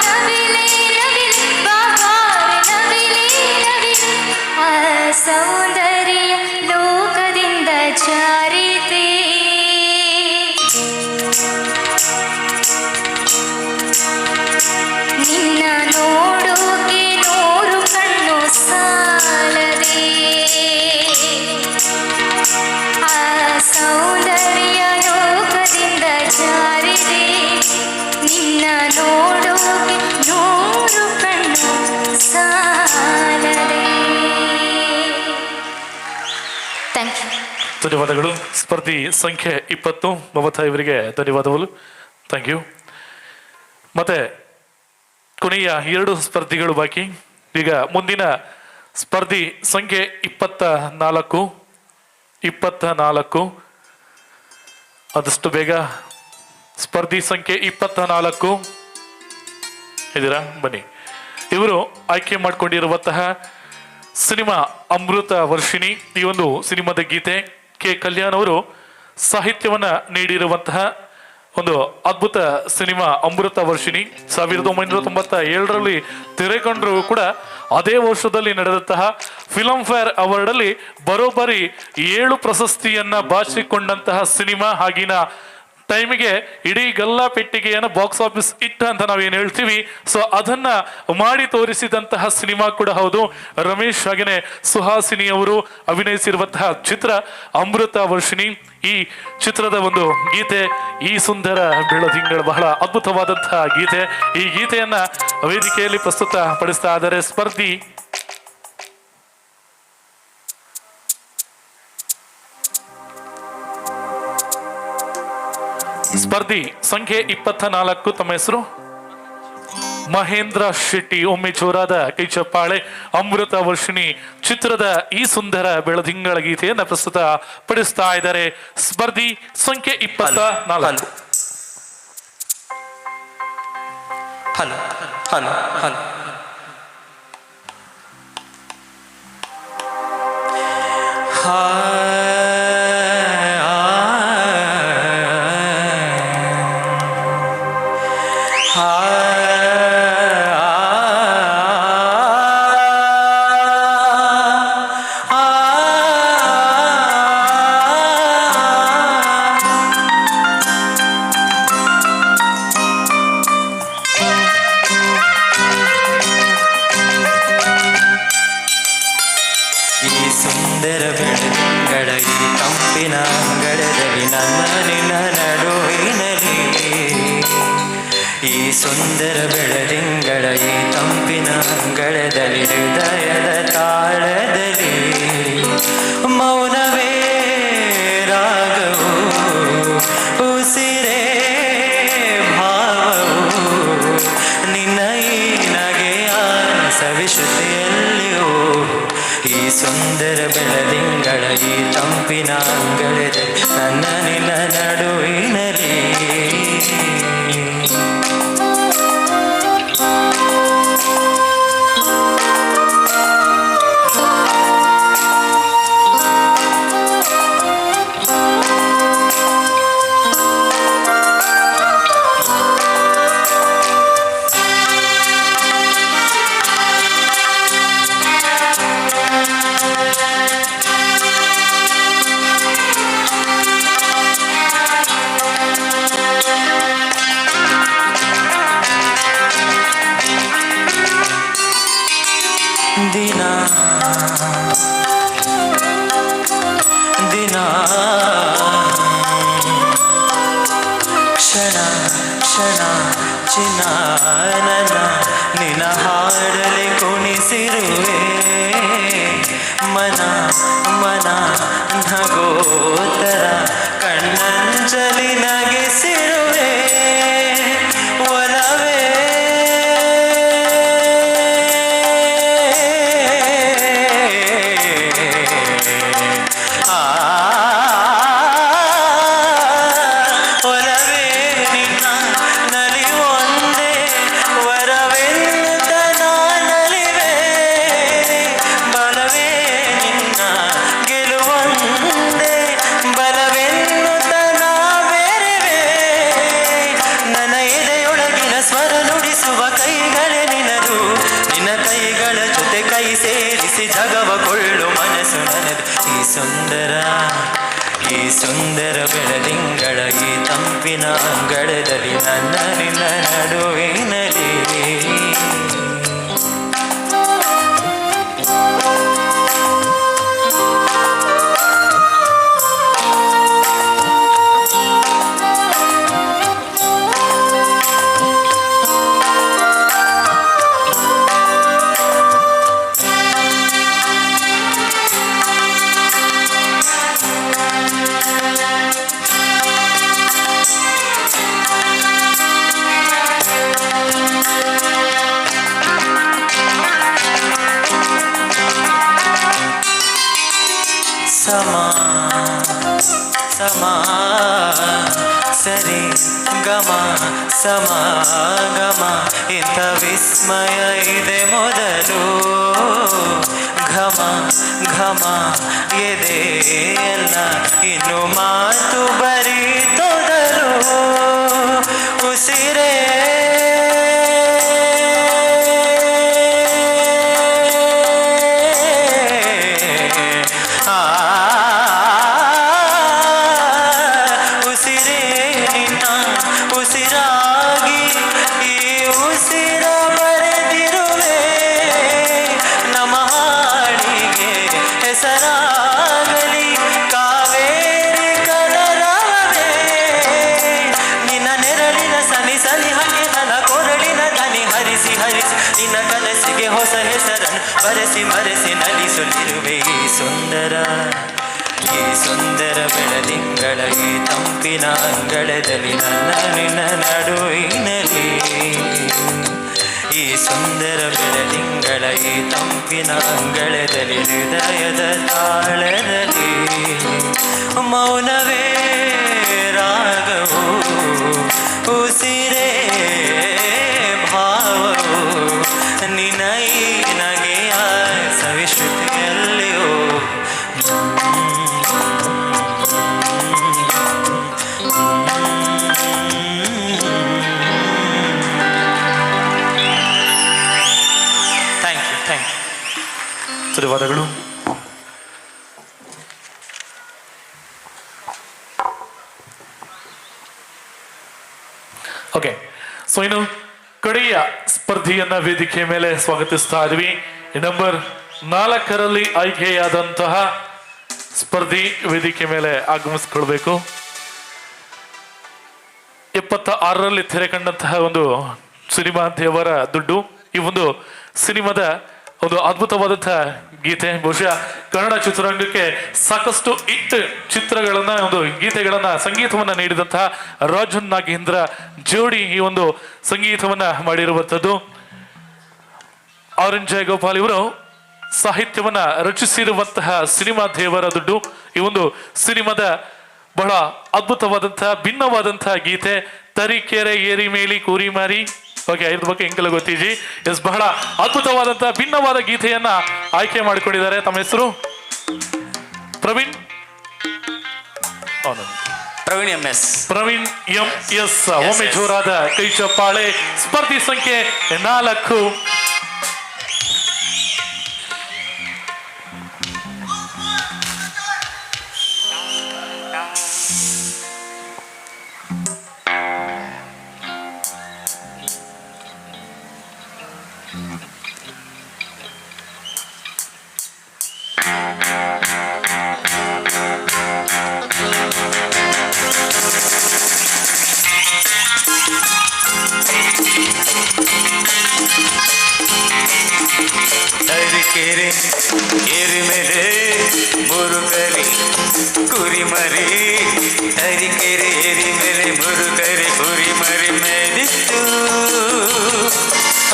ನವಿಲೆ ನವಿಲೆ ಬಾ ಬಾರೆ ನವಿಲೆ ನವಿಲೆ ಆ ಸೌಂದರ್ಯ ಲೋಕದಿಂದ ಜಾರಿದೆ ನಿನ್ನ ನೋಡೋಕೆ ನೂರು ಕಣ್ಣು ಸಾಲದೆ ಆ ಸೌಂದರ್ಯ ಲೋಕದಿಂದ ಜಾರಿದೆ ನಿನ್ನ ನೋಡೋಕೆ ನೂರು ಕಣ್ಣು ಸಾಲದೆ ಥ್ಯಾಂಕ್ ಯು ಧನ್ಯವಾದಗಳು. ಸ್ಪರ್ಧಿ ಸಂಖ್ಯೆ 20 ಮಮತಾ ಇವರಿಗೆ ಧನ್ಯವಾದಗಳು. Thank you. ಮತ್ತೆ ಕೊನೆಯ 2 ಸ್ಪರ್ಧಿಗಳು ಬಾಕಿ. ಈಗ ಮುಂದಿನ ಸ್ಪರ್ಧಿ ಸಂಖ್ಯೆ 24 ಆದಷ್ಟು ಬೇಗ ಸ್ಪರ್ಧಿ ಸಂಖ್ಯೆ 24 ಇದ್ದೀರಾ? ಬನ್ನಿ. ಇವರು ಆಯ್ಕೆ ಮಾಡಿಕೊಂಡಿರುವಂತಹ ಸಿನಿಮಾ ಅಮೃತ ವರ್ಷಿಣಿ. ಈ ಒಂದು ಸಿನಿಮಾದ ಗೀತೆ ಕೆ ಕಲ್ಯಾಣ್ ಅವರು ಸಾಹಿತ್ಯವನ್ನ ನೀಡಿರುವಂತಹ ಒಂದು ಅದ್ಭುತ ಸಿನಿಮಾ ಅಮೃತ ವರ್ಷಿಣಿ 1997ರಲ್ಲಿ ತೆರೆಕೊಂಡ್ರು ಕೂಡ ಅದೇ ವರ್ಷದಲ್ಲಿ ನಡೆದಂತಹ ಫಿಲಂ ಫೇರ್ ಅವಾರ್ಡ್ ಅಲ್ಲಿ ಬರೋಬ್ಬರಿ 7 ಪ್ರಶಸ್ತಿಯನ್ನ ಬಾಚಿಕೊಂಡಂತಹ ಸಿನಿಮಾ. ಆಗಿನ ಟೈಮಿಗೆ ಇಡೀ ಗಲ್ಲಾ ಪೆಟ್ಟಿಗೆಯನ್ನು ಬಾಕ್ಸ್ ಆಫೀಸ್ ಇಟ್ಟ ಅಂತ ನಾವೇನು ಹೇಳ್ತೀವಿ, ಸೊ ಅದನ್ನ ಮಾಡಿ ತೋರಿಸಿದಂತಹ ಸಿನಿಮಾ ಕೂಡ ಹೌದು. ರಮೇಶ್ ಹಾಗೆಯೇ ಸುಹಾಸಿನಿ ಅವರು ಅಭಿನಯಿಸಿರುವಂತಹ ಚಿತ್ರ ಅಮೃತ ವರ್ಷಿಣಿ. ಈ ಚಿತ್ರದ ಒಂದು ಗೀತೆ ಈ ಸುಂದರ ಬೆಳದಿಂಗಳ ಬಹಳ ಅದ್ಭುತವಾದಂತಹ ಗೀತೆ. ಈ ಗೀತೆಯನ್ನ ವೇದಿಕೆಯಲ್ಲಿ ಪ್ರಸ್ತುತ ಪಡಿಸ್ತಾ ಇದ್ದಾರೆ ಸ್ಪರ್ಧಿ ಸಂಖ್ಯೆ 24. ತಮ್ಮ ಹೆಸರು ಮಹೇಂದ್ರ ಶೆಟ್ಟಿ. ಒಮ್ಮೆ ಜೋರಾದ ಕೈ ಚಪ್ಪಾಳೆ. ಅಮೃತ ವರ್ಷಿಣಿ ಚಿತ್ರದ ಈ ಸುಂದರ ಬೆಳದಿಂಗಳ ಗೀತೆಯನ್ನ ಪ್ರಸ್ತುತ ಪಡಿಸ್ತಾ ಇದ್ದಾರೆ ಸ್ಪರ್ಧಿ ಸಂಖ್ಯೆ 24. ಹಲೋ ಹಲೋ ಹಲೋ ಸುಂದರ ಬೆಳದಿಂಗಳ ಈ ತಂಪಿನ ಅಂಗಳದಲ್ಲಿ ನನ್ನ ನಿನ್ನ ನಡುವಿನಲ್ಲಿ ಈ ಸುಂದರ ಬೆಳದಿಂಗಳ ಈ ತಂಪಿನ ಅಂಗಳದಲ್ಲಿ ಹೃದಯದ ತಾಳದಲ್ಲಿ ಮೌನವೇ ರಾಗವು ಉಸಿರೇ ಭಾವವು ನಿನ್ನ ಈ ನಗೆಯ ಸವಿಶುದ್ಧಿಯಲ್ಲಿಯೂ ಈ ಸುಂದರ ಬೆಳದಿಂಗಳ ಈ ಈ ತಂಪಿನ ಅಂಗಳದಲ್ಲಿ ನನ್ನ ನಿನ್ನ ನಡುವಿನಲ್ಲಿ ದಿನ ದಿನ ಕ್ಷಣ ಕ್ಷಣ ಚಿನ್ನ ನನ್ನ ನಿನ್ನ ಹಾಡಲಿ ಕುಣಿಸಿರುವೆ ಮನ ಮನ ನಗೋತರ ಕಣ್ಣಂಜಲಿ ನಗಿಸಿರುವೆ ಒಲವೇ ಒಲವೇ ನಿನ್ನ ನಲಿವೊಂದೇ ವರವೆನ್ನುತ್ತ ನಾನಲಿವೆ ಬಲವೇ ನಿನ್ನ ಗೆಲುವೊಂದೇ ಬಲವೆನ್ನುತ್ತ ನಾ ಬೇರೆವೆ ನನ್ನ ಎದೆಯೊಳಗಿನ ಸ್ವರ ನುಡಿಸುವ ಕೈಗಳೇ ನಿನದು ನಿನ್ನ ಕೈಗಳ ಜೊತೆ ಕೈ ಸೇರಿಸಿ ಜಗವ ಕೊಳ್ಳು ಮನಸ್ಸು ನನ್ನದು ಈ ಸುಂದರ ಬೆಳದಿಂಗಳ ಈ ತಂಪಿನ ಅಂಗಳದಲ್ಲಿ ನನ್ನ ನಿನ್ನ ನಡುವಿನಲ್ಲಿ ಸಮಾ ಸಮಾ ಸರಿ ಗಮ ಸಮಾಗಮ ಇಂಥ ವಿಸ್ಮಯ ಇದೆ ಮೊದಲು ಘಮ ಘಮ ಎದೆ ಎಲ್ಲ ಇನ್ನು ಮಾತು ಬರೀ ತೊದಲು ಉಸಿರೇ ಉಸಿರಾಗಿ ಈ ಉಸಿರ ಬರೆದಿರುವೆ ನಮ್ಮ ಹಾಡಿಗೆ ಹೆಸರಾಗಲಿ ಕಾವೇರಿ ಕಲರವೇ ನಿನ್ನ ನೆರಳಿನ ಸನಿ ಸನಿ ಹಾಗೆ ನನ್ನ ಕೊರಳಿನ ದನಿ ಹರಿಸಿ ಹರಿಸಿ ನಿನ್ನ ಕನಸಿಗೆ ಹೊಸ ಹೆಸರನ್ನು ಬರೆಸಿ ಮರೆಸಿ ನಲಿಸುತ್ತಿರುವೆ ಈ ಸುಂದರ ಬೆಳದಿಂಗಳ ಈ ತಂಪಿನ ಅಂಗಳದಲ್ಲಿ ನನ್ನ ನಿನ್ನ ನಡುವಿನಲ್ಲಿ ಈ ಸುಂದರ ಬೆಳದಿಂಗಳ ಈ ತಂಪಿನ ಅಂಗಳದಲ್ಲಿ ಹೃದಯದ ತಾಳದಲ್ಲಿ ಮೌನವೇ ರಾಗವು ಉಸಿರೇ ಭಾವವು ನಿನ್ನ ಈ ನಗೆಯ ಸವಿಶ್ರುತಿಯಲ್ಲಿಯೋ ಧನ್ಯವಾದಗಳು. ಓಕೆ, ಸೊ ಇನ್ನು ಕಡೆಯ ಸ್ಪರ್ಧಿಯನ್ನ ವೇದಿಕೆ ಮೇಲೆ ಸ್ವಾಗತಿಸ್ತಾ ಇದ್ವಿ. ನಂಬರ್ 4ರಲ್ಲಿ ಆಯ್ಕೆಯಾದಂತಹ ಸ್ಪರ್ಧಿ ವೇದಿಕೆ ಮೇಲೆ ಆಗಮಿಸ್ಕೊಳ್ಬೇಕು. 76ರಲ್ಲಿ ತೆರೆ ಕಂಡಂತಹ ಒಂದು ಸಿನಿಮಾ ದೇವರ ದುಡ್ಡು. ಈ ಒಂದು ಸಿನಿಮಾದ ಒಂದು ಅದ್ಭುತವಾದಂತಹ ಗೀತೆ. ಬಹುಶಃ ಕನ್ನಡ ಚಿತ್ರರಂಗಕ್ಕೆ ಸಾಕಷ್ಟು ಹಿಟ್ ಚಿತ್ರಗಳನ್ನ, ಒಂದು ಗೀತೆಗಳನ್ನ, ಸಂಗೀತವನ್ನ ನೀಡಿದಂತಹ ರಾಜನ್ ನಾಗೇಂದ್ರ ಜೋಡಿ ಈ ಒಂದು ಸಂಗೀತವನ್ನ ಮಾಡಿರುವಂಥದ್ದು. ಆರ್ ಎನ್ ಜಯಗೋಪಾಲ್ ಇವರು ಸಾಹಿತ್ಯವನ್ನ ರಚಿಸಿರುವಂತಹ ಸಿನಿಮಾ ದೇವರ ದುಡ್ಡು. ಈ ಒಂದು ಸಿನಿಮಾದ ಬಹಳ ಅದ್ಭುತವಾದಂತಹ ಭಿನ್ನವಾದಂತಹ ಗೀತೆ ತರೀಕೆರೆ ಏರಿ ಮೇಲಿ ಕೂರಿ ಮಾರಿ. ಓಕೆ, ಇದ್ರ ಬಗ್ಗೆ ಹೆಂಗೆಲ್ಲ ಗೊತ್ತಿಜಿ. ಎಸ್, ಬಹಳ ಅದ್ಭುತವಾದಂತಹ ಭಿನ್ನವಾದ ಗೀತೆಯನ್ನ ಆಯ್ಕೆ ಮಾಡಿಕೊಂಡಿದ್ದಾರೆ. ತಮ್ಮ ಹೆಸರು? ಪ್ರವೀಣ್ ಪ್ರವೀಣ್ MS. ಒಮ್ಮೆ ಜೋರಾದ ಕೈ ಚಪ್ಪಾಳೆ. ಸ್ಪರ್ಧಿ ಸಂಖ್ಯೆ 4. ತರೀಕೆರೆ ಏರಿ ಮೇಲೆ ಮುರುಗರಿ ಕುರಿ ಮರಿ. ತರೀಕೆರೆ ಏರಿ ಮೇಲೆ ಮುರುಗರಿ ಕುರಿ ಮರಿ ಮೇದಿತ್ತು,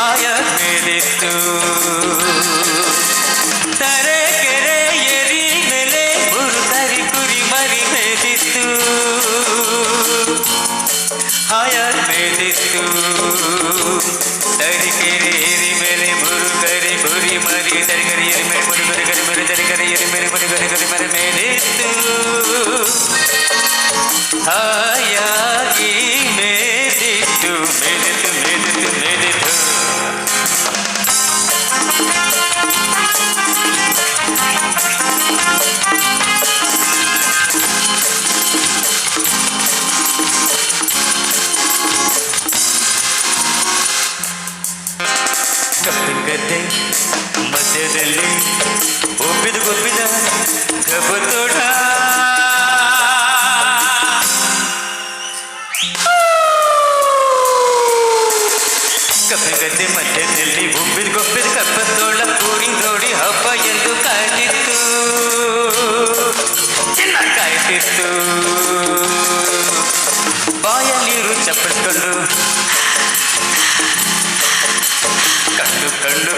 ಆಯ ಮೇದಿತ್ತು. ತರೀಕೆರೆ ಏರಿ ಮೇಲೆ ಮುರುಗರಿ ಕುರಿ ಮರಿ ಮೇದಿತ್ತು, ಆಯ ಮೇದಿತ್ತು. ತರೀಕೆರೆ ಏರಿ ಮೇಲೆ ಮುರುಗರಿ ಕುರಿ ಮರಿ. ತರೀಕೆರೆ ಏರಿ ಮೇಲೆ ಮುರುಗರಿ ಕರಿ ಮರಿ. ತರೀಕೆರೆ ಏರಿ ಮೇಲೆ ಮುರುಗರಿ ಕರಿ ಮರಿ ಮೇದಿತ್ತು, ಹಾಯಾಗಿ ಮೇದಿತ್ತು ಮೇದಿತ್ತು ಮೇದಿತ್ತು ಮೇದಿತ್ತು. ಗದ್ದೆ ಮಧ್ಯದಲ್ಲಿ ಒಪ್ಪಿದ ಗೊಪ್ಪಿದ ಕಬ್ಬತೋಟ. ಗದ್ದೆ ಮಧ್ಯದಲ್ಲಿ ಒಪ್ಪಿದ ಗೊಪ್ಪಿದ ಕಬ್ಬತೋಳ ಕೂರಿ ನೋಡಿ ಹಬ್ಬ ಎಂದು ಕಾಯ್ತಿತ್ತು, ಚೆನ್ನಾಗಿ ಕಾಯ್ತಿತ್ತು. ಬಾಯಲ್ಲಿರು ಚಪ್ಪಳಿಸ್ಕೊಂಡು ಕಣ್ಣು ಕಣ್ಣು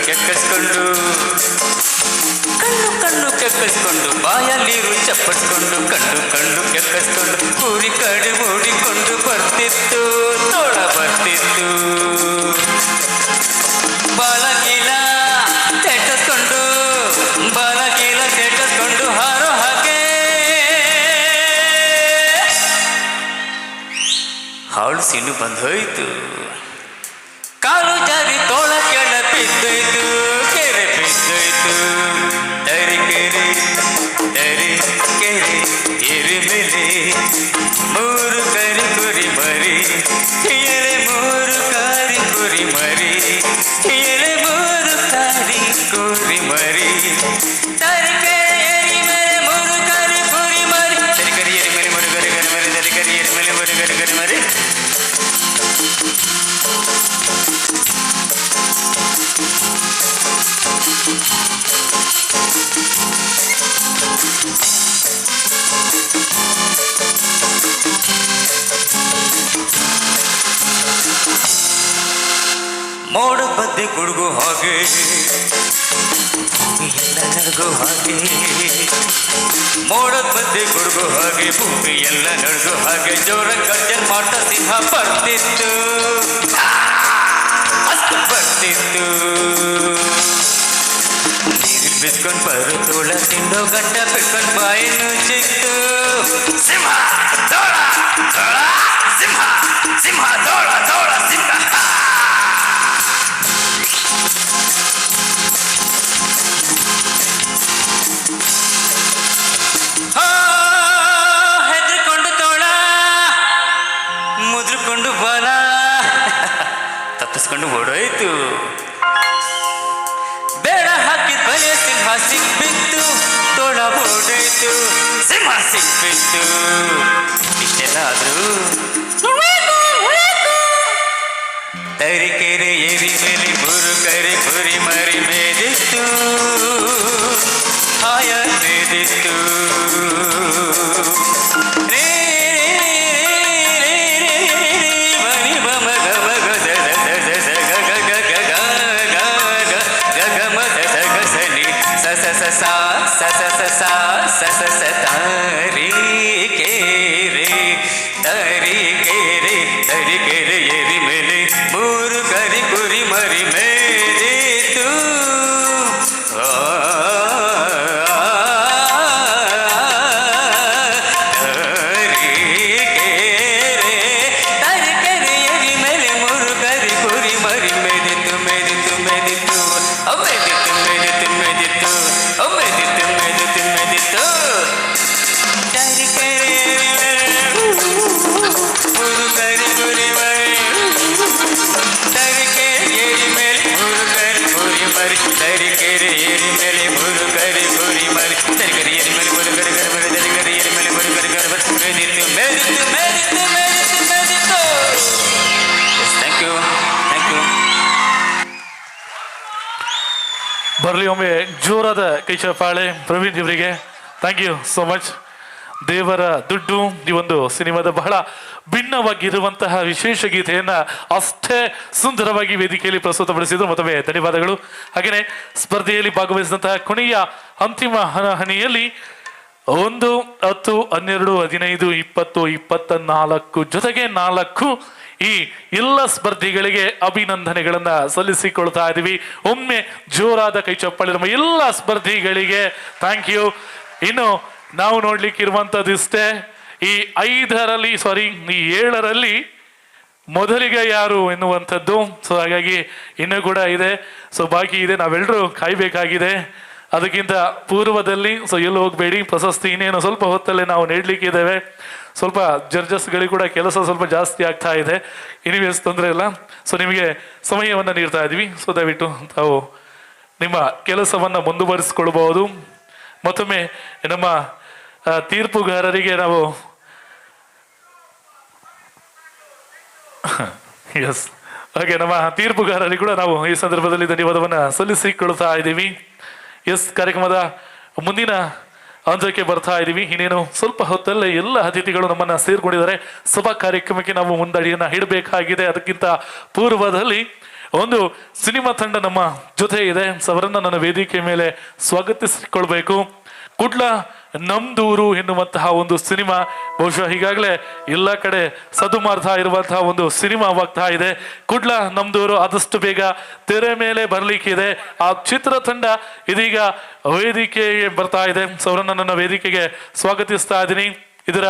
ಕೆಕ್ಕಿಸ್ಕೊಂಡು ಬಾಯಲ್ಲಿರು ಚಪ್ಪಡಿಸ್ಕೊಂಡು ಕಣ್ಣು ಕಣ್ಣು ಕೆಕ್ಕಿಸ್ಕೊಂಡು ಕೂರಿ ಕಡೆ ಓಡಿಕೊಂಡು ಬರ್ತಿತ್ತು, ತೋಳ ಬರ್ತಿತ್ತು. ಬಾಲಗೀಲ ಸೆಟಸ್ಕೊಂಡು ಹಾರೋ ಹಾಗೆ ಹಾಳು ಸಿನ್ನು ಬಂದೋಯ್ತು. ಕಾಲು ಜಾರಿ ತೋಳ ಕೆಳ ಬಿದ್ದೋಯ್ತು, ಕೆರೆ ಬಿದ್ದೋಯ್ತು. ತರೀಕೆರೆ ಏರಿ ಮೇಲೆ ಮೂರು ಕರಿ ಕುರಿ ಮರಿ. ಎಲೆ ಮೂರು ಕಾರಿ ಕುರಿ ಮರಿ. ಎಲೆ ಮೂರು ಕಾರಿ ಕುರಿ ಮರಿ. ತರೀಕೆರೆ ಏರಿ ಮೇಲೆ ಮೂರು ಕರಿ ಕುರಿ ಮರಿ. ತರೀಕೆರೆ ಏರಿ ಮೇಲೆ ಮುರುಗರಿ ಕರಿ ಮರಿ. ತರೀಕೆರೆ ಏರಿ ಮೇಲೆ ಮುರುಗರಿ ಕರಿ ಮರಿ. ಮೋಡ ಬದ್ದೆ ಗುಡುಗು ಹಾಗೆ ಎಲ್ಲ ನಡುಗು ಹಾಗೆ. ಮೋಡದ ಬದ್ದೆ ಗುಡುಗು ಹಾಗೆ ಭೂಮಿ ಎಲ್ಲ ನಡುಗು ಹಾಗೆ. ಜೋರ ಗರ್ಜನ್ ಮಾಡ್ತಾ ಸಿಂಹ ಬರ್ತಿತ್ತು, ಅಷ್ಟು ಬರ್ತಿತ್ತು. ನೀರಿಲ್ ಬಿಸ್ಕೊಂಡು ಬರುತ್ತೋಳ ತಿಂಡೋ ಗಂಟ ಬಿಟ್ಕೊಂಡು ಬಾಯಿನೂ ಚಿಕ್ತು. ಸಿಂಹ ತೋಳ ತೋಳ ಸಿಂಹ ಸಿಂಹ ತೋಳ ತೋಳ ಸಿಂಹ. ಹೆದರ್ಕೊಂಡು ತೋಳ ಮುದ್ರಕೊಂಡು ಬಾಲ ತಪ್ಪಿಸ್ಕೊಂಡು ಓಡೋಯ್ತು. ಬೇಡ ಹಾಕಿದ ಬಲೆ ಸಿಂಹ ಸಿಕ್ಬಿತ್ತು, ತೋಳ ಓಡೋಯ್ತು. ಸಿಂಹ ಸಿಕ್ಬಿತ್ತು. ಇಷ್ಟೆಲ್ಲ ಆದ್ರೂ ತರೀಕೆರೆ ಏರಿ ಮೇಲೆ ಮೂರು ಕರಿ ಕುರಿ ಮರಿ ಮೇದಿತ್ತು, ಹಾಯ ಮೇದಿತ್ತು. ಮೆರಿತು ಮೆರಿತು ಮೆರಿತು ಮೆರಿತು. Thank you thank you. ಬರಲಿ ಒಮ್ಮೆ ಜೋರಾದ ಕೈ ಚಪ್ಪಾಳೆ ಪ್ರವೀಣ್ ಇವರಿಗೆ. Thank you so much. ದೇವರ ದುಡ್ಡು ಈ ಒಂದು ಸಿನಿಮಾದ ಬಹಳ ಭಿನ್ನವಾಗಿರುವಂತಹ ವಿಶೇಷ ಗೀತೆಯನ್ನ ಅಷ್ಟೇ ಸುಂದರವಾಗಿ ವೇದಿಕೆಯಲ್ಲಿ ಪ್ರಸ್ತುತಪಡಿಸಿದ್ರು. ಮತ್ತೊಮ್ಮೆ ಧನ್ಯವಾದಗಳು. ಹಾಗೆಯೇ ಸ್ಪರ್ಧೆಯಲ್ಲಿ ಭಾಗವಹಿಸಿದಂತಹ ಕೊನೆಯ ಅಂತಿಮ ಹಣಾಹಣಿಯಲ್ಲಿ 1, 10, 12, 15, 20, 24 ಜೊತೆಗೆ 4 ಈ ಎಲ್ಲ ಸ್ಪರ್ಧಿಗಳಿಗೆ ಅಭಿನಂದನೆಗಳನ್ನ ಸಲ್ಲಿಸಿಕೊಳ್ತಾ ಇದ್ದೀವಿ. ಒಮ್ಮೆ ಜೋರಾದ ಕೈ ಚಪ್ಪಾಳೆ ನಮ್ಮ ಎಲ್ಲ ಸ್ಪರ್ಧಿಗಳಿಗೆ. Thank you. ಇನ್ನು ನಾವು ನೋಡ್ಲಿಕ್ಕೆ ಇರುವಂತದ್ದು ಇಷ್ಟೇ, ಈ 7ರಲ್ಲಿ ಮೊದಲಿಗೆ ಯಾರು ಎನ್ನುವಂಥದ್ದು. ಸೊ ಹಾಗಾಗಿ ಇನ್ನೂ ಕೂಡ ಇದೆ, ಸೊ ಬಾಕಿ ಇದೆ, ನಾವೆಲ್ಲರೂ ಕಾಯ್ಬೇಕಾಗಿದೆ. ಅದಕ್ಕಿಂತ ಪೂರ್ವದಲ್ಲಿ ಸೊ ಎಲ್ಲೂ ಹೋಗಬೇಡಿ, ಪ್ರಶಸ್ತಿ ಇನ್ನೇನು ಸ್ವಲ್ಪ ಹೊತ್ತಲ್ಲೇ ನಾವು ನೀಡಲಿಕ್ಕಿದ್ದೇವೆ. ಸ್ವಲ್ಪ ಜಡ್ಜಸ್ಗಳಿಗೆ ಕೂಡ ಕೆಲಸ ಸ್ವಲ್ಪ ಜಾಸ್ತಿ ಆಗ್ತಾ ಇದೆ. ಎನಿವೇಸ್ ತೊಂದರೆ ಇಲ್ಲ. ಸೊ ನಿಮಗೆ ಸಮಯವನ್ನು ನೀಡ್ತಾ ಇದ್ದೀವಿ. ಸೊ ದಯವಿಟ್ಟು ತಾವು ನಿಮ್ಮ ಕೆಲಸವನ್ನು ಮುಂದುವರಿಸಿಕೊಳ್ಬಹುದು. ಮತ್ತೊಮ್ಮೆ ನಮ್ಮ ತೀರ್ಪುಗಾರರಿಗೆ ನಾವು ಎಸ್ ಹಾಗೆ ನಮ್ಮ ತೀರ್ಪುಗಾರರಿಗೆ ಕೂಡ ನಾವು ಈ ಸಂದರ್ಭದಲ್ಲಿ ಧನ್ಯವಾದವನ್ನು ಸಲ್ಲಿಸಿಕೊಳ್ತಾ ಇದ್ದೀವಿ. ಎಸ್ ಕಾರ್ಯಕ್ರಮದ ಮುಂದಿನ ಹಂತಕ್ಕೆ ಬರ್ತಾ ಇದ್ದೀವಿ. ಇನ್ನೇನು ಸ್ವಲ್ಪ ಹೊತ್ತಲ್ಲೇ ಎಲ್ಲ ಅತಿಥಿಗಳು ನಮ್ಮನ್ನ ಸೇರ್ಕೊಂಡಿದ್ದಾರೆ. ಸಭಾ ಕಾರ್ಯಕ್ರಮಕ್ಕೆ ನಾವು ಮುಂದಡಿಯನ್ನ ಇಡಬೇಕಾಗಿದೆ. ಅದಕ್ಕಿಂತ ಪೂರ್ವದಲ್ಲಿ ಒಂದು ಸಿನಿಮಾ ತಂಡ ನಮ್ಮ ಜೊತೆ ಇದೆ. ಅವರನ್ನ ನನ್ನ ವೇದಿಕೆ ಮೇಲೆ ಸ್ವಾಗತಿಸಿಕೊಳ್ಬೇಕು. ಕುಡ್ಲ ನಮ್ದೂರು ಎನ್ನುವಂತಹ ಒಂದು ಸಿನಿಮಾ ಬಹುಶಃ ಈಗಾಗಲೇ ಎಲ್ಲ ಕಡೆ ಸದ್ದು ಮಾಡ್ತಾ ಇರುವಂತಹ ಒಂದು ಸಿನಿಮಾವಾಗ್ತಾ ಇದೆ. ಕುಡ್ಲ ನಮ್ದೂರು ಆದಷ್ಟು ಬೇಗ ತೆರೆ ಮೇಲೆ ಬರ್ಲಿಕ್ಕಿದೆ. ಆ ಚಿತ್ರತಂಡ ಇದೀಗ ವೇದಿಕೆಗೆ ಬರ್ತಾ ಇದೆ. ಸೊ ಅವರನ್ನ ನನ್ನ ವೇದಿಕೆಗೆ ಸ್ವಾಗತಿಸ್ತಾ ಇದ್ದೀನಿ. ಇದರ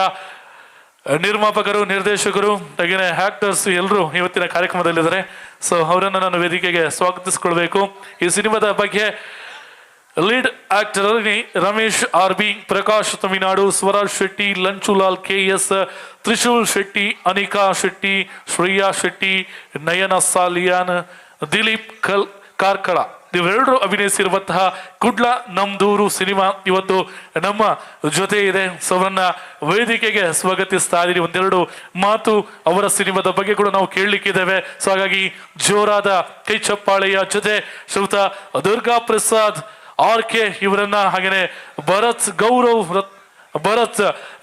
ನಿರ್ಮಾಪಕರು, ನಿರ್ದೇಶಕರು, ಹಾಗೆಯೇ ಆಕ್ಟರ್ಸ್ ಎಲ್ಲರೂ ಇವತ್ತಿನ ಕಾರ್ಯಕ್ರಮದಲ್ಲಿದ್ದಾರೆ. ಸೊ ಅವರನ್ನ ನಾನು ವೇದಿಕೆಗೆ ಸ್ವಾಗತಿಸ್ಕೊಳ್ಬೇಕು. ಈ ಸಿನಿಮಾದ ಬಗ್ಗೆ lead actor Ramesh RB, Prakash Tamilnadu, Swaraj Shetty, Lanchulal KS, Trishul Shetty, Anika Shetty, Shreya Shetty, Nayana Saliyan, Dileep Karkala ಇವೆರಡರು ಅಭಿನಯಿಸಿರುವಂತಹ ಕುಡ್ಲ ನಮ್ದೂರು ಸಿನಿಮಾ ಇವತ್ತು ನಮ್ಮ ಜೊತೆ ಇದೆ. ಸೊ ಅವರನ್ನ ವೇದಿಕೆಗೆ ಸ್ವಾಗತಿಸ್ತಾ ಇದ್ದೀರಿ. ಒಂದೆರಡು ಮಾತು ಅವರ ಸಿನಿಮಾದ ಬಗ್ಗೆ ಕೂಡ ನಾವು ಕೇಳಲಿಕ್ಕಿದ್ದೇವೆ. ಸೊ ಹಾಗಾಗಿ ಜೋರಾದ ಕೈ ಚಪ್ಪಾಳೆಯ ಜೊತೆ ಶ್ರೀಯುತ ದುರ್ಗಾ ಪ್ರಸಾದ್ RK ಇವರನ್ನ, ಹಾಗೇನೆ ಭರತ್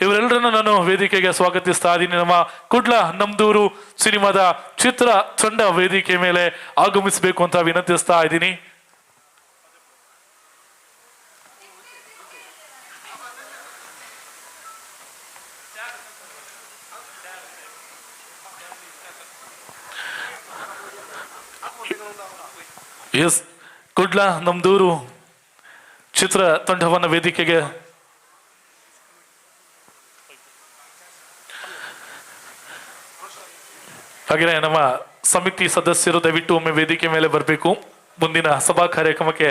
ಇವರೆಲ್ಲರನ್ನ ನಾನು ವೇದಿಕೆಗೆ ಸ್ವಾಗತಿಸ್ತಾ ಇದ್ದೀನಿ. ನಮ್ಮ ಕುಡ್ಲ ನಮ್ದೂರು ಸಿನಿಮಾದ ಚಿತ್ರ ತಂಡ ವೇದಿಕೆ ಮೇಲೆ ಆಗಮಿಸಬೇಕು ಅಂತ ವಿನಂತಿಸ್ತಾ ಇದ್ದೀನಿ. ಎಸ್ ಕುಡ್ಲ ನಮ್ದೂರು ಚಿತ್ರ ತಂಡವನ್ನು ವೇದಿಕೆಗೆ ಹಾಗೆಯೇ ನಮ್ಮ ಸಮಿತಿ ಸದಸ್ಯರು ದಯವಿಟ್ಟು ಒಮ್ಮೆ ವೇದಿಕೆ ಮೇಲೆ ಬರಬೇಕು. ಮುಂದಿನ ಸಭಾ ಕಾರ್ಯಕ್ರಮಕ್ಕೆ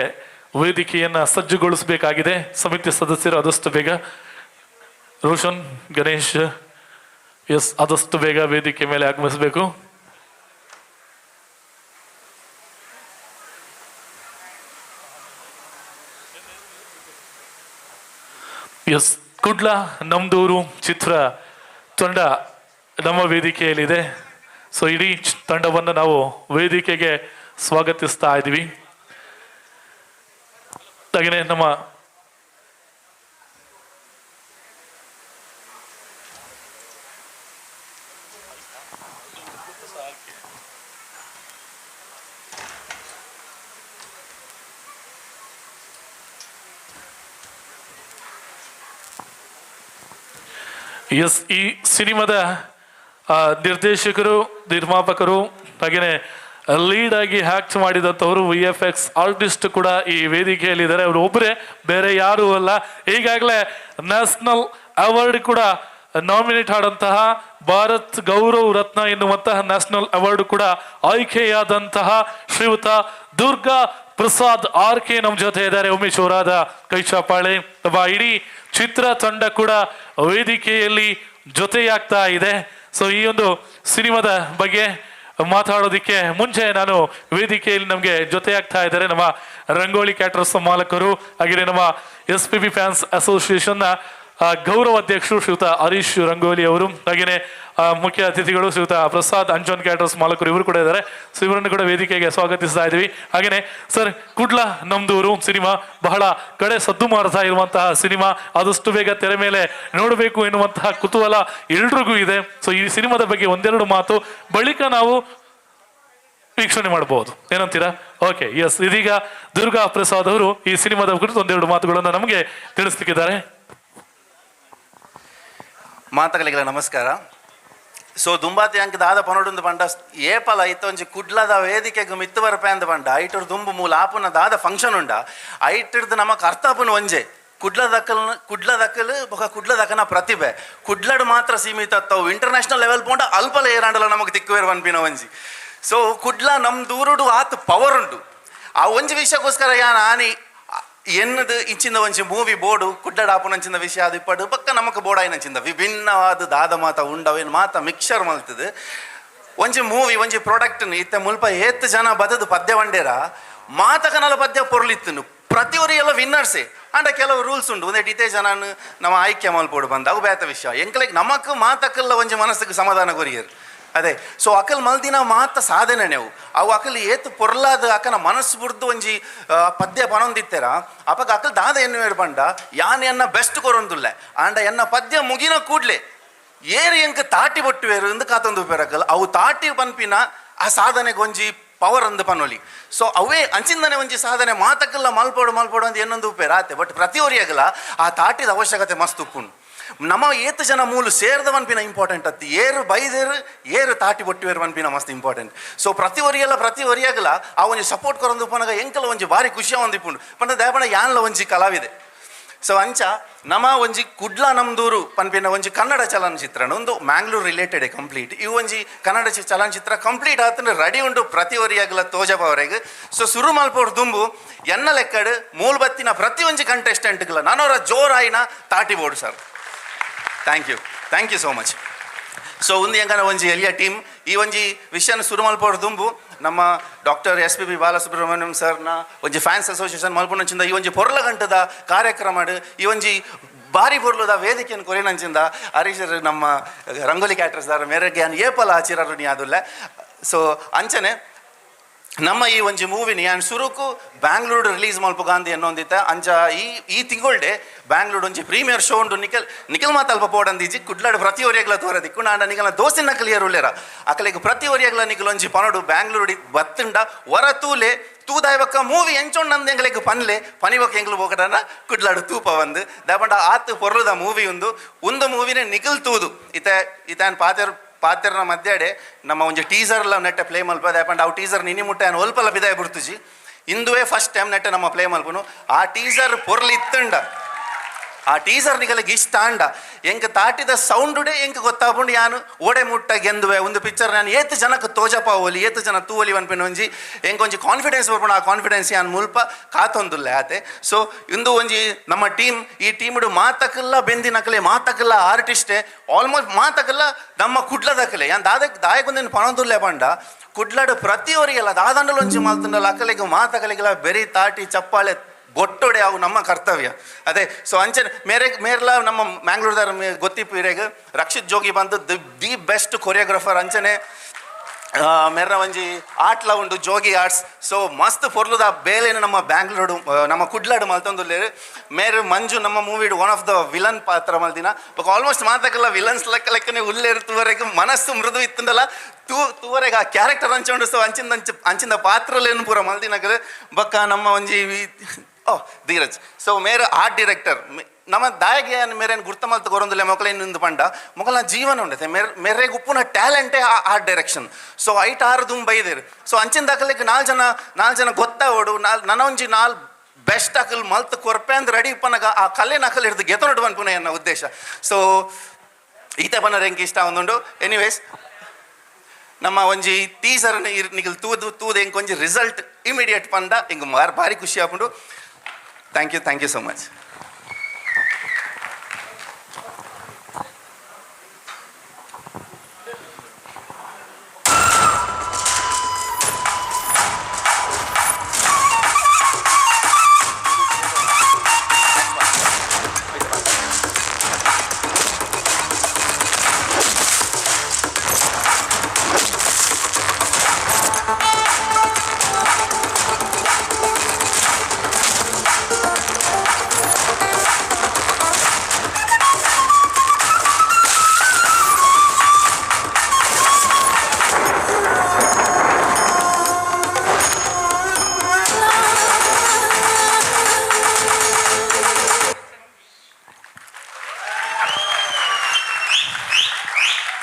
ವೇದಿಕೆಯನ್ನ ಸಜ್ಜುಗೊಳಿಸಬೇಕಾಗಿದೆ. ಸಮಿತಿ ಸದಸ್ಯರು ಆದಷ್ಟು ಬೇಗ, ರೋಷನ್, ಗಣೇಶ್ ಎಸ್ ಆದಷ್ಟು ಬೇಗ ವೇದಿಕೆ ಮೇಲೆ ಆಗಮಿಸಬೇಕು. ಎಸ್ ಕುಡ್ಲ ನಮ್ದೂರು ಚಿತ್ರ ತಂಡ ನಮ್ಮ ವೇದಿಕೆಯಲ್ಲಿದೆ. ಸೊ ಇಡೀ ತಂಡವನ್ನು ನಾವು ವೇದಿಕೆಗೆ ಸ್ವಾಗತಿಸ್ತಾ ಇದ್ದೀವಿ. ಹಾಗೆಯೇ ನಮ್ಮ ಎಸ್ ಈ ಸಿನಿಮಾದ ನಿರ್ದೇಶಕರು, ನಿರ್ಮಾಪಕರು, ಹಾಗೆಯೇ ಲೀಡ್ ಆಗಿ ಆಕ್ಟ್ ಮಾಡಿದಂಥವರು VFX ಆರ್ಟಿಸ್ಟ್ ಕೂಡ ಈ ವೇದಿಕೆಯಲ್ಲಿದ್ದಾರೆ. ಅವರು ಒಬ್ಬರೇ, ಬೇರೆ ಯಾರೂ ಅಲ್ಲ. ಈಗಾಗಲೇ ನ್ಯಾಷನಲ್ ಅವಾರ್ಡ್ ಕೂಡ ನಾಮಿನೇಟ್ ಆದಂತಹ ಭಾರತ್ ಗೌರವ್ ರತ್ನ ಎನ್ನುವಂತಹ ನ್ಯಾಷನಲ್ ಅವಾರ್ಡ್ ಕೂಡ ಆಯ್ಕೆಯಾದಂತಹ ಶ್ರೀಯುತ ದುರ್ಗಾ ಪ್ರಸಾದ್ RK ನಮ್ಮ ಜೊತೆ ಇದ್ದಾರೆ. ಉಮೇಶ್ ಅವರಾದ ಕೈ ಚಾಪಾಳೆ. ಇಡೀ ಚಿತ್ರ ತಂಡ ಕೂಡ ವೇದಿಕೆಯಲ್ಲಿ ಜೊತೆಯಾಗ್ತಾ ಇದೆ. ಸೊ ಈ ಒಂದು ಸಿನಿಮಾದ ಬಗ್ಗೆ ಮಾತಾಡೋದಿಕ್ಕೆ ಮುಂಚೆ ನಾನು ವೇದಿಕೆಯಲ್ಲಿ ನಮಗೆ ಜೊತೆಯಾಗ್ತಾ ಇದ್ದಾರೆ ನಮ್ಮ ರಂಗೋಲಿ ಕ್ಯಾಟರ್ಸ್ ಮಾಲಕರು, ಹಾಗೆಯೇ ನಮ್ಮ SPB ಫ್ಯಾನ್ಸ್ ಅಸೋಸಿಯೇಷನ್ನ ಗೌರವ ಅಧ್ಯಕ್ಷರು ಶ್ರೀಯುತ ಹರೀಶ್ ರಂಗೋಲಿ ಅವರು, ಹಾಗೆಯೇ ಮುಖ್ಯ ಅತಿಥಿಗಳು ಶ್ರೀಯುತ ಪ್ರಸಾದ್ ಅಂಜನ್ ಕ್ಯಾಟರ್ಸ್ ಮಾಲಕರು, ಇವರು ಕೂಡ ಇದ್ದಾರೆ. ಸೊ ಇವರನ್ನು ಕೂಡ ವೇದಿಕೆಗೆ ಸ್ವಾಗತಿಸ್ತಾ ಇದ್ದೀವಿ. ಹಾಗೆಯೇ ಸರ್, ಕುಡ್ಲ ನಮ್ದೂರು ಸಿನಿಮಾ ಬಹಳ ಕಡೆ ಸದ್ದು ಮಾಡ್ತಾ ಇರುವಂತಹ ಸಿನಿಮಾ, ಆದಷ್ಟು ಬೇಗ ತೆರೆ ಮೇಲೆ ನೋಡಬೇಕು ಎನ್ನುವಂತಹ ಕುತೂಹಲ ಎಲ್ರಿಗೂ ಇದೆ. ಸೊ ಈ ಸಿನಿಮಾದ ಬಗ್ಗೆ ಒಂದೆರಡು ಮಾತು ಬಳಿಕ ನಾವು ವೀಕ್ಷಣೆ ಮಾಡಬಹುದು, ಏನಂತೀರಾ? Okay, yes. ಇದೀಗ ದುರ್ಗಾ ಪ್ರಸಾದ್ ಅವರು ಈ ಸಿನಿಮಾದ ಕುರಿತು ಒಂದೆರಡು ಮಾತುಗಳನ್ನು ನಮಗೆ ತಿಳಿಸ್ಲಿಕ್ಕಿದ್ದಾರೆ. ಮಾತಗಳಿಗೆಲ್ಲ ನಮಸ್ಕಾರ. ಸೊ ದುಂಬಾತಿ ಅಂಕದ ಆದ ಪನೊಡೊಂದು ಪಂಡ ಏಪಲ ಇತ್ತೊಂಜಿ ಕುಡ್ಲದ ವೇದಿಕೆಗೆ ಮಿತ್ತು ಬರಪೆ ಅಂದ ಪಂಡ ಐಟರ್ ದುಂಬು ಮೂಲ ಆಪುನ ದಾದ ಫಂಕ್ಷನ್ ಉಂಡ ಐಟಿರ್ದು ನಮಕ್ ಅರ್ಥ ಆಪುನ ಒಂಜೆ ಕುಡ್ಲದಕ್ಕಲ್ ಬೊಕ ಕುಡ್ಲದಕ್ಕನ ಪ್ರತಿಭೆ ಕುಡ್ಲಡ್ ಮಾತ್ರ ಸೀಮಿತ ಅತ್ತವು ಇಂಟರ್ನ್ಯಾಷನಲ್ ಲೆವೆಲ್ ಪೋಂಡ ಅಲ್ಪಲ ಏರಾಂಡಲ ನಮಕ್ ತಿಕ್ಕುವೇರು ಅನ್ಪಿನ ಒಂಜಿ. ಸೊ ಕುಡ್ಲ ನಮ್ ದೂರುಡು ಆತ್ ಪವರ್ ಉಂಟು. ಆ ಒಂಜಿ ವಿಷಯಕ್ಕೋಸ್ಕರ ಯಾನ್ ಆನಿ ಎನ್ನದು ಇಂಚಿಂದ ಒಂಚಿ ಮೂವಿ ಬೋರ್ಡು ಕುಡ್ಲಡ ಆಪುನಂಚಿನ ವಿಷಯ ಅದು ಇಪ್ಪಡು ಪಕ್ಕ ನಮಕ್ ಬೋರ್ಡ್ ಆಯ್ನಂಚಿಂದ ವಿಭಿನ್ನವಾದ ದಾದ ಮಾತ ಉಂಡವೇನು ಮಾತ ಮಿಕ್ಸರ್ ಮಲ್ತದು ಒಂಜಿ ಮೂವಿ ಒಂಜಿ ಪ್ರಾಡಕ್ಟ್ ಇತ್ತ ಮುಲ್ಪ ಏತ್ ಜನ ಬದದು ಪದ್ಯ ಬಂಡೇರ ಮಾತಕನಲ ಪದ್ಯ ಪೊರ್ಲಿತ್ತನು ಪ್ರತಿ ಎಲ್ಲ ವಿನ್ನರ್ಸೇ ಅಂಡ ಕೆಲವು ರೂಲ್ಸ್ ಉಂಟು. ಒಂದೇ ಇತೇ ಜನ ನಮ್ಮ ಆಯ್ಕೆ ಮಲ್ಪೋಡು ಬಂದ ಅವು ಬೇತ ವಿಷಯ ಎಂಕ್ಲೆಗ್ ನಮಕ್ ಮಾತಕಲ್ಲ ಒಂಜಿ ಮನಸ್ಸಿಗೆ ಸಮಾಧಾನ ಕೊರಿಯರು ಅದೇ. ಸೊ ಅಕಲ್ ಮಲ್ದಿನ ಮಾತ ಸಾಧನೆ ನೀವು ಅವು ಅಕಲ್ ಏತ್ ಪೊರ್ಲಾದ ಅಕನ ಮನಸ್ಸು ಬುರ್ದು ಒಂಜಿ ಪದ್ಯ ಪನೊಂದಿತ್ತೆರ ಅಪಗ ಅಕಲ್ ದಾದ ಎನ್ನು ಹೇಳಿ ಬಂಡ ಯಾನ್ ಎನ್ನ ಬೆಸ್ಟ್ ಕೊರೊಂದುಲ್ಲೆ ಅಂಡ ಎನ್ನ ಪದ್ಯ ಮುಗಿನ ಕೂಡ್ಲೆ ಏರು ಎಂಕ್ ತಾಟಿ ಬೊಟ್ಟುವೇರು ಎಂದು ಕಾತೊಂದು ಉಪೇರಕಲ್ ಅವು ತಾಟಿ ಪನ್ಪಿನ ಆ ಸಾಧನೆಗೆ ಒಂಜಿ ಪವರ್ ಅಂದು ಪನೊಲಿ. ಸೊ ಅವೇ ಅಂಚಿಂದನೆ ಒಂಜಿ ಸಾಧನೆ ಮಾತಕ್ಕಲ್ಲ ಮಲ್ಪೋಡು ಅಂತ ಏನೊಂದು ಉಪೇರ ಆತೆ. ಬಟ್ ಪ್ರತಿಯೊರಿಯಾಗಲ ಆ ತಾಟಿದ ಅವಶ್ಯಕತೆ ಮಸ್ತ್ ಉಪ್ಪುಂಡು. ನಮ್ಮ ಏತು ಜನ ಮೂಲು ಸೇರ್ದ ವನ್ಪಿನ ಇಂಪಾರ್ಟೆಂಟ್ ಅತ್ತಿ ಏರು ಬೈದೇರು ಏರು ತಾಟಿ ಬೊಟ್ಟುವೇರು ವನ್ಪಿನ ಮಸ್ತ್ ಇಂಪಾರ್ಟೆಂಟ್. ಸೊ ಪ್ರತಿ ಒರಿಯಾಗಲ ಆ ಒಂಜಿ ಸಪೋರ್ಟ್ ಕೊರೊಂದು ಪನಗ ಎಂಕಲ ಒಂಜಿ ಭಾರಿ ಖುಷಿಯ ಒಂದಿಪ್ಪುಂಡು ಪಂಡ ದೇಪಣ ಯಾನ್ಲ ಒಂಜಿ ಕಲಾವಿದೆ. ಸೊ ಅಂಚ ನಮ್ಮ ಒಂಜಿ ಕುಡ್ಲ ನಮ್ದೂರು ಪನ್ಪಿನ ಒಂಜಿ ಕನ್ನಡ ಚಲನಚಿತ್ರ ಒಂದು ಮ್ಯಾಂಗ್ಳೂರ್ ರಿಲೇಟೆಡ್ ಕಂಪ್ಲೀಟ್ ಇವು ಒಂಜಿ ಕನ್ನಡ ಚಲನಚಿತ್ರ ಕಂಪ್ಲೀಟ್ ಆತನ ರೆಡಿ ಉಂಡು ಪ್ರತಿ ಒರಿಯಾಗಲ ತೋಜಪವರೆಗೆ. ಸೊ ಸುರು ಮಲ್ಪೋಡು ದುಂಬು ಎನ್ನ ಲೆಕ್ಕಡ್ ಮೂಲ್ ಬತ್ತಿನ ಪ್ರತಿ ಒಂಜಿ ಕಂಟೆಸ್ಟೆಂಟ್ಗಳ ನಾನವರ ಜೋರಾಯಿನ ತಾಟಿ board sir. Thank you so much. So ಒಂದು ಎಂಕನ ಒಂಜಿ ಎಲಿಯ ಟೀಮ್ ಈ ಒಂಜಿ ವಿಷಯನ ಶುರು ಮಲ್ಪೋಡು ದುಂಬು ನಮ್ಮ ಡಾಕ್ಟರ್ SPB ಬಾಲಸುಬ್ರಹ್ಮಣ್ಯಂ ಸರ್ನ ಒಂಜಿ ಫ್ಯಾನ್ಸ್ ಅಸೋಸಿಯೇಷನ್ ಮಲ್ಪುನಂಚಿಂದ ಈ ಒಂಜಿ ಪೊರ್ಲ ಗಂಟದ ಕಾರ್ಯಕ್ರಮ ಈ ಒಂಜಿ ಭಾರಿ ಪೊರ್ಲುದ ವೇದಿಕೆಯನ್ನು ಕೊರಿನಂಚಿಂದ ಹರೀಶ್ ನಮ್ಮ ರಂಗೋಲಿ ಕ್ಯಾಟ್ರಸ್ ದಾರ ಮೇರೆಗೆ ಯಾನ್ ಏಪಲ ಆಚಿರರು ನೀ ಅದುಲ್ಲೆ. ಸೊ ಅಂಚನೆ ನಮ್ಮ ಈ ಒಂಜಿ ಮೂವಿನಿ ಯಾನ್ ಸುರುಕು ಬ್ಯಾಂಗ್ಳೂರು ರಿಲೀಸ್ ಮಲ್ಪುಗ ಅಂದ್ ಎನ್ನೊಂದಿತ್ತ ಅಂಚ ಈ ತಿಂಗೊಳ್ಡೆ ಬ್ಯಾಂಗ್ಳೂರು ಒಂಜಿ ಪ್ರೀಮಿಯರ್ ಶೋ ಉಂಡು ನಿಖಿಲ್ ಮಾತಲ್ಪ ಪೋಡಂದಿಜಿ ಕುಡ್ಲಾಡು ಪ್ರತಿ ಒರಿಯಾಗಲ ತೋರದಿಕ್ಕು ನಾಂಡ ನಿಖಲ ದೋಸ್ತಿನ ಕ್ಲಿಯರ್ ಉಳ್ಳೇರ ಅಕಲಿಗೆ ಪ್ರತಿ ಒರಿಯಾಗಲ ನಿಖಲ್ ಒಂಜಿ ಪನೋಡು ಬ್ಯಾಂಗ್ಳೂರು ಬತ್ತುಂಡ ಹೊರ ತೂಲೆ ತೂದಾಯ್ಬಕ್ಕ ಮೂವಿ ಎಂಚೊಂಡು ನಂದು ಎಂಗ್ಲೆಗ್ ಪನ್ಲೆ ಪನಿಬಕ್ಕ ಎಂಗ್ಲು ಹೋಗಡನ ಕುಡ್ಲಾಡು ತೂಪ ಒಂದು ದಾಪಂಡ ಆತು ಪೊರ್ಲುದ ಮೂವಿ ಒಂದು ಮೂವಿನೇ ನಿಖಿಲ್ ತೂದು ಇತಾನ್ ಪಾತ್ರನ ಮಧ್ಯಾಡೆ ನಮ್ಮ ಒಂಜಿ ಟೀಸರ್ ಎಲ್ಲ ನೆಟ್ಟೆ ಪ್ಲೇ ಮಲ್ಪ ದಾಪಂಡ ಅವು ಟೀಸರ್ ನಿನಿ ಮುಟ್ಟ ಏನು ಒಲ್ಪಲ್ಲ ಬಿದಾಯ ಬಿಡ್ತುಜಿ ಇಂದುವೇ ಫಸ್ಟ್ ಟೈಮ್ ನೆಟ್ಟೆ ನಮ್ಮ ಪ್ಲೇ ಮಲ್ಪನು ಆ ಟೀಸರ್ ಪೊರ್ಲಿ ಇತ್ತುಂಡ ಆ ಟೀಸರ್ ನಿಗಲಿಗೆ ಇಷ್ಟ ಅಂಡ ಎಂಕ್ ತಾಟಿದ ಸೌಂಡುಡೆ ಎಂಕ್ ಗೊತ್ತಾಪುಂಡು ಯಾನು ಓಡೆ ಮುಟ್ಟ ಗೆಂದುವೆ ಒಂದು ಪಿಕ್ಚರ್ ನಾನು ಏತು ಜನಕ್ಕೆ ತೋಜಪ ಓಲಿ ಏತು ಜನ ತೂವಲಿ ಅನ್ಪಿನ ಒಂಜಿ ಎಂಕೊಂಜಿ ಕಾನ್ಫಿಡೆನ್ಸ್ ಬರ್ಪುಂಡು ಆ ಕಾನ್ಫಿಡೆನ್ಸ್ ಯಾನ್ ಮುಲ್ಪ ಕಾತೊಂದುಲ್ಲೆ ಆತೆ. ಸೊ ಇಂದು ಒಂಜಿ ನಮ್ಮ ಟೀಮ್ ಈ ಟೀಮ್ಡು ಮಾತಕಲ್ಲ ಬೆಂದಿನಕಲೆ ಮಾತಕಲ್ಲ ಆರ್ಟಿಸ್ಟೇ ಆಲ್ಮೋಸ್ಟ್ ಮಾತಕಲ್ಲ ನಮ್ಮ ಕುಡ್ಲದಕಲೆ ಯಾನ್ ದಾಯಕೊಂದಿನ ಪಣೊಂದುಲ್ಲೆ ಪಂಡ ಕುಡ್ಲಾಡು ಪ್ರತಿಯೊರಿಗೆಲ್ಲ ದಾದಂಡಲು ಒಂಜಿ ಮಲ್ತುಂಡಲ್ಲ ಅಕಲೆಗೆ ಮಾತಕಲೆಗೆಲ್ಲ ಬೆರಿ ತಾಟಿ ಚಪ್ಪಾಳೆ ಬೊಟ್ಟೊಡೆ ಅವು ನಮ್ಮ ಕರ್ತವ್ಯ ಅದೇ. ಸೊ ಅಂಚನೆ ಮೇರೆಲ್ಲ ನಮ್ಮ ಮ್ಯಾಂಗ್ಳೂರ್ದಾರ ಗೊತ್ತಿಪ್ಪು ಇರೇಗ ರಕ್ಷಿತ್ ಜೋಗಿ ಬಂದು ದಿ ಬೆಸ್ಟ್ ಕೊರಿಯೋಗ್ರಾಫರ್ ಅಂಚನೆ ಮೇರ ಒಂಜಿ ಆಟ್ಲ ಉಂಡು ಜೋಗಿ ಆರ್ಟ್ಸ್. ಸೊ ಮಸ್ತ್ ಪೊರ್ಲುದ ಬೇಲೆನ ನಮ್ಮ ಬ್ಯಾಂಗ್ಳೂರು ನಮ್ಮ ಕುಡ್ಲಾಡು ಮಲ್ತೊಂದುಲ್ಲೇರು ಮೇರೆ ಮಂಜು ನಮ್ಮ ಮೂವಿಡು ಒನ್ ಆಫ್ ದ ವಿಲನ್ ಪಾತ್ರ ಮಲ್ದಿನ ಬೊಕ್ಕ ಆಲ್ಮೋಸ್ಟ್ ಮಾತಕ್ಕೆಲ್ಲ ವಿಲನ್ಸ್ ಲೆಕ್ಕನೆ ಉಲ್ಲೇರ್ತುವರೆಗೆ ಮನಸ್ಸು ಮೃದು ಇತ್ತಂದಲ್ಲ ತೂವರೆಗೆ ಆ ಕ್ಯಾರೆಕ್ಟರ್ ಹಂಚೊಂಡು. ಸೊ ಅಂಚಿಂದ ಪಾತ್ರಲೇನು ಪೂರ ಮಲ್ದಿನಗರು ಬೊಕ್ಕ ನಮ್ಮ ಒಂಜಿ ಧೀರಜ್. ಸೊ ಮೇರೆ ಆರ್ಟ್ ಡೈರೆಕ್ಟರ್ ನಮ್ಮ ದಾಯಗೆ ಮೇರೇನು ಗುರ್ತ ಮಲ್ತು ಕೊರೊಂದುಲ್ಲೆ ಮೊಕಲೇನು ಪಂಡ ಮೊಕಲ್ನ ಜೀವನ ಉಂಡತೆ ಮೇರೆಗೆ ಉಪ್ಪುನ ಟ್ಯಾಲೆಂಟೇ ಆರ್ಟ್ ಡೈರೆಕ್ಷನ್. ಸೊ ಐಟ್ ಆರು ದುಮ್ ಬೈದೇರು. ಸೊ ಅಂಚಿನ ದಾಖಲೆಗೆ ನಾಲ್ ಜನ ಗೊತ್ತಾವಡು ನನ್ನ ಒಂಜಿ ಬೆಸ್ಟ್ ಅಕಲ್ ಮಲ್ತ್ ಕೊರ್ಪೆ ಅಂದ್ ರೆಡಿ ಪನಗ ಆ ಕಲೆ ನಕಲ್ ಹಿಡಿದು ಗೆತ ನೋಡು ಅನ್ಪುನ ಎನ್ನ ಉದ್ದೇಶ. ಸೊ ಈತೆ ಪನ್ನರ ಎಂಕ್ ಇಷ್ಟ ಒಂದುಂಡು. ಎನಿವೇಸ್ ನಮ್ಮ ಒಂಜಿ ಟೀಸರ್ ನಿಖಲ್ ತೂದು ಎಂಕ್ ಒಂಜಿ ರಿಸಲ್ಟ್ ಇಮಿಡಿಯೇಟ್ ಪಂಡ ಎಂಗ್ ಭಾರಿ ಖುಷಿ ಆಪುಂಡು. Thank you so much.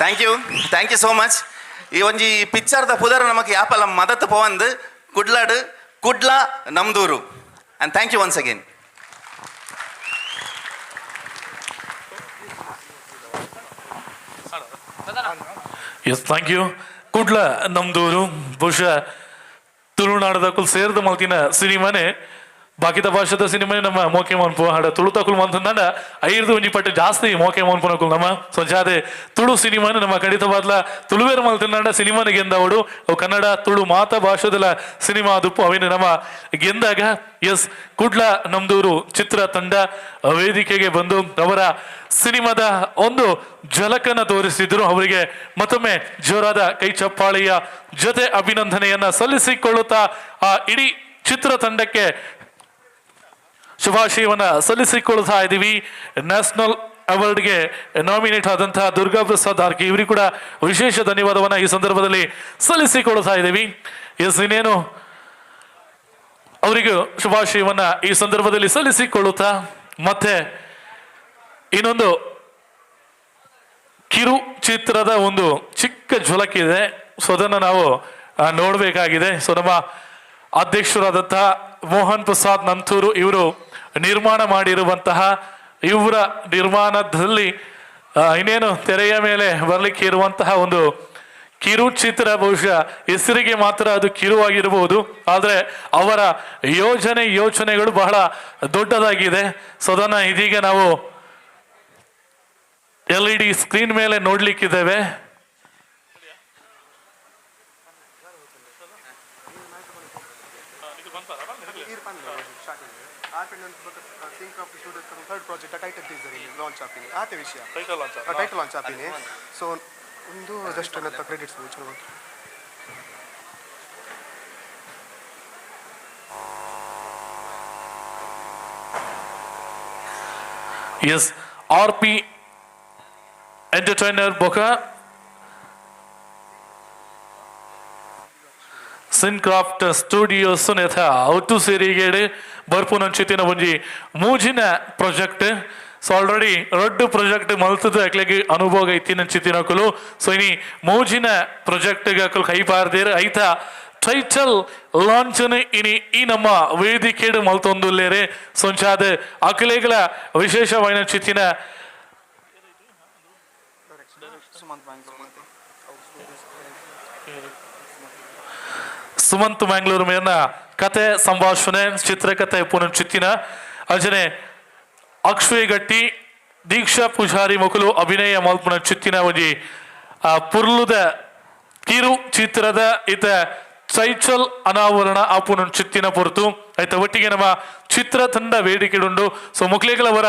Thank you so much. ಈ ಒಂಜಿ ಪಿಕ್ಚರ್ದ ಪುದರ್ ನಮಗೆ ಯಾಪಲ್ಲ ಮದತ್ ಪೋವಂದು Kudla Namdooru. And thank you once again. Yes thank you. Kudla Namdooru ಬಹುಶಃ ತುಳುನಾಡದ ಕುಲ್ ಸೇರಿದ ಮಲ್ತಿನ ಸಿನಿಮಾನೇ ಬಾಕಿದ ಭಾಷೆದ ಸಿನಿಮಾನೇ ನಮ್ಮ ಮೋಕೆ ಮನ್ಪು ಹಾಡ ತುಳು ತಕುಲ್ ಮಂತಂದ 5 ಒಂಜಿ ಪಟ್ಟು ಜಾಸ್ತಿ ಮೋಕೆ ಮನ್ಪುನಕುಲ್ ನಮ್ಮ ಸೊಂಚಾದೆ ತುಳು ಸಿನಿಮಾನ ನಮ್ಮ ಕಡಿತ ಬಾದ್ಲ ತುಳುವೇರು ಮಲ್ತಿನಾಡ ಸಿನಿಮಾನ ಗೆಂದವಡು ಅವು ಕನ್ನಡ ತುಳು ಮಾತ ಭಾಷೆದಲ ಸಿನಿಮಾ ದುಪ್ಪು ಅವಿನ ನಮ್ಮ ಗೆಂದಾಗ ಎಸ್ ಕುಡ್ಲ ನಮ್ದೂರು ಚಿತ್ರ ತಂಡ ವೇದಿಕೆಗೆ ಬಂದು ಅವರ ಸಿನಿಮಾದ ಒಂದು ಝಲಕನ್ನ ತೋರಿಸಿದ್ರು. ಅವರಿಗೆ ಮತ್ತೊಮ್ಮೆ ಜೋರಾದ ಕೈ ಚಪ್ಪಾಳೆಯ ಜೊತೆ ಅಭಿನಂದನೆಯನ್ನ ಸಲ್ಲಿಸಿಕೊಳ್ಳುತ್ತಾ ಆ ಇಡೀ ಚಿತ್ರತಂಡಕ್ಕೆ ಶುಭಾಶಯವನ್ನ ಸಲ್ಲಿಸಿಕೊಳ್ತಾ ಇದ್ದೀವಿ. ನ್ಯಾಷನಲ್ ಅವಾರ್ಡ್ಗೆ ನಾಮಿನೇಟ್ ಆದಂತಹ ದುರ್ಗಾ ಪ್ರಸಾದ್ ಆರ್ಕೆ ಇವರಿಗೂ ಕೂಡ ವಿಶೇಷ ಧನ್ಯವಾದವನ್ನ ಈ ಸಂದರ್ಭದಲ್ಲಿ ಸಲ್ಲಿಸಿಕೊಳ್ತಾ ಇದ್ದೀವಿ. ಎಸ್ ಇನ್ನೇನು ಅವರಿಗೂ ಶುಭಾಶಯವನ್ನ ಈ ಸಂದರ್ಭದಲ್ಲಿ ಸಲ್ಲಿಸಿಕೊಳ್ಳುತ್ತಾ ಮತ್ತೆ ಇನ್ನೊಂದು ಕಿರು ಚಿತ್ರದ ಒಂದು ಚಿಕ್ಕ ಝಲಕಿದೆ. ಸೊ ಅದನ್ನು ನಾವು ನೋಡಬೇಕಾಗಿದೆ. ಸೊ ನಮ್ಮ ಅಧ್ಯಕ್ಷರಾದಂತಹ ಮೋಹನ್ ಪ್ರಸಾದ್ ನಂತೂರು ಇವರು ನಿರ್ಮಾಣ ಮಾಡಿರುವಂತಹ ಇವರ ನಿರ್ಮಾಣದಲ್ಲಿ ಇನ್ನೇನು ತೆರೆಯ ಮೇಲೆ ಬರಲಿಕ್ಕೆ ಇರುವಂತಹ ಒಂದು ಕಿರು ಚಿತ್ರ. ಬಹುಶಃ ಹೆಸರಿಗೆ ಮಾತ್ರ ಅದು ಕಿರುವಾಗಿರಬಹುದು, ಆದರೆ ಅವರ ಯೋಚನೆಗಳು ಬಹಳ ದೊಡ್ಡದಾಗಿದೆ. ಸೊ ಅದನ್ನ ಇದೀಗ ನಾವು LED ಸ್ಕ್ರೀನ್ ಮೇಲೆ ನೋಡ್ಲಿಕ್ಕಿದ್ದೇವೆ. ಸೊ ಒಂದು just credits S RP entertainer ಬೊಕ ಸಿನ್ಕ್ರಾಫ್ಟ್ ಸ್ಟುಡಿಯೋಸ್ ನೆಥ ಒಟ್ಟು ಸೇರಿಗೇಡು ಬರ್ಪುನ ಚಿತ್ತಿನ ಒಂಜಿ ಮೂಜಿನ ಪ್ರಾಜೆಕ್ಟ್. ಸೊ ಆಲ್ರೆಡಿ 2 ಪ್ರಾಜೆಕ್ಟ್ ಮಲ್ತದ ಅಕ್ಲೆಗೆ ಅನುಭವ ಇತ್ತಿನ ಚಿತ್ತಿನಕುಲು. ಸೊ ಇನಿ ಮೂಜಿನ ಪ್ರಾಜೆಕ್ಟ್ ಅಕುಲು ಕೈ ಪಾರ್ದೇರು ಐತ ಟೈಟಲ್ ಲಾಂಚ್ ಇನಿ ಈ ನಮ್ಮ ವೇದಿಕೆಡು ಮಲ್ತೊಂದುಲ್ಲೇರೆ ಸೊಂಚಾದ ಅಕಲೆಗಳ ವಿಶೇಷವಾದ ಚಿತ್ತಿನ ಸುಮಂತ್ ಮ್ಯಾಂಗ್ಳೂರು ಮೇಲಿನ ಕತೆ ಸಂಭಾಷಣೆ ಚಿತ್ರಕಥೆ ಪುನಶ್ಚಿತ್ತಿನ ಅಂಜನೆ ಅಕ್ಷಯ್ ಗಟ್ಟಿ ದೀಕ್ಷಾ ಪೂಜಾರಿ ಮಕ್ಕಳು ಅಭಿನಯ ಮಲ್ಪುನ ಚಿತ್ತಿನ ಒಂಜಿ ಪುರ್ಲುದ ಕಿರು ಚಿತ್ರದ ಇತ ಟೈಟಲ್ ಅನಾವರಣ ಆಪುನ ಚಿತ್ತಿನ ಪೊರ್ತು ಆಯ್ತ ಒಟ್ಟಿಗೆ ನಮ್ಮ ಚಿತ್ರತಂಡ ವೇದಿಕೆಡುಂಡು. ಸೊ ಮುಕ್ಲೇಗಳವರ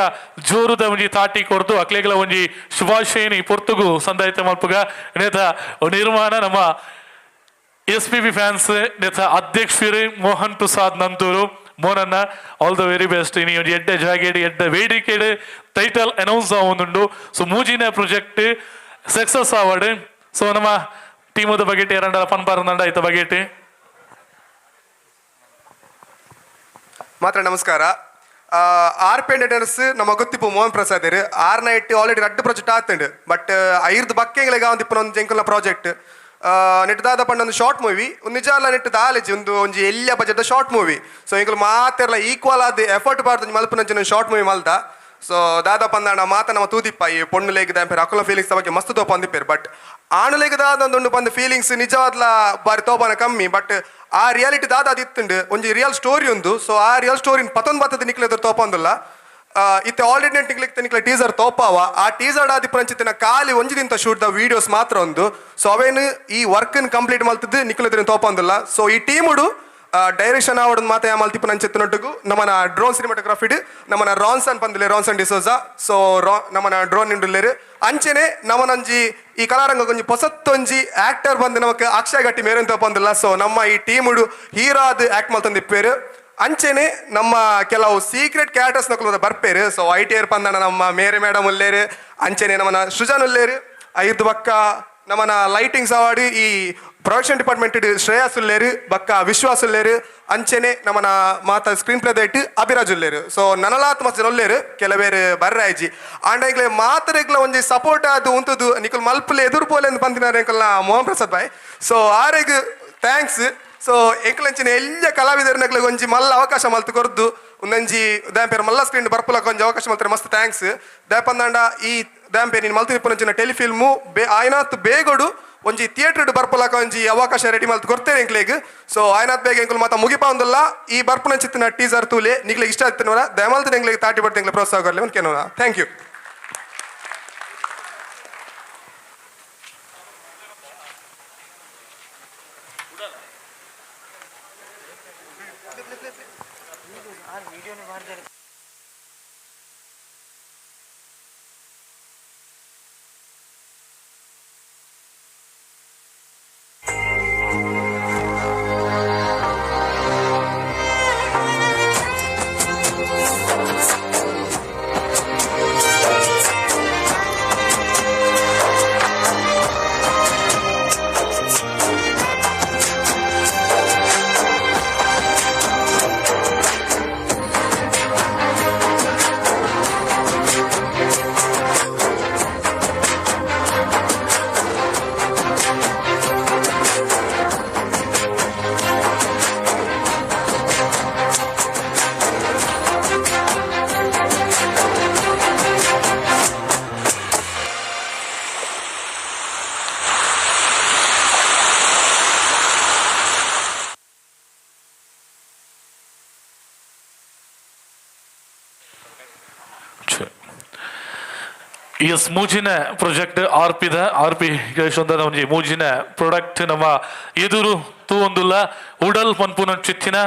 ಜೋರುದ ಒಂಜಿ ತಾಟಿ ಕೊರ್ತು ಅಕ್ಲೇಗಳ ಒಂಜಿ ಶುಭಾಶಯನಿ ಪೊರ್ತುಗು ಸಂದಾಯಿತ ಮಲ್ಪುಗ ನೇತ ನಿರ್ಮಾಣ ನಮ್ಮ SPB ಫ್ಯಾನ್ಸ್ ನೇತ ಅಧ್ಯಕ್ಷರು ಮೋಹನ್ ಪ್ರಸಾದ್ ನಂತೂರು ಮೋನನ್ನ ಆಲ್ ದ ವೆರಿ ಬೆಸ್ಟ್. ಇನಿ ಒಂದು ಎಡ್ಡೆ ಜಾಗೇಡಿ ಎಡ್ಡೆ ವೇದಿಕೆಡು ಟೈಟಲ್ ಅನೌನ್ಸ್ ಆವೊಂದುಂಡು. ಸೊ ಮೂಜಿನ ಪ್ರಾಜೆಕ್ಟ್ ಸಕ್ಸಸ್ ಆವಡ್. ಸೊ ನಮ್ಮ ಟೀಮದ ಬಗೆಟ್ ಎರಡ ಪನ್ಪಾರಂದಂಡ ಐತ ಬಗೆಟ್ ಮಾತ್ರ ನಮಸ್ಕಾರ. RP ಎಂಟರ್ಟೈನರ್ಸ್ ನಮ್ಮ ಗೊತ್ತಿಪ್ಪು ಮೋಹನ್ ಪ್ರಸಾದ್ ಆರ್ನ ಇಟ್ಟು ಆಲ್ರೆಡಿ 2 ಪ್ರಾಜೆಕ್ಟ್ ಆತಂಡು. ಬಟ್ 5 ಬಕ್ಕೆಗಳಿಗೆ ಒಂದು ಒಂದು ಜಂಕಲ್ನ ಪ್ರಾಜೆಕ್ಟ್ ನೆಟ್ಟದಾದ ಪಂಡ ಒಂದು ಶಾರ್ಟ್ ಮೂವಿ ಒಂದು ನಿಜ ಅಲ್ಲ ನೆಟ್ಟು ದಾಲೇಜಿ ಒಂಜಿ ಎಲ್ಲಿಯ ಬಜೆಟ್ ಶಾರ್ಟ್ ಮೂವಿ. ಸೊ ಇಂಕಲು ಮಾತೆಲ್ಲ ಈಕ್ವಲ್ ಆದ ಎಫರ್ಟ್ ಬಾರ್ದು ಮಲ್ಪನ ಶಾರ್ಟ್ ಮೂವಿ ಮಲ್ದ. ಸೊ ದಾದ ಪಂದಾಣ ಮಾತ ನಮ್ಮ ತೂದಿಪ್ಪ ಈ ಪೊಣ್ಣು ಲೇಗದ ಅಕುಲ ಫೀಲಿಂಗ್ಸ್ ಬಗ್ಗೆ ಮಸ್ತ್ ತೋಪ ಅಂದಿಪ್ಪೇರು. ಬಟ್ ಆಣು ಲೇಗದಾದ ಒಂದು ಬಂದ ಫೀಲಿಂಗ್ಸ್ ನಿಜವಾದ್ಲ ಬಾರಿ ತೋಪನ ಕಮ್ಮಿ. ಬಟ್ ಆ ರಿಯಾಲಿಟಿ ದಾದ ಅದಿತ್ತುಂಡು ಒಂಜಿ ರಿಯಲ್ ಸ್ಟೋರಿ ಒಂದು. ಸೊ ಆ ರಿಯಲ್ ಸ್ಟೋರಿನ ಬತ್ತದ ನಿಕ್ಲೆದ ತೋಪ ಅಂದಿಲ್ಲ. ಇತ್ತೆ ಆಲ್ರೆಡಿ ನಿಕ್ಲೆ ಟೀಸರ್ ತೋಪಾವ ಆ ಟೀಸರ್ ಆದಿ ಪಂಚಿತ್ತಿನ ಖಾಲಿ ಒಂಜಿದಿಂತ ಶೂಟ್ ದ ವಿಡಿಯೋಸ್ ಮಾತ್ರ ಒಂದು. ಸೊ ಅವೇನು ಈ ವರ್ಕ್ ಕಂಪ್ಲೀಟ್ ಮಲ್ತಿದ್ದು ನಿಕ್ಲೆದ ತೋಪ ಅಂದಿಲ್ಲ. ಸೊ ಈ ಟೀಮುಡು ಡೈರೆಕ್ಷನ್ ಆವಡ್ ಮಾತ ಮಲ್ತಿಪ್ಪ ನಂಚಿತ್ತಿನೊಟ್ಟಿಗೂ ನಮ್ಮನ ಡ್ರೋನ್ ಸಿನಿಮಾಟೋಗ್ರಫಿಡ್ ನಮ್ಮನ ರಾನ್ಸನ್ ಪಂದಿಲೆ ರಾನ್ಸನ್ ಡಿಸೋಜಾ. ಸೊ ನಮ್ಮನ ಡ್ರೋನ್ ನಿಂಡುಲ್ಲೇರು ಅಂಚೆನೆ ನಮ್ಮನೊಂಜಿ ಈ ಕಲಾರಂಗ ಒಂಜಿ ಹೊಸತ್ತೊಂಜಿ ಆಕ್ಟರ್ ಬಂದು ನಮಕ್ ಅಕ್ಷಯ್ ಗಟ್ಟಿ ಮೇರೆ ತೋಪಂದಿಲ್ಲ. ಸೊ ನಮ್ಮ ಈ ಟೀಮುಡು ಹೀರೋ ಆದ್ ಆಕ್ಟ್ ಮಲ್ತಂದಿಪ್ಪೇರು. ಅಂಚೆನೆ ನಮ್ಮ ಕೆಲವು ಸೀಕ್ರೆಟ್ ಕ್ಯಾರೆಕ್ಟರ್ಸ್ ನಕಲು ಬರ್ಪೇರು. ಸೊ ITR ಪಂದಣ ನಮ್ಮ ಮೇರೆ ಮೇಡಮ್ ಉಲ್ಲೇರು ಅಂಚೆನೆ ನಮ್ಮನ ಸೃಜನ್ ಉಲ್ಲೇರು 5 ಬಕ್ಕ ನಮ್ಮನ ಲೈಟಿಂಗ್ಸ್ ಅವಾರ್ಡ್ ಈ ಪ್ರೊಡಕ್ಷನ್ ಡಿಪಾರ್ಟ್ಮೆಂಟ್ ಶ್ರೇಯಸ್ ಉಲ್ಲೇರು ಬಕ್ಕ ವಿಶ್ವಾಸ್ ಉಲ್ಲೇರು ಅಂಚೆನೆ ನಮ್ಮನ ಮಾತ ಸ್ಕ್ರೀನ್ ಪ್ಲೇ ದೈಟ್ ಅಭಿರಾಜ್ ಉಲ್ಲೇರು ಸೊ ನನಲಾತ್ ಮಸ್ತ್ ಜನ ಉಲ್ಲೇರು ಕೆಲವೇರು ಬರ್ರಾಯ್ಜಿ ಆಂಡ ಮಾತರೆಗ್ಲ ಒಂಜಿ ಸಪೋರ್ಟ್ ಅದು ಉಂತದು ನಿಕಲ್ ಮಲ್ಪಲೆ ಎದುರು ಪೋಲೆ ಅಂತ ಬಂದಿನಾರ ಎಂಕಲ್ನ ಮೋಹನ್ ಪ್ರಸಾದ್ ಬಾಯ್ ಸೊ ಆರೆಗ್ ಥ್ಯಾಂಕ್ಸ್ ಸೊ ಎಂಕಲಂಚಿನ ಎಲ್ಲ ಕಲಾವಿದರ್ನಗ್ಲ ಒಂಜಿ ಮಲ್ಲ ಅವಕಾಶ ಮಲ್ತು ಕೊರ್ದು ಒಂದೊಂಜಿ ದಾಂಪೇರ್ ಮಲ್ಲ ಸ್ಕ್ರೀನ್ ಬರ್ಪುಲಕ ಒಂಜಿ ಅವಕಾಶ ಮಲ್ತಾರೆ ಮಸ್ತ್ ಥ್ಯಾಂಕ್ಸ್ ದಾಪಂದಾಂಡ ಈ ದಾಂಪೇರ್ ನೀನು ಮಲ್ತಿನಿಪ್ಪುನಂಚಿನ ಟೆಲಿಫಿಲ್ಮು ಆಯ್ನಾತ್ ಬೇಗೊಡು ಒಂಜಿ ಥಿಯೇಟರ್ ಬರ್ಪುಲಕ ಒಂಜಿ ಅವಕಾಶ ರೆಡಿ ಮಲ್ತು ಕೊಡ್ತೇನೆ ಎಂಕ್ಲೆಗ್ ಸೊ ಆಯ್ನಾತ್ ಬೇಗ ಎಂಕಲ್ ಮಾತ ಮುಗಿಪ ಒಂದಲ್ಲ ಈ ಬರ್ಪುನಂಚಿತ್ತಿನ ಟೀಸರ್ ತೂಲೆ ನಿಗ್ಲೆ ಇಷ್ಟ ಆಗ್ತಾನವರ ದಯಮಾಲ್ತ ಎಂಗ್ಲೆಗ್ ತಾಟಿ ಬಡ್ತೆ ಎಂಗ್ಲೆ ಪ್ರೋತ್ಸಾಹ ಕೊರ್ಲಿ ಅಂತ ಕೇನೋಣ ಥ್ಯಾಂಕ್ ಯು ಎಸ್ ಮೂಜಿನ ಪ್ರಾಜೆಕ್ಟ್ ಆರ್ ಪಿ ಗೇಶೊಂದನ ಒಂಜಿ ಮೂಜಿನ ಪ್ರಾಡಕ್ಟ್ ನಮ್ಮ ಎದುರು ತೂವೊಂದುಲ್ಲ ಉಡಲ್ ಪನ್ಪುನ ಚಿತ್ತಿನ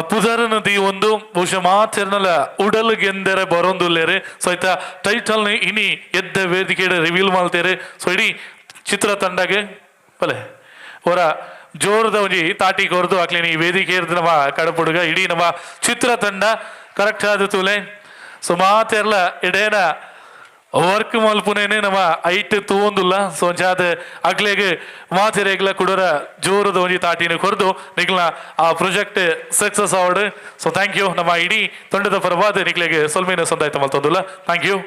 ಪುದರನ ದಿ ಒಂದು ಬಹುಶಃ ಮಾತೆರ್ನಲ ಉಡಲ್ ಗೆಂದರೆ ಬರೊಂದುಲ್ಲೇರೆ ಸೊ ಆಯ್ತಾ ಟೈಟಲ್ ಇನಿ ಎದ್ದ ವೇದಿಕೆ ರಿವೀಲ್ ಮಾಡ್ತೇರೆ ಸೊ ಇಡೀ ಚಿತ್ರ ತಂಡಗೆ ಬಲೆ ಅವರ ಜೋರದ ಒಂಜಿ ತಾಟಿ ಕೊರ್ದು ಹಾಕ್ಲೇನಿ ಈ ವೇದಿಕೆ ಇರ್ದು ನಮ್ಮ ಕಡಪುಡುಗ ಇಡೀ ನಮ್ಮ ಚಿತ್ರ ತಂಡ ಕರೆಕ್ಟ್ ಆದ ತೂಲೆ ಸೊ ಮಾತೆರ್ಲ ಇಡೇನ ವರ್ಕ್ ಮಲ್ಪುನೇನೆ ನಮ್ಮ ಐಟ್ ತೂವೊಂದುಲ್ಲ ಸೊ ಒಂಚಾದ ಅಗ್ಲೆಗೆ ಮಾತೆರೆಗ್ಲ ಕುಡರ ಜೋರದ ಒಂಜಿ ತಾಟಿನ ಕೊರ್ದು ನಿಗ್ಲ ಆ ಪ್ರಾಜೆಕ್ಟ್ ಸಕ್ಸಸ್ ಆವಡ್ ಸೊ ಥ್ಯಾಂಕ್ ಯು ನಮ್ಮ ಇಡೀ ತಂಡದ ಪರವಾದ ನಿಗ್ಲೆಗೆ ಸೊಲ್ಮೇನ ಸಂದಾಯ್ತ ಮಲ್ತೊಂದುಲ್ಲ ಥ್ಯಾಂಕ್ ಯು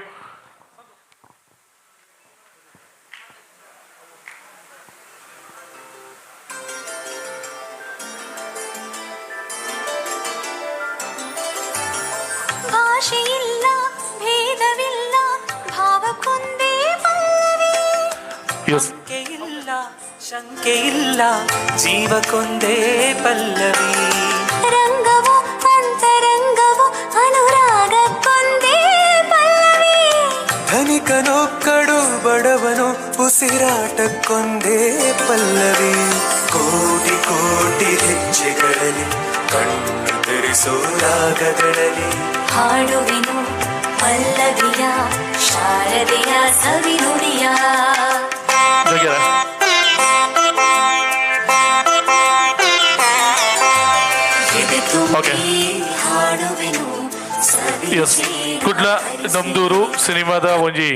ಭಾಷೆಯಿಲ್ಲ ಭೇದವಿಲ್ಲ ಭಾವಕ್ಕೊಂದೇ ಪಲ್ಲವಿ ಇಲ್ಲ ಶಂಕೆ ಇಲ್ಲ ಜೀವಕ್ಕೊಂದೇ ಪಲ್ಲವಿ ರಂಗವು ಅಂತರಂಗವು ಅನುರಾಗಕ್ಕೊಂದೇ ಪಲ್ಲವಿ ಧನಿಕನೊಕ್ಕಡು ಬಡವನು ಉಸಿರಾಟಕ್ಕೊಂದೇ ಪಲ್ಲವಿ ಕೋಟಿ ಕೋಟಿ ಹೆಜ್ಜೆಗಳಲ್ಲಿ ಕಣ್ಣು ತೆರೆಸೋ ರಾಗಗಳಲ್ಲಿ ಹಾಡುವೆನು ಪಲ್ಲವಿಯ ಶಾರದೆಯ ಸವಿನುಡಿಯ ಹಾಡುವೆನು ಎಸ್ ಕುಡ್ಲ ನಮ್ದೂರು ಸಿನಿಮಾದ ಒಂಜಿ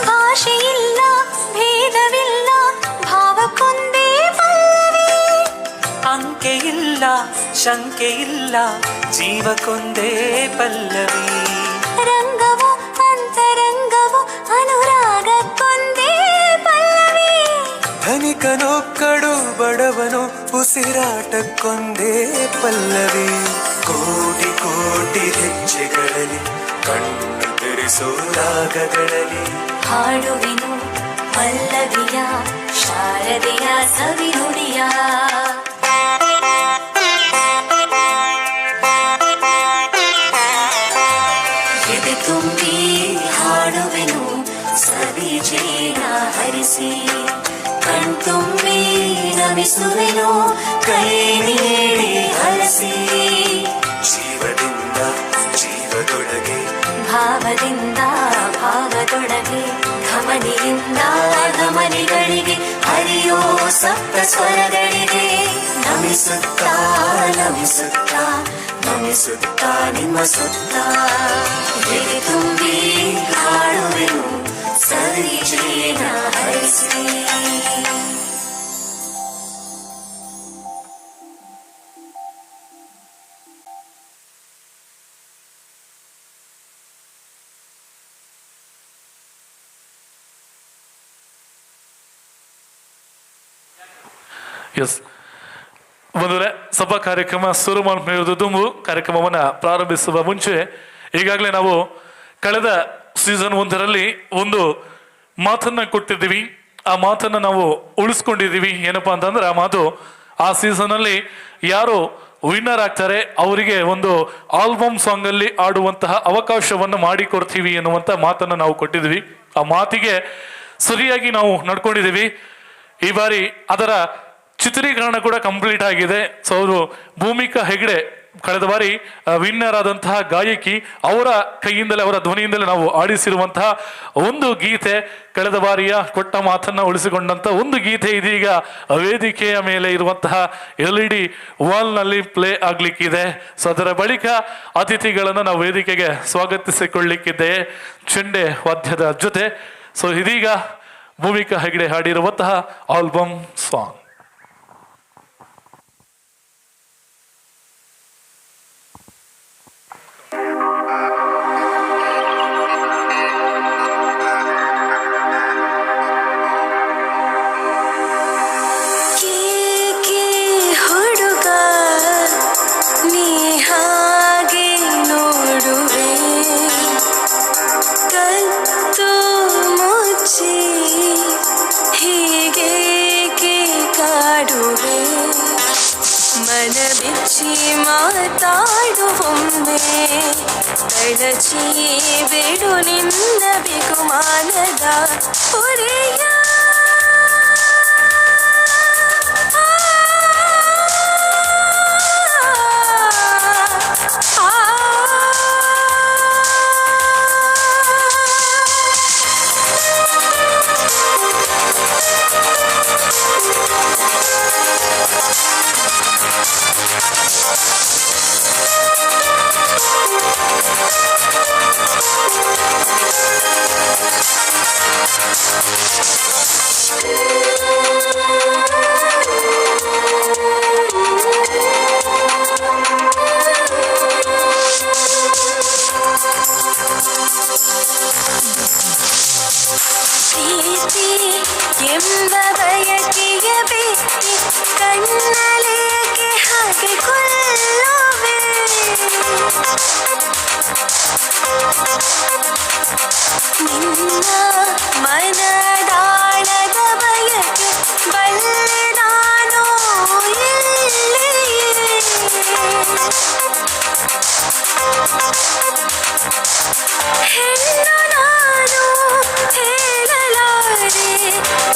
ಭಾಷೆಯಿಲ್ಲ ಭೇದವಿಲ್ಲ ಭಾವಕ್ಕೊಂದೇ ಪಲ್ಲವಿ ಅಂಕೆ ಇಲ್ಲ ಶಂಕೆ ಇಲ್ಲ ಜೀವಕ್ಕೊಂದೇ ಪಲ್ಲವಿ ರಂಗವು ಅಂತರಂಗವು ಅನುರಾಗಕ್ಕೊಂದೇ ಪಲ್ಲವಿ ಧನಿಕನೊಕ್ಕಡು ಬಡವನು ಉಸಿರಾಟಕ್ಕೊಂದೇ ಪಲ್ಲವಿ ಕೋಟಿ ಕೋಟಿ ಹೆಜ್ಜೆಗಳಲ್ಲಿ ಕಣ್ಣು ತೆರೆಸೋ ರಾಗಗಳಲ್ಲಿ ಹಾಡುವೆನು ಪಲ್ಲವಿಯ ಶಾರದೆಯ ಸವಿನುಡಿಯ ಎದೆ ತುಂಬಿ ಹಾಡುವೆನು ಸವಿ ಜೇನ ಹರಿಸಿ ಕಣ್ತುಂಬಿ ನಮಿಸುವೆನು ಕೈ ನೀಡಿ ಹರಸಿ ಜೀವದಿಂದ ಜೀವದೊಳಗೆ ಭಾವದಿಂದ ಭಾವದೊಳಗೆ ಘಮನಿಯಿಂದ ಘಮನಿಗಳಿಗೆ ಹರಿಯೋ ಸಪ್ತ ಸ್ವರಗಳಿಗೆ ನಮಿಸುತ್ತಾ ನಮಿಸುತ್ತಾ ನಮಿಸುತ್ತಾ ನಿಮ್ಮ ಸುತ್ತ ಎದೆ ತುಂಬಿ ಹಾಡುವೆನು ಸರಿಜೇನ ಹರಿಸಿ. ಎಸ್ ಬಂದರೆ ಸಭಾ ಕಾರ್ಯಕ್ರಮ ಶುರು ಮಾಡುವುದು ಕಾರ್ಯಕ್ರಮವನ್ನು ಪ್ರಾರಂಭಿಸುವ ಮುಂಚೆ ಈಗಾಗಲೇ ನಾವು ಕಳೆದ ಸೀಸನ್ 1ರಲ್ಲಿ ಒಂದು ಮಾತನ್ನ ಕೊಟ್ಟಿದ್ದೀವಿ. ಆ ಮಾತನ್ನು ನಾವು ಉಳಿಸ್ಕೊಂಡಿದ್ದೀವಿ. ಏನಪ್ಪಾ ಅಂತಂದ್ರೆ ಆ ಮಾತು, ಆ ಸೀಸನಲ್ಲಿ ಯಾರು ವಿನ್ನರ್ ಆಗ್ತಾರೆ ಅವರಿಗೆ ಒಂದು ಆಲ್ಬಮ್ ಸಾಂಗ್ ಅಲ್ಲಿ ಆಡುವಂತಹ ಅವಕಾಶವನ್ನು ಮಾಡಿಕೊಡ್ತೀವಿ ಎನ್ನುವಂತ ಮಾತನ್ನು ನಾವು ಕೊಟ್ಟಿದ್ವಿ. ಆ ಮಾತಿಗೆ ಸರಿಯಾಗಿ ನಾವು ನಡ್ಕೊಂಡಿದ್ದೀವಿ. ಈ ಬಾರಿ ಅದರ ಚಿತ್ರೀಕರಣ ಕೂಡ ಕಂಪ್ಲೀಟ್ ಆಗಿದೆ. ಸೊ ಅವರು ಭೂಮಿಕಾ ಹೆಗ್ಡೆ ಕಳೆದ ಬಾರಿ ವಿನ್ನರ್ ಆದಂತಹ ಗಾಯಕಿ, ಅವರ ಕೈಯಿಂದಲೇ ಅವರ ಧ್ವನಿಯಿಂದಲೇ ನಾವು ಆಡಿಸಿರುವಂತಹ ಒಂದು ಗೀತೆ, ಕಳೆದ ಬಾರಿಯ ಕೊಟ್ಟ ಮಾತನ್ನ ಉಳಿಸಿಕೊಂಡಂತ ಒಂದು ಗೀತೆ ಇದೀಗ ವೇದಿಕೆಯ ಮೇಲೆ ಇರುವಂತಹ LED ವಾಲ್ನಲ್ಲಿ ಪ್ಲೇ ಆಗ್ಲಿಕ್ಕಿದೆ. ಸೊ ಅದರ ಬಳಿಕ ಅತಿಥಿಗಳನ್ನು ನಾವು ವೇದಿಕೆಗೆ ಸ್ವಾಗತಿಸಿಕೊಳ್ಳಿಕ್ಕಿದೆ ಚೆಂಡೆ ವಾದ್ಯದ ಜೊತೆ. ಸೊ ಇದೀಗ ಭೂಮಿಕಾ ಹೆಗ್ಡೆ ಹಾಡಿರುವಂತಹ ಆಲ್ಬಮ್ ಸಾಂಗ್. ಮಾತಾಡುವೊಮ್ಮೆ ತಡಚಿ ಬಿಡು ನಿನ್ನ ಬಿಗುಮಾನದ ಹೊರೆಯ ಎಂಬ ಬಯಕೆಯ ಬೇಕೆ ಕಣ್ಣಲೇಕೆ ಹಾಗೆ ಕೊಲ್ಲುವೆ ನಿನ್ನ ಮನದಾಳದ ಬಯಕೆ ಬಲ್ಲೆ ನಾನು ಹೆಣ್ಣು ನಾನು ಹೇಳಲಾರೆ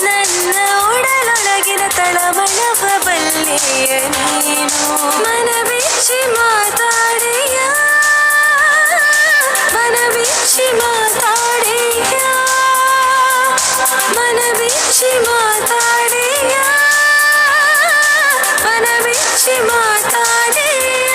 ನನ್ನ ಒಡಲೊಳಗಿನ ತಳಮಳವ ಬಲ್ಲೆಯ ನೀನು ಮನಬಿಚ್ಚಿ ಮಾತಾಡೆಯ ಮನಬಿಚ್ಚಿ ಮಾತಾಡೆಯ ಮನಬಿಚ್ಚಿ ಮಾತಾಡೆಯ ಮನಬಿಚ್ಚಿ ಮಾತಾಡೆಯ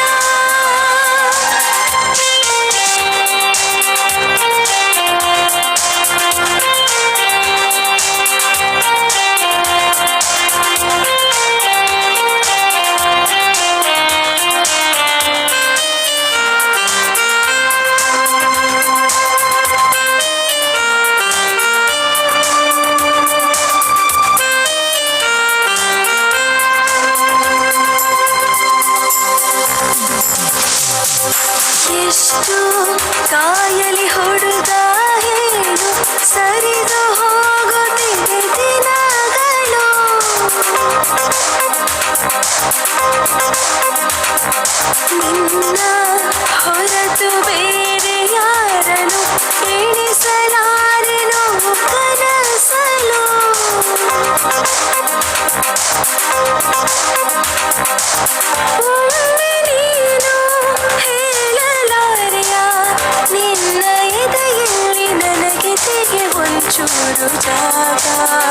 ಜಾಗ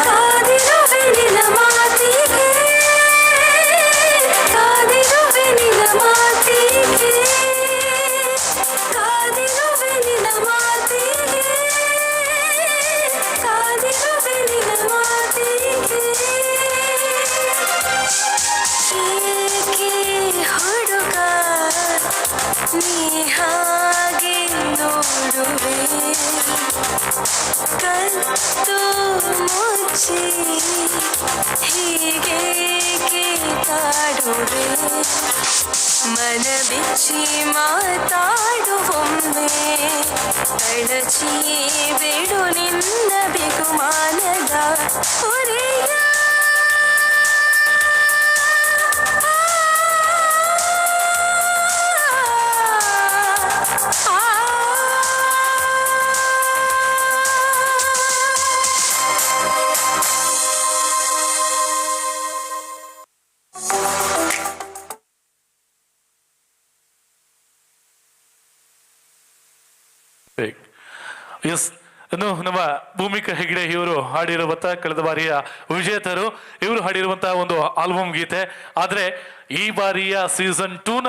ಕಾದಿರುವೆ ನಿನ್ನ ಮಾತಿಗೆ ಕಾದಿರುವೆ ನಿನ್ನ ಮಾತಿಗೆ ಕಾದಿರುವೆ ನಿನ್ನ ಮಾತಿಗೆ ಕಾದಿರುವೆ ನಿನ್ನ ಮಾತಿಗೆ ಏಕೆ ಹುಡುಗ ನೀ ಹಾಗೆ ನೋಡುವೆ ಕತ್ತು ಮುಚ್ಚಿ ಹೀಗೇಕೆ ಕಾಡುವೆ ಮನ ಬಿಚ್ಚಿ ಮಾತಾಡುವೊಮ್ಮೆ ಕಳಚಿ ಬಿಡು ನಿನ್ನ ಬಿಗುಮಾನದ ಹೊರೆಯ ಎಸ್ ಇನ್ನು ನಮ್ಮ ಭೂಮಿಕಾ ಹೆಗ್ಡೆ ಇವರು ಹಾಡಿರುವಂತಹ ಕಳೆದ ಬಾರಿಯ ವಿಜೇತರು. ಇವರು ಹಾಡಿರುವಂತಹ ಒಂದು ಆಲ್ಬಮ್ ಗೀತೆ. ಆದ್ರೆ ಈ ಬಾರಿಯ ಸೀಸನ್ 2ನ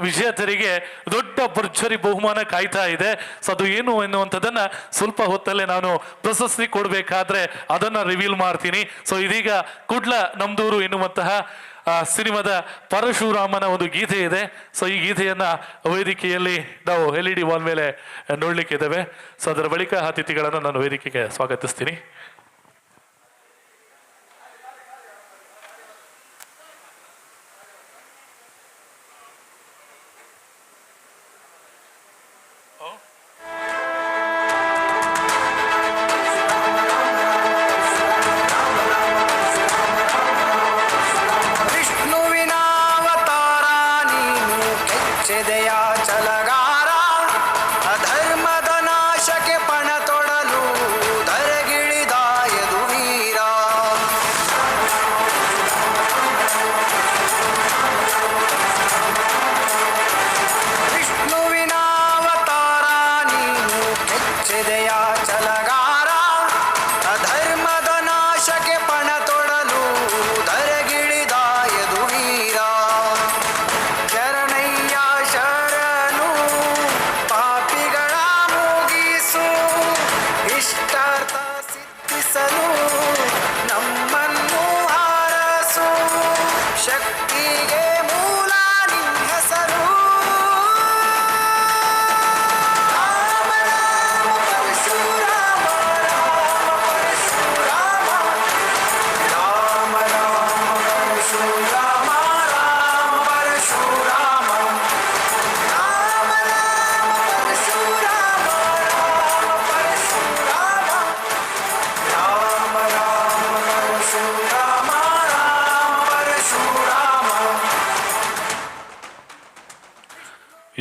ವಿಜೇತರಿಗೆ ದೊಡ್ಡ ಭರ್ಜರಿ ಬಹುಮಾನ ಕಾಯ್ತಾ ಇದೆ. ಸೊ ಅದು ಏನು ಎನ್ನುವಂಥದ್ದನ್ನ ಸ್ವಲ್ಪ ಹೊತ್ತಲ್ಲೇ ನಾನು ಪ್ರಶಸ್ತಿ ಕೊಡಬೇಕಾದ್ರೆ ಅದನ್ನ ರಿವೀಲ್ ಮಾಡ್ತೀನಿ. ಸೊ ಇದೀಗ ಕುಡ್ಲ ನಮ್ದೂರು ಎನ್ನುವಂತಹ ಸಿನಿಮಾದ ಪರಶುರಾಮನ ಒಂದು ಗೀತೆ ಇದೆ. ಸೊ ಈ ಗೀತೆಯನ್ನ ವೇದಿಕೆಯಲ್ಲಿ ನಾವು LED ವಾಲ್ ಮೇಲೆ ನೋಡ್ಲಿಕ್ಕೆ ಇದ್ದೇವೆ. ಸೊ ಅದರ ಬಳಿಕ ಅತಿಥಿಗಳನ್ನು ನಾನು ವೇದಿಕೆಗೆ ಸ್ವಾಗತಿಸ್ತೀನಿ.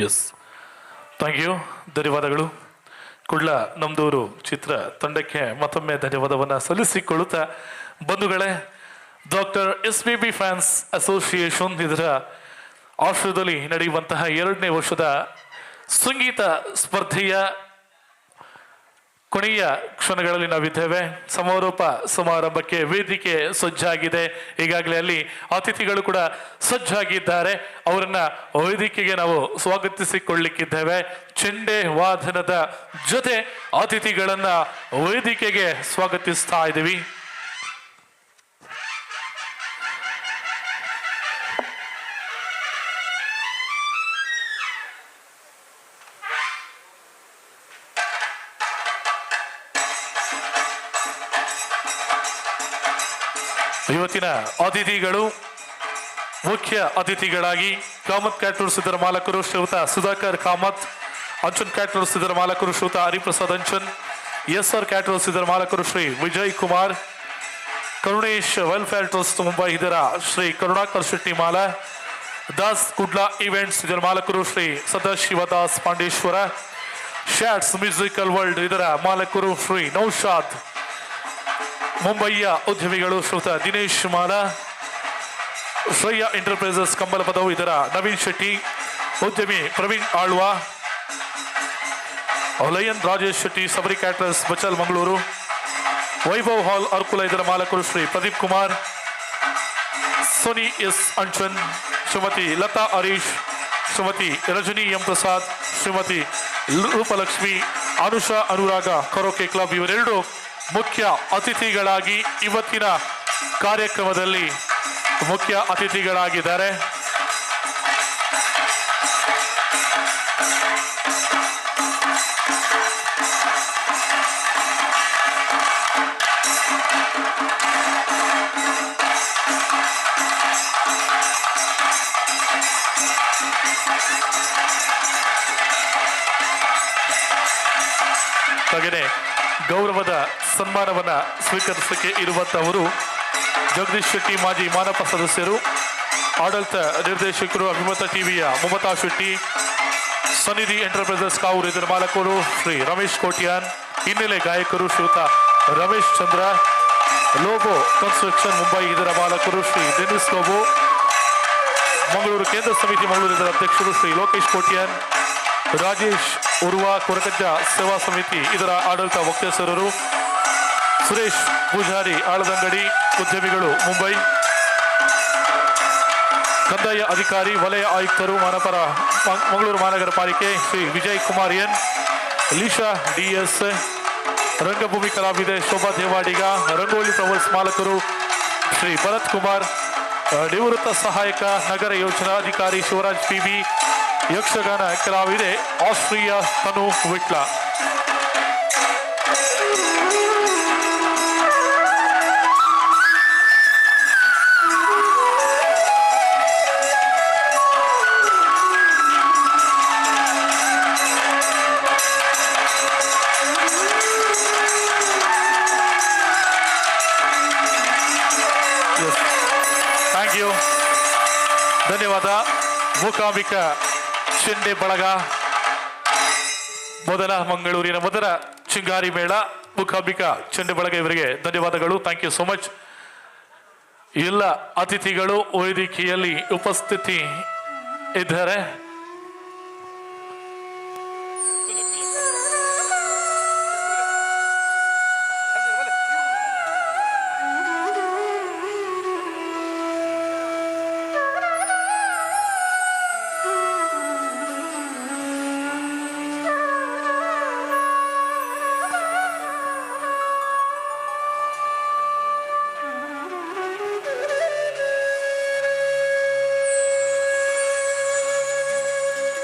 ಎಸ್, ಥ್ಯಾಂಕ್ ಯು, ಧನ್ಯವಾದಗಳು. ಕುಡ್ಲ ನಮ್ದೂರು ಚಿತ್ರ ತಂಡಕ್ಕೆ ಮತ್ತೊಮ್ಮೆ ಧನ್ಯವಾದವನ್ನು ಸಲ್ಲಿಸಿಕೊಳ್ಳುತ್ತಾ, ಬಂಧುಗಳೇ, ಡಾಕ್ಟರ್ SPB ಫ್ಯಾನ್ಸ್ ಅಸೋಸಿಯೇಷನ್ ಇದರ ಆಶ್ರಯದಲ್ಲಿ ನಡೆಯುವಂತಹ 2ನೇ ವರ್ಷದ ಸಂಗೀತ ಸ್ಪರ್ಧೆಯ ಕೊನೆಯ ಕ್ಷಣಗಳಲ್ಲಿ ನಾವಿದ್ದೇವೆ. ಸಮಾರೋಪ ಸಮಾರಂಭಕ್ಕೆ ವೇದಿಕೆ ಸಜ್ಜಾಗಿದೆ. ಈಗಾಗಲೇ ಅಲ್ಲಿ ಅತಿಥಿಗಳು ಕೂಡ ಸಜ್ಜಾಗಿದ್ದಾರೆ. ಅವರನ್ನ ವೇದಿಕೆಗೆ ನಾವು ಸ್ವಾಗತಿಸಿಕೊಳ್ಳಿಕ್ಕಿದ್ದೇವೆ. ಚೆಂಡೆ ವಾದನದ ಜೊತೆ ಅತಿಥಿಗಳನ್ನ ವೇದಿಕೆಗೆ ಸ್ವಾಗತಿಸ್ತಾ ಇದ್ದೀವಿ. ಇವತ್ತಿನ ಅತಿಥಿಗಳು, ಮುಖ್ಯ ಅತಿಥಿಗಳಾಗಿ ಕಾಮತ್ ಕ್ಯಾಟರ್ಸ್ ಇದರ ಮಾಲಕರು ಶ್ರೀಯುತ ಸುಧಾಕರ್ ಕಾಮತ್, ಅಂಚನ್ ಕ್ಯಾಟರ್ಸ್ ಇದರ ಮಾಲಕರು ಶ್ರೀಯುತ ಹರಿಪ್ರಸಾದ್ ಅಂಚನ್, SR ಕ್ಯಾಟರ್ಸ್ ಇದರ ಮಾಲಕರು ಶ್ರೀ ವಿಜಯ್ ಕುಮಾರ್, ಕರುಣೇಶ್ ವೆಲ್ಫೇರ್ ಟ್ರಸ್ಟ್ ಮುಂಬೈ ಇದರ ಶ್ರೀ ಕರುಣಾಕರ್ ಶೆಟ್ಟಿ ಮಾಲ, ದಾಸ್ ಕುಡ್ಲಾ ಇವೆಂಟ್ಸ್ ಇದರ ಮಾಲಕರು Shri Sadashivadas Pandeshwar, shots musical world ಇದರ ಮಾಲಕರು ಶ್ರೀ ನೌಶಾದ್, ಮುಂಬಯಿಯ ಉದ್ಯಮಿಗಳು ಶ್ರೀಯುತ ದಿನೇಶ್ ಮಾಲ, ಶ್ರೇಯ ಎಂಟರ್ಪ್ರೈಸಸ್ ಕಂಬಲಪದವು ಇದರ ನವೀನ್ ಶೆಟ್ಟಿ, ಉದ್ಯಮಿ Praveen Alva, lion Rajesh Shetty, Sabari caterers Bachal Mangaluru, Vaibhav hall Arkula ಇದರ ಮಾಲಕರು Shri Pradeep Kumar, Soni S Anchan, Shrimati Latha Harish, Shrimati Rajani M Prasad, Shrimati Roopalakshmi, Anusha Anuraga karaoke club ಇವರೆರಡು ಮುಖ್ಯ ಅತಿಥಿಗಳಾಗಿ ಇವತ್ತಿನ ಕಾರ್ಯಕ್ರಮದಲ್ಲಿ ಮುಖ್ಯ ಅತಿಥಿಗಳಾಗಿದ್ದಾರೆ. ಹಾಗೆಯೇ ಗೌರವದ ಸನ್ಮಾನವನ್ನ ಸ್ವೀಕರಿಸಕ್ಕೆ ಇರುವಂತವರು ಜಗದೀಶ್ ಶೆಟ್ಟಿ, ಮಾಜಿ ಮಾನಪ ಸದಸ್ಯರು, ಆಡಳಿತ ನಿರ್ದೇಶಕರು ಅಭಿಮತ ಟಿವಿಯ ಮಮತಾ ಶೆಟ್ಟಿ, ಸನ್ನಿಧಿ ಎಂಟರ್ಪ್ರೈಸಸ್ ಕಾವೂರು ಇದರ ಮಾಲಕರು ಶ್ರೀ ರಮೇಶ್ ಕೋಟ್ಯಾನ್, ಹಿನ್ನೆಲೆ ಗಾಯಕರು ಶ್ರೀಯುತ ರಮೇಶ್ ಚಂದ್ರ, ಲೋಬೋ ಕನ್ಸ್ಟ್ರಕ್ಷನ್ ಮುಂಬೈ ಇದರ ಮಾಲಕರು ಶ್ರೀ ಡೆನಿಸ್ ಲೋಬೋ, ಮಂಗಳೂರು ಕೇಂದ್ರ ಸಮಿತಿ ಮಂಗಳೂರು ಇದರ ಅಧ್ಯಕ್ಷರು ಶ್ರೀ ಲೋಕೇಶ್ ಕೋಟ್ಯಾನ್, ರಾಜೇಶ್ ಉರ್ವಾ ಕೊರಕಜ್ಜ ಸೇವಾ ಸಮಿತಿ ಇದರ ಆಡಳಿತ ಮುಖ್ಯಸ್ಥರು, ಸುರೇಶ್ ಪೂಜಾರಿ ಆಳದಂಗಡಿ ಉದ್ಯಮಿಗಳು ಮುಂಬೈ, ಕಂದಾಯ ಅಧಿಕಾರಿ ವಲಯ ಆಯುಕ್ತರು ಮಾನಪರ ಮಂಗಳೂರು ಮಹಾನಗರ ಪಾಲಿಕೆ ಶ್ರೀ ವಿಜಯ್ ಕುಮಾರ್ ಎನ್, ಲೀಶಾ ಡಿಎಸ್, ರಂಗಭೂಮಿ ಕಲಾವಿದೆ ಶೋಭಾ ದೇವಾಡಿಗ, ರಂಗೋಲಿ ಪ್ರವರ್ಸ್ ಮಾಲಕರು ಶ್ರೀ ಭರತ್ ಕುಮಾರ್, ನಿವೃತ್ತ ಸಹಾಯಕ ನಗರ ಯೋಜನಾಧಿಕಾರಿ ಶಿವರಾಜ್ ಪಿಬಿ, ಯಕ್ಷಗಾನ ಕಲಾವಿದೆ ಆಸ್ಟ್ರಿಯಾ ತನು ವಿಟ್ಲ. ಥ್ಯಾಂಕ್ ಯು, ಧನ್ಯವಾದ. ಮೂಕಾಂಬಿಕಾ ಚೆಂಡೆ ಬಳಗ ಮಂಗಳೂರಿನ ಮೊದಲ ಚಿಂಗಾರಿ ಮೇಳ ಮೂಕಾಂಬಿಕಾ ಚೆಂಡೆ ಬಳಗ ಇವರಿಗೆ ಧನ್ಯವಾದಗಳು. Thank you so much. ಎಲ್ಲ ಅತಿಥಿಗಳು ವೇದಿಕೆಯಲ್ಲಿ ಉಪಸ್ಥಿತಿ ಇದ್ದಾರೆ.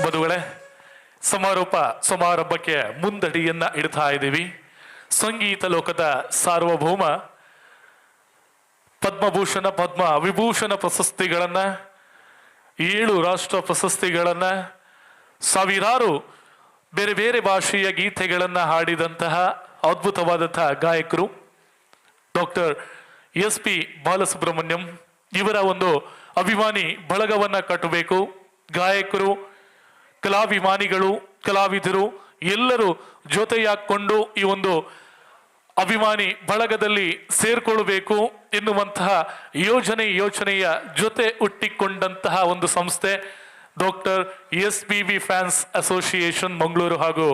ಬಂಧುಗಳೇ, ಸಮಾರಂಭಕ್ಕೆ ಮುಂದಡಿಯನ್ನ ಇಡ್ತಾ ಇದ್ದೀವಿ. ಸಂಗೀತ ಲೋಕದ ಸಾರ್ವಭೌಮ ಪದ್ಮಭೂಷಣ ಪದ್ಮ ವಿಭೂಷಣ ಪ್ರಶಸ್ತಿಗಳನ್ನ, 7 ರಾಷ್ಟ್ರ ಪ್ರಶಸ್ತಿಗಳನ್ನ, ಸಾವಿರಾರು ಬೇರೆ ಬೇರೆ ಭಾಷೆಯ ಗೀತೆಗಳನ್ನ ಹಾಡಿದಂತಹ ಅದ್ಭುತವಾದಂತಹ ಗಾಯಕರು ಡಾಕ್ಟರ್ SP ಬಾಲಸುಬ್ರಹ್ಮಣ್ಯಂ ಇವರ ಒಂದು ಅಭಿಮಾನಿ ಬಳಗವನ್ನ ಕಟ್ಟಬೇಕು. ಗಾಯಕರು, ಕಲಾಭಿಮಾನಿಗಳು, ಕಲಾವಿದರು ಎಲ್ಲರೂ ಜೊತೆಯಾಕೊಂಡು ಈ ಒಂದು ಅಭಿಮಾನಿ ಬಳಗದಲ್ಲಿ ಸೇರ್ಕೊಳ್ಬೇಕು ಎನ್ನುವಂತಹ ಯೋಚನೆಯ ಜೊತೆ ಹುಟ್ಟಿಕೊಂಡಂತಹ ಒಂದು ಸಂಸ್ಥೆ doctor SPB fans association Mangaluru ಹಾಗೂ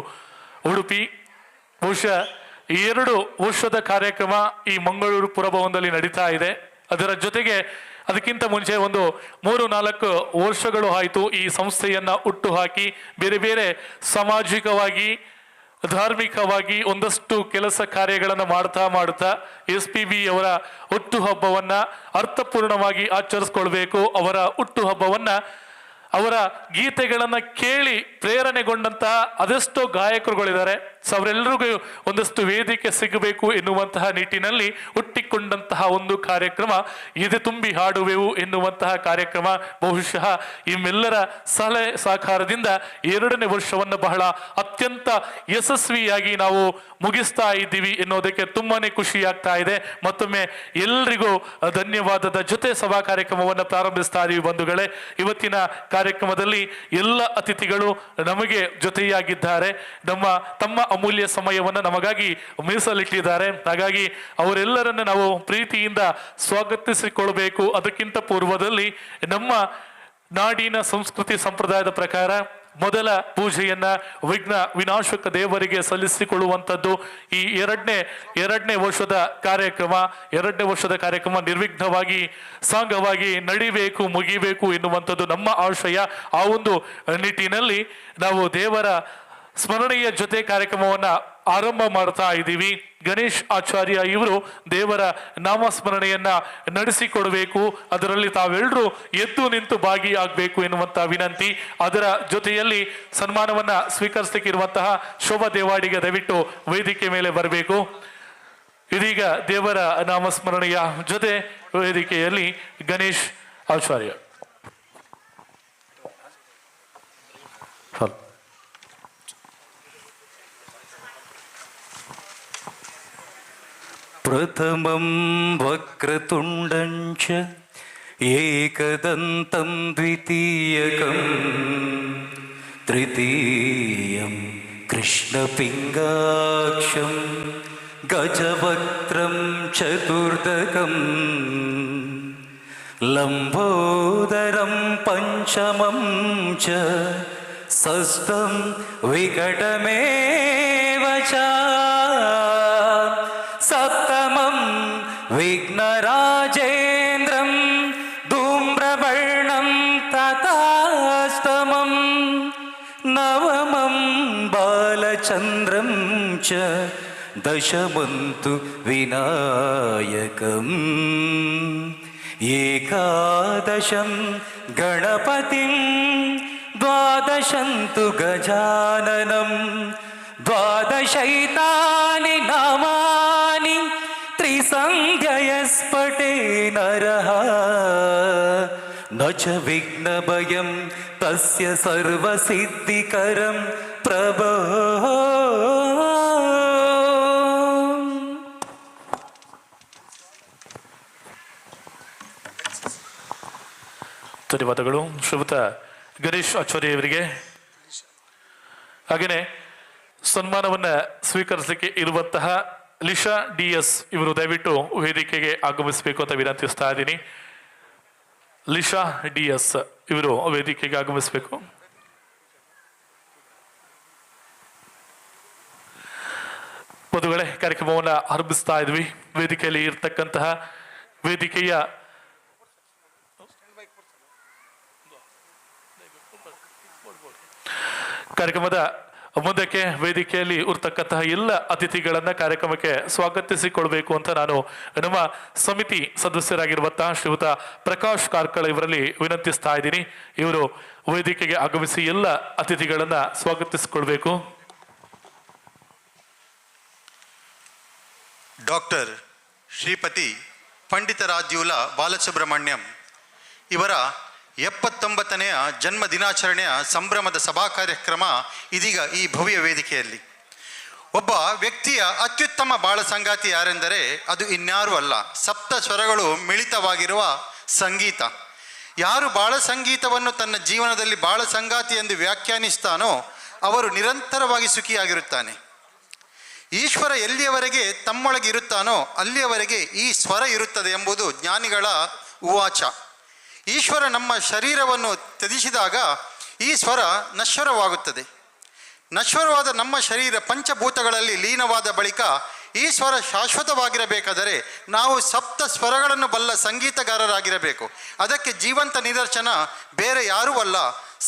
ಉಡುಪಿ. ಬಹುಶಃ 2 ವರ್ಷದ ಕಾರ್ಯಕ್ರಮ ಈ ಮಂಗಳೂರು ಪುರಭವನದಲ್ಲಿ ನಡೀತಾ ಇದೆ. ಅದರ ಜೊತೆಗೆ ಅದಕ್ಕಿಂತ ಮುಂಚೆ ಒಂದು 3-4 ವರ್ಷಗಳು ಆಯಿತು ಈ ಸಂಸ್ಥೆಯನ್ನ ಹುಟ್ಟು ಹಾಕಿ ಬೇರೆ ಬೇರೆ ಸಾಮಾಜಿಕವಾಗಿ ಧಾರ್ಮಿಕವಾಗಿ ಒಂದಷ್ಟು ಕೆಲಸ ಕಾರ್ಯಗಳನ್ನು ಮಾಡ್ತಾ SPB ಅವರ ಹುಟ್ಟುಹಬ್ಬವನ್ನ ಅರ್ಥಪೂರ್ಣವಾಗಿ ಆಚರಿಸ್ಕೊಳ್ಬೇಕು. ಅವರ ಹುಟ್ಟುಹಬ್ಬವನ್ನ ಅವರ ಗೀತೆಗಳನ್ನ ಕೇಳಿ ಪ್ರೇರಣೆಗೊಂಡಂತಹ ಅದೆಷ್ಟೋ ಗಾಯಕರುಗಳಿದ್ದಾರೆ. ಅವರೆಲ್ಲರಿಗೂ ಒಂದಷ್ಟು ವೇದಿಕೆ ಸಿಗಬೇಕು ಎನ್ನುವಂತಹ ನಿಟ್ಟಿನಲ್ಲಿ ಹುಟ್ಟಿಕೊಂಡಂತಹ ಒಂದು ಕಾರ್ಯಕ್ರಮ ಎದೆ ತುಂಬಿ ಹಾಡುವೆವು ಎನ್ನುವಂತಹ ಕಾರ್ಯಕ್ರಮ. ಬಹುಶಃ ನಿಮ್ಮೆಲ್ಲರ ಸಲಹೆ ಸಹಕಾರದಿಂದ 2ನೇ ವರ್ಷವನ್ನು ಬಹಳ ಅತ್ಯಂತ ಯಶಸ್ವಿಯಾಗಿ ನಾವು ಮುಗಿಸ್ತಾ ಇದ್ದೀವಿ ಎನ್ನುವುದಕ್ಕೆ ತುಂಬಾನೇ ಖುಷಿ ಆಗ್ತಾ ಇದೆ. ಮತ್ತೊಮ್ಮೆ ಎಲ್ರಿಗೂ ಧನ್ಯವಾದದ ಜೊತೆ ಸಭಾ ಕಾರ್ಯಕ್ರಮವನ್ನು ಪ್ರಾರಂಭಿಸ್ತಾ ಇದ್ದೀವಿ. ಬಂಧುಗಳೇ, ಇವತ್ತಿನ ಕಾರ್ಯಕ್ರಮದಲ್ಲಿ ಎಲ್ಲ ಅತಿಥಿಗಳು ನಮಗೆ ಜೊತೆಯಾಗಿದ್ದಾರೆ. ತಮ್ಮ ಅಮೂಲ್ಯ ಸಮಯವನ್ನು ನಮಗಾಗಿ ಮೀಸಲಿಟ್ಟಿದ್ದಾರೆ. ಹಾಗಾಗಿ ಅವರೆಲ್ಲರನ್ನು ನಾವು ಪ್ರೀತಿಯಿಂದ ಸ್ವಾಗತಿಸಿಕೊಳ್ಳಬೇಕು. ಅದಕ್ಕಿಂತ ಪೂರ್ವದಲ್ಲಿ ನಮ್ಮ ನಾಡಿನ ಸಂಸ್ಕೃತಿ ಸಂಪ್ರದಾಯದ ಪ್ರಕಾರ ಮೊದಲ ಪೂಜೆಯನ್ನ ವಿಘ್ನ ವಿನಾಶಕ ದೇವರಿಗೆ ಸಲ್ಲಿಸಿಕೊಳ್ಳುವಂಥದ್ದು. ಈ ಎರಡನೇ ವರ್ಷದ ಕಾರ್ಯಕ್ರಮ ನಿರ್ವಿಘ್ನವಾಗಿ ಸಾಂಗವಾಗಿ ನಡಿಬೇಕು, ಮುಗಿಬೇಕು ಎನ್ನುವಂಥದ್ದು ನಮ್ಮ ಆಶಯ. ಆ ಒಂದು ನಿಟ್ಟಿನಲ್ಲಿ ನಾವು ದೇವರ ಸ್ಮರಣೆಯ ಜೊತೆ ಕಾರ್ಯಕ್ರಮವನ್ನ ಆರಂಭ ಮಾಡ್ತಾ ಇದ್ದೀವಿ. ಗಣೇಶ್ ಆಚಾರ್ಯ ಇವರು ದೇವರ ನಾಮಸ್ಮರಣೆಯನ್ನ ನಡೆಸಿಕೊಡಬೇಕು, ಅದರಲ್ಲಿ ತಾವೆಲ್ಲರೂ ಎದ್ದು ನಿಂತು ಭಾಗಿಯಾಗಬೇಕು ಎನ್ನುವಂತಹ ವಿನಂತಿ. ಅದರ ಜೊತೆಯಲ್ಲಿ ಸನ್ಮಾನವನ್ನ ಸ್ವೀಕರಿಸಲಿಕ್ಕಿರುವಂತಹ ಶೋಭಾ ದೇವಾಡಿಗ ದಯವಿಟ್ಟು ವೇದಿಕೆ ಮೇಲೆ ಬರಬೇಕು. ಇದೀಗ ದೇವರ ನಾಮಸ್ಮರಣೆಯ ಜೊತೆ ವೇದಿಕೆಯಲ್ಲಿ ಗಣೇಶ್ ಆಚಾರ್ಯ. प्रथमं वक्रतुण्डं च एकदन्तं द्वितीयकं तृतीयं कृष्णपिङ्गाक्षं गजवक्त्रं चतुर्दकं लम्बोदरं पञ्चमं च षष्ठं विकटमेव च सप्तमं विघ्नराजेन्द्रं धूम्रवर्णं तथाष्टमं नवमं बालचन्द्रं च दशमं तु विनायकम् एकादशं गणपतिं द्वादशं तु गजाननं द्वादशैतानि नामानि त्रिसन्ध्ययस्पटे नरः न च विघ्नभयं तस्य सर्वसिद्धिकरं प्रभो. ಧನ್ಯವಾದಗಳು ಶ್ರೀಯುತ ಗಣೇಶ್ ಆಚಾರ್ಯ ಅವರಿಗೆ. ಹಾಗೆಯೇ ಸನ್ಮಾನವನ್ನ ಸ್ವೀಕರಿಸಲಿಕ್ಕೆ ಇರುವಂತಹ ಲಿಶಾ DS ಇವರು ದಯವಿಟ್ಟು ವೇದಿಕೆಗೆ ಆಗಮಿಸಬೇಕು ಅಂತ ವಿನಂತಿಸ್ತಾ ಇದ್ದೀನಿ. ಲಿಶಾ DS ಇವರು ವೇದಿಕೆಗೆ ಆಗಮಿಸಬೇಕು. ಮದುವೆ ಕಾರ್ಯಕ್ರಮವನ್ನ ಆರಂಭಿಸ್ತಾ ಇದ್ವಿ. ವೇದಿಕೆಯಲ್ಲಿ ಇರ್ತಕ್ಕಂತಹ ವೇದಿಕೆಯ ಕಾರ್ಯಕ್ರಮದ ಮುಂದಕ್ಕೆ ವೇದಿಕೆಯಲ್ಲಿ ಇರ್ತಕ್ಕಂತಹ ಎಲ್ಲ ಅತಿಥಿಗಳನ್ನ ಕಾರ್ಯಕ್ರಮಕ್ಕೆ ಸ್ವಾಗತಿಸಿಕೊಳ್ಬೇಕು ಅಂತ ನಾನು ನಮ್ಮ ಸಮಿತಿ ಸದಸ್ಯರಾಗಿರುವಂತಹ ಶ್ರೀಯುತ ಪ್ರಕಾಶ್ ಕಾರ್ಕಳ ಇವರಲ್ಲಿ ವಿನಂತಿಸ್ತಾ ಇದ್ದೀನಿ. ಇವರು ವೇದಿಕೆಗೆ ಆಗಮಿಸಿ ಎಲ್ಲ ಅತಿಥಿಗಳನ್ನ ಸ್ವಾಗತಿಸಿಕೊಳ್ಬೇಕು. ಡಾಕ್ಟರ್ ಶ್ರೀಪತಿ ಪಂಡಿತರಾಜ್ಯೂಲ ಬಾಲಸುಬ್ರಹ್ಮಣ್ಯಂ ಇವರ 79ನೆಯ ಜನ್ಮ ದಿನಾಚರಣೆಯ ಸಂಭ್ರಮದ ಸಭಾ ಕಾರ್ಯಕ್ರಮ ಇದೀಗ ಈ ಭವ್ಯ ವೇದಿಕೆಯಲ್ಲಿ. ಒಬ್ಬ ವ್ಯಕ್ತಿಯ ಅತ್ಯುತ್ತಮ ಬಾಳ ಸಂಗಾತಿ ಯಾರೆಂದರೆ ಅದು ಇನ್ಯಾರೂ ಅಲ್ಲ, ಸಪ್ತ ಸ್ವರಗಳು ಮಿಳಿತವಾಗಿರುವ ಸಂಗೀತ. ಯಾರು ಬಾಳ ಸಂಗೀತವನ್ನು ತನ್ನ ಜೀವನದಲ್ಲಿ ಬಾಳ ಸಂಗಾತಿ ಎಂದು ವ್ಯಾಖ್ಯಾನಿಸ್ತಾನೋ ಅವರು ನಿರಂತರವಾಗಿ ಸುಖಿಯಾಗಿರುತ್ತಾನೆ. ಈಶ್ವರ ಎಲ್ಲಿಯವರೆಗೆ ತಮ್ಮೊಳಗೆ ಇರುತ್ತಾನೋ ಅಲ್ಲಿಯವರೆಗೆ ಈ ಸ್ವರ ಇರುತ್ತದೆ ಎಂಬುದು ಜ್ಞಾನಿಗಳ ಉವಾಚ. ಈಶ್ವರ ನಮ್ಮ ಶರೀರವನ್ನು ತ್ಯಜಿಸಿದಾಗ ಈ ಸ್ವರ ನಶ್ವರವಾಗುತ್ತದೆ. ನಶ್ವರವಾದ ನಮ್ಮ ಶರೀರ ಪಂಚಭೂತಗಳಲ್ಲಿ ಲೀನವಾದ ಬಳಿಕ ಈ ಸ್ವರ ಶಾಶ್ವತವಾಗಿರಬೇಕಾದರೆ ನಾವು ಸಪ್ತ ಸ್ವರಗಳನ್ನು ಬಲ್ಲ ಸಂಗೀತಗಾರರಾಗಿರಬೇಕು. ಅದಕ್ಕೆ ಜೀವಂತ ನಿದರ್ಶನ ಬೇರೆ ಯಾರೂ ಅಲ್ಲ,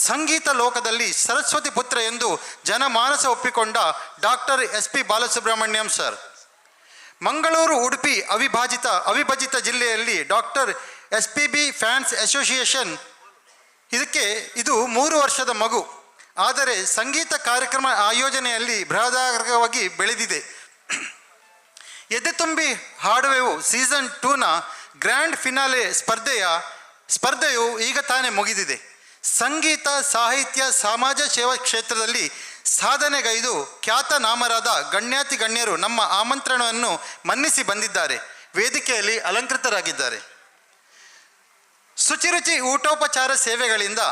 ಸಂಗೀತ ಲೋಕದಲ್ಲಿ ಸರಸ್ವತಿ ಪುತ್ರ ಎಂದು ಜನಮಾನಸ ಒಪ್ಪಿಕೊಂಡ doctor SP Balasubrahmanyam sir. Mangaluru Udupi ಅವಿಭಜಿತ ಜಿಲ್ಲೆಯಲ್ಲಿ ಡಾಕ್ಟರ್ SPB ಫ್ಯಾನ್ಸ್ ಅಸೋಸಿಯೇಷನ್ ಇದು 3 ವರ್ಷದ ಮಗು. ಆದರೆ ಸಂಗೀತ ಕಾರ್ಯಕ್ರಮ ಆಯೋಜನೆಯಲ್ಲಿ ಬೃಹದಾಕಾರವಾಗಿ ಬೆಳೆದಿದೆ. ಎದೆ ತುಂಬಿ ಹಾಡುವೆವು ಸೀಸನ್ 2ನ ಗ್ರ್ಯಾಂಡ್ ಫಿನಾಲೆ ಸ್ಪರ್ಧೆಯು ಈಗ ತಾನೇ ಮುಗಿದಿದೆ. ಸಂಗೀತ ಸಾಹಿತ್ಯ ಸಮಾಜ ಸೇವಾ ಕ್ಷೇತ್ರದಲ್ಲಿ ಸಾಧನೆಗೈದು ಖ್ಯಾತನಾಮರಾದ ಗಣ್ಯಾತಿ ಗಣ್ಯರು ನಮ್ಮ ಆಮಂತ್ರಣವನ್ನು ಮನ್ನಿಸಿ ಬಂದಿದ್ದಾರೆ, ವೇದಿಕೆಯಲ್ಲಿ ಅಲಂಕೃತರಾಗಿದ್ದಾರೆ. ಶುಚಿರುಚಿ ಊಟೋಪಚಾರ ಸೇವೆಗಳಿಂದ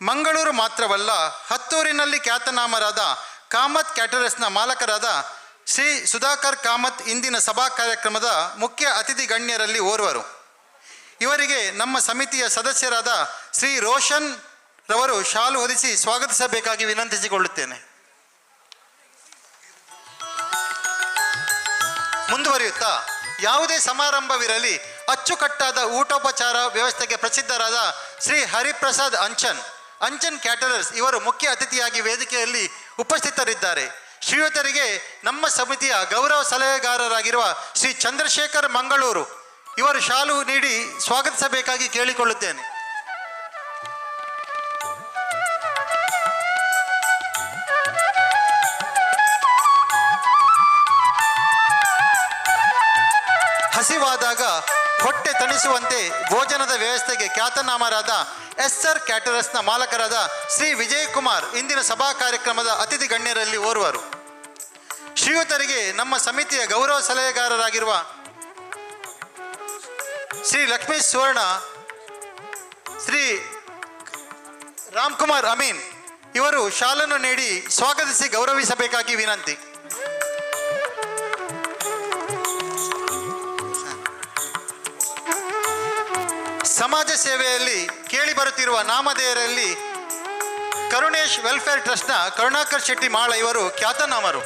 ಮಂಗಳೂರು ಮಾತ್ರವಲ್ಲ, ಹತ್ತೂರಿನಲ್ಲಿ ಖ್ಯಾತನಾಮರಾದ ಕಾಮತ್ ಕ್ಯಾಟರರ್ಸ್ನ ಮಾಲಕರಾದ ಶ್ರೀ ಸುಧಾಕರ್ ಕಾಮತ್ ಇಂದಿನ ಸಭಾ ಕಾರ್ಯಕ್ರಮದ ಮುಖ್ಯ ಅತಿಥಿ ಗಣ್ಯರಲ್ಲಿ ಓರ್ವರು. ಇವರಿಗೆ ನಮ್ಮ ಸಮಿತಿಯ ಸದಸ್ಯರಾದ ಶ್ರೀ ರೋಷನ್ ರವರು ಶಾಲು ಹೊದಿಸಿ ಸ್ವಾಗತಿಸಬೇಕಾಗಿ ವಿನಂತಿಸಿಕೊಳ್ಳುತ್ತೇನೆ. ಮುಂದುವರಿಯುತ್ತಾ, ಯಾವುದೇ ಸಮಾರಂಭವಿರಲಿ ಅಚ್ಚುಕಟ್ಟಾದ ಊಟೋಪಚಾರ ವ್ಯವಸ್ಥೆಗೆ ಪ್ರಸಿದ್ಧರಾದ ಶ್ರೀ ಹರಿಪ್ರಸಾದ್ ಅಂಚನ್ ಕ್ಯಾಟರರ್ಸ್ ಇವರು ಮುಖ್ಯ ಅತಿಥಿಯಾಗಿ ವೇದಿಕೆಯಲ್ಲಿ ಉಪಸ್ಥಿತರಿದ್ದಾರೆ. ಶ್ರೀಯುತರಿಗೆ ನಮ್ಮ ಸಮಿತಿಯ ಗೌರವ ಸಲಹೆಗಾರರಾಗಿರುವ ಶ್ರೀ ಚಂದ್ರಶೇಖರ್ ಮಂಗಳೂರು ಇವರು ಶಾಲು ನೀಡಿ ಸ್ವಾಗತಿಸಬೇಕಾಗಿ ಕೇಳಿಕೊಳ್ಳುತ್ತೇನೆ. ಹಸಿವಾದಾಗ ಹೊಟ್ಟೆ ತಣಿಸುವಂತೆ ಭೋಜನದ ವ್ಯವಸ್ಥೆಗೆ ಖ್ಯಾತನಾಮರಾದ SR ಕ್ಯಾಟರರ್ಸ್ನ ಮಾಲಕರಾದ ಶ್ರೀ ವಿಜಯ್ ಕುಮಾರ್ ಇಂದಿನ ಸಭಾ ಕಾರ್ಯಕ್ರಮದ ಅತಿಥಿ ಗಣ್ಯರಲ್ಲಿ ಓರ್ವರು. ಶ್ರೀಯುತರಿಗೆ ನಮ್ಮ ಸಮಿತಿಯ ಗೌರವ ಸಲಹೆಗಾರರಾಗಿರುವ ಶ್ರೀ ಲಕ್ಷ್ಮೀ ಸುವರ್ಣ, ಶ್ರೀ ರಾಮ್ಕುಮಾರ್ ಅಮೀನ್ ಇವರು ಶಾಲನ್ನು ನೀಡಿ ಸ್ವಾಗತಿಸಿ ಗೌರವಿಸಬೇಕಾಗಿ ವಿನಂತಿ. ಸಮಾಜ ಸೇವೆಯಲ್ಲಿ ಕೇಳಿಬರುತ್ತಿರುವ ನಾಮಧೇಯರಲ್ಲಿ ಕರುಣೇಶ್ ವೆಲ್ಫೇರ್ ಟ್ರಸ್ಟ್ನ ಕರುಣಾಕರ್ ಶೆಟ್ಟಿ ಮಾಳ ಇವರು ಖ್ಯಾತನಾಮರು.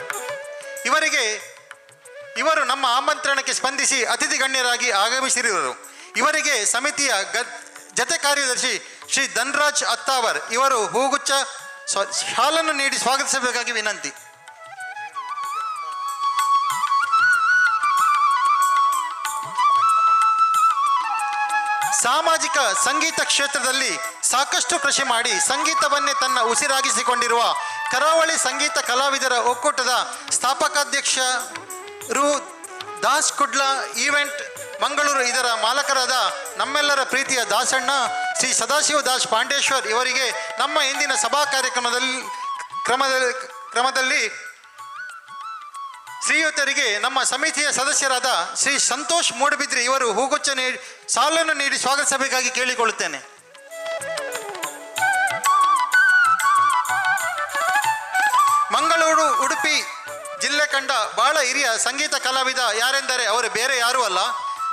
ಇವರು ನಮ್ಮ ಆಮಂತ್ರಣಕ್ಕೆ ಸ್ಪಂದಿಸಿ ಅತಿಥಿ ಗಣ್ಯರಾಗಿ ಆಗಮಿಸಿರುವರು. ಇವರಿಗೆ ಸಮಿತಿಯ ಜತೆ ಕಾರ್ಯದರ್ಶಿ ಶ್ರೀ ಧನ್ರಾಜ್ ಅತ್ತಾವರ್ ಇವರು ಹೂಗುಚ್ಛ ಶಾಲನ್ನು ನೀಡಿ ಸ್ವಾಗತಿಸಬೇಕಾಗಿ ವಿನಂತಿ. ಸಾಮಾಜಿಕ ಸಂಗೀತ ಕ್ಷೇತ್ರದಲ್ಲಿ ಸಾಕಷ್ಟು ಕೃಷಿ ಮಾಡಿ ಸಂಗೀತವನ್ನೇ ತನ್ನ ಉಸಿರಾಗಿಸಿಕೊಂಡಿರುವ ಕರಾವಳಿ ಸಂಗೀತ ಕಲಾವಿದರ ಒಕ್ಕೂಟದ ಸ್ಥಾಪಕಾಧ್ಯಕ್ಷರು ದಾಸ್ ಕುಡ್ಲ ಈವೆಂಟ್ ಮಂಗಳೂರು ಇದರ ಮಾಲಕರಾದ ನಮ್ಮೆಲ್ಲರ ಪ್ರೀತಿಯ ದಾಸಣ್ಣ ಶ್ರೀ ಸದಾಶಿವ ದಾಸ್ ಪಾಂಡೇಶ್ವರ್ ಇವರಿಗೆ ನಮ್ಮ ಇಂದಿನ ಸಭಾ ಕ್ರಮದಲ್ಲಿ ಶ್ರೀಯುತರಿಗೆ ನಮ್ಮ ಸಮಿತಿಯ ಸದಸ್ಯರಾದ ಶ್ರೀ ಸಂತೋಷ್ ಮೂಡಬಿದ್ರಿ ಇವರು ಹೂಗುಚ್ಛ ನೀಡಿ ಸಾಲನ್ನು ನೀಡಿ ಸ್ವಾಗತಿಸಬೇಕಾಗಿ ಕೇಳಿಕೊಳ್ಳುತ್ತೇನೆ. ಮಂಗಳೂರು ಉಡುಪಿ ಜಿಲ್ಲೆ ಕಂಡ ಬಹಳ ಹಿರಿಯ ಸಂಗೀತ ಕಲಾವಿದ ಯಾರೆಂದರೆ ಅವರು ಬೇರೆ ಯಾರೂ ಅಲ್ಲ,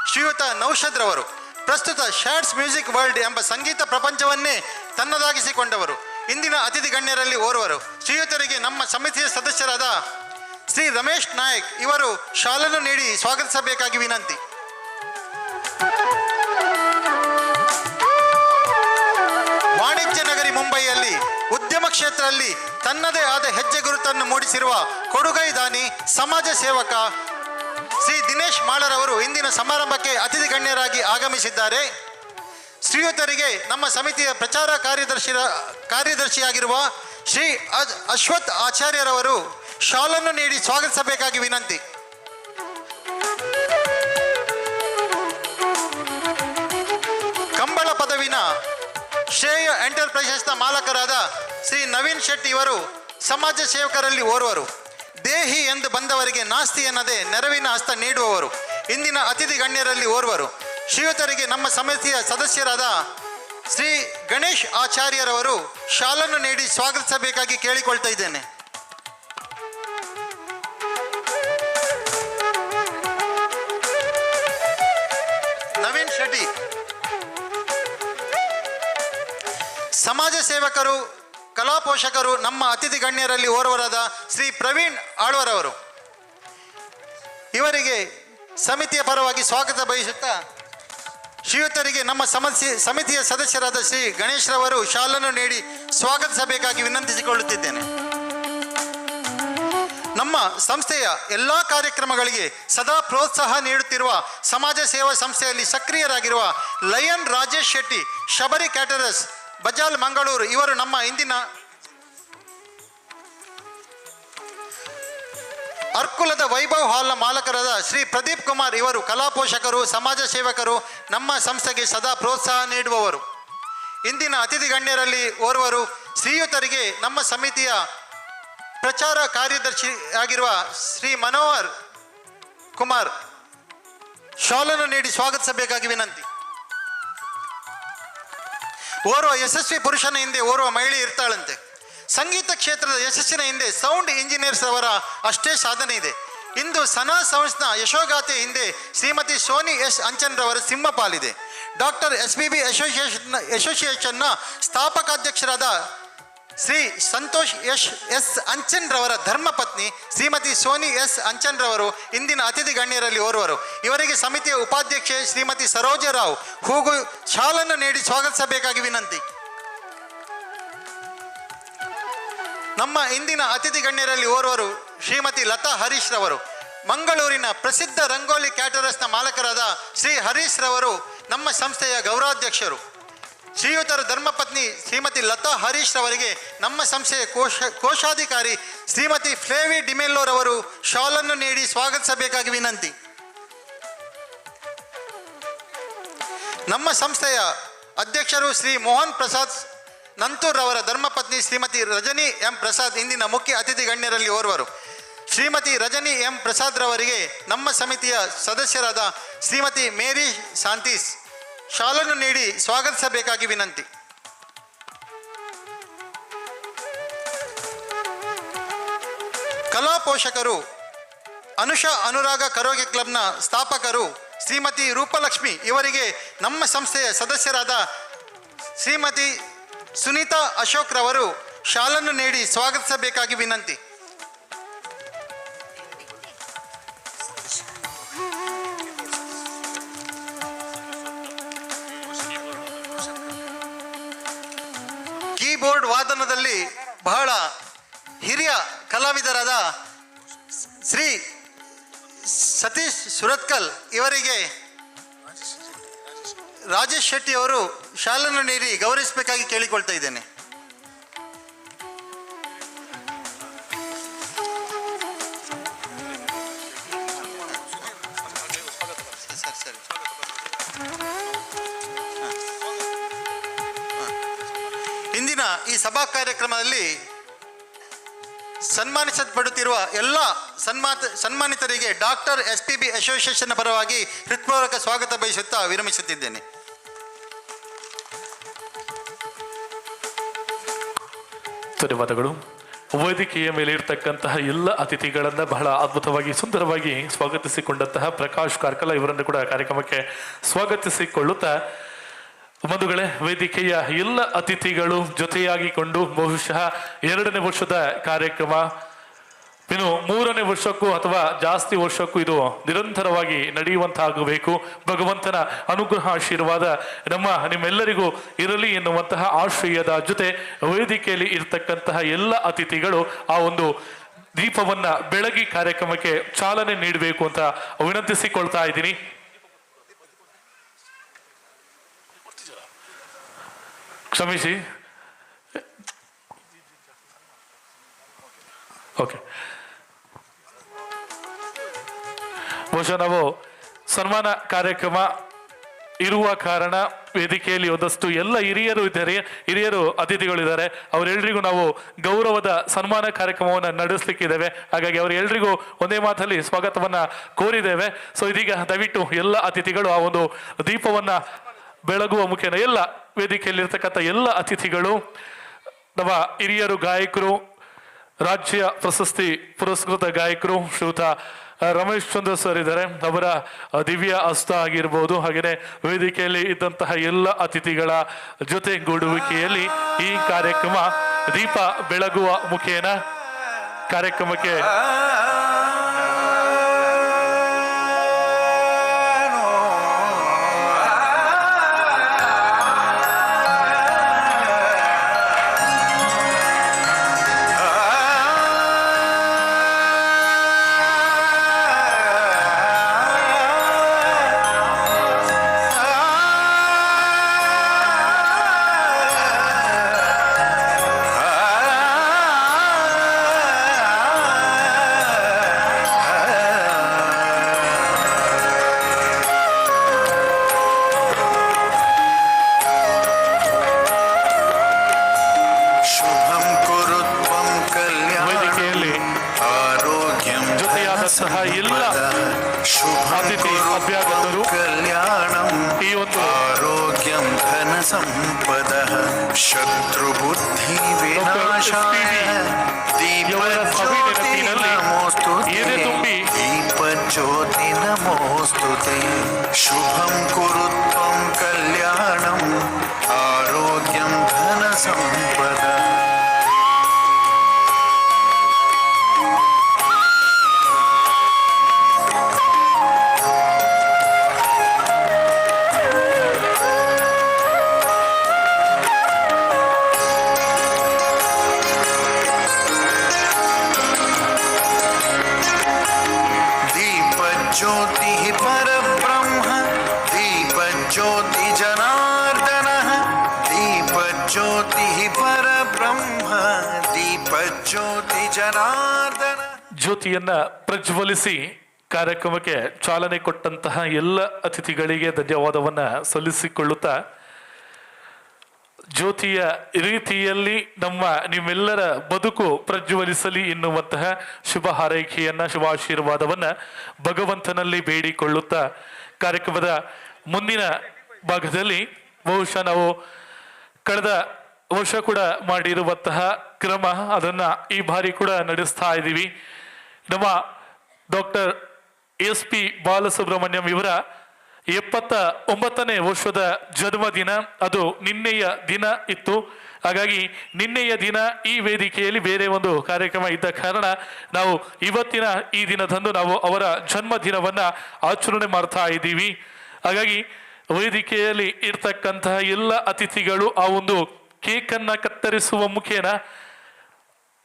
ಶ್ರೀಯುತ ನೌಷದ್ ರವರು. ಪ್ರಸ್ತುತ ಶಾಟ್ಸ್ ಮ್ಯೂಸಿಕ್ ವರ್ಲ್ಡ್ ಎಂಬ ಸಂಗೀತ ಪ್ರಪಂಚವನ್ನೇ ತನ್ನದಾಗಿಸಿಕೊಂಡವರು. ಇಂದಿನ ಅತಿಥಿ ಗಣ್ಯರಲ್ಲಿ ಓರ್ವರು. ಶ್ರೀಯುತರಿಗೆ ನಮ್ಮ ಸಮಿತಿಯ ಸದಸ್ಯರಾದ ಶ್ರೀ ರಮೇಶ್ ನಾಯಕ್ ಇವರು ಶಾಲನ್ನು ನೀಡಿ ಸ್ವಾಗತಿಸಬೇಕಾಗಿ ವಿನಂತಿ. ವಾಣಿಜ್ಯ ನಗರಿ ಮುಂಬೈಯಲ್ಲಿ ಉದ್ಯಮ ಕ್ಷೇತ್ರದಲ್ಲಿ ತನ್ನದೇ ಆದ ಹೆಜ್ಜೆ ಗುರುತನ್ನು ಮೂಡಿಸಿರುವ ಕೊಡುಗೈ ದಾನಿ ಸಮಾಜ ಸೇವಕ ಶ್ರೀ ದಿನೇಶ್ ಮಾಳರವರು ಇಂದಿನ ಸಮಾರಂಭಕ್ಕೆ ಅತಿಥಿ ಗಣ್ಯರಾಗಿ ಆಗಮಿಸಿದ್ದಾರೆ. ಶ್ರೀಯುತರಿಗೆ ನಮ್ಮ ಸಮಿತಿಯ ಪ್ರಚಾರ ಕಾರ್ಯದರ್ಶಿಯಾಗಿರುವ ಶ್ರೀ ಅಶ್ವಥ್ ಆಚಾರ್ಯರವರು ಶಾಲನ್ನು ನೀಡಿ ಸ್ವಾಗತಿಸಬೇಕಾಗಿ ವಿನಂತಿ. ಕಂಬಳ ಪದವಿನ ಶ್ರೇಯ ಎಂಟರ್ಪ್ರೈಸಸ್ನ ಮಾಲಕರಾದ ಶ್ರೀ ನವೀನ್ ಶೆಟ್ಟಿ ಇವರು ಸಮಾಜ ಸೇವಕರಲ್ಲಿ ಓರ್ವರು. ದೇಹಿ ಎಂದು ಬಂದವರಿಗೆ ನಾಸ್ತಿ ಎನ್ನದೆ ನೆರವಿನ ಹಸ್ತ ನೀಡುವವರು. ಇಂದಿನ ಅತಿಥಿ ಗಣ್ಯರಲ್ಲಿ ಓರ್ವರು. ಶ್ರೀಯುತರಿಗೆ ನಮ್ಮ ಸಮಿತಿಯ ಸದಸ್ಯರಾದ ಶ್ರೀ ಗಣೇಶ್ ಆಚಾರ್ಯರವರು ಶಾಲನ್ನು ನೀಡಿ ಸ್ವಾಗತಿಸಬೇಕಾಗಿ ಕೇಳಿಕೊಳ್ತಾ ಇದ್ದೇನೆ. ನವೀನ್ ಶೆಟ್ಟಿ ಸಮಾಜ ಸೇವಕರು ಕಲಾ ಪೋಷಕರು ನಮ್ಮ ಅತಿಥಿ ಗಣ್ಯರಲ್ಲಿ ಓರ್ವರಾದ ಶ್ರೀ ಪ್ರವೀಣ್ ಆಳ್ವರವರು ಇವರಿಗೆ ಸಮಿತಿಯ ಪರವಾಗಿ ಸ್ವಾಗತ ಬಯಸುತ್ತಾ ಶ್ರೀಯುತರಿಗೆ ನಮ್ಮ ಸಮಿತಿಯ ಸದಸ್ಯರಾದ ಶ್ರೀ ಗಣೇಶ್ ರವರು ಶಾಲನ್ನು ನೀಡಿ ಸ್ವಾಗತಿಸಬೇಕಾಗಿ ವಿನಂತಿಸಿಕೊಳ್ಳುತ್ತಿದ್ದೇನೆ. ನಮ್ಮ ಸಂಸ್ಥೆಯ ಎಲ್ಲ ಕಾರ್ಯಕ್ರಮಗಳಿಗೆ ಸದಾ ಪ್ರೋತ್ಸಾಹ ನೀಡುತ್ತಿರುವ ಸಮಾಜ ಸೇವಾ ಸಂಸ್ಥೆಯಲ್ಲಿ ಸಕ್ರಿಯರಾಗಿರುವ ಲಯನ್ ರಾಜೇಶ್ ಶೆಟ್ಟಿ ಶಬರಿ ಕ್ಯಾಟರರ್ಸ್ ಬಜಾಲ್ ಮಂಗಳೂರು ಇವರು ನಮ್ಮ ಇಂದಿನ ಅರ್ಕುಲದ ವೈಭವ್ ಹಾಲ್ನ ಮಾಲಕರಾದ ಶ್ರೀ ಪ್ರದೀಪ್ ಕುಮಾರ್ ಇವರು ಕಲಾ ಪೋಷಕರು ಸಮಾಜ ಸೇವಕರು ನಮ್ಮ ಸಂಸ್ಥೆಗೆ ಸದಾ ಪ್ರೋತ್ಸಾಹ ನೀಡುವವರು. ಇಂದಿನ ಅತಿಥಿ ಗಣ್ಯರಲ್ಲಿ ಓರ್ವರು. ಶ್ರೀಯುತರಿಗೆ ನಮ್ಮ ಸಮಿತಿಯ ಪ್ರಚಾರ ಕಾರ್ಯದರ್ಶಿಯಾಗಿರುವ ಶ್ರೀ ಮನೋಹರ್ ಕುಮಾರ್ ಶಾಲನ್ನು ನೀಡಿ ಸ್ವಾಗತಿಸಬೇಕಾಗಿ ವಿನಂತಿ. ಓರ್ವ ಯಶಸ್ವಿ ಪುರುಷನ ಹಿಂದೆ ಓರ್ವ ಮಹಿಳೆ ಇರ್ತಾಳಂತೆ. ಸಂಗೀತ ಕ್ಷೇತ್ರದ ಯಶಸ್ಸಿನ ಹಿಂದೆ ಸೌಂಡ್ ಇಂಜಿನಿಯರ್ಸ್ ಅವರ ಅಷ್ಟೇ ಸಾಧನೆ ಇದೆ. ಇಂದು ಸನಾ ಸಂಸ್ಥೆಯ ಯಶೋಗಾಥೆ ಹಿಂದೆ ಶ್ರೀಮತಿ ಸೋನಿ ಎಸ್ ಅಂಚನ್ ರವರ ಸಿಂಹಪಾಲಿದೆ. ಡಾಕ್ಟರ್ SPB ಅಸೋಸಿಯೇಷನ್ನ ಸ್ಥಾಪಕಾಧ್ಯಕ್ಷರಾದ ಶ್ರೀ ಸಂತೋಷ್ ಎಸ್ ಅಂಚನ್ ರವರ ಧರ್ಮಪತ್ನಿ ಶ್ರೀಮತಿ ಸೋನಿ ಎಸ್ ಅಂಚನ್ ರವರು ಇಂದಿನ ಅತಿಥಿ ಗಣ್ಯರಲ್ಲಿ ಓರ್ವರು. ಇವರಿಗೆ ಸಮಿತಿಯ ಉಪಾಧ್ಯಕ್ಷೆ ಶ್ರೀಮತಿ ಸರೋಜರಾವ್ ಹೂಗು ಶಾಲನ್ನು ನೀಡಿ ಸ್ವಾಗತಿಸಬೇಕಾಗಿ ವಿನಂತಿ. ನಮ್ಮ ಇಂದಿನ ಅತಿಥಿ ಗಣ್ಯರಲ್ಲಿ ಓರ್ವರು ಶ್ರೀಮತಿ ಲತಾ ಹರೀಶ್ ರವರು. ಮಂಗಳೂರಿನ ಪ್ರಸಿದ್ಧ ರಂಗೋಲಿ ಕ್ಯಾಟರರ್ಸ್ನ ಮಾಲಕರಾದ ಶ್ರೀ ಹರೀಶ್ ರವರು ನಮ್ಮ ಸಂಸ್ಥೆಯ ಗೌರವಾಧ್ಯಕ್ಷರು. ಶ್ರೀಯುತರ ಧರ್ಮಪತ್ನಿ ಶ್ರೀಮತಿ ಲತಾ ಹರೀಶ್ ರವರಿಗೆ ನಮ್ಮ ಸಂಸ್ಥೆಯ ಕೋಶಾಧಿಕಾರಿ ಶ್ರೀಮತಿ ಫ್ಲೇವಿ ಡಿಮೆಲ್ಲೋ ರವರು ಶಾಲನ್ನು ನೀಡಿ ಸ್ವಾಗತಿಸಬೇಕಾಗಿ ವಿನಂತಿ. ನಮ್ಮ ಸಂಸ್ಥೆಯ ಅಧ್ಯಕ್ಷರು ಶ್ರೀ ಮೋಹನ್ ಪ್ರಸಾದ್ ನಂತೂರ್ ರವರ ಧರ್ಮಪತ್ನಿ ಶ್ರೀಮತಿ ರಜನಿ ಎಂ ಪ್ರಸಾದ್ ಇಂದಿನ ಮುಖ್ಯ ಅತಿಥಿ ಗಣ್ಯರಲ್ಲಿ ಓರ್ವರು. ಶ್ರೀಮತಿ ರಜನಿ ಎಂ ಪ್ರಸಾದ್ ರವರಿಗೆ ನಮ್ಮ ಸಮಿತಿಯ ಸದಸ್ಯರಾದ ಶ್ರೀಮತಿ ಮೇರಿ ಶಾಂತೀಸ್ ಶಾಲನ್ನು ನೀಡಿ ಸ್ವಾಗತಿಸಬೇಕಾಗಿ ವಿನಂತಿ. ಕಲಾ ಪೋಷಕರು ಅನುಷಾ ಅನುರಾಗ ಕರೋಗೆ ಕ್ಲಬ್ನ ಸ್ಥಾಪಕರು ಶ್ರೀಮತಿ ರೂಪಲಕ್ಷ್ಮಿ ಇವರಿಗೆ ನಮ್ಮ ಸಂಸ್ಥೆಯ ಸದಸ್ಯರಾದ ಶ್ರೀಮತಿ ಸುನೀತಾ ಅಶೋಕ್ ರವರು ಶಾಲನ್ನು ನೀಡಿ ಸ್ವಾಗತಿಸಬೇಕಾಗಿ ವಿನಂತಿ. ಕೀಬೋರ್ಡ್ ವಾದನದಲ್ಲಿ ಬಹಳ ಹಿರಿಯ ಕಲಾವಿದರಾದ ಶ್ರೀ ಸತೀಶ್ ಸುರತ್ಕಲ್ ಇವರಿಗೆ ರಾಜೇಶ್ ಶೆಟ್ಟಿ ಅವರು ಶಾಲನ್ನು ನೀಡಿ ಗೌರವಿಸಬೇಕಾಗಿ ಕೇಳಿಕೊಳ್ತಾ ಇದ್ದೇನೆ. ಇಂದಿನ ಈ ಸಭಾ ಕಾರ್ಯಕ್ರಮದಲ್ಲಿ ಸನ್ಮಾನಿಸಲ್ಪಡುತ್ತಿರುವ ಎಲ್ಲ ಸನ್ಮಾನಿತರಿಗೆ ಡಾಕ್ಟರ್ SPB ಅಸೋಸಿಯೇಷನ್ ಪರವಾಗಿ ಹೃತ್ಪೂರ್ವಕ ಸ್ವಾಗತ ಬಯಸುತ್ತಾ ವಿರಮಿಸುತ್ತಿದ್ದೇನೆ. ಧನ್ಯವಾದಗಳು. ವೇದಿಕೆಯ ಮೇಲೆ ಇರ್ತಕ್ಕಂತಹ ಎಲ್ಲ ಅತಿಥಿಗಳನ್ನ ಬಹಳ ಅದ್ಭುತವಾಗಿ ಸುಂದರವಾಗಿ ಸ್ವಾಗತಿಸಿಕೊಂಡಂತಹ ಪ್ರಕಾಶ್ ಕಾರ್ಕಳ ಇವರನ್ನು ಕೂಡ ಕಾರ್ಯಕ್ರಮಕ್ಕೆ ಸ್ವಾಗತಿಸಿಕೊಳ್ಳುತ್ತಾ, ಬಂಧುಗಳೇ, ವೇದಿಕೆಯ ಎಲ್ಲ ಅತಿಥಿಗಳು ಜೊತೆಯಾಗಿಕೊಂಡು ಬಹುಶಃ 2ನೇ ವರ್ಷದ ಕಾರ್ಯಕ್ರಮ ಇನ್ನು 3ನೇ ವರ್ಷಕ್ಕೂ ಅಥವಾ ಜಾಸ್ತಿ ವರ್ಷಕ್ಕೂ ಇದು ನಿರಂತರವಾಗಿ ನಡೆಯುವಂತಾಗಬೇಕು. ಭಗವಂತನ ಅನುಗ್ರಹ ಆಶೀರ್ವಾದ ನಿಮ್ಮೆಲ್ಲರಿಗೂ ಇರಲಿ ಎನ್ನುವಂತಹ ಆಶ್ರಯದ ಜೊತೆ ವೇದಿಕೆಯಲ್ಲಿ ಇರತಕ್ಕಂತಹ ಎಲ್ಲ ಅತಿಥಿಗಳು ಆ ಒಂದು ದೀಪವನ್ನ ಬೆಳಗಿ ಕಾರ್ಯಕ್ರಮಕ್ಕೆ ಚಾಲನೆ ನೀಡಬೇಕು ಅಂತ ವಿನಂತಿಸಿಕೊಳ್ತಾ ಇದ್ದೀನಿ. ಕ್ಷಮಿಸಿ. ಓಕೆ, ಬಹುಶಃ ನಾವು ಸನ್ಮಾನ ಕಾರ್ಯಕ್ರಮ ಇರುವ ಕಾರಣ ವೇದಿಕೆಯಲ್ಲಿ ಒಂದಷ್ಟು ಎಲ್ಲ ಹಿರಿಯರು ಇದ್ದಾರೆ, ಹಿರಿಯರು ಅತಿಥಿಗಳಿದ್ದಾರೆ. ಅವರೆಲ್ಲರಿಗೂ ನಾವು ಗೌರವದ ಸನ್ಮಾನ ಕಾರ್ಯಕ್ರಮವನ್ನು ನಡೆಸಲಿಕ್ಕಿದ್ದೇವೆ. ಹಾಗಾಗಿ ಅವರೆಲ್ಲರಿಗೂ ಒಂದೇ ಮಾತಲ್ಲಿ ಸ್ವಾಗತವನ್ನ ಕೋರಿದ್ದೇವೆ. ಸೊ ಇದೀಗ ದಯವಿಟ್ಟು ಎಲ್ಲ ಅತಿಥಿಗಳು ಆ ಒಂದು ದೀಪವನ್ನ ಬೆಳಗುವ ಮುಖೇನ ಎಲ್ಲ ವೇದಿಕೆಯಲ್ಲಿರ್ತಕ್ಕಂಥ ಎಲ್ಲ ಅತಿಥಿಗಳು, ನಮ್ಮ ಹಿರಿಯರು ಗಾಯಕರು, ರಾಜ್ಯ ಪ್ರಶಸ್ತಿ ಪುರಸ್ಕೃತ ಗಾಯಕರು ಶ್ರೀಯುತ ರಮೇಶ್ ಚಂದ್ರ ಸರ್ ಇದ್ದಾರೆ, ಅವರ ದಿವ್ಯ ಹಸ್ತ ಆಗಿರ್ಬೋದು, ಹಾಗೆಯೇ ವೇದಿಕೆಯಲ್ಲಿ ಇದ್ದಂತಹ ಎಲ್ಲ ಅತಿಥಿಗಳ ಜೊತೆಗೂಡುವಿಕೆಯಲ್ಲಿ ಈ ಕಾರ್ಯಕ್ರಮ ದೀಪ ಬೆಳಗುವ ಮುಖೇನ ಕಾರ್ಯಕ್ರಮಕ್ಕೆ ಎಲ್ಲ ಅತಿಥಿ ಅಭ್ಯಾಗತರು ಈ ಒಂದು ಆರೋಗ್ಯಂ ಧನ ಸಂಪದ ಶತ್ರು ಬುದ್ಧಿ ವಿನಾಶಾಯ ಇವರ ಸಭೆ ನೆನಪಿನಲ್ಲಿ ಎದೆ ತುಂಬಿ शान्ति शुभं कुरु त्वं कल्याणम् आरोग्यं धनसम्पदः ज्योतिः परब्रह्म दीपज्योति जनार्दनः दीपज्योतिः परब्रह्म दीपज्योति जनार्दन ಜ್ಯೋತಿಯನ್ನ ಪ್ರಜ್ವಲಿಸಿ ಕಾರ್ಯಕ್ರಮಕ್ಕೆ ಚಾಲನೆ ಕೊಟ್ಟಂತಹ ಎಲ್ಲ ಅತಿಥಿಗಳಿಗೆ ಧನ್ಯವಾದವನ್ನ ಸಲ್ಲಿಸಿಕೊಳ್ಳುತ್ತಾ ಜ್ಯೋತಿಯ ರೀತಿಯಲ್ಲಿ ನಿಮ್ಮೆಲ್ಲರ ಬದುಕು ಪ್ರಜ್ವಲಿಸಲಿ ಎನ್ನುವಂತಹ ಶುಭ ಹಾರೈಕೆಯನ್ನ ಶುಭಾಶೀರ್ವಾದವನ್ನ ಭಗವಂತನಲ್ಲಿ ಬೇಡಿಕೊಳ್ಳುತ್ತಾ ಕಾರ್ಯಕ್ರಮದ ಮುಂದಿನ ಭಾಗದಲ್ಲಿ ಬಹುಶಃ ನಾವು ಕಳೆದ ವರ್ಷ ಕೂಡ ಮಾಡಿರುವಂತಹ ಕ್ರಮ ಅದನ್ನ ಈ ಬಾರಿ ಕೂಡ ನಡೆಸ್ತಾ ಇದ್ದೀವಿ. ನಮ್ಮ ಡಾಕ್ಟರ್ SP ಬಾಲಸುಬ್ರಹ್ಮಣ್ಯಂ ಇವರ 79ನೇ ವರ್ಷದ ಜನ್ಮದಿನ ಅದು ನಿನ್ನೆಯ ದಿನ ಇತ್ತು. ಹಾಗಾಗಿ ನಿನ್ನೆಯ ದಿನ ಈ ವೇದಿಕೆಯಲ್ಲಿ ಬೇರೆ ಒಂದು ಕಾರ್ಯಕ್ರಮ ಇದ್ದ ಕಾರಣ ನಾವು ಇವತ್ತಿನ ಈ ದಿನದಂದು ನಾವು ಅವರ ಜನ್ಮದಿನವನ್ನ ಆಚರಣೆ ಮಾಡ್ತಾ ಇದ್ದೀವಿ. ಹಾಗಾಗಿ ವೇದಿಕೆಯಲ್ಲಿ ಇರ್ತಕ್ಕಂತಹ ಎಲ್ಲ ಅತಿಥಿಗಳು ಆ ಒಂದು ಕೇಕನ್ನ ಕತ್ತರಿಸುವ ಮುಖೇನ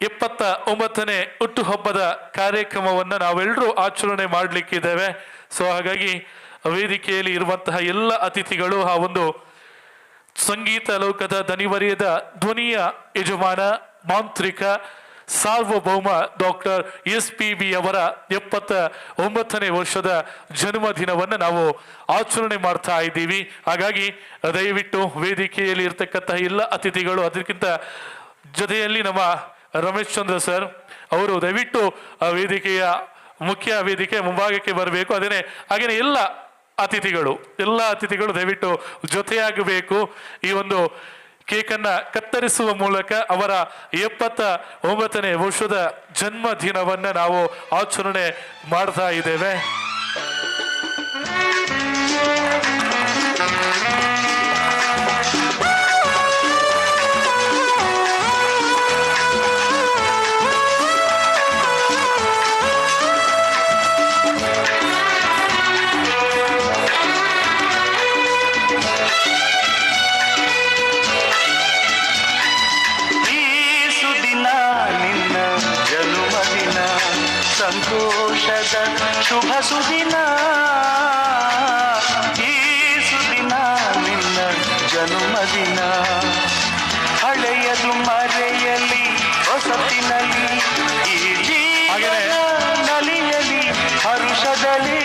79ನೇ ಹುಟ್ಟುಹಬ್ಬದ ಕಾರ್ಯಕ್ರಮವನ್ನ ನಾವೆಲ್ಲರೂ ಆಚರಣೆ ಮಾಡಲಿಕ್ಕಿದ್ದೇವೆ. ಸೊ ಹಾಗಾಗಿ ವೇದಿಕೆಯಲ್ಲಿ ಇರುವಂತಹ ಎಲ್ಲ ಅತಿಥಿಗಳು ಆ ಒಂದು ಸಂಗೀತ ಲೋಕದ ದನಿವರಿಯದ ಧ್ವನಿಯ ಯಜಮಾನ ಮಾಂತ್ರಿಕ ಸಾರ್ವಭೌಮ ಡಾಕ್ಟರ್ SPB ಅವರ 79ನೇ ವರ್ಷದ ಜನ್ಮದಿನವನ್ನು ನಾವು ಆಚರಣೆ ಮಾಡ್ತಾ ಇದ್ದೀವಿ. ಹಾಗಾಗಿ ದಯವಿಟ್ಟು ವೇದಿಕೆಯಲ್ಲಿ ಇರ್ತಕ್ಕಂತಹ ಎಲ್ಲ ಅತಿಥಿಗಳು ಅದಕ್ಕಿಂತ ಜೊತೆಯಲ್ಲಿ ನಮ್ಮ ರಮೇಶ್ ಚಂದ್ರ ಸರ್ ಅವರು ದಯವಿಟ್ಟು ವೇದಿಕೆಯ ಮುಖ್ಯ ವೇದಿಕೆ ಮುಂಭಾಗಕ್ಕೆ ಬರಬೇಕು. ಹಾಗೇನೆ ಎಲ್ಲ ಅತಿಥಿಗಳು ದಯವಿಟ್ಟು ಜೊತೆಯಾಗಬೇಕು. ಈ ಒಂದು ಕೇಕನ್ನ ಕತ್ತರಿಸುವ ಮೂಲಕ ಅವರ 79ನೇ ವರ್ಷದ ಜನ್ಮದಿನವನ್ನ ನಾವು ಆಚರಣೆ ಮಾಡ್ತಾ ಇದ್ದೇವೆ. ಸಂತೋಷದ ಶುಭ ಸುದಿನ ಈ ಸುದಿನ ನಿನ್ನ ಜನ್ಮದಿನ ಹಳೆಯದು ಮರೆಯಲಿ ಹೊಸತಿನಲ್ಲಿ ಈ ಜೀವನ ನಲಿಯಲಿ ಹರುಷದಲ್ಲಿ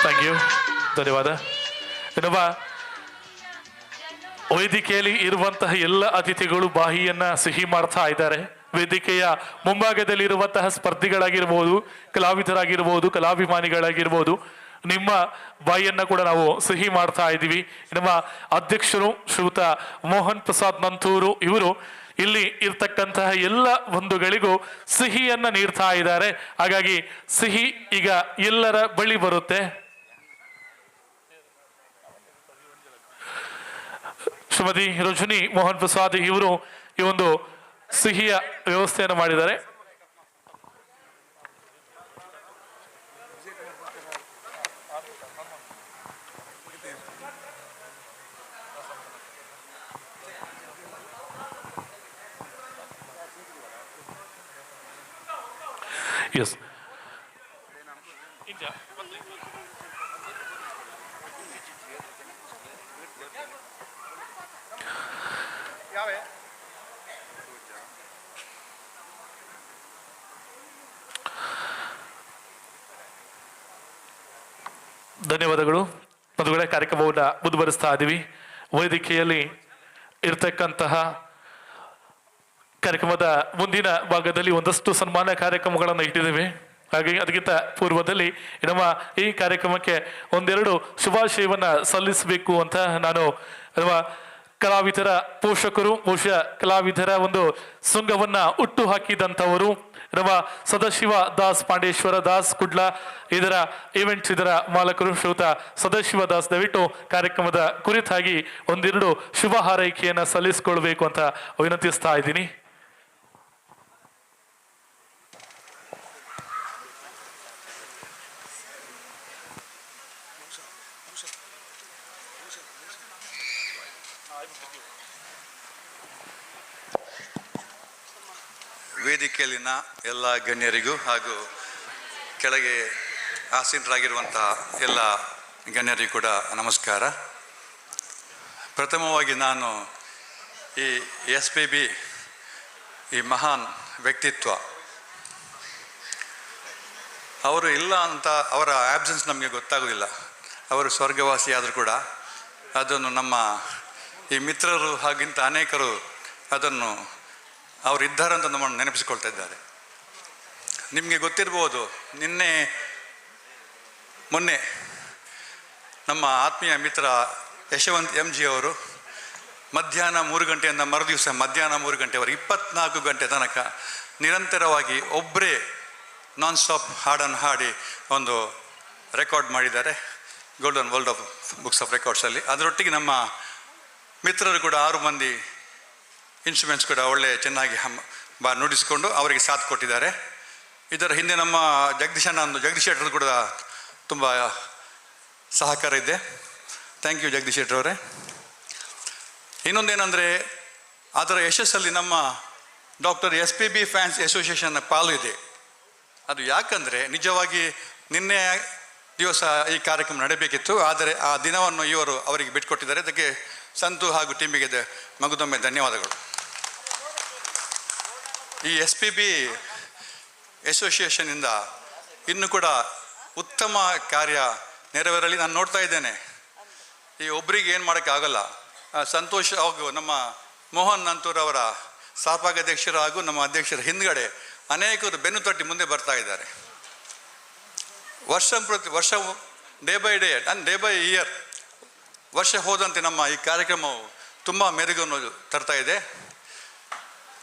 ಥ್ಯಾಂಕ್ ಯು, ಧನ್ಯವಾದ. ಇನ್ನೊಬ್ಬ ವೇದಿಕೆಯಲ್ಲಿ ಇರುವಂತಹ ಎಲ್ಲ ಅತಿಥಿಗಳು ಬಾಯಿಯನ್ನ ಸಿಹಿ ಮಾಡ್ತಾ ಇದ್ದಾರೆ. ವೇದಿಕೆಯ ಮುಂಭಾಗದಲ್ಲಿ ಇರುವಂತಹ ಸ್ಪರ್ಧಿಗಳಾಗಿರ್ಬೋದು, ಕಲಾವಿದರಾಗಿರ್ಬೋದು, ಕಲಾಭಿಮಾನಿಗಳಾಗಿರ್ಬೋದು, ನಿಮ್ಮ ಬಾಯಿಯನ್ನ ಕೂಡ ನಾವು ಸಿಹಿ ಮಾಡ್ತಾ ಇದ್ದೀವಿ. ನಮ್ಮ ಅಧ್ಯಕ್ಷರು ಶ್ರೀಯುತ ಮೋಹನ್ ಪ್ರಸಾದ್ ನಂತೂರು ಇವರು ಇಲ್ಲಿ ಇರ್ತಕ್ಕಂತಹ ಎಲ್ಲ ಬಂಧುಗಳಿಗೂ ಸಿಹಿಯನ್ನ ನೀಡ್ತಾ ಇದ್ದಾರೆ. ಹಾಗಾಗಿ ಸಿಹಿ ಈಗ ಎಲ್ಲರ ಬಳಿ ಬರುತ್ತೆ. ಶ್ರೀಮತಿ ರಜನಿ ಮೋಹನ್ ಪ್ರಸಾದ್ ಇವರು ಈ ಒಂದು ಸಿಹಿಯ ವ್ಯವಸ್ಥೆಯನ್ನು ಮಾಡಿದ್ದಾರೆ. ಎಸ್, ಧನ್ಯವಾದಗಳು. ಮದುವೆ ಕಾರ್ಯಕ್ರಮವನ್ನು ಮುಂದುವರಿಸ್ತಾ ಇದ್ದೀವಿ. ವೇದಿಕೆಯಲ್ಲಿ ಇರ್ತಕ್ಕಂತಹ ಕಾರ್ಯಕ್ರಮದ ಮುಂದಿನ ಭಾಗದಲ್ಲಿ ಒಂದಷ್ಟು ಸನ್ಮಾನ ಕಾರ್ಯಕ್ರಮಗಳನ್ನು ಇಟ್ಟಿದ್ದೇವೆ. ಹಾಗೆ ಅದಕ್ಕಿಂತ ಪೂರ್ವದಲ್ಲಿ ನಮ್ಮ ಈ ಕಾರ್ಯಕ್ರಮಕ್ಕೆ ಒಂದೆರಡು ಶುಭಾಶಯವನ್ನ ಸಲ್ಲಿಸಬೇಕು ಅಂತ ನಾನು ನಮ್ಮ ಕಲಾವಿದರ ಪೋಷಕರು, ಬಹುಶಃ ಕಲಾವಿದರ ಒಂದು ಸುಂಗವನ್ನ ಹುಟ್ಟು ಹಾಕಿದಂಥವರು ನಮ್ಮ ಸದಾಶಿವ ದಾಸ್ ಪಾಂಡೇಶ್ವರ ದಾಸ್ ಕುಡ್ಲ, ಇದರ ಈವೆಂಟ್ಸ್ ಇದರ ಮಾಲಕರು ಶ್ರೀಯುತ ಸದಾಶಿವ ದಾಸ್. ದಯವಿಟ್ಟು ಕಾರ್ಯಕ್ರಮದ ಕುರಿತಾಗಿ ಒಂದೆರಡು ಶುಭ ಹಾರೈಕೆಯನ್ನು ಸಲ್ಲಿಸಿಕೊಳ್ಬೇಕು ಅಂತ ವಿನಂತಿಸ್ತಾ ಇದ್ದೀನಿ. ವೇದಿಕೆಯಲ್ಲಿನ ಎಲ್ಲ ಗಣ್ಯರಿಗೂ ಹಾಗೂ ಕೆಳಗೆ ಆಸೀನರಾಗಿರುವಂತಹ ಎಲ್ಲ ಗಣ್ಯರಿಗೂ ಕೂಡ ನಮಸ್ಕಾರ. ಪ್ರಥಮವಾಗಿ ನಾನು ಈ SPB ಈ ಮಹಾನ್ ವ್ಯಕ್ತಿತ್ವ, ಅವರು ಇಲ್ಲ ಅಂತ ಅವರ ಆಬ್ಸೆನ್ಸ್ ನಮಗೆ ಗೊತ್ತಾಗೋದಿಲ್ಲ. ಅವರು ಸ್ವರ್ಗವಾಸಿ ಆದರೂ ಕೂಡ ಅದನ್ನು ನಮ್ಮ ಈ ಮಿತ್ರರು ಹಾಗಿಂತ ಅನೇಕರು ಅದನ್ನು ಅವರಿದ್ದಾರೆ ಅಂತ ನಮ್ಮನ್ನು ನೆನಪಿಸಿಕೊಳ್ತಾ ಇದ್ದಾರೆ. ನಿಮಗೆ ಗೊತ್ತಿರ್ಬೋದು, ಮೊನ್ನೆ ನಮ್ಮ ಆತ್ಮೀಯ ಮಿತ್ರ ಯಶವಂತ್ MG ಅವರು ಮಧ್ಯಾಹ್ನ 3 ಗಂಟೆಯಿಂದ ಮರುದಿವಸ ಮಧ್ಯಾಹ್ನ 3 ಗಂಟೆವರೆಗೆ 24 ಗಂಟೆ ತನಕ ನಿರಂತರವಾಗಿ ಒಬ್ಬರೇ ನಾನ್ ಸ್ಟಾಪ್ ಹಾಡನ್ನು ಹಾಡಿ ಒಂದು ರೆಕಾರ್ಡ್ ಮಾಡಿದ್ದಾರೆ golden world of books of ರೆಕಾರ್ಡ್ಸಲ್ಲಿ. ಅದರೊಟ್ಟಿಗೆ ನಮ್ಮ ಮಿತ್ರರು ಕೂಡ 6 ಮಂದಿ ಇನ್ಸ್ಟ್ರೂಮೆಂಟ್ಸ್ ಕೂಡ ಒಳ್ಳೆ ಚೆನ್ನಾಗಿ ನುಡಿಸಿಕೊಂಡು ಅವರಿಗೆ ಸಾಥ್ ಕೊಟ್ಟಿದ್ದಾರೆ. ಇದರ ಹಿಂದೆ ನಮ್ಮ ಜಗದೀಶ್ ಶೆಟ್ಟರ್ ಕೂಡ ತುಂಬ ಸಹಕಾರ ಇದೆ. ಥ್ಯಾಂಕ್ ಯು ಜಗದೀಶ್ ಶೆಟ್ಟರ್ ಅವರೇ. ಇನ್ನೊಂದೇನೆಂದರೆ ಅದರ ಯಶಸ್ಸಲ್ಲಿ ನಮ್ಮ ಡಾಕ್ಟರ್ SPB ಫ್ಯಾನ್ಸ್ ಅಸೋಸಿಯೇಷನ್ನ ಪಾಲು ಇದೆ. ಅದು ಯಾಕಂದರೆ ನಿಜವಾಗಿ ನಿನ್ನೆ ದಿವಸ ಈ ಕಾರ್ಯಕ್ರಮ ನಡೆಯಬೇಕಿತ್ತು, ಆದರೆ ಆ ದಿನವನ್ನು ಇವರು ಅವರಿಗೆ ಬಿಟ್ಟುಕೊಟ್ಟಿದ್ದಾರೆ. ಅದಕ್ಕೆ ಸಂತು ಹಾಗೂ ಟೀಮಿಗೆ ಮಗದೊಮ್ಮೆ ಧನ್ಯವಾದಗಳು. ಈ SPB ಅಸೋಸಿಯೇಷನಿಂದ ಇನ್ನೂ ಕೂಡ ಉತ್ತಮ ಕಾರ್ಯ ನೆರವೇರಲಿ. ನಾನು ನೋಡ್ತಾ ಇದ್ದೇನೆ, ಈ ಒಬ್ಬರಿಗೆ ಏನು ಮಾಡೋಕ್ಕಾಗಲ್ಲ. ಸಂತೋಷ್ ಹಾಗೂ ನಮ್ಮ ಮೋಹನ್ ನಂತೂರ್ ಅವರ ಸ್ಥಾಪಕಾಧ್ಯಕ್ಷರು ಹಾಗೂ ನಮ್ಮ ಅಧ್ಯಕ್ಷರ ಹಿಂದ್ಗಡೆ ಅನೇಕರು ಬೆನ್ನು ತಟ್ಟಿ ಮುಂದೆ ಬರ್ತಾ ಇದ್ದಾರೆ. ವರ್ಷ day by day and day by year ವರ್ಷ ಹೋದಂತೆ ನಮ್ಮ ಈ ಕಾರ್ಯಕ್ರಮವು ತುಂಬ ಮೆರುಗನ್ನು ತರ್ತಾ ಇದೆ.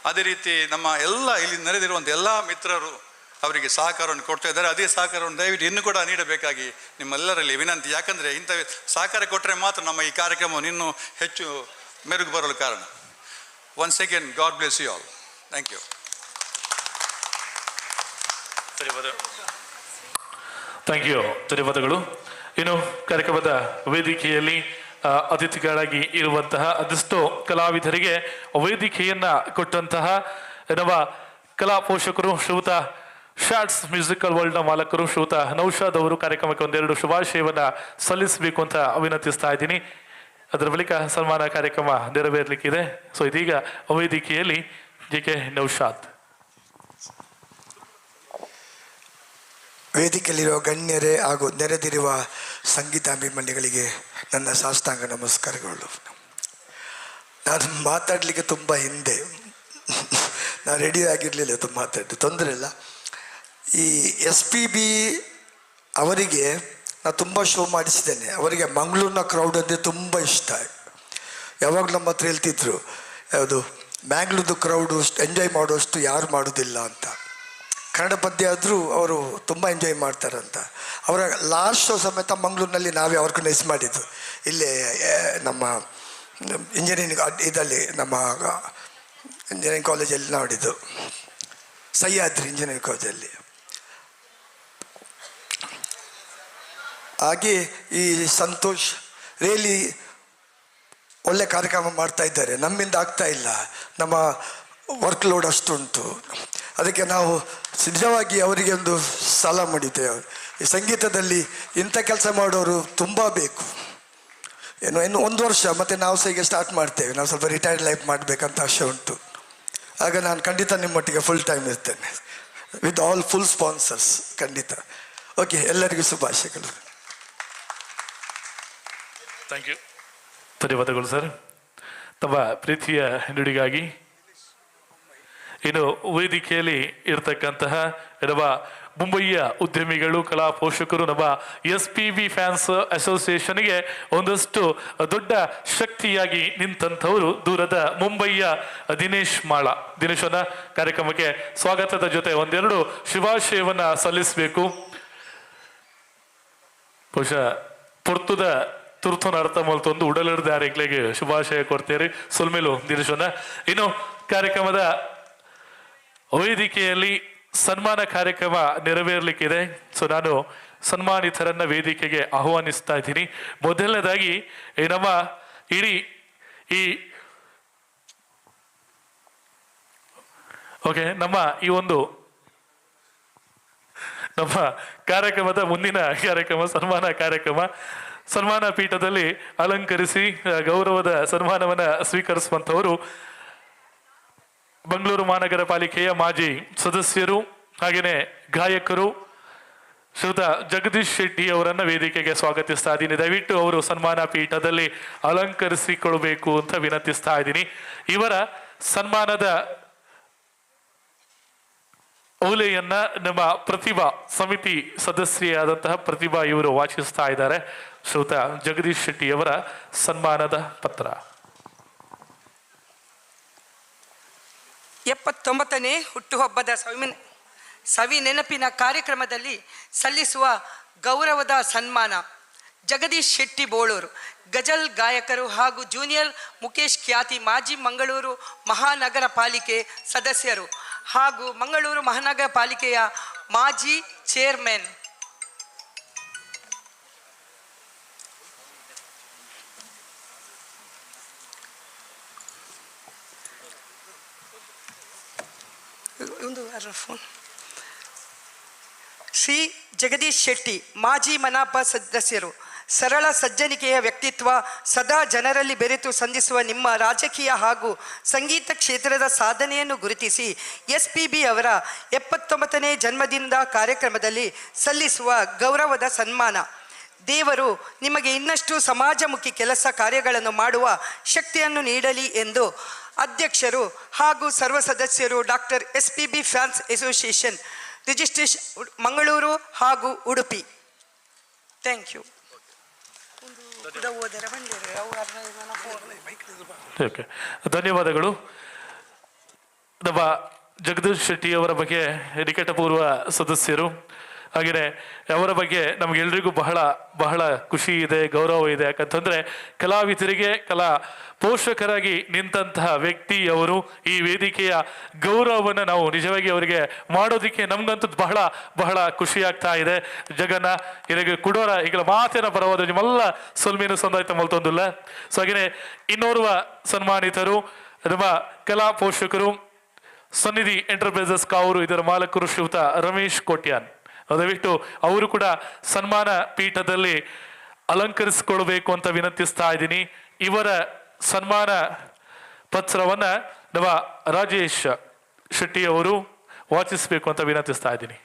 ಅದೇ ರೀತಿ ನಮ್ಮ ಎಲ್ಲ ಇಲ್ಲಿ ನೆರೆದಿರುವಂಥ ಎಲ್ಲ ಮಿತ್ರರು ಅವರಿಗೆ ಸಹಕಾರವನ್ನು ಕೊಡ್ತಾ ಇದ್ದಾರೆ. ಅದೇ ಸಹಕಾರವನ್ನು ದಯವಿಟ್ಟು ಇನ್ನೂ ಕೂಡ ನೀಡಬೇಕಾಗಿ ನಿಮ್ಮೆಲ್ಲರಲ್ಲಿ ವಿನಂತಿ. ಯಾಕಂದರೆ ಇಂಥ ಸಹಕಾರ ಕೊಟ್ಟರೆ ಮಾತ್ರ ನಮ್ಮ ಈ ಕಾರ್ಯಕ್ರಮವನ್ನು ಇನ್ನೂ ಹೆಚ್ಚು ಮೆರುಗು ಬರಲು ಕಾರಣ. Once again God bless you all. Thank you. Thank you, ಧನ್ಯವಾದಗಳು. ಇನ್ನು ಕಾರ್ಯಕ್ರಮದ ವೇದಿಕೆಯಲ್ಲಿ ಅತಿಥಿಗಳಾಗಿ ಇರುವಂತಹ ಅದೆಷ್ಟೋ ಕಲಾವಿದರಿಗೆ ವೇದಿಕೆಯನ್ನ ಕೊಟ್ಟಂತಹ ನಮ್ಮ ಕಲಾ ಪೋಷಕರು ಶ್ರೀಯುತ ಶಾರ್ಟ್ಸ್ ಮ್ಯೂಸಿಕಲ್ ವರ್ಲ್ಡ್ನ ಮಾಲಕರು ಶ್ರೀಯುತ ನೌಶಾದ್ ಅವರು ಕಾರ್ಯಕ್ರಮಕ್ಕೆ ಒಂದೆರಡು ಶುಭಾಶಯವನ್ನ ಸಲ್ಲಿಸಬೇಕು ಅಂತ ವಿನಂತಿಸ್ತಾ ಇದ್ದೀನಿ. ಅದರ ಬಳಿಕ ಸನ್ಮಾನ ಕಾರ್ಯಕ್ರಮ ನೆರವೇರಲಿಕ್ಕಿದೆ. ಸೊ ಇದೀಗ ವೇದಿಕೆಯಲ್ಲಿ JK ನೌಶಾದ್. ವೇದಿಕೆಯಲ್ಲಿರುವ ಗಣ್ಯರೇ ಹಾಗೂ ನೆರೆದಿರುವ ಸಂಗೀತಾಭಿಮಾನಿಗಳಿಗೆ ನನ್ನ ಸಾಷ್ಟಾಂಗ ನಮಸ್ಕಾರಗಳು. ನಾನು ಮಾತಾಡಲಿಕ್ಕೆ ತುಂಬ ಹಿಂದೆ, ನಾನು ರೆಡಿ ಆಗಿರಲಿಲ್ಲ, ತುಂಬ ಮಾತಾಡಿ ತೊಂದರೆ ಇಲ್ಲ. ಈ SPB ಅವರಿಗೆ ನಾನು ತುಂಬ ಶೋ ಮಾಡಿಸಿದ್ದೇನೆ. ಅವರಿಗೆ ಮಂಗಳೂರಿನ ಕ್ರೌಡ್ ಅಂದರೆ ತುಂಬ ಇಷ್ಟ. ಯಾವಾಗಲೂ ನಮ್ಮ ಹತ್ರ ಹೇಳ್ತಿದ್ರು, ಯಾವುದು ಮ್ಯಾಂಗ್ಳೂರ್ದು ಕ್ರೌಡು ಎಂಜಾಯ್ ಮಾಡುವಷ್ಟು ಯಾರು ಮಾಡೋದಿಲ್ಲ ಅಂತ. ಕನ್ನಡ ಪದ್ಯ ಆದರೂ ಅವರು ತುಂಬ ಎಂಜಾಯ್ ಮಾಡ್ತಾರಂತ. ಅವರ ಲಾಸ್ಟ್ ಶೋ ಸಮೇತ ಮಂಗಳೂರಿನಲ್ಲಿ ನಾವೇ ಆರ್ಗನೈಸ್ ಮಾಡಿದ್ದು. ಇಲ್ಲೇ ನಮ್ಮ ಇಂಜಿನಿಯರಿಂಗ್ ಇದರಲ್ಲಿ ನಮ್ಮ ಇಂಜಿನಿಯರಿಂಗ್ ಕಾಲೇಜಲ್ಲಿ ನೋಡಿದ್ದು, ಸಹ್ಯಾದ್ರಿ ಇಂಜಿನಿಯರಿಂಗ್ ಕಾಲೇಜಲ್ಲಿ. ಹಾಗೆ ಈ ಸಂತೋಷ್ ರಿಯಲಿ ಒಳ್ಳೆ ಕಾರ್ಯಕ್ರಮ ಮಾಡ್ತಾ ಇದ್ದಾರೆ. ನಮ್ಮಿಂದ ಆಗ್ತಾ ಇಲ್ಲ, ನಮ್ಮ ವರ್ಕ್ ಲೋಡ್ ಅಷ್ಟುಂಟು. ಅದಕ್ಕೆ ನಾವು ನಿಜವಾಗಿ ಅವರಿಗೆ ಒಂದು ಸಾಲ ಮಾಡಿದ್ದೇವೆ. ಈ ಸಂಗೀತದಲ್ಲಿ ಇಂಥ ಕೆಲಸ ಮಾಡೋರು ತುಂಬ ಬೇಕು. ಇನ್ನು 1 ವರ್ಷ ಮತ್ತು ನಾವು ಸಹ ಈಗ ಸ್ಟಾರ್ಟ್ ಮಾಡ್ತೇವೆ. ನಾವು ಸ್ವಲ್ಪ ರಿಟೈರ್ಡ್ ಲೈಫ್ ಮಾಡಬೇಕಂತ ಆಸೆ ಉಂಟು. ಆಗ ನಾನು ಖಂಡಿತ ನಿಮ್ಮೊಟ್ಟಿಗೆ ಫುಲ್ ಟೈಮ್ ಇರ್ತೇನೆ ವಿತ್ ಆಲ್ ಫುಲ್ ಸ್ಪಾನ್ಸರ್ಸ್. ಖಂಡಿತ. ಓಕೆ, ಎಲ್ಲರಿಗೂ ಶುಭಾಶಯಗಳು. ಥ್ಯಾಂಕ್ ಯು, ಧನ್ಯವಾದಗಳು ಸರ್ ತಮ್ಮ ಪ್ರೀತಿಯ ನುಡಿಗಾಗಿ. ಇನ್ನು ವೇದಿಕೆಯಲ್ಲಿ ಇರ್ತಕ್ಕಂತಹ ನಮ್ಮ ಮುಂಬಯಿಯ ಉದ್ಯಮಿಗಳು, ಕಲಾ ಪೋಷಕರು, ನಮ್ಮ SPB ಫ್ಯಾನ್ಸ್ ಅಸೋಸಿಯೇಷನ್ಗೆ ಒಂದಷ್ಟು ದೊಡ್ಡ ಶಕ್ತಿಯಾಗಿ ನಿಂತಂಥವರು ದೂರದ ಮುಂಬಯಿಯ ದಿನೇಶ್ ಮಾಳ. ದಿನೇಶನ ಕಾರ್ಯಕ್ರಮಕ್ಕೆ ಸ್ವಾಗತದ ಜೊತೆ ಒಂದೆರಡು ಶುಭಾಶಯವನ್ನ ಸಲ್ಲಿಸಬೇಕು. ಬಹುಶಃ ಪೊರ್ತುದ ತುರ್ತುನ ಅರ್ಥ ಮಲ್ತೊಂದು ಉಡಲಿಡ್ದ ಆರೆಗ್ಲೆಗೆ ಶುಭಾಶಯ ಕೊಡ್ತೇರಿ ಸೊಲ್ಮೇಲು ದಿನೇಶನ. ಇನ್ನು ಕಾರ್ಯಕ್ರಮದ ವೇದಿಕೆಯಲ್ಲಿ ಸನ್ಮಾನ ಕಾರ್ಯಕ್ರಮ ನೆರವೇರ್ಲಿಕ್ಕಿದೆ. ಸೊ ನಾನು ಸನ್ಮಾನಿತರನ್ನ ವೇದಿಕೆಗೆ ಆಹ್ವಾನಿಸ್ತಾ ಇದ್ದೀನಿ. ಮೊದಲನೇದಾಗಿ ನಮ್ಮ ಇಡೀ ನಮ್ಮ ಈ ಒಂದು ನಮ್ಮ ಕಾರ್ಯಕ್ರಮದ ಮುಂದಿನ ಕಾರ್ಯಕ್ರಮ ಸನ್ಮಾನ ಕಾರ್ಯಕ್ರಮ. ಸನ್ಮಾನ ಪೀಠದಲ್ಲಿ ಅಲಂಕರಿಸಿ ಗೌರವದ ಸನ್ಮಾನವನ್ನ ಸ್ವೀಕರಿಸುವಂಥವರು ಬೆಂಗಳೂರು ಮಹಾನಗರ ಪಾಲಿಕೆಯ ಮಾಜಿ ಸದಸ್ಯರು ಹಾಗೆಯೇ ಗಾಯಕರು ಶ್ರೀಯುತ ಜಗದೀಶ್ ಶೆಟ್ಟಿ ಅವರನ್ನ ವೇದಿಕೆಗೆ ಸ್ವಾಗತಿಸ್ತಾ ಇದ್ದೀನಿ. ದಯವಿಟ್ಟು ಅವರು ಸನ್ಮಾನ ಪೀಠದಲ್ಲಿ ಅಲಂಕರಿಸಿಕೊಳ್ಬೇಕು ಅಂತ ವಿನಂತಿಸ್ತಾ ಇದ್ದೀನಿ. ಇವರ ಸನ್ಮಾನದ ಓಲೆಯನ್ನ ನಮ್ಮ ಪ್ರತಿಭಾ ಸಮಿತಿ ಸದಸ್ಯೆಯಾದಂತಹ ಪ್ರತಿಭಾ ಇವರು ವಾಚಿಸ್ತಾ ಇದ್ದಾರೆ. ಶ್ರೀಯುತ ಜಗದೀಶ್ ಶೆಟ್ಟಿ ಅವರ ಸನ್ಮಾನದ ಪತ್ರ. 79ನೇ ಹುಟ್ಟುಹಬ್ಬದ ಸವಿ ನೆನಪಿನ ಕಾರ್ಯಕ್ರಮದಲ್ಲಿ ಸಲ್ಲಿಸುವ ಗೌರವದ ಸನ್ಮಾನ ಜಗದೀಶ್ ಶೆಟ್ಟಿ ಬೋಳೂರು, ಗಜಲ್ ಗಾಯಕರು ಹಾಗೂ ಜೂನಿಯರ್ ಮುಖೇಶ್ ಖ್ಯಾತಿ ಮಾಜಿ ಮಂಗಳೂರು ಮಹಾನಗರ ಪಾಲಿಕೆ ಸದಸ್ಯರು ಹಾಗೂ ಮಂಗಳೂರು ಮಹಾನಗರ ಪಾಲಿಕೆಯ ಮಾಜಿ ಚೇರ್ಮನ್. ಶ್ರೀ ಜಗದೀಶ್ ಶೆಟ್ಟಿ ಮಾಜಿ ಮನಾಪ ಸದಸ್ಯರು. ಸರಳ ಸಜ್ಜನಿಕೆಯ ವ್ಯಕ್ತಿತ್ವ, ಸದಾ ಜನರಲ್ಲಿ ಬೆರೆತು ಸಂಧಿಸುವ ನಿಮ್ಮ ರಾಜಕೀಯ ಹಾಗೂ ಸಂಗೀತ ಕ್ಷೇತ್ರದ ಸಾಧನೆಯನ್ನು ಗುರುತಿಸಿ SPB ಅವರ 79ನೇ ಜನ್ಮದಿನದ ಕಾರ್ಯಕ್ರಮದಲ್ಲಿ ಸಲ್ಲಿಸುವ ಗೌರವದ ಸನ್ಮಾನ. ದೇವರು ನಿಮಗೆ ಇನ್ನಷ್ಟು ಸಮಾಜಮುಖಿ ಕೆಲಸ ಕಾರ್ಯಗಳನ್ನು ಮಾಡುವ ಶಕ್ತಿಯನ್ನು ನೀಡಲಿ ಎಂದು ಅಧ್ಯಕ್ಷರು ಹಾಗೂ ಸರ್ವ ಸದಸ್ಯರು doctor SPB fans association registration Mangaluru ಹಾಗೂ ಉಡುಪಿ. Thank you. ಧನ್ಯವಾದಗಳು. ನಮ್ಮ ಜಗದೀಶ್ ಶೆಟ್ಟಿ ಅವರ ಬಗ್ಗೆ ನಿಕಟಪೂರ್ವ ಸದಸ್ಯರು, ಹಾಗೆಯೇ ಅವರ ಬಗ್ಗೆ ನಮಗೆಲ್ರಿಗೂ ಬಹಳ ಬಹಳ ಖುಷಿ ಇದೆ, ಗೌರವ ಇದೆ. ಯಾಕಂತಂದ್ರೆ ಕಲಾವಿದರಿಗೆ ಕಲಾ ಪೋಷಕರಾಗಿ ನಿಂತಹ ವ್ಯಕ್ತಿ ಅವರು. ಈ ವೇದಿಕೆಯ ಗೌರವವನ್ನು ನಾವು ನಿಜವಾಗಿ ಅವರಿಗೆ ಮಾಡೋದಕ್ಕೆ ನಮ್ಗಂತೂ ಬಹಳ ಬಹಳ ಖುಷಿ ಆಗ್ತಾ ಇದೆ. ಜಗನ್ನ ಇರಗೆ ಕುಡೋರ ಈಗಲ ಮಾತೇನ ಪರವಾದ ನಿಮ್ಮೆಲ್ಲ ಸೊಲ್ಮೀನು ಸಂದಾಯ್ತ ಮಲ್ತೊಂದಿಲ್ಲ. ಸೊ ಹಾಗೆಯೇ ಇನ್ನೋರ್ವ ಸನ್ಮಾನಿತರು ನಮ್ಮ ಕಲಾ ಪೋಷಕರು ಸನ್ನಿಧಿ ಎಂಟರ್ಪ್ರೈಸಸ್ ಕಾವರು, ಇದರ ಮಾಲಕರು ಶ್ರೀಯುತ ರಮೇಶ್ ಕೋಟ್ಯಾನ್. ದಯವಿಟ್ಟು ಅವರು ಕೂಡ ಸನ್ಮಾನ ಪೀಠದಲ್ಲಿ ಅಲಂಕರಿಸಿಕೊಳ್ಬೇಕು ಅಂತ ವಿನಂತಿಸ್ತಾ ಇದ್ದೀನಿ. ಇವರ ಸನ್ಮಾನ ಪತ್ರವನ್ನ ನಮ್ಮ ರಾಜೇಶ್ ಶೆಟ್ಟಿ ಅವರು ವಾಚಿಸಬೇಕು ಅಂತ ವಿನಂತಿಸ್ತಾ ಇದ್ದೀನಿ.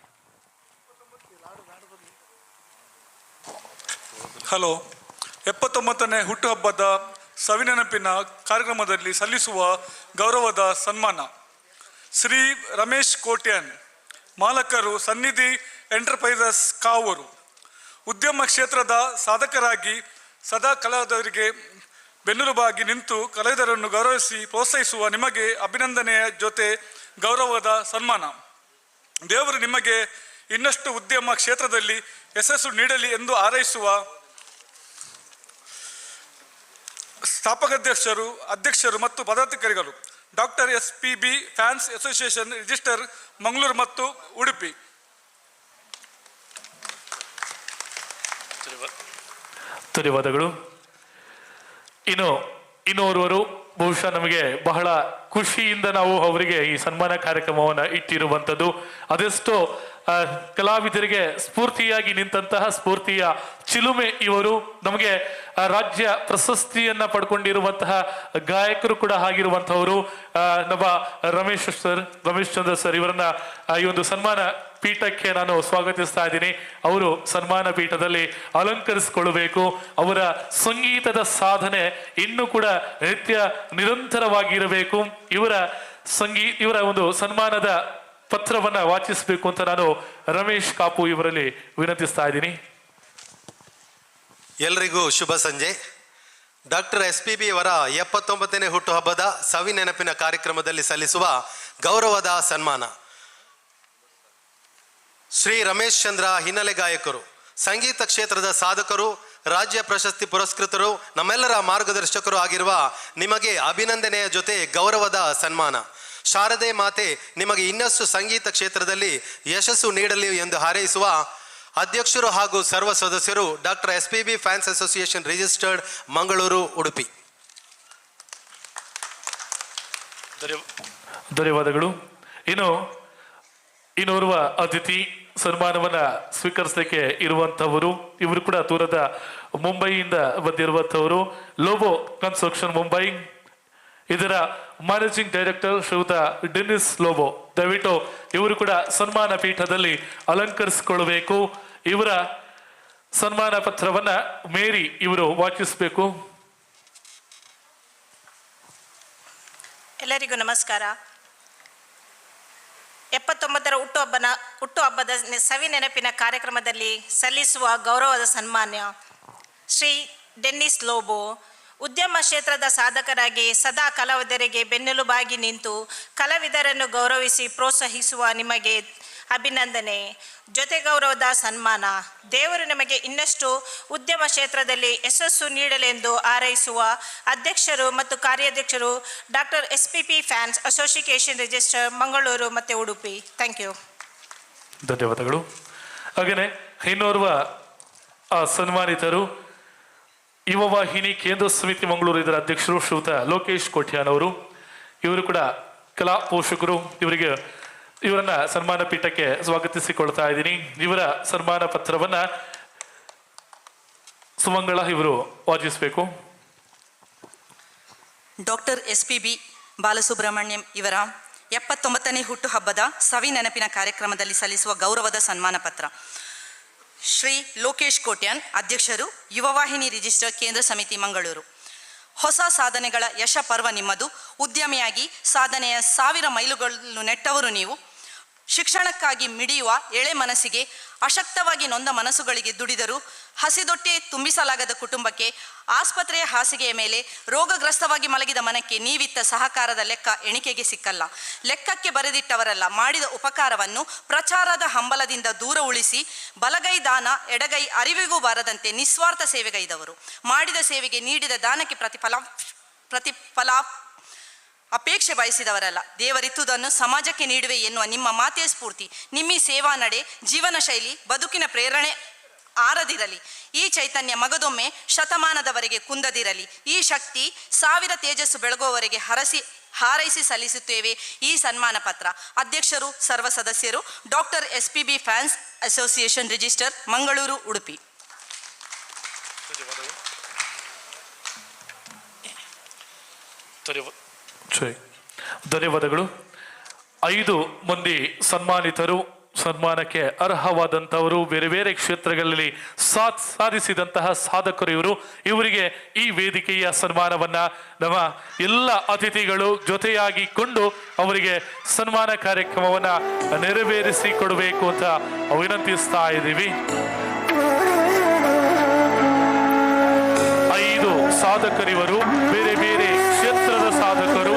ಹಲೋ. 79ನೇ ಹುಟ್ಟುಹಬ್ಬದ ಸವಿನೆನಪಿನ ಕಾರ್ಯಕ್ರಮದಲ್ಲಿ ಸಲ್ಲಿಸುವ ಗೌರವದ ಸನ್ಮಾನ ಶ್ರೀ ರಮೇಶ್ ಕೋಟ್ಯಾನ್, ಮಾಲಕರು ಸನ್ನಿಧಿ ಎಂಟರ್ಪ್ರೈಸಸ್ ಕಾವೂರು. ಉದ್ಯಮ ಕ್ಷೇತ್ರದ ಸಾಧಕರಾಗಿ ಸದಾ ಕಲಾವಿದರಿಗೆ ಬೆನ್ನೆಲುಬಾಗಿ ನಿಂತು ಕಲಾವಿದರನ್ನು ಗೌರವಿಸಿ ಪ್ರೋತ್ಸಾಹಿಸುವ ನಿಮಗೆ ಅಭಿನಂದನೆಯ ಜೊತೆ ಗೌರವದ ಸನ್ಮಾನ. ದೇವರು ನಿಮಗೆ ಇನ್ನಷ್ಟು ಉದ್ಯಮ ಕ್ಷೇತ್ರದಲ್ಲಿ ಯಶಸ್ಸು ನೀಡಲಿ ಎಂದು ಹಾರೈಸುವ ಸ್ಥಾಪಕಾಧ್ಯಕ್ಷರು, ಅಧ್ಯಕ್ಷರು ಮತ್ತು ಪದಾಧಿಕಾರಿಗಳು doctor SPB fans association register Mangaluru ಮತ್ತು ಉಡುಪಿ. ಧನ್ಯವಾದಗಳು. ಇನ್ನೋರ್ವರು ಬಹುಶಃ ನಮಗೆ ಬಹಳ ಖುಷಿಯಿಂದ ನಾವು ಅವರಿಗೆ ಈ ಸನ್ಮಾನ ಕಾರ್ಯಕ್ರಮವನ್ನು ಇಟ್ಟಿರುವಂಥದ್ದು. ಅದೆಷ್ಟೋ ಕಲಾವಿದರಿಗೆ ಸ್ಫೂರ್ತಿಯಾಗಿ ನಿಂತಹ ಸ್ಫೂರ್ತಿಯ ಚಿಲುಮೆ ಇವರು. ನಮಗೆ ರಾಜ್ಯ ಪ್ರಶಸ್ತಿಯನ್ನ ಪಡ್ಕೊಂಡಿರುವಂತಹ ಗಾಯಕರು ಕೂಡ ಆಗಿರುವಂತಹವರು ನಮ್ಮ ರಮೇಶ್ ಚಂದ್ರ ಸರ್ ಇವರನ್ನ ಈ ಒಂದು ಸನ್ಮಾನ ಪೀಠಕ್ಕೆ ನಾನು ಸ್ವಾಗತಿಸ್ತಾ ಇದ್ದೀನಿ. ಅವರು ಸನ್ಮಾನ ಪೀಠದಲ್ಲಿ ಅಲಂಕರಿಸಿಕೊಳ್ಳಬೇಕು. ಅವರ ಸಂಗೀತದ ಸಾಧನೆ ಇನ್ನೂ ಕೂಡ ನಿರಂತರವಾಗಿರಬೇಕು. ಇವರ ಒಂದು ಸನ್ಮಾನದ ಪತ್ರವನ್ನ ವಾಚಿಸಬೇಕು ಅಂತ ನಾನು ರಮೇಶ್ ಕಾಪು ಇವರಲ್ಲಿ ವಿನಂತಿಸ್ತಾ ಇದ್ದೀನಿ. ಎಲ್ರಿಗೂ ಶುಭ ಸಂಜೆ. ಡಾಕ್ಟರ್ SPB ಅವರ 79ನೇ ಹುಟ್ಟುಹಬ್ಬದ ಸವಿ ನೆನಪಿನ ಕಾರ್ಯಕ್ರಮದಲ್ಲಿ ಸಲ್ಲಿಸುವ ಗೌರವದ ಸನ್ಮಾನ. ಶ್ರೀ ರಮೇಶ್ ಚಂದ್ರ ಹಿನ್ನೆಲೆ ಗಾಯಕರು, ಸಂಗೀತ ಕ್ಷೇತ್ರದ ಸಾಧಕರು, ರಾಜ್ಯ ಪ್ರಶಸ್ತಿ ಪುರಸ್ಕೃತರು, ನಮ್ಮೆಲ್ಲರ ಮಾರ್ಗದರ್ಶಕರು ಆಗಿರುವ ನಿಮಗೆ ಅಭಿನಂದನೆಯ ಜೊತೆ ಗೌರವದ ಸನ್ಮಾನ. ಶಾರದೆ ಮಾತೆ ನಿಮಗೆ ಇನ್ನಷ್ಟು ಸಂಗೀತ ಕ್ಷೇತ್ರದಲ್ಲಿ ಯಶಸ್ಸು ನೀಡಲಿ ಎಂದು ಹಾರೈಸುವ ಅಧ್ಯಕ್ಷರು ಹಾಗೂ ಸರ್ವ ಸದಸ್ಯರು doctor SPB fans association registered Mangaluru Udupi. ಧನ್ಯವಾದಗಳು. ಇನ್ನು ಇನ್ನೋರ್ವ ಅತಿಥಿ ಸನ್ಮಾನವನ್ನ ಸ್ವೀಕರಿಸಲಿಕ್ಕೆ ಇರುವಂತವರು, ಇವರು ಕೂಡ ದೂರದ ಮುಂಬೈಯಿಂದ ಬಂದಿರುವಂತವರು. ಲೋಬೋ ಕನ್ಸ್ಟ್ರಕ್ಷನ್ ಮುಂಬೈ, ಇದರ ಮ್ಯಾನೇಜಿಂಗ್ ಡೈರೆಕ್ಟರ್ ಶ್ರೀಯುತ ಡೆನಿಸ್ ಲೋಬೋ. ದಯವಿಟ್ಟು ಇವರು ಕೂಡ ಸನ್ಮಾನ ಪೀಠದಲ್ಲಿ ಅಲಂಕರಿಸಿಕೊಳ್ಳಬೇಕು. ಇವರ ಸನ್ಮಾನ ಪತ್ರವನ್ನ ಮೇರಿ ಇವರು ವಾಚಿಸಬೇಕು. ಎಲ್ಲರಿಗೂ ನಮಸ್ಕಾರ. 79ರ ಹುಟ್ಟುಹಬ್ಬದ ಸವಿ ನೆನಪಿನ ಕಾರ್ಯಕ್ರಮದಲ್ಲಿ ಸಲ್ಲಿಸುವ ಗೌರವದ ಸನ್ಮಾನ ಶ್ರೀ ಡೆನ್ನಿಸ್ ಲೋಬೋ. ಉದ್ಯಮ ಕ್ಷೇತ್ರದ ಸಾಧಕರಾಗಿ ಸದಾ ಕಲಾವಿದರಿಗೆ ಬೆನ್ನೆಲುಬಾಗಿ ನಿಂತು ಕಲಾವಿದರನ್ನು ಗೌರವಿಸಿ ಪ್ರೋತ್ಸಾಹಿಸುವ ನಿಮಗೆ ಅಭಿನಂದನೆ, ಜೊತೆ ಗೌರವದ ಸನ್ಮಾನ. ದೇವರು ನಿಮಗೆ ಇನ್ನಷ್ಟು ಉದ್ಯಮ ಕ್ಷೇತ್ರದಲ್ಲಿ ಯಶಸ್ಸು ನೀಡಲೆಂದು ಹಾರೈಸುವ ಅಧ್ಯಕ್ಷರು ಮತ್ತು ಕಾರ್ಯಾಧ್ಯಕ್ಷರು doctor SPB fans association register Mangaluru ಮತ್ತು ಉಡುಪಿ. Thank you. ಧನ್ಯವಾದಗಳು. ಹಾಗೆಯೇ ಇನ್ನೋರ್ವ ಸನ್ಮಾನಿತರು ಯುವ ವಾಹಿನಿ ಕೇಂದ್ರ ಸಮಿತಿ ಮಂಗಳೂರು, ಇದರ ಅಧ್ಯಕ್ಷರು ಶ್ರೀಯುತ ಲೋಕೇಶ್ ಕೋಟ್ಯಾನ್ ಅವರು. ಇವರು ಕೂಡ ಕಲಾ ಪೋಷಕರು. ಇವರನ್ನ ಸನ್ಮಾನ ಪೀಠಕ್ಕೆ ಸ್ವಾಗತಿಸಿಕೊಳ್ತಾ ಇದ್ದೀನಿ. ಇವರ ಸನ್ಮಾನ ಪತ್ರವನ್ನ ಸುಮಂಗಳ ಇವರು ವಾಚಿಸಬೇಕು. ಡಾಕ್ಟರ್ SPB ಬಾಲಸುಬ್ರಹ್ಮಣ್ಯಂ ಇವರ 79ನೇ ಹುಟ್ಟುಹಬ್ಬದ ಸವಿ ನೆನಪಿನ ಕಾರ್ಯಕ್ರಮದಲ್ಲಿ ಸಲ್ಲಿಸುವ ಗೌರವದ ಸನ್ಮಾನ ಪತ್ರ. ಶ್ರೀ ಲೋಕೇಶ್ ಕೋಟ್ಯಾನ್, ಅಧ್ಯಕ್ಷರು, ಯುವವಾಹಿನಿ ರಿಜಿಸ್ಟರ್ ಕೇಂದ್ರ ಸಮಿತಿ ಮಂಗಳೂರು. ಹೊಸ ಸಾಧನೆಗಳ ಯಶ ಪರ್ವ ನಿಮ್ಮದು. ಉದ್ಯಮಿಯಾಗಿ ಸಾಧನೆಯ 1000 ಮೈಲುಗಳನ್ನು ನೆಟ್ಟವರು ನೀವು. ಶಿಕ್ಷಣಕ್ಕಾಗಿ ಮಿಡಿಯುವ ಎಳೆ ಮನಸ್ಸಿಗೆ, ಅಶಕ್ತವಾಗಿ ನೊಂದ ಮನಸ್ಸುಗಳಿಗೆ ದುಡಿದರು. ಹಸಿದೊಟ್ಟೆ ತುಂಬಿಸಲಾಗದ ಕುಟುಂಬಕ್ಕೆ, ಆಸ್ಪತ್ರೆಯ ಹಾಸಿಗೆಯ ಮೇಲೆ ರೋಗಗ್ರಸ್ತವಾಗಿ ಮಲಗಿದ ಮನಕ್ಕೆ ನೀವಿತ್ತ ಸಹಕಾರದ ಲೆಕ್ಕ ಎಣಿಕೆಗೆ ಸಿಕ್ಕಲ್ಲ. ಲೆಕ್ಕಕ್ಕೆ ಬರೆದಿಟ್ಟವರಲ್ಲ, ಮಾಡಿದ ಉಪಕಾರವನ್ನು ಪ್ರಚಾರದ ಹಂಬಲದಿಂದ ದೂರ ಉಳಿಸಿ ಬಲಗೈ ದಾನ ಎಡಗೈ ಅರಿವಿಗೂ ಬಾರದಂತೆ ನಿಸ್ವಾರ್ಥ ಸೇವೆಗೈದವರು. ಮಾಡಿದ ಸೇವೆಗೆ ನೀಡಿದ ದಾನಕ್ಕೆ ಪ್ರತಿಫಲ ಅಪೇಕ್ಷೆ ಬಯಸಿದವರಲ್ಲ. ದೇವರಿತ್ತುದನ್ನು ಸಮಾಜಕ್ಕೆ ನೀಡುವೆ ಎನ್ನುವ ನಿಮ್ಮ ಮಾತೆಯ ಸ್ಫೂರ್ತಿ, ನಿಮ್ಮಿ ಸೇವಾ ನಡೆ, ಜೀವನ ಶೈಲಿ, ಬದುಕಿನ ಪ್ರೇರಣೆ ಆರದಿರಲಿ. ಈ ಚೈತನ್ಯ ಮಗದೊಮ್ಮೆ ಶತಮಾನದವರೆಗೆ ಕುಂದದಿರಲಿ. ಈ ಶಕ್ತಿ 1000 ತೇಜಸ್ಸು ಬೆಳಗುವವರೆಗೆ ಹಾರೈಸಿ ಸಲ್ಲಿಸುತ್ತೇವೆ ಈ ಸನ್ಮಾನ ಪತ್ರ. ಅಧ್ಯಕ್ಷರು, ಸರ್ವ ಸದಸ್ಯರು doctor SPB fans association register Mangaluru Udupi. ಧನ್ಯವಾದಗಳು. 5 ಮಂದಿ ಸನ್ಮಾನಿತರು, ಸನ್ಮಾನಕ್ಕೆ ಅರ್ಹವಾದಂಥವರು, ಬೇರೆ ಬೇರೆ ಕ್ಷೇತ್ರಗಳಲ್ಲಿ ಸಾಧಿಸಿದಂತಹ ಸಾಧಕರು ಇವರು. ಇವರಿಗೆ ಈ ವೇದಿಕೆಯ ಸನ್ಮಾನವನ್ನ ನಮ್ಮ ಎಲ್ಲ ಅತಿಥಿಗಳು ಜೊತೆಯಾಗಿ ಕೊಂಡು ಅವರಿಗೆ ಸನ್ಮಾನ ಕಾರ್ಯಕ್ರಮವನ್ನ ನೆರವೇರಿಸಿ ಕೊಡಬೇಕು ಅಂತ ವಿನಂತಿಸ್ತಾ ಇದ್ದೀವಿ. 5 ಸಾಧಕರಿವರು, ಬೇರೆ ಬೇರೆ ಕ್ಷೇತ್ರದ ಸಾಧಕರು.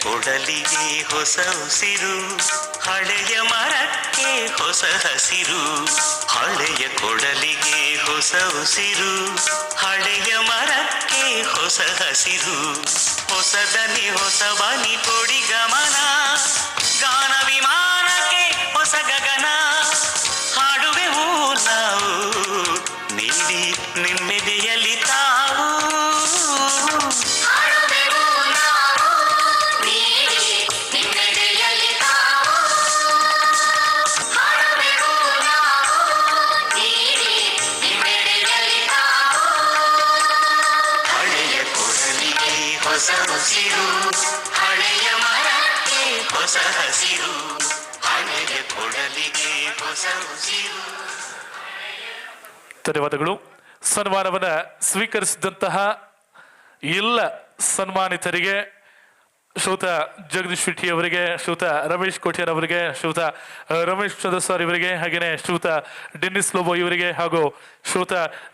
ಕೊಡಲಿಗೆ ಹೊಸ ಉಸಿರು, ಹಳೆಯ ಮರಕ್ಕೆ ಹೊಸ ಹಸಿರು. ಹಳೆಯ ಕೊಡಲಿಗೆ ಹೊಸ ಉಸಿರು, ಹಳೆಯ ಮರಕ್ಕೆ ಹೊಸ ಹಸಿರು. ಹೊಸ ದನಿ ಹೊಸ ಬನಿ ಕೊಡಿ ಗಮನ, ಗಾನ ವಿಮಾನಕ್ಕೆ ಹೊಸ ಗಗನ. ಹಾಡುವೆವು ನಾವು ನೀಡಿ ನಿಮ್ಮೆದೆಯಲ್ಲಿ ತಾವು. ಹೊಸ ಉಸಿರು, ಹಳೆಯ ಮರಕ್ಕೆ ಹೊಸ ಹಸಿರು. ಹಳೆಯ ಕೊಡಲಿಗೆ ಹೊಸ ಉಸಿರು. ಧನ್ಯವಾದಗಳು. ಸನ್ಮಾನವನ್ನು ಸ್ವೀಕರಿಸಿದಂತಹ ಎಲ್ಲ ಸನ್ಮಾನಿತರಿಗೆ, ಶ್ರೀಯುತ ಜಗದೀಶ್ ಶೆಟ್ಟಿ ಅವರಿಗೆ, ಶ್ರೀಯುತ ರಮೇಶ್ ಕೋಟ್ಯಾನ್ ಅವರಿಗೆ, ಶ್ರೀಯುತ ರಮೇಶ್ ಚಂದ್ರಸರ್ ಇವರಿಗೆ, ಹಾಗೆಯೇ ಶ್ರೀಯುತ ಡೆನ್ನಿಸ್ ಲೋಬೋ ಇವರಿಗೆ ಹಾಗೂ ಶ್ರೀಯುತ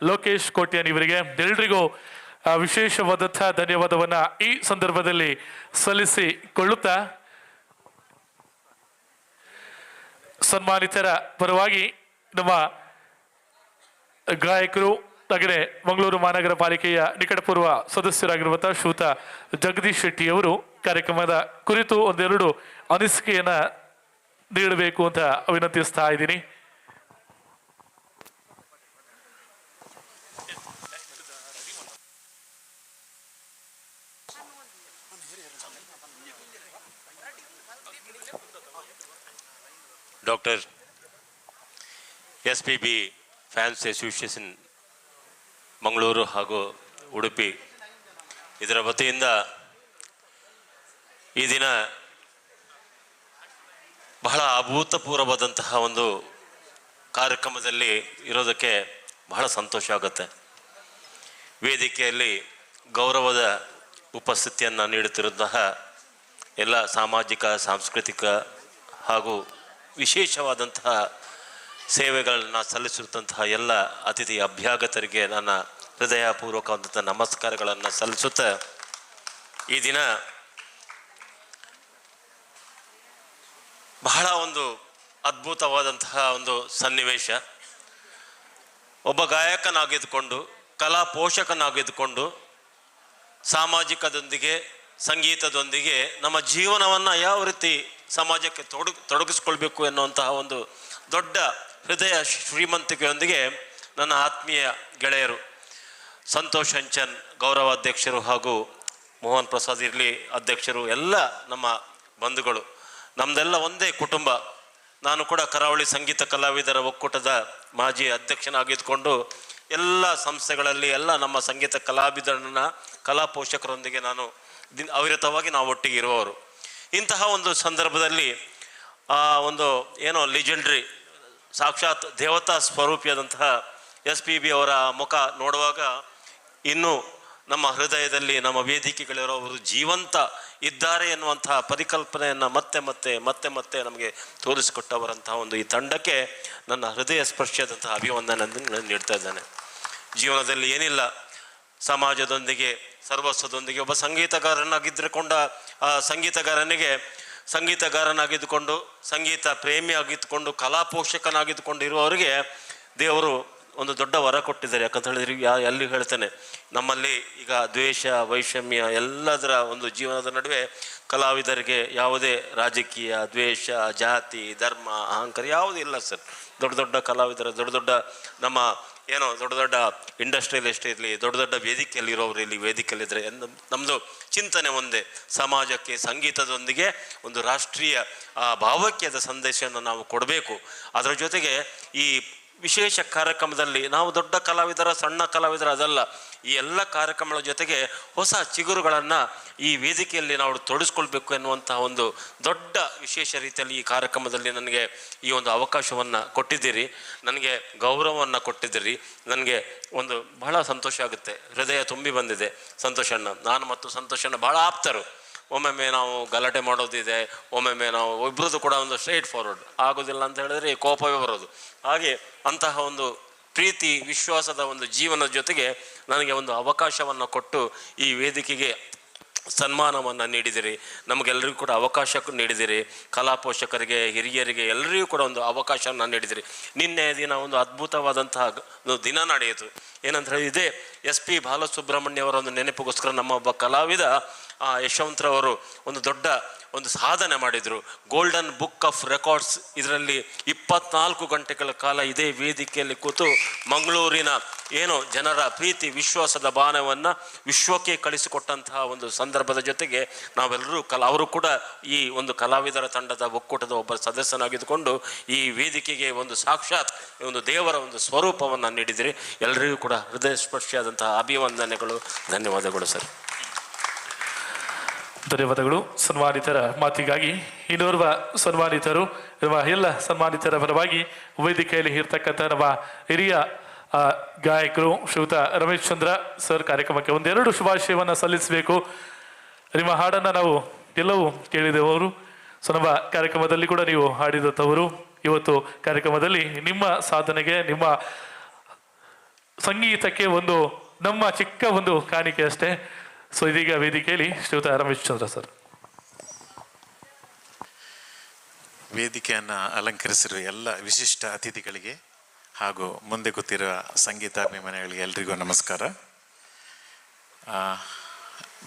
ಲೋಕೇಶ್ ಕೋಟ್ಯಾನ್ ಇವರಿಗೆ ಎಲ್ರಿಗೂ ವಿಶೇಷವಾದಂಥ ಧನ್ಯವಾದವನ್ನು ಈ ಸಂದರ್ಭದಲ್ಲಿ ಸಲ್ಲಿಸಿಕೊಳ್ಳುತ್ತಾ, ಸನ್ಮಾನಿತರ ಪರವಾಗಿ ನಮ್ಮ ಗಾಯಕರು ಹಾಗೆಯೇ ಮಂಗಳೂರು ಮಹಾನಗರ ಪಾಲಿಕೆಯ ನಿಕಟಪೂರ್ವ ಸದಸ್ಯರಾಗಿರುವಂತಹ ಶ್ರೀಯುತ ಜಗದೀಶ್ ಶೆಟ್ಟಿ ಅವರು ಕಾರ್ಯಕ್ರಮದ ಕುರಿತು ಒಂದೆರಡು ಅನಿಸಿಕೆಯನ್ನ ನೀಡಬೇಕು ಅಂತ ವಿನಂತಿಸ್ತಾ ಇದ್ದೀನಿ. Doctor SPB fans association Mangaluru ಹಾಗೂ ಉಡುಪಿ ಇದರ ವತಿಯಿಂದ ಈ ದಿನ ಬಹಳ ಅಭೂತಪೂರ್ವವಾದಂತಹ ಒಂದು ಕಾರ್ಯಕ್ರಮದಲ್ಲಿ ಇರೋದಕ್ಕೆ ಬಹಳ ಸಂತೋಷ ಆಗುತ್ತೆ. ವೇದಿಕೆಯಲ್ಲಿ ಗೌರವದ ಉಪಸ್ಥಿತಿಯನ್ನು ನೀಡುತ್ತಿರುವಂತಹ ಎಲ್ಲ ಸಾಮಾಜಿಕ ಸಾಂಸ್ಕೃತಿಕ ಹಾಗೂ ವಿಶೇಷವಾದಂತಹ ಸೇವೆಗಳನ್ನು ಸಲ್ಲಿಸುತ್ತಂತಹ ಎಲ್ಲ ಅತಿಥಿ ಅಭ್ಯಾಗತರಿಗೆ ನನ್ನ ಹೃದಯಪೂರ್ವಕವಾದಂಥ ನಮಸ್ಕಾರಗಳನ್ನು ಸಲ್ಲಿಸುತ್ತಾ, ಈ ದಿನ ಬಹಳ ಒಂದು ಅದ್ಭುತವಾದಂತಹ ಒಂದು ಸನ್ನಿವೇಶ. ಒಬ್ಬ ಗಾಯಕನಾಗಿದ್ದುಕೊಂಡು, ಕಲಾ ಪೋಷಕನಾಗಿದ್ದುಕೊಂಡು, ಸಾಮಾಜಿಕದೊಂದಿಗೆ ಸಂಗೀತದೊಂದಿಗೆ ನಮ್ಮ ಜೀವನವನ್ನು ಯಾವ ರೀತಿ ಸಮಾಜಕ್ಕೆ ತೊಡಗಿಸ್ಕೊಳ್ಬೇಕು ಎನ್ನುವಂತಹ ಒಂದು ದೊಡ್ಡ ಹೃದಯ ಶ್ರೀಮಂತಿಕೆಯೊಂದಿಗೆ ನನ್ನ ಆತ್ಮೀಯ ಗೆಳೆಯರು ಸಂತೋಷ್ ಅಂಚನ್ ಗೌರವ ಅಧ್ಯಕ್ಷರು ಹಾಗೂ ಮೋಹನ್ ಪ್ರಸಾದ್ ಇರ್ಲಿ ಅಧ್ಯಕ್ಷರು, ಎಲ್ಲ ನಮ್ಮ ಬಂಧುಗಳು, ನಮ್ಮದೆಲ್ಲ ಒಂದೇ ಕುಟುಂಬ. ನಾನು ಕೂಡ ಕರಾವಳಿ ಸಂಗೀತ ಕಲಾವಿದರ ಒಕ್ಕೂಟದ ಮಾಜಿ ಅಧ್ಯಕ್ಷನಾಗಿದ್ದುಕೊಂಡು ಎಲ್ಲ ಸಂಸ್ಥೆಗಳಲ್ಲಿ ಎಲ್ಲ ನಮ್ಮ ಸಂಗೀತ ಕಲಾವಿದರನ್ನ ಕಲಾ ಪೋಷಕರೊಂದಿಗೆ ನಾನು ಅವಿರತವಾಗಿ ನಾವು ಒಟ್ಟಿಗೆ ಇರುವವರು. ಇಂತಹ ಒಂದು ಸಂದರ್ಭದಲ್ಲಿ ಒಂದು ಏನೋ ಲಿಜೆಂಡ್ರಿ ಸಾಕ್ಷಾತ್ ದೇವತಾ ಸ್ವರೂಪಿಯಾದಂತಹ SPB ಅವರ ಮುಖ ನೋಡುವಾಗ ಇನ್ನೂ ನಮ್ಮ ಹೃದಯದಲ್ಲಿ ನಮ್ಮ ವೇದಿಕೆಗಳಿರೋರು ಜೀವಂತ ಇದ್ದಾರೆ ಎನ್ನುವಂತಹ ಪರಿಕಲ್ಪನೆಯನ್ನು ಮತ್ತೆ ಮತ್ತೆ ಮತ್ತೆ ಮತ್ತೆ ನಮಗೆ ತೋರಿಸಿಕೊಟ್ಟವರಂತಹ ಒಂದು ಈ ತಂಡಕ್ಕೆ ನನ್ನ ಹೃದಯ ಸ್ಪರ್ಶಿಯಾದಂತಹ ಅಭಿವಂದನೆಯನ್ನು ನೀಡ್ತಾ ಇದ್ದಾನೆ. ಜೀವನದಲ್ಲಿ ಏನಿಲ್ಲ, ಸಮಾಜದೊಂದಿಗೆ ಸರ್ವಸ್ವದೊಂದಿಗೆ ಒಬ್ಬ ಸಂಗೀತಗಾರನಾಗಿದ್ದುಕೊಂಡ ಆ ಸಂಗೀತಗಾರನಾಗಿದ್ದುಕೊಂಡು ಸಂಗೀತ ಪ್ರೇಮಿಯಾಗಿದ್ದುಕೊಂಡು ಕಲಾ ಪೋಷಕನಾಗಿದ್ದುಕೊಂಡು ಇರುವವರಿಗೆ ದೇವರು ಒಂದು ದೊಡ್ಡ ವರ ಕೊಟ್ಟಿದ್ದಾರೆ. ಯಾಕಂತ ಹೇಳಿದ್ರೆ ಎಲ್ಲಿ ಹೇಳ್ತೇನೆ, ನಮ್ಮಲ್ಲಿ ಈಗ ದ್ವೇಷ ವೈಷಮ್ಯ ಎಲ್ಲದರ ಒಂದು ಜೀವನದ ನಡುವೆ ಕಲಾವಿದರಿಗೆ ಯಾವುದೇ ರಾಜಕೀಯ ದ್ವೇಷ ಜಾತಿ ಧರ್ಮ ಅಹಂಕಾರ ಯಾವುದೂ ಇಲ್ಲ ಸರ್. ದೊಡ್ಡ ದೊಡ್ಡ ಕಲಾವಿದರ ದೊಡ್ಡ ನಮ್ಮ ಏನೋ ದೊಡ್ಡ ಇಂಡಸ್ಟ್ರಿಯಲಿಸ್ಟ್ ಇರಲಿ, ದೊಡ್ಡ ವೇದಿಕೆಯಲ್ಲಿ ಇರೋರು ಇಲ್ಲಿ ವೇದಿಕೆಯಲ್ಲಿದ್ದರೆ ನಮ್ಮದು ಚಿಂತನೆ ಒಂದೇ, ಸಮಾಜಕ್ಕೆ ಸಂಗೀತದೊಂದಿಗೆ ಒಂದು ರಾಷ್ಟ್ರೀಯ ಭಾವೈಕ್ಯದ ಸಂದೇಶವನ್ನು ನಾವು ಕೊಡಬೇಕು. ಅದರ ಜೊತೆಗೆ ಈ ವಿಶೇಷ ಕಾರ್ಯಕ್ರಮದಲ್ಲಿ ನಾವು ದೊಡ್ಡ ಕಲಾವಿದರ ಸಣ್ಣ ಕಲಾವಿದರ ಅದಲ್ಲ, ಈ ಎಲ್ಲ ಕಾರ್ಯಕ್ರಮಗಳ ಜೊತೆಗೆ ಹೊಸ ಚಿಗುರುಗಳನ್ನು ಈ ವೇದಿಕೆಯಲ್ಲಿ ನಾವು ತೊಡಗಿಸ್ಕೊಳ್ಬೇಕು ಎನ್ನುವಂತಹ ಒಂದು ದೊಡ್ಡ ವಿಶೇಷ ರೀತಿಯಲ್ಲಿ ಈ ಕಾರ್ಯಕ್ರಮದಲ್ಲಿ ನನಗೆ ಈ ಒಂದು ಅವಕಾಶವನ್ನು ಕೊಟ್ಟಿದ್ದೀರಿ, ನನಗೆ ಗೌರವವನ್ನು ಕೊಟ್ಟಿದ್ದೀರಿ. ನನಗೆ ಒಂದು ಬಹಳ ಸಂತೋಷ ಆಗುತ್ತೆ, ಹೃದಯ ತುಂಬಿ ಬಂದಿದೆ. ಸಂತೋಷಣ್ಣ, ನಾನು ಮತ್ತು ಸಂತೋಷಣ್ಣ ಬಹಳ ಆಪ್ತರು. ಒಮ್ಮೊಮ್ಮೆ ನಾವು ಗಲಾಟೆ ಮಾಡೋದಿದೆ, ಒಮ್ಮೊಮ್ಮೆ ನಾವು ಇಬ್ಬರದ್ದು ಕೂಡ ಒಂದು ಸ್ಟ್ರೈಟ್ ಫಾರ್ವರ್ಡ್ ಆಗೋದಿಲ್ಲ ಅಂತ ಹೇಳಿದ್ರೆ ಕೋಪವೇ ಬರೋದು. ಹಾಗೆ ಅಂತಹ ಒಂದು ಪ್ರೀತಿ ವಿಶ್ವಾಸದ ಒಂದು ಜೀವನದ ಜೊತೆಗೆ ನನಗೆ ಒಂದು ಅವಕಾಶವನ್ನು ಕೊಟ್ಟು ಈ ವೇದಿಕೆಗೆ ಸನ್ಮಾನವನ್ನು ನೀಡಿದಿರಿ, ನಮಗೆಲ್ಲರಿಗೂ ಕೂಡ ಅವಕಾಶ ನೀಡಿದಿರಿ, ಕಲಾ ಪೋಷಕರಿಗೆ, ಹಿರಿಯರಿಗೆ ಎಲ್ಲರಿಗೂ ಕೂಡ ಒಂದು ಅವಕಾಶವನ್ನು ನೀಡಿದಿರಿ. ನಿನ್ನೆ ದಿನ ಒಂದು ಅದ್ಭುತವಾದಂತಹ ದಿನ ನಡೆಯಿತು. ಏನಂತ ಹೇಳಿ, ಇದೇ SP ಬಾಲಸುಬ್ರಹ್ಮಣ್ಯ ಅವರ ಒಂದು ನೆನಪಿಗೋಸ್ಕರ ನಮ್ಮ ಒಬ್ಬ ಕಲಾವಿದ ಯಶವಂತರವರು ಒಂದು ದೊಡ್ಡ ಒಂದು ಸಾಧನೆ ಮಾಡಿದರು. ಗೋಲ್ಡನ್ ಬುಕ್ ಆಫ್ ರೆಕಾರ್ಡ್ಸ್, ಇದರಲ್ಲಿ 24 ಗಂಟೆಗಳ ಕಾಲ ಇದೇ ವೇದಿಕೆಯಲ್ಲಿ ಕೂತು ಮಂಗಳೂರಿನ ಏನು ಜನರ ಪ್ರೀತಿ ವಿಶ್ವಾಸದ ಬಾಣವನ್ನು ವಿಶ್ವಕ್ಕೆ ಕಳಿಸಿಕೊಟ್ಟಂತಹ ಒಂದು ಸಂದರ್ಭದ ಜೊತೆಗೆ ನಾವೆಲ್ಲರೂ ಅವರು ಕೂಡ ಈ ಒಂದು ಕಲಾವಿದರ ತಂಡದ ಒಕ್ಕೂಟದ ಒಬ್ಬ ಸದಸ್ಯನಾಗಿದ್ದುಕೊಂಡು ಈ ವೇದಿಕೆಗೆ ಒಂದು ಸಾಕ್ಷಾತ್ ಒಂದು ದೇವರ ಒಂದು ಸ್ವರೂಪವನ್ನು ನೀಡಿದಿರಿ. ಎಲ್ಲರಿಗೂ ಕೂಡ ಹೃದಯ ಸ್ಪರ್ಶಿಯಾದಂತಹ ಅಭಿವಂದನೆಗಳು, ಧನ್ಯವಾದಗಳು ಸರ್. ಧನ್ಯವಾದಗಳು ಸನ್ಮಾನಿತರ ಮಾತಿಗಾಗಿ. ಇನ್ನೋರ್ವ ಸನ್ಮಾನಿತರು, ನಮ್ಮ ಎಲ್ಲ ಸನ್ಮಾನಿತರ ಪರವಾಗಿ ವೇದಿಕೆಯಲ್ಲಿ ಇರ್ತಕ್ಕಂಥ ನಮ್ಮ ಹಿರಿಯ ಗಾಯಕರು ಶ್ರೀಯುತ ರಮೇಶ್ ಚಂದ್ರ ಸರ್ ಕಾರ್ಯಕ್ರಮಕ್ಕೆ ಒಂದೆರಡು ಶುಭಾಶಯವನ್ನು ಸಲ್ಲಿಸಬೇಕು. ನಿಮ್ಮ ಹಾಡನ್ನು ನಾವು ಎಲ್ಲವೂ ಕೇಳಿದೆವರು. ಸೊ ನಮ್ಮ ಕಾರ್ಯಕ್ರಮದಲ್ಲಿ ಕೂಡ ನೀವು ಹಾಡಿದಂಥವರು. ಇವತ್ತು ಕಾರ್ಯಕ್ರಮದಲ್ಲಿ ನಿಮ್ಮ ಸಾಧನೆಗೆ, ನಿಮ್ಮ ಸಂಗೀತಕ್ಕೆ ಒಂದು ನಮ್ಮ ಚಿಕ್ಕ ಒಂದು ಕಾಣಿಕೆ ಅಷ್ಟೇ. ಸೊ ಇದೀಗ ವೇದಿಕೆಯಲ್ಲಿ ಶ್ರೀಯುತ ರಮೇಶ್ ಚಂದ್ರ ಸರ್. ವೇದಿಕೆಯನ್ನು ಅಲಂಕರಿಸಿರುವ ಎಲ್ಲ ವಿಶಿಷ್ಟ ಅತಿಥಿಗಳಿಗೆ ಹಾಗೂ ಮುಂದೆ ಕೂತಿರುವ ಸಂಗೀತಾಭಿಮಾನಿಗಳಿಗೆ ಎಲ್ರಿಗೂ ನಮಸ್ಕಾರ.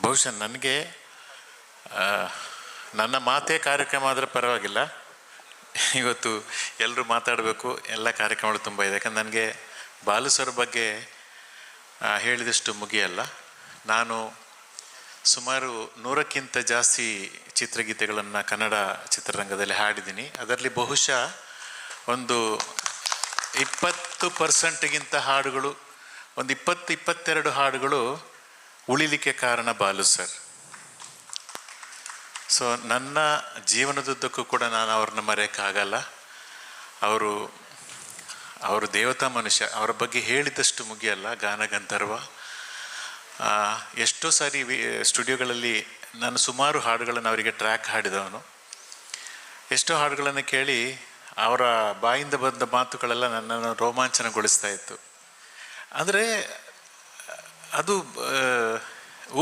ಬಹುಶಃ ನನಗೆ ನನ್ನ ಮಾತೇ ಕಾರ್ಯಕ್ರಮ ಆದರೆ ಪರವಾಗಿಲ್ಲ, ಇವತ್ತು ಎಲ್ಲರೂ ಮಾತಾಡಬೇಕು, ಎಲ್ಲ ಕಾರ್ಯಕ್ರಮಗಳು ತುಂಬ ಇದೆ. ಯಾಕಂದ್ರೆ ನನಗೆ ಬಾಲು ಸರ್ ಬಗ್ಗೆ ಹೇಳಿದಷ್ಟು ಮುಗಿಯಲ್ಲ. ನಾನು ಸುಮಾರು 100ಕ್ಕಿಂತ ಜಾಸ್ತಿ ಚಿತ್ರಗೀತೆಗಳನ್ನು ಕನ್ನಡ ಚಿತ್ರರಂಗದಲ್ಲಿ ಹಾಡಿದ್ದೀನಿ. ಅದರಲ್ಲಿ ಬಹುಶಃ ಒಂದು 20%ಗಿಂತ ಹಾಡುಗಳು, ಒಂದು 20-22 ಹಾಡುಗಳು ಉಳಿಲಿಕ್ಕೆ ಕಾರಣ ಬಾಲು ಸರ್. ಸೊ ನನ್ನ ಜೀವನದುದ್ದಕ್ಕೂ ಕೂಡ ನಾನು ಅವ್ರನ್ನ ಮರೆಯೋಕ್ಕಾಗಲ್ಲ. ಅವರು ದೇವತಾ ಮನುಷ್ಯ, ಅವರ ಬಗ್ಗೆ ಹೇಳಿದಷ್ಟು ಮುಗಿಯಲ್ಲ. ಗಾನಗಂಧರ್ವ. ಎಷ್ಟೋ ಸಾರಿ ಸ್ಟುಡಿಯೋಗಳಲ್ಲಿ ನಾನು ಸುಮಾರು ಹಾಡುಗಳನ್ನು ಅವರಿಗೆ ಟ್ರ್ಯಾಕ್ ಹಾಡಿದವನು. ಎಷ್ಟೋ ಹಾಡುಗಳನ್ನು ಕೇಳಿ ಅವರ ಬಾಯಿಂದ ಬಂದ ಮಾತುಗಳೆಲ್ಲ ನನ್ನನ್ನು ರೋಮಾಂಚನಗೊಳಿಸ್ತಾ ಇತ್ತು. ಅಂದರೆ ಅದು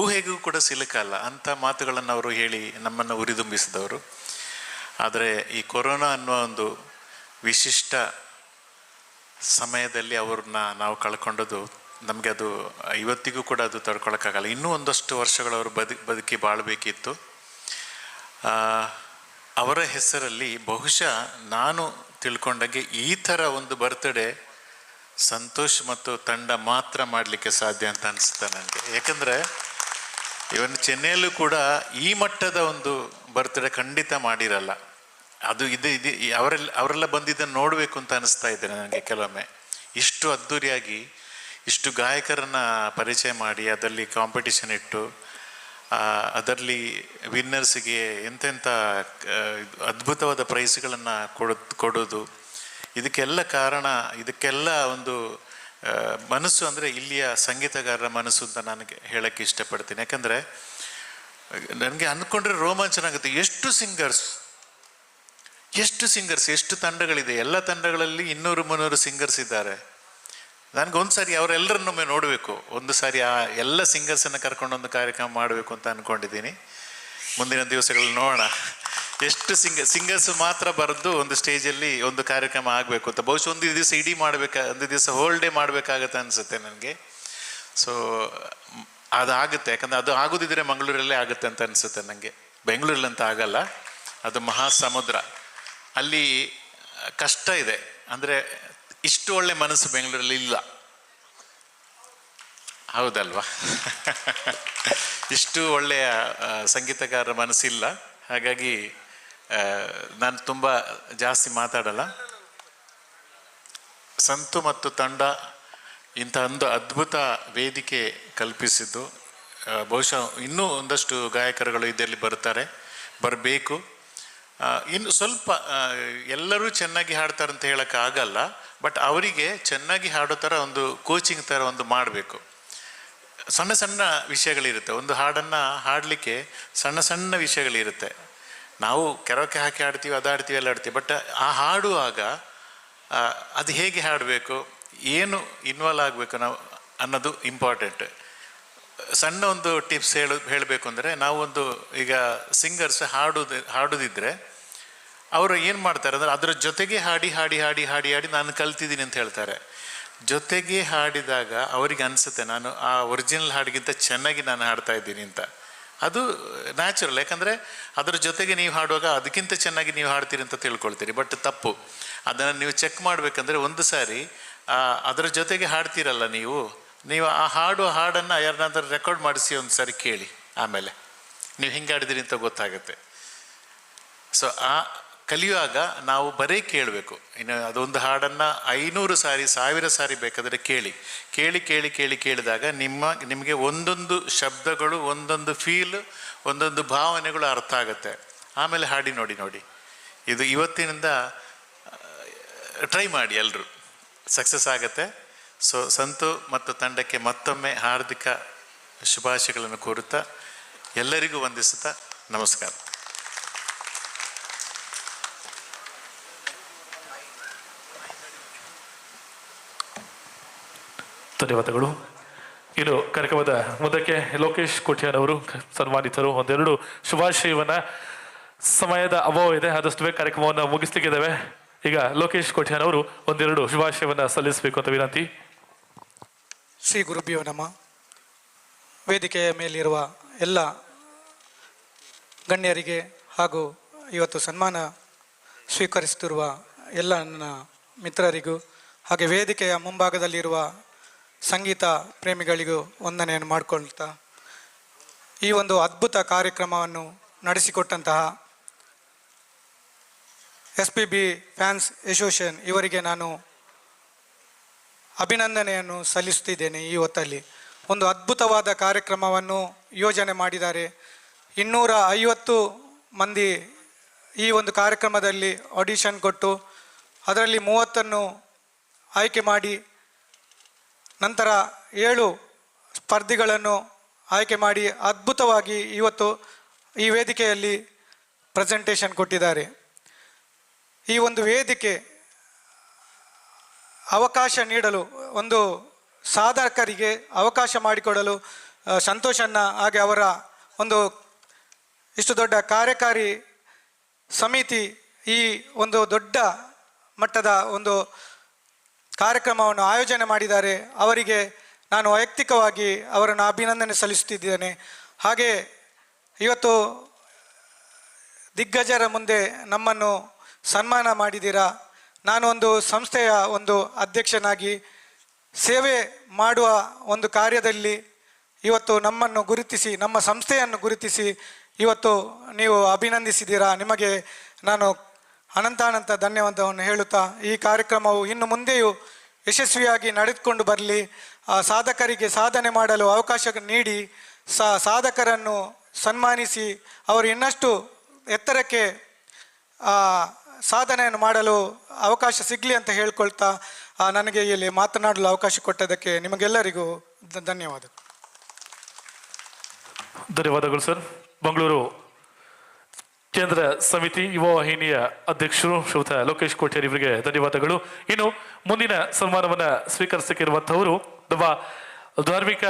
ಊಹೆಗೂ ಕೂಡ ಸಿಲುಕಲ್ಲ, ಅಂಥ ಮಾತುಗಳನ್ನು ಅವರು ಹೇಳಿ ನಮ್ಮನ್ನು ಉರಿದುಂಬಿಸಿದವರು. ಆದರೆ ಈ ಕೊರೋನಾ ಅನ್ನುವ ಒಂದು ವಿಶಿಷ್ಟ ಸಮಯದಲ್ಲಿ ಅವ್ರನ್ನ ನಾವು ಕಳ್ಕೊಂಡದ್ದು ನಮಗೆ ಅದು ಇವತ್ತಿಗೂ ಕೂಡ ಅದು ತಡ್ಕೊಳಕ್ಕಾಗಲ್ಲ. ಇನ್ನೂ ಒಂದಷ್ಟು ವರ್ಷಗಳು ಅವರು ಬದುಕಿ ಬಾಳಬೇಕಿತ್ತು. ಅವರ ಹೆಸರಲ್ಲಿ ಬಹುಶಃ ನಾನು ತಿಳ್ಕೊಂಡಾಗೆ ಈ ಥರ ಒಂದು ಬರ್ತ್ಡೇ ಸಂತೋಷ್ ಮತ್ತು ತಂಡ ಮಾತ್ರ ಮಾಡಲಿಕ್ಕೆ ಸಾಧ್ಯ ಅಂತ ಅನಿಸುತ್ತೆ ನನಗೆ. ಯಾಕಂದರೆ ಇವನ್ ಚೆನ್ನೈಯಲ್ಲೂ ಕೂಡ ಈ ಮಟ್ಟದ ಒಂದು ಬರ್ತ್ಡೇ ಖಂಡಿತ ಮಾಡಿರಲ್ಲ. ಅದು ಇದು ಅವರೆಲ್ಲ ಬಂದಿದ್ದನ್ನು ನೋಡಬೇಕು ಅಂತ ಅನಿಸ್ತಾ ಇದೆ ನನಗೆ ಕೆಲವೊಮ್ಮೆ. ಇಷ್ಟು ಅದ್ಧೂರಿಯಾಗಿ ಇಷ್ಟು ಗಾಯಕರನ್ನು ಪರಿಚಯ ಮಾಡಿ ಅದರಲ್ಲಿ ಕಾಂಪಿಟಿಷನ್ ಇಟ್ಟು ಅದರಲ್ಲಿ ವಿನ್ನರ್ಸಿಗೆ ಎಂತೆಂಥ ಅದ್ಭುತವಾದ ಪ್ರೈಸ್ಗಳನ್ನು ಕೊಡೋದು, ಇದಕ್ಕೆಲ್ಲ ಕಾರಣ, ಇದಕ್ಕೆಲ್ಲ ಒಂದು ಮನಸ್ಸು ಅಂದರೆ ಇಲ್ಲಿಯ ಸಂಗೀತಗಾರರ ಮನಸ್ಸು ಅಂತ ನನಗೆ ಹೇಳೋಕ್ಕೆ ಇಷ್ಟಪಡ್ತೀನಿ. ಯಾಕಂದರೆ ನನಗೆ ಅಂದ್ಕೊಂಡ್ರೆ ರೋಮಾಂಚನ ಆಗುತ್ತೆ. ಎಷ್ಟು ಸಿಂಗರ್ಸ್, ಎಷ್ಟು ತಂಡಗಳಿದೆ. ಎಲ್ಲ ತಂಡಗಳಲ್ಲಿ 200-300 ಸಿಂಗರ್ಸ್ ಇದ್ದಾರೆ. ನನಗೊಂದು ಸಾರಿ ಅವರೆಲ್ಲರನ್ನೊಮ್ಮೆ ನೋಡಬೇಕು, ಒಂದು ಸಾರಿ ಆ ಎಲ್ಲ ಸಿಂಗರ್ಸನ್ನು ಕರ್ಕೊಂಡೊಂದು ಕಾರ್ಯಕ್ರಮ ಮಾಡಬೇಕು ಅಂತ ಅಂದ್ಕೊಂಡಿದ್ದೀನಿ. ಮುಂದಿನ ದಿವಸಗಳಲ್ಲಿ ನೋಡೋಣ ಎಷ್ಟು ಸಿಂಗರ್ಸ್ ಮಾತ್ರ ಬರೆದು ಒಂದು ಸ್ಟೇಜಲ್ಲಿ ಒಂದು ಕಾರ್ಯಕ್ರಮ ಆಗಬೇಕು ಅಂತ. ಬಹುಶಃ ಒಂದು ದಿವಸ ಇಡೀ ಒಂದು ದಿವಸ ಹೋಲ್ ಡೇ ಮಾಡಬೇಕಾಗತ್ತೆ ಅನಿಸುತ್ತೆ ನನಗೆ. ಸೊ ಅದಾಗುತ್ತೆ, ಯಾಕಂದರೆ ಅದು ಆಗೋದಿದ್ರೆ ಮಂಗಳೂರಲ್ಲೇ ಆಗುತ್ತೆ ಅಂತ ಅನಿಸುತ್ತೆ ನನಗೆ. ಬೆಂಗಳೂರಲ್ಲಂತ ಆಗಲ್ಲ, ಅದು ಮಹಾ ಸಮುದ್ರ, ಅಲ್ಲಿ ಕಷ್ಟ ಇದೆ. ಅಂದರೆ ಇಷ್ಟು ಒಳ್ಳೆ ಮನಸ್ಸು ಬೆಂಗಳೂರಲ್ಲಿ ಇಲ್ಲ, ಹೌದಲ್ವಾ? ಇಷ್ಟು ಒಳ್ಳೆಯ ಸಂಗೀತಗಾರರ ಮನಸ್ಸಿಲ್ಲ. ಹಾಗಾಗಿ ನಾನು ತುಂಬ ಜಾಸ್ತಿ ಮಾತಾಡಲ್ಲ. ಸಂತು ಮತ್ತು ತಂಡ ಇಂಥ ಒಂದು ಅದ್ಭುತ ವೇದಿಕೆ ಕಲ್ಪಿಸಿದ್ದು. ಬಹುಶಃ ಇನ್ನೂ ಒಂದಷ್ಟು ಗಾಯಕರುಗಳು ಇದರಲ್ಲಿ ಬರಬೇಕು. ಇನ್ನು ಸ್ವಲ್ಪ ಎಲ್ಲರೂ ಚೆನ್ನಾಗಿ ಹಾಡ್ತಾರೆ ಅಂತ ಹೇಳೋಕ್ಕಾಗಲ್ಲ, ಬಟ್ ಅವರಿಗೆ ಚೆನ್ನಾಗಿ ಹಾಡೋ ಥರ ಒಂದು ಕೋಚಿಂಗ್ ಥರ ಒಂದು ಮಾಡಬೇಕು. ಸಣ್ಣ ಸಣ್ಣ ವಿಷಯಗಳಿರುತ್ತೆ, ಒಂದು ಹಾಡನ್ನು ಹಾಡಲಿಕ್ಕೆ ಸಣ್ಣ ಸಣ್ಣ ವಿಷಯಗಳಿರುತ್ತೆ. ನಾವು ಕೆರಕ್ಕೆ ಹಾಕಿ ಹಾಡ್ತೀವಿ, ಅದಾಡ್ತೀವಿ, ಎಲ್ಲ ಆಡ್ತೀವಿ, ಬಟ್ ಆ ಹಾಡುವಾಗ ಅದು ಹೇಗೆ ಹಾಡಬೇಕು, ಏನು ಇನ್ವಾಲ್ವ್ ಆಗಬೇಕು ನಾವು ಅನ್ನೋದು ಇಂಪಾರ್ಟೆಂಟ್. ಸಣ್ಣ ಒಂದು ಟಿಪ್ಸ್ ಹೇಳಬೇಕು ಅಂದರೆ, ನಾವೊಂದು ಈಗ ಸಿಂಗರ್ಸ್ ಹಾಡೋದಿದ್ರೆ ಅವರು ಏನು ಮಾಡ್ತಾರೆ ಅಂದರೆ ಅದರ ಜೊತೆಗೆ ಹಾಡಿ ಹಾಡಿ ಹಾಡಿ ಹಾಡಿ ಹಾಡಿ ನಾನು ಕಲ್ತಿದ್ದೀನಿ ಅಂತ ಹೇಳ್ತಾರೆ. ಜೊತೆಗೆ ಹಾಡಿದಾಗ ಅವರಿಗೆ ಅನಿಸುತ್ತೆ ನಾನು ಆ ಒರಿಜಿನಲ್ ಹಾಡಿಗಿಂತ ಚೆನ್ನಾಗಿ ನಾನು ಹಾಡ್ತಾ ಇದ್ದೀನಿ ಅಂತ. ಅದು ನ್ಯಾಚುರಲ್, ಯಾಕಂದರೆ ಅದರ ಜೊತೆಗೆ ನೀವು ಹಾಡುವಾಗ ಅದಕ್ಕಿಂತ ಚೆನ್ನಾಗಿ ನೀವು ಹಾಡ್ತೀರಿ ಅಂತ ತಿಳ್ಕೊಳ್ತೀರಿ. ಬಟ್ ತಪ್ಪು. ಅದನ್ನು ನೀವು ಚೆಕ್ ಮಾಡಬೇಕಂದ್ರೆ ಒಂದು ಸಾರಿ ಅದರ ಜೊತೆಗೆ ಹಾಡ್ತೀರಲ್ಲ ನೀವು ಆ ಹಾಡುವ ಹಾಡನ್ನು ಯಾರನ್ನಾದ್ರೂ ರೆಕಾರ್ಡ್ ಮಾಡಿಸಿ ಒಂದು ಸಾರಿ ಕೇಳಿ, ಆಮೇಲೆ ನೀವು ಹಿಂಗೆ ಹಾಡಿದಿರಿ ಅಂತ ಗೊತ್ತಾಗುತ್ತೆ. ಸೊ ಆ ಕಲಿಯುವಾಗ ನಾವು ಬರೀ ಕೇಳಬೇಕು. ಇನ್ನು ಅದೊಂದು ಹಾಡನ್ನು 500 ಸಾರಿ 1000 ಸಾರಿ ಬೇಕಾದರೆ ಕೇಳಿ ಕೇಳಿ ಕೇಳಿ ಕೇಳಿ ಕೇಳಿದಾಗ ನಿಮಗೆ ಒಂದೊಂದು ಶಬ್ದಗಳು, ಒಂದೊಂದು ಫೀಲ್, ಒಂದೊಂದು ಭಾವನೆಗಳು ಅರ್ಥ ಆಗುತ್ತೆ. ಆಮೇಲೆ ಹಾಡಿ ನೋಡಿ. ಇದು ಇವತ್ತಿನಿಂದ ಟ್ರೈ ಮಾಡಿ, ಎಲ್ಲರೂ ಸಕ್ಸಸ್ ಆಗುತ್ತೆ. ಸೊ ಸಂತು ಮತ್ತು ತಂಡಕ್ಕೆ ಮತ್ತೊಮ್ಮೆ ಹಾರ್ದಿಕ ಶುಭಾಶಯಗಳನ್ನು ಕೋರುತ್ತಾ ಎಲ್ಲರಿಗೂ ವಂದಿಸುತ್ತಾ ನಮಸ್ಕಾರ. ಧನ್ಯವಾದಗಳು. ಇನ್ನು ಕಾರ್ಯಕ್ರಮದ ಮುಂದಕ್ಕೆ ಲೋಕೇಶ್ ಕೋಟ್ಯಾನ್ ಅವರು ಸನ್ಮಾನಿತರು. ಒಂದೆರಡು ಶುಭಾಶಯವನ್ನ, ಸಮಯದ ಅಭಾವ ಇದೆ, ಆದಷ್ಟು ಬೇಗ ಕಾರ್ಯಕ್ರಮವನ್ನು ಮುಗಿಸ್ಲಿಕ್ಕಿದ್ದೇವೆ. ಈಗ ಲೋಕೇಶ್ ಕೋಟ್ಯಾನ್ ಅವರು ಒಂದೆರಡು ಶುಭಾಶಯವನ್ನ ಸಲ್ಲಿಸಬೇಕು ಅಂತ ವಿನಂತಿ. ಶ್ರೀ ಗುರುಭ್ಯೋ ನಮಃ. ವೇದಿಕೆಯ ಮೇಲಿರುವ ಎಲ್ಲ ಗಣ್ಯರಿಗೆ ಹಾಗೂ ಇವತ್ತು ಸನ್ಮಾನ ಸ್ವೀಕರಿಸುತ್ತಿರುವ ಎಲ್ಲ ನನ್ನ ಮಿತ್ರರಿಗೂ ಹಾಗೆ ವೇದಿಕೆಯ ಮುಂಭಾಗದಲ್ಲಿರುವ ಸಂಗೀತ ಪ್ರೇಮಿಗಳಿಗೂ ವಂದನೆಯನ್ನು ಮಾಡಿಕೊಳ್ತಾ, ಈ ಒಂದು ಅದ್ಭುತ ಕಾರ್ಯಕ್ರಮವನ್ನು ನಡೆಸಿಕೊಟ್ಟಂತಹ SPB ಫ್ಯಾನ್ಸ್ ಅಸೋಸಿಯೇಷನ್ ಇವರಿಗೆ ನಾನು ಅಭಿನಂದನೆಯನ್ನು ಸಲ್ಲಿಸುತ್ತಿದ್ದೇನೆ. ಈ ಹೊತ್ತಲ್ಲಿ ಒಂದು ಅದ್ಭುತವಾದ ಕಾರ್ಯಕ್ರಮವನ್ನು ಯೋಜನೆ ಮಾಡಿದ್ದಾರೆ. 250 ಮಂದಿ ಈ ಒಂದು ಕಾರ್ಯಕ್ರಮದಲ್ಲಿ ಆಡಿಷನ್ ಕೊಟ್ಟು ಅದರಲ್ಲಿ 30 ಆಯ್ಕೆ ಮಾಡಿ ನಂತರ 7 ಸ್ಪರ್ಧಿಗಳನ್ನು ಆಯ್ಕೆ ಮಾಡಿ ಅದ್ಭುತವಾಗಿ ಇವತ್ತು ಈ ವೇದಿಕೆಯಲ್ಲಿ ಪ್ರೆಸೆಂಟೇಷನ್ ಕೊಟ್ಟಿದ್ದಾರೆ. ಈ ಒಂದು ವೇದಿಕೆ ಅವಕಾಶ ನೀಡಲು, ಒಂದು ಸಾಧಕರಿಗೆ ಅವಕಾಶ ಮಾಡಿಕೊಡಲು ಸಂತೋಷನ್ನ, ಹಾಗೆ ಅವರ ಒಂದು ಇಷ್ಟು ದೊಡ್ಡ ಕಾರ್ಯಕಾರಿ ಸಮಿತಿ ಈ ಒಂದು ದೊಡ್ಡ ಮಟ್ಟದ ಒಂದು ಕಾರ್ಯಕ್ರಮವನ್ನು ಆಯೋಜನೆ ಮಾಡಿದ್ದಾರೆ. ಅವರಿಗೆ ನಾನು ವೈಯಕ್ತಿಕವಾಗಿ ಅವರನ್ನು ಅಭಿನಂದನೆ ಸಲ್ಲಿಸುತ್ತಿದ್ದೇನೆ. ಹಾಗೆ ಇವತ್ತು ದಿಗ್ಗಜರ ಮುಂದೆ ನಮ್ಮನ್ನು ಸನ್ಮಾನ ಮಾಡಿದ್ದೀರಾ. ನಾನು ಒಂದು ಸಂಸ್ಥೆಯ ಒಂದು ಅಧ್ಯಕ್ಷನಾಗಿ ಸೇವೆ ಮಾಡುವ ಒಂದು ಕಾರ್ಯದಲ್ಲಿ ಇವತ್ತು ನಮ್ಮನ್ನು ಗುರುತಿಸಿ, ನಮ್ಮ ಸಂಸ್ಥೆಯನ್ನು ಗುರುತಿಸಿ ಇವತ್ತು ನೀವು ಅಭಿನಂದಿಸಿದ್ದೀರಾ. ನಿಮಗೆ ನಾನು ಅನಂತ ಧನ್ಯವಾದವನ್ನು ಹೇಳುತ್ತಾ, ಈ ಕಾರ್ಯಕ್ರಮವು ಇನ್ನು ಮುಂದೆಯೂ ಯಶಸ್ವಿಯಾಗಿ ನಡೆದುಕೊಂಡು ಬರಲಿ. ಸಾಧಕರಿಗೆ ಸಾಧನೆ ಮಾಡಲು ಅವಕಾಶ ನೀಡಿ ಸಾಧಕರನ್ನು ಸನ್ಮಾನಿಸಿ ಅವರು ಇನ್ನಷ್ಟು ಎತ್ತರಕ್ಕೆ ಸಾಧನೆಯನ್ನು ಮಾಡಲು ಅವಕಾಶ ಸಿಗಲಿ ಅಂತ ಹೇಳ್ಕೊಳ್ತಾ, ನನಗೆ ಇಲ್ಲಿ ಮಾತನಾಡಲು ಅವಕಾಶ ಕೊಟ್ಟದಕ್ಕೆ ನಿಮಗೆಲ್ಲರಿಗೂ ಧನ್ಯವಾದ. ಧನ್ಯವಾದಗಳು ಸರ್. ಮಂಗಳೂರು ಕೇಂದ್ರ ಸಮಿತಿ ಯುವ ವಾಹಿನಿಯ ಅಧ್ಯಕ್ಷರು ಶ್ರೀಯುತ ಲೋಕೇಶ್ ಕೋಟ್ಯಾನ್ ಇವರಿಗೆ ಧನ್ಯವಾದಗಳು. ಇನ್ನು ಮುಂದಿನ ಸನ್ಮಾನವನ್ನು ಸ್ವೀಕರಿಸಕ್ಕಿರುವಂಥವರು ನಮ್ಮ ಧಾರ್ಮಿಕ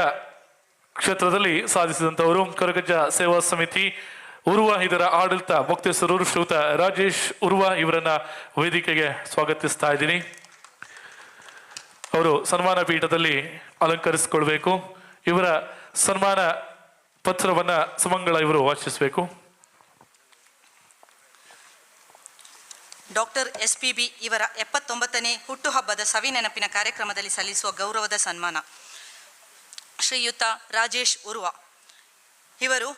ಕ್ಷೇತ್ರದಲ್ಲಿ ಸಾಧಿಸಿದಂಥವರು ಕೊರಗಜ್ಜ ಸೇವಾ ಸಮಿತಿ ಉರ್ವ, ಇದರ ಆಡಳಿತ ಮುಕ್ತೇಶ್ವರರು ಶ್ರೀಯುತ ರಾಜೇಶ್ ಉರ್ವ ಇವರನ್ನ ವೇದಿಕೆಗೆ ಸ್ವಾಗತಿಸ್ತಾ ಇದ್ದೀನಿ. ಅವರು ಸನ್ಮಾನ ಪೀಠದಲ್ಲಿ ಅಲಂಕರಿಸಿಕೊಳ್ಬೇಕು. ಇವರ ಸನ್ಮಾನ ಪತ್ರವನ್ನ ಸುಮಂಗಳ ಇವರು ವಾಚಿಸಬೇಕು. ಡಾಕ್ಟರ್ SPB ಇವರ 79ನೇ ಹುಟ್ಟುಹಬ್ಬದ ಸವಿ ನೆನಪಿನ ಕಾರ್ಯಕ್ರಮದಲ್ಲಿ ಸಲ್ಲಿಸುವ ಗೌರವದ ಸನ್ಮಾನ. ಶ್ರೀಯುತ ರಾಜೇಶ್ ಉರ್ವ ಇವರು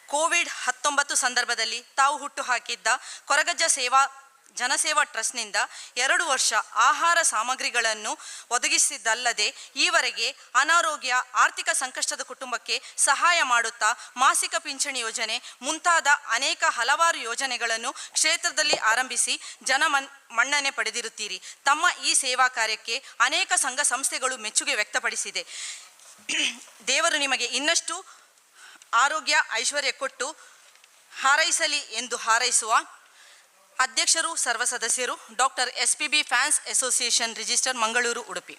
ಕೋವಿಡ್-19 ಸಂದರ್ಭದಲ್ಲಿ ತಾವು ಹುಟ್ಟು ಹಾಕಿದ್ದ ಕೊರಗಜ್ಜ ಜನಸೇವಾ ಟ್ರಸ್ಟ್ನಿಂದ 2 ವರ್ಷ ಆಹಾರ ಸಾಮಗ್ರಿಗಳನ್ನು ಒದಗಿಸಿದ್ದಲ್ಲದೆ ಈವರೆಗೆ ಅನಾರೋಗ್ಯ, ಆರ್ಥಿಕ ಸಂಕಷ್ಟದ ಕುಟುಂಬಕ್ಕೆ ಸಹಾಯ ಮಾಡುತ್ತಾ ಮಾಸಿಕ ಪಿಂಚಣಿ ಯೋಜನೆ ಮುಂತಾದ ಹಲವಾರು ಯೋಜನೆಗಳನ್ನು ಕ್ಷೇತ್ರದಲ್ಲಿ ಆರಂಭಿಸಿ ಮನ್ನಣೆ ಪಡೆದಿರುತ್ತೀರಿ. ತಮ್ಮ ಈ ಸೇವಾ ಕಾರ್ಯಕ್ಕೆ ಅನೇಕ ಸಂಘ ಸಂಸ್ಥೆಗಳು ಮೆಚ್ಚುಗೆ ವ್ಯಕ್ತಪಡಿಸಿದೆ. ದೇವರು ನಿಮಗೆ ಇನ್ನಷ್ಟು ಆರೋಗ್ಯ ಐಶ್ವರ್ಯ ಕೊಟ್ಟು ಹಾರೈಸಲಿ ಎಂದು ಹಾರೈಸುವ ಅಧ್ಯಕ್ಷರು ಸರ್ವ ಸದಸ್ಯರು doctor SPB fans association register Mangaluru Udupi.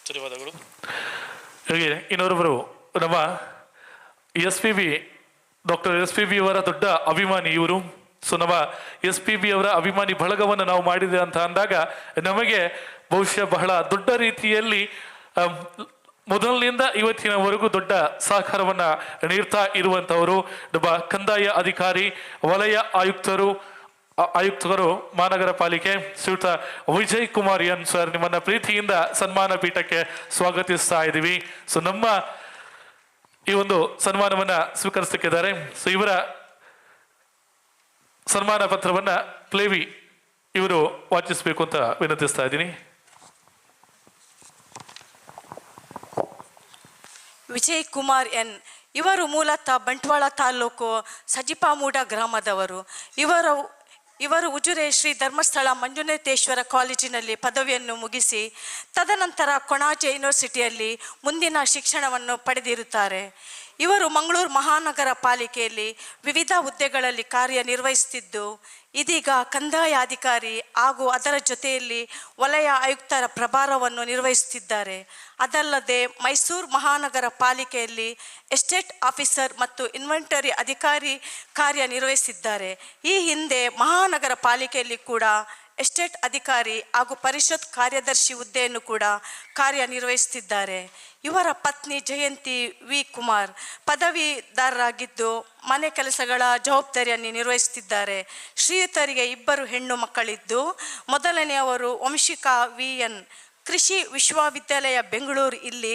ಧನ್ಯವಾದಗಳು. ಹಾಗೆ ಇನ್ನೊಬ್ಬರು ನಮ್ಮ SPB ಡಾಕ್ಟರ್ SPB ಅವರ ದೊಡ್ಡ ಅಭಿಮಾನಿ ಇವರು. ಸೊ ನಮ್ಮ SPB ಅವರ ಅಭಿಮಾನಿ ಬಳಗವನ್ನು ನಾವು ಮಾಡಿದೆ ಅಂತ ಅಂದಾಗ ನಮಗೆ ಬಹುಶಃ ಬಹಳ ದೊಡ್ಡ ರೀತಿಯಲ್ಲಿ ಮೊದಲಿನಿಂದ ಇವತ್ತಿನವರೆಗೂ ದೊಡ್ಡ ಸಹಕಾರವನ್ನ ನೀಡ್ತಾ ಇರುವಂತವರು ನಮ್ಮ ಕಂದಾಯ ಅಧಿಕಾರಿ, ವಲಯ ಆಯುಕ್ತರು ಮಹಾನಗರ ಪಾಲಿಕೆ ಶ್ರೀಯುತ ವಿಜಯ್ ಕುಮಾರ್ ಎನ್ ಸರ್, ನಿಮ್ಮನ್ನ ಪ್ರೀತಿಯಿಂದ ಸನ್ಮಾನ ಪೀಠಕ್ಕೆ ಸ್ವಾಗತಿಸ್ತಾ ಇದ್ದೀವಿ. ಸೊ ನಮ್ಮ ಈ ಒಂದು ಸನ್ಮಾನವನ್ನ ಸ್ವೀಕರಿಸಲಿಕ್ಕಿದ್ದಾರೆ. ಸೊ ಇವರ ಸನ್ಮಾನ ಪತ್ರವನ್ನ ಪ್ಲೇವಿ ಇವರು ವಾಚಿಸಬೇಕು ಅಂತ ವಿನಂತಿಸ್ತಾ ಇದ್ದೀನಿ. ವಿಜಯ್ ಕುಮಾರ್ ಎನ್ ಇವರು ಮೂಲತಃ ಬಂಟ್ವಾಳ ತಾಲೂಕು ಸಜಿಪಾಮೂಡ ಗ್ರಾಮದವರು. ಇವರು ಉಜಿರೆ ಶ್ರೀ ಧರ್ಮಸ್ಥಳ ಮಂಜುನಾಥೇಶ್ವರ ಕಾಲೇಜಿನಲ್ಲಿ ಪದವಿಯನ್ನು ಮುಗಿಸಿ ತದನಂತರ ಕೊಣಾಜೆ ಯೂನಿವರ್ಸಿಟಿಯಲ್ಲಿ ಮುಂದಿನ ಶಿಕ್ಷಣವನ್ನು ಪಡೆದಿರುತ್ತಾರೆ. ಇವರು ಮಂಗಳೂರು ಮಹಾನಗರ ಪಾಲಿಕೆಯಲ್ಲಿ ವಿವಿಧ ಹುದ್ದೆಗಳಲ್ಲಿ ಕಾರ್ಯನಿರ್ವಹಿಸುತ್ತಿದ್ದು ಇದೀಗ ಕಂದಾಯ ಅಧಿಕಾರಿ ಹಾಗೂ ಅದರ ಜೊತೆಯಲ್ಲಿ ವಲಯ ಆಯುಕ್ತರ ಪ್ರಭಾರವನ್ನು ನಿರ್ವಹಿಸುತ್ತಿದ್ದಾರೆ. ಅದಲ್ಲದೆ ಮೈಸೂರು ಮಹಾನಗರ ಪಾಲಿಕೆಯಲ್ಲಿ ಎಸ್ಟೇಟ್ ಆಫೀಸರ್ ಮತ್ತು ಇನ್ವೆಂಟರಿ ಅಧಿಕಾರಿ ಕಾರ್ಯನಿರ್ವಹಿಸಿದ್ದಾರೆ. ಈ ಹಿಂದೆ ಮಹಾನಗರ ಪಾಲಿಕೆಯಲ್ಲಿ ಕೂಡ ಎಸ್ಟೇಟ್ ಅಧಿಕಾರಿ ಹಾಗೂ ಪರಿಷತ್ ಕಾರ್ಯದರ್ಶಿ ಹುದ್ದೆಯನ್ನು ಕೂಡ ಕಾರ್ಯನಿರ್ವಹಿಸುತ್ತಿದ್ದಾರೆ. ಇವರ ಪತ್ನಿ ಜಯಂತಿ ವಿ ಕುಮಾರ್ ಪದವೀಧರರಾಗಿದ್ದು ಮನೆ ಕೆಲಸಗಳ ಜವಾಬ್ದಾರಿಯನ್ನು ನಿರ್ವಹಿಸುತ್ತಿದ್ದಾರೆ. ಶ್ರೀಯುತರಿಗೆ 2 ಹೆಣ್ಣು ಮಕ್ಕಳಿದ್ದು ಮೊದಲನೆಯವರು ವಂಶಿಕಾ VN ಕೃಷಿ ವಿಶ್ವವಿದ್ಯಾಲಯ ಬೆಂಗಳೂರು ಇಲ್ಲಿ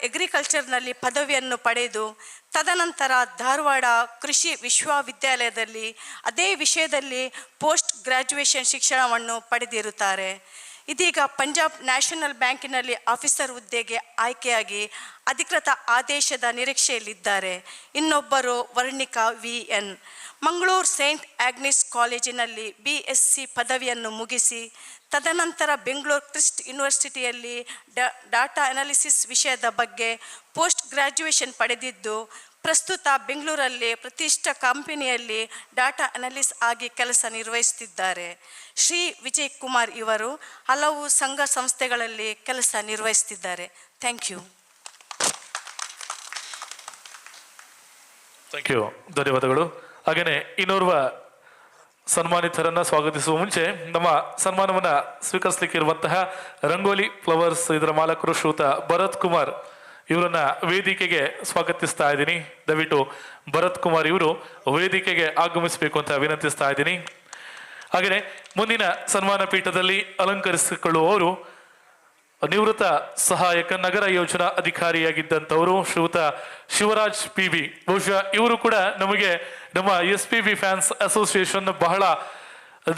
ಅಗ್ರಿಕಲ್ಚರ್ನಲ್ಲಿ ಪದವಿಯನ್ನು ಪಡೆದು ತದನಂತರ ಧಾರವಾಡ ಕೃಷಿ ವಿಶ್ವವಿದ್ಯಾಲಯದಲ್ಲಿ ಅದೇ ವಿಷಯದಲ್ಲಿ ಪೋಸ್ಟ್ ಗ್ರ್ಯಾಜುಯೇಷನ್ ಶಿಕ್ಷಣವನ್ನು ಪಡೆದಿರುತ್ತಾರೆ. ಇದೀಗ ಪಂಜಾಬ್ ನ್ಯಾಷನಲ್ ಬ್ಯಾಂಕಿನಲ್ಲಿ ಆಫೀಸರ್ ಹುದ್ದೆಗೆ ಆಯ್ಕೆಯಾಗಿ ಅಧಿಕೃತ ಆದೇಶದ ನಿರೀಕ್ಷೆಯಲ್ಲಿದ್ದಾರೆ. ಇನ್ನೊಬ್ಬರು Varnika VN Mangaluru Saint Agnes ಕಾಲೇಜಿನಲ್ಲಿ BSc ಪದವಿಯನ್ನು ಮುಗಿಸಿ ತದನಂತರ ಬೆಂಗಳೂರು ಕ್ರಿಸ್ಟ್ ಯೂನಿವರ್ಸಿಟಿಯಲ್ಲಿ ಡಾಟಾ ಅನಾಲಿಸಿಸ್ ವಿಷಯದ ಬಗ್ಗೆ ಪೋಸ್ಟ್ ಗ್ರ್ಯಾಜುಯೇಷನ್ ಪಡೆದಿದ್ದು ಪ್ರಸ್ತುತ ಬೆಂಗಳೂರಲ್ಲಿ ಪ್ರತಿಷ್ಠಿತ ಕಂಪನಿಯಲ್ಲಿ ಡಾಟಾ ಅನಾಲಿಸ್ಟ್ ಆಗಿ ಕೆಲಸ ನಿರ್ವಹಿಸುತ್ತಿದ್ದಾರೆ. ಶ್ರೀ ವಿಜಯ್ ಕುಮಾರ್ ಇವರು ಹಲವು ಸಂಘ ಸಂಸ್ಥೆಗಳಲ್ಲಿ ಕೆಲಸ ನಿರ್ವಹಿಸುತ್ತಿದ್ದಾರೆ. Thank you. ಧನ್ಯವಾದಗಳು. ಹಾಗೆಯೇ ಇನ್ನೋರ್ವ ಸನ್ಮಾನಿತರನ್ನ ಸ್ವಾಗತಿಸುವ ಮುಂಚೆ ನಮ್ಮ ಸನ್ಮಾನವನ್ನ ಸ್ವೀಕರಿಸಲಿಕ್ಕೆ ಇರುವಂತಹ ರಂಗೋಲಿ ಫ್ಲವರ್ಸ್ ಇದರ ಮಾಲಕರು ಶ್ರೀಯುತ ಭರತ್ ಕುಮಾರ್ ಇವರನ್ನ ವೇದಿಕೆಗೆ ಸ್ವಾಗತಿಸ್ತಾ ಇದ್ದೀನಿ. ದಯವಿಟ್ಟು ಭರತ್ ಕುಮಾರ್ ಇವರು ವೇದಿಕೆಗೆ ಆಗಮಿಸಬೇಕು ಅಂತ ವಿನಂತಿಸ್ತಾ ಇದ್ದೀನಿ. ಹಾಗೆಯೇ ಮುಂದಿನ ಸನ್ಮಾನ ಪೀಠದಲ್ಲಿ ಅಲಂಕರಿಸಿಕೊಳ್ಳುವವರು ನಿವೃತ್ತ ಸಹಾಯಕ ನಗರ ಯೋಜನಾ ಅಧಿಕಾರಿಯಾಗಿದ್ದಂಥವರು ಶ್ರೀಯುತ ಶಿವರಾಜ್ PB. ಬಹುಶಃ ಇವರು ಕೂಡ ನಮಗೆ ನಮ್ಮ SPB ಫ್ಯಾನ್ಸ್ ಅಸೋಸಿಯೇಷನ್ ಬಹಳ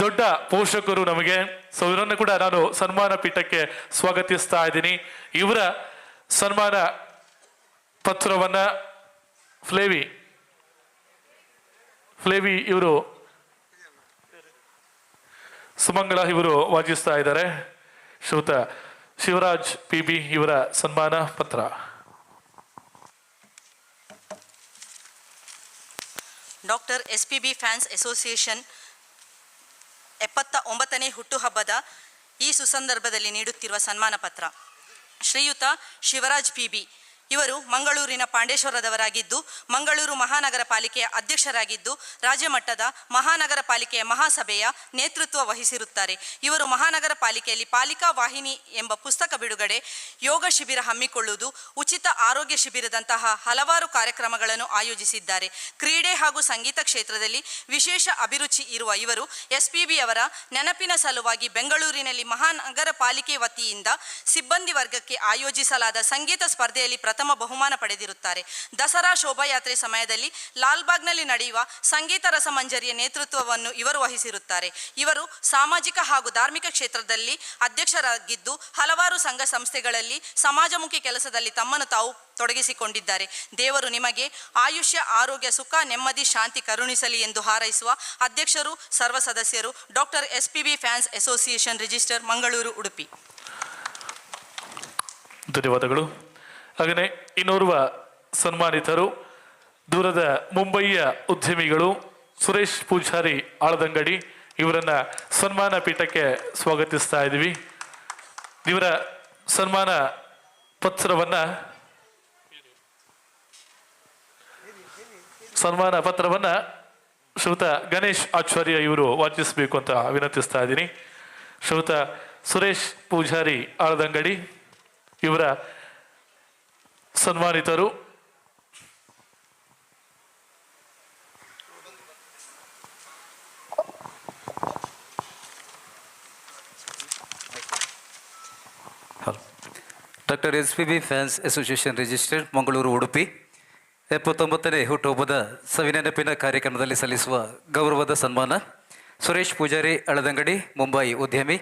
ದೊಡ್ಡ ಪೋಷಕರು ನಮಗೆ. ಸೊ ಇವರನ್ನು ಕೂಡ ನಾನು ಸನ್ಮಾನ ಪೀಠಕ್ಕೆ ಸ್ವಾಗತಿಸ್ತಾ ಇದ್ದೀನಿ. ಇವರ ಸನ್ಮಾನ ಪತ್ರವನ್ನ ಫ್ಲೇವಿ ಇವರು ಸುಮಂಗಳ ಇವರು ವಾಚಿಸ್ತಾ ಇದ್ದಾರೆ. ಶ್ರೀಯುತ ಶಿವರಾಜ್ PB ಇವರ ಸನ್ಮಾನ ಪತ್ರ. ಡಾಕ್ಟರ್ SPB ಫ್ಯಾನ್ಸ್ ಅಸೋಸಿಯೇಷನ್ 79ನೇ ಹುಟ್ಟುಹಬ್ಬದ ಈ ಸುಸಂದರ್ಭದಲ್ಲಿ ನೀಡುತ್ತಿರುವ ಸನ್ಮಾನ ಪತ್ರ. ಶ್ರೀಯುತ ಶಿವರಾಜ್ PB ಇವರು ಮಂಗಳೂರಿನ ಪಾಂಡೇಶ್ವರದವರಾಗಿದ್ದು ಮಂಗಳೂರು ಮಹಾನಗರ ಪಾಲಿಕೆಯ ಅಧ್ಯಕ್ಷರಾಗಿದ್ದು ರಾಜ್ಯ ಮಟ್ಟದ ಮಹಾನಗರ ಪಾಲಿಕೆಯ ಮಹಾಸಭೆಯ ನೇತೃತ್ವ ವಹಿಸಿರುತ್ತಾರೆ. ಇವರು ಮಹಾನಗರ ಪಾಲಿಕೆಯಲ್ಲಿ ಪಾಲಿಕಾ ವಾಹಿನಿ ಎಂಬ ಪುಸ್ತಕ ಬಿಡುಗಡೆ, ಯೋಗ ಶಿಬಿರ ಹಮ್ಮಿಕೊಳ್ಳುವುದು, ಉಚಿತ ಆರೋಗ್ಯ ಶಿಬಿರದಂತಹ ಹಲವಾರು ಕಾರ್ಯಕ್ರಮಗಳನ್ನು ಆಯೋಜಿಸಿದ್ದಾರೆ. ಕ್ರೀಡೆ ಹಾಗೂ ಸಂಗೀತ ಕ್ಷೇತ್ರದಲ್ಲಿ ವಿಶೇಷ ಅಭಿರುಚಿ ಇರುವ ಇವರು SPB ಅವರ ನೆನಪಿನ ಸಲುವಾಗಿ ಬೆಂಗಳೂರಿನಲ್ಲಿ ಮಹಾನಗರ ಪಾಲಿಕೆ ವತಿಯಿಂದ ಸಿಬ್ಬಂದಿ ವರ್ಗಕ್ಕೆ ಆಯೋಜಿಸಲಾದ ಸಂಗೀತ ಸ್ಪರ್ಧೆಯಲ್ಲಿ ಪ್ರಥಮ ಬಹುಮಾನ ಪಡೆದಿರುತ್ತಾರೆ. ದಸರಾ ಶೋಭಾಯಾತ್ರೆ ಸಮಯದಲ್ಲಿ ಲಾಲ್ಬಾಗ್ನಲ್ಲಿ ನಡೆಯುವ ಸಂಗೀತ ರಸಮಂಜರಿಯ ನೇತೃತ್ವವನ್ನು ಇವರು ವಹಿಸಿರುತ್ತಾರೆ. ಇವರು ಸಾಮಾಜಿಕ ಹಾಗೂ ಧಾರ್ಮಿಕ ಕ್ಷೇತ್ರದಲ್ಲಿ ಅಧ್ಯಕ್ಷರಾಗಿದ್ದು ಹಲವಾರು ಸಂಘ ಸಂಸ್ಥೆಗಳಲ್ಲಿ ಸಮಾಜಮುಖಿ ಕೆಲಸದಲ್ಲಿ ತಮ್ಮನ್ನು ತಾವು ತೊಡಗಿಸಿಕೊಂಡಿದ್ದಾರೆ. ದೇವರು ನಿಮಗೆ ಆಯುಷ್ಯ, ಆರೋಗ್ಯ, ಸುಖ, ನೆಮ್ಮದಿ, ಶಾಂತಿ ಕರುಣಿಸಲಿ ಎಂದು ಹಾರೈಸುವ ಅಧ್ಯಕ್ಷರು, ಸರ್ವ ಸದಸ್ಯರು, doctor SPB fans association register, Mangaluru, Udupi. ಧನ್ಯವಾದಗಳು. ಹಾಗೆಯೇ ಇನ್ನೋರ್ವ ಸನ್ಮಾನಿತರು ದೂರದ ಮುಂಬಯಿಯ ಉದ್ಯಮಿಗಳು ಸುರೇಶ್ ಪೂಜಾರಿ ಆಳದಂಗಡಿ ಇವರನ್ನ ಸನ್ಮಾನ ಪೀಠಕ್ಕೆ ಸ್ವಾಗತಿಸ್ತಾ ಇದ್ದೀವಿ. ಇವರ ಸನ್ಮಾನ ಪತ್ರವನ್ನ ಶ್ರೀಯುತ ಗಣೇಶ್ ಆಚಾರ್ಯ ಇವರು ವಾಚಿಸಬೇಕು ಅಂತ ವಿನಂತಿಸ್ತಾ ಇದ್ದೀನಿ. ಶ್ರೀಯುತ ಸುರೇಶ್ ಪೂಜಾರಿ ಆಳದಂಗಡಿ ಇವರ ಸನ್ಮಾನಿತರು. Doctor SPB fans association registered Mangaluru Udupi 79ನೇ ಹುಟ್ಟುಹಬ್ಬದ ಸವಿನೆನಪಿನ ಕಾರ್ಯಕ್ರಮದಲ್ಲಿ ಸಲ್ಲಿಸುವ ಗೌರವದ ಸನ್ಮಾನ ಸುರೇಶ್ ಪೂಜಾರಿ ಅಳದಂಗಡಿ ಮುಂಬೈ ಉದ್ಯಮಿ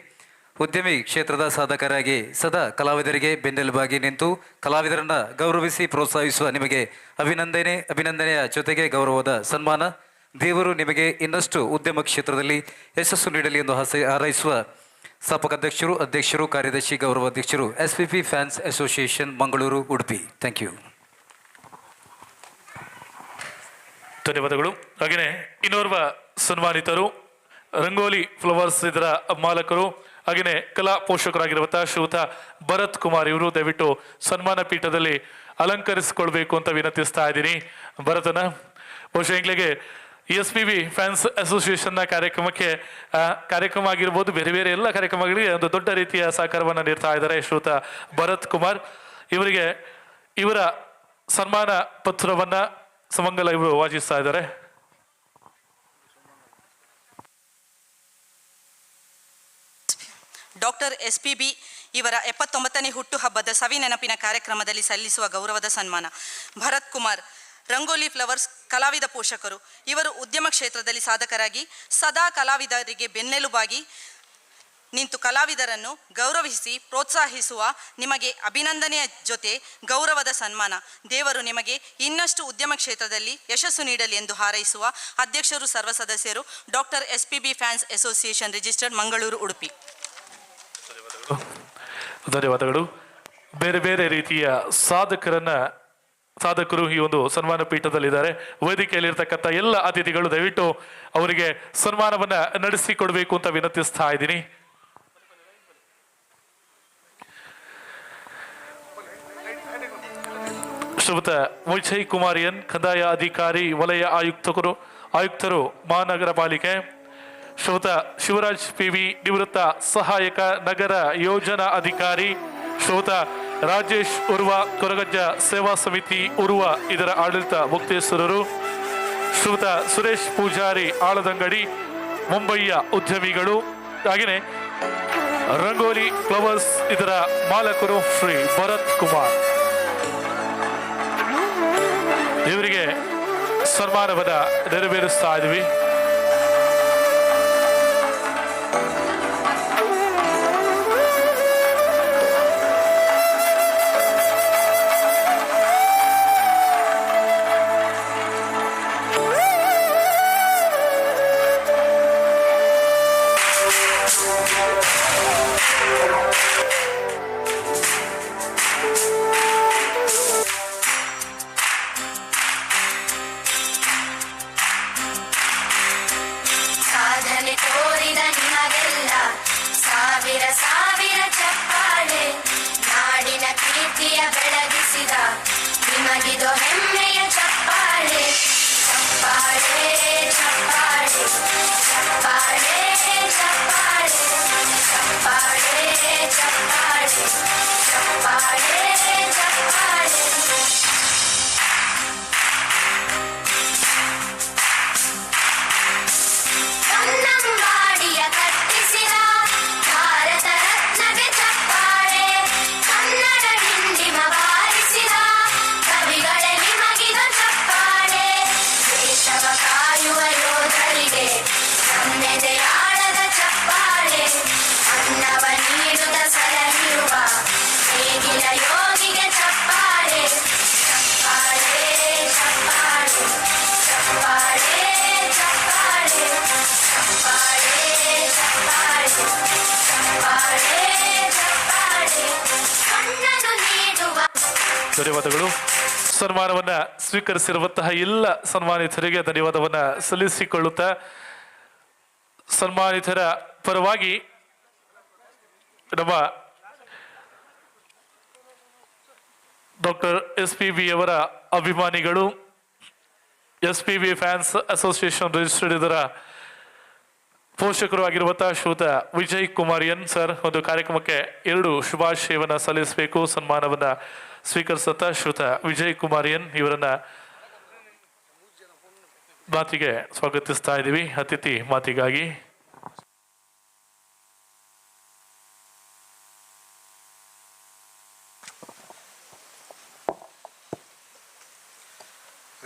ಕ್ಷೇತ್ರದ ಸಾಧಕರಾಗಿ ಸದಾ ಕಲಾವಿದರಿಗೆ ಬೆನ್ನೆಲುಬಾಗಿ ನಿಂತು ಕಲಾವಿದರನ್ನು ಗೌರವಿಸಿ ಪ್ರೋತ್ಸಾಹಿಸುವ ನಿಮಗೆ ಅಭಿನಂದನೆಯ ಜೊತೆಗೆ ಗೌರವದ ಸನ್ಮಾನ. ದೇವರು ನಿಮಗೆ ಇನ್ನಷ್ಟು ಉದ್ಯಮ ಕ್ಷೇತ್ರದಲ್ಲಿ ಯಶಸ್ಸು ನೀಡಲಿ ಎಂದು ಹಾರೈಸುವ ಸ್ಥಾಪಕ ಅಧ್ಯಕ್ಷರು ಕಾರ್ಯದರ್ಶಿ ಗೌರವಾಧ್ಯಕ್ಷರು SPB fans association Mangaluru Udupi. Thank you. ಧನ್ಯವಾದಗಳು. ಹಾಗೆಯೇ ಇನ್ನೋರ್ವ ಸನ್ಮಾನಿತರು ರಂಗೋಲಿ ಫ್ಲವರ್ಸ್ ಇದರ ಮಾಲಕರು ಹಾಗೆಯೇ ಕಲಾ ಪೋಷಕರಾಗಿರುವಂತಹ ಶ್ರೀಯುತ ಭರತ್ ಕುಮಾರ್ ಇವರು ದಯವಿಟ್ಟು ಸನ್ಮಾನ ಪೀಠದಲ್ಲಿ ಅಲಂಕರಿಸಿಕೊಳ್ಬೇಕು ಅಂತ ವಿನಂತಿಸ್ತಾ ಇದ್ದೀನಿ. ಭರತನ ಬಹುಶಃ ಇಂಗ್ಲಿಗೆ SPB ಫ್ಯಾನ್ಸ್ ಅಸೋಸಿಯೇಷನ್ನ ಕಾರ್ಯಕ್ರಮ ಆಗಿರ್ಬೋದು, ಬೇರೆ ಬೇರೆ ಎಲ್ಲ ಕಾರ್ಯಕ್ರಮಗಳಿಗೆ ಒಂದು ದೊಡ್ಡ ರೀತಿಯ ಸಹಕಾರವನ್ನು ನೀಡ್ತಾ ಇದ್ದಾರೆ ಶ್ರೀಯುತ ಭರತ್ ಕುಮಾರ್ ಇವರಿಗೆ. ಇವರ ಸನ್ಮಾನ ಪತ್ರವನ್ನ ಸುಮಂಗಲ ಇವರು ವಾಚಿಸ್ತಾ ಇದ್ದಾರೆ. ಡಾಕ್ಟರ್ SPB ಇವರ 79ನೇ ಹುಟ್ಟುಹಬ್ಬದ ಸವಿ ನೆನಪಿನ ಕಾರ್ಯಕ್ರಮದಲ್ಲಿ ಸಲ್ಲಿಸುವ ಗೌರವದ ಸನ್ಮಾನ. ಭರತ್ ಕುಮಾರ್ ರಂಗೋಲಿ ಫ್ಲವರ್ಸ್ ಕಲಾವಿದ ಪೋಷಕರು ಇವರು ಉದ್ಯಮ ಕ್ಷೇತ್ರದಲ್ಲಿ ಸಾಧಕರಾಗಿ ಸದಾ ಕಲಾವಿದರಿಗೆ ಬೆನ್ನೆಲುಬಾಗಿ ನಿಂತು ಕಲಾವಿದರನ್ನು ಗೌರವಿಸಿ ಪ್ರೋತ್ಸಾಹಿಸುವ ನಿಮಗೆ ಅಭಿನಂದನೆಯ ಜೊತೆ ಗೌರವದ ಸನ್ಮಾನ. ದೇವರು ನಿಮಗೆ ಇನ್ನಷ್ಟು ಉದ್ಯಮ ಕ್ಷೇತ್ರದಲ್ಲಿ ಯಶಸ್ಸು ನೀಡಲಿ ಎಂದು ಹಾರೈಸುವ ಅಧ್ಯಕ್ಷರು ಸರ್ವ ಸದಸ್ಯರು doctor SPB fans association registered Mangaluru Udupi. ಧನ್ಯವಾದಗಳು. ಬೇರೆ ಬೇರೆ ರೀತಿಯ ಸಾಧಕರು ಈ ಒಂದು ಸನ್ಮಾನ ಪೀಠದಲ್ಲಿದ್ದಾರೆ. ವೇದಿಕೆಯಲ್ಲಿರ್ತಕ್ಕಂಥ ಎಲ್ಲ ಅತಿಥಿಗಳು ದಯವಿಟ್ಟು ಅವರಿಗೆ ಸನ್ಮಾನವನ್ನ ನಡೆಸಿಕೊಡ್ಬೇಕು ಅಂತ ವಿನಂತಿಸ್ತಾ ಇದ್ದೀನಿ. ಶ್ರೀಯುತ ವಿಜಯ್ ಕುಮಾರ್ ಎನ್ ಕಂದಾಯ ಅಧಿಕಾರಿ ವಲಯ ಆಯುಕ್ತರು ಮಹಾನಗರ ಪಾಲಿಕೆ. ಶ್ರೀಯುತ ಶಿವರಾಜ್ PV ನಿವೃತ್ತ ಸಹಾಯಕ ನಗರ ಯೋಜನಾ ಅಧಿಕಾರಿ. ಶ್ರೀಯುತ ರಾಜೇಶ್ ಉರ್ವ ಕೊರಗಜ್ಜ ಸೇವಾ ಸಮಿತಿ ಉರ್ವ ಇದರ ಆಡಳಿತ ಮುಕ್ತೇಶ್ವರರು. ಶ್ರೀಯುತ ಸುರೇಶ್ ಪೂಜಾರಿ ಆಳದಂಗಡಿ ಮುಂಬಯಿಯ ಉದ್ಯಮಿಗಳು. ಹಾಗೆಯೇ ರಂಗೋಲಿ ಫ್ಲವರ್ಸ್ ಇದರ ಮಾಲಕರು ಶ್ರೀ ಭರತ್ ಕುಮಾರ್ ಇವರಿಗೆ ಸನ್ಮಾನವನ್ನ ನೆರವೇರಿಸ್ತಾ ಇದ್ವಿ. ಸಾಧನೆ ತೋರಿದ ನಿಮಗೆಲ್ಲ ಸಾವಿರ ಸಾವಿರ ಚಪ್ಪಾಳೆ, ನಾಡಿನ ಕೀರ್ತಿಯ ಬೆಳಗಿಸಿದ ನಿಮಗಿದು ಹೆಮ್ಮೆಯ ಚಪ್ಪಾಳೆ. ಚಪ್ಪಾಳೆ ಚಪ್ಪಾಳೆ ಚಪ್ಪಾಳೆ ಚಪ್ಪಾಳೆ ಚಪ್ಪಾಳೆ ಚಪ್ಪಾಳೆ ಚಪ್ಪಾಳೆ ಚಪ್ಪಾಳೆ. ಕನ್ನಂಬಾಡಿಯ ಕಟ್ಟಿಸಿದ ಭಾರತ ರತ್ನಗೆ ಚಪ್ಪಾಳೆ, ಕನ್ನಡ ಹಿಂಡಿಮ ಬಾರಿಸಿದ ಕವಿಗಳೇ ನಿಮಗಿದ ಚಪ್ಪಾಳೆ. ದೇಶವ ಕಾಯುವ ಯೋಧರಿಗೆ ನಮ್ಮೆದೆಯಾಳದ ಚಪ್ಪಾಳೆ, ಅನ್ನವ ನೀಡುತ್ತ ಸಲಹಿರುವ ನೇಗಿಲ ಯೋಗಿಗೆ ಚಪ್ಪಾಳೆ. ಚಪ್ಪಾಳೆ ಚಪ್ಪಾಳೆ ಚಪ್ಪಾಳೆ ಚಪ್ಪಾಳೆ ಚಪ್ಪಾಳೆ ಚಪ್ಪಾಳೆ ಚಪ್ಪಾಳೆ ಚಪ್ಪಾಳೆ ಕಣ್ಣನು ನೀಡುವ. ಧನ್ಯವಾದಗಳು. ಸನ್ಮಾನವನ್ನ ಸ್ವೀಕರಿಸಿರುವಂತಹ ಎಲ್ಲ ಸನ್ಮಾನಿತರಿಗೆ ಧನ್ಯವಾದವನ್ನ ಸಲ್ಲಿಸಿಕೊಳ್ಳುತ್ತಾ ಸನ್ಮಾನಿತರ ಪರವಾಗಿ ನಮ್ಮ ಡಾಕ್ಟರ್ SPB ಅವರ ಅಭಿಮಾನಿಗಳು, SPB ಫ್ಯಾನ್ಸ್ ಅಸೋಸಿಯೇಷನ್ ರಿಜಿಸ್ಟರ್ಡ್ ಇದರ ಪೋಷಕರು ಆಗಿರುವಂತಹ ಶ್ರೀಯುತ ವಿಜಯ್ ಕುಮಾರ್ ಎನ್ ಸರ್ ಒಂದು ಕಾರ್ಯಕ್ರಮಕ್ಕೆ 2 ಶುಭಾಶಯವನ್ನ ಸಲ್ಲಿಸಬೇಕು. ಸನ್ಮಾನವನ್ನ ಸ್ವೀಕರಿಸುತ್ತ ಶ್ರೀಯುತ ವಿಜಯ್ ಕುಮಾರ್ ಎನ್ ಇವರನ್ನ ಮಾತಿಗೆ ಸ್ವಾಗತಿಸ್ತಾ ಇದ್ದೀವಿ. ಅತಿಥಿ ಮಾತಿಗಾಗಿ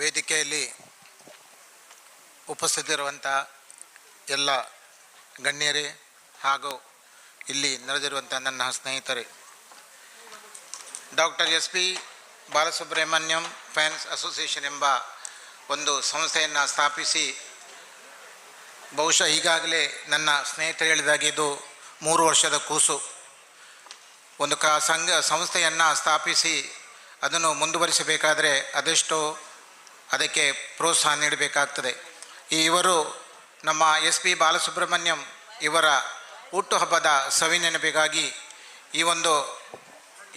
ವೇದಿಕೆಯಲ್ಲಿ ಉಪಸ್ಥಿತರಿರುವಂಥ ಎಲ್ಲ ಗಣ್ಯರೇ ಹಾಗೂ ಇಲ್ಲಿ ನೆರೆದಿರುವಂಥ ನನ್ನ ಸ್ನೇಹಿತರೆ, doctor SP Balasubrahmanyam fans association ಎಂಬ ಒಂದು ಸಂಸ್ಥೆಯನ್ನು ಸ್ಥಾಪಿಸಿ ಬಹುಶಃ ಈಗಾಗಲೇ ನನ್ನ ಸ್ನೇಹಿತರು ಹೇಳಿದಾಗೆ ಇದು 3 ವರ್ಷದ ಕೂಸು. ಒಂದು ಸಂಸ್ಥೆಯನ್ನು ಸ್ಥಾಪಿಸಿ ಅದನ್ನು ಮುಂದುವರಿಸಬೇಕಾದರೆ ಅದೆಷ್ಟೋ ಅದಕ್ಕೆ ಪ್ರೋತ್ಸಾಹ ನೀಡಬೇಕಾಗ್ತದೆ. ಇವರು ನಮ್ಮ SP ಬಾಲಸುಬ್ರಹ್ಮಣ್ಯಂ ಇವರ ಹುಟ್ಟುಹಬ್ಬದ ಸವಿನೆನಪಿಗಾಗಿ ಈ ಒಂದು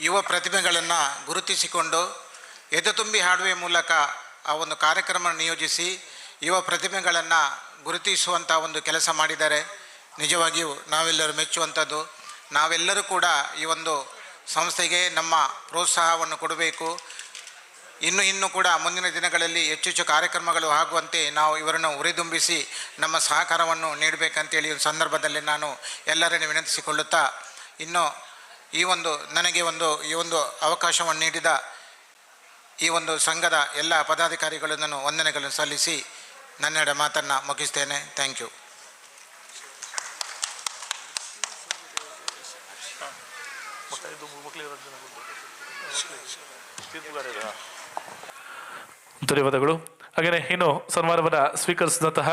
ಯುವ ಪ್ರತಿಭೆಗಳನ್ನು ಗುರುತಿಸಿಕೊಂಡು ಎದೆ ತುಂಬಿ ಹಾಡುವ ಮೂಲಕ ಆ ಒಂದು ಕಾರ್ಯಕ್ರಮ ನಿಯೋಜಿಸಿ ಯುವ ಪ್ರತಿಭೆಗಳನ್ನು ಗುರುತಿಸುವಂಥ ಒಂದು ಕೆಲಸ ಮಾಡಿದ್ದಾರೆ. ನಿಜವಾಗಿಯೂ ನಾವೆಲ್ಲರೂ ಮೆಚ್ಚುವಂಥದ್ದು. ನಾವೆಲ್ಲರೂ ಕೂಡ ಈ ಒಂದು ಸಂಸ್ಥೆಗೆ ನಮ್ಮ ಪ್ರೋತ್ಸಾಹವನ್ನು ಕೊಡಬೇಕು. ಇನ್ನೂ ಕೂಡ ಮುಂದಿನ ದಿನಗಳಲ್ಲಿ ಹೆಚ್ಚು ಕಾರ್ಯಕ್ರಮಗಳು ಆಗುವಂತೆ ನಾವು ಇವರನ್ನು ಉರಿದುಂಬಿಸಿ ನಮ್ಮ ಸಹಕಾರವನ್ನು ನೀಡಬೇಕಂತೇಳಿ ಈ ಸಂದರ್ಭದಲ್ಲಿ ನಾನು ಎಲ್ಲರನ್ನು ವಿನಂತಿಸಿಕೊಳ್ಳುತ್ತಾ, ಇನ್ನು ನನಗೆ ಈ ಒಂದು ಅವಕಾಶವನ್ನು ನೀಡಿದ ಈ ಒಂದು ಸಂಘದ ಎಲ್ಲ ಪದಾಧಿಕಾರಿಗಳನ್ನು ವಂದನೆಗಳನ್ನು ಸಲ್ಲಿಸಿ ನನ್ನೆಡೆ ಮಾತನ್ನು ಮುಗಿಸ್ತೇನೆ. Thank you. ಧನ್ಯವಾದಗಳು. ಹಾಗೆಯೇ ಇನ್ನು ಸನ್ಮಾನವನ್ನು ಸ್ವೀಕರಿಸಿದಂತಹ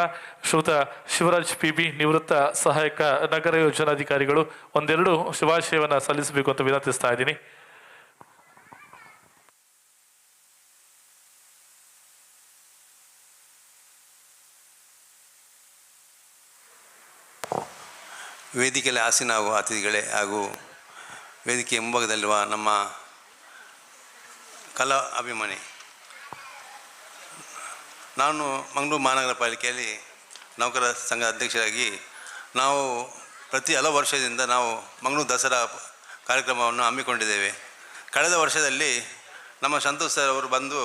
ಶ್ರೀಯುತ ಶಿವರಾಜ್ PB ನಿವೃತ್ತ ಸಹಾಯಕ ನಗರ ಯೋಜನಾಧಿಕಾರಿಗಳು 1-2 ಶುಭಾಶಯವನ್ನು ಸಲ್ಲಿಸಬೇಕು ಅಂತ ವಿನಂತಿಸ್ತಾ ಇದ್ದೀನಿ. ವೇದಿಕೆಯಲ್ಲಿ ಆಸೀನಾಗುವ ಅತಿಥಿಗಳೇ ಹಾಗೂ ವೇದಿಕೆ ಮುಂಭಾಗದಲ್ಲಿರುವ ನಮ್ಮ ಕಲಾ ಅಭಿಮಾನಿ, ನಾನು ಮಂಗಳೂರು ಮಹಾನಗರ ಪಾಲಿಕೆಯಲ್ಲಿ ನೌಕರರ ಸಂಘದ ಅಧ್ಯಕ್ಷರಾಗಿ ನಾವು ಪ್ರತಿ ಹಲವು ವರ್ಷದಿಂದ ನಾವು ಮಂಗಳೂರು ದಸರಾ ಕಾರ್ಯಕ್ರಮವನ್ನು ಹಮ್ಮಿಕೊಂಡಿದ್ದೇವೆ. ಕಳೆದ ವರ್ಷದಲ್ಲಿ ನಮ್ಮ ಸಂತೋಷ್ ಸರ್ ಅವರು ಬಂದು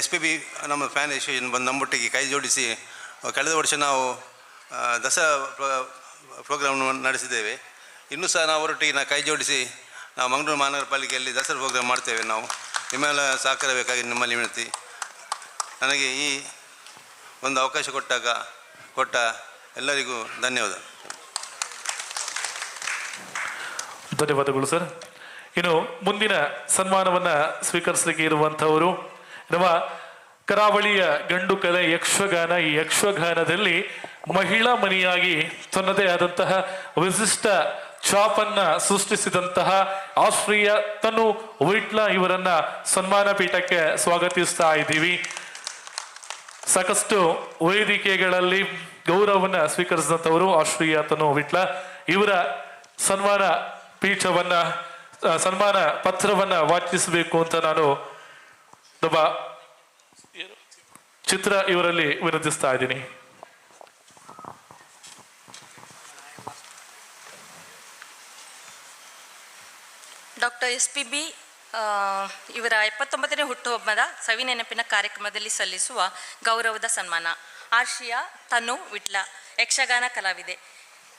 SPB ನಮ್ಮ ಫ್ಯಾನ್ ಅಸೋಸಿಯೇಷನ್ ಬಂದು ನಮ್ಮೊಟ್ಟಿಗೆ ಕೈ ಜೋಡಿಸಿ ಕಳೆದ ವರ್ಷ ನಾವು ದಸರಾ ಪ್ರೋಗ್ರಾಮನ್ನು ನಡೆಸಿದ್ದೇವೆ. ಇನ್ನೂ ಸಹ ನಾವು ಅವರೊಟ್ಟಿಗೆ ಕೈ ಜೋಡಿಸಿ ನಾವು ಮಂಗಳೂರು ಮಹಾನಗರ ಪಾಲಿಕೆಯಲ್ಲಿ ದಸರಾ ಪ್ರೋಗ್ರಾಮ್ ಮಾಡ್ತೇವೆ. ನಾವು ನಿಮ್ಮೆಲ್ಲ ಸಹಕಾರ ಬೇಕಾಗಿ ನಿಮ್ಮಲ್ಲಿ ವಿನಂತಿ. ನನಗೆ ಈ ಒಂದು ಅವಕಾಶ ಕೊಟ್ಟ ಎಲ್ಲರಿಗೂ ಧನ್ಯವಾದ. ಧನ್ಯವಾದಗಳು ಸರ್. ಇನ್ನು ಮುಂದಿನ ಸನ್ಮಾನವನ್ನು ಸ್ವೀಕರಿಸಲಿಕ್ಕೆ ಇರುವಂಥವರು ನಮ್ಮ ಕರಾವಳಿಯ ಗಂಡು ಕಲೆ ಯಕ್ಷಗಾನ. ಈ ಯಕ್ಷಗಾನದಲ್ಲಿ ಮಹಿಳಾ ಮಣಿಯಾಗಿ ತನ್ನದೇ ಆದಂತಹ ವಿಶಿಷ್ಟ ಛಾಪನ್ನ ಸೃಷ್ಟಿಸಿದಂತಹ ಆಸ್ಟ್ರಿಯ ತನು ವೈಟ್ಲ ಇವರನ್ನ ಸನ್ಮಾನ ಪೀಠಕ್ಕೆ ಸ್ವಾಗತಿಸ್ತಾ ಇದ್ದೀವಿ. ಸಾಕಷ್ಟು ವೇದಿಕೆಗಳಲ್ಲಿ ಗೌರವವನ್ನ ಸ್ವೀಕರಿಸಿದಂಥವರು ಆಸ್ಟ್ರಿಯ ತನು ವೈಟ್ಲ ಇವರ ಸನ್ಮಾನ ಪೀಠವನ್ನ ಸನ್ಮಾನ ಪತ್ರವನ್ನ ವಾಚಿಸಬೇಕು ಅಂತ ನಾನು ನಮ್ಮ ಚಿತ್ರ ಇವರಲ್ಲಿ ವಿನಂತಿಸ್ತಾ ಇದ್ದೀನಿ. ಡಾಕ್ಟರ್ SPB ಇವರ 79ನೇ ಹುಟ್ಟುಹಬ್ಬದ ಸವಿನೆನಪಿನ ಕಾರ್ಯಕ್ರಮದಲ್ಲಿ ಸಲ್ಲಿಸುವ ಗೌರವದ ಸನ್ಮಾನ. ಆರ್ಷಿಯಾ ತನು ವಿಟ್ಲ ಯಕ್ಷಗಾನ ಕಲಾವಿದೆ.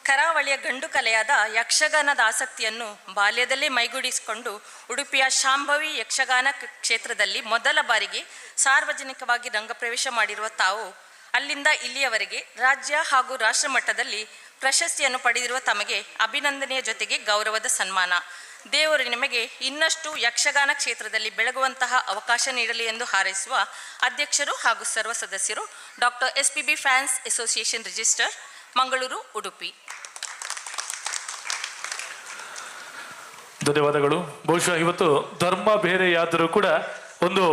ಕರಾವಳಿಯ ಗಂಡು ಕಲೆಯಾದ ಯಕ್ಷಗಾನದ ಆಸಕ್ತಿಯನ್ನು ಬಾಲ್ಯದಲ್ಲೇ ಮೈಗೂಡಿಸಿಕೊಂಡು ಉಡುಪಿಯ ಶಾಂಭವಿ ಯಕ್ಷಗಾನ ಕ್ಷೇತ್ರದಲ್ಲಿ ಮೊದಲ ಬಾರಿಗೆ ಸಾರ್ವಜನಿಕವಾಗಿ ರಂಗಪ್ರವೇಶ ಮಾಡಿರುವ ತಾವು ಅಲ್ಲಿಂದ ಇಲ್ಲಿಯವರೆಗೆ ರಾಜ್ಯ ಹಾಗೂ ರಾಷ್ಟ್ರ ಮಟ್ಟದಲ್ಲಿ ಪ್ರಶಸ್ತಿಯನ್ನು ಪಡೆದಿರುವ ತಮಗೆ ಅಭಿನಂದನೆಯ ಜೊತೆಗೆ ಗೌರವದ ಸನ್ಮಾನ. ದೇವರು ನಿಮಗೆ ಇನ್ನಷ್ಟು ಯಕ್ಷಗಾನ ಕ್ಷೇತ್ರದಲ್ಲಿ ಬೆಳಗುವಂತಹ ಅವಕಾಶ ನೀಡಲಿ ಎಂದು ಹಾರೈಸುವ ಅಧ್ಯಕ್ಷರು ಹಾಗೂ ಸರ್ವ ಸದಸ್ಯರು, doctor SPB fans association register, Mangaluru, Udupi. ಧನ್ಯವಾದಗಳು. ಬಹುಶಃ ಇವತ್ತು ಧರ್ಮ ಬೇರೆಯಾದರೂ ಕೂಡ ಒಂದು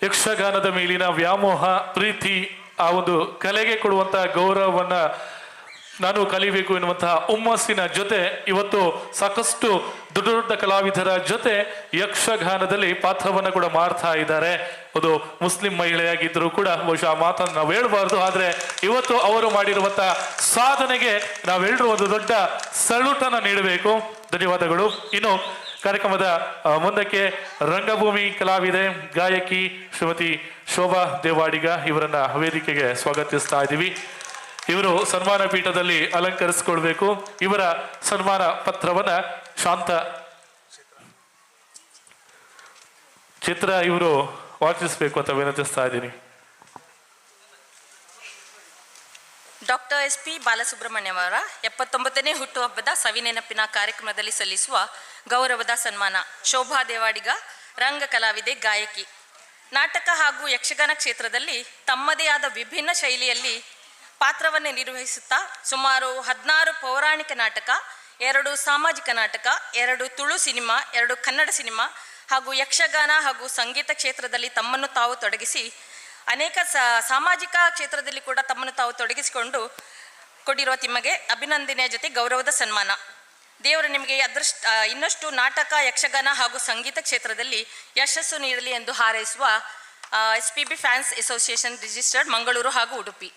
ಯಕ್ಷಗಾನದ ಮೇಲಿನ ವ್ಯಾಮೋಹ, ಪ್ರೀತಿ, ಆ ಒಂದು ಕಲೆಗೆ ಕೊಡುವಂತಹ ಗೌರವವನ್ನ ನಾನು ಕಲಿಬೇಕು ಎನ್ನುವಂತಹ ಹುಮ್ಮಸ್ಸಿನ ಜೊತೆ ಇವತ್ತು ಸಾಕಷ್ಟು ದೊಡ್ಡ ದೊಡ್ಡ ಕಲಾವಿದರ ಜೊತೆ ಯಕ್ಷಗಾನದಲ್ಲಿ ಪಾತ್ರವನ್ನು ಕೂಡ ಮಾಡ್ತಾ ಇದ್ದಾರೆ. ಅದು ಮುಸ್ಲಿಂ ಮಹಿಳೆಯಾಗಿದ್ದರೂ ಕೂಡ ಬಹುಶಃ ಆ ಮಾತನ್ನು ನಾವು ಹೇಳ್ಬಾರ್ದು, ಆದರೆ ಇವತ್ತು ಅವರು ಮಾಡಿರುವಂತಹ ಸಾಧನೆಗೆ ನಾವೆಲ್ಲರೂ ಒಂದು ದೊಡ್ಡ ಸಲ್ಯೂಟನ್ನು ನೀಡಬೇಕು. ಧನ್ಯವಾದಗಳು. ಇನ್ನು ಕಾರ್ಯಕ್ರಮದ ಮುಂದಕ್ಕೆ ರಂಗಭೂಮಿ ಕಲಾವಿದೆ ಗಾಯಕಿ ಶ್ರೀಮತಿ ಶೋಭಾ ದೇವಾಡಿಗ ಇವರನ್ನ ವೇದಿಕೆಗೆ ಸ್ವಾಗತಿಸ್ತಾ ಇದ್ದೀವಿ. ಇವರು ಸನ್ಮಾನ ಪೀಠದಲ್ಲಿ ಅಲಂಕರಿಸಿಕೊಳ್ಬೇಕು. ಇವರ ಸನ್ಮಾನ ಪತ್ರವನ್ನ ಶಾಂತ ಚಿತ್ರ ಇವರು ವಾಚಿಸಬೇಕು ಅಂತ ವಿನಂತಿಸ್ತಾ ಇದ್ದೀನಿ. ಡಾಕ್ಟರ್ ಎಸ್ ಪಿ ಬಾಲಸುಬ್ರಹ್ಮಣ್ಯಂ ಅವರ 79ನೇ ಹುಟ್ಟುಹಬ್ಬದ ಸವಿನೆನಪಿನ ಕಾರ್ಯಕ್ರಮದಲ್ಲಿ ಸಲ್ಲಿಸುವ ಗೌರವದ ಸನ್ಮಾನ. ಶೋಭಾ ದೇವಾಡಿಗ, ರಂಗ ಕಲಾವಿದೆ, ಗಾಯಕಿ. ನಾಟಕ ಹಾಗೂ ಯಕ್ಷಗಾನ ಕ್ಷೇತ್ರದಲ್ಲಿ ತಮ್ಮದೇ ಆದ ವಿಭಿನ್ನ ಶೈಲಿಯಲ್ಲಿ ಪಾತ್ರವನ್ನು ನಿರ್ವಹಿಸುತ್ತಾ ಸುಮಾರು 16 ಪೌರಾಣಿಕ ನಾಟಕ, 2 ಸಾಮಾಜಿಕ ನಾಟಕ, 2 ತುಳು ಸಿನಿಮಾ, 2 ಕನ್ನಡ ಸಿನಿಮಾ ಹಾಗೂ ಯಕ್ಷಗಾನ ಹಾಗೂ ಸಂಗೀತ ಕ್ಷೇತ್ರದಲ್ಲಿ ತಮ್ಮನ್ನು ತಾವು ತೊಡಗಿಸಿ ಅನೇಕ ಸಾಮಾಜಿಕ ಕ್ಷೇತ್ರದಲ್ಲಿ ಕೂಡ ತಮ್ಮನ್ನು ತಾವು ತೊಡಗಿಸಿಕೊಂಡು ಕೊಟ್ಟಿರುವ ತಿಮ್ಮಗೆ ಅಭಿನಂದನೆಯ ಜೊತೆ ಗೌರವದ ಸನ್ಮಾನ. ದೇವರು ನಿಮಗೆ ಇನ್ನಷ್ಟು ನಾಟಕ, ಯಕ್ಷಗಾನ ಹಾಗೂ ಸಂಗೀತ ಕ್ಷೇತ್ರದಲ್ಲಿ ಯಶಸ್ಸು ನೀಡಲಿ ಎಂದು ಹಾರೈಸುವ SPB fans association registered Mangaluru ಹಾಗೂ ಉಡುಪಿ.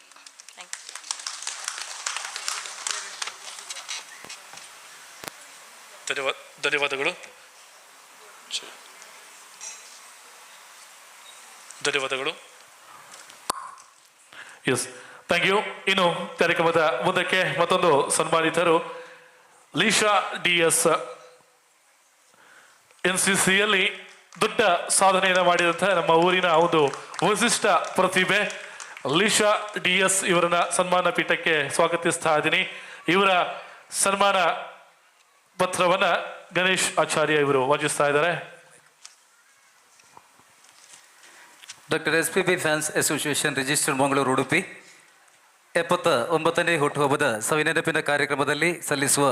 ಧನ್ಯವಾದಗಳು. Yes, thank you. ಇನ್ನು ಕಾರ್ಯಕ್ರಮದ ಮುಂದಕ್ಕೆ ಮತ್ತೊಂದು ಸನ್ಮಾನಿತರು ಲೀಶಾ DS NCCಯಲ್ಲಿ ದೊಡ್ಡ ಸಾಧನೆಯನ್ನು ಮಾಡಿದಂತಹ ನಮ್ಮ ಊರಿನ ಒಂದು ವಿಶಿಷ್ಟ ಪ್ರತಿಭೆ ಲೀಶಾ DS ಇವರನ್ನ ಸನ್ಮಾನ ಪೀಠಕ್ಕೆ ಸ್ವಾಗತಿಸ್ತಾ ಇದ್ದೀನಿ. ಇವರ ಸನ್ಮಾನ ಪತ್ರವನ್ನ ಗಣೇಶ್ ಆಚಾರ್ಯ ಇವರು ವಾಚಿಸ್ತಾ ಇದ್ದಾರೆ. Doctor SPB fans association registered Mangaluru Udupi 79ನೇ ಹುಟ್ಟುಹಬ್ಬದ ಸವಿನೆನಪಿನ ಕಾರ್ಯಕ್ರಮದಲ್ಲಿ ಸಲ್ಲಿಸುವ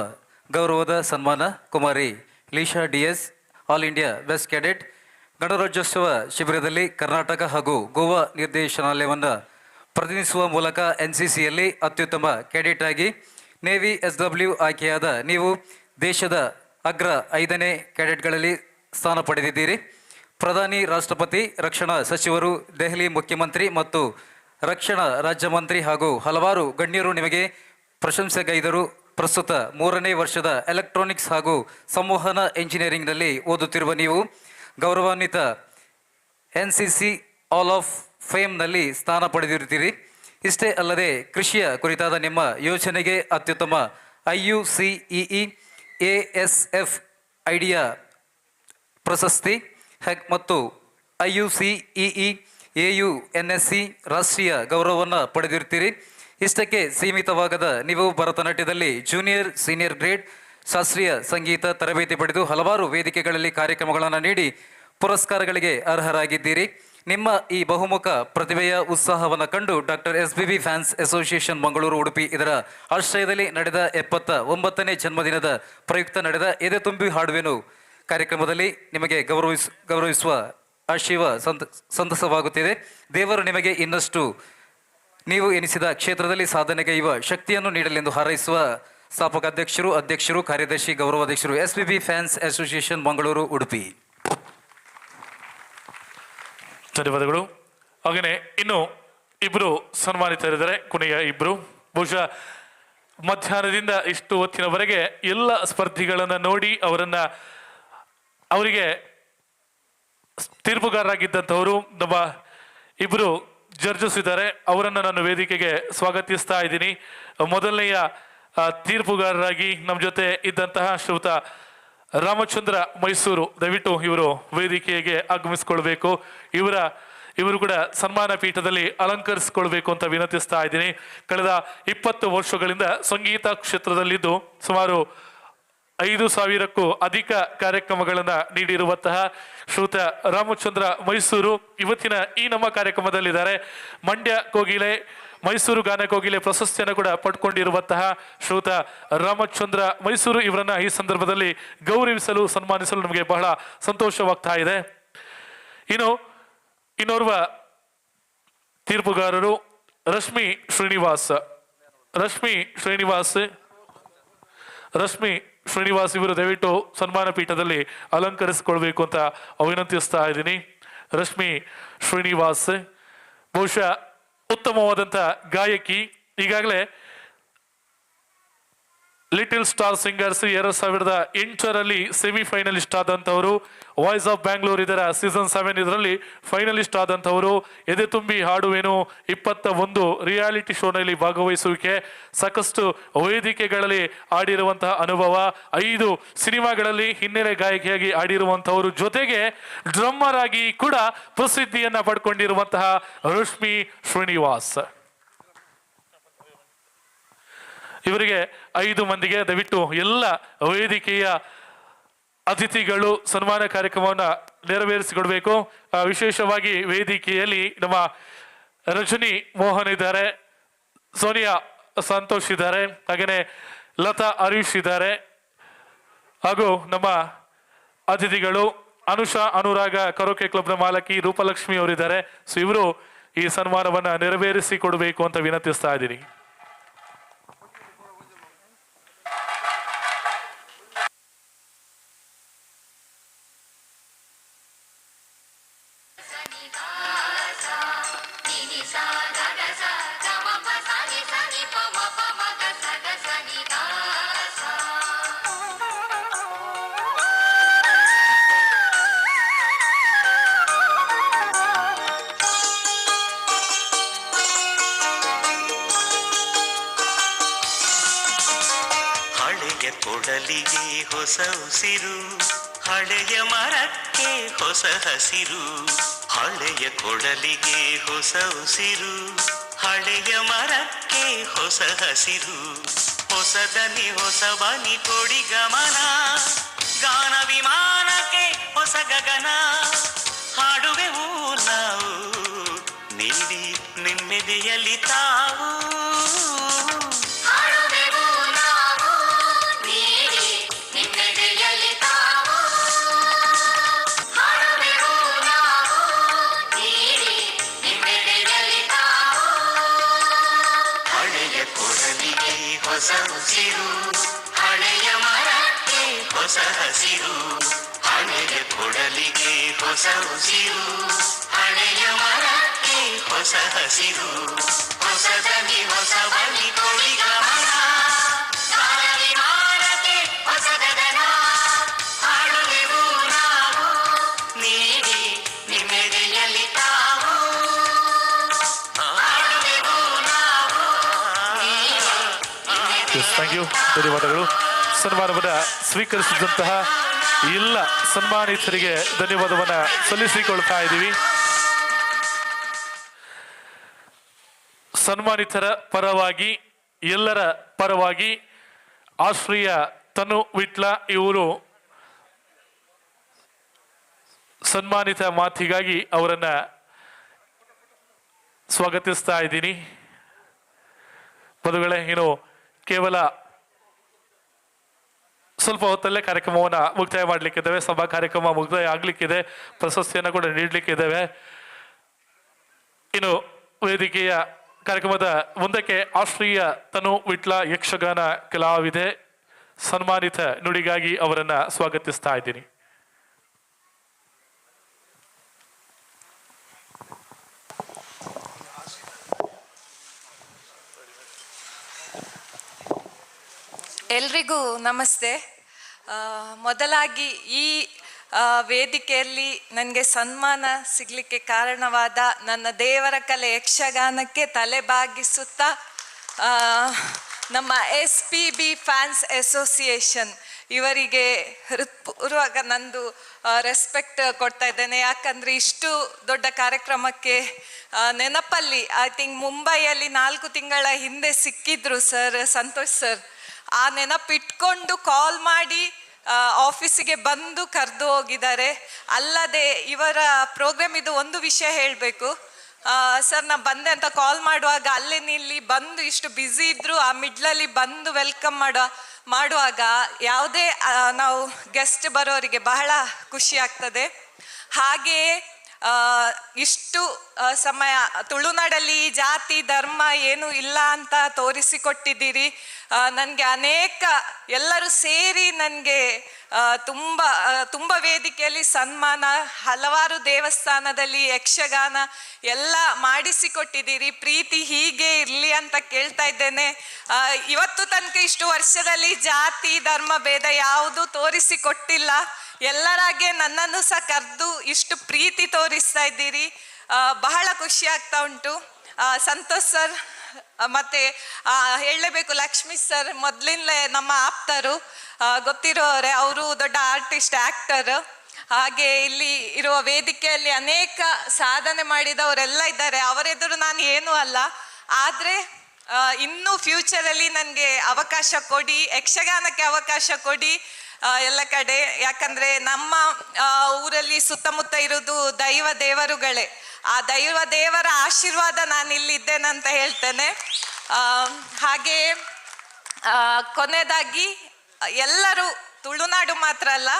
ಗೌರವದ ಸನ್ಮಾನ Kumari Leesha DS, all India best cadet. ಗಣರಾಜ್ಯೋತ್ಸವ ಶಿಬಿರದಲ್ಲಿ ಕರ್ನಾಟಕ ಹಾಗೂ ಗೋವಾ ನಿರ್ದೇಶನಾಲಯವನ್ನು ಪ್ರತಿನಿಧಿಸುವ ಮೂಲಕ NCCಯಲ್ಲಿ ಅತ್ಯುತ್ತಮ ಕ್ಯಾಡೆಟ್ ಆಗಿ ನೇವಿ SW ಆಯ್ಕೆಯಾದ ನೀವು ದೇಶದ ಅಗ್ರ 5ನೇ ಕ್ಯಾಡೆಟ್ಗಳಲ್ಲಿ ಸ್ಥಾನ ಪಡೆದಿದ್ದೀರಿ. ಪ್ರಧಾನಿ, ರಾಷ್ಟ್ರಪತಿ, ರಕ್ಷಣಾ ಸಚಿವರು, ದೆಹಲಿ ಮುಖ್ಯಮಂತ್ರಿ ಮತ್ತು ರಕ್ಷಣಾ ರಾಜ್ಯ ಮಂತ್ರಿ ಹಾಗೂ ಹಲವಾರು ಗಣ್ಯರು ನಿಮಗೆ ಪ್ರಶಂಸೆಗೈದರು. ಪ್ರಸ್ತುತ 3ನೇ ವರ್ಷದ ಎಲೆಕ್ಟ್ರಾನಿಕ್ಸ್ ಹಾಗೂ ಸಂವಹನ ಇಂಜಿನಿಯರಿಂಗ್ನಲ್ಲಿ ಓದುತ್ತಿರುವ ನೀವು ಗೌರವಾನ್ವಿತ NCC ಆಲ್ ಆಫ್ ಫೇಮ್ನಲ್ಲಿ ಸ್ಥಾನ ಪಡೆದಿರುತ್ತೀರಿ. ಇಷ್ಟೇ ಅಲ್ಲದೆ ಕೃಷಿಯ ಕುರಿತಾದ ನಿಮ್ಮ ಯೋಜನೆಗೆ ಅತ್ಯುತ್ತಮ IUCEE ASF ಐಡಿಯಾ ಪ್ರಶಸ್ತಿ ಮತ್ತು IUCEE AUNSC ರಾಷ್ಟ್ರೀಯ ಗೌರವವನ್ನು ಪಡೆದಿರ್ತೀರಿ. ಇಷ್ಟಕ್ಕೆ ಸೀಮಿತವಾಗದ ನೀವು ಭರತನಾಟ್ಯದಲ್ಲಿ ಜೂನಿಯರ್, ಸೀನಿಯರ್ ಗ್ರೇಡ್, ಶಾಸ್ತ್ರೀಯ ಸಂಗೀತ ತರಬೇತಿ ಪಡೆದು ಹಲವಾರು ವೇದಿಕೆಗಳಲ್ಲಿ ಕಾರ್ಯಕ್ರಮಗಳನ್ನು ನೀಡಿ ಪುರಸ್ಕಾರಗಳಿಗೆ ಅರ್ಹರಾಗಿದ್ದೀರಿ. ನಿಮ್ಮ ಈ ಬಹುಮುಖ ಪ್ರತಿಭೆಯ ಉತ್ಸಾಹವನ್ನು ಕಂಡು doctor SPB fans association Mangaluru Udupi ಇದರ ಆಶ್ರಯದಲ್ಲಿ ನಡೆದ 79ನೇ ಜನ್ಮದಿನದ ಪ್ರಯುಕ್ತ ನಡೆದ ಎದೆ ತುಂಬಿ ಹಾಡುವೆನು ಕಾರ್ಯಕ್ರಮದಲ್ಲಿ ನಿಮಗೆ ಗೌರವಿಸುವ ಆಶೀರ್ವ ಸಂತಸವಾಗುತ್ತಿದೆ. ದೇವರು ನಿಮಗೆ ಇನ್ನಷ್ಟು ನೀವು ಎನಿಸಿದ ಕ್ಷೇತ್ರದಲ್ಲಿ ಸಾಧನೆಗೈಯುವ ಶಕ್ತಿಯನ್ನು ನೀಡಲೆಂದು ಹಾರೈಸುವ ಸ್ಥಾಪಕ ಅಧ್ಯಕ್ಷರು, ಕಾರ್ಯದರ್ಶಿ, ಗೌರವಾಧ್ಯಕ್ಷರು SPB fans association Mangaluru Udupi. ಧನ್ಯವಾದಗಳು. ಹಾಗೆಯೇ ಇನ್ನು ಇಬ್ಬರು ಸನ್ಮಾನಿತರಿದ್ದಾರೆ. ಕೊನೆಯ ಇಬ್ಬರು ಬಹುಶಃ ಮಧ್ಯಾಹ್ನದಿಂದ ಇಷ್ಟು ಹೊತ್ತಿನವರೆಗೆ ಎಲ್ಲ ಸ್ಪರ್ಧಿಗಳನ್ನು ನೋಡಿ ಅವರಿಗೆ ತೀರ್ಪುಗಾರರಾಗಿದ್ದಂಥವರು ನಮ್ಮ ಇಬ್ಬರು ಜಡ್ಜಸ್ ಇದ್ದಾರೆ. ಅವರನ್ನು ನಾನು ವೇದಿಕೆಗೆ ಸ್ವಾಗತಿಸ್ತಾ ಇದ್ದೀನಿ. ಮೊದಲನೆಯ ತೀರ್ಪುಗಾರರಾಗಿ ನಮ್ಮ ಜೊತೆ ಇದ್ದಂತಹ ಶ್ರೀಯುತ ರಾಮಚಂದ್ರ ಮೈಸೂರು, ದಯವಿಟ್ಟು ಇವರು ವೇದಿಕೆಗೆ ಆಗಮಿಸ್ಕೊಳ್ಬೇಕು. ಇವರು ಕೂಡ ಸನ್ಮಾನ ಪೀಠದಲ್ಲಿ ಅಲಂಕರಿಸಿಕೊಳ್ಬೇಕು ಅಂತ ವಿನಂತಿಸ್ತಾ ಇದ್ದೀನಿ. ಕಳೆದ 20 ವರ್ಷಗಳಿಂದ ಸಂಗೀತ ಕ್ಷೇತ್ರದಲ್ಲಿದ್ದು ಸುಮಾರು 5,000ಕ್ಕೂ ಅಧಿಕ ಕಾರ್ಯಕ್ರಮಗಳನ್ನು ನೀಡಿರುವಂತಹ ಶ್ರೀಯುತ ರಾಮಚಂದ್ರ ಮೈಸೂರು ಇವತ್ತಿನ ಈ ನಮ್ಮ ಕಾರ್ಯಕ್ರಮದಲ್ಲಿದ್ದಾರೆ. ಮಂಡ್ಯ ಕೋಗಿಲೆ, ಮೈಸೂರು ಗಾನ ಕೋಗಿಲೆ ಪ್ರಶಸ್ತಿಯನ್ನು ಕೂಡ ಪಡ್ಕೊಂಡಿರುವಂತಹ ಶ್ರೀಯುತ ರಾಮಚಂದ್ರ ಮೈಸೂರು ಇವರನ್ನ ಈ ಸಂದರ್ಭದಲ್ಲಿ ಗೌರವಿಸಲು, ಸನ್ಮಾನಿಸಲು ನಮಗೆ ಬಹಳ ಸಂತೋಷವಾಗ್ತಾ ಇದೆ. ಇನ್ನೋರ್ವ ತೀರ್ಪುಗಾರರು ರಶ್ಮಿ ಶ್ರೀನಿವಾಸ್. ರಶ್ಮಿ ಶ್ರೀನಿವಾಸ್ ಇವರು ದಯವಿಟ್ಟು ಸನ್ಮಾನ ಪೀಠದಲ್ಲಿ ಅಲಂಕರಿಸಿಕೊಳ್ಬೇಕು ಅಂತ ವಿನಂತಿಸ್ತಾ ಇದ್ದೀನಿ. ರಶ್ಮಿ ಶ್ರೀನಿವಾಸ್ ಬಹುಶಃ ಉತ್ತಮವಾದಂಥ ಗಾಯಕಿ. ಈಗಾಗಲೇ ಲಿಟಲ್ ಸ್ಟಾರ್ ಸಿಂಗರ್ಸ್ 2008ರಲ್ಲಿ ಸೆಮಿಫೈನಲಿಸ್ಟ್ ಆದಂಥವರು. ವಾಯ್ಸ್ ಆಫ್ ಬ್ಯಾಂಗ್ಳೂರ್ ಇದರ ಸೀಸನ್ 7 ಇದರಲ್ಲಿ ಫೈನಲಿಸ್ಟ್ ಆದಂಥವರು. ಎದೆ ತುಂಬಿ ಹಾಡುವೆನು 21 ರಿಯಾಲಿಟಿ ಶೋನಲ್ಲಿ ಭಾಗವಹಿಸುವಿಕೆ, ಸಾಕಷ್ಟು ವೇದಿಕೆಗಳಲ್ಲಿ ಆಡಿರುವಂತಹ ಅನುಭವ, 5 ಸಿನಿಮಾಗಳಲ್ಲಿ ಹಿನ್ನೆಲೆ ಗಾಯಕಿಯಾಗಿ ಆಡಿರುವಂಥವರು, ಜೊತೆಗೆ ಡ್ರಮ್ಮರ್ ಆಗಿ ಕೂಡ ಪ್ರಸಿದ್ಧಿಯನ್ನ ಪಡ್ಕೊಂಡಿರುವಂತಹ ರಶ್ಮಿ ಶ್ರೀನಿವಾಸ್. ಇವರಿಗೆ 5 ಮಂದಿಗೆ ದಯವಿಟ್ಟು ಎಲ್ಲ ವೇದಿಕೆಯ ಅತಿಥಿಗಳು ಸನ್ಮಾನ ಕಾರ್ಯಕ್ರಮವನ್ನು ನೆರವೇರಿಸಿಕೊಡ್ಬೇಕು. ವಿಶೇಷವಾಗಿ ವೇದಿಕೆಯಲ್ಲಿ ನಮ್ಮ ರಜನಿ ಮೋಹನ್ ಇದ್ದಾರೆ, ಸೋನಿಯಾ ಸಂತೋಷ್ ಇದ್ದಾರೆ, ಹಾಗೆಯೇ ಲತಾ ಹರೀಶ್ ಇದ್ದಾರೆ, ಹಾಗೂ ನಮ್ಮ ಅತಿಥಿಗಳು ಅನುಷಾ ಅನುರಾಗ ಕರೋಕೆ ಕ್ಲಬ್ನ ಮಾಲಕಿ ರೂಪಲಕ್ಷ್ಮಿ ಅವರಿದ್ದಾರೆ. ಸೊ ಇವರು ಈ ಸನ್ಮಾನವನ್ನು ನೆರವೇರಿಸಿಕೊಡ್ಬೇಕು ಅಂತ ವಿನಂತಿಸ್ತಾ ಇದ್ದೀನಿ. ಕೊಡಲಿಗೆ ಹೊಸ ಉಸಿರು, ಹಳೆಯ ಮರಕ್ಕೆ ಹೊಸ ಹಸಿರು. ಹಳೆಯ ಕೊಡಲಿಗೆ ಹೊಸ ಉಸಿರು, ಹಳೆಯ ಮರಕ್ಕೆ ಹೊಸ ಹಸಿರು. ಹೊಸ ದನಿ ಹೊಸ ಬನಿ ಕೊಡಿ ಗಮನ, ಗಾನ ವಿಮಾನಕ್ಕೆ ಹೊಸ ಗಗನ. ಹಾಡುವೆವು ನಾವು ನೀಡಿ ನಿಮ್ಮೆದೆಯಲ್ಲಿ ತಾವು. ಹೊಸ ಉಸಿರು, ಹಳೆಯ ಮರಕ್ಕೆ ಹೊಸ ಹಸಿರು. ಹಳೆಯ ಕೊಡಲಿಗೆ ಹೊಸ ಉಸಿರು, ಹಳೆಯ ಮರಕ್ಕೆ ಹೊಸ ಹಸಿರು. ಹೊಸ ದನಿ ಹೊಸ ಬಲಿ ಕೊಡಿ ಗಮನ, ಗಾನ ವಿಮಾನಕ್ಕೆ ಹೊಸ ಗಗನ. ಹಾಡುವೆವು ನಾವು ನೀಡಿ ನಿಮ್ಮೆದೆಯಲ್ಲಿ ತಾವು. ಹಾಡುವೆವು ನಾವು ಥ್ಯಾಂಕ್ ಯು, ಧನ್ಯವಾದಗಳು. ಸನ್ಮಾನವನ್ನು ಸ್ವೀಕರಿಸಿದಂತಹ ಎಲ್ಲ ಸನ್ಮಾನಿತರಿಗೆ ಧನ್ಯವಾದವನ್ನು ಸಲ್ಲಿಸಿಕೊಳ್ತಾ ಇದ್ದೀವಿ. ಸನ್ಮಾನಿತರ ಪರವಾಗಿ ಎಲ್ಲರ ಪರವಾಗಿ ಆಶ್ರಯ ತನು ವಿಟ್ಲ ಇವರು ಸನ್ಮಾನಿತ ಮಾತಿಗಾಗಿ ಅವರನ್ನ ಸ್ವಾಗತಿಸ್ತಾ ಇದ್ದೀನಿ. ಪದಗಳೇ ಇನ್ನು ಕೇವಲ ಸ್ವಲ್ಪ ಹೊತ್ತಲ್ಲೇ ಕಾರ್ಯಕ್ರಮವನ್ನು ಮುಕ್ತಾಯ ಮಾಡಲಿಕ್ಕಿದ್ದೇವೆ. ಸಭಾ ಕಾರ್ಯಕ್ರಮ ಮುಕ್ತಾಯ ಆಗಲಿಕ್ಕಿದೆ, ಪ್ರಶಸ್ತಿಯನ್ನು ಕೂಡ ನೀಡಲಿಕ್ಕಿದ್ದೇವೆ. ಇನ್ನು ವೇದಿಕೆಯ ಕಾರ್ಯಕ್ರಮದ ಮುಂದಕ್ಕೆ ಆಶ್ರಯ ತನು ವಿಟ್ಲ ಯಕ್ಷಗಾನ ಕಲಾವಿದೆ ಸನ್ಮಾನಿತ ನುಡಿಗಾಗಿ ಅವರನ್ನು ಸ್ವಾಗತಿಸ್ತಾ ಇದ್ದೀನಿ. ಎಲ್ರಿಗೂ ನಮಸ್ತೆ. ಮೊದಲಾಗಿ ಈ ವೇದಿಕೆಯಲ್ಲಿ ನನಗೆ ಸನ್ಮಾನ ಸಿಗಲಿಕ್ಕೆ ಕಾರಣವಾದ ನನ್ನ ದೇವರ ಕಲೆ ಯಕ್ಷಗಾನಕ್ಕೆ ತಲೆಬಾಗಿಸುತ್ತಾ ನಮ್ಮ SPB ಫ್ಯಾನ್ಸ್ ಅಸೋಸಿಯೇಷನ್ ಇವರಿಗೆ ಹೃತ್ಪೂರ್ವಕ ನಂದು ರೆಸ್ಪೆಕ್ಟ್ ಕೊಡ್ತಾ ಇದ್ದೇನೆ. ಯಾಕಂದರೆ ಇಷ್ಟು ದೊಡ್ಡ ಕಾರ್ಯಕ್ರಮಕ್ಕೆ ನೆನಪಲ್ಲಿ ಐ ಥಿಂಕ್ ಮುಂಬೈಯಲ್ಲಿ 4 ತಿಂಗಳ ಹಿಂದೆ ಸಿಕ್ಕಿದ್ರು ಸರ್, ಸಂತೋಷ್ ಸರ್. ಆ ನೆನಪಿಟ್ಕೊಂಡು ಕಾಲ್ ಮಾಡಿ ಆಫೀಸಿಗೆ ಬಂದು ಕರೆದು ಹೋಗಿದ್ದಾರೆ. ಅಲ್ಲದೆ ಇವರ ಪ್ರೋಗ್ರಾಮ್ ಇದು ಒಂದು ವಿಷಯ ಹೇಳಬೇಕು ಸರ್, ನಾ ಬಂದೆ ಅಂತ ಕಾಲ್ ಮಾಡುವಾಗ ಅಲ್ಲೇ ನಿಲ್ಲಿ ಬಂದು ಇಷ್ಟು ಬ್ಯುಸಿ ಇದ್ರು ಆ ಮಿಡ್ಲಲ್ಲಿ ಬಂದು ವೆಲ್ಕಮ್ ಮಾಡುವಾಗ ಯಾವುದೇ ನಾವು ಗೆಸ್ಟ್ ಬರೋರಿಗೆ ಬಹಳ ಖುಷಿ ಆಗ್ತದೆ. ಹಾಗೆಯೇ ಇಷ್ಟು ಸಮಯ ತುಳುನಾಡಲ್ಲಿ ಜಾತಿ ಧರ್ಮ ಏನು ಇಲ್ಲ ಅಂತ ತೋರಿಸಿಕೊಟ್ಟಿದ್ದೀರಿ. ನನಗೆ ಅನೇಕ ಎಲ್ಲರೂ ಸೇರಿ ನನಗೆ ತುಂಬ ವೇದಿಕೆಯಲ್ಲಿ ಸನ್ಮಾನ, ಹಲವಾರು ದೇವಸ್ಥಾನದಲ್ಲಿ ಯಕ್ಷಗಾನ ಎಲ್ಲ ಮಾಡಿಸಿಕೊಟ್ಟಿದ್ದೀರಿ. ಪ್ರೀತಿ ಹೀಗೆ ಇರಲಿ ಅಂತ ಕೇಳ್ತಾ ಇದ್ದೇನೆ. ಇವತ್ತು ತನಕ ಇಷ್ಟು ವರ್ಷದಲ್ಲಿ ಜಾತಿ ಧರ್ಮ ಭೇದ ಯಾವುದು ತೋರಿಸಿಕೊಟ್ಟಿಲ್ಲ. ಎಲ್ಲರಾಗೆ ನನ್ನನ್ನು ಸಹ ಕರೆದು ಇಷ್ಟು ಪ್ರೀತಿ ತೋರಿಸ್ತಾ ಇದ್ದೀರಿ. ಬಹಳ ಖುಷಿ ಆಗ್ತಾ ಉಂಟು. ಸಂತೋಷ್ ಸರ್ ಮತ್ತೆ ಹೇಳಲೇಬೇಕು, ಲಕ್ಷ್ಮೀ ಸರ್ ಮೊದಲಿಂದಲೇ ನಮ್ಮ ಆಪ್ತರು, ಗೊತ್ತಿರೋರೆ. ಅವರು ದೊಡ್ಡ ಆರ್ಟಿಸ್ಟ್, ಆಕ್ಟರ್. ಹಾಗೆ ಇಲ್ಲಿ ಇರುವ ವೇದಿಕೆಯಲ್ಲಿ ಅನೇಕ ಸಾಧನೆ ಮಾಡಿದವರೆಲ್ಲ ಇದ್ದಾರೆ. ಅವರೆದುರು ನಾನು ಏನೂ ಅಲ್ಲ. ಆದರೆ ಇನ್ನೂ ಫ್ಯೂಚರಲ್ಲಿ ನನಗೆ ಅವಕಾಶ ಕೊಡಿ, ಯಕ್ಷಗಾನಕ್ಕೆ ಅವಕಾಶ ಕೊಡಿ ಎಲ್ಲ ಕಡೆ. ಯಾಕಂದರೆ ನಮ್ಮ ಊರಲ್ಲಿ ಸುತ್ತಮುತ್ತ ಇರೋದು ದೈವ ದೇವರುಗಳೇ. ಆ ದೈವ ದೇವರ ಆಶೀರ್ವಾದ ನಾನು ಇಲ್ಲಿದ್ದೇನಂತ ಹೇಳ್ತೇನೆ. ಹಾಗೆ ಕೊನೆಯದಾಗಿ ಎಲ್ಲರೂ, ತುಳುನಾಡು ಮಾತ್ರ ಅಲ್ಲ,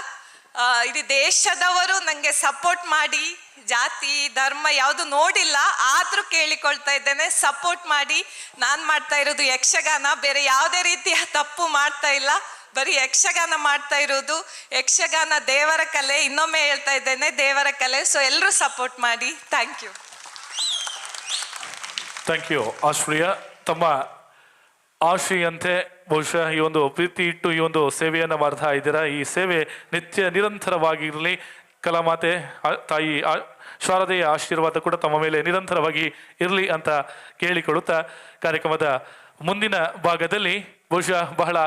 ಇಡೀ ದೇಶದವರು ನನಗೆ ಸಪೋರ್ಟ್ ಮಾಡಿ, ಜಾತಿ ಧರ್ಮ ಯಾವುದು ನೋಡಿಲ್ಲ, ಆದರೂ ಕೇಳಿಕೊಳ್ತಾ ಇದ್ದೇನೆ, ಸಪೋರ್ಟ್ ಮಾಡಿ. ನಾನು ಮಾಡ್ತಾ ಇರೋದು ಯಕ್ಷಗಾನ, ಬೇರೆ ಯಾವುದೇ ರೀತಿಯ ತಪ್ಪು ಮಾಡ್ತಾ ಇಲ್ಲ, ಬರೀ ಯಕ್ಷಗಾನ ಮಾಡ್ತಾ ಇರೋದು. ಯಕ್ಷಗಾನ ದೇವರ ಕಲೆ, ಇನ್ನೊಮ್ಮೆ ಹೇಳ್ತಾ ಇದ್ದೇನೆ, ದೇವರ ಕಲೆ. ಸೊ ಎಲ್ಲರೂ ಸಪೋರ್ಟ್ ಮಾಡಿ. Thank you. Thank you Ashriya. ತಮ್ಮ ಆಶೆಯಂತೆ ಬಹುಶಃ ಈ ಒಂದು ಪ್ರೀತಿ ಇಟ್ಟು ಈ ಒಂದು ಸೇವೆಯನ್ನು ಮಾಡ್ತಾ ಇದ್ದೀರಾ. ಈ ಸೇವೆ ನಿತ್ಯ ನಿರಂತರವಾಗಿರಲಿ. ಕಲಾಮಾತೆ ತಾಯಿ ಶಾರದೆಯ ಆಶೀರ್ವಾದ ಕೂಡ ತಮ್ಮ ಮೇಲೆ ನಿರಂತರವಾಗಿ ಇರಲಿ ಅಂತ ಕೇಳಿಕೊಳ್ಳುತ್ತಾ, ಕಾರ್ಯಕ್ರಮದ ಮುಂದಿನ ಭಾಗದಲ್ಲಿ ಬಹುಶಃ ಬಹಳ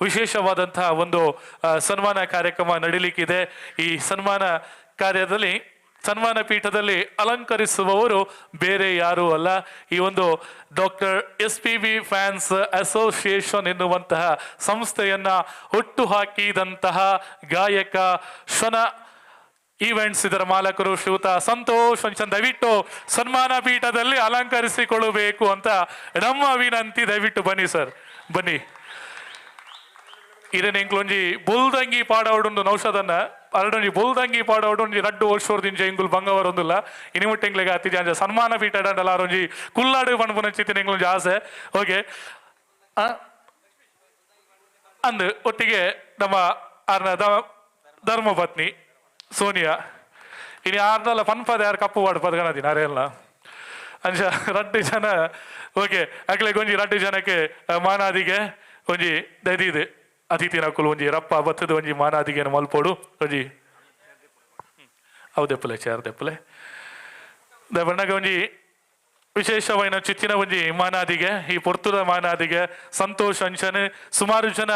ವಿಶೇಷವಾದಂತಹ ಒಂದು ಸನ್ಮಾನ ಕಾರ್ಯಕ್ರಮ ನಡೀಲಿಕ್ಕಿದೆ. ಈ ಸನ್ಮಾನ ಕಾರ್ಯದಲ್ಲಿ, ಸನ್ಮಾನ ಪೀಠದಲ್ಲಿ ಅಲಂಕರಿಸುವವರು ಬೇರೆ ಯಾರೂ ಅಲ್ಲ, ಈ ಒಂದು ಡಾಕ್ಟರ್ SPB ಫ್ಯಾನ್ಸ್ ಅಸೋಸಿಯೇಷನ್ ಎನ್ನುವಂತಹ ಸಂಸ್ಥೆಯನ್ನ ಹುಟ್ಟು ಹಾಕಿದಂತಹ ಗಾಯಕ ಶ್ವನ ಈವೆಂಟ್ಸ್ ಇದರ ಮಾಲಕರು ಶ್ರೀಯುತ ಸಂತೋಷ್ ಅಂಚನ್ ದಯವಿಟ್ಟು ಸನ್ಮಾನ ಪೀಠದಲ್ಲಿ ಅಲಂಕರಿಸಿಕೊಳ್ಳಬೇಕು ಅಂತ ನಮ್ಮ ವಿನಂತಿ. ದಯವಿಟ್ಟು ಬನ್ನಿ ಸರ್, ಬನ್ನಿ. ಇರೇನೆಂಕ್ಲೊಂಜಿ ಬುಲ್ದಂಗಿ ಪಾಡವಡುಂಡು ನೌಷಧನ್ನ ಅರಡೊಂಜಿ ಬುಲ್ದಂಗಿ ಪಾಡವಡುಂಜಿ ರಡ್ಡು ವರ್ಷೋರ್ದಿಂಜ ಇಂಗುಲ್ ಬಂಗವರೊಂದುಲ್ಲ ಇನಿಮುಟ್ಟೆಂಗ್ಲೆಗೆ ಅತಿಜಾಂಜ ಸನ್ಮಾನ ಪೀಠ ಡಂಡಲ ಅರೊಂಜಿ ಕುಲ್ಲಾಡು ಪಣಪುನಂಚಿತ್ತಿನ ಎಂಗ್ಲೊಂಜಿ ಆಸೆ. ಓಕೆ, ಅಂದು ಒಟ್ಟಿಗೆ ನಮ್ಮ ಧರ್ಮಪತ್ನಿ ಸೋನಿಯಾ ಇನಿ ಆರ್ನಲ್ಲ ಪನ್ಪದ ಯಾರು ಕಪ್ಪು ಪಾಡು ಪದಗನದಿನ ಅರೆಲ್ಲ ಅಂಚ ರಡ್ಡು ಜನ. ಓಕೆ, ಅಕ್ಲೆ ಒಂಜಿ ರಡ್ಡು ಜನಕ್ಕೆ ಮಾನಾದಿಗೆ ಒಂಜಿ ದೈದಿದೆ ಅತಿಥಿ ನಕುಲು ಒಂಜಿ ರಪ್ಪ ಬತ್ತದ ಒಂಜಿ ಮಾನಾದಿಗೆ ಮಲ್ಪೋಡು ಒಂಜಿ ಅವದೆಪ್ಪಲೆ ಚೇರ್ದೆಪ್ಪಲೆ ಬಣ್ಣಗೆ ಒಂಜಿ ವಿಶೇಷವಾದ ಚಿತ್ತಿನ ಒಂಜಿ ಮಾನಾದಿಗೆ, ಈ ಪೊರ್ತುದ ಮಾನಾದಿಗೆ ಸಂತೋಷ್ ಅಂಚನ್ ಸುಮಾರು ಜನ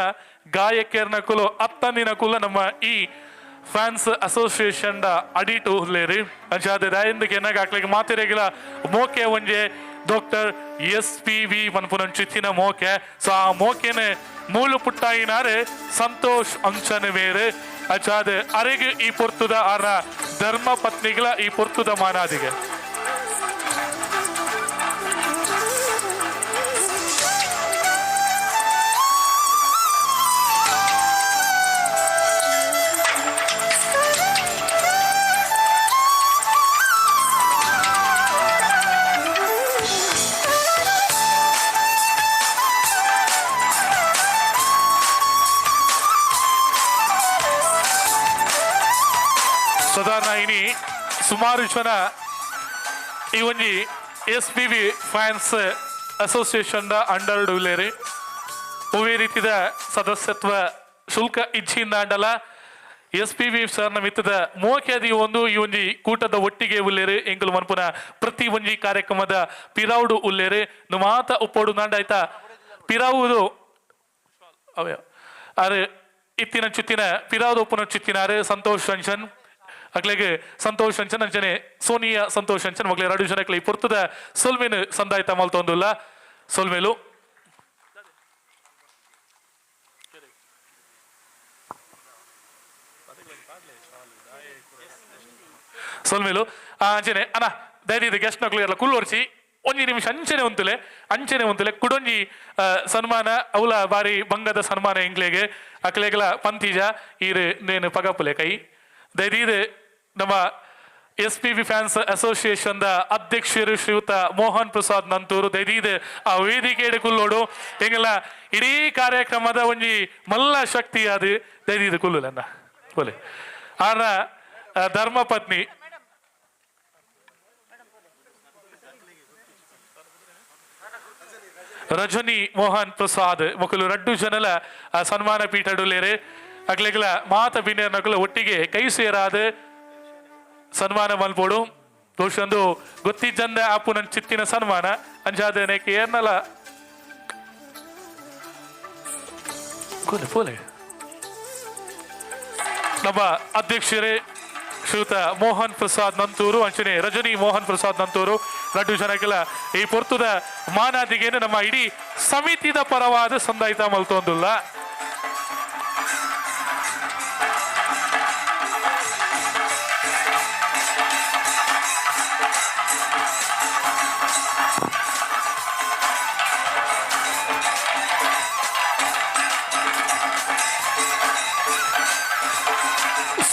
ಗಾಯಕಿಯರ್ನ ಕುಲು ಅತ್ತಂದಿನ ಕುಲ ನಮ್ಮ ಈ ಫ್ಯಾನ್ಸ್ ಅಸೋಸಿಯೇಷನ್ ಅಡಿಟು ಲೇರಿ ಅಂಚಾದ ದಾಯಿಂದಕ್ಕೆ ಏನಾಗ ಹಾಕ್ಲಿಕ್ಕೆ ಮಾತಿರೆಗಿಲ್ಲ ಮೋಕೆ ಒಂಜೆ ಡಾಕ್ಟರ್ SPB ಮನ್ಪುನ ಚಿತ್ತಿನ ಮೋಕೆ. ಸೊ ಆ ಮೋಕೆನೆ ಮೂಲು ಪುಟ್ಟಾಯಿನಾರೆ ಸಂತೋಷ್ ಅಂಚನ್ ಬೇರೆ ಅಚಾದ ಅರೆಗೆ ಈ ಪೊರ್ತುದ ಆರ ಧರ್ಮ ಪತ್ನಿಗಳ ಈ ಪೊರ್ತುದ ಮಾನಾದಿಗೆ ಸಾಧಾರಣ ಇನಿ ಸುಮಾರು ಜನ ಈ ಒಂಜಿ SPB ಫ್ಯಾನ್ಸ್ ಅಸೋಸಿಯೇಷನ್ ಅಂಡರ್ ಉಲ್ಲೇರಿ ಒವೇ ರೀತಿದ ಸದಸ್ಯತ್ವ ಶುಲ್ಕ ಇಚ್ಛಿಂದಾಂಡಲ SPB ಸರ್ನ ಮಿತ್ತದ ಮೋಕೆದಿ ಒಂದು ಈ ಒಂಜಿ ಕೂಟದ ಒಟ್ಟಿಗೆ ಉಲ್ಲೇರಿ ಎಂಕುಲು ಮನ್ಪುನ ಪ್ರತಿ ಒಂಜಿ ಕಾರ್ಯಕ್ರಮದ ಪಿರಾವುಡು ಉಲ್ಲೇರಿ ಮಾತ ಉಪ್ಪೋಡು ನಾಂಡ ಆಯ್ತಾ ಪಿರಾವುದು ಅವೇ ಅರೆ ಇತ್ತಿನ ಚುತ್ತಿನ ಪಿರಾವುದು ಉಪ್ಪುನ ಚುತ್ತಿನಾರೆ ಸಂತೋಷ್ ಅಂಚನ್ ಅಕ್ಲೆಗೆ ಸಂತೋಷ್ ಅಂಚನ್ ಅಂಚನೆ ಸೋನಿಯಾ ಸಂತೋಷ್ ಅಂಚನ್ ಮಗ್ಲೆ ಎರಡು ಜನಕ್ಕೆ ಈ ಪೊರ್ತದ ಸೊಲ್ಮೇನು ಸಂದಾಯ್ತ ಮಲ್ತೊಂದುಲ್ಲ ಸೊಲ್ಮೇಲು ಸೊಲ್ಮೇಲು ಅಂಚನೆ ಅಣ್ಣ ದಯವಿಟ್ಟು ಗೆಸ್ಟ್ ನಕ್ಲು ಎಲ್ಲ ಕುಲ್ಲೋರ್ಸಿ ಒಂಜಿ ನಿಮಿಷ ಅಂಚನೆ ಒಂತಲೆ ಕುಡೊಂಜಿ ಸನ್ಮಾನ ಅವಲ ಬಾರಿ ಬಂಗದ ಸನ್ಮಾನ ಎಂಗ್ಲೆಗೆ ಅಕ್ಲೆಗಳ ಪಂತೀಜ ಈರು ನೇನು ಪಗಪುಲೆ ಕೈ ದಯವಿಟ್ಟು ನಮ್ಮ SPV ಫ್ಯಾನ್ಸ್ ಅಸೋಸಿಯೇಷನ್ ದ ಅಧ್ಯಕ್ಷರು ಶ್ರೀಯುತ ಮೋಹನ್ ಪ್ರಸಾದ್ ನಂತೂರು ದೈದಿದೆ ಆ ವೇದಿಕೆ ಕುಲ್ಲೋಡು ಎಂಗಲ ಇಡೀ ಕಾರ್ಯಕ್ರಮದ ಒಂಜಿ ಮಲ್ಲ ಶಕ್ತಿ ಅದು ದೈದಿದ ಕುಲ್ಲುಲನ್ನ ಬೋಲೆ ಆನ ಧರ್ಮಪತ್ನಿ ರಜನಿ ಮೋಹನ್ ಪ್ರಸಾದ್ ಮೊಕಲು ರಡ್ಡು ಜನಲ ಸನ್ಮಾನ ಪೀಠಡುಲೇರೆ ಅಗ್ಲೆಗಳ ಮಾತ ಬಿನ್ನೇರ್ನಕಲು ಒಟ್ಟಿಗೆ ಕೈ ಸೇರಾದ ಸನ್ಮಾನ ಮಲ್ಪೋಡು ಬಹುಶೊಂದು ಗೊತ್ತಿದ್ದಂದ ಆಪು ನನ್ನ ಚಿತ್ತಿನ ಸನ್ಮಾನ ಅಂಜಾದನೆಕ್ಕೆ ಏರ್ನಲ ಪೋಲೆ ನಮ್ಮ ಅಧ್ಯಕ್ಷರೇ ಶ್ರೀಯುತ ಮೋಹನ್ ಪ್ರಸಾದ್ ನಂತೂರು ಅಂಚನೆ ರಜನಿ ಮೋಹನ್ ಪ್ರಸಾದ್ ನಂತೂರು ರಡ್ಡು ಜನಕ್ಕೆಲ್ಲ ಈ ಪೊರ್ತುದ ಮಾನಾದಿಗೇನು ನಮ್ಮ ಇಡೀ ಸಮಿತಿದ ಪರವಾದ ಸಂದಾಯಿತ ಮಲ್ತೊಂದುಲ್ಲ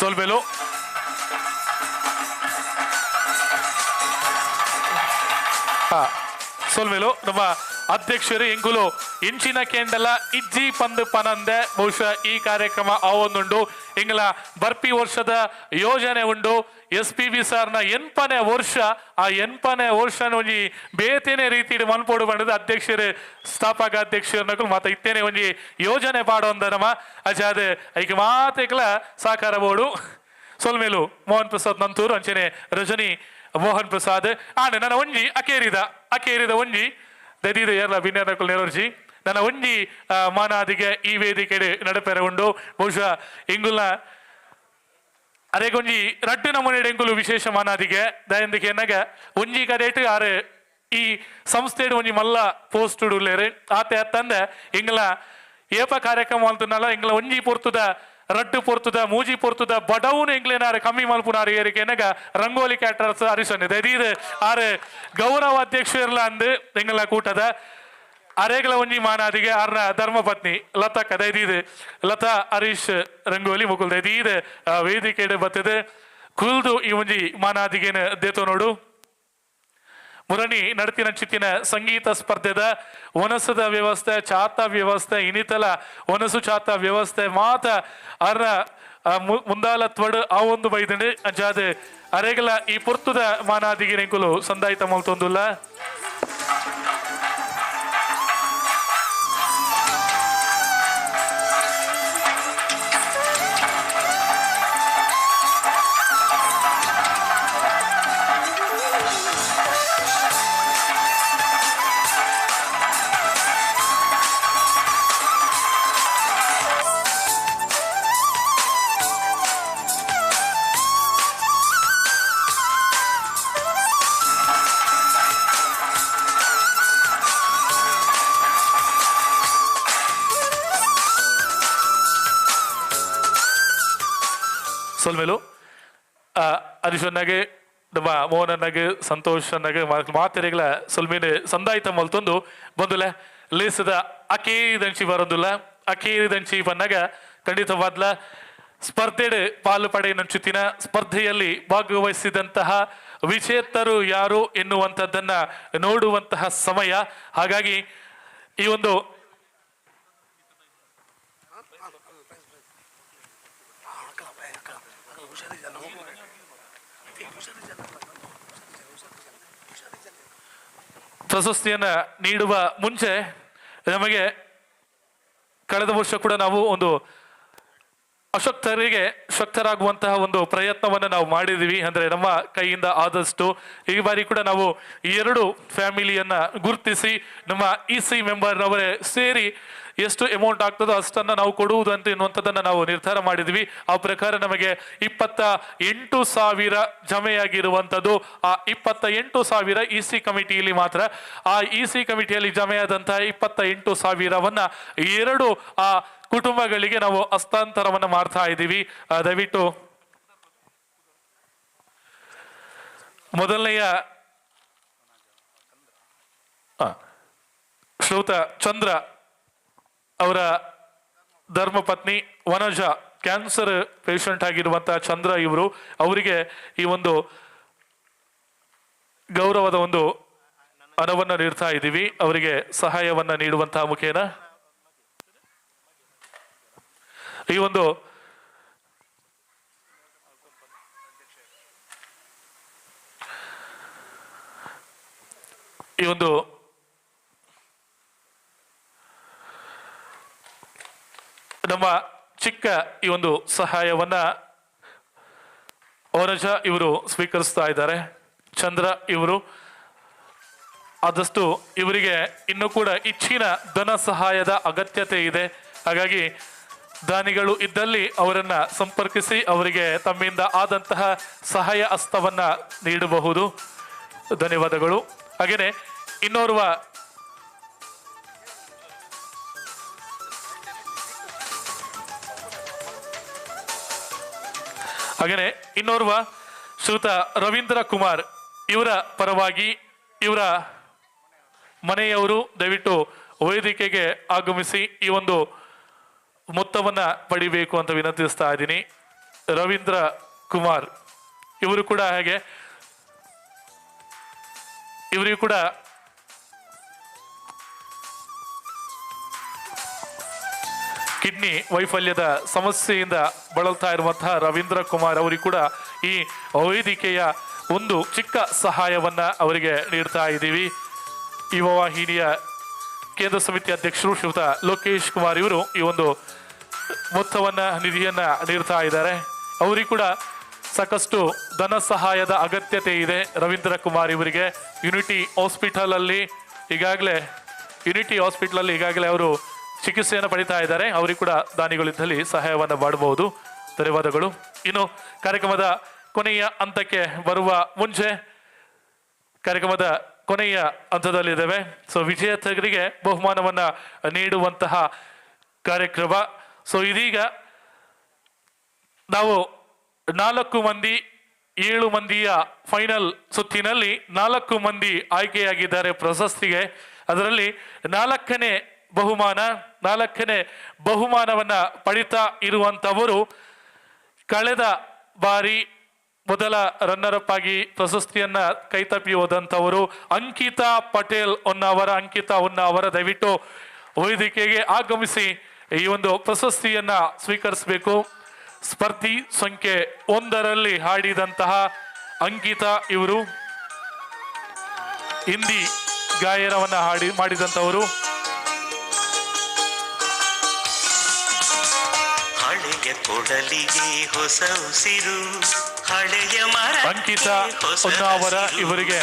ಸೊಲ್ಬೆಲು ಸೊಲ್ವೆಲು ನಮ್ಮ ಅಧ್ಯಕ್ಷರು ಎಂಗುಲು ಇಂಚಿನ ಕೆಂಡಲ ಇಜ್ಜಿ ಪಂದು ಪನಂದೆ ಬಹುಶಃ ಈ ಕಾರ್ಯಕ್ರಮ ಆವೊಂದುಂಡು ಎಂಗಲ ಬರ್ಪಿ ವರ್ಷದ ಯೋಜನೆ ಉಂಡು SPB ಸಾರ್ನ ಎನ್ಪನೆ ವರ್ಷ ಆ ಎನ್ಪನೆ ವರ್ಷ ಒಂಜಿ ಬೇತೇನೆ ರೀತಿ ಮನ್ಪೋಡು ಬಂಡದ ಅಧ್ಯಕ್ಷರು ಸ್ಥಾಪಕ ಅಧ್ಯಕ್ಷರು ಮಾತ ಇತ್ತೇನೆ ಒಂಜಿ ಯೋಜನೆ ಪಾಡೊಂದ ನಮ್ಮ ಅಜಾದ ಐಕೆ ಮಾತೆಗ್ಲ ಸಾಕಾರ ಬೋಡು ಸೊಲ್ಮೇಲು ಮೋಹನ್ ಪ್ರಸಾದ್ ನಂತೂರು ಅಂಚನೆ ರಜನಿ ಮೋಹನ್ ಪ್ರಸಾದ್ ಆಂಡ್ ನನ್ನ ಒಂಜಿ ಅಕೇರಿದ ಒಂಜಿ ದದಿದ ಎಲ್ಲ ಭಿನ್ನಕಲು ನೆರವೇರಿಸಿ ನನ್ನ ಒಂಜಿ ಮಾನಾದಿಗೆ ಈ ವೇದಿಕೆ ನಡಪೆರೆ ಉಂಡು ಬಹುಶಃ ಇಂಗುಲ್ನ ಅರೆಗೊಂಜಿ ರಡ್ಡು ನಮೂನೆ ಎಂಗುಲು ವಿಶೇಷ ಮಾನಾದಿಗೆ ದಯಂದಿಗೆ ಎನ್ನಗ ಒಂಜಿ ಕದೇಟ್ ಆರು ಈ ಸಂಸ್ಥೆ ಒಂಜಿ ಮಲ್ಲ ಪೋಸ್ಟ್ ಉಳ್ಳೇರು ಆತ ತಂದೆ ಇಂಗ್ಲ ಏಪ ಕಾರ್ಯಕ್ರಮ ಅಂತನಲ್ಲ ಇಂಗ್ಲ ಒಂಜಿ ಪೊರ್ತುದ ರಡ್ಡು ಪೊರ್ತುದ ಮೂಜಿ ಪೊರ್ತುದ ಬಡವನು ಎಂಗ್ಲೇನಾರು ಕಮ್ಮಿ ಮಲ್ಪುನಾರು ಏರಿಕೆ ಎನ್ನಗ ರಂಗೋಲಿ ಕ್ಯಾಟರ್ಸ್ ಅರಿಸೊಂಡೆ ದೈದೀದ ಆರು ಗೌರವ ಅಧ್ಯಕ್ಷರ್ಲ ಅಂದು ಎಂಗ್ಲ ಕೂಟದ ಅರೆಗಳ ಒಂಜಿ ಮಾನಾದಿಗೆ ಆರ್ನ ಧರ್ಮಪತ್ನಿ ಲತಾ ದೈದೀದ್ ಲತಾ ಹರೀಶ್ ರಂಗೋಲಿ ಮುಕುಲ್ ದೈದೀದ್ ವೇದಿಕೆ ಬತ್ತದ ಕುಲ್ದು ಈ ಒಂಜಿ ಮಾನಾದಿಗೆನ ದೇತೋ ನೋಡು ಮುರಣಿ ನಡತಿನ ಚಿತ್ತಿನ ಸಂಗೀತ ಸ್ಪರ್ಧೆದ ಒನಸದ ವ್ಯವಸ್ಥೆ ಚಾತ ವ್ಯವಸ್ಥೆ ಇನಿತಲ ಒನಸು ಚಾತ ವ್ಯವಸ್ಥೆ ಮಾತ ಅರ್ನ ಮುಂದಾಲ ತ್ವಡ್ ಆ ಒಂದು ಬೈದಂಡೆ ಅಂಚಾದ ಅರೆಗಳ ಈ ಪುರ್ತುದ ಮಾನಾದಿಗೆ ನೆಂಕುಲು ಸಂದಾಯಿತ ಮಲ್ತೊಂದುಲ್ಲ ಸೊಲ್ಮೇಲು ಅದಿಶನ್ನಾಗೆ ನಮ್ಮ ಮೋಹನನ್ನಾಗೆ ಸಂತೋಷನ್ನಾಗೆ ಮಾತೆರೆಗಳ ಸೊಲ್ಮೇನೆ ಸಂದಾಯಿತ ಮಲ್ತೊಂದು ಬಂದುಲೆ ಲೇಸದ ಅಕೇರಿದಂಚಿ ಬರೋದಿಲ್ಲ ಅಕೇರಿದಂಚಿ ಬಂದಾಗ ಖಂಡಿತವಾದ್ಲ ಸ್ಪರ್ಧೆ ಪಾಲು ಪಡೆಯನುಂಚುತ್ತಿನ ಸ್ಪರ್ಧೆಯಲ್ಲಿ ಭಾಗವಹಿಸಿದಂತಹ ವಿಜೇತರು ಯಾರು ಎನ್ನುವಂಥದ್ದನ್ನ ನೋಡುವಂತಹ ಸಮಯ. ಹಾಗಾಗಿ ಈ ಒಂದು ಪ್ರಶಸ್ತಿಯನ್ನ ನೀಡುವ ಮುಂಚೆ ನಮಗೆ ಕಳೆದ ವರ್ಷ ಕೂಡ ನಾವು ಒಂದು ಅಶಕ್ತರಿಗೆ ಶಕ್ತರಾಗುವಂತಹ ಒಂದು ಪ್ರಯತ್ನವನ್ನು ನಾವು ಮಾಡಿದ್ದೀವಿ. ಅಂದರೆ ನಮ್ಮ ಕೈಯಿಂದ ಆದಷ್ಟು ಈ ಬಾರಿ ಕೂಡ ನಾವು 2 ಫ್ಯಾಮಿಲಿಯನ್ನ ಗುರುತಿಸಿ ನಮ್ಮ EC ಮೆಂಬರ್ ಅವರೇ ಸೇರಿ ಎಷ್ಟು ಅಮೌಂಟ್ ಆಗ್ತದೋ ಅಷ್ಟನ್ನು ನಾವು ಕೊಡುವುದು ಅಂತ ಎನ್ನುವಂಥದ್ದನ್ನು ನಾವು ನಿರ್ಧಾರ ಮಾಡಿದ್ವಿ. ಆ ಪ್ರಕಾರ ನಮಗೆ 28,000 ಜಮೆಯಾಗಿರುವಂಥದ್ದು. ಆ 28,000 EC ಕಮಿಟಿಯಲ್ಲಿ ಮಾತ್ರ. ಆ EC ಕಮಿಟಿಯಲ್ಲಿ ಜಮೆಯಾದಂತಹ 28,000ವನ್ನ 2 ಆ ಕುಟುಂಬಗಳಿಗೆ ನಾವು ಹಸ್ತಾಂತರವನ್ನು ಮಾಡ್ತಾ ಇದ್ದೀವಿ. ದಯವಿಟ್ಟು ಮೊದಲನೆಯ ಶ್ರೀಯುತ ಚಂದ್ರ ಅವರ ಧರ್ಮಪತ್ನಿ ವನಜ ಕ್ಯಾನ್ಸರ್ ಪೇಷಂಟ್ ಆಗಿರುವಂತಹ ಚಂದ್ರ ಇವರು, ಅವರಿಗೆ ಈ ಒಂದು ಗೌರವದ ಒಂದು ಹಣವನ್ನು ನೀಡ್ತಾ ಇದ್ದೀವಿ ಅವರಿಗೆ ಸಹಾಯವನ್ನ ನೀಡುವಂತಹ ಮುಖೇನ ಈ ಒಂದು ನಮ್ಮ ಚಿಕ್ಕ ಈ ಒಂದು ಸಹಾಯವನ್ನ ಓನಜ ಇವರು ಸ್ವೀಕರಿಸ್ತಾ ಇದ್ದಾರೆ. ಚಂದ್ರ ಇವರು ಆದಷ್ಟು ಇವರಿಗೆ ಇನ್ನೂ ಕೂಡ ಹೆಚ್ಚಿನ ಧನ ಸಹಾಯದ ಅಗತ್ಯತೆ ಇದೆ. ಹಾಗಾಗಿ ದಾನಿಗಳು ಇದ್ದಲ್ಲಿ ಅವರನ್ನ ಸಂಪರ್ಕಿಸಿ ಅವರಿಗೆ ತಮ್ಮಿಂದ ಆದಂತಹ ಸಹಾಯ ಹಸ್ತವನ್ನ ನೀಡಬಹುದು. ಧನ್ಯವಾದಗಳು. ಹಾಗೇನೆ ಇನ್ನೋರ್ವ ಶ್ರೀಯುತ ರವೀಂದ್ರ ಕುಮಾರ್ ಇವರ ಪರವಾಗಿ ಇವರ ಮನೆಯವರು ದಯವಿಟ್ಟು ವೇದಿಕೆಗೆ ಆಗಮಿಸಿ ಈ ಒಂದು ಮೊತ್ತವನ್ನ ಪಡಿಬೇಕು ಅಂತ ವಿನಂತಿಸ್ತಾ ಇದ್ದೀನಿ. ರವೀಂದ್ರ ಕುಮಾರ್ ಇವರು ಕೂಡ ಹಾಗೆ ಇವರಿಗೂ ಕೂಡ ಕಿಡ್ನಿ ವೈಫಲ್ಯದ ಸಮಸ್ಯೆಯಿಂದ ಬಳಲ್ತಾ ಇರುವಂತಹ ರವೀಂದ್ರ ಕುಮಾರ್ ಅವರಿಗೂ ಕೂಡ ಈ ವೇದಿಕೆಯ ಒಂದು ಚಿಕ್ಕ ಸಹಾಯವನ್ನ ಅವರಿಗೆ ನೀಡ್ತಾ ಇದ್ದೀವಿ. ಯುವ ವಾಹಿನಿಯ ಕೇಂದ್ರ ಸಮಿತಿ ಅಧ್ಯಕ್ಷರು ಶ್ರೀಯುತ ಲೋಕೇಶ್ ಕುಮಾರ್ ಇವರು ಈ ಒಂದು ಮೊತ್ತವನ್ನ ನಿಧಿಯನ್ನ ನೀಡ್ತಾ ಇದ್ದಾರೆ. ಅವರಿಗೂ ಕೂಡ ಸಾಕಷ್ಟು ಧನ ಸಹಾಯದ ಅಗತ್ಯತೆ ಇದೆ. ರವೀಂದ್ರ ಕುಮಾರ್ ಇವರಿಗೆ ಯುನಿಟಿ ಹಾಸ್ಪಿಟಲ್ ಅಲ್ಲಿ ಈಗಾಗಲೇ ಅವರು ಚಿಕಿತ್ಸೆಯನ್ನು ಪಡಿತಾ ಇದ್ದಾರೆ. ಅವರಿಗೂ ಕೂಡ ದಾನಿಗಳಿದ್ದಲ್ಲಿ ಸಹಾಯವನ್ನು ಮಾಡಬಹುದು. ಧನ್ಯವಾದಗಳು. ಇನ್ನು ಕಾರ್ಯಕ್ರಮದ ಕೊನೆಯ ಹಂತಕ್ಕೆ ಬರುವ ಮುಂಚೆ ಕಾರ್ಯಕ್ರಮದ ಕೊನೆಯ ಹಂತದಲ್ಲಿದ್ದೇವೆ. ಸೊ ವಿಜೇತರಿಗೆ ಬಹುಮಾನವನ್ನ ನೀಡುವಂತಹ ಕಾರ್ಯಕ್ರಮ. ಸೊ ಇದೀಗ ನಾವು 4 ಮಂದಿ 7 ಮಂದಿಯ ಫೈನಲ್ ಸುತ್ತಿನಲ್ಲಿ 4 ಮಂದಿ ಆಯ್ಕೆಯಾಗಿದ್ದಾರೆ ಪ್ರಶಸ್ತಿಗೆ. ಅದರಲ್ಲಿ 4ನೇ ಬಹುಮಾನವನ್ನ ಪಡಿತಾ ಇರುವಂತವರು ಕಳೆದ ಬಾರಿ ಮೊದಲ ರನ್ನರ್ ಅಪ್ ಆಗಿ ಪ್ರಶಸ್ತಿಯನ್ನ ಕೈತಪ್ಪಿ ಹೋದಂಥವರು ಅಂಕಿತಾ ಪಟೇಲ್ ಹೊನ್ನಾವರ ದಯವಿಟ್ಟು ವೇದಿಕೆಗೆ ಆಗಮಿಸಿ ಈ ಒಂದು ಪ್ರಶಸ್ತಿಯನ್ನ ಸ್ವೀಕರಿಸಬೇಕು. ಸ್ಪರ್ಧಿ ಸಂಖ್ಯೆ 1ರಲ್ಲಿ ಹಾಡಿದಂತಹ ಅಂಕಿತಾ ಇವರು ಹಿಂದಿ ಗಾಯನವನ್ನ ಮಾಡಿದಂಥವರು. ಅಂಕಿತಾ ಹೊನ್ನಾವರ ಇವರಿಗೆ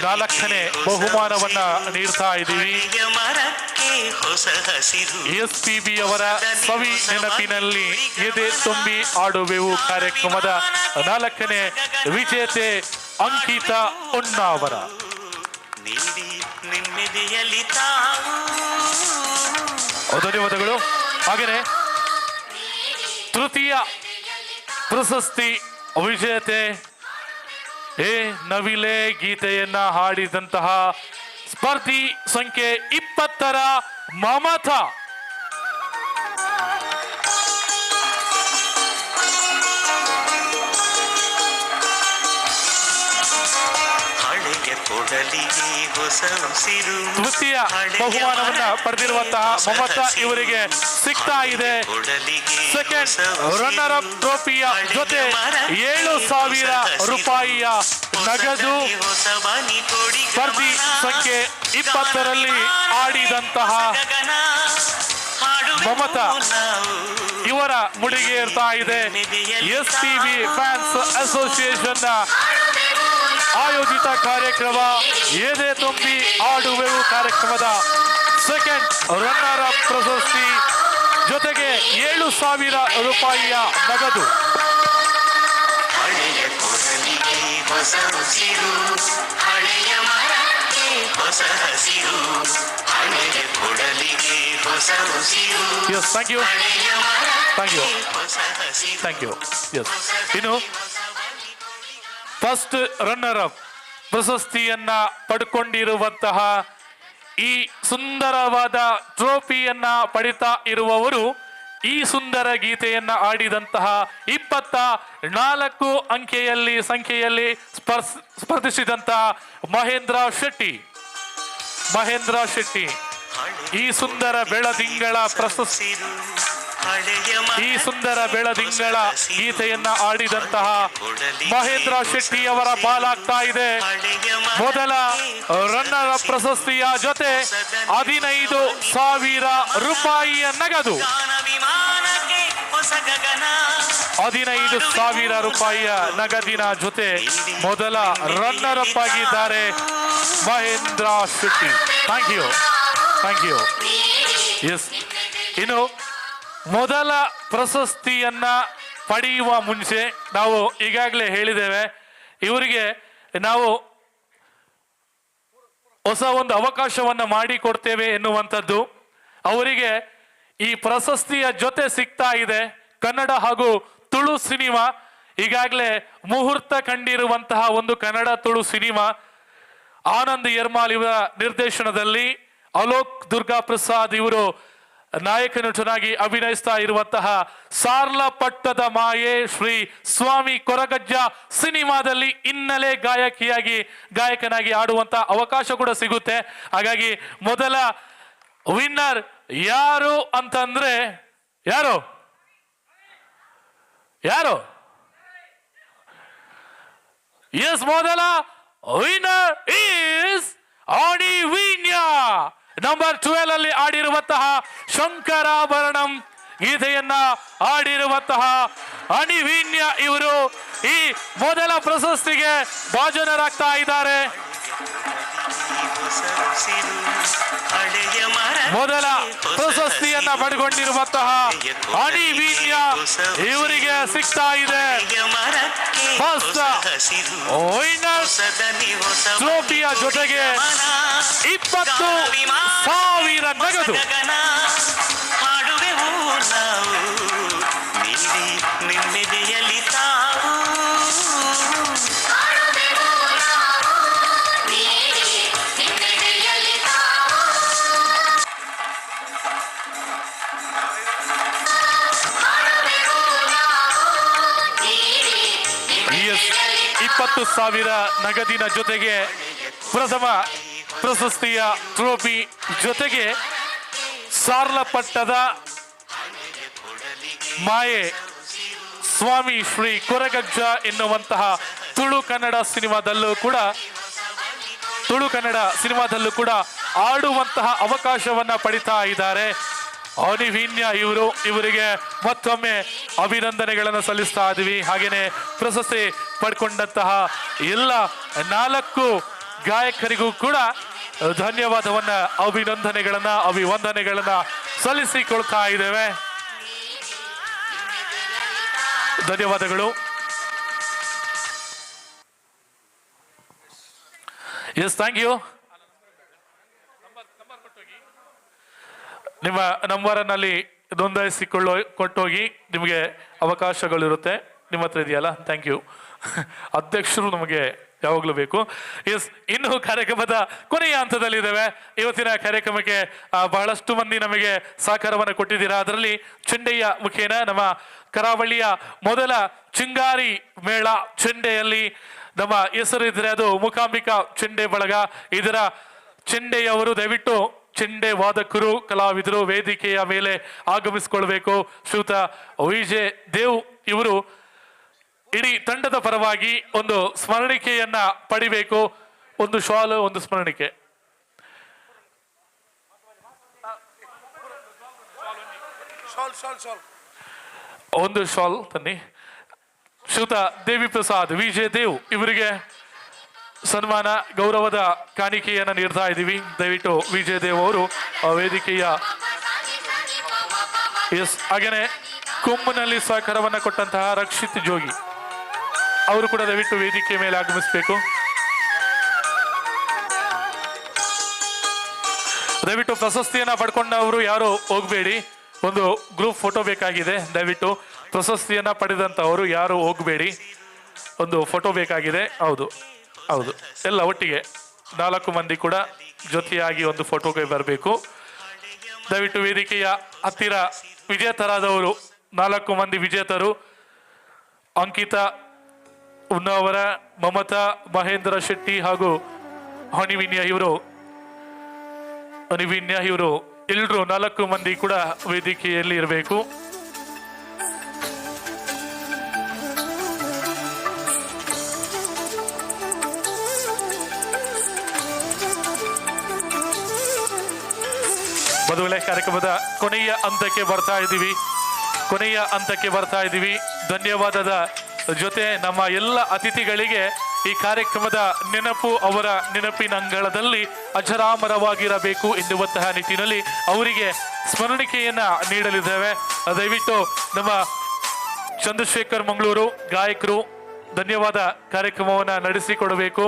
4ನೇ ಬಹುಮಾನವನ್ನ ನೀಡ್ತಾ ಇದ್ದೀವಿ. SPB ಅವರ ಸವಿ ನೆನಪಿನಲ್ಲಿ ಎದೆ ತುಂಬಿ ಆಡುವೆವು ಕಾರ್ಯಕ್ರಮದ 4ನೇ ವಿಜೇತೆ ಅಂಕಿತಾ ಹೊನ್ನಾವರ. ಧನ್ಯವಾದಗಳು. ಹಾಗೆಯೇ ತೃತೀಯ ಪ್ರಶಸ್ತಿ ವಿಜೇತೆ ನವಿಲೆ ಗೀತೆಯನ್ನ ಹಾಡಿದಂತಹ ಸ್ಪರ್ಧಿ ಸಂಖ್ಯೆ 20ರ ಮಮತಾ. ತೃತೀಯ ಬಹುಮಾನವನ್ನ ಪಡೆದಿರುವಂತಹ ಮಮತಾ ಇವರಿಗೆ ಸಿಗ್ತಾ ಇದೆ. ಸೆಕೆಂಡ್ ರನ್ನರ್ ಅಪ್ ಟ್ರೋಫಿಯ ಜೊತೆ 7,000 ರೂಪಾಯಿಯ ನಗದು. ಸ್ಪರ್ಧಿ ಸಂಖ್ಯೆ 20ರಲ್ಲಿ ಆಡಿದಂತಹ ಮಮತಾ ಇವರ ಮುಡಿಗೆ ಇರ್ತಾ ಇದೆ. SPB ಫ್ಯಾನ್ಸ್ ಅಸೋಸಿಯೇಷನ್ ಆಯೋಜಿತ ಕಾರ್ಯಕ್ರಮ ಎದೆ ತುಂಬಿ ಆಡುವೆವು ಕಾರ್ಯಕ್ರಮದ ಸೆಕೆಂಡ್ ರನ್ನರ್ ಅಪ್ ಪ್ರಶಸ್ತಿ ಜೊತೆಗೆ 7,000 ರೂಪಾಯಿಯ ನಗದು. Yes, thank you. Yes. ಇನ್ನು ಫಸ್ಟ್ ರನ್ನರ್ ಅಪ್ ಪ್ರಶಸ್ತಿಯನ್ನ ಪಡ್ಕೊಂಡಿರುವಂತಹ ಈ ಸುಂದರವಾದ ಟ್ರೋಫಿಯನ್ನ ಪಡಿತಾ ಇರುವವರು ಈ ಸುಂದರ ಗೀತೆಯನ್ನ ಆಡಿದಂತಹ 24 ಸಂಖ್ಯೆಯಲ್ಲಿ ಸ್ಪರ್ಧಿಸಿದಂತಹ ಮಹೇಂದ್ರ ಶೆಟ್ಟಿ ಈ ಸುಂದರ ಬೆಳದಿಂಗಳ ಗೀತೆಯನ್ನ ಆಡಿದಂತಹ ಮಹೇಂದ್ರ ಶೆಟ್ಟಿ ಅವರ ಪಾಲಾಗ್ತಾ ಇದೆ ಮೊದಲ ರನ್ನರ್ ಪ್ರಶಸ್ತಿಯ ಜೊತೆ 15,000 ರೂಪಾಯಿಯ ನಗದು. 15,000 ರೂಪಾಯಿಯ ನಗದಿನ ಜೊತೆ ಮೊದಲ ರನ್ನರ್ ಅಪ್ ಆಗಿದ್ದಾರೆ Mahendra Shetty. Thank you. Yes, ಇನ್ನು ಮೊದಲ ಪ್ರಶಸ್ತಿಯನ್ನ ಪಡೆಯುವ ಮುಂಚೆ ನಾವು ಈಗಾಗಲೇ ಹೇಳಿದ್ದೇವೆ, ಇವರಿಗೆ ನಾವು ಹೊಸ ಒಂದು ಅವಕಾಶವನ್ನ ಮಾಡಿಕೊಡ್ತೇವೆ ಎನ್ನುವಂಥದ್ದು. ಅವರಿಗೆ ಈ ಪ್ರಶಸ್ತಿಯ ಜೊತೆ ಸಿಗ್ತಾ ಇದೆ ಕನ್ನಡ ಹಾಗೂ ತುಳು ಸಿನಿಮಾ. ಈಗಾಗಲೇ ಮುಹೂರ್ತ ಕಂಡಿರುವಂತಹ ಒಂದು ಕನ್ನಡ ತುಳು ಸಿನಿಮಾ ಆನಂದ್ ಯರ್ಮಾಲ್ ಇವರ ನಿರ್ದೇಶನದಲ್ಲಿ ಅಲೋಕ್ ದುರ್ಗಾ ಪ್ರಸಾದ್ ಇವರು ನಾಯಕ ನಟನಾಗಿ ಅಭಿನಯಿಸ್ತಾ ಇರುವಂತಹ ಸಾರ್ಲಪಟ್ಟದ ಮಾಯೆ ಶ್ರೀ ಸ್ವಾಮಿ ಕೊರಗಜ್ಜ ಸಿನಿಮಾದಲ್ಲಿ ಹಿನ್ನೆಲೆ ಗಾಯಕನಾಗಿ ಆಡುವಂತ ಅವಕಾಶ ಕೂಡ ಸಿಗುತ್ತೆ. ಹಾಗಾಗಿ ಮೊದಲ ವಿನ್ನರ್ ಯಾರು ಅಂತಂದ್ರೆ ಯಾರು ಎಸ್, ಮೊದಲ ವಿನ್ನರ್ ಈಸ್ ಅಣಿವೀಣ್ಯ. ನಂಬರ್ 12 ಅಲ್ಲಿ ಆಡಿರುವಂತಹ ಶಂಕರಾಭರಣಂ ಗೀತೆಯನ್ನ ಆಡಿರುವಂತಹ ಅಣಿವೀಣ್ಯ ಇವರು ಈ ಮೊದಲ ಪ್ರಶಸ್ತಿಗೆ ಭಾಜನರಾಗ್ತಾ ಇದ್ದಾರೆ. ಮೊದಲ ಪ್ರಶಸ್ತಿಯನ್ನ ಪಡೆದುಕೊಂಡಿರುವಂತಹ ಅಣಿವೀಣ್ಯ ಇವರಿಗೆ ಸಿಗ್ತಾ ಇದೆ. ಫಸ್ಟ್ ವಿನ್ನರ್ ಟ್ರೋಫಿಯ ಜೊತೆಗೆ 20,000 ನಗದು. ಎಸ್, 20,000 ನಗದಿನ ಜೊತೆಗೆ ಪ್ರಥಮ ಪ್ರಶಸ್ತಿಯ ಟ್ರೋಫಿ ಜೊತೆಗೆ ಸಾರ್ಲಪಟ್ಟದ ಮಾಯೆ ಸ್ವಾಮಿ ಶ್ರೀ ಕೊರಗಜ್ಜ ಎನ್ನುವಂತಹ ತುಳು ಕನ್ನಡ ಸಿನಿಮಾದಲ್ಲೂ ಕೂಡ ಆಡುವಂತಹ ಅವಕಾಶವನ್ನ ಪಡಿತಾ ಇದ್ದಾರೆ ಅಣಿವೀಣ್ಯ ಇವರಿಗೆ ಮತ್ತೊಮ್ಮೆ ಅಭಿನಂದನೆಗಳನ್ನು ಸಲ್ಲಿಸ್ತಾ ಇದ್ದೀವಿ. ಹಾಗೇನೆ ಪ್ರಶಸ್ತಿ ಪಡ್ಕೊಂಡಂತಹ ಎಲ್ಲ 4 ಗಾಯಕರಿಗೂ ಕೂಡ ಧನ್ಯವಾದವನ್ನ ಅಭಿವಂದನೆಗಳನ್ನ ಸಲ್ಲಿಸಿಕೊಳ್ತಾ ಇದ್ದೇವೆ. ಧನ್ಯವಾದಗಳು. Yes, thank you. ನಿಮ್ಮ ನಂಬರನ್ನಲ್ಲಿ ಕೊಟ್ಟೋಗಿ ನಿಮಗೆ ಅವಕಾಶಗಳಿರುತ್ತೆ. ನಿಮ್ಮ ಹತ್ರ ಇದೆಯಲ್ಲ? Thank you. ಅಧ್ಯಕ್ಷರು ನಮಗೆ ಯಾವಾಗಲೂ ಬೇಕು. ಎಸ್, ಇನ್ನು ಕಾರ್ಯಕ್ರಮದ ಕೊನೆಯ ಹಂತದಲ್ಲಿದ್ದೇವೆ. ಇವತ್ತಿನ ಕಾರ್ಯಕ್ರಮಕ್ಕೆ ಬಹಳಷ್ಟು ಮಂದಿ ನಮಗೆ ಸಹಕಾರವನ್ನು ಕೊಟ್ಟಿದ್ದೀರಾ. ಅದರಲ್ಲಿ ಚೆಂಡೆಯ ಮುಖೇನ ನಮ್ಮ ಕರಾವಳಿಯ ಮೊದಲ ಚಿಂಗಾರಿ ಮೇಳ ಚೆಂಡೆಯಲ್ಲಿ ನಮ್ಮ ಹೆಸರಿದ್ರೆ ಅದು ಮೂಕಾಂಬಿಕಾ ಚೆಂಡೆ ಬಳಗ. ಇದರ ಚೆಂಡೆಯವರು ದಯವಿಟ್ಟು ಚೆಂಡೆ ವಾದಕರು ಕಲಾವಿದರು ವೇದಿಕೆಯ ಮೇಲೆ ಆಗಮಿಸಿಕೊಳ್ಬೇಕು. ಶ್ರೀಯುತ ವಿಜಯ್ ದೇವ್ ಇವರು ಇಡೀ ತಂಡದ ಪರವಾಗಿ ಒಂದು ಸ್ಮರಣಿಕೆಯನ್ನ ಪಡಿಬೇಕು. ಒಂದು ಶಾಲು, ಒಂದು ಸ್ಮರಣಿಕೆ. ಒಂದು ಶಾಲ್ ತನ್ನಿ. ಶ್ರೀಯುತ ದೇವಿ ಪ್ರಸಾದ್ ವಿಜಯ್ ದೇವ್ ಇವರಿಗೆ ಸನ್ಮಾನ ಗೌರವದ ಕಾಣಿಕೆಯನ್ನು ನೀಡ್ತಾ ಇದ್ದೀವಿ. ದಯವಿಟ್ಟು ವಿಜಯ್ ದೇವ್ ಅವರು ವೇದಿಕೆಯ ಹಾಗೇನೆ ಕುಂಭನಲ್ಲಿ ಸಹಕಾರವನ್ನು ಕೊಟ್ಟಂತಹ ರಕ್ಷಿತ್ ಜೋಗಿ ಅವರು ಕೂಡ ದಯವಿಟ್ಟು ವೇದಿಕೆ ಮೇಲೆ ಆಗಮಿಸಬೇಕು. ದಯವಿಟ್ಟು ಪ್ರಶಸ್ತಿಯನ್ನ ಪಡ್ಕೊಂಡವರು ಯಾರು ಹೋಗಬೇಡಿ. ಒಂದು ಗ್ರೂಪ್ ಫೋಟೋ ಬೇಕಾಗಿದೆ. ದಯವಿಟ್ಟು ಪ್ರಶಸ್ತಿಯನ್ನ ಪಡೆದಂತವರು ಯಾರು ಹೋಗಬೇಡಿ. ಒಂದು ಫೋಟೋ ಬೇಕಾಗಿದೆ. ಹೌದು, ಎಲ್ಲ ಒಟ್ಟಿಗೆ 4 ಮಂದಿ ಕೂಡ ಜೊತೆಯಾಗಿ ಒಂದು ಫೋಟೋಗೆ ಬರಬೇಕು. ದಯವಿಟ್ಟು ವೇದಿಕೆಯ ಹತ್ತಿರ ವಿಜೇತರಾದವರು 4 ಮಂದಿ ವಿಜೇತರು ಅಂಕಿತಾ ಉನ್ನವರ, ಮಮತಾ, ಮಹೇಂದ್ರ ಶೆಟ್ಟಿ ಹಾಗೂ ಅನಿವಿನ್ಯ ಇವರು ಎಲ್ಲರೂ 4 ಮಂದಿ ಕೂಡ ವೇದಿಕೆಯಲ್ಲಿ ಇರಬೇಕು. ಮದುವೆ ಕಾರ್ಯಕ್ರಮದ ಕೊನೆಯ ಹಂತಕ್ಕೆ ಬರ್ತಾ ಇದ್ದೀವಿ. ಧನ್ಯವಾದದ ಜೊತೆ ನಮ್ಮ ಎಲ್ಲ ಅತಿಥಿಗಳಿಗೆ ಈ ಕಾರ್ಯಕ್ರಮದ ನೆನಪು ಅವರ ನೆನಪಿನ ಅಂಗಳದಲ್ಲಿ ಅಜರಾಮರವಾಗಿರಬೇಕು ಎನ್ನುವಂತಹ ನಿಟ್ಟಿನಲ್ಲಿ ಅವರಿಗೆ ಸ್ಮರಣಿಕೆಯನ್ನ ನೀಡಲಿದ್ದೇವೆ. ದಯವಿಟ್ಟು ನಮ್ಮ ಚಂದ್ರಶೇಖರ್ ಮಂಗಳೂರು ಗಾಯಕರು ಧನ್ಯವಾದ ಕಾರ್ಯಕ್ರಮವನ್ನು ನಡೆಸಿಕೊಡಬೇಕು.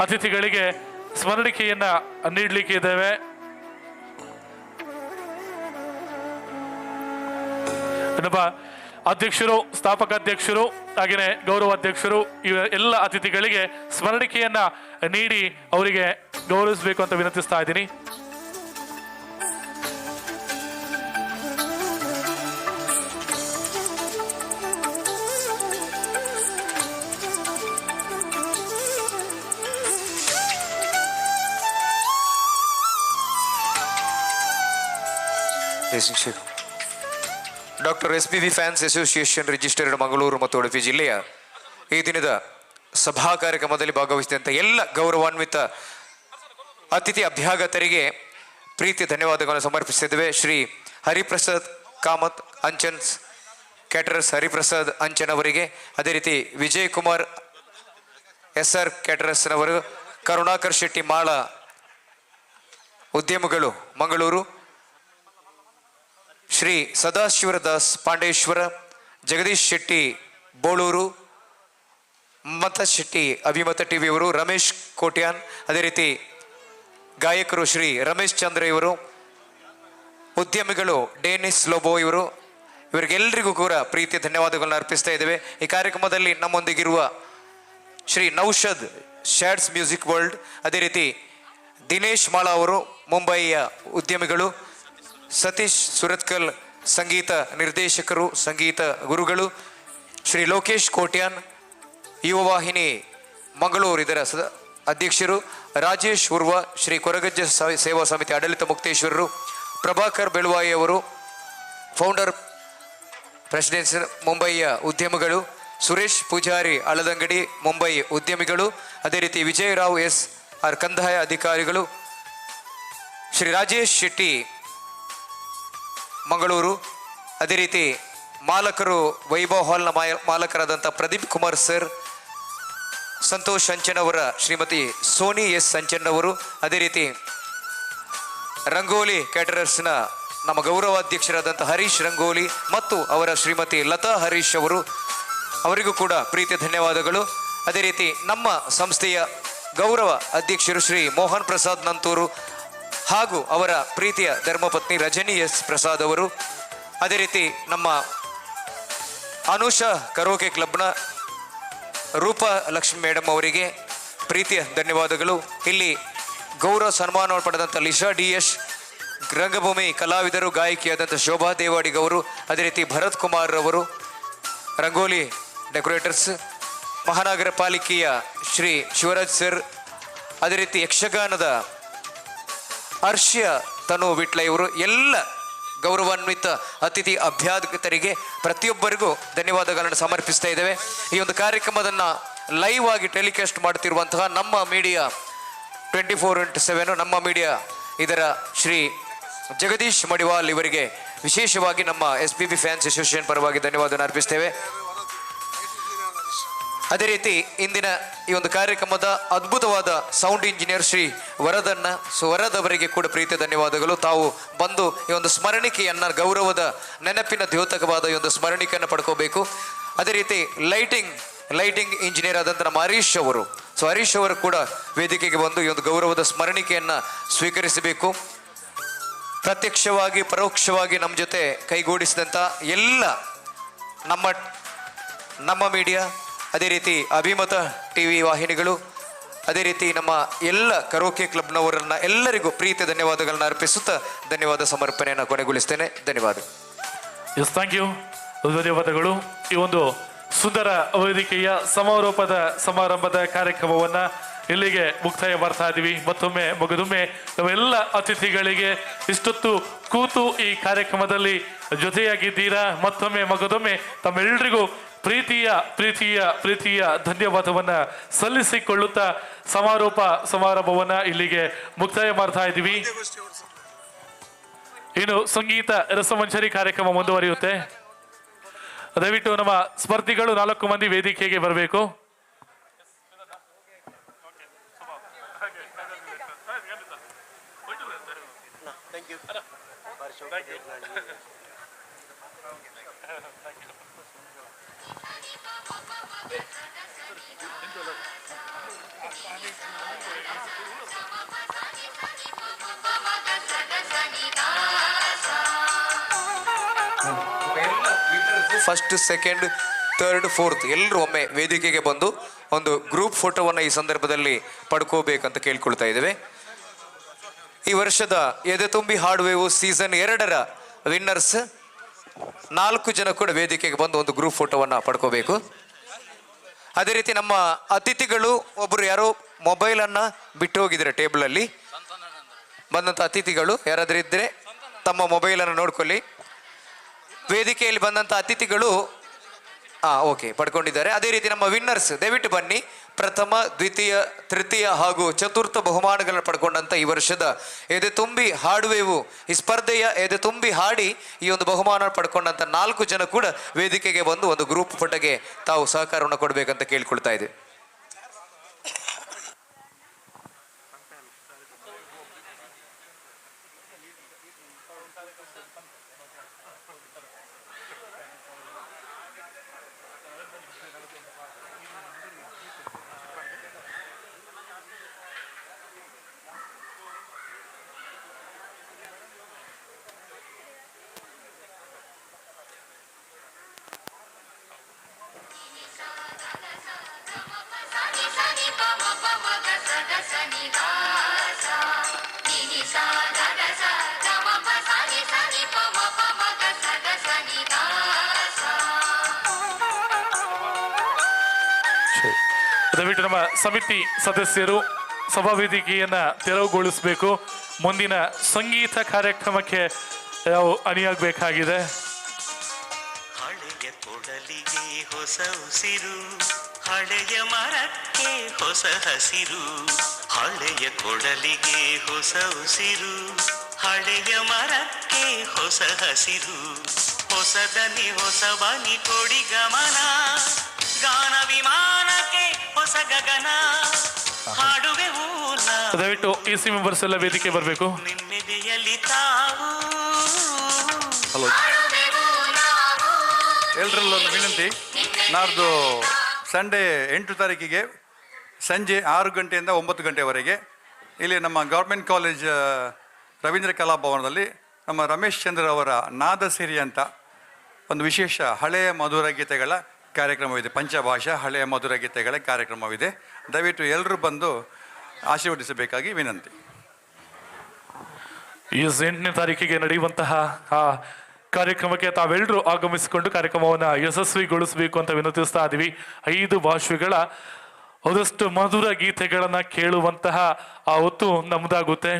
ಅತಿಥಿಗಳಿಗೆ ಸ್ಮರಣಿಕೆಯನ್ನ ನೀಡಲಿಕ್ಕೆ ಇದ್ದೇವೆ. ನಮ್ಮ ಅಧ್ಯಕ್ಷರು, ಸ್ಥಾಪಕ ಅಧ್ಯಕ್ಷರು ಹಾಗೆಯೇ ಗೌರವ ಅಧ್ಯಕ್ಷರು ಎಲ್ಲ ಅತಿಥಿಗಳಿಗೆ ಸ್ಮರಣಿಕೆಯನ್ನ ನೀಡಿ ಅವರಿಗೆ ಗೌರವಿಸಬೇಕು ಅಂತ ವಿನಂತಿಸ್ತಾ ಇದ್ದೀನಿ. Doctor SPV fans association registered Mangaluru ಮತ್ತು ಉಡುಪಿ ಜಿಲ್ಲೆಯ ಈ ದಿನದ ಸಭಾ ಕಾರ್ಯಕ್ರಮದಲ್ಲಿ ಭಾಗವಹಿಸಿದಂಥ ಎಲ್ಲ ಗೌರವಾನ್ವಿತ ಅತಿಥಿ ಅಭ್ಯಾಗತರಿಗೆ ಪ್ರೀತಿ ಧನ್ಯವಾದಗಳನ್ನು ಸಮರ್ಪಿಸಿದ್ದೇವೆ. ಶ್ರೀ ಹರಿಪ್ರಸಾದ್ ಕಾಮತ್ ಅಂಚನ್ ಕ್ಯಾಟರರ್ಸ್ ಹರಿಪ್ರಸಾದ್ ಅಂಚನ್ ಅವರಿಗೆ, ಅದೇ ರೀತಿ ವಿಜಯ್ ಕುಮಾರ್ SR ಕ್ಯಾಟರರ್ಸ್ನವರು, ಕರುಣಾಕರ್ ಶೆಟ್ಟಿ ಮಾಳ ಉದ್ಯಮಗಳು ಮಂಗಳೂರು, ಶ್ರೀ ಸದಾಶಿವದಾಸ್ ಪಾಂಡೇಶ್ವರ, ಜಗದೀಶ್ ಶೆಟ್ಟಿ ಬೋಳೂರು, ಮಮತಾ ಶೆಟ್ಟಿ ಅಭಿಮತ ಟಿವಿ ಅವರು, ರಮೇಶ್ ಕೋಟ್ಯಾನ್, ಅದೇ ರೀತಿ ಗಾಯಕರು ಶ್ರೀ ರಮೇಶ್ ಚಂದ್ರ ಇವರು, ಉದ್ಯಮಿಗಳು ಡೇನಿಸ್ ಲೋಬೋ ಇವರು, ಇವರಿಗೆಲ್ಲರಿಗೂ ಕೂಡ ಪ್ರೀತಿಯ ಧನ್ಯವಾದಗಳನ್ನು ಅರ್ಪಿಸ್ತಾ ಇದ್ದೇವೆ. ಈ ಕಾರ್ಯಕ್ರಮದಲ್ಲಿ ನಮ್ಮೊಂದಿಗಿರುವ ಶ್ರೀ ನೌಷದ್ ಶ್ಯಾಡ್ಸ್ ಮ್ಯೂಸಿಕ್ ವರ್ಲ್ಡ್, ಅದೇ ರೀತಿ ದಿನೇಶ್ ಮಾಳಾ ಅವರು ಮುಂಬಯಿಯ ಉದ್ಯಮಿಗಳು, ಸತೀಶ್ ಸುರತ್ಕಲ್ ಸಂಗೀತ ನಿರ್ದೇಶಕರು, ಸಂಗೀತ ಗುರುಗಳು, ಶ್ರೀ ಲೋಕೇಶ್ ಕೋಟ್ಯಾನ್ ಯುವವಾಹಿನಿ ಮಂಗಳೂರು ಇದರ ಅಧ್ಯಕ್ಷರು, ರಾಜೇಶ್ ಉರ್ವ, ಶ್ರೀ ಕೊರಗಜ್ಜ ಸೇವಾ ಸಮಿತಿ ಆಡಳಿತ ಮುಕ್ತೇಶ್ವರರು, ಪ್ರಭಾಕರ್ ಬೆಳುವಾಯಿ ಅವರು ಫೌಂಡರ್ ಪ್ರೆಸಿಡೆನ್ಸ್ ಮುಂಬಯಿಯ ಉದ್ಯಮಿಗಳು, ಸುರೇಶ್ ಪೂಜಾರಿ ಅಳದಂಗಡಿ ಮುಂಬೈ ಉದ್ಯಮಿಗಳು, ಅದೇ ರೀತಿ ವಿಜಯರಾವ್ SR ಕಂದಾಯ ಅಧಿಕಾರಿಗಳು, ಶ್ರೀ ರಾಜೇಶ್ ಶೆಟ್ಟಿ ಮಂಗಳೂರು, ಅದೇ ರೀತಿ ಮಾಲಕರು ವೈಭವ್ ಹಾಲ್ನ ಮಾಲಕರಾದಂಥ ಪ್ರದೀಪ್ ಕುಮಾರ್ ಸರ್, ಸಂತೋಷ್ ಅಂಚನ್ ಅವರ ಶ್ರೀಮತಿ ಸೋನಿ ಅಂಚನ್ ಅವರು, ಅದೇ ರೀತಿ ರಂಗೋಲಿ ಕ್ಯಾಟರರ್ಸ್ನ ನಮ್ಮ ಗೌರವಾಧ್ಯಕ್ಷರಾದಂಥ ಹರೀಶ್ ರಂಗೋಲಿ ಮತ್ತು ಅವರ ಶ್ರೀಮತಿ ಲತಾ ಹರೀಶ್ ಅವರಿಗೂ ಕೂಡ ಪ್ರೀತಿಯ ಧನ್ಯವಾದಗಳು. ಅದೇ ರೀತಿ ನಮ್ಮ ಸಂಸ್ಥೆಯ ಗೌರವ ಅಧ್ಯಕ್ಷರು ಶ್ರೀ ಮೋಹನ್ ಪ್ರಸಾದ್ ನಂತೂರು ಹಾಗೂ ಅವರ ಪ್ರೀತಿಯ ಧರ್ಮಪತ್ನಿ ರಜನಿ ಪ್ರಸಾದ್ ಅವರು, ಅದೇ ರೀತಿ ನಮ್ಮ ಅನುಷಾ ಕರೋಕೆ ಕ್ಲಬ್ನ ರೂಪಾ ಲಕ್ಷ್ಮಿ ಮೇಡಮ್ ಅವರಿಗೆ ಪ್ರೀತಿಯ ಧನ್ಯವಾದಗಳು. ಇಲ್ಲಿ ಗೌರವ ಸನ್ಮಾನವನ್ನು ಪಡೆದಂಥ ಲಿಶಾ DS, ರಂಗಭೂಮಿ ಕಲಾವಿದರು ಗಾಯಕಿಯಾದಂಥ ಶೋಭಾ ದೇವಾಡಿಗ ಅವರು, ಅದೇ ರೀತಿ ಭರತ್ ಕುಮಾರ್ ಅವರು ರಂಗೋಲಿ ಡೆಕೋರೇಟರ್ಸ್, ಮಹಾನಗರ ಪಾಲಿಕೆಯ ಶ್ರೀ ಶಿವರಾಜ್ ಸರ್, ಅದೇ ರೀತಿ ಯಕ್ಷಗಾನದ ಹರ್ಷ್ಯ ತನು ವಿಟ್ಲ ಇವರು, ಎಲ್ಲ ಗೌರವಾನ್ವಿತ ಅತಿಥಿ ಅಭ್ಯಾಗತರಿಗೆ ಪ್ರತಿಯೊಬ್ಬರಿಗೂ ಧನ್ಯವಾದಗಳನ್ನು ಸಮರ್ಪಿಸ್ತಾ ಇದ್ದೇವೆ. ಈ ಒಂದು ಕಾರ್ಯಕ್ರಮದನ್ನು ಲೈವ್ ಆಗಿ ಟೆಲಿಕಾಸ್ಟ್ ಮಾಡ್ತಿರುವಂತಹ ನಮ್ಮ ಮೀಡಿಯಾ 24x7 ನಮ್ಮ ಮೀಡಿಯಾ ಇದರ ಶ್ರೀ ಜಗದೀಶ್ ಮಡಿವಾಲ್ ಇವರಿಗೆ ವಿಶೇಷವಾಗಿ ನಮ್ಮ SPB ಫ್ಯಾನ್ಸ್ ಅಸೋಸಿಯೇಷನ್ ಪರವಾಗಿ ಧನ್ಯವಾದವನ್ನು ಅರ್ಪಿಸ್ತೇವೆ. ಅದೇ ರೀತಿ ಇಂದಿನ ಈ ಒಂದು ಕಾರ್ಯಕ್ರಮದ ಅದ್ಭುತವಾದ ಸೌಂಡ್ ಇಂಜಿನಿಯರ್ ಶ್ರೀ ವರದ್ ಅವರಿಗೆ ಕೂಡ ಪ್ರೀತಿಯ ಧನ್ಯವಾದಗಳು. ತಾವು ಬಂದು ಈ ಒಂದು ಸ್ಮರಣಿಕೆಯನ್ನು ಗೌರವದ ನೆನಪಿನ ದ್ಯೋತಕವಾದ ಈ ಒಂದು ಸ್ಮರಣಿಕೆಯನ್ನು ಪಡ್ಕೋಬೇಕು. ಅದೇ ರೀತಿ ಲೈಟಿಂಗ್ ಇಂಜಿನಿಯರ್ ಆದಂಥ ನಮ್ಮ ಹರೀಶ್ ಅವರು, ಹರೀಶ್ ಅವರು ಕೂಡ ವೇದಿಕೆಗೆ ಬಂದು ಈ ಒಂದು ಗೌರವದ ಸ್ಮರಣಿಕೆಯನ್ನು ಸ್ವೀಕರಿಸಬೇಕು. ಪ್ರತ್ಯಕ್ಷವಾಗಿ ಪರೋಕ್ಷವಾಗಿ ನಮ್ಮ ಜೊತೆ ಕೈಗೂಡಿಸಿದಂಥ ಎಲ್ಲ ನಮ್ಮ ಮೀಡಿಯಾ, ಅದೇ ರೀತಿ ಅಭಿಮತ TV ವಾಹಿನಿಗಳು, ಅದೇ ರೀತಿ ನಮ್ಮ ಎಲ್ಲ ಕರೋಕೆ ಕ್ಲಬ್ನವರನ್ನ ಎಲ್ಲರಿಗೂ ಪ್ರೀತಿಯ ಧನ್ಯವಾದಗಳನ್ನ ಅರ್ಪಿಸುತ್ತಾ ಧನ್ಯವಾದ ಸಮರ್ಪಣೆಯನ್ನು ಕೊನೆಗೊಳಿಸ್ತೇನೆ. ಧನ್ಯವಾದ. ಎಸ್, ಥ್ಯಾಂಕ್ ಯು, ಧನ್ಯವಾದಗಳು. ಈ ಒಂದು ಸುಂದರ ವೇದಿಕೆಯ ಸಮಾರೋಪದ ಸಮಾರಂಭದ ಕಾರ್ಯಕ್ರಮವನ್ನು ಇಲ್ಲಿಗೆ ಮುಕ್ತಾಯ ಮಾಡ್ತಾ ಇದ್ದೀವಿ. ಮತ್ತೊಮ್ಮೆ ಮಗದೊಮ್ಮೆ ನಾವೆಲ್ಲ ಅತಿಥಿಗಳಿಗೆ ಇಷ್ಟೊತ್ತು ಕೂತು ಈ ಕಾರ್ಯಕ್ರಮದಲ್ಲಿ ಜೊತೆಯಾಗಿದ್ದೀರಾ. ಮತ್ತೊಮ್ಮೆ ಮಗದೊಮ್ಮೆ ತಮ್ಮೆಲ್ಲರಿಗೂ ಪ್ರೀತಿಯ ಧನ್ಯವಾದವನ್ನು ಸಲ್ಲಿಸಿಕೊಳ್ಳುತ್ತಾ ಸಮಾರಂಭವನ್ನು ಇಲ್ಲಿಗೆ ಮುಕ್ತಾಯ ಮಾಡ್ತಾ ಇದ್ದೀವಿ. ಇನ್ನು ಸಂಗೀತ ರಸಮಂಜರಿ ಕಾರ್ಯಕ್ರಮ ಮುಂದುವರಿಯುತ್ತೆ. ದಯವಿಟ್ಟು ನಮ್ಮ ಸ್ಪರ್ಧಿಗಳು 4 ಮಂದಿ ವೇದಿಕೆಗೆ ಬರಬೇಕು. ಫಸ್ಟ್, ಸೆಕೆಂಡ್, ಥರ್ಡ್, ಫೋರ್ತ್ ಎಲ್ಲರೂ ಒಮ್ಮೆ ವೇದಿಕೆಗೆ ಬಂದು ಒಂದು ಗ್ರೂಪ್ ಫೋಟೋವನ್ನು ಈ ಸಂದರ್ಭದಲ್ಲಿ ಪಡ್ಕೋಬೇಕಂತ ಕೇಳ್ಕೊಳ್ತಾ ಇದ್ದೇವೆ. ಈ ವರ್ಷದ ಎದೆ ತುಂಬಿ ಹಾಡುವೆವು ಸೀಸನ್ 2ರ ವಿನ್ನರ್ಸ್ 4 ಜನ ಕೂಡ ವೇದಿಕೆಗೆ ಬಂದು ಒಂದು ಗ್ರೂಪ್ ಫೋಟೋವನ್ನು ಪಡ್ಕೋಬೇಕು. ಅದೇ ರೀತಿ ನಮ್ಮ ಅತಿಥಿಗಳು ಒಬ್ಬರು ಯಾರೋ ಮೊಬೈಲನ್ನು ಬಿಟ್ಟು ಹೋಗಿದ್ದಾರೆ ಟೇಬಲಲ್ಲಿ. ಬಂದಂಥ ಅತಿಥಿಗಳು ಯಾರಾದರೂ ಇದ್ದರೆ ತಮ್ಮ ಮೊಬೈಲನ್ನು ನೋಡ್ಕೊಳ್ಳಿ. ವೇದಿಕೆಯಲ್ಲಿ ಬಂದಂಥ ಅತಿಥಿಗಳು ಓಕೆ ಪಡ್ಕೊಂಡಿದ್ದಾರೆ. ಅದೇ ರೀತಿ ನಮ್ಮ ವಿನ್ನರ್ಸ್ ದಯವಿಟ್ಟು ಬನ್ನಿ. ಪ್ರಥಮ, ದ್ವಿತೀಯ, ತೃತೀಯ ಹಾಗೂ ಚತುರ್ಥ ಬಹುಮಾನಗಳನ್ನು ಪಡ್ಕೊಂಡಂಥ ಈ ವರ್ಷದ ಎದೆ ತುಂಬಿ ಹಾಡುವೆವು ಈ ಸ್ಪರ್ಧೆಯ ಎದೆ ತುಂಬಿ ಹಾಡಿ ಈ ಒಂದು ಬಹುಮಾನ ಪಡ್ಕೊಂಡಂಥ 4 ಜನ ಕೂಡ ವೇದಿಕೆಗೆ ಬಂದು ಒಂದು ಗ್ರೂಪ್ ಫೋಟೋಗೆ ತಾವು ಸಹಕಾರವನ್ನು ಕೊಡಬೇಕಂತ ಕೇಳ್ಕೊಳ್ತಾ ಇದೆ. ದಯವಿಟ್ಟು ನಮ್ಮ ಸಮಿತಿ ಸದಸ್ಯರು ಸಭಾವೇದಿಕೆಯನ್ನು ತೆರವುಗೊಳಿಸಬೇಕು. ಮುಂದಿನ ಸಂಗೀತ ಕಾರ್ಯಕ್ರಮಕ್ಕೆ ನಾವು ಅಣಿಯಾಗಬೇಕಾಗಿದೆ. ಹಳೆಯ ಕೊಡಲಿಗೆ ಹೊಸ ಉಸಿರು, ಹಳೆಯ ಮರಕ್ಕೆ ಹೊಸ ಹಸಿರು. ಹಳೆಯ ಕೊಡಲಿಗೆ ಹೊಸ ಉಸಿರು, ಹಳೆಯ ಮರಕ್ಕೆ ಹೊಸ ಹಸಿರು. ಹೊಸದನಿ ಹೊಸ ಬನಿ ಕೊಡಿ ಗಮನ, ಗಾನ ವಿಮಾನಕ್ಕೆ ಹೊಸ ಗಗನ. ಹಾಡುವೆ ದಯವಿಟ್ಟು EC ಮೆಂಬರ್ಸ್ ಎಲ್ಲ ವೇದಿಕೆ ಬರಬೇಕು. ನಿಮ್ಮೆದೆಯಲ್ಲಿ ತಾವು. ಹಲೋ, ಎಲ್ಲರಲ್ಲೊಂದು ವಿನಂತಿ. ನಾಡ್ದು ಸಂಡೇ 8 ತಾರೀಕಿಗೆ ಸಂಜೆ 6 ಗಂಟೆಯಿಂದ 9 ಗಂಟೆವರೆಗೆ ಇಲ್ಲಿ ನಮ್ಮ ಗೌರ್ಮೆಂಟ್ ಕಾಲೇಜ್ ರವೀಂದ್ರ ಕಲಾಭವನದಲ್ಲಿ ನಮ್ಮ ರಮೇಶ್ ಚಂದ್ರ ಅವರ ನಾದಸಿರಿ ಅಂತ ಒಂದು ವಿಶೇಷ ಹಳೆಯ ಮಧುರ ಗೀತೆಗಳ ಕಾರ್ಯಕ್ರಮವಿದೆ. ಪಂಚಭಾಷಾ ಹಳೆಯ ಮಧುರ ಗೀತೆಗಳ ಕಾರ್ಯಕ್ರಮವಿದೆ. ದಯವಿಟ್ಟು ಎಲ್ಲರೂ ಬಂದು ಆಶೀರ್ವದಿಸಬೇಕಾಗಿ ವಿನಂತಿ. ಈ 8ನೇ ತಾರೀಕಿಗೆ ನಡೆಯುವಂತಹ ಆ ಕಾರ್ಯಕ್ರಮಕ್ಕೆ ತಾವೆಲ್ಲರೂ ಆಗಮಿಸಿಕೊಂಡು ಕಾರ್ಯಕ್ರಮವನ್ನು ಯಶಸ್ವಿಗೊಳಿಸಬೇಕು ಅಂತ ವಿನಂತಿಸ್ತಾ ಇದ್ದೀವಿ. 5 ಭಾಷೆಗಳ ಒಂದಷ್ಟು ಮಧುರ ಗೀತೆಗಳನ್ನು ಕೇಳುವಂತಹ ಆ ಹೊತ್ತು ನಮ್ದಾಗುತ್ತೆ.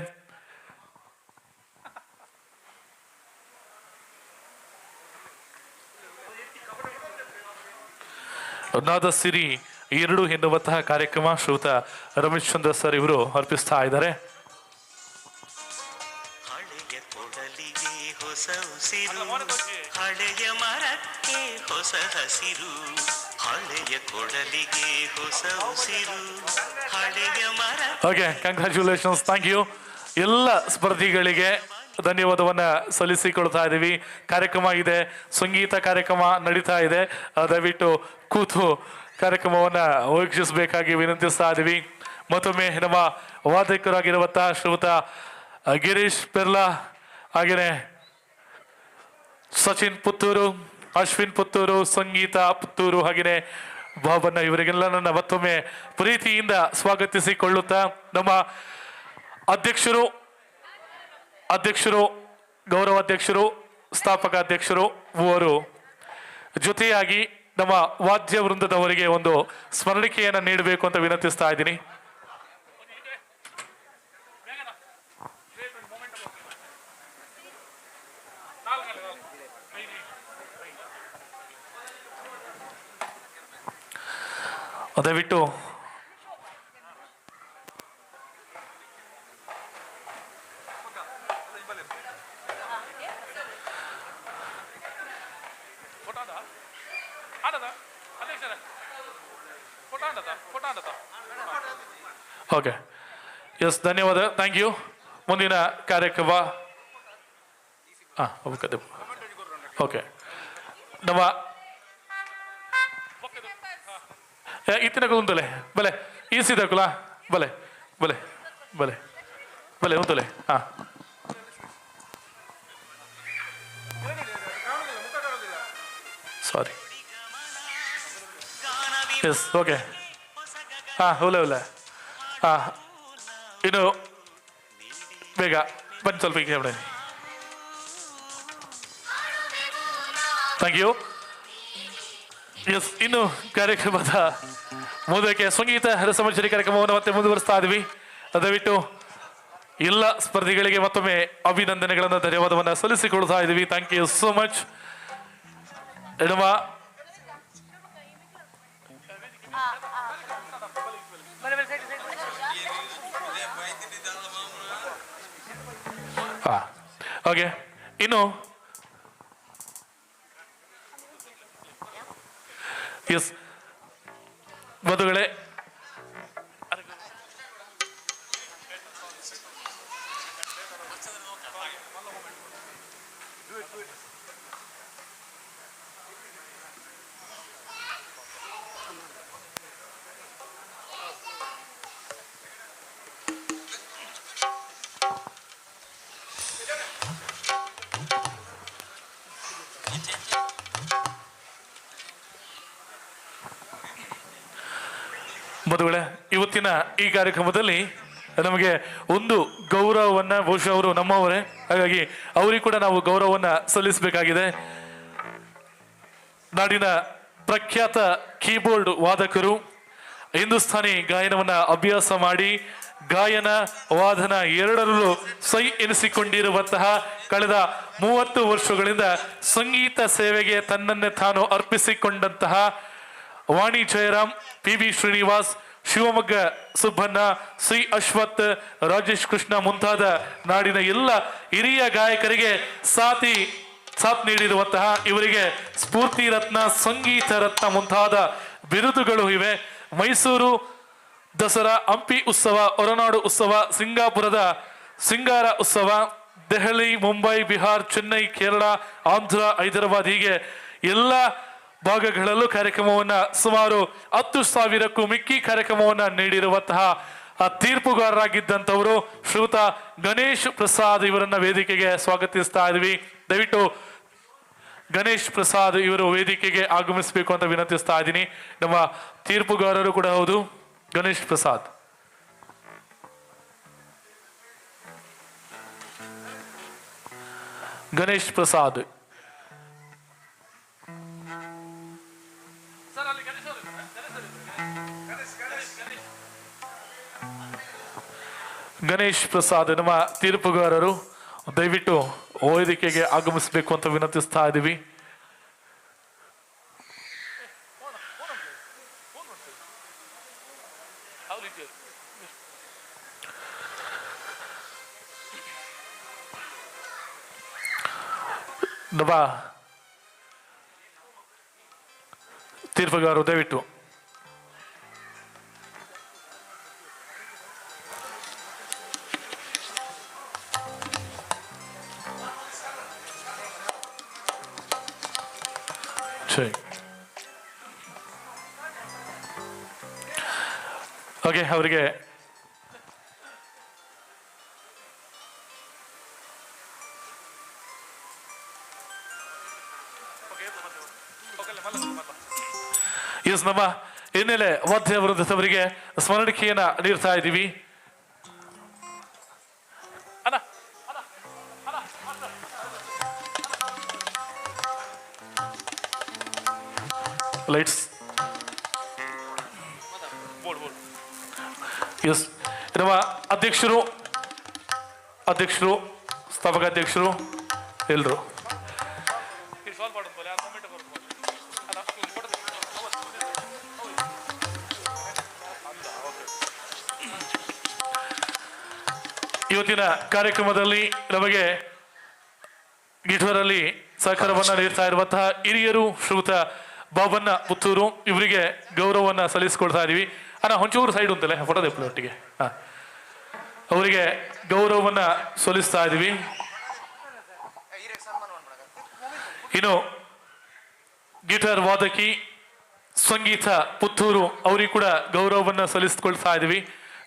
ನಾದಸಿರಿ 2 ಎನ್ನುವಂತಹ ಕಾರ್ಯಕ್ರಮ ಶ್ರೀಯುತ ರಮೇಶ್ ಚಂದ್ರ ಸರ್ ಇವರು ಅರ್ಪಿಸ್ತಾ ಇದ್ದಾರೆ. ಹಳೆಯ ಕೊಡಲಿಗೆ ಹೊಸ ಉಸಿರು, ಹಳೆಯ ಮರಕ್ಕೆ ಹೊಸ ಹಸಿರು. ಹಳೆಯ ಕೊಡಲಿಗೆ ಹೊಸ ಉಸಿರು, ಹಳೆಯ ಮರ. Okay, congratulations, thank you. ಎಲ್ಲ ಸ್ಪರ್ಧಿಗಳಿಗೆ ಧನ್ಯವಾದವನ್ನು ಸಲ್ಲಿಸಿಕೊಳ್ತಾ ಇದ್ದೀವಿ. ಕಾರ್ಯಕ್ರಮ ಇದೆ, ಸಂಗೀತ ಕಾರ್ಯಕ್ರಮ ನಡೀತಾ ಇದೆ. ದಯವಿಟ್ಟು ಕೂತು ಕಾರ್ಯಕ್ರಮವನ್ನು ವೀಕ್ಷಿಸಬೇಕಾಗಿ ವಿನಂತಿಸ್ತಾ ಇದ್ದೀವಿ. ಮತ್ತೊಮ್ಮೆ ನಮ್ಮ ವಾದಕರಾಗಿರುವಂತಹ ಶ್ರೀಯುತ ಗಿರೀಶ್ ಪೆರ್ಲಾ, ಹಾಗೆಯೇ ಸಚಿನ್ ಪುತ್ತೂರು, ಅಶ್ವಿನ್ ಪುತ್ತೂರು, ಸಂಗೀತ ಪುತ್ತೂರು, ಹಾಗೆಯೇ ಬಾಬಣ್ಣ ಇವರಿಗೆಲ್ಲ ನನ್ನ ಮತ್ತೊಮ್ಮೆ ಪ್ರೀತಿಯಿಂದ ಸ್ವಾಗತಿಸಿಕೊಳ್ಳುತ್ತಾ ನಮ್ಮ ಅಧ್ಯಕ್ಷರು, ಗೌರವಾಧ್ಯಕ್ಷರು ಸ್ಥಾಪಕ ಅಧ್ಯಕ್ಷರು ಮೂವರು ಜೊತೆಯಾಗಿ ನಮ್ಮ ವಾದ್ಯ ವೃಂದದವರಿಗೆ ಒಂದು ಸ್ಮರಣಿಕೆಯನ್ನು ನೀಡಬೇಕು ಅಂತ ವಿನಂತಿಸ್ತಾ ಇದ್ದೀನಿ. ದಯವಿಟ್ಟು ಓಕೆ, ಎಸ್, ಧನ್ಯವಾದ, ಥ್ಯಾಂಕ್ ಯು. ಮುಂದಿನ ಕಾರ್ಯಕ್ರಮ ಓಕೆ, ನಮ್ಮ ಇತ್ತಿನ ಕುಂತಲೆ ಬಲೆ ಈಸಿದ ಕುಲ ಬಲೆ ಬಲೆ ಬಲೆ ಬಲೆ ಉಂತಲೆ ಹಾ ಸಾರಿ ಎಸ್ ಓಕೆ ಹಾಂ ಹುಲೆ ಹುಲೆ ಹಾಂ ಇನ್ನು ಬೇಗ ಬನ್ನಿ ಸ್ವಲ್ಪ ಈಗ ಹೇಳಿ. Thank you. ಎಸ್, ಇನ್ನು ಕಾರ್ಯಕ್ರಮದ ಮುಂದಕ್ಕೆ ಸಂಗೀತ ರಸಮಂಜರಿ ಕಾರ್ಯಕ್ರಮವನ್ನು ಮತ್ತೆ ಮುಂದುವರಿಸ್ತಾ ಇದ್ವಿ. ದಯವಿಟ್ಟು ಎಲ್ಲ ಸ್ಪರ್ಧಿಗಳಿಗೆ ಮತ್ತೊಮ್ಮೆ ಅಭಿನಂದನೆಗಳನ್ನು ಧನ್ಯವಾದವನ್ನು ಸಲ್ಲಿಸಿಕೊಳ್ತಾ ಇದ್ದೀವಿ. Thank you so much. ನಮ್ಮ ಓಕೆ, ಇನ್ನು ಎಸ್ ಬಂಧುಗಳೇ, ಮದುವೆ ಇವತ್ತಿನ ಈ ಕಾರ್ಯಕ್ರಮದಲ್ಲಿ ನಮಗೆ ಒಂದು ಗೌರವವನ್ನು ಬಹುಶಃ ಅವರು ನಮ್ಮವರೇ, ಹಾಗಾಗಿ ಅವರಿಗೆ ಕೂಡ ನಾವು ಗೌರವವನ್ನು ಸಲ್ಲಿಸಬೇಕಾಗಿದೆ. ನಾಡಿನ ಪ್ರಖ್ಯಾತ ಕೀಬೋರ್ಡ್ ವಾದಕರು, ಹಿಂದೂಸ್ಥಾನಿ ಗಾಯನವನ್ನು ಅಭ್ಯಾಸ ಮಾಡಿ ಗಾಯನ ವಾದನ ಎರಡರಲ್ಲೂ ಸೈ ಎನಿಸಿಕೊಂಡಿರುವಂತಹ ಕಳೆದ 30 ವರ್ಷಗಳಿಂದ ಸಂಗೀತ ಸೇವೆಗೆ ತನ್ನನ್ನೇ ತಾನು ಅರ್ಪಿಸಿಕೊಂಡಂತಹ ವಾಣಿ ಜಯರಾಮ್, PB ಶ್ರೀನಿವಾಸ್, ಶಿವಮೊಗ್ಗ ಸುಬ್ಬಣ್ಣ, ಶ್ರೀ ಅಶ್ವಥ್, ರಾಜೇಶ್ ಕೃಷ್ಣ ಮುಂತಾದ ನಾಡಿನ ಎಲ್ಲ ಹಿರಿಯ ಗಾಯಕರಿಗೆ ಸಾಥ್ ನೀಡಿರುವಂತಹ ಇವರಿಗೆ ಸ್ಫೂರ್ತಿ ರತ್ನ, ಸಂಗೀತ ರತ್ನ ಮುಂತಾದ ಬಿರುದುಗಳು ಇವೆ. ಮೈಸೂರು ದಸರಾ, ಹಂಪಿ ಉತ್ಸವ, ಹೊರನಾಡು ಉತ್ಸವ, ಸಿಂಗಾಪುರದ ಸಿಂಗಾರ ಉತ್ಸವ, ದೆಹಲಿ, ಮುಂಬೈ, ಬಿಹಾರ್, ಚೆನ್ನೈ, ಕೇರಳ, ಆಂಧ್ರ, ಹೈದರಾಬಾದ್ ಹೀಗೆ ಎಲ್ಲ ಭಾಗಗಳಲ್ಲೂ ಕಾರ್ಯಕ್ರಮವನ್ನು ಸುಮಾರು 10,000ಕ್ಕೂ ಮಿಕ್ಕಿ ಕಾರ್ಯಕ್ರಮವನ್ನು ನೀಡಿರುವಂತಹ ತೀರ್ಪುಗಾರರಾಗಿದ್ದಂಥವರು ಶ್ರೀಯುತ ಗಣೇಶ್ ಪ್ರಸಾದ್ ಇವರನ್ನ ವೇದಿಕೆಗೆ ಸ್ವಾಗತಿಸ್ತಾ ಇದ್ವಿ. ದಯವಿಟ್ಟು ಗಣೇಶ್ ಪ್ರಸಾದ್ ಇವರು ವೇದಿಕೆಗೆ ಆಗಮಿಸಬೇಕು ಅಂತ ವಿನಂತಿಸ್ತಾ ಇದ್ದೀನಿ. ನಮ್ಮ ತೀರ್ಪುಗಾರರು ಕೂಡ ಹೌದು, ಗಣೇಶ್ ಪ್ರಸಾದ್. ಗಣೇಶ್ ಪ್ರಸಾದ್ ಗಣೇಶ್ ಪ್ರಸಾದ್ ನಮ್ಮ ತೀರ್ಪುಗಾರರು ದಯವಿಟ್ಟು ವೇದಿಕೆಗೆ ಆಗಮಿಸಬೇಕು ಅಂತ ವಿನಂತಿಸ್ತಾ ಇದ್ದೀವಿ. ನಮ್ಮ ತೀರ್ಪುಗಾರರು ದಯವಿಟ್ಟು ಓಕೆ, ಅವರಿಗೆ ಎಸ್ ನಮ್ಮ ಹಿನ್ನೆಲೆ ವಾದ್ಯ ವೃಂದದವರಿಗೆ ಸ್ಮರಣಿಕೆಯನ್ನ ನೀಡ್ತಾ ಇದ್ದೀವಿ. ಲೈಟ್ಸ್. ಎಸ್, ನಮ್ಮ ಅಧ್ಯಕ್ಷರು ಸ್ಥಾಪಕ ಅಧ್ಯಕ್ಷರು ಎಲ್ಲರೂ ಇವತ್ತಿನ ಕಾರ್ಯಕ್ರಮದಲ್ಲಿ ನಮಗೆ ಗಿಠವರಲ್ಲಿ ಸಹಕಾರವನ್ನ ನೀಡ್ತಾ ಇರುವಂತಹ ಹಿರಿಯರು ಶ್ರೀಯುತ ಬಾಬಣ್ಣ ಪುತ್ತೂರು ಇವರಿಗೆ ಗೌರವವನ್ನ ಸಲ್ಲಿಸಿಕೊಡ್ತಾ ಇದೀವಿ. ಹೊಂಚೂರು ಸೈಡ್ ಉಂಟಲ್ಲ ಫೋಟೋ ದೆಪ್ಪಲು ಒಟ್ಟಿಗೆ ಅವರಿಗೆ ಗೌರವವನ್ನ ಸಲ್ಲಿಸ್ತಾ ಇದೀವಿ. ಇನ್ನು ಗಿಟಾರ್ ವಾದಕಿ ಸಂಗೀತ ಪುತ್ತೂರು ಅವರಿಗೆ ಕೂಡ ಗೌರವವನ್ನ ಸಲ್ಲಿಸಿಕೊಳ್ತಾ ಇದೀವಿ.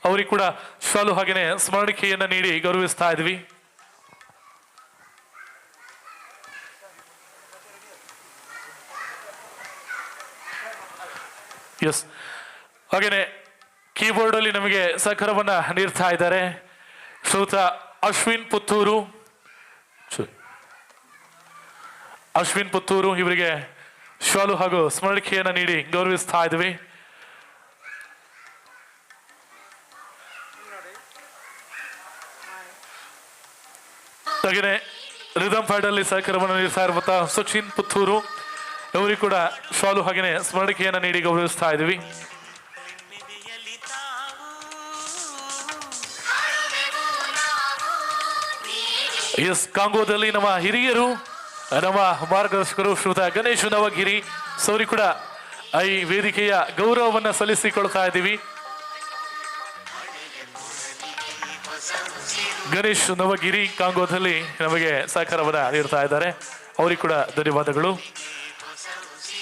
ಅವರಿಗೆ ಕೂಡ ಶಾಲು ಹಾಗೆಯೇ ಸ್ಮರಣಿಕೆಯನ್ನ ನೀಡಿ ಗೌರವಿಸ್ತಾ ಇದ್ವಿ. ಎಸ್, ಹಾಗೇನೆ ಕೀಬೋರ್ಡ್ ಅಲ್ಲಿ ನಮಗೆ ಸಹಕಾರವನ್ನ ನೀಡ್ತಾ ಇದ್ದಾರೆ ಶ್ರೀಯುತ ಅಶ್ವಿನ್ ಪುತ್ತೂರು ಇವರಿಗೆ ಶಾಲು ಹಾಗೂ ಸ್ಮರಣಿಕೆಯನ್ನ ನೀಡಿ ಗೌರವಿಸ್ತಾ ಇದ್ವಿ. ಹಾಗೆಯೇ ರಿದಮ್ ಪ್ಯಾಡ್ ಅಲ್ಲಿ ಸಹಕಾರವನ್ನು ನೀಡ್ತಾ ಇರುವಂತಹ ಸಚಿನ್ ಪುತ್ತೂರು ಅವರಿಗೆ ಕೂಡ ಶಾಲು ಹಾಗೆಯೇ ಸ್ಮರಣಿಕೆಯನ್ನ ನೀಡಿ ಗೌರವಿಸ್ತಾ ಇದ್ವಿ. ಎಸ್, ಕಾಂಗೋದಲ್ಲಿ ನಮ್ಮ ಹಿರಿಯರು ನಮ್ಮ ಮಾರ್ಗದರ್ಶಕರು ಶ್ರೀಯುತ ಗಣೇಶ್ ನವಗಿರಿ ಸೌರಿ ಕೂಡ ಈ ವೇದಿಕೆಯ ಗೌರವವನ್ನ ಸಲ್ಲಿಸಿಕೊಳ್ತಾ ಇದ್ದೀವಿ. ಗಣೇಶ್ ನವಗಿರಿ ಕಾಂಗೋದಲ್ಲಿ ನಮಗೆ ಸಹಕಾರವನ್ನ ನೀಡ್ತಾ ಇದ್ದಾರೆ. ಅವರಿಗೆ ಕೂಡ ಧನ್ಯವಾದಗಳು,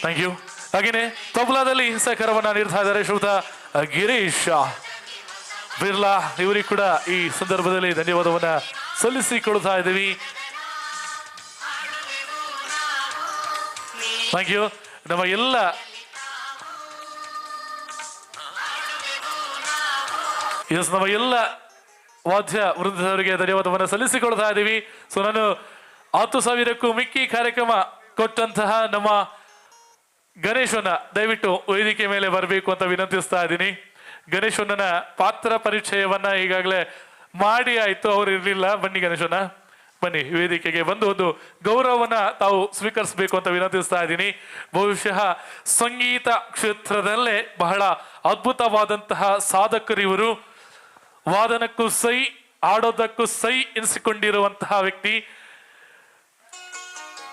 ಥ್ಯಾಂಕ್ ಯು. ಹಾಗೇನೆ ತಬಲಾದಲ್ಲಿ ಸಹಕಾರವನ್ನ ನೀಡ್ತಾ ಇದ್ದಾರೆ ಶ್ರೀಯುತ ಗಿರೀಶ್ ಬಿರ್ಲಾ ಇವರಿಗೆ ಕೂಡ ಈ ಸಂದರ್ಭದಲ್ಲಿ ಧನ್ಯವಾದವನ್ನ ಸಲ್ಲಿಸಿಕೊಳ್ತಾ ಇದ್ದೀವಿ. Thank you. ನಮ್ಮ ಎಲ್ಲ ವಾದ್ಯ ವೃಂದದವರಿಗೆ ಧನ್ಯವಾದವನ್ನು ಸಲ್ಲಿಸಿಕೊಳ್ತಾ ಇದ್ದೀವಿ. ಸೊ ನಾನು 10,000ಕ್ಕೂ ಮಿಕ್ಕಿ ಕಾರ್ಯಕ್ರಮ ಕೊಟ್ಟಂತಹ ನಮ್ಮ ಗಣೇಶನ ದಯವಿಟ್ಟು ವೇದಿಕೆ ಮೇಲೆ ಬರಬೇಕು ಅಂತ ವಿನಂತಿಸ್ತಾ ಇದ್ದೀನಿ. ಗಣೇಶನ ಪಾತ್ರ ಪರಿಚಯವನ್ನ ಈಗಾಗಲೇ ಮಾಡಿ ಆಯ್ತು, ಅವ್ರು ಇರ್ಲಿಲ್ಲ. ಬನ್ನಿ ಗಣೇಶನ, ಬನ್ನಿ ವೇದಿಕೆಗೆ ಬಂದು ಒಂದು ಗೌರವವನ್ನ ತಾವು ಸ್ವೀಕರಿಸಬೇಕು ಅಂತ ವಿನಂತಿಸ್ತಾ ಇದ್ದೀನಿ. ಬಹುಶಃ ಸಂಗೀತ ಕ್ಷೇತ್ರದಲ್ಲೇ ಬಹಳ ಅದ್ಭುತವಾದಂತಹ ಸಾಧಕರು ಇವರು. ವಾದನಕ್ಕೂ ಸೈ, ಆಡೋದಕ್ಕೂ ಸೈ ಎನಿಸಿಕೊಂಡಿರುವಂತಹ ವ್ಯಕ್ತಿ.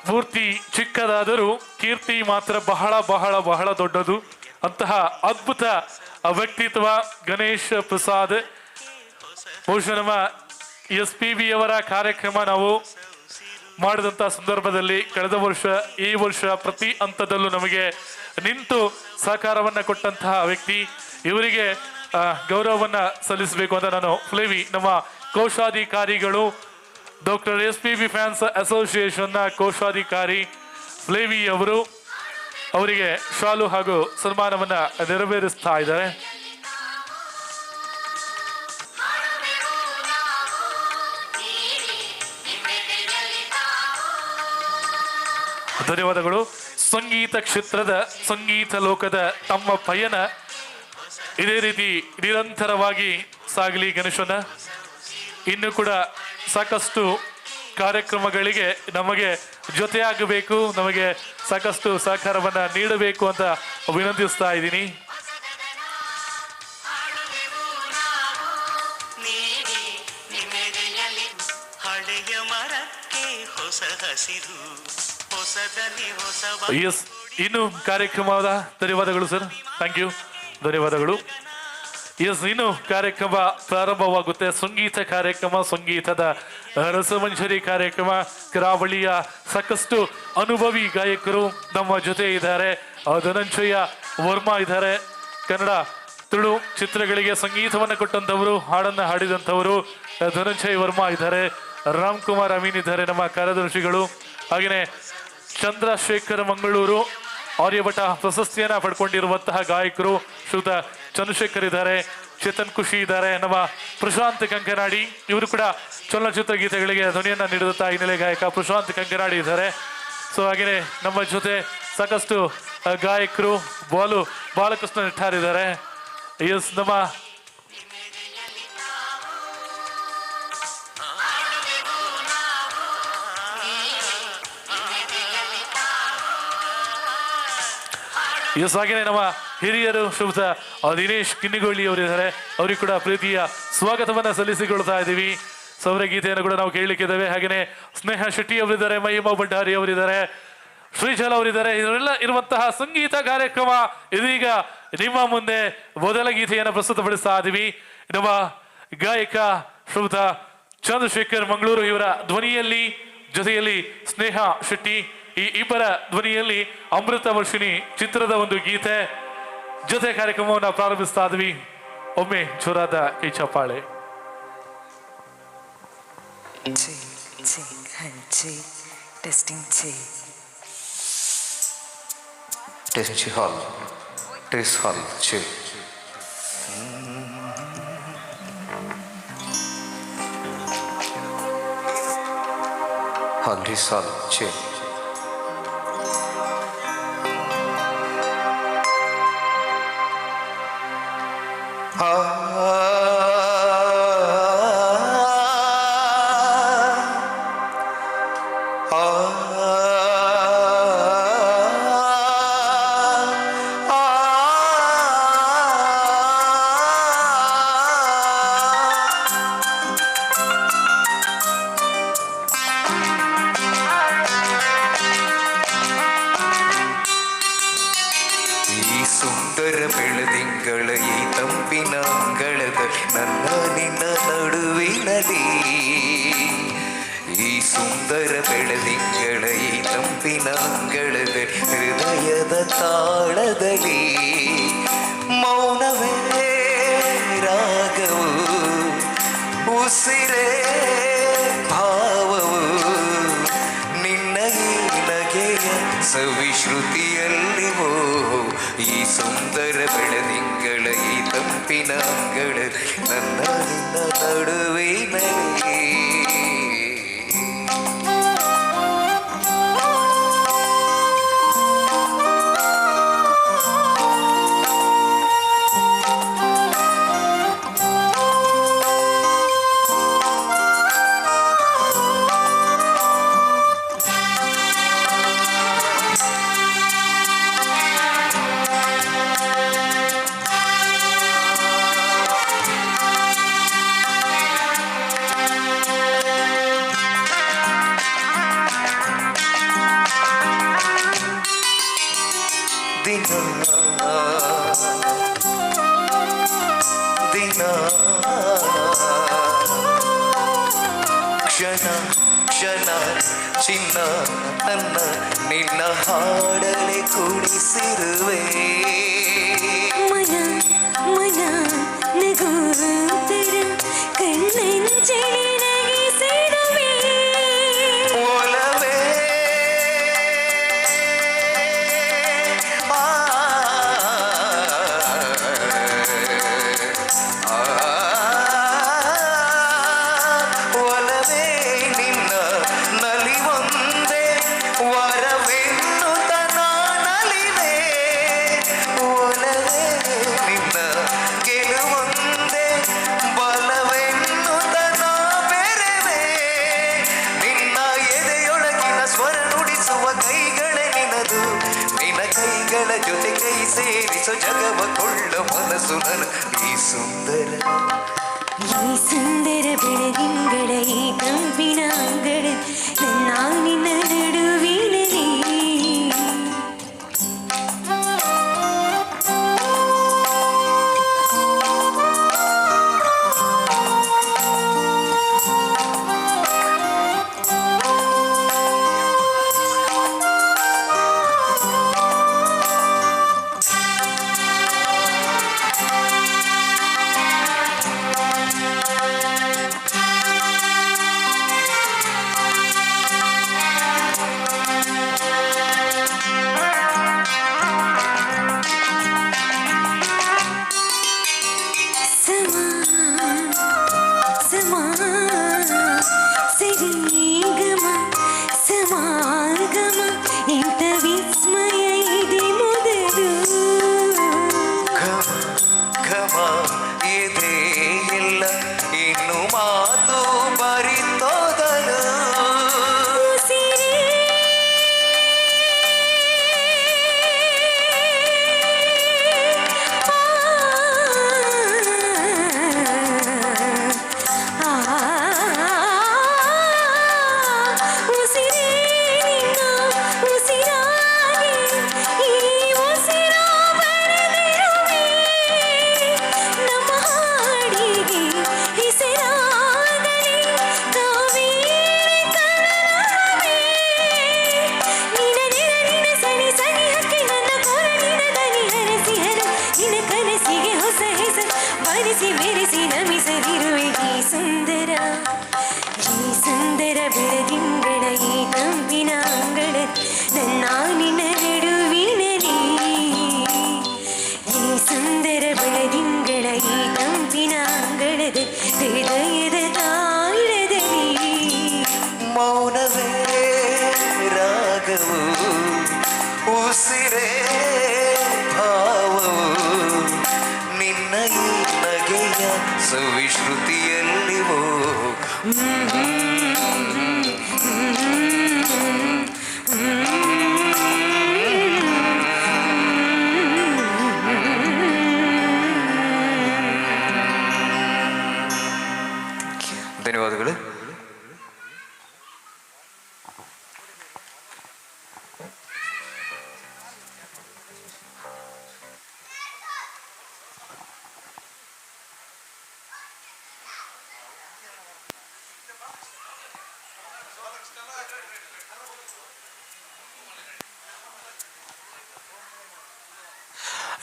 ಮೂರ್ತಿ ಚಿಕ್ಕದಾದರೂ ಕೀರ್ತಿ ಮಾತ್ರ ಬಹಳ ಬಹಳ ಬಹಳ ದೊಡ್ಡದು. ಅಂತಹ ಅದ್ಭುತ ವ್ಯಕ್ತಿತ್ವ ಗಣೇಶ್ ಪ್ರಸಾದ್. ಬಹುಶಃ ನಮ್ಮ SPB ಅವರ ಕಾರ್ಯಕ್ರಮ ನಾವು ಮಾಡಿದಂಥ ಸಂದರ್ಭದಲ್ಲಿ ಕಳೆದ ವರ್ಷ ಈ ವರ್ಷ ಪ್ರತಿ ಹಂತದಲ್ಲೂ ನಮಗೆ ನಿಂತು ಸಹಕಾರವನ್ನ ಕೊಟ್ಟಂತಹ ವ್ಯಕ್ತಿ. ಇವರಿಗೆ ಗೌರವವನ್ನ ಸಲ್ಲಿಸಬೇಕು ಅಂತ ನಾನು ಫ್ಲೇವಿ ನಮ್ಮ ಕೋಶಾಧಿಕಾರಿಗಳು ಡಾಕ್ಟರ್ SPB ಫ್ಯಾನ್ಸ್ ಅಸೋಸಿಯೇಷನ್ನ ಕೋಶಾಧಿಕಾರಿ ಫ್ಲೇವಿ ಅವರು ಅವರಿಗೆ ಶಾಲು ಹಾಗೂ ಸನ್ಮಾನವನ್ನ ನೆರವೇರಿಸ್ತಾ ಇದ್ದಾರೆ. ಧನ್ಯವಾದಗಳು. ಸಂಗೀತ ಕ್ಷೇತ್ರದ ಸಂಗೀತ ಲೋಕದ ತಮ್ಮ ಪಯಣ ಇದೇ ರೀತಿ ನಿರಂತರವಾಗಿ ಸಾಗಲಿ ಗಣೇಶನ. ಇನ್ನು ಕೂಡ ಸಾಕಷ್ಟು ಕಾರ್ಯಕ್ರಮಗಳಿಗೆ ನಮಗೆ ಜೊತೆಯಾಗಬೇಕು, ನಮಗೆ ಸಾಕಷ್ಟು ಸಹಕಾರವನ್ನ ನೀಡಬೇಕು ಅಂತ ವಿನಂತಿಸ್ತಾ ಇದ್ದೀನಿ. ಎಸ್, ಇನ್ನು ಕಾರ್ಯಕ್ರಮದ ಧನ್ಯವಾದಗಳು ಸರ್, ಥ್ಯಾಂಕ್ ಯು, ಧನ್ಯವಾದಗಳು. ಎಸ್, ಇನ್ನು ಕಾರ್ಯಕ್ರಮ ಪ್ರಾರಂಭವಾಗುತ್ತೆ. ಸಂಗೀತ ಕಾರ್ಯಕ್ರಮ, ಸಂಗೀತದ ರಸಮಂಜರಿ ಕಾರ್ಯಕ್ರಮ. ಕರಾವಳಿಯ ಸಾಕಷ್ಟು ಅನುಭವಿ ಗಾಯಕರು ನಮ್ಮ ಜೊತೆ ಇದ್ದಾರೆ. ಧನಂಜಯ ವರ್ಮಾ ಇದ್ದಾರೆ. ಕನ್ನಡ ತುಳು ಚಿತ್ರಗಳಿಗೆ ಸಂಗೀತವನ್ನು ಕೊಟ್ಟಂಥವರು, ಹಾಡನ್ನು ಹಾಡಿದಂಥವರು ಧನಂಜಯ ವರ್ಮಾ ಇದ್ದಾರೆ. ರಾಮ್ ಕುಮಾರ್ ಅಮೀನ್ ಇದ್ದಾರೆ ನಮ್ಮ ಕಾರ್ಯದರ್ಶಿಗಳು. ಹಾಗೆಯೇ ಚಂದ್ರಶೇಖರ ಮಂಗಳೂರು ಆರ್ಯಭಟ ಪ್ರಶಸ್ತಿಯನ್ನ ಪಡ್ಕೊಂಡಿರುವಂತಹ ಗಾಯಕರು ಶ್ರೀಯುತ ಚಂದ್ರಶೇಖರ್ ಇದ್ದಾರೆ. ಚೇತನ್ ಖುಷಿ ಇದ್ದಾರೆ. ನಮ್ಮ ಪ್ರಶಾಂತ್ ಕಂಕನಾಡಿ ಇವರು ಕೂಡ ಚಲನಚಿತ್ರ ಗೀತೆಗಳಿಗೆ ಧ್ವನಿಯನ್ನ ನೀಡಿದಂತಹ ಹಿನ್ನೆಲೆ ಗಾಯಕ ಪ್ರಶಾಂತ್ ಕಂಕನಾಡಿ ಇದ್ದಾರೆ. ಸೊ ಹಾಗೆಯೇ ನಮ್ಮ ಜೊತೆ ಸಾಕಷ್ಟು ಗಾಯಕರು ಬಾಲಕೃಷ್ಣ ನಿಟ್ಟಾರಿದ್ದಾರೆ. ಎಸ್, ನಮ್ಮ ಹಾಗೆಯೇ ನಮ್ಮ ಹಿರಿಯರು ಶ್ರೀಯುತ ದಿನೇಶ್ ಕಿನ್ನಿಗೊಳ್ಳಿ ಅವರಿದ್ದಾರೆ. ಅವರಿಗೆ ಕೂಡ ಪ್ರೀತಿಯ ಸ್ವಾಗತವನ್ನ ಸಲ್ಲಿಸಿಕೊಳ್ತಾ ಇದ್ದೀವಿ. ಸೌರ ಗೀತೆಯನ್ನು ಕೂಡ ನಾವು ಕೇಳಲಿಕ್ಕಿದ್ದೇವೆ. ಹಾಗೆಯೇ ಸ್ನೇಹ ಶೆಟ್ಟಿ ಅವರಿದ್ದಾರೆ, ಮಹಿಮಾ ಭಂಡಾರಿ ಅವರಿದ್ದಾರೆ, ಶ್ರೀಜಲ್ ಅವರಿದ್ದಾರೆ. ಇವರೆಲ್ಲ ಇರುವಂತಹ ಸಂಗೀತ ಕಾರ್ಯಕ್ರಮ ಇದೀಗ ನಿಮ್ಮ ಮುಂದೆ ಮೊದಲ ಗೀತೆಯನ್ನು ಪ್ರಸ್ತುತಪಡಿಸ್ತಾ ಇದ್ದೀವಿ. ನಮ್ಮ ಗಾಯಕ ಶ್ರೀಯುತ ಚಂದ್ರಶೇಖರ್ ಮಂಗಳೂರು ಇವರ ಧ್ವನಿಯಲ್ಲಿ, ಜೊತೆಯಲ್ಲಿ ಸ್ನೇಹ ಶೆಟ್ಟಿ, ಈ ಇಬ್ಬರ ಧ್ವನಿಯಲ್ಲಿ ಅಮೃತ ವರ್ಷಿಣಿ ಚಿತ್ರದ ಒಂದು ಗೀತೆ ಜೊತೆ ಕಾರ್ಯಕ್ರಮವನ್ನು ಪ್ರಾರಂಭಿಸ್ತಾ ಇದ್ವಿ. ಒಮ್ಮೆ ಜೋರಾದ ಕೈ ಚಪ್ಪಾಳೆ. ಸುಂದರ ಬೆಳದಿಂಗಳ ಈ ತಂಪಿನ ಅಂಗಳದ ನನ್ನ ನಿನ್ನ ನಡುವಿನಲ್ಲಿ, ಈ ಸುಂದರ ಬೆಳದಿಂಗಳ ಈ ತಂಪಿನ ಅಂಗಳದ ಹೃದಯದ ತಾಳದಲ್ಲಿ ಮೌನವೇ ರಾಗವು, ಉಸಿರೇ ಭಾವವು, ನಿನ್ನ ಈ ನಗೆಯ ಸವಿಶ್ರುತಿಯಲ್ಲಿವೋ ಈ ಸುಂದರ ಬೆಳದಿಂಗಳ ಈ ತಂಪಿನ ಅಂಗಳ ನನ್ನ ನಿನ್ನ ನಡುವಿನಲ್ಲಿ. ದಿನ ಕ್ಷಣ ಕ್ಷಣ ಚಿನ್ನ ನನ್ನ ನಿನ್ನ ಹಾಡಲೆ ಕುಡಿಸಿರುವೆ. ಮನ ಮನ ನಗುತ್ತರ ಕಣ್ಣಂಚಲಿ ನಗಿಸಿರುವೆ. ಒಲವೇ ಒಲವೇ ನಿನ್ನ ನಲಿವೊಂದೇ ವರವೆನ್ನುತ್ತ ನಾನಲಿವೆ. ಒಲವೇ ನಿನ್ನ ಗೆಲುವೊಂದೇ ಬಲವೆನ್ನುತ್ತ ನಾ ಬೆರೆವೆ. ನಿನ್ನ ಎದೆಯೊಳಗಿನ ಸ್ವರ ನುಡಿಸುವ ಕೈಗಳ ನಿನದು, ನಿನ್ನ ಕೈಗಳ ಜೊತೆ ಕೈ ಸೇರಿಸೋ ಜಗವ ಕೊಳ್ಳ ಮನಸ್ಸು ನನ್ನ ಈ ಸುಂದರ ಬೆಳದಿಂಗಳ ಈ ತಂಪಿನ ಅಂಗಳ ನನ್ನ ನಿನ್ನ ನಡುವಿನಲ್ಲಿ. ಘಮ ಎದೆ ಎಲ್ಲ ಇನ್ನು ಮಾತು ಬರಿತೋದಲು ಬೆಳದಿಂಗಳ ಈ ಕಂಪಿನ ಅಂಗಳ ನನ್ನ ನಿನ್ನ ನಡುವಿನಲಿ ಈ ಸುಂದರ ಬೆಳದಿಂಗಳ ಈ ಕಂಪಿನ ಅಂಗಳದ ಹೃದಯದ ತಾಳದಲ್ಲಿ ಮೌನವೇ ರಾಗವು ಉಸಿರೇ ಭಾವವು ನಿನ್ನ ಈ ನಗೆಯ ಸುವಿಶ್ರುತಿಯಲ್ಲಿವೋ ಧನ್ಯವಾದಗಳು.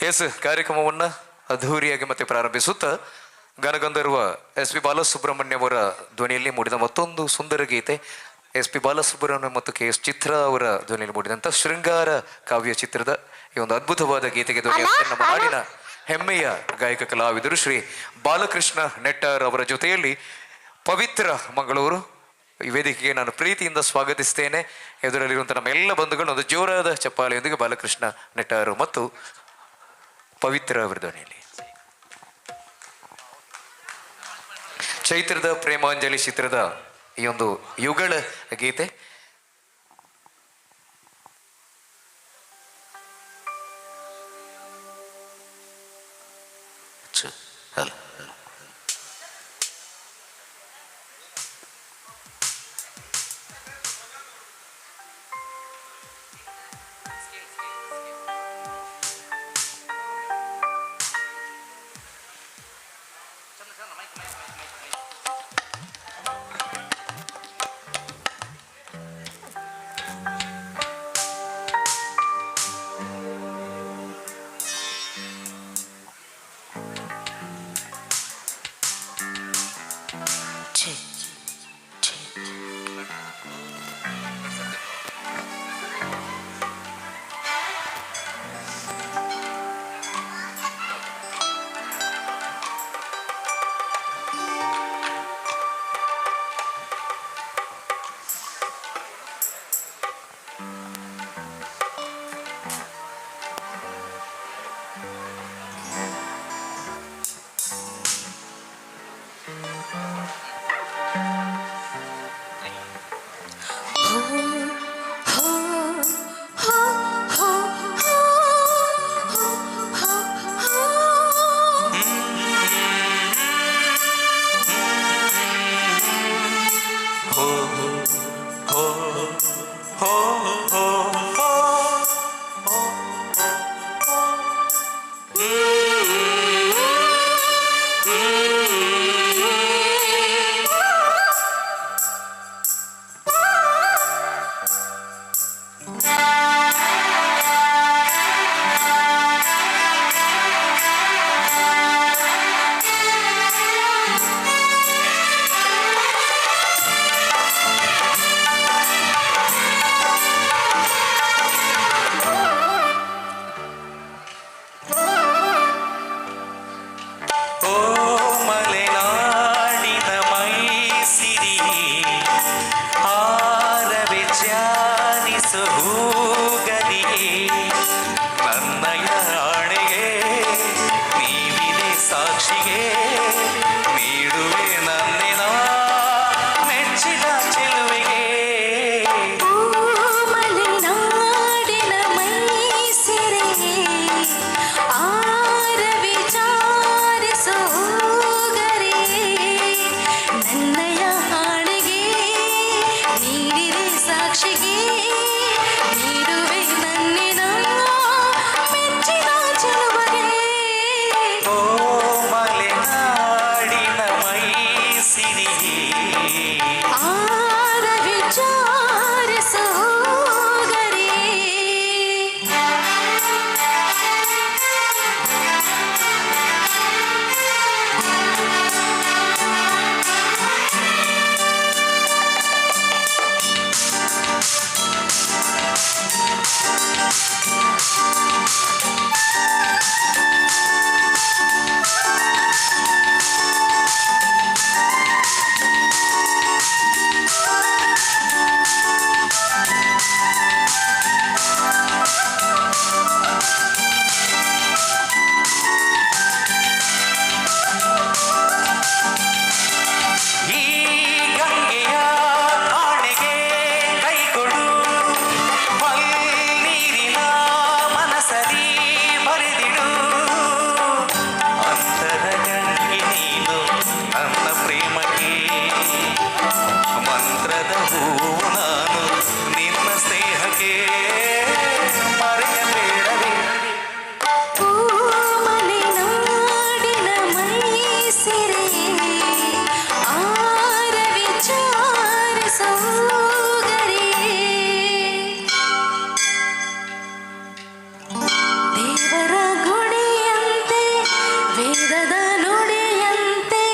ಎಸ್, ಕಾರ್ಯಕ್ರಮವನ್ನು ಅದ್ಧೂರಿಯಾಗಿ ಮತ್ತೆ ಪ್ರಾರಂಭಿಸುತ್ತಾ ಗಾನಗಂಧರ್ವ ಎಸ್ ಪಿ ಬಾಲಸುಬ್ರಹ್ಮಣ್ಯ ಅವರ ಧ್ವನಿಯಲ್ಲಿ ಮೂಡಿದ ಮತ್ತೊಂದು ಸುಂದರ ಗೀತೆ, ಎಸ್ ಪಿ ಬಾಲಸುಬ್ರಹ್ಮಣ್ಯ ಮತ್ತು ಕೆ ಎಸ್ ಚಿತ್ರ ಅವರ ಧ್ವನಿಯಲ್ಲಿ ಮೂಡಿದಂಥ ಶೃಂಗಾರ ಕಾವ್ಯ ಚಿತ್ರದ ಈ ಒಂದು ಅದ್ಭುತವಾದ ಗೀತೆಗೆ ಧ್ವನಿ ನಮ್ಮ ನಾಡಿನ ಹೆಮ್ಮೆಯ ಗಾಯಕ ಕಲಾವಿದರು ಶ್ರೀ ಬಾಲಕೃಷ್ಣ ನೆಟ್ಟಾರ್ ಅವರ ಜೊತೆಯಲ್ಲಿ ಪವಿತ್ರ ಮಂಗಳೂರು ಈ ವೇದಿಕೆಗೆ ನಾನು ಪ್ರೀತಿಯಿಂದ ಸ್ವಾಗತಿಸ್ತೇನೆ. ಎದುರಲ್ಲಿರುವಂಥ ನಮ್ಮ ಎಲ್ಲ ಬಂಧುಗಳು ಒಂದು ಜೋರಾದ ಚಪ್ಪಾಳೆಯೊಂದಿಗೆ ಬಾಲಕೃಷ್ಣ ನೆಟ್ಟಾರು ಮತ್ತು ಪವಿತ್ರ ಅವರ ಧ್ವನಿಯಲ್ಲಿ ಚೈತ್ರದ ಪ್ರೇಮಾಂಜಲಿ ಚಿತ್ರದ ಈ ಒಂದು ಯುಗಳ ಗೀತೆ. ಸಾಕ್ಷಿಗೆ ನೀಡುವೆ ನನ್ನಿನ ಮೆಚ್ಚಿದ ಚೆಲುವೆಗೆ ಮಲೆನಾಡಿನ ಮೈಸಿರೆ ಆರ ವಿಚಾರಿಸೋ ಹೋಗರೆ ನನ್ನಯ ಹಾಡಿಗೆ ನೀಡಿದೆ ಸಾಕ್ಷಿಗೆ ನೀಡುವೆ ನನ್ನಿನ ಮೆಚ್ಚಿದ ಚೆಲುವಗೆ ಓ ಮಲೆನಾಡಿನ ಮೈಸಿರಿಗೆ ಆರ ವಿಚಾರಿಸೋ ಹೋಗರೆ ಈ ಗಂಗೆಯ ಆಣೆಗೆ ಕೈಕೊಡು ನೀರಿನ ಮನಸರಿ ಬರೆದಿಡು ಅಂತರ ಗಂಗೆ ನೀನು ನನ್ನ ಪ್ರೇಮಕ್ಕೆ ಮಂತ್ರದ ಹೂವು ನಾನು ನಿನ್ನ ಸ್ನೇಹಕ್ಕೆ ಮರೆಯಬೇಡವೇ ಮಲೆನಾಡಿನ ಮೈಸಿರೆ ಆರ ವಿಚಾರಿಸೋ ಹೋಗರೆ ದೇವರ ಗುಡಿಯಂತೆ ವೇದದ ನುಡಿಯಂತೆ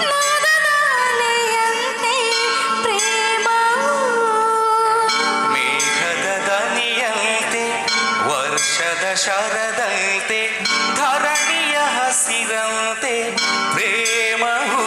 ನಾದದ ಅಲೆಯಂತೆ ಪ್ರೇಮವು ಮೇಘದ ದನಿಯಂತೆ ವರ್ಷದ ಶರದಂತೆ ಧರಣಿಯ ಹಸಿರಂತೆ ಪ್ರೇಮವು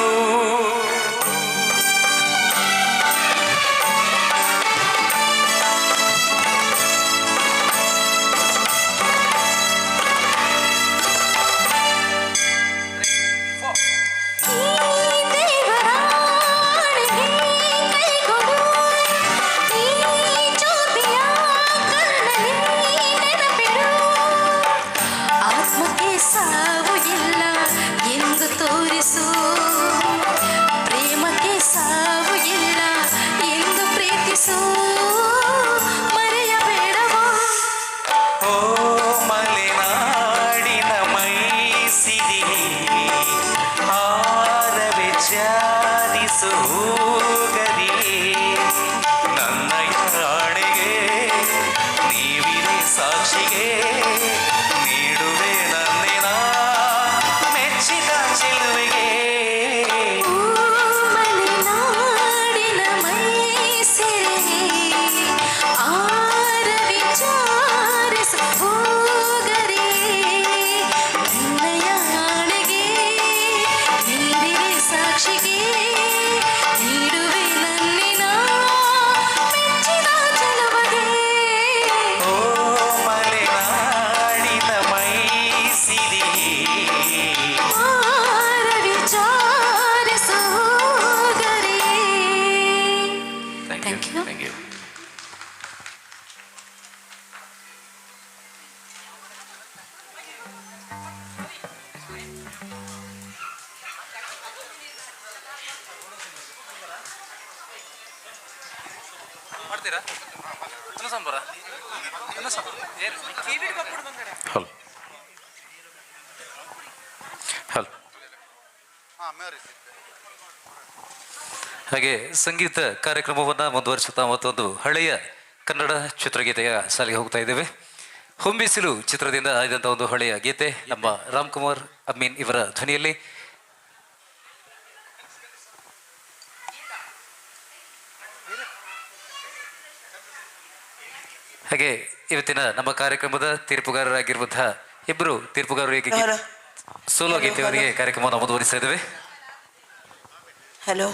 ಆತ್ಮಕ್ಕೆ ಸಾವು ಇಲ್ಲ ಎಂದು ತೋರಿಸು ಪ್ರೇಮಕ್ಕೆ ಸಾವು ಇಲ್ಲ ಎಂದು ಪ್ರೀತಿಸು ಮರೆಯಬೇಡವೋ ಓ ಮಲೆನಾಡಿನ ಮೈಸಿರಿ ಆರ ವಿಚಾರಿಸು ಹೋಗರಿ ನನ್ನ ಯಾಣೆಗೆ ನೀವಿರೆ ಸಾಕ್ಷಿಗೆ ನೀಡುವೆ ನನ್ನಿನ ಮೆಚ್ಚಿದ ಚೆಲುವೆಗೆ ಮಲೆನಾಡಿನ ಮೈಸಿರೆ ಆರ ವಿಚಾರಿಸು ಹೋಗರೆ ನನ್ನಯ ಹಾಡಿಗೆ ನೀಡಿದೆ ಸಾಕ್ಷಿಗೆ ನೀಡುವೆ ನನ್ನಿನ ಮೆಚ್ಚಿದ ಚೆಲುವಗೆ ಓ ಮಲೆನಾಡಿನ ಮೈಸಿರಿ ಆರ ವಿಚಾರಿಸು ಹೋಗರೆ ಥ್ಯಾಂಕ್ ಯು ಮಾಡ್ತೀರಾ ಅನ್ನ ಸಾಂಬಾರ ಹಲೋ ಹಲೋ ಹಾಗೆ ಸಂಗೀತ ಕಾರ್ಯಕ್ರಮವನ್ನು ಮುಂದುವರಿಸುತ್ತಾ ಮತ್ತೊಂದು ಹಳೆಯ ಕನ್ನಡ ಚಿತ್ರಗೀತೆಯ ಸಾಲಿಗೆ ಹೋಗ್ತಾ ಇದ್ದೇವೆ. ಹೊಂಬಿಸಿಲು ಚಿತ್ರದಿಂದ ಆಯ್ದಂಥ ಒಂದು ಹಳೆಯ ಗೀತೆ ನಮ್ಮ ರಾಮ್ಕುಮಾರ್ ಅಮೀನ್ ಇವರ ಧ್ವನಿಯಲ್ಲಿ. ಹಾಗೆ ಇವತ್ತಿನ ನಮ್ಮ ಕಾರ್ಯಕ್ರಮದ ತೀರ್ಪುಗಾರರಾಗಿರುವಂತಹ ಇಬ್ಬರು ತೀರ್ಪುಗಾರರಿಗೆ ಸೋಲೋ ಗೀತೆಯವರಿಗೆ ಕಾರ್ಯಕ್ರಮವನ್ನು ಮುಂದುವರಿಸ್ತಾ ಇದ್ದೇವೆ. Hello,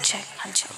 Check, check.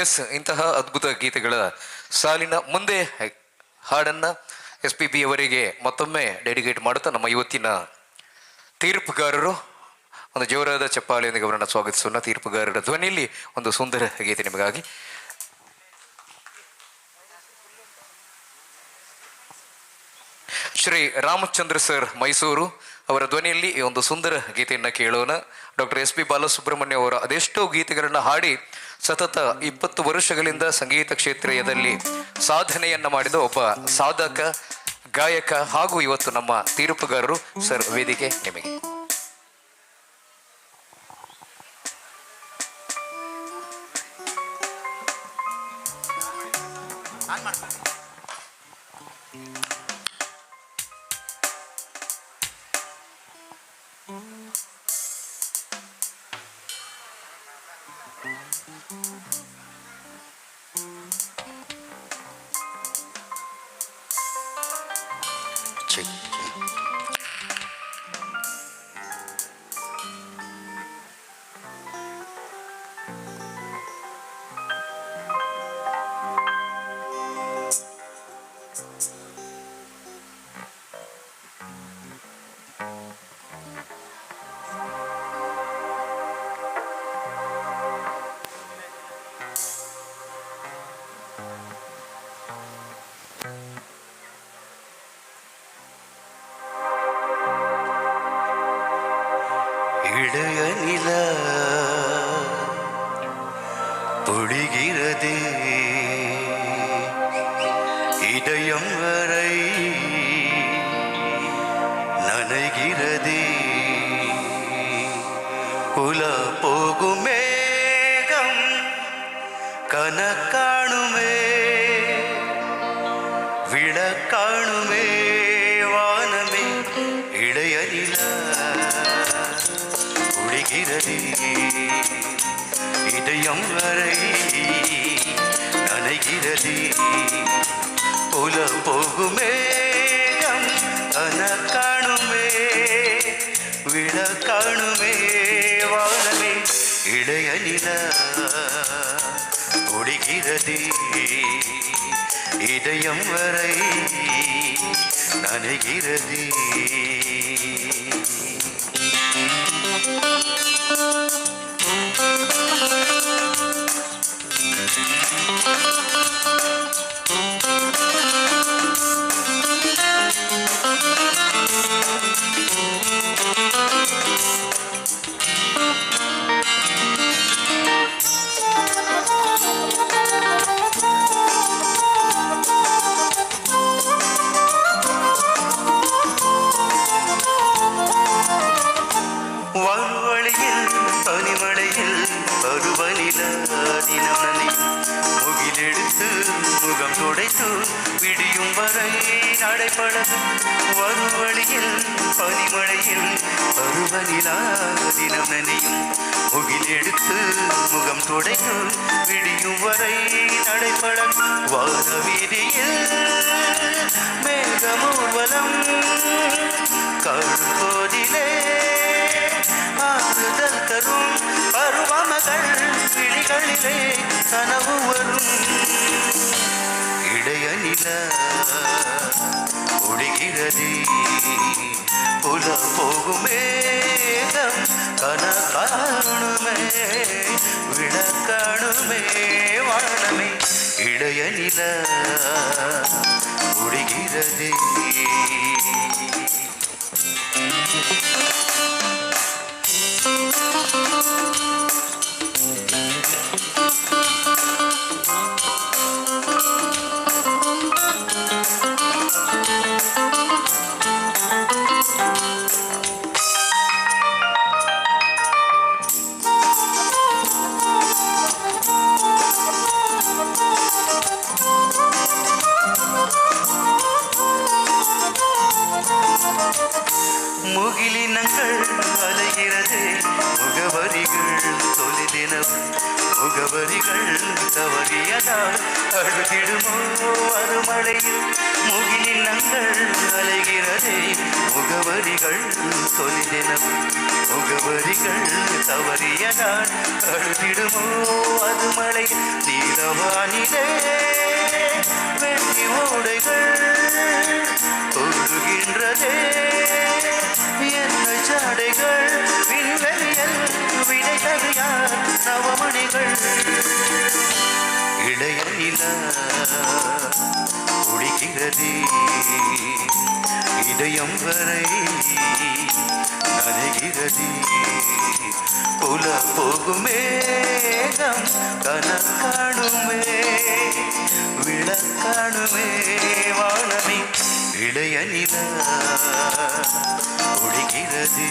ಎಸ್, ಇಂತಹ ಅದ್ಭುತ ಗೀತೆಗಳ ಸಾಲಿನ ಮುಂದೆ ಹಾಡನ್ನ SPB ಅವರಿಗೆ ಮತ್ತೊಮ್ಮೆ ಡೆಡಿಕೇಟ್ ಮಾಡುತ್ತಾ ನಮ್ಮ ಇವತ್ತಿನ ತೀರ್ಪುಗಾರರು ಒಂದು ಜೋರಾದ ಚಪ್ಪಾಳೆಯೊಂದಿಗೆ ಅವರನ್ನು ಸ್ವಾಗತಿಸೋಣ. ತೀರ್ಪುಗಾರರ ಧ್ವನಿಯಲ್ಲಿ ಒಂದು ಸುಂದರ ಗೀತೆ ನಿಮಗಾಗಿ. ಶ್ರೀ ರಾಮಚಂದ್ರ ಸರ್ ಮೈಸೂರು ಅವರ ಧ್ವನಿಯಲ್ಲಿ ಈ ಒಂದು ಸುಂದರ ಗೀತೆಯನ್ನು ಕೇಳೋಣ. ಡಾಕ್ಟರ್ SP ಬಾಲಸುಬ್ರಹ್ಮಣ್ಯ ಅವರ ಅದೆಷ್ಟೋ ಗೀತೆಗಳನ್ನು ಹಾಡಿ ಸತತ 20 ವರ್ಷಗಳಿಂದ ಸಂಗೀತ ಕ್ಷೇತ್ರದಲ್ಲಿ ಸಾಧನೆಯನ್ನ ಮಾಡಿದ ಒಬ್ಬ ಸಾಧಕ, ಗಾಯಕ ಹಾಗೂ ಇವತ್ತು ನಮ್ಮ ತೀರ್ಪುಗಾರರು. ಸರ್, ವೇದಿಕೆ ನಿಮಗೆ. இடையநில பொழிகிறதே இதயம் வரை நனைகிறதே உல போகும் மேகம் கனக்காணுமே விளக்காணுமே வானமே இடையநில பொழிகிறதே இதயம் வரை நனைகிறதே புல போகுமே கனக்காணுமே விளக்காணுமே வானமே இடையநில பொழிகிறதே இதயம் வரை நனைகிறதே. வான்வழியில் பனிமழையில் பருவநில தினம் நனையும் முகிலெடுத்து முகம் துடைத்து விடியும் வரை நடைபழகும். வருவழியில் பனிமழையில் பருவநிலா தினம் நனையும் முகிலெடுத்து முகம் துடைத்து விடியும் வரை நடைபழகும். வானவீதியில் மேகமூர்வலம் கழும்போதிலே ஆறுதல் தரும் பருவமகள் விழிகளிலே கனவு வரும். இடையநில ஒழிகிறதே புல போகும் மேகம் கனகாணுமே விளக்காணுமே வானமே இடையநில ஒழிகிறதே. முகிலினங்கள் அலைகிறது முகவரிகள் தொலைதினம் முகவரிகள் தவறியதால் அழுகிடுமோ அருமழையில். முகிலினங்கள் அலைகிறது முகவரிகள் தொலைதினம் முகவரிகள் தவறியதால் அழுதிடுமோ அது மழை நீலவானிலே வெள்ளி ஓடைகள் தொழுகின்றதே என்ன ஜாடைகள் விண்வெளியல் விடை தவியார் நவமணிகள் இளைய நிலா ஒளிகிறதே இதயம் வரை நனைகிறதே புல போகும் மேகம் கனக்காணுமே விளக்காணுமே வானமே இளைய நிலா ஒளிகிறதே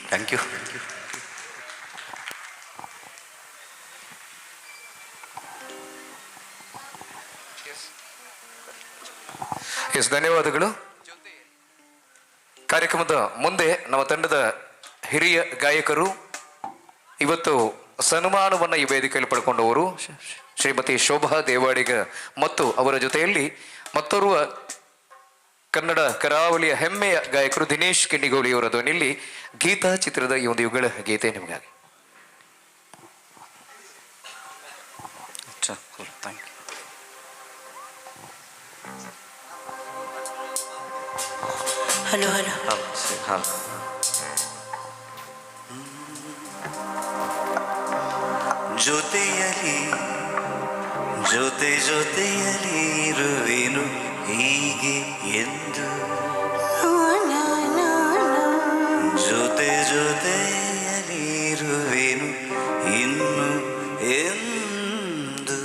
Thank you. ಎಸ್, ಧನ್ಯವಾದಗಳು. ಕಾರ್ಯಕ್ರಮದ ಮುಂದೆ ನಮ್ಮ ತಂಡದ ಹಿರಿಯ ಗಾಯಕರು ಇವತ್ತು ಸನ್ಮಾನವನ್ನು ಈ ವೇದಿಕೆಯಲ್ಲಿ ಪಡ್ಕೊಂಡವರು ಶ್ರೀಮತಿ ಶೋಭಾ ದೇವಾಡಿಗ ಮತ್ತು ಅವರ ಜೊತೆಯಲ್ಲಿ ಮತ್ತೋರ್ವ ಕನ್ನಡ ಕರಾವಳಿಯ ಹೆಮ್ಮೆಯ ಗಾಯಕರು ದಿನೇಶ್ ಕಿಂಡಿಗೋಳಿಯವರ ಧ್ವನಿಯಲ್ಲಿ ಗೀತಾ ಚಿತ್ರದ ಈ ಒಂದು ಯುಗಳ ಗೀತೆ ನಿಮಗಾಗಿ. ಹಲೋ ಹಲೋ ಜೊತೆಯಲಿ ಜೊತೆಯಲಿ ಇರುವೆನು ಹೀಗೆ ಎಂದು ಜೊತೆಯಲಿ ಇರುವೆನು ಇನ್ನು ಎಂದು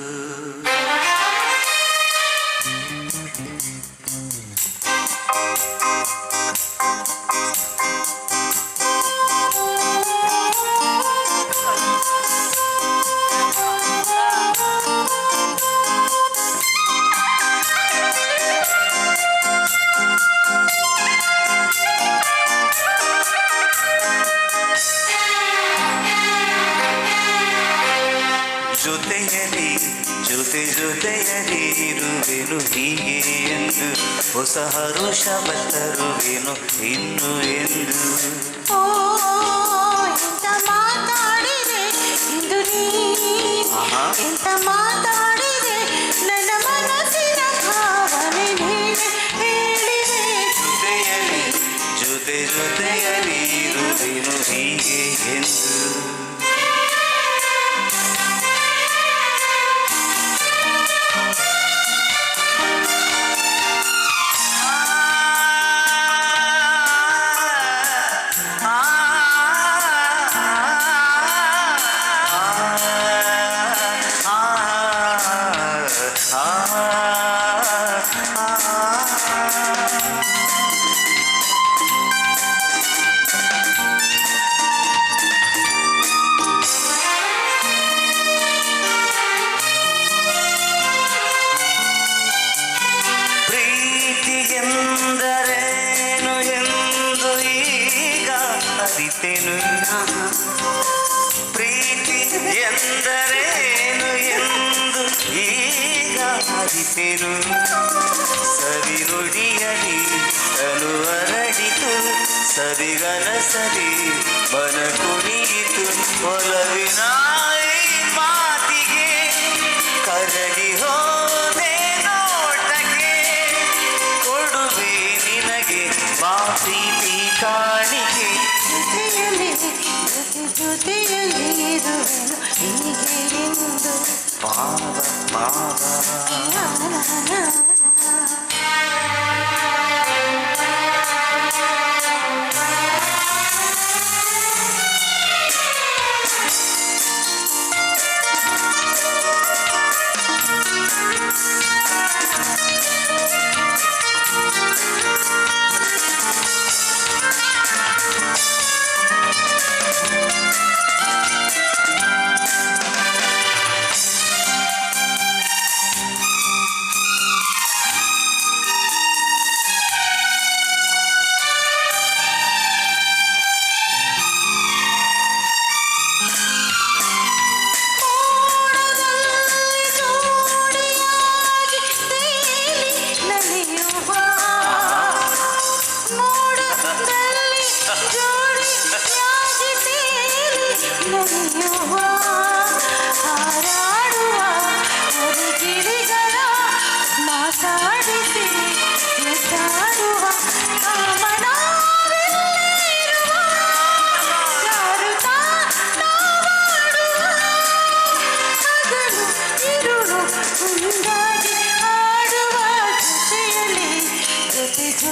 ಜೊತೆಯಲಿ ಇರುವೆನು ಹೀಗೆ ಎಂದು ಹೊಸ ಹರುಷ ಬತ್ತರುವೆನು ಇನ್ನು ಎಂದು ಎಂತ ಮಾತಾಡಿದೆ ಇಂದು ನೀ ಎಂತ ಮಾತಾಡಿದೆ ನನ್ನ ಮನಸ್ಸಿನ ಭಾವನೆ ನೀನೆ ಹೇಳಿದೆ ಜೊತೆಯಲಿ ಇರುವೆನು ಹೀಗೆ ಎಂದು ಪ್ರೀತಿ ಎಂದರೇನು ಎಂದು ಈಗ ಅರಿತೆನು ಸರಿ ನುಡಿಯಲಿ ತನು ಅರಳಿತು ಸರಿಗನಸರಿ ಮನ ಕುಣಿಯಿತು ಒಲವಿನ ಮಾತಿಗೆ ಕರಗಿ ಹೋದೆ ನೋಟಕ್ಕೆ ಕೊಡುವೆ ನಿನಗೆ ಬಾ ಪ್ರೀತಿ ಕಾಣಿಕೆ ಜೊತೆಯಲ್ಲಿ ಇರುವೆನು ಹೀಗೆ ಎಂದು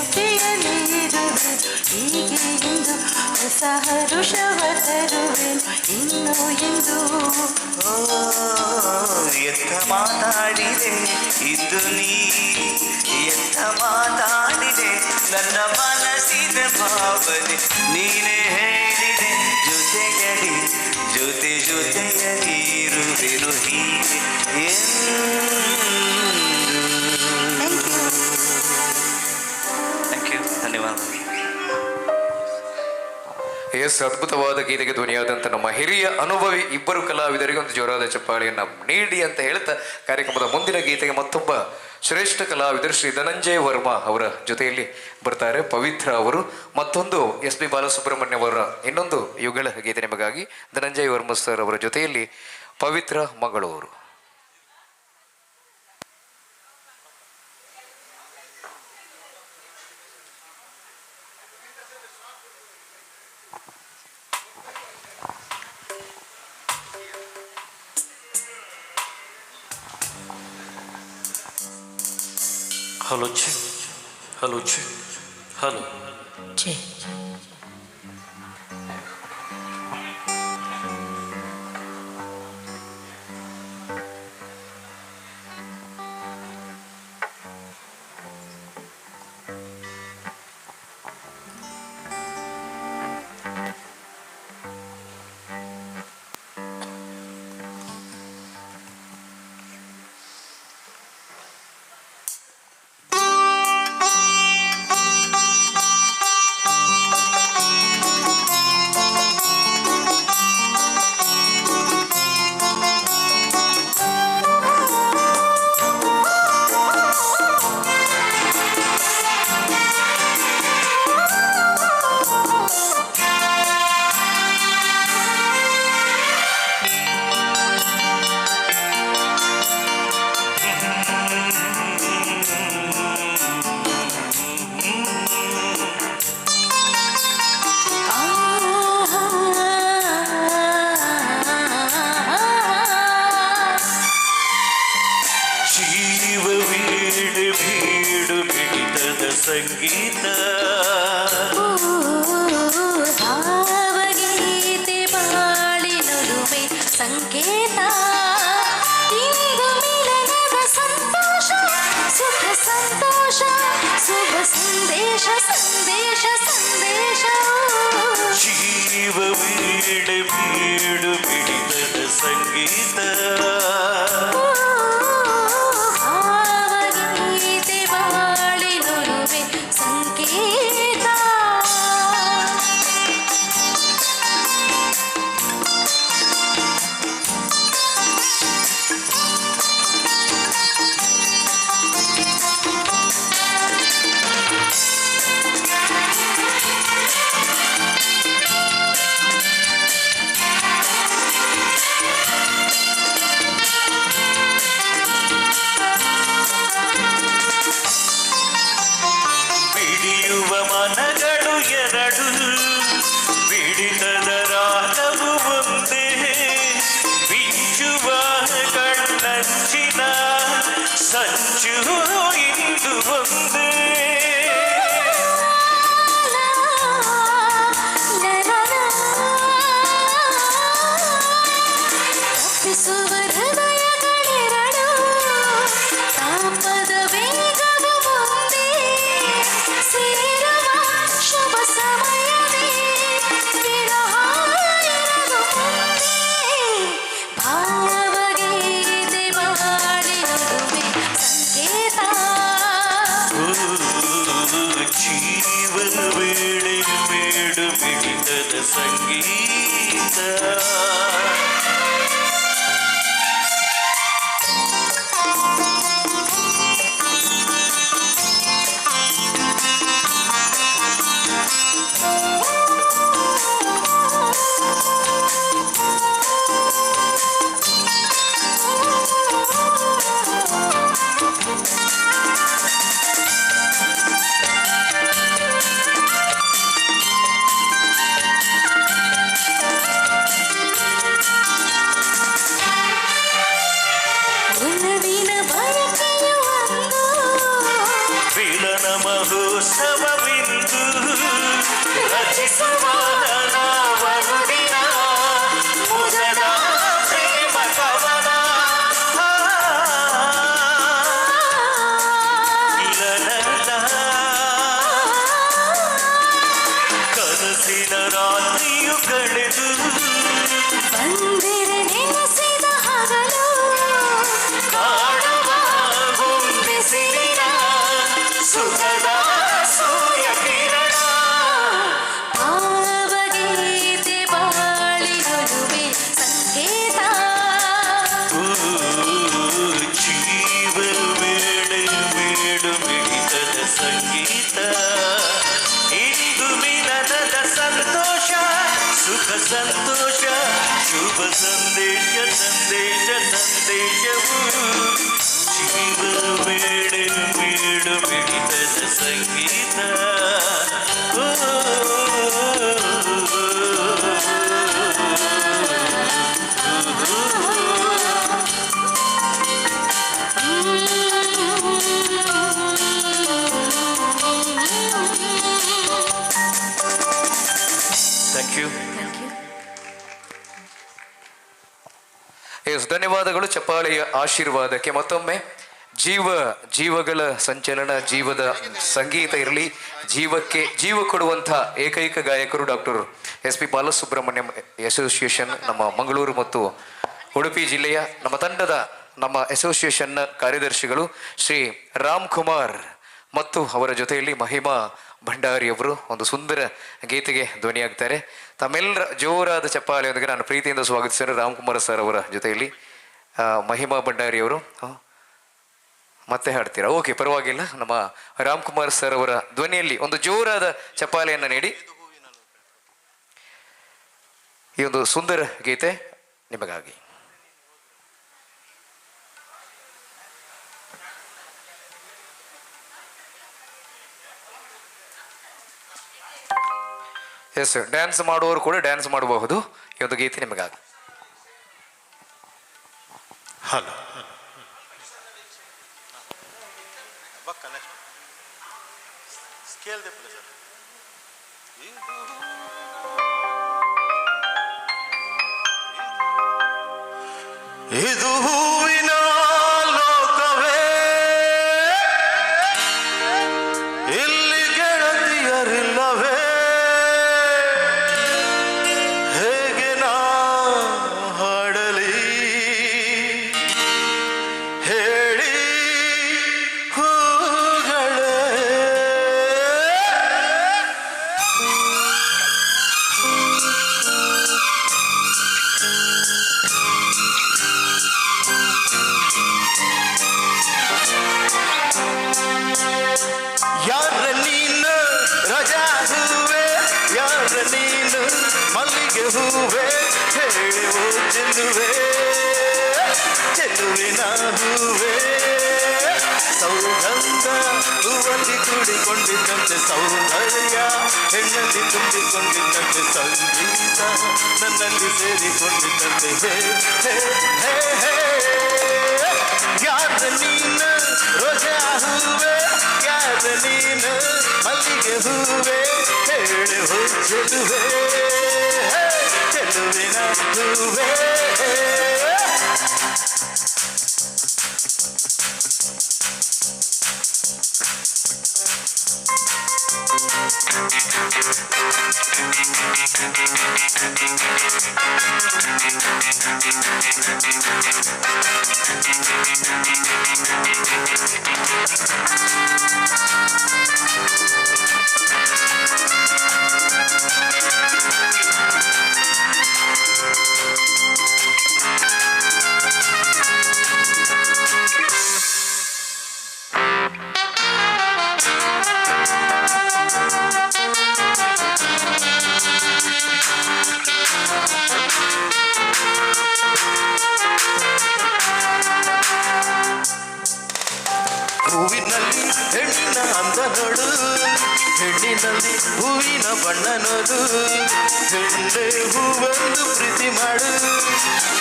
ಜೊತೆಯಲ್ಲಿ ಇರುವೆನು ಹೀಗೆ ಎಂದು ಹೊಸ ಹರುಷವ ತರುವೆನು ಇನ್ನು ಎಂದು. ಎಂತ ಮಾತಾಡಿದೆ ಇದು ನೀ, ಎಂತ ಮಾತಾಡಿದೆ ನನ್ನ ಮನಸ್ಸಿನ ಭಾವನೆ ನೀನೇ ಹೇಳಿದೆ ಜೊತೆಯಲ್ಲಿ ಜೊತೆಯಲ್ಲಿ ಇರುವೆನು ಹೀಗೆ ಎಂದು. ಥ್ಯಾಂಕ್ ಯು, ಧನ್ಯವಾದ. ಎಸ್, ಅದ್ಭುತವಾದ ಗೀತೆಗೆ ಧ್ವನಿಯಾದಂಥ ನಮ್ಮ ಹಿರಿಯ ಅನುಭವಿ ಇಬ್ಬರು ಕಲಾವಿದರಿಗೆ ಒಂದು ಜೋರಾದ ಚಪ್ಪಾಳೆಯನ್ನು ನೀಡಿ ಅಂತ ಹೇಳ್ತಾ ಕಾರ್ಯಕ್ರಮದ ಮುಂದಿನ ಗೀತೆಗೆ ಮತ್ತೊಬ್ಬ ಶ್ರೇಷ್ಠ ಕಲಾವಿದರು ಶ್ರೀ ಧನಂಜಯ ವರ್ಮಾ ಅವರ ಜೊತೆಯಲ್ಲಿ ಬರ್ತಾರೆ ಪವಿತ್ರ ಅವರು. ಮತ್ತೊಂದು ಎಸ್ ಪಿ ಬಾಲಸುಬ್ರಹ್ಮಣ್ಯ ಅವರ ಇನ್ನೊಂದು ಯುಗಳ ಗೀತೆ ನಿಮಗಾಗಿ ಧನಂಜಯ ವರ್ಮ ಸರ್ ಅವರ ಜೊತೆಯಲ್ಲಿ ಪವಿತ್ರ ಮಂಗಳೂರು. ಹಲೋ ಹಲೋ ಹಲೋ ಸಂಗೀತ ಭಾವಗೀತೆ ಬಾಳಿನೊಲುಮೆ ಸಂಕೇತ ಇಂದು ಮಿಲನದ ಸಂತೋಷ ಸುಖ ಸಂತೋಷ ಶುಭ ಸಂದೇಶ ಸಂದೇಶ ಸಂದೇಶ ಜೀವ ಬೀಡು ಬೀಡು ಬಿಡಿತದ ಸಂಗೀತ ಭಾವಗೀತೆ ಬಾಳಿನೊಲುಮೆ ಸಂಕೇತ ಬಿಡಿಯುವ ಮನಗಳು ಎರಡು ಬಿಡಿತದ ರಾಗವು ಒಂದೇ ಬಿಚ್ಚುವ ಕಣ್ಣಂಚಿನ ಸಂಚು ಇಂದು ಒಂದೇ ತಪ್ಪಿಸುವ ಹೃದಯಗಳೆರಡು ತಾಪದ ವೇಗವು ಮುಂದೆ ಸೇರುವ ಶುಭ ಸಮಯವೇ ವಿರಹ ಇರದು ಮುಂದೆ ಭಾವಗೀತೆ ಬಾಳಿನೊಲುಮೆ ಸಂಕೇತ ಜೀವನ ವೇಳೆ ಬೇಡು ಬಿಡಿತದ ಸಂಗೀತ ಪ್ರೇಮನ ಮಹೋತ್ಸವವಿಂದು ರಚಿಸುವ ನವನುಡಿನ ಮುದದ ಪ್ರೇಮ ಕವನ ಇರನಲ್ಲ ಕನಸಿನ ರಾತ್ರಿಯು ಕಳೆದು ಬಂದಿರೆ ನೆನೆಸಿದ ಹಗಲು ಕಾಡುವ ಹೊಂಬಿಸಿಲಿನ ಸುಖದ ಸೂರ್ಯ ಕಿರಣ ಭಾವಗೀತೆ ಬಾಳಿನೊಲುವೆ ಸಂಕೇತ ಜೀವನ ವೇಳೆ ಮೇಡು ಮಿಡಿತದ ಸಂಗೀತ ಇಂದು ಮಿಲನದ ಸಂತೋಷ ಸುಖ ಸಂತೋಷ ಶುಭ ಸಂದೇಶ ಸಂದೇಶ ಸಂದೇಶವು ಜೀವನ ವೇಳೆ ಮೇಡು ಮಿಡಿತದ ಸಂಗೀತ ಥ್ಯಾಂಕ್ ಯು. ಎಸ್, ಧನ್ಯವಾದಗಳು. ಚಪ್ಪಾಳೆಯ ಆಶೀರ್ವಾದಕ್ಕೆ ಮತ್ತೊಮ್ಮೆ. ಜೀವಗಳ ಸಂಚಲನ, ಜೀವದ ಸಂಗೀತ ಇರಲಿ, ಜೀವಕ್ಕೆ ಜೀವ ಕೊಡುವಂಥ ಏಕೈಕ ಗಾಯಕರು ಡಾಕ್ಟರ್ SP ಬಾಲಸುಬ್ರಹ್ಮಣ್ಯಂ ಅಸೋಸಿಯೇಷನ್ ನಮ್ಮ ಮಂಗಳೂರು ಮತ್ತು ಉಡುಪಿ ಜಿಲ್ಲೆಯ ನಮ್ಮ ತಂಡದ ನಮ್ಮ ಅಸೋಸಿಯೇಷನ್ನ ಕಾರ್ಯದರ್ಶಿಗಳು ಶ್ರೀ ರಾಮ್ ಕುಮಾರ್ ಮತ್ತು ಅವರ ಜೊತೆಯಲ್ಲಿ ಮಹಿಮಾ ಭಂಡಾರಿಯವರು ಒಂದು ಸುಂದರ ಗೀತೆಗೆ ಧ್ವನಿಯಾಗ್ತಾರೆ. ತಮ್ಮೆಲ್ಲರ ಜೋರಾದ ಚಪ್ಪಾಳೆಯೊಂದಿಗೆ ನಾನು ಪ್ರೀತಿಯಿಂದ ಸ್ವಾಗತಿಸಿದರೆ ರಾಮ್ ಕುಮಾರ್ ಸರ್ ಅವರ ಜೊತೆಯಲ್ಲಿ ಮಹಿಮಾ ಭಂಡಾರಿಯವರು ಮತ್ತೆ ಹಾಡ್ತೀರಾ? ಓಕೆ, ಪರವಾಗಿಲ್ಲ. ನಮ್ಮ ರಾಮ್ ಕುಮಾರ್ ಸರ್ ಅವರ ಧ್ವನಿಯಲ್ಲಿ ಒಂದು ಜೋರಾದ ಚಪ್ಪಾಳೆಯನ್ನು ನೀಡಿ ಈ ಒಂದು ಸುಂದರ ಗೀತೆ ನಿಮಗಾಗಿ. ಎಸ್, ಡ್ಯಾನ್ಸ್ ಮಾಡುವವರು ಕೂಡ ಡ್ಯಾನ್ಸ್ ಮಾಡಬಹುದು. ಈ ಒಂದು ಗೀತೆ ನಿಮಗಾಗಿ. ಹಲೋ ಇದು ಹೂವಿನ ಲೋಕವೇ, ಇಲ್ಲಿ ಗೆಳತಿಯರಿಲ್ಲವೇ, ಹೇಗೆ ನಾ ಹಾಡಲಿ ಹೇಳಿ ಹೂಗಳೇ. ಯಾರ ನೀನು ರಜಾ ಹೂವೆ, ಯಾರ ನೀನು ಮಲ್ಲಿಗೆ ಹೂವೆ, ಹೇಳುವು ಚೆಲುವೆ ಚೆಲುವಿನ ಹೂವೆ. ಸೌಗಂಧ ಹೂವಲ್ಲಿ ಕೂಡಿಕೊಂಡಿದ್ದಂತೆ ಸೌಂದರ್ಯ, ಹೆಣ್ಣಲ್ಲಿ ತುಂಬಿಕೊಂಡಿದ್ದಂತೆ ಸಂಗೀತ, ನನ್ನಲ್ಲಿ ಸೇರಿಕೊಂಡಿದ್ದಂತೆ ಹೇ ಹೇ ಹೇ ಹೇ. ಯಾರ ನೀನು ರೋಜಾ ಹೂವೆ, ಯಾರ ನೀನು ಮಲ್ಲಿಗೆ ಹೂವೆ, ಹೇಳುವು ಚೆಲುವೆ ಚೆಲುವಿನ ಹೂವೆ. ಹೂವಿನಲ್ಲಿ ಹೆಣ್ಣಿನ ಅಂದ ನೋಡು, ಹೆಣ್ಣಿನಲ್ಲಿ ಹೂವಿನ ಬಣ್ಣ ನೋಡು, ಹೆಣ್ಣೆ ಹೂವೊಂದು ಪ್ರೀತಿ ಮಾಡು,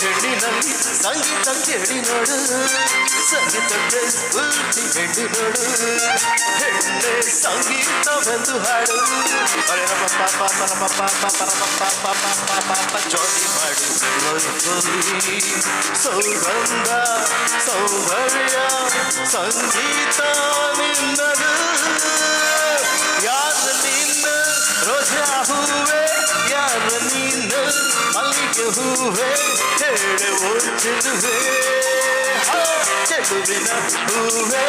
ಹೆಣ್ಣಿನಲ್ಲಿ ಸಂಗೀತ ಕೇಳಿ ನೋಡು, ಸಂಗೀತಕ್ಕೆ ಸ್ಫೂರ್ತಿ ಹೆಣ್ಣು ನೋಡು, ಹೆಣ್ಣೆ ಜೋರೆಂದು ಹಾಡು ಅರೆ ರಮ ಪಾಪ ಪರಮ ಪಾಪ ಪರಮ ಪಾಪ ಪಾಪ ಪಾಪ ಜೋಡಿ ಮಾಡು ಸೌಗಂಧ ಸೌಂದರ್ಯ ಸಂಗೀತ ನಿನ್ನದು ಯಾರ ನಿನ್ನ ರೋಜಾ ಹೂವೆ ಯಾರ ನಿನ್ನ ಮಲ್ಲಿಗೆ ಹೂವೆ ಹೇಳೆ ಓ ಚೆಲುವೆ ಚೆಲುವಿನ ಹೂವೆ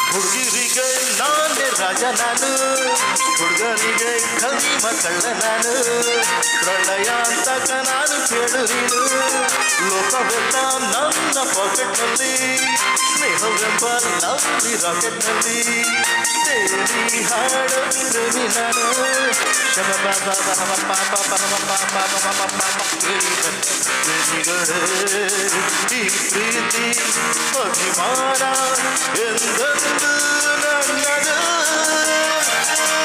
ಹುಡುಗಿರಿಗೆ ನಾನೇ ರಾಜ ನಾನು ಹುಡುಗರಿಗೆ ಕಲ್ಮ ಕಳ್ಳ ನಾನು ಪ್ರಳಯ ಅಂತಕ ನಾನು ಕೇಳು ನೀನು ಲೋಕವೆಲ್ಲ ನನ್ನ ಪಾಕೆಟ್ನಲ್ಲಿ ಸ್ನೇಹವೆಂಬ ಲವ್ಲಿ ರಾಕೆಟ್ನಲ್ಲಿ ಸೇರಿ ಹಾಡುತ್ತಿರುವೆ ನಾನು ಶಮ ಪಾಪ ಪರಮ ಪಾಪ ಪರಮ ಪಾಪ ಪರಮ ಪಾಪ ಈ ಪ್ರೀತಿ ಅಭಿಮಾನ ಎಂದೆಂದು ನನ್ನದು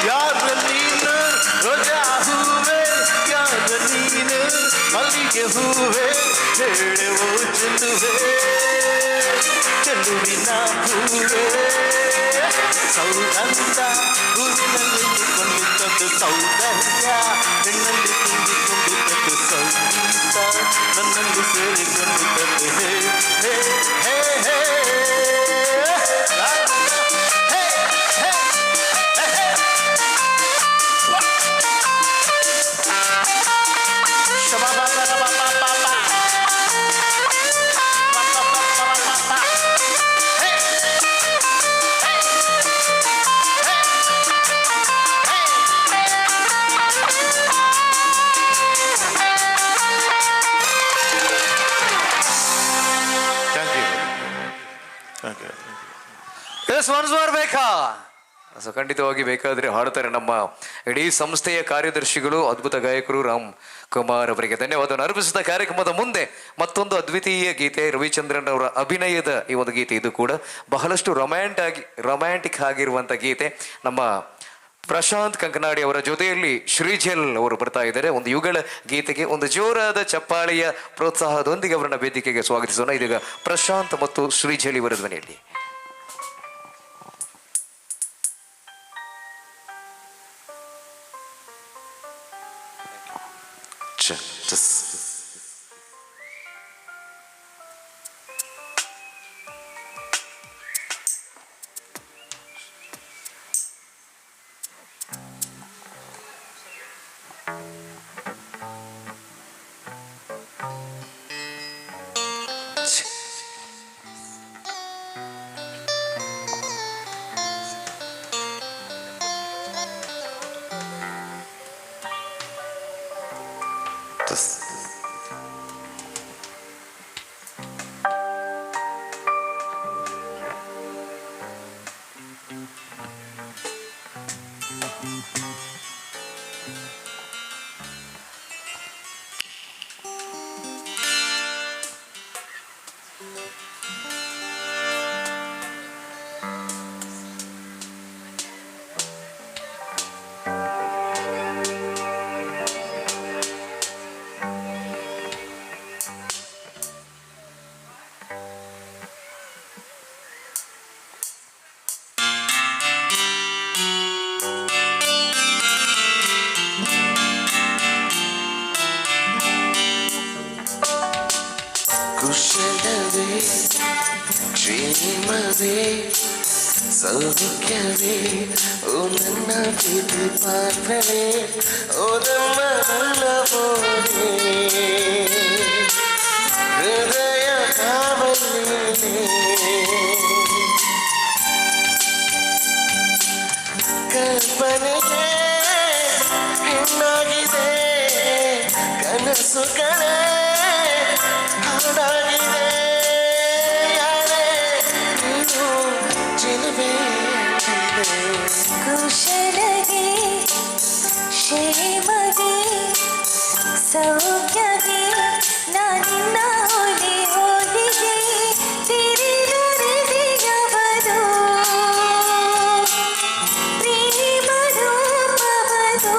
ಯಾರ ನೀನು ರೋಜಾ ಹೂವೆ ಯಾರ ನೀನು ಮಲ್ಲಿಗೆ ಹೂವೆ ಹೇಳುವ ಚೆಲುವೆ ಚೆಲುವಿನ ಹೂವೆ ಸೌಗಂಧ ಹೂವಿನಲ್ಲಿ ತುಂಬಿಕೊಂಡುತ್ತದ್ದು ಸೌಂದರ್ಯ ಹೆಣ್ಣಲ್ಲಿ ತುಂಬಿಕೊಂಡುತ್ತದ್ದು ಸಂಗೀತ ನನ್ನಲ್ಲಿ ಸೇರಿಕೊಂಡುತ್ತದ್ದು ಹೇ ಹೇ ಹೇ ಹೇ ಬೇಕಾ ಸೊ ಖಂಡಿತವಾಗಿ ಬೇಕಾದ್ರೆ ಹಾಡ್ತಾರೆ ನಮ್ಮ ಇಡೀ ಸಂಸ್ಥೆಯ ಕಾರ್ಯದರ್ಶಿಗಳು ಅದ್ಭುತ ಗಾಯಕರು ರಾಮ್ ಕುಮಾರ್ ಅವರಿಗೆ ಧನ್ಯವಾದವನ್ನು ಅರ್ಪಿಸಿದ ಕಾರ್ಯಕ್ರಮದ ಮುಂದೆ ಮತ್ತೊಂದು ಅದ್ವಿತೀಯ ಗೀತೆ ರವಿಚಂದ್ರನ್ ಅವರ ಅಭಿನಯದ ಈ ಒಂದು ಗೀತೆ ಇದು ಕೂಡ ಬಹಳಷ್ಟು ರೊಮ್ಯಾಂಟಿಕ್ ಆಗಿರುವಂಥ ಗೀತೆ ನಮ್ಮ ಪ್ರಶಾಂತ್ ಕಂಕನಾಡಿ ಅವರ ಜೊತೆಯಲ್ಲಿ ಶ್ರೀಜಲ್ ಅವರು ಬರ್ತಾ ಇದ್ದಾರೆ ಒಂದು ಯುಗಳ ಗೀತೆಗೆ ಒಂದು ಜೋರಾದ ಚಪ್ಪಾಳೆಯ ಪ್ರೋತ್ಸಾಹದೊಂದಿಗೆ ಅವರನ್ನ ವೇದಿಕೆಗೆ ಸ್ವಾಗತಿಸೋಣ ಇದೀಗ ಪ್ರಶಾಂತ್ ಮತ್ತು ಶ್ರೀಜಲ್ ಇವರ ಧ್ವನಿಯಲ್ಲಿ ಕುಶಲವೇ ಕ್ಷೇಮವೇ ಸೌಖ್ಯವೇ ಓ ನನ್ನ ಪ್ರೀತಿ ಪಾತ್ರವೇ ಓ ನಮ್ಮ ನಲ್ಲಬೋದೆ ಹೃದಯ ಕಾವಲೇ ಮನೆಗೆ ಹೆಣ್ಣಾಗಿದೆ ಕನಸುಗಳೇ ಹಾಡಾಗಿದೆ ಯಾರೇ ನೀನು ಚೆಲುವೆ ಕುಶಲಗೆ ಕ್ಷೇಮಗೆ ಸೌಖ್ಯಗೆ ನಾನಿನ್ನ ಹೋಲಿ ಹೋಲಿಗೆ ತಿರಿದರಿದೆಯವರು ಪ್ರೇಮ ರೂಪವರು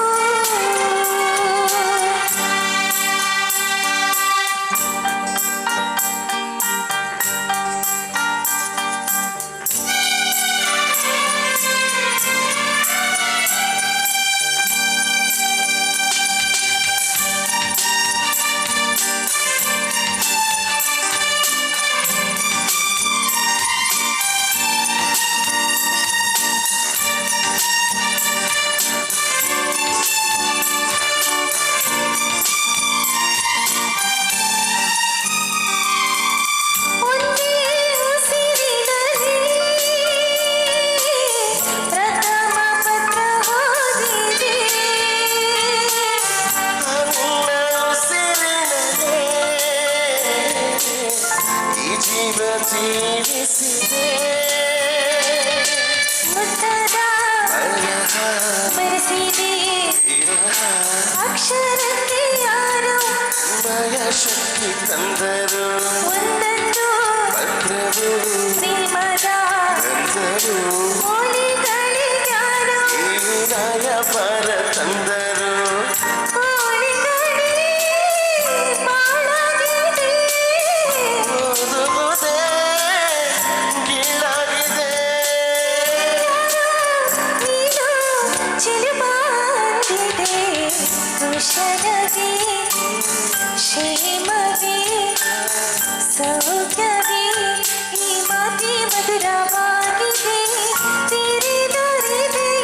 ಜೀವಿಸಿದೆ ಮುತ್ತದ ಬರೆಸಿದೆ ಅಕ್ಷರಕ್ಕೆ ಯಾರು ಮಾಯ ಶಕ್ತಿ ತಂದರು ಒಂದೊಂದು ಪತ್ರವು ಪ್ರೇಮದ ತಂದರು ಹೋಲಿಗಳಿಗ್ಯಾರು ಹೀರಾಯ ಪರ ತಂದರು ಹೋಲಿಗಳಿ ಬಾಳಾಗಿದೆ ಓದುವುದೇ ಗೀಳಾಗಿದೆ ನೀನು ಚಿಲುಬಾಗಿದೆ ಕುಶಲಗೆ ಕ್ಷೇಮಗೆ ಸೌಖ್ಯವೇ ಈ ಮಾತಿ ಮಧುರವಾಗಿದೆ ತಿರಿದರಿದೆಯವರು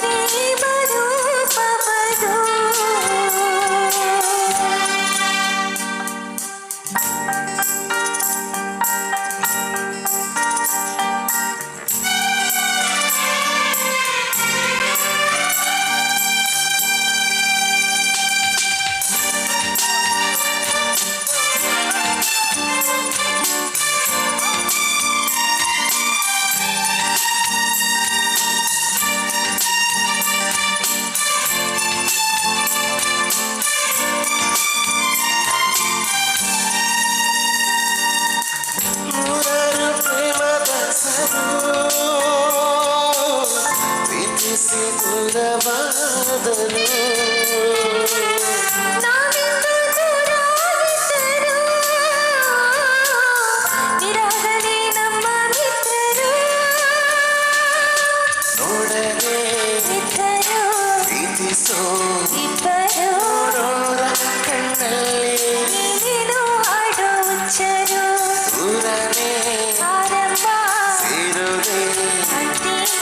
ಪ್ರೇಮ ರೂಪವರು ನೂರಾರು ಪ್ರೇಮದಾಸರು ಪ್ರೀತಿಸಿ ದೂರವಾದರು ನಾವಿಂದು ದೂರಾಗಿದ್ದರು ನಿರಾಗಲಿ ನಮ್ಮ ಮಿತ್ರರು ನೋಡದೆ ಇದ್ದರು ಪ್ರೀತಿಸೋ ಇಬ್ಬರು ನೋಡೋರ ಕಣ್ಣಲ್ಲಿ ನೀನು ಹಾಡೋ ಹುಚ್ಚರು ದೂರನೇ ಆರಂಭ ಸೇರುವುದೇ ಅಂತಿಮ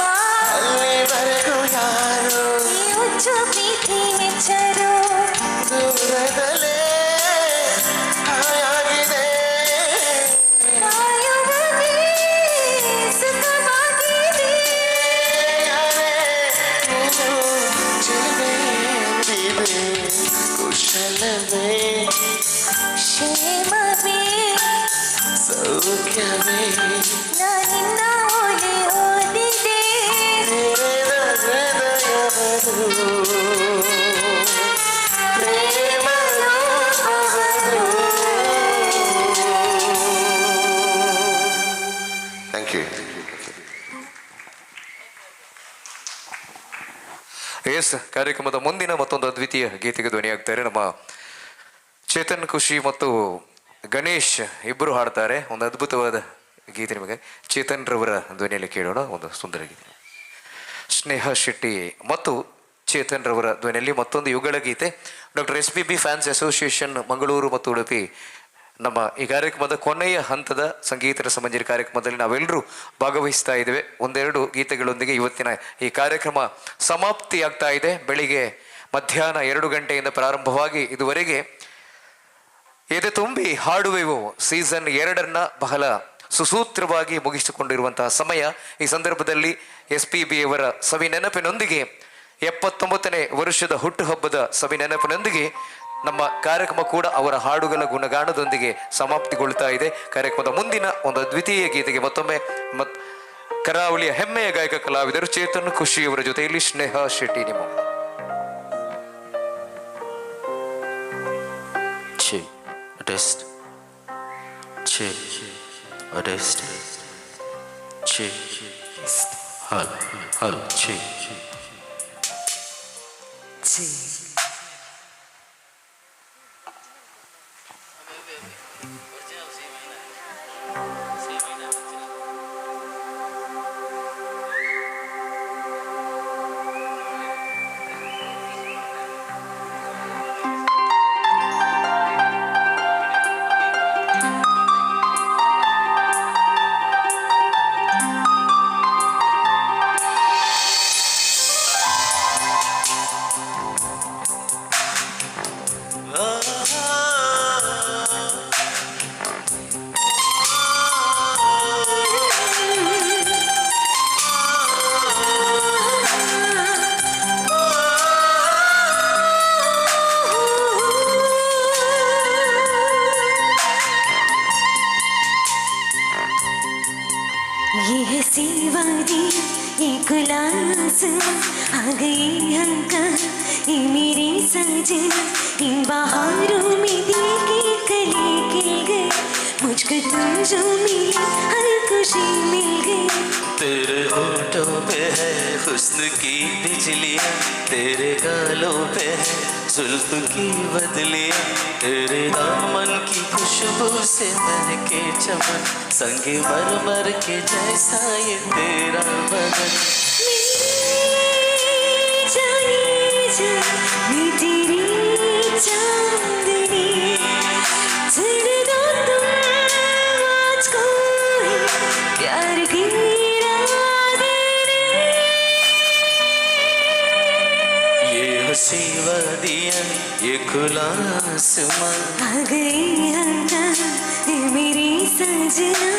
ಅಲ್ಲಿವರೆಗೂ ಯಾರು ಈ ಹುಚ್ಚು ಪ್ರೀತಿ ಮೆಚ್ಚರು ದೂರದಲ್ಲೇ ಹಾಯಾಗಿದೆ ಕಾಯುವುದೇ ಸುಖವಾಗಿದೆ ಯಾರೇ ನೀನು ಚೆಲುವೆ ಎಂದಿದೆ ಕುಶಲವೇ ಕ್ಷೇಮವೇ ಸೌಖ್ಯವೇ ನಾನಿನ್ನ ಹೋಲಿ ಹೋಲಿದೆ ತೆರೆದ ಹೃದಯವರು ಪ್ರೇಮ ರೂಪವರು ಥ್ಯಾಂಕ್ ಯು ಎಸ್ ಕಾರ್ಯಕ್ರಮದ ಮುಂದಿನ ಮತ್ತೊಂದು ಅದ್ವಿತೀಯ ಗೀತೆಗೆ ಧ್ವನಿಯಾಗ್ತಾರೆ ನಮ್ಮ ಚೇತನ್ ಖುಷಿ ಮತ್ತು ಗಣೇಶ್ ಇಬ್ಬರು ಹಾಡ್ತಾರೆ. ಒಂದು ಅದ್ಭುತವಾದ ಗೀತೆ ನಿಮಗೆ ಚೇತನ್ ರವರ ಧ್ವನಿಯಲ್ಲಿ ಕೇಳೋಣ. ಒಂದು ಸುಂದರ ಗೀತೆ ಸ್ನೇಹ ಶೆಟ್ಟಿ ಮತ್ತು ಚೇತನ್ ರವರ ಧ್ವನಿಯಲ್ಲಿ ಮತ್ತೊಂದು ಯುಗಳ ಗೀತೆ. Doctor SPB fans association Mangaluru ಮತ್ತು ಉಡುಪಿ ನಮ್ಮ ಈ ಕಾರ್ಯಕ್ರಮದ ಕೊನೆಯ ಹಂತದ ಸಂಗೀತ ರಸಮಂಜರಿ ಕಾರ್ಯಕ್ರಮದಲ್ಲಿ ನಾವೆಲ್ಲರೂ ಭಾಗವಹಿಸ್ತಾ ಇದ್ದೇವೆ. ಒಂದೆರಡು ಗೀತೆಗಳೊಂದಿಗೆ ಇವತ್ತಿನ ಈ ಕಾರ್ಯಕ್ರಮ ಸಮಾಪ್ತಿಯಾಗ್ತಾ ಇದೆ. ಬೆಳಿಗ್ಗೆ ಮಧ್ಯಾಹ್ನ 2 ಗಂಟೆಯಿಂದ ಪ್ರಾರಂಭವಾಗಿ ಇದುವರೆಗೆ ಎದೆ ತುಂಬಿ ಹಾಡುವೆವು ಸೀಸನ್ 2 ಬಹಳ ಸುಸೂತ್ರವಾಗಿ ಮುಗಿಸಿಕೊಂಡಿರುವಂತಹ ಸಮಯ. ಈ ಸಂದರ್ಭದಲ್ಲಿ SPB ಅವರ ಸವಿ ನೆನಪಿನೊಂದಿಗೆ 79ನೇ ವರ್ಷದ ಹುಟ್ಟುಹಬ್ಬದ ಸವಿ ನೆನಪಿನೊಂದಿಗೆ ನಮ್ಮ ಕಾರ್ಯಕ್ರಮ ಕೂಡ ಅವರ ಹಾಡುಗಳ ಗುಣಗಾನದೊಂದಿಗೆ ಸಮಾಪ್ತಿಗೊಳ್ತಾ ಇದೆ. ಕಾರ್ಯಕ್ರಮದ ಮುಂದಿನ ಒಂದು ದ್ವಿತೀಯ ಗೀತೆಗೆ ಮತ್ತೊಮ್ಮೆ ಕರಾವಳಿಯ ಹೆಮ್ಮೆಯ ಗಾಯಕ ಕಲಾವಿದರು ಚೇತನ್ ಖುಷಿಯವರ ಜೊತೆಯಲ್ಲಿ ಸ್ನೇಹ ಶೆಟ್ಟಿ ನಿಮ್ಮ आ गई हमका ये मेरे सजन इन बहारों में दिल के कली खिल गए मुझको तुम जो मिली हर खुशी मिल गई तेरे होठों पे है हुस्न की बिजलियाँ तेरे गालों पे है जुल्फ की बदलियाँ तेरे दामन की खुशबू से महके चमन संगे मरमर के जैसा ये तेरा बदन मैं तेरी चांदनी चढ़ दो तुम मुझको प्यार की ये हंसी वादियाँ ये खुला आसमां आ गई हमका ये मेरी सजना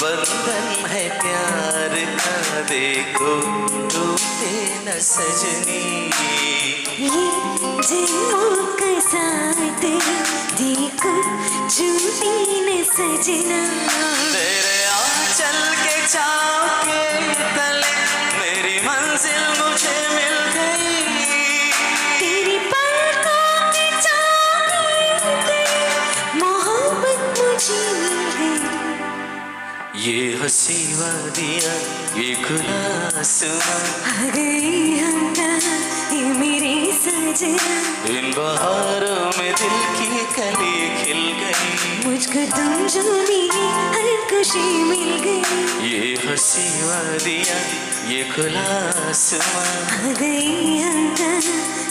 बंधन है प्यार का देखो टूटे न सजनी ये जन्मों का साथ देखो छूटे न सजना तेरे आंचल के छाँव के तले मेरी मंजिल मुझे मिल गई तेरी पलकों की छाँव मोहब्बत मुझे मिल गई ये हंसी वादियाँ ये खुला आसमां आ गई हमका ये मेरे सजना इन बहारों में दिल की कली खिल गई मुझको तुम जो मिली हर खुशी मिल गई ये हंसी वादियाँ ये खुला आसमां आ गई हमका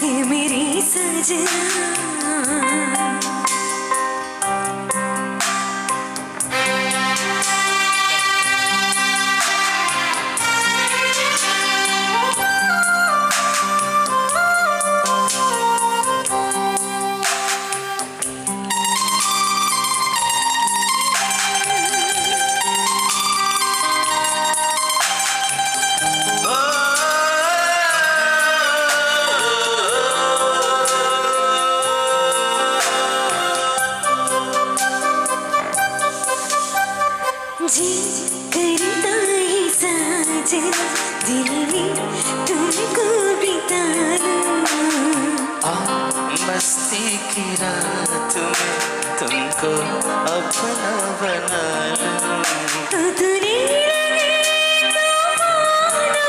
ये मेरी सजना जी करता है साजन दिल में तुमको बिता मस्ती की रात में तुमको अपना बना तो तूने लगे तो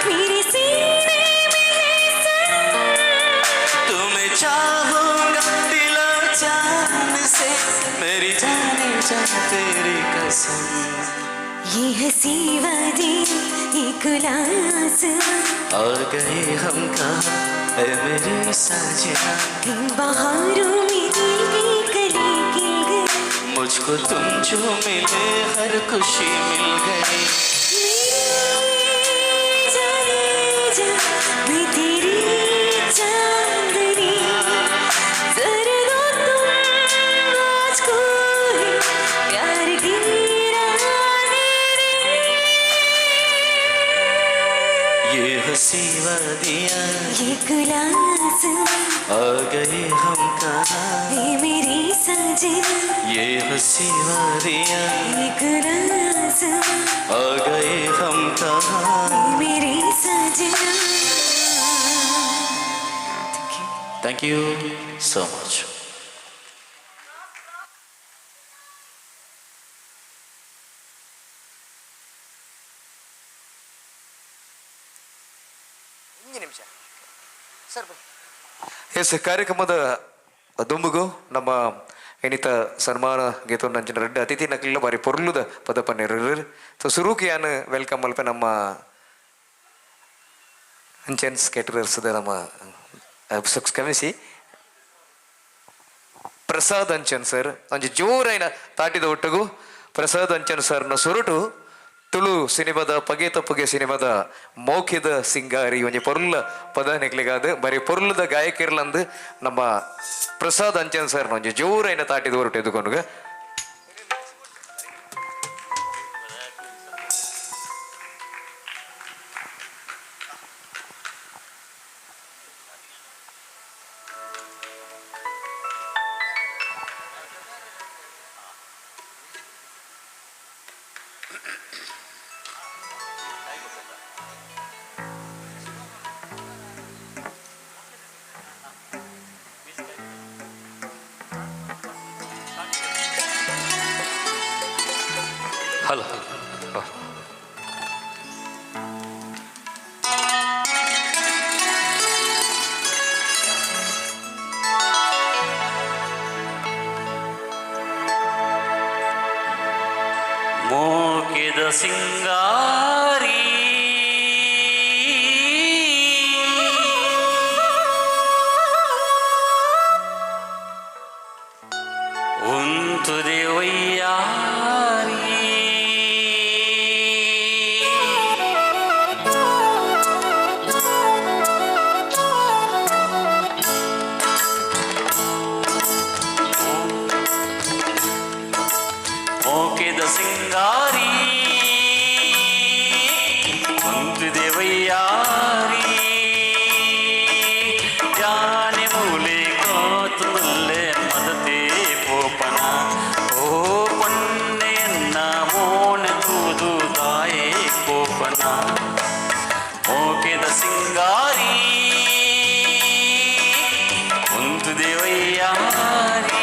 मेरे से तेरी कसम ये हंसी वादी ये खुला आसमां आ गए हम कहाँ है मेरी साजना इन बहारों में दिल की कली खिल गई मुझको तुम जो मिले हर खुशी मिल गई जाने जा मैं तेरी चांदनी जरा दो तुम मुझको है प्यार की ये हंसी वादियाँ ये खुला आसमां आ गए हम कहाँ ये मेरी साजना ये हंसी वादियाँ ये खुला आसमां आ गए हम कहाँ ये मेरी साजना Thank you so much. Yes ಕಾರ್ಯಕ್ರಮದ ದುಂಬುಗು ನಮ್ಮ ಎಣಿತ ಸನ್ಮಾನ ಗೀತ ನಂಚಿನ ರೆಡ್ಡ ಅತಿಥಿ ನಕಲಿಲ್ಲ ಬಾರಿ ಪೊರ್ಲುದ ಪದ ಪನ್ನೆರಡು ಸೊ ಸುರೂಕಿ ಯಾನ್ ವೆಲ್ಕಮ್ ಅಲ್ಪ ನಮ್ಮ ಅಂಚೆನ್ಸ್ ಕೇಟರರ್ಸ್ದ ನಮ್ಮ ಕ್ಷಮಿಸಿ ಪ್ರಸಾದ್ ಅಂಚನ್ ಸರ್ ಒಂಜಿ ಜೋರೈನ ತಾಟಿದ ಒಟ್ಟಗು ಪ್ರಸಾದ್ ಅಂಚನ್ ಸರ್ನ ಸೊರಟು ತುಳು ಸಿನಿಮಾದ ಪಗೆ ತಪ್ಪಗೆ ಸಿನಿಮಾದ ಮೌಖ್ಯದ ಸಿಂಗಾರಿ ಒಂಜಿ ಪೊರ್ಲ ಪದ ನೆಕ್ಲಿಗಾದ ಬರೀ ಪೊರ್ಲದ ಗಾಯಕಿರ್ಲಂದು ನಮ್ಮ ಪ್ರಸಾದ್ ಅಂಚನ್ ಸರ್ನ ಒಂಜಿ ಜೋರೈನ ತಾಟಿದ ಹೊರಟು ಎದುಕೊಂಡುಗ ಹಲೋ ಮೋಕಿದ ಸಿಂಗಾರಿ ಉಂತುದೆ ಒಯ್ಯಾರಿ ಮೋಕಿದ ಸಿಂಗಾರಿ ಒಂದುದೆ ವಯ್ಯಾರಿ ಜಾನೆ ಮೂಲೆ ಕಾತು ಮುಲ್ಲೆ ಮದತೆ ಪೋಪನ ಓ ಪೊನ್ನೆಯನ್ನ ಮೋನ ತೂದು ತಾಯೇ ಪೋಪನ ಮೋಕಿದ ಸಿಂಗಾರಿ ಒಂದುದೆ ವಯ್ಯಾರಿ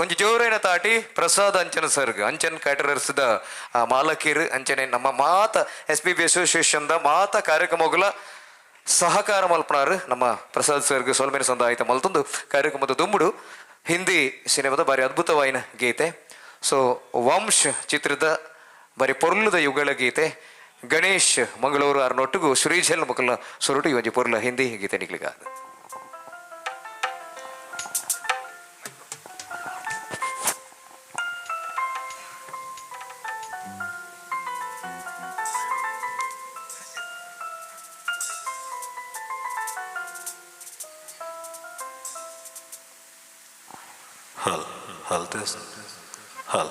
ಒಂಜಿ ಜೋರೈನ ತಾಟಿ ಪ್ರಸಾದ್ ಅಂಚನ್ ಸರ್ಗ್ ಅಂಚನ್ ಕ್ಯಾಟರರ್ಸ್ದ ಮಾಲಕೀರ್ ಅಂಚನೆ ನಮ್ಮ ಮಾತ SPB ಅಸೋಸಿಯೇಷನ್ದ ಮಾತ ಕಾರ್ಯಕ್ರಮಗಳ ಸಹಕಾರ ಮಲ್ಪನಾರು ನಮ್ಮ ಪ್ರಸಾದ್ ಸರ್ಗ್ ಸೋಲ್ಮೇನ ಸಂದಾಯಿತ ಮಲ್ತೊಂದು ಕಾರ್ಯಕ್ರಮದ ದುಂಬುಡು ಹಿಂದಿ ಸಿನಿಮಾದ ಬಾರಿ ಅದ್ಭುತವಾಯಿನ ಗೀತೆ. ಸೊ ವಂಶ್ ಚಿತ್ರದ ಬಾರಿ ಪೊರ್ಲುದ ಯುಗಳ ಗೀತೆ ಗಣೇಶ್ ಮಂಗಳೂರು ಅರ್ನೊಟ್ಟಿಗೂ ಶ್ರೀಜಲ್ ಮಕ್ಕಳ ಸೊರಟು ಒಂಜಿ ಪೊರ್ಲ ಹಿಂದಿ ಗೀತೆ ನಿಕ್ಲಿಗ हल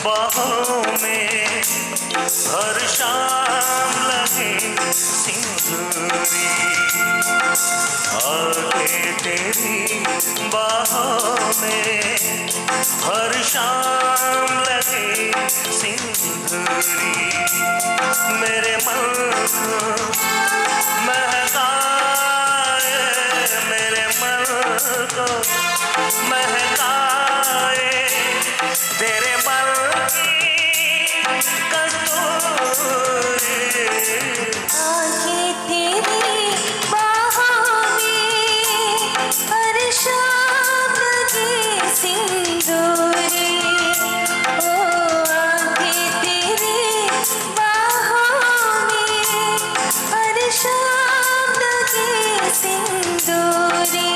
बाहों में हर शाम लगे सिंदूरी आगे तेरी बाहों में हर शाम लगे सिंदूरी मेरे मन को महकाए मेरे मन को महकाए तेरे मन की कस्तूरी आगे तेरी बाहों में हर शाम लगे सिंदूरी ओ आगे तेरी बाहों में हर शाम लगे सिंदूरी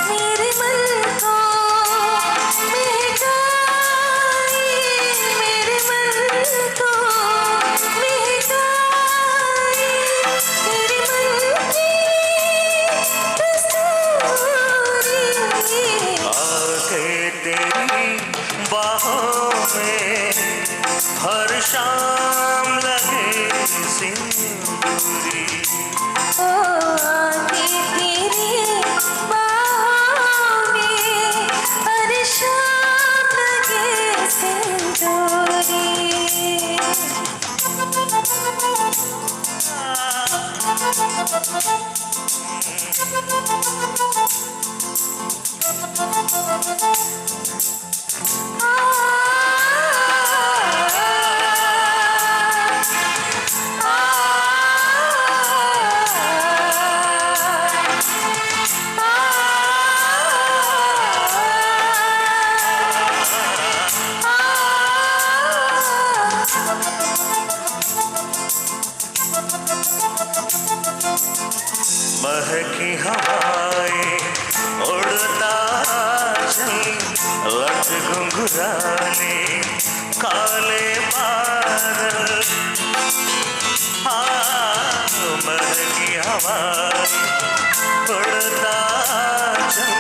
मेरे मन को महकाए मेरे मन को महकाए तेरे मन की कस्तूरी आके तेरी बाहों में हर शाम लगे सिंदूरी ओ आगे तेरी बाहों में हर शाम लगे सिंदूरी महकी हवाएं उड़ता चल लट घुंघराले काले बादल हाँ महकी हवाएं उड़ता चल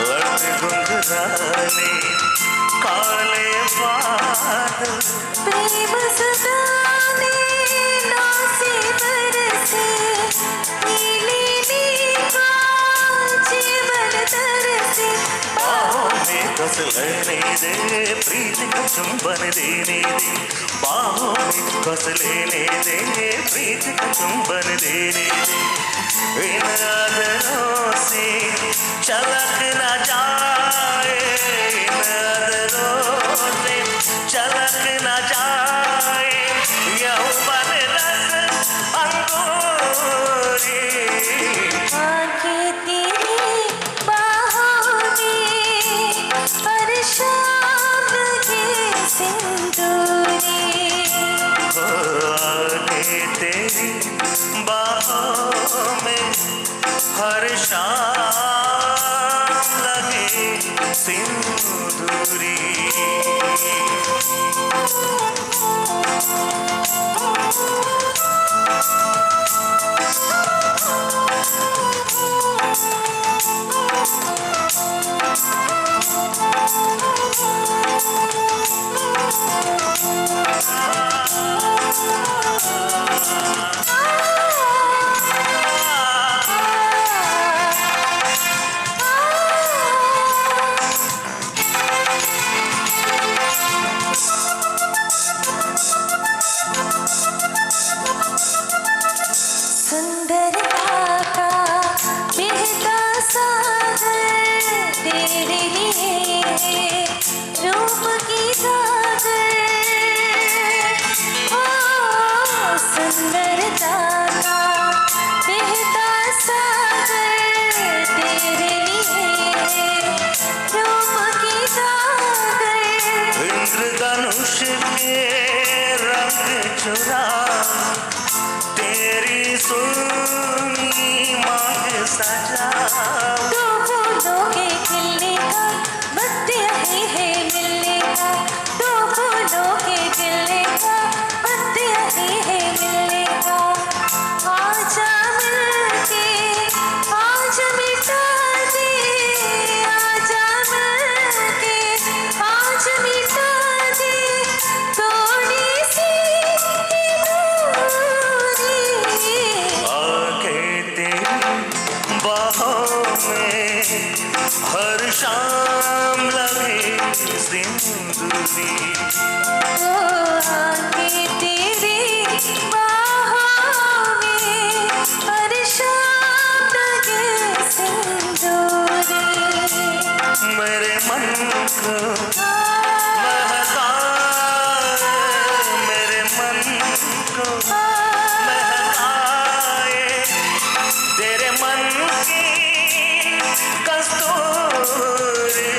लट घुंघराले काले बादल प्रेम सदाने नासे बरसे नीली नीला जीवन तरसे बाहों में कस लेने दे प्रीति का चुंबन देने दे बाहों में कस लेने दे प्रीति का चुंबन देने दे इन अदरों से चलक न जाए इन अदरों से चलक न जाए तेरी बाहों में हर शाम लगे सिंदूरी सुंदरता का बहता सागर तेरे लिए रूप की सागर ओ सुंदरता का बहता सागर तेरे लिए रूप की सागर इंद्रधनुष के रंग चुरा तेरी सुनी मांग सजा दो फूलों के खिलने का वक्त यही है मिलने का दो फूलों के खिलने का वक्त यही है मिलने का आजा मिलके आज मिटा दे आजा मिलके आज मिटा दे थोड़ी सी दूरी आके तेरी बाहों में हर शाम लगे सिंदूरी आके तेरी बाहों में हर शाम लगे सिंदूरी मेरे मन को महकाए मेरे मन को महकाए तेरे मन की कस्तूरी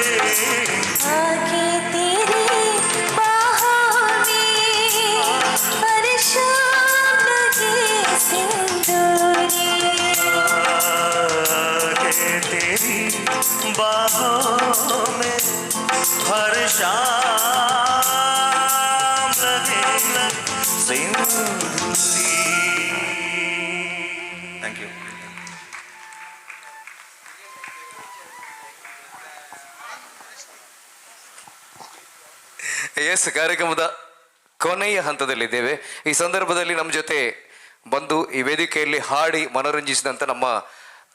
आके तेरी बाहों में हर शाम लगे सिंदूरी आके तेरी बाहों में हर शाम लगे सिंदूरी थैंक यू ಎಸ್ ಕಾರ್ಯಕ್ರಮದ ಕೊನೆಯ ಹಂತದಲ್ಲಿದ್ದೇವೆ. ಈ ಸಂದರ್ಭದಲ್ಲಿ ನಮ್ಮ ಜೊತೆ ಬಂದು ಈ ವೇದಿಕೆಯಲ್ಲಿ ಹಾಡಿ ಮನೋರಂಜಿಸಿದಂಥ ನಮ್ಮ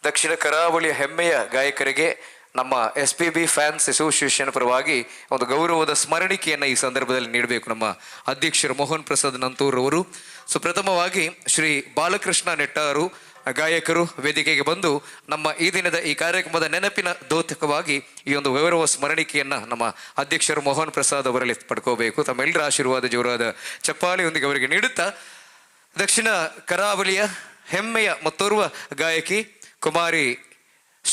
ದಕ್ಷಿಣ ಕರಾವಳಿಯ ಹೆಮ್ಮೆಯ ಗಾಯಕರಿಗೆ ನಮ್ಮ SPB ಫ್ಯಾನ್ಸ್ ಅಸೋಸಿಯೇಷನ್ ಪರವಾಗಿ ಒಂದು ಗೌರವದ ಸ್ಮರಣಿಕೆಯನ್ನು ಈ ಸಂದರ್ಭದಲ್ಲಿ ನೀಡಬೇಕು ನಮ್ಮ ಅಧ್ಯಕ್ಷರು ಮೋಹನ್ ಪ್ರಸಾದ್ ನಂತೂರ್ ಅವರು. ಸೊ ಪ್ರಥಮವಾಗಿ ಶ್ರೀ ಬಾಲಕೃಷ್ಣ ನೆಟ್ಟಾರು ಗಾಯಕರು ವೇದಿಕೆಗೆ ಬಂದು ನಮ್ಮ ಈ ದಿನದ ಈ ಕಾರ್ಯಕ್ರಮದ ನೆನಪಿನ ದ್ಯೋತಕವಾಗಿ ಈ ಒಂದು ಗೌರವ ಸ್ಮರಣಿಕೆಯನ್ನು ನಮ್ಮ ಅಧ್ಯಕ್ಷರು ಮೋಹನ್ ಪ್ರಸಾದ್ ಅವರಲ್ಲಿ ಪಡ್ಕೋಬೇಕು. ತಮ್ಮೆಲ್ಲರ ಆಶೀರ್ವಾದ ಜೋರಾದ ಚಪ್ಪಾಳೆಯೊಂದಿಗೆ ಅವರಿಗೆ ನೀಡುತ್ತಾ ದಕ್ಷಿಣ ಕರಾವಳಿಯ ಹೆಮ್ಮೆಯ ಮತ್ತೋರ್ವ ಗಾಯಕಿ ಕುಮಾರಿ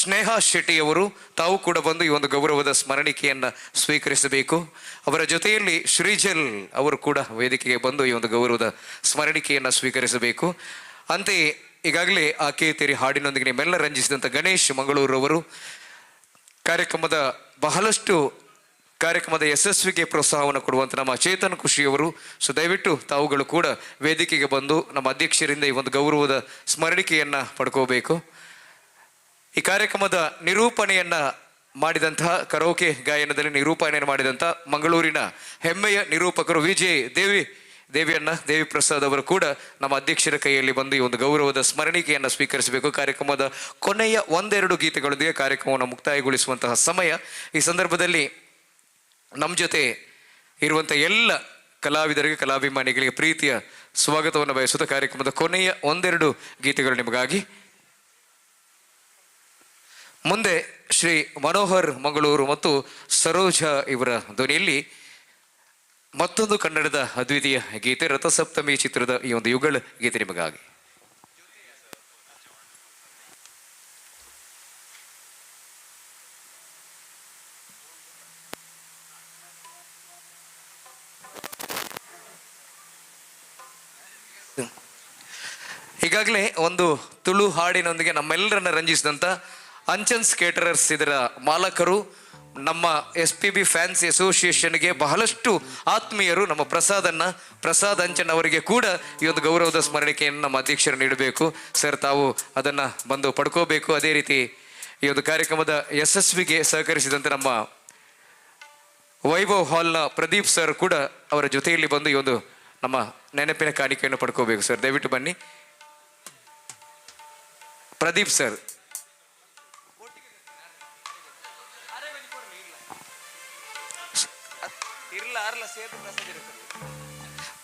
ಸ್ನೇಹಾ ಶೆಟ್ಟಿಯವರು ತಾವು ಕೂಡ ಬಂದು ಈ ಒಂದು ಗೌರವದ ಸ್ಮರಣಿಕೆಯನ್ನು ಸ್ವೀಕರಿಸಬೇಕು. ಅವರ ಜೊತೆಯಲ್ಲಿ ಶ್ರೀಜಲ್ ಅವರು ಕೂಡ ವೇದಿಕೆಗೆ ಬಂದು ಈ ಒಂದು ಗೌರವದ ಸ್ಮರಣಿಕೆಯನ್ನು ಸ್ವೀಕರಿಸಬೇಕು. ಅಂತೆಯೇ ಈಗಾಗಲೇ ಆಕೆ ತೆರಿ ಹಾಡಿನೊಂದಿಗೆ ನಿಮ್ಮೆಲ್ಲ ರಂಜಿಸಿದಂಥ ಗಣೇಶ್ ಮಂಗಳೂರವರು ಕಾರ್ಯಕ್ರಮದ ಬಹಳಷ್ಟು ಕಾರ್ಯಕ್ರಮದ ಯಶಸ್ವಿಗೆ ಪ್ರೋತ್ಸಾಹವನ್ನು ಕೊಡುವಂಥ ನಮ್ಮ ಚೇತನ್ ಖುಷಿಯವರು. ಸೊ ದಯವಿಟ್ಟು ತಾವುಗಳು ಕೂಡ ವೇದಿಕೆಗೆ ಬಂದು ನಮ್ಮ ಅಧ್ಯಕ್ಷರಿಂದ ಈ ಒಂದು ಗೌರವದ ಸ್ಮರಣಿಕೆಯನ್ನು ಪಡ್ಕೋಬೇಕು. ಈ ಕಾರ್ಯಕ್ರಮದ ನಿರೂಪಣೆಯನ್ನು ಮಾಡಿದಂತಹ ಕರೋಕೆ ಗಾಯನದಲ್ಲಿ ನಿರೂಪಣೆಯನ್ನು ಮಾಡಿದಂಥ ಮಂಗಳೂರಿನ ಹೆಮ್ಮೆಯ ನಿರೂಪಕರು ವಿಜಯ್ ದೇವಿ ಪ್ರಸಾದ್ ಅವರು ಕೂಡ ನಮ್ಮ ಅಧ್ಯಕ್ಷರ ಕೈಯಲ್ಲಿ ಬಂದು ಈ ಒಂದು ಗೌರವದ ಸ್ಮರಣಿಕೆಯನ್ನು ಸ್ವೀಕರಿಸಬೇಕು. ಕಾರ್ಯಕ್ರಮದ ಕೊನೆಯ ಒಂದೆರಡು ಗೀತೆಗಳೊಂದಿಗೆ ಕಾರ್ಯಕ್ರಮವನ್ನು ಮುಕ್ತಾಯಗೊಳಿಸುವಂತಹ ಸಮಯ. ಈ ಸಂದರ್ಭದಲ್ಲಿ ನಮ್ಮ ಜೊತೆ ಇರುವಂಥ ಎಲ್ಲ ಕಲಾವಿದರಿಗೆ ಕಲಾಭಿಮಾನಿಗಳಿಗೆ ಪ್ರೀತಿಯ ಸ್ವಾಗತವನ್ನು ಬಯಸುತ್ತಾ ಕಾರ್ಯಕ್ರಮದ ಕೊನೆಯ ಒಂದೆರಡು ಗೀತೆಗಳು ನಿಮಗಾಗಿ. ಮುಂದೆ ಶ್ರೀ ಮನೋಹರ್ ಮಂಗಳೂರು ಮತ್ತು ಸರೋಜಾ ಇವರ ಧ್ವನಿಯಲ್ಲಿ ಮತ್ತೊಂದು ಕನ್ನಡದ ಅದ್ವಿತೀಯ ಗೀತೆ ರಥಸಪ್ತಮಿ ಚಿತ್ರದ ಈ ಒಂದು ಯುಗಳ ಗೀತೆ ನಿಮಗಾಗಿ. ಈಗಾಗಲೇ ಒಂದು ತುಳು ಹಾಡಿನೊಂದಿಗೆ ನಮ್ಮೆಲ್ಲರನ್ನ ರಂಜಿಸಿದಂಥ ಅಂಚನ್ಸ್ ಕೇಟರರ್ಸ್ ಇದರ ಮಾಲಕರು, ನಮ್ಮ SPB ಫ್ಯಾನ್ಸ್ ಅಸೋಸಿಯೇಷನ್ಗೆ ಬಹಳಷ್ಟು ಆತ್ಮೀಯರು, ನಮ್ಮ ಪ್ರಸಾದ್ ಅಂಚನ್ ಅವರಿಗೆ ಕೂಡ ಈ ಒಂದು ಗೌರವದ ಸ್ಮರಣಿಕೆಯನ್ನು ನಮ್ಮ ಅಧ್ಯಕ್ಷರು ನೀಡಬೇಕು. ಸರ್, ತಾವು ಅದನ್ನು ಬಂದು ಪಡ್ಕೋಬೇಕು. ಅದೇ ರೀತಿ ಈ ಒಂದು ಕಾರ್ಯಕ್ರಮದ ಯಶಸ್ವಿಗೆ ಸಹಕರಿಸಿದಂತೆ ನಮ್ಮ ವೈಭವ್ ಹಾಲ್ನ ಪ್ರದೀಪ್ ಸರ್ ಕೂಡ ಅವರ ಜೊತೆಯಲ್ಲಿ ಬಂದು ಈ ಒಂದು ನಮ್ಮ ನೆನಪಿನ ಕಾಣಿಕೆಯನ್ನು ಪಡ್ಕೋಬೇಕು. ಸರ್, ದಯವಿಟ್ಟು ಬನ್ನಿ. ಪ್ರದೀಪ್ ಸರ್,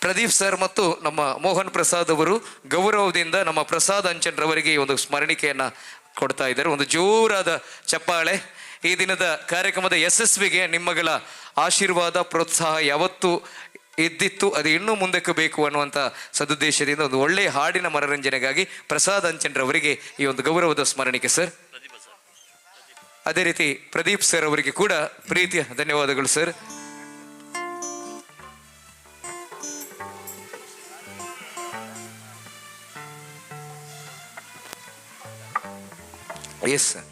ಪ್ರದೀಪ್ ಸರ್ ಮತ್ತು ನಮ್ಮ ಮೋಹನ್ ಪ್ರಸಾದ್ ಅವರು ಗೌರವದಿಂದ ನಮ್ಮ ಪ್ರಸಾದ್ ಅಂಚನ್ ರವರಿಗೆ ಈ ಒಂದು ಸ್ಮರಣಿಕೆಯನ್ನ ಕೊಡ್ತಾ ಇದ್ದಾರೆ. ಒಂದು ಜೋರಾದ ಚಪ್ಪಾಳೆ. ಈ ದಿನದ ಕಾರ್ಯಕ್ರಮದ ಯಶಸ್ವಿಗೆ ನಿಮ್ಮಗಳ ಆಶೀರ್ವಾದ, ಪ್ರೋತ್ಸಾಹ ಯಾವತ್ತೂ ಇದ್ದಿತ್ತು, ಅದು ಇನ್ನೂ ಮುಂದಕ್ಕೆ ಬೇಕು ಅನ್ನುವಂಥ ಸದುದ್ದೇಶದಿಂದ ಒಂದು ಒಳ್ಳೆಯ ಹಾಡಿನ ಮನರಂಜನೆಗಾಗಿ ಪ್ರಸಾದ್ ಅಂಚನ್ ರವರಿಗೆ ಈ ಒಂದು ಗೌರವದ ಸ್ಮರಣಿಕೆ ಸರ್. ಅದೇ ರೀತಿ ಪ್ರದೀಪ್ ಸರ್ ಅವರಿಗೆ ಕೂಡ ಪ್ರೀತಿಯ ಧನ್ಯವಾದಗಳು ಸರ್. Yes sir.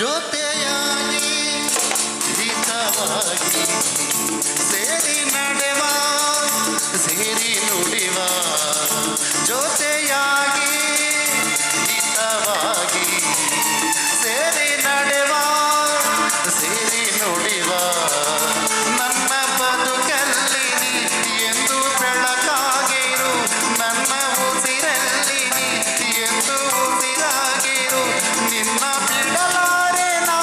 ಜೊತೆಯಾಗಿ ಹಿತವಾಗಿ ಸೇರಿ ನಡೆವ, ಸೇರಿ ನುಡಿವ, ಜೊತೆಯಾಗಿ ಹಿತವಾಗಿ ಸೇರಿ ನಡೆವ, ಸೇರಿ ನುಡಿವ, ನನ್ನ ಬದುಕಲ್ಲಿ ನೀ ಎಂದು ಬೆಳಕಾಗಿರು, ನನ್ನ ಉಸಿರಲ್ಲಿ ನೀ ಎಂದು ಉಸಿರಾಗಿರು, ನಿನ್ನ ಬಿಡಲಾರೆ ನಾ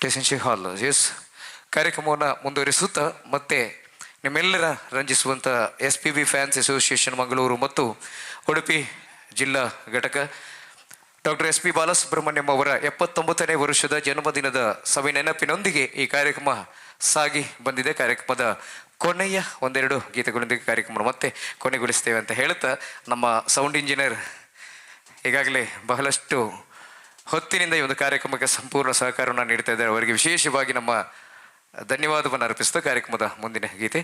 ಟೆಸೆನ್ಸಿ ಹಾಲ್ ಎಸ್ ಕಾರ್ಯಕ್ರಮವನ್ನು ಮುಂದುವರಿಸುತ್ತಾ ಮತ್ತೆ ನಿಮ್ಮೆಲ್ಲರ ರಂಜಿಸುವಂಥ SPB ಫ್ಯಾನ್ಸ್ ಅಸೋಸಿಯೇಷನ್ ಮಂಗಳೂರು ಮತ್ತು ಉಡುಪಿ ಜಿಲ್ಲಾ ಘಟಕ ಡಾಕ್ಟರ್ SP ಬಾಲಸುಬ್ರಹ್ಮಣ್ಯಂ ಅವರ 79ನೇ ವರ್ಷದ ಜನ್ಮದಿನದ ಸವಿ ನೆನಪಿನೊಂದಿಗೆ ಈ ಕಾರ್ಯಕ್ರಮ ಸಾಗಿ ಬಂದಿದೆ. ಕಾರ್ಯಕ್ರಮದ ಕೊನೆಯ ಒಂದೆರಡು ಗೀತೆಗಳೊಂದಿಗೆ ಕಾರ್ಯಕ್ರಮ ಮತ್ತೆ ಕೊನೆಗೊಳಿಸ್ತೇವೆ ಅಂತ ಹೇಳ್ತಾ ನಮ್ಮ ಸೌಂಡ್ ಇಂಜಿನಿಯರ್ ಈಗಾಗಲೇ ಬಹಳಷ್ಟು ಹೊತ್ತಿನಿಂದ ಈ ಒಂದು ಕಾರ್ಯಕ್ರಮಕ್ಕೆ ಸಂಪೂರ್ಣ ಸಹಕಾರವನ್ನು ನೀಡ್ತಾ ಇದ್ದಾರೆ. ಅವರಿಗೆ ವಿಶೇಷವಾಗಿ ನಮ್ಮ ಧನ್ಯವಾದವನ್ನು ಅರ್ಪಿಸ್ತಾ ಕಾರ್ಯಕ್ರಮದ ಮುಂದಿನ ಗೀತೆ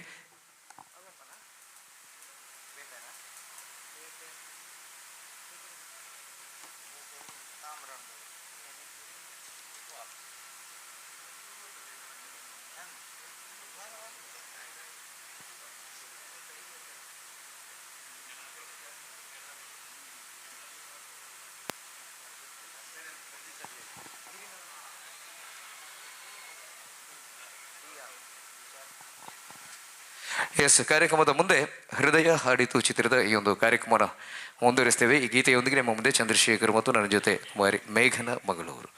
ಎಸ್ ಕಾರ್ಯಕ್ರಮದ ಮುಂದೆ ಹೃದಯ ಹಾಡಿತು ಚಿತ್ರದ ಈ ಒಂದು ಕಾರ್ಯಕ್ರಮನ ಮುಂದುವರಿಸ್ತೇವೆ. ಈ ಗೀತೆಯೊಂದಿಗೆ ನಮ್ಮ ಮುಂದೆ ಚಂದ್ರಶೇಖರ್ ಮತ್ತು ನನ್ನ ಜೊತೆ ಕುಮಾರಿ ಮೇಘನ ಮಂಗಳೂರು.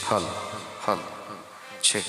ಹಾಲ್ ಹಾಲ್ ಛೇ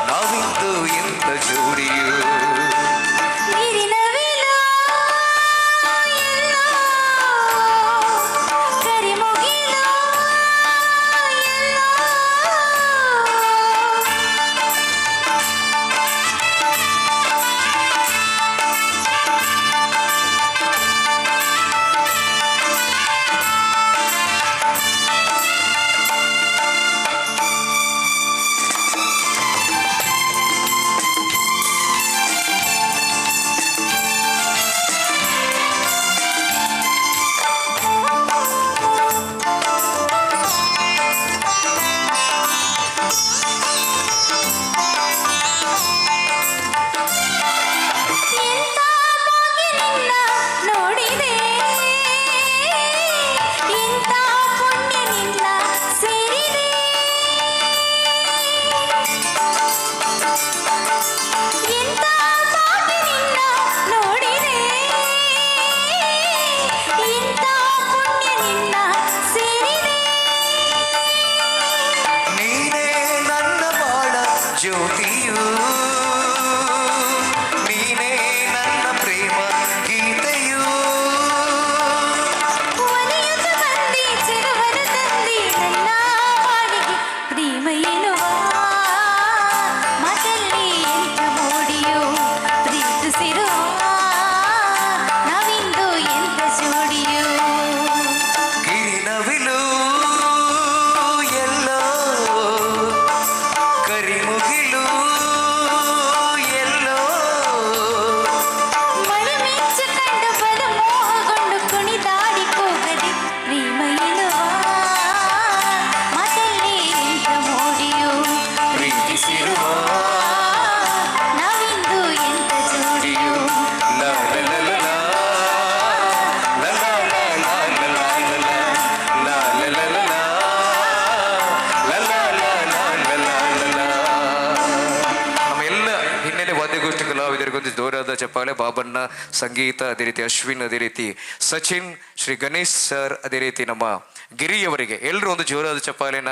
ನಾವಿಂದು ಎಂತ ಜೋಡಿಯು ನೀರಿನವಿಲೋ ಎಲ್ಲೋ ಕರಿಮುಗಿಲೋ ಎಲ್ಲೋ ಎಂತ ಭಾಗ್ಯ ನಿನ್ನ ನೋಡಿದೆ ಎಂತ ಪುಣ್ಯ ನಿನ್ನ ಸೇರಿದೆ ಎಂತ ಭಾಗ್ಯ ನಿನ್ನ ನೋಡಿದೆ ಎಂತ ಪುಣ್ಯ ನಿನ್ನ ಸೇರಿದೆ ನೀನೇ ನನ್ನ ಬಾಳ ಜ್ಯೋತಿಯು ನೀನೇ ನನ್ನ ಪ್ರೇಮ ಗೀತೆಯು ಒಲಿಯುತ್ತ ಬಂದಿ ಚೆಲುವನು ತಂದಿ ನನ್ನ ಬಾಳಿಗೆ ಪ್ರೇಮ ಎನ್ನುವ ಮಾತಲ್ಲಿ ಎಂಥ ಮೋಡಿಯೋ ಪ್ರೀತಿಸಿರುವ ನಾವಿಂದು ಎಂಥ ಜೋಡಿಯೋ ಗಿರಿನವಿಲು ಎಲ್ಲೋ ಕರಿಮುಗಿಲು ಎಲ್ಲೋ ಮಳೆ ಮಿಂಚು ಕಂಡು ಬಲ ಮೋಹಗೊಂಡು ಕುಣಿದಾಡಿ ಕೂಗದೆ ಪ್ರೇಮ ಎನ್ನುವ ಮಾತಲ್ಲಿ ಎಂಥ ಮೋಡಿಯೋ ಪ್ರೀತಿಸಿರುವ ನಾವಿಂದು ಎಂಥ ಜೋಡಿಯೋ ಲಾ ಲಾ ಲಾ ಲಾ ಲಾ. ಲಾ ಲಾ ಲಾ ಲಾ ಲಾ ಲಾ ಲಾ. ಲಾ ಲಾ ಲಾ ಲಾ ಲಾ. ಲಾ ಲಾ ಲಾ ಲಾ ಲಾ ಲಾ ಲಾ. ನಮ್ಮ ಎಲ್ಲ ಹಿನ್ನೆಲೆ ವಾದ್ಯಗೋಷ್ಠಿ ಕಲಾವಿದರಿಗೊಂದು ಜೋರಾದ ಚಪ್ಪಾಳೆ. ಬಾಬಣ್ಣ ಸಂಗೀತ, ಅದೇ ರೀತಿ ಅಶ್ವಿನ್, ಅದೇ ರೀತಿ ಸಚಿನ್, ಶ್ರೀ ಗಣೇಶ್ ಸರ್, ಅದೇ ರೀತಿ ನಮ್ಮ ಗಿರಿಯವರಿಗೆ ಎಲ್ಲರೂ ಒಂದು ಜೋರಾದ ಚಪ್ಪಾಳೆನ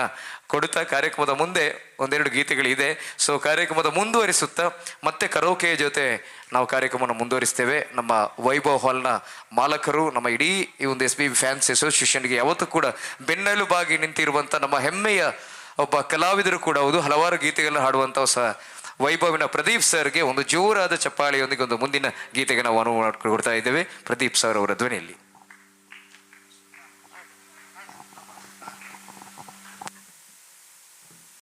ಕೊಡುತ್ತಾ ಕಾರ್ಯಕ್ರಮದ ಮುಂದೆ ಒಂದೆರಡು ಗೀತೆಗಳಿದೆ. ಸೊ ಕಾರ್ಯಕ್ರಮದ ಮುಂದುವರಿಸುತ್ತಾ ಮತ್ತೆ ಕರೋಕೆಯ ಜೊತೆ ನಾವು ಕಾರ್ಯಕ್ರಮವನ್ನು ಮುಂದುವರಿಸ್ತೇವೆ. ನಮ್ಮ ವೈಭವ್ ಹಾಲ್ನ ಮಾಲಕರು, ನಮ್ಮ ಇಡೀ ಈ ಒಂದು SPB ಫ್ಯಾನ್ಸ್ ಅಸೋಸಿಯೇಷನ್ಗೆ ಯಾವತ್ತೂ ಕೂಡ ಬೆನ್ನೆಲುಬಾಗಿ ನಿಂತಿರುವಂಥ ನಮ್ಮ ಹೆಮ್ಮೆಯ ಒಬ್ಬ ಕಲಾವಿದರು ಕೂಡ ಹೌದು. ಹಲವಾರು ಗೀತೆಗಳನ್ನ ಹಾಡುವಂಥ ವೈಭವಿನ ಪ್ರದೀಪ್ ಸರ್ಗೆ ಒಂದು ಜೋರಾದ ಚಪ್ಪಾಳೆಯೊಂದಿಗೆ ಒಂದು ಮುಂದಿನ ಗೀತೆಗೆ ನಾವು ಅನುವು ಕೊಡ್ತಾ ಇದ್ದೇವೆ. ಪ್ರದೀಪ್ ಸರ್ ಅವರ ಧ್ವನಿಯಲ್ಲಿ.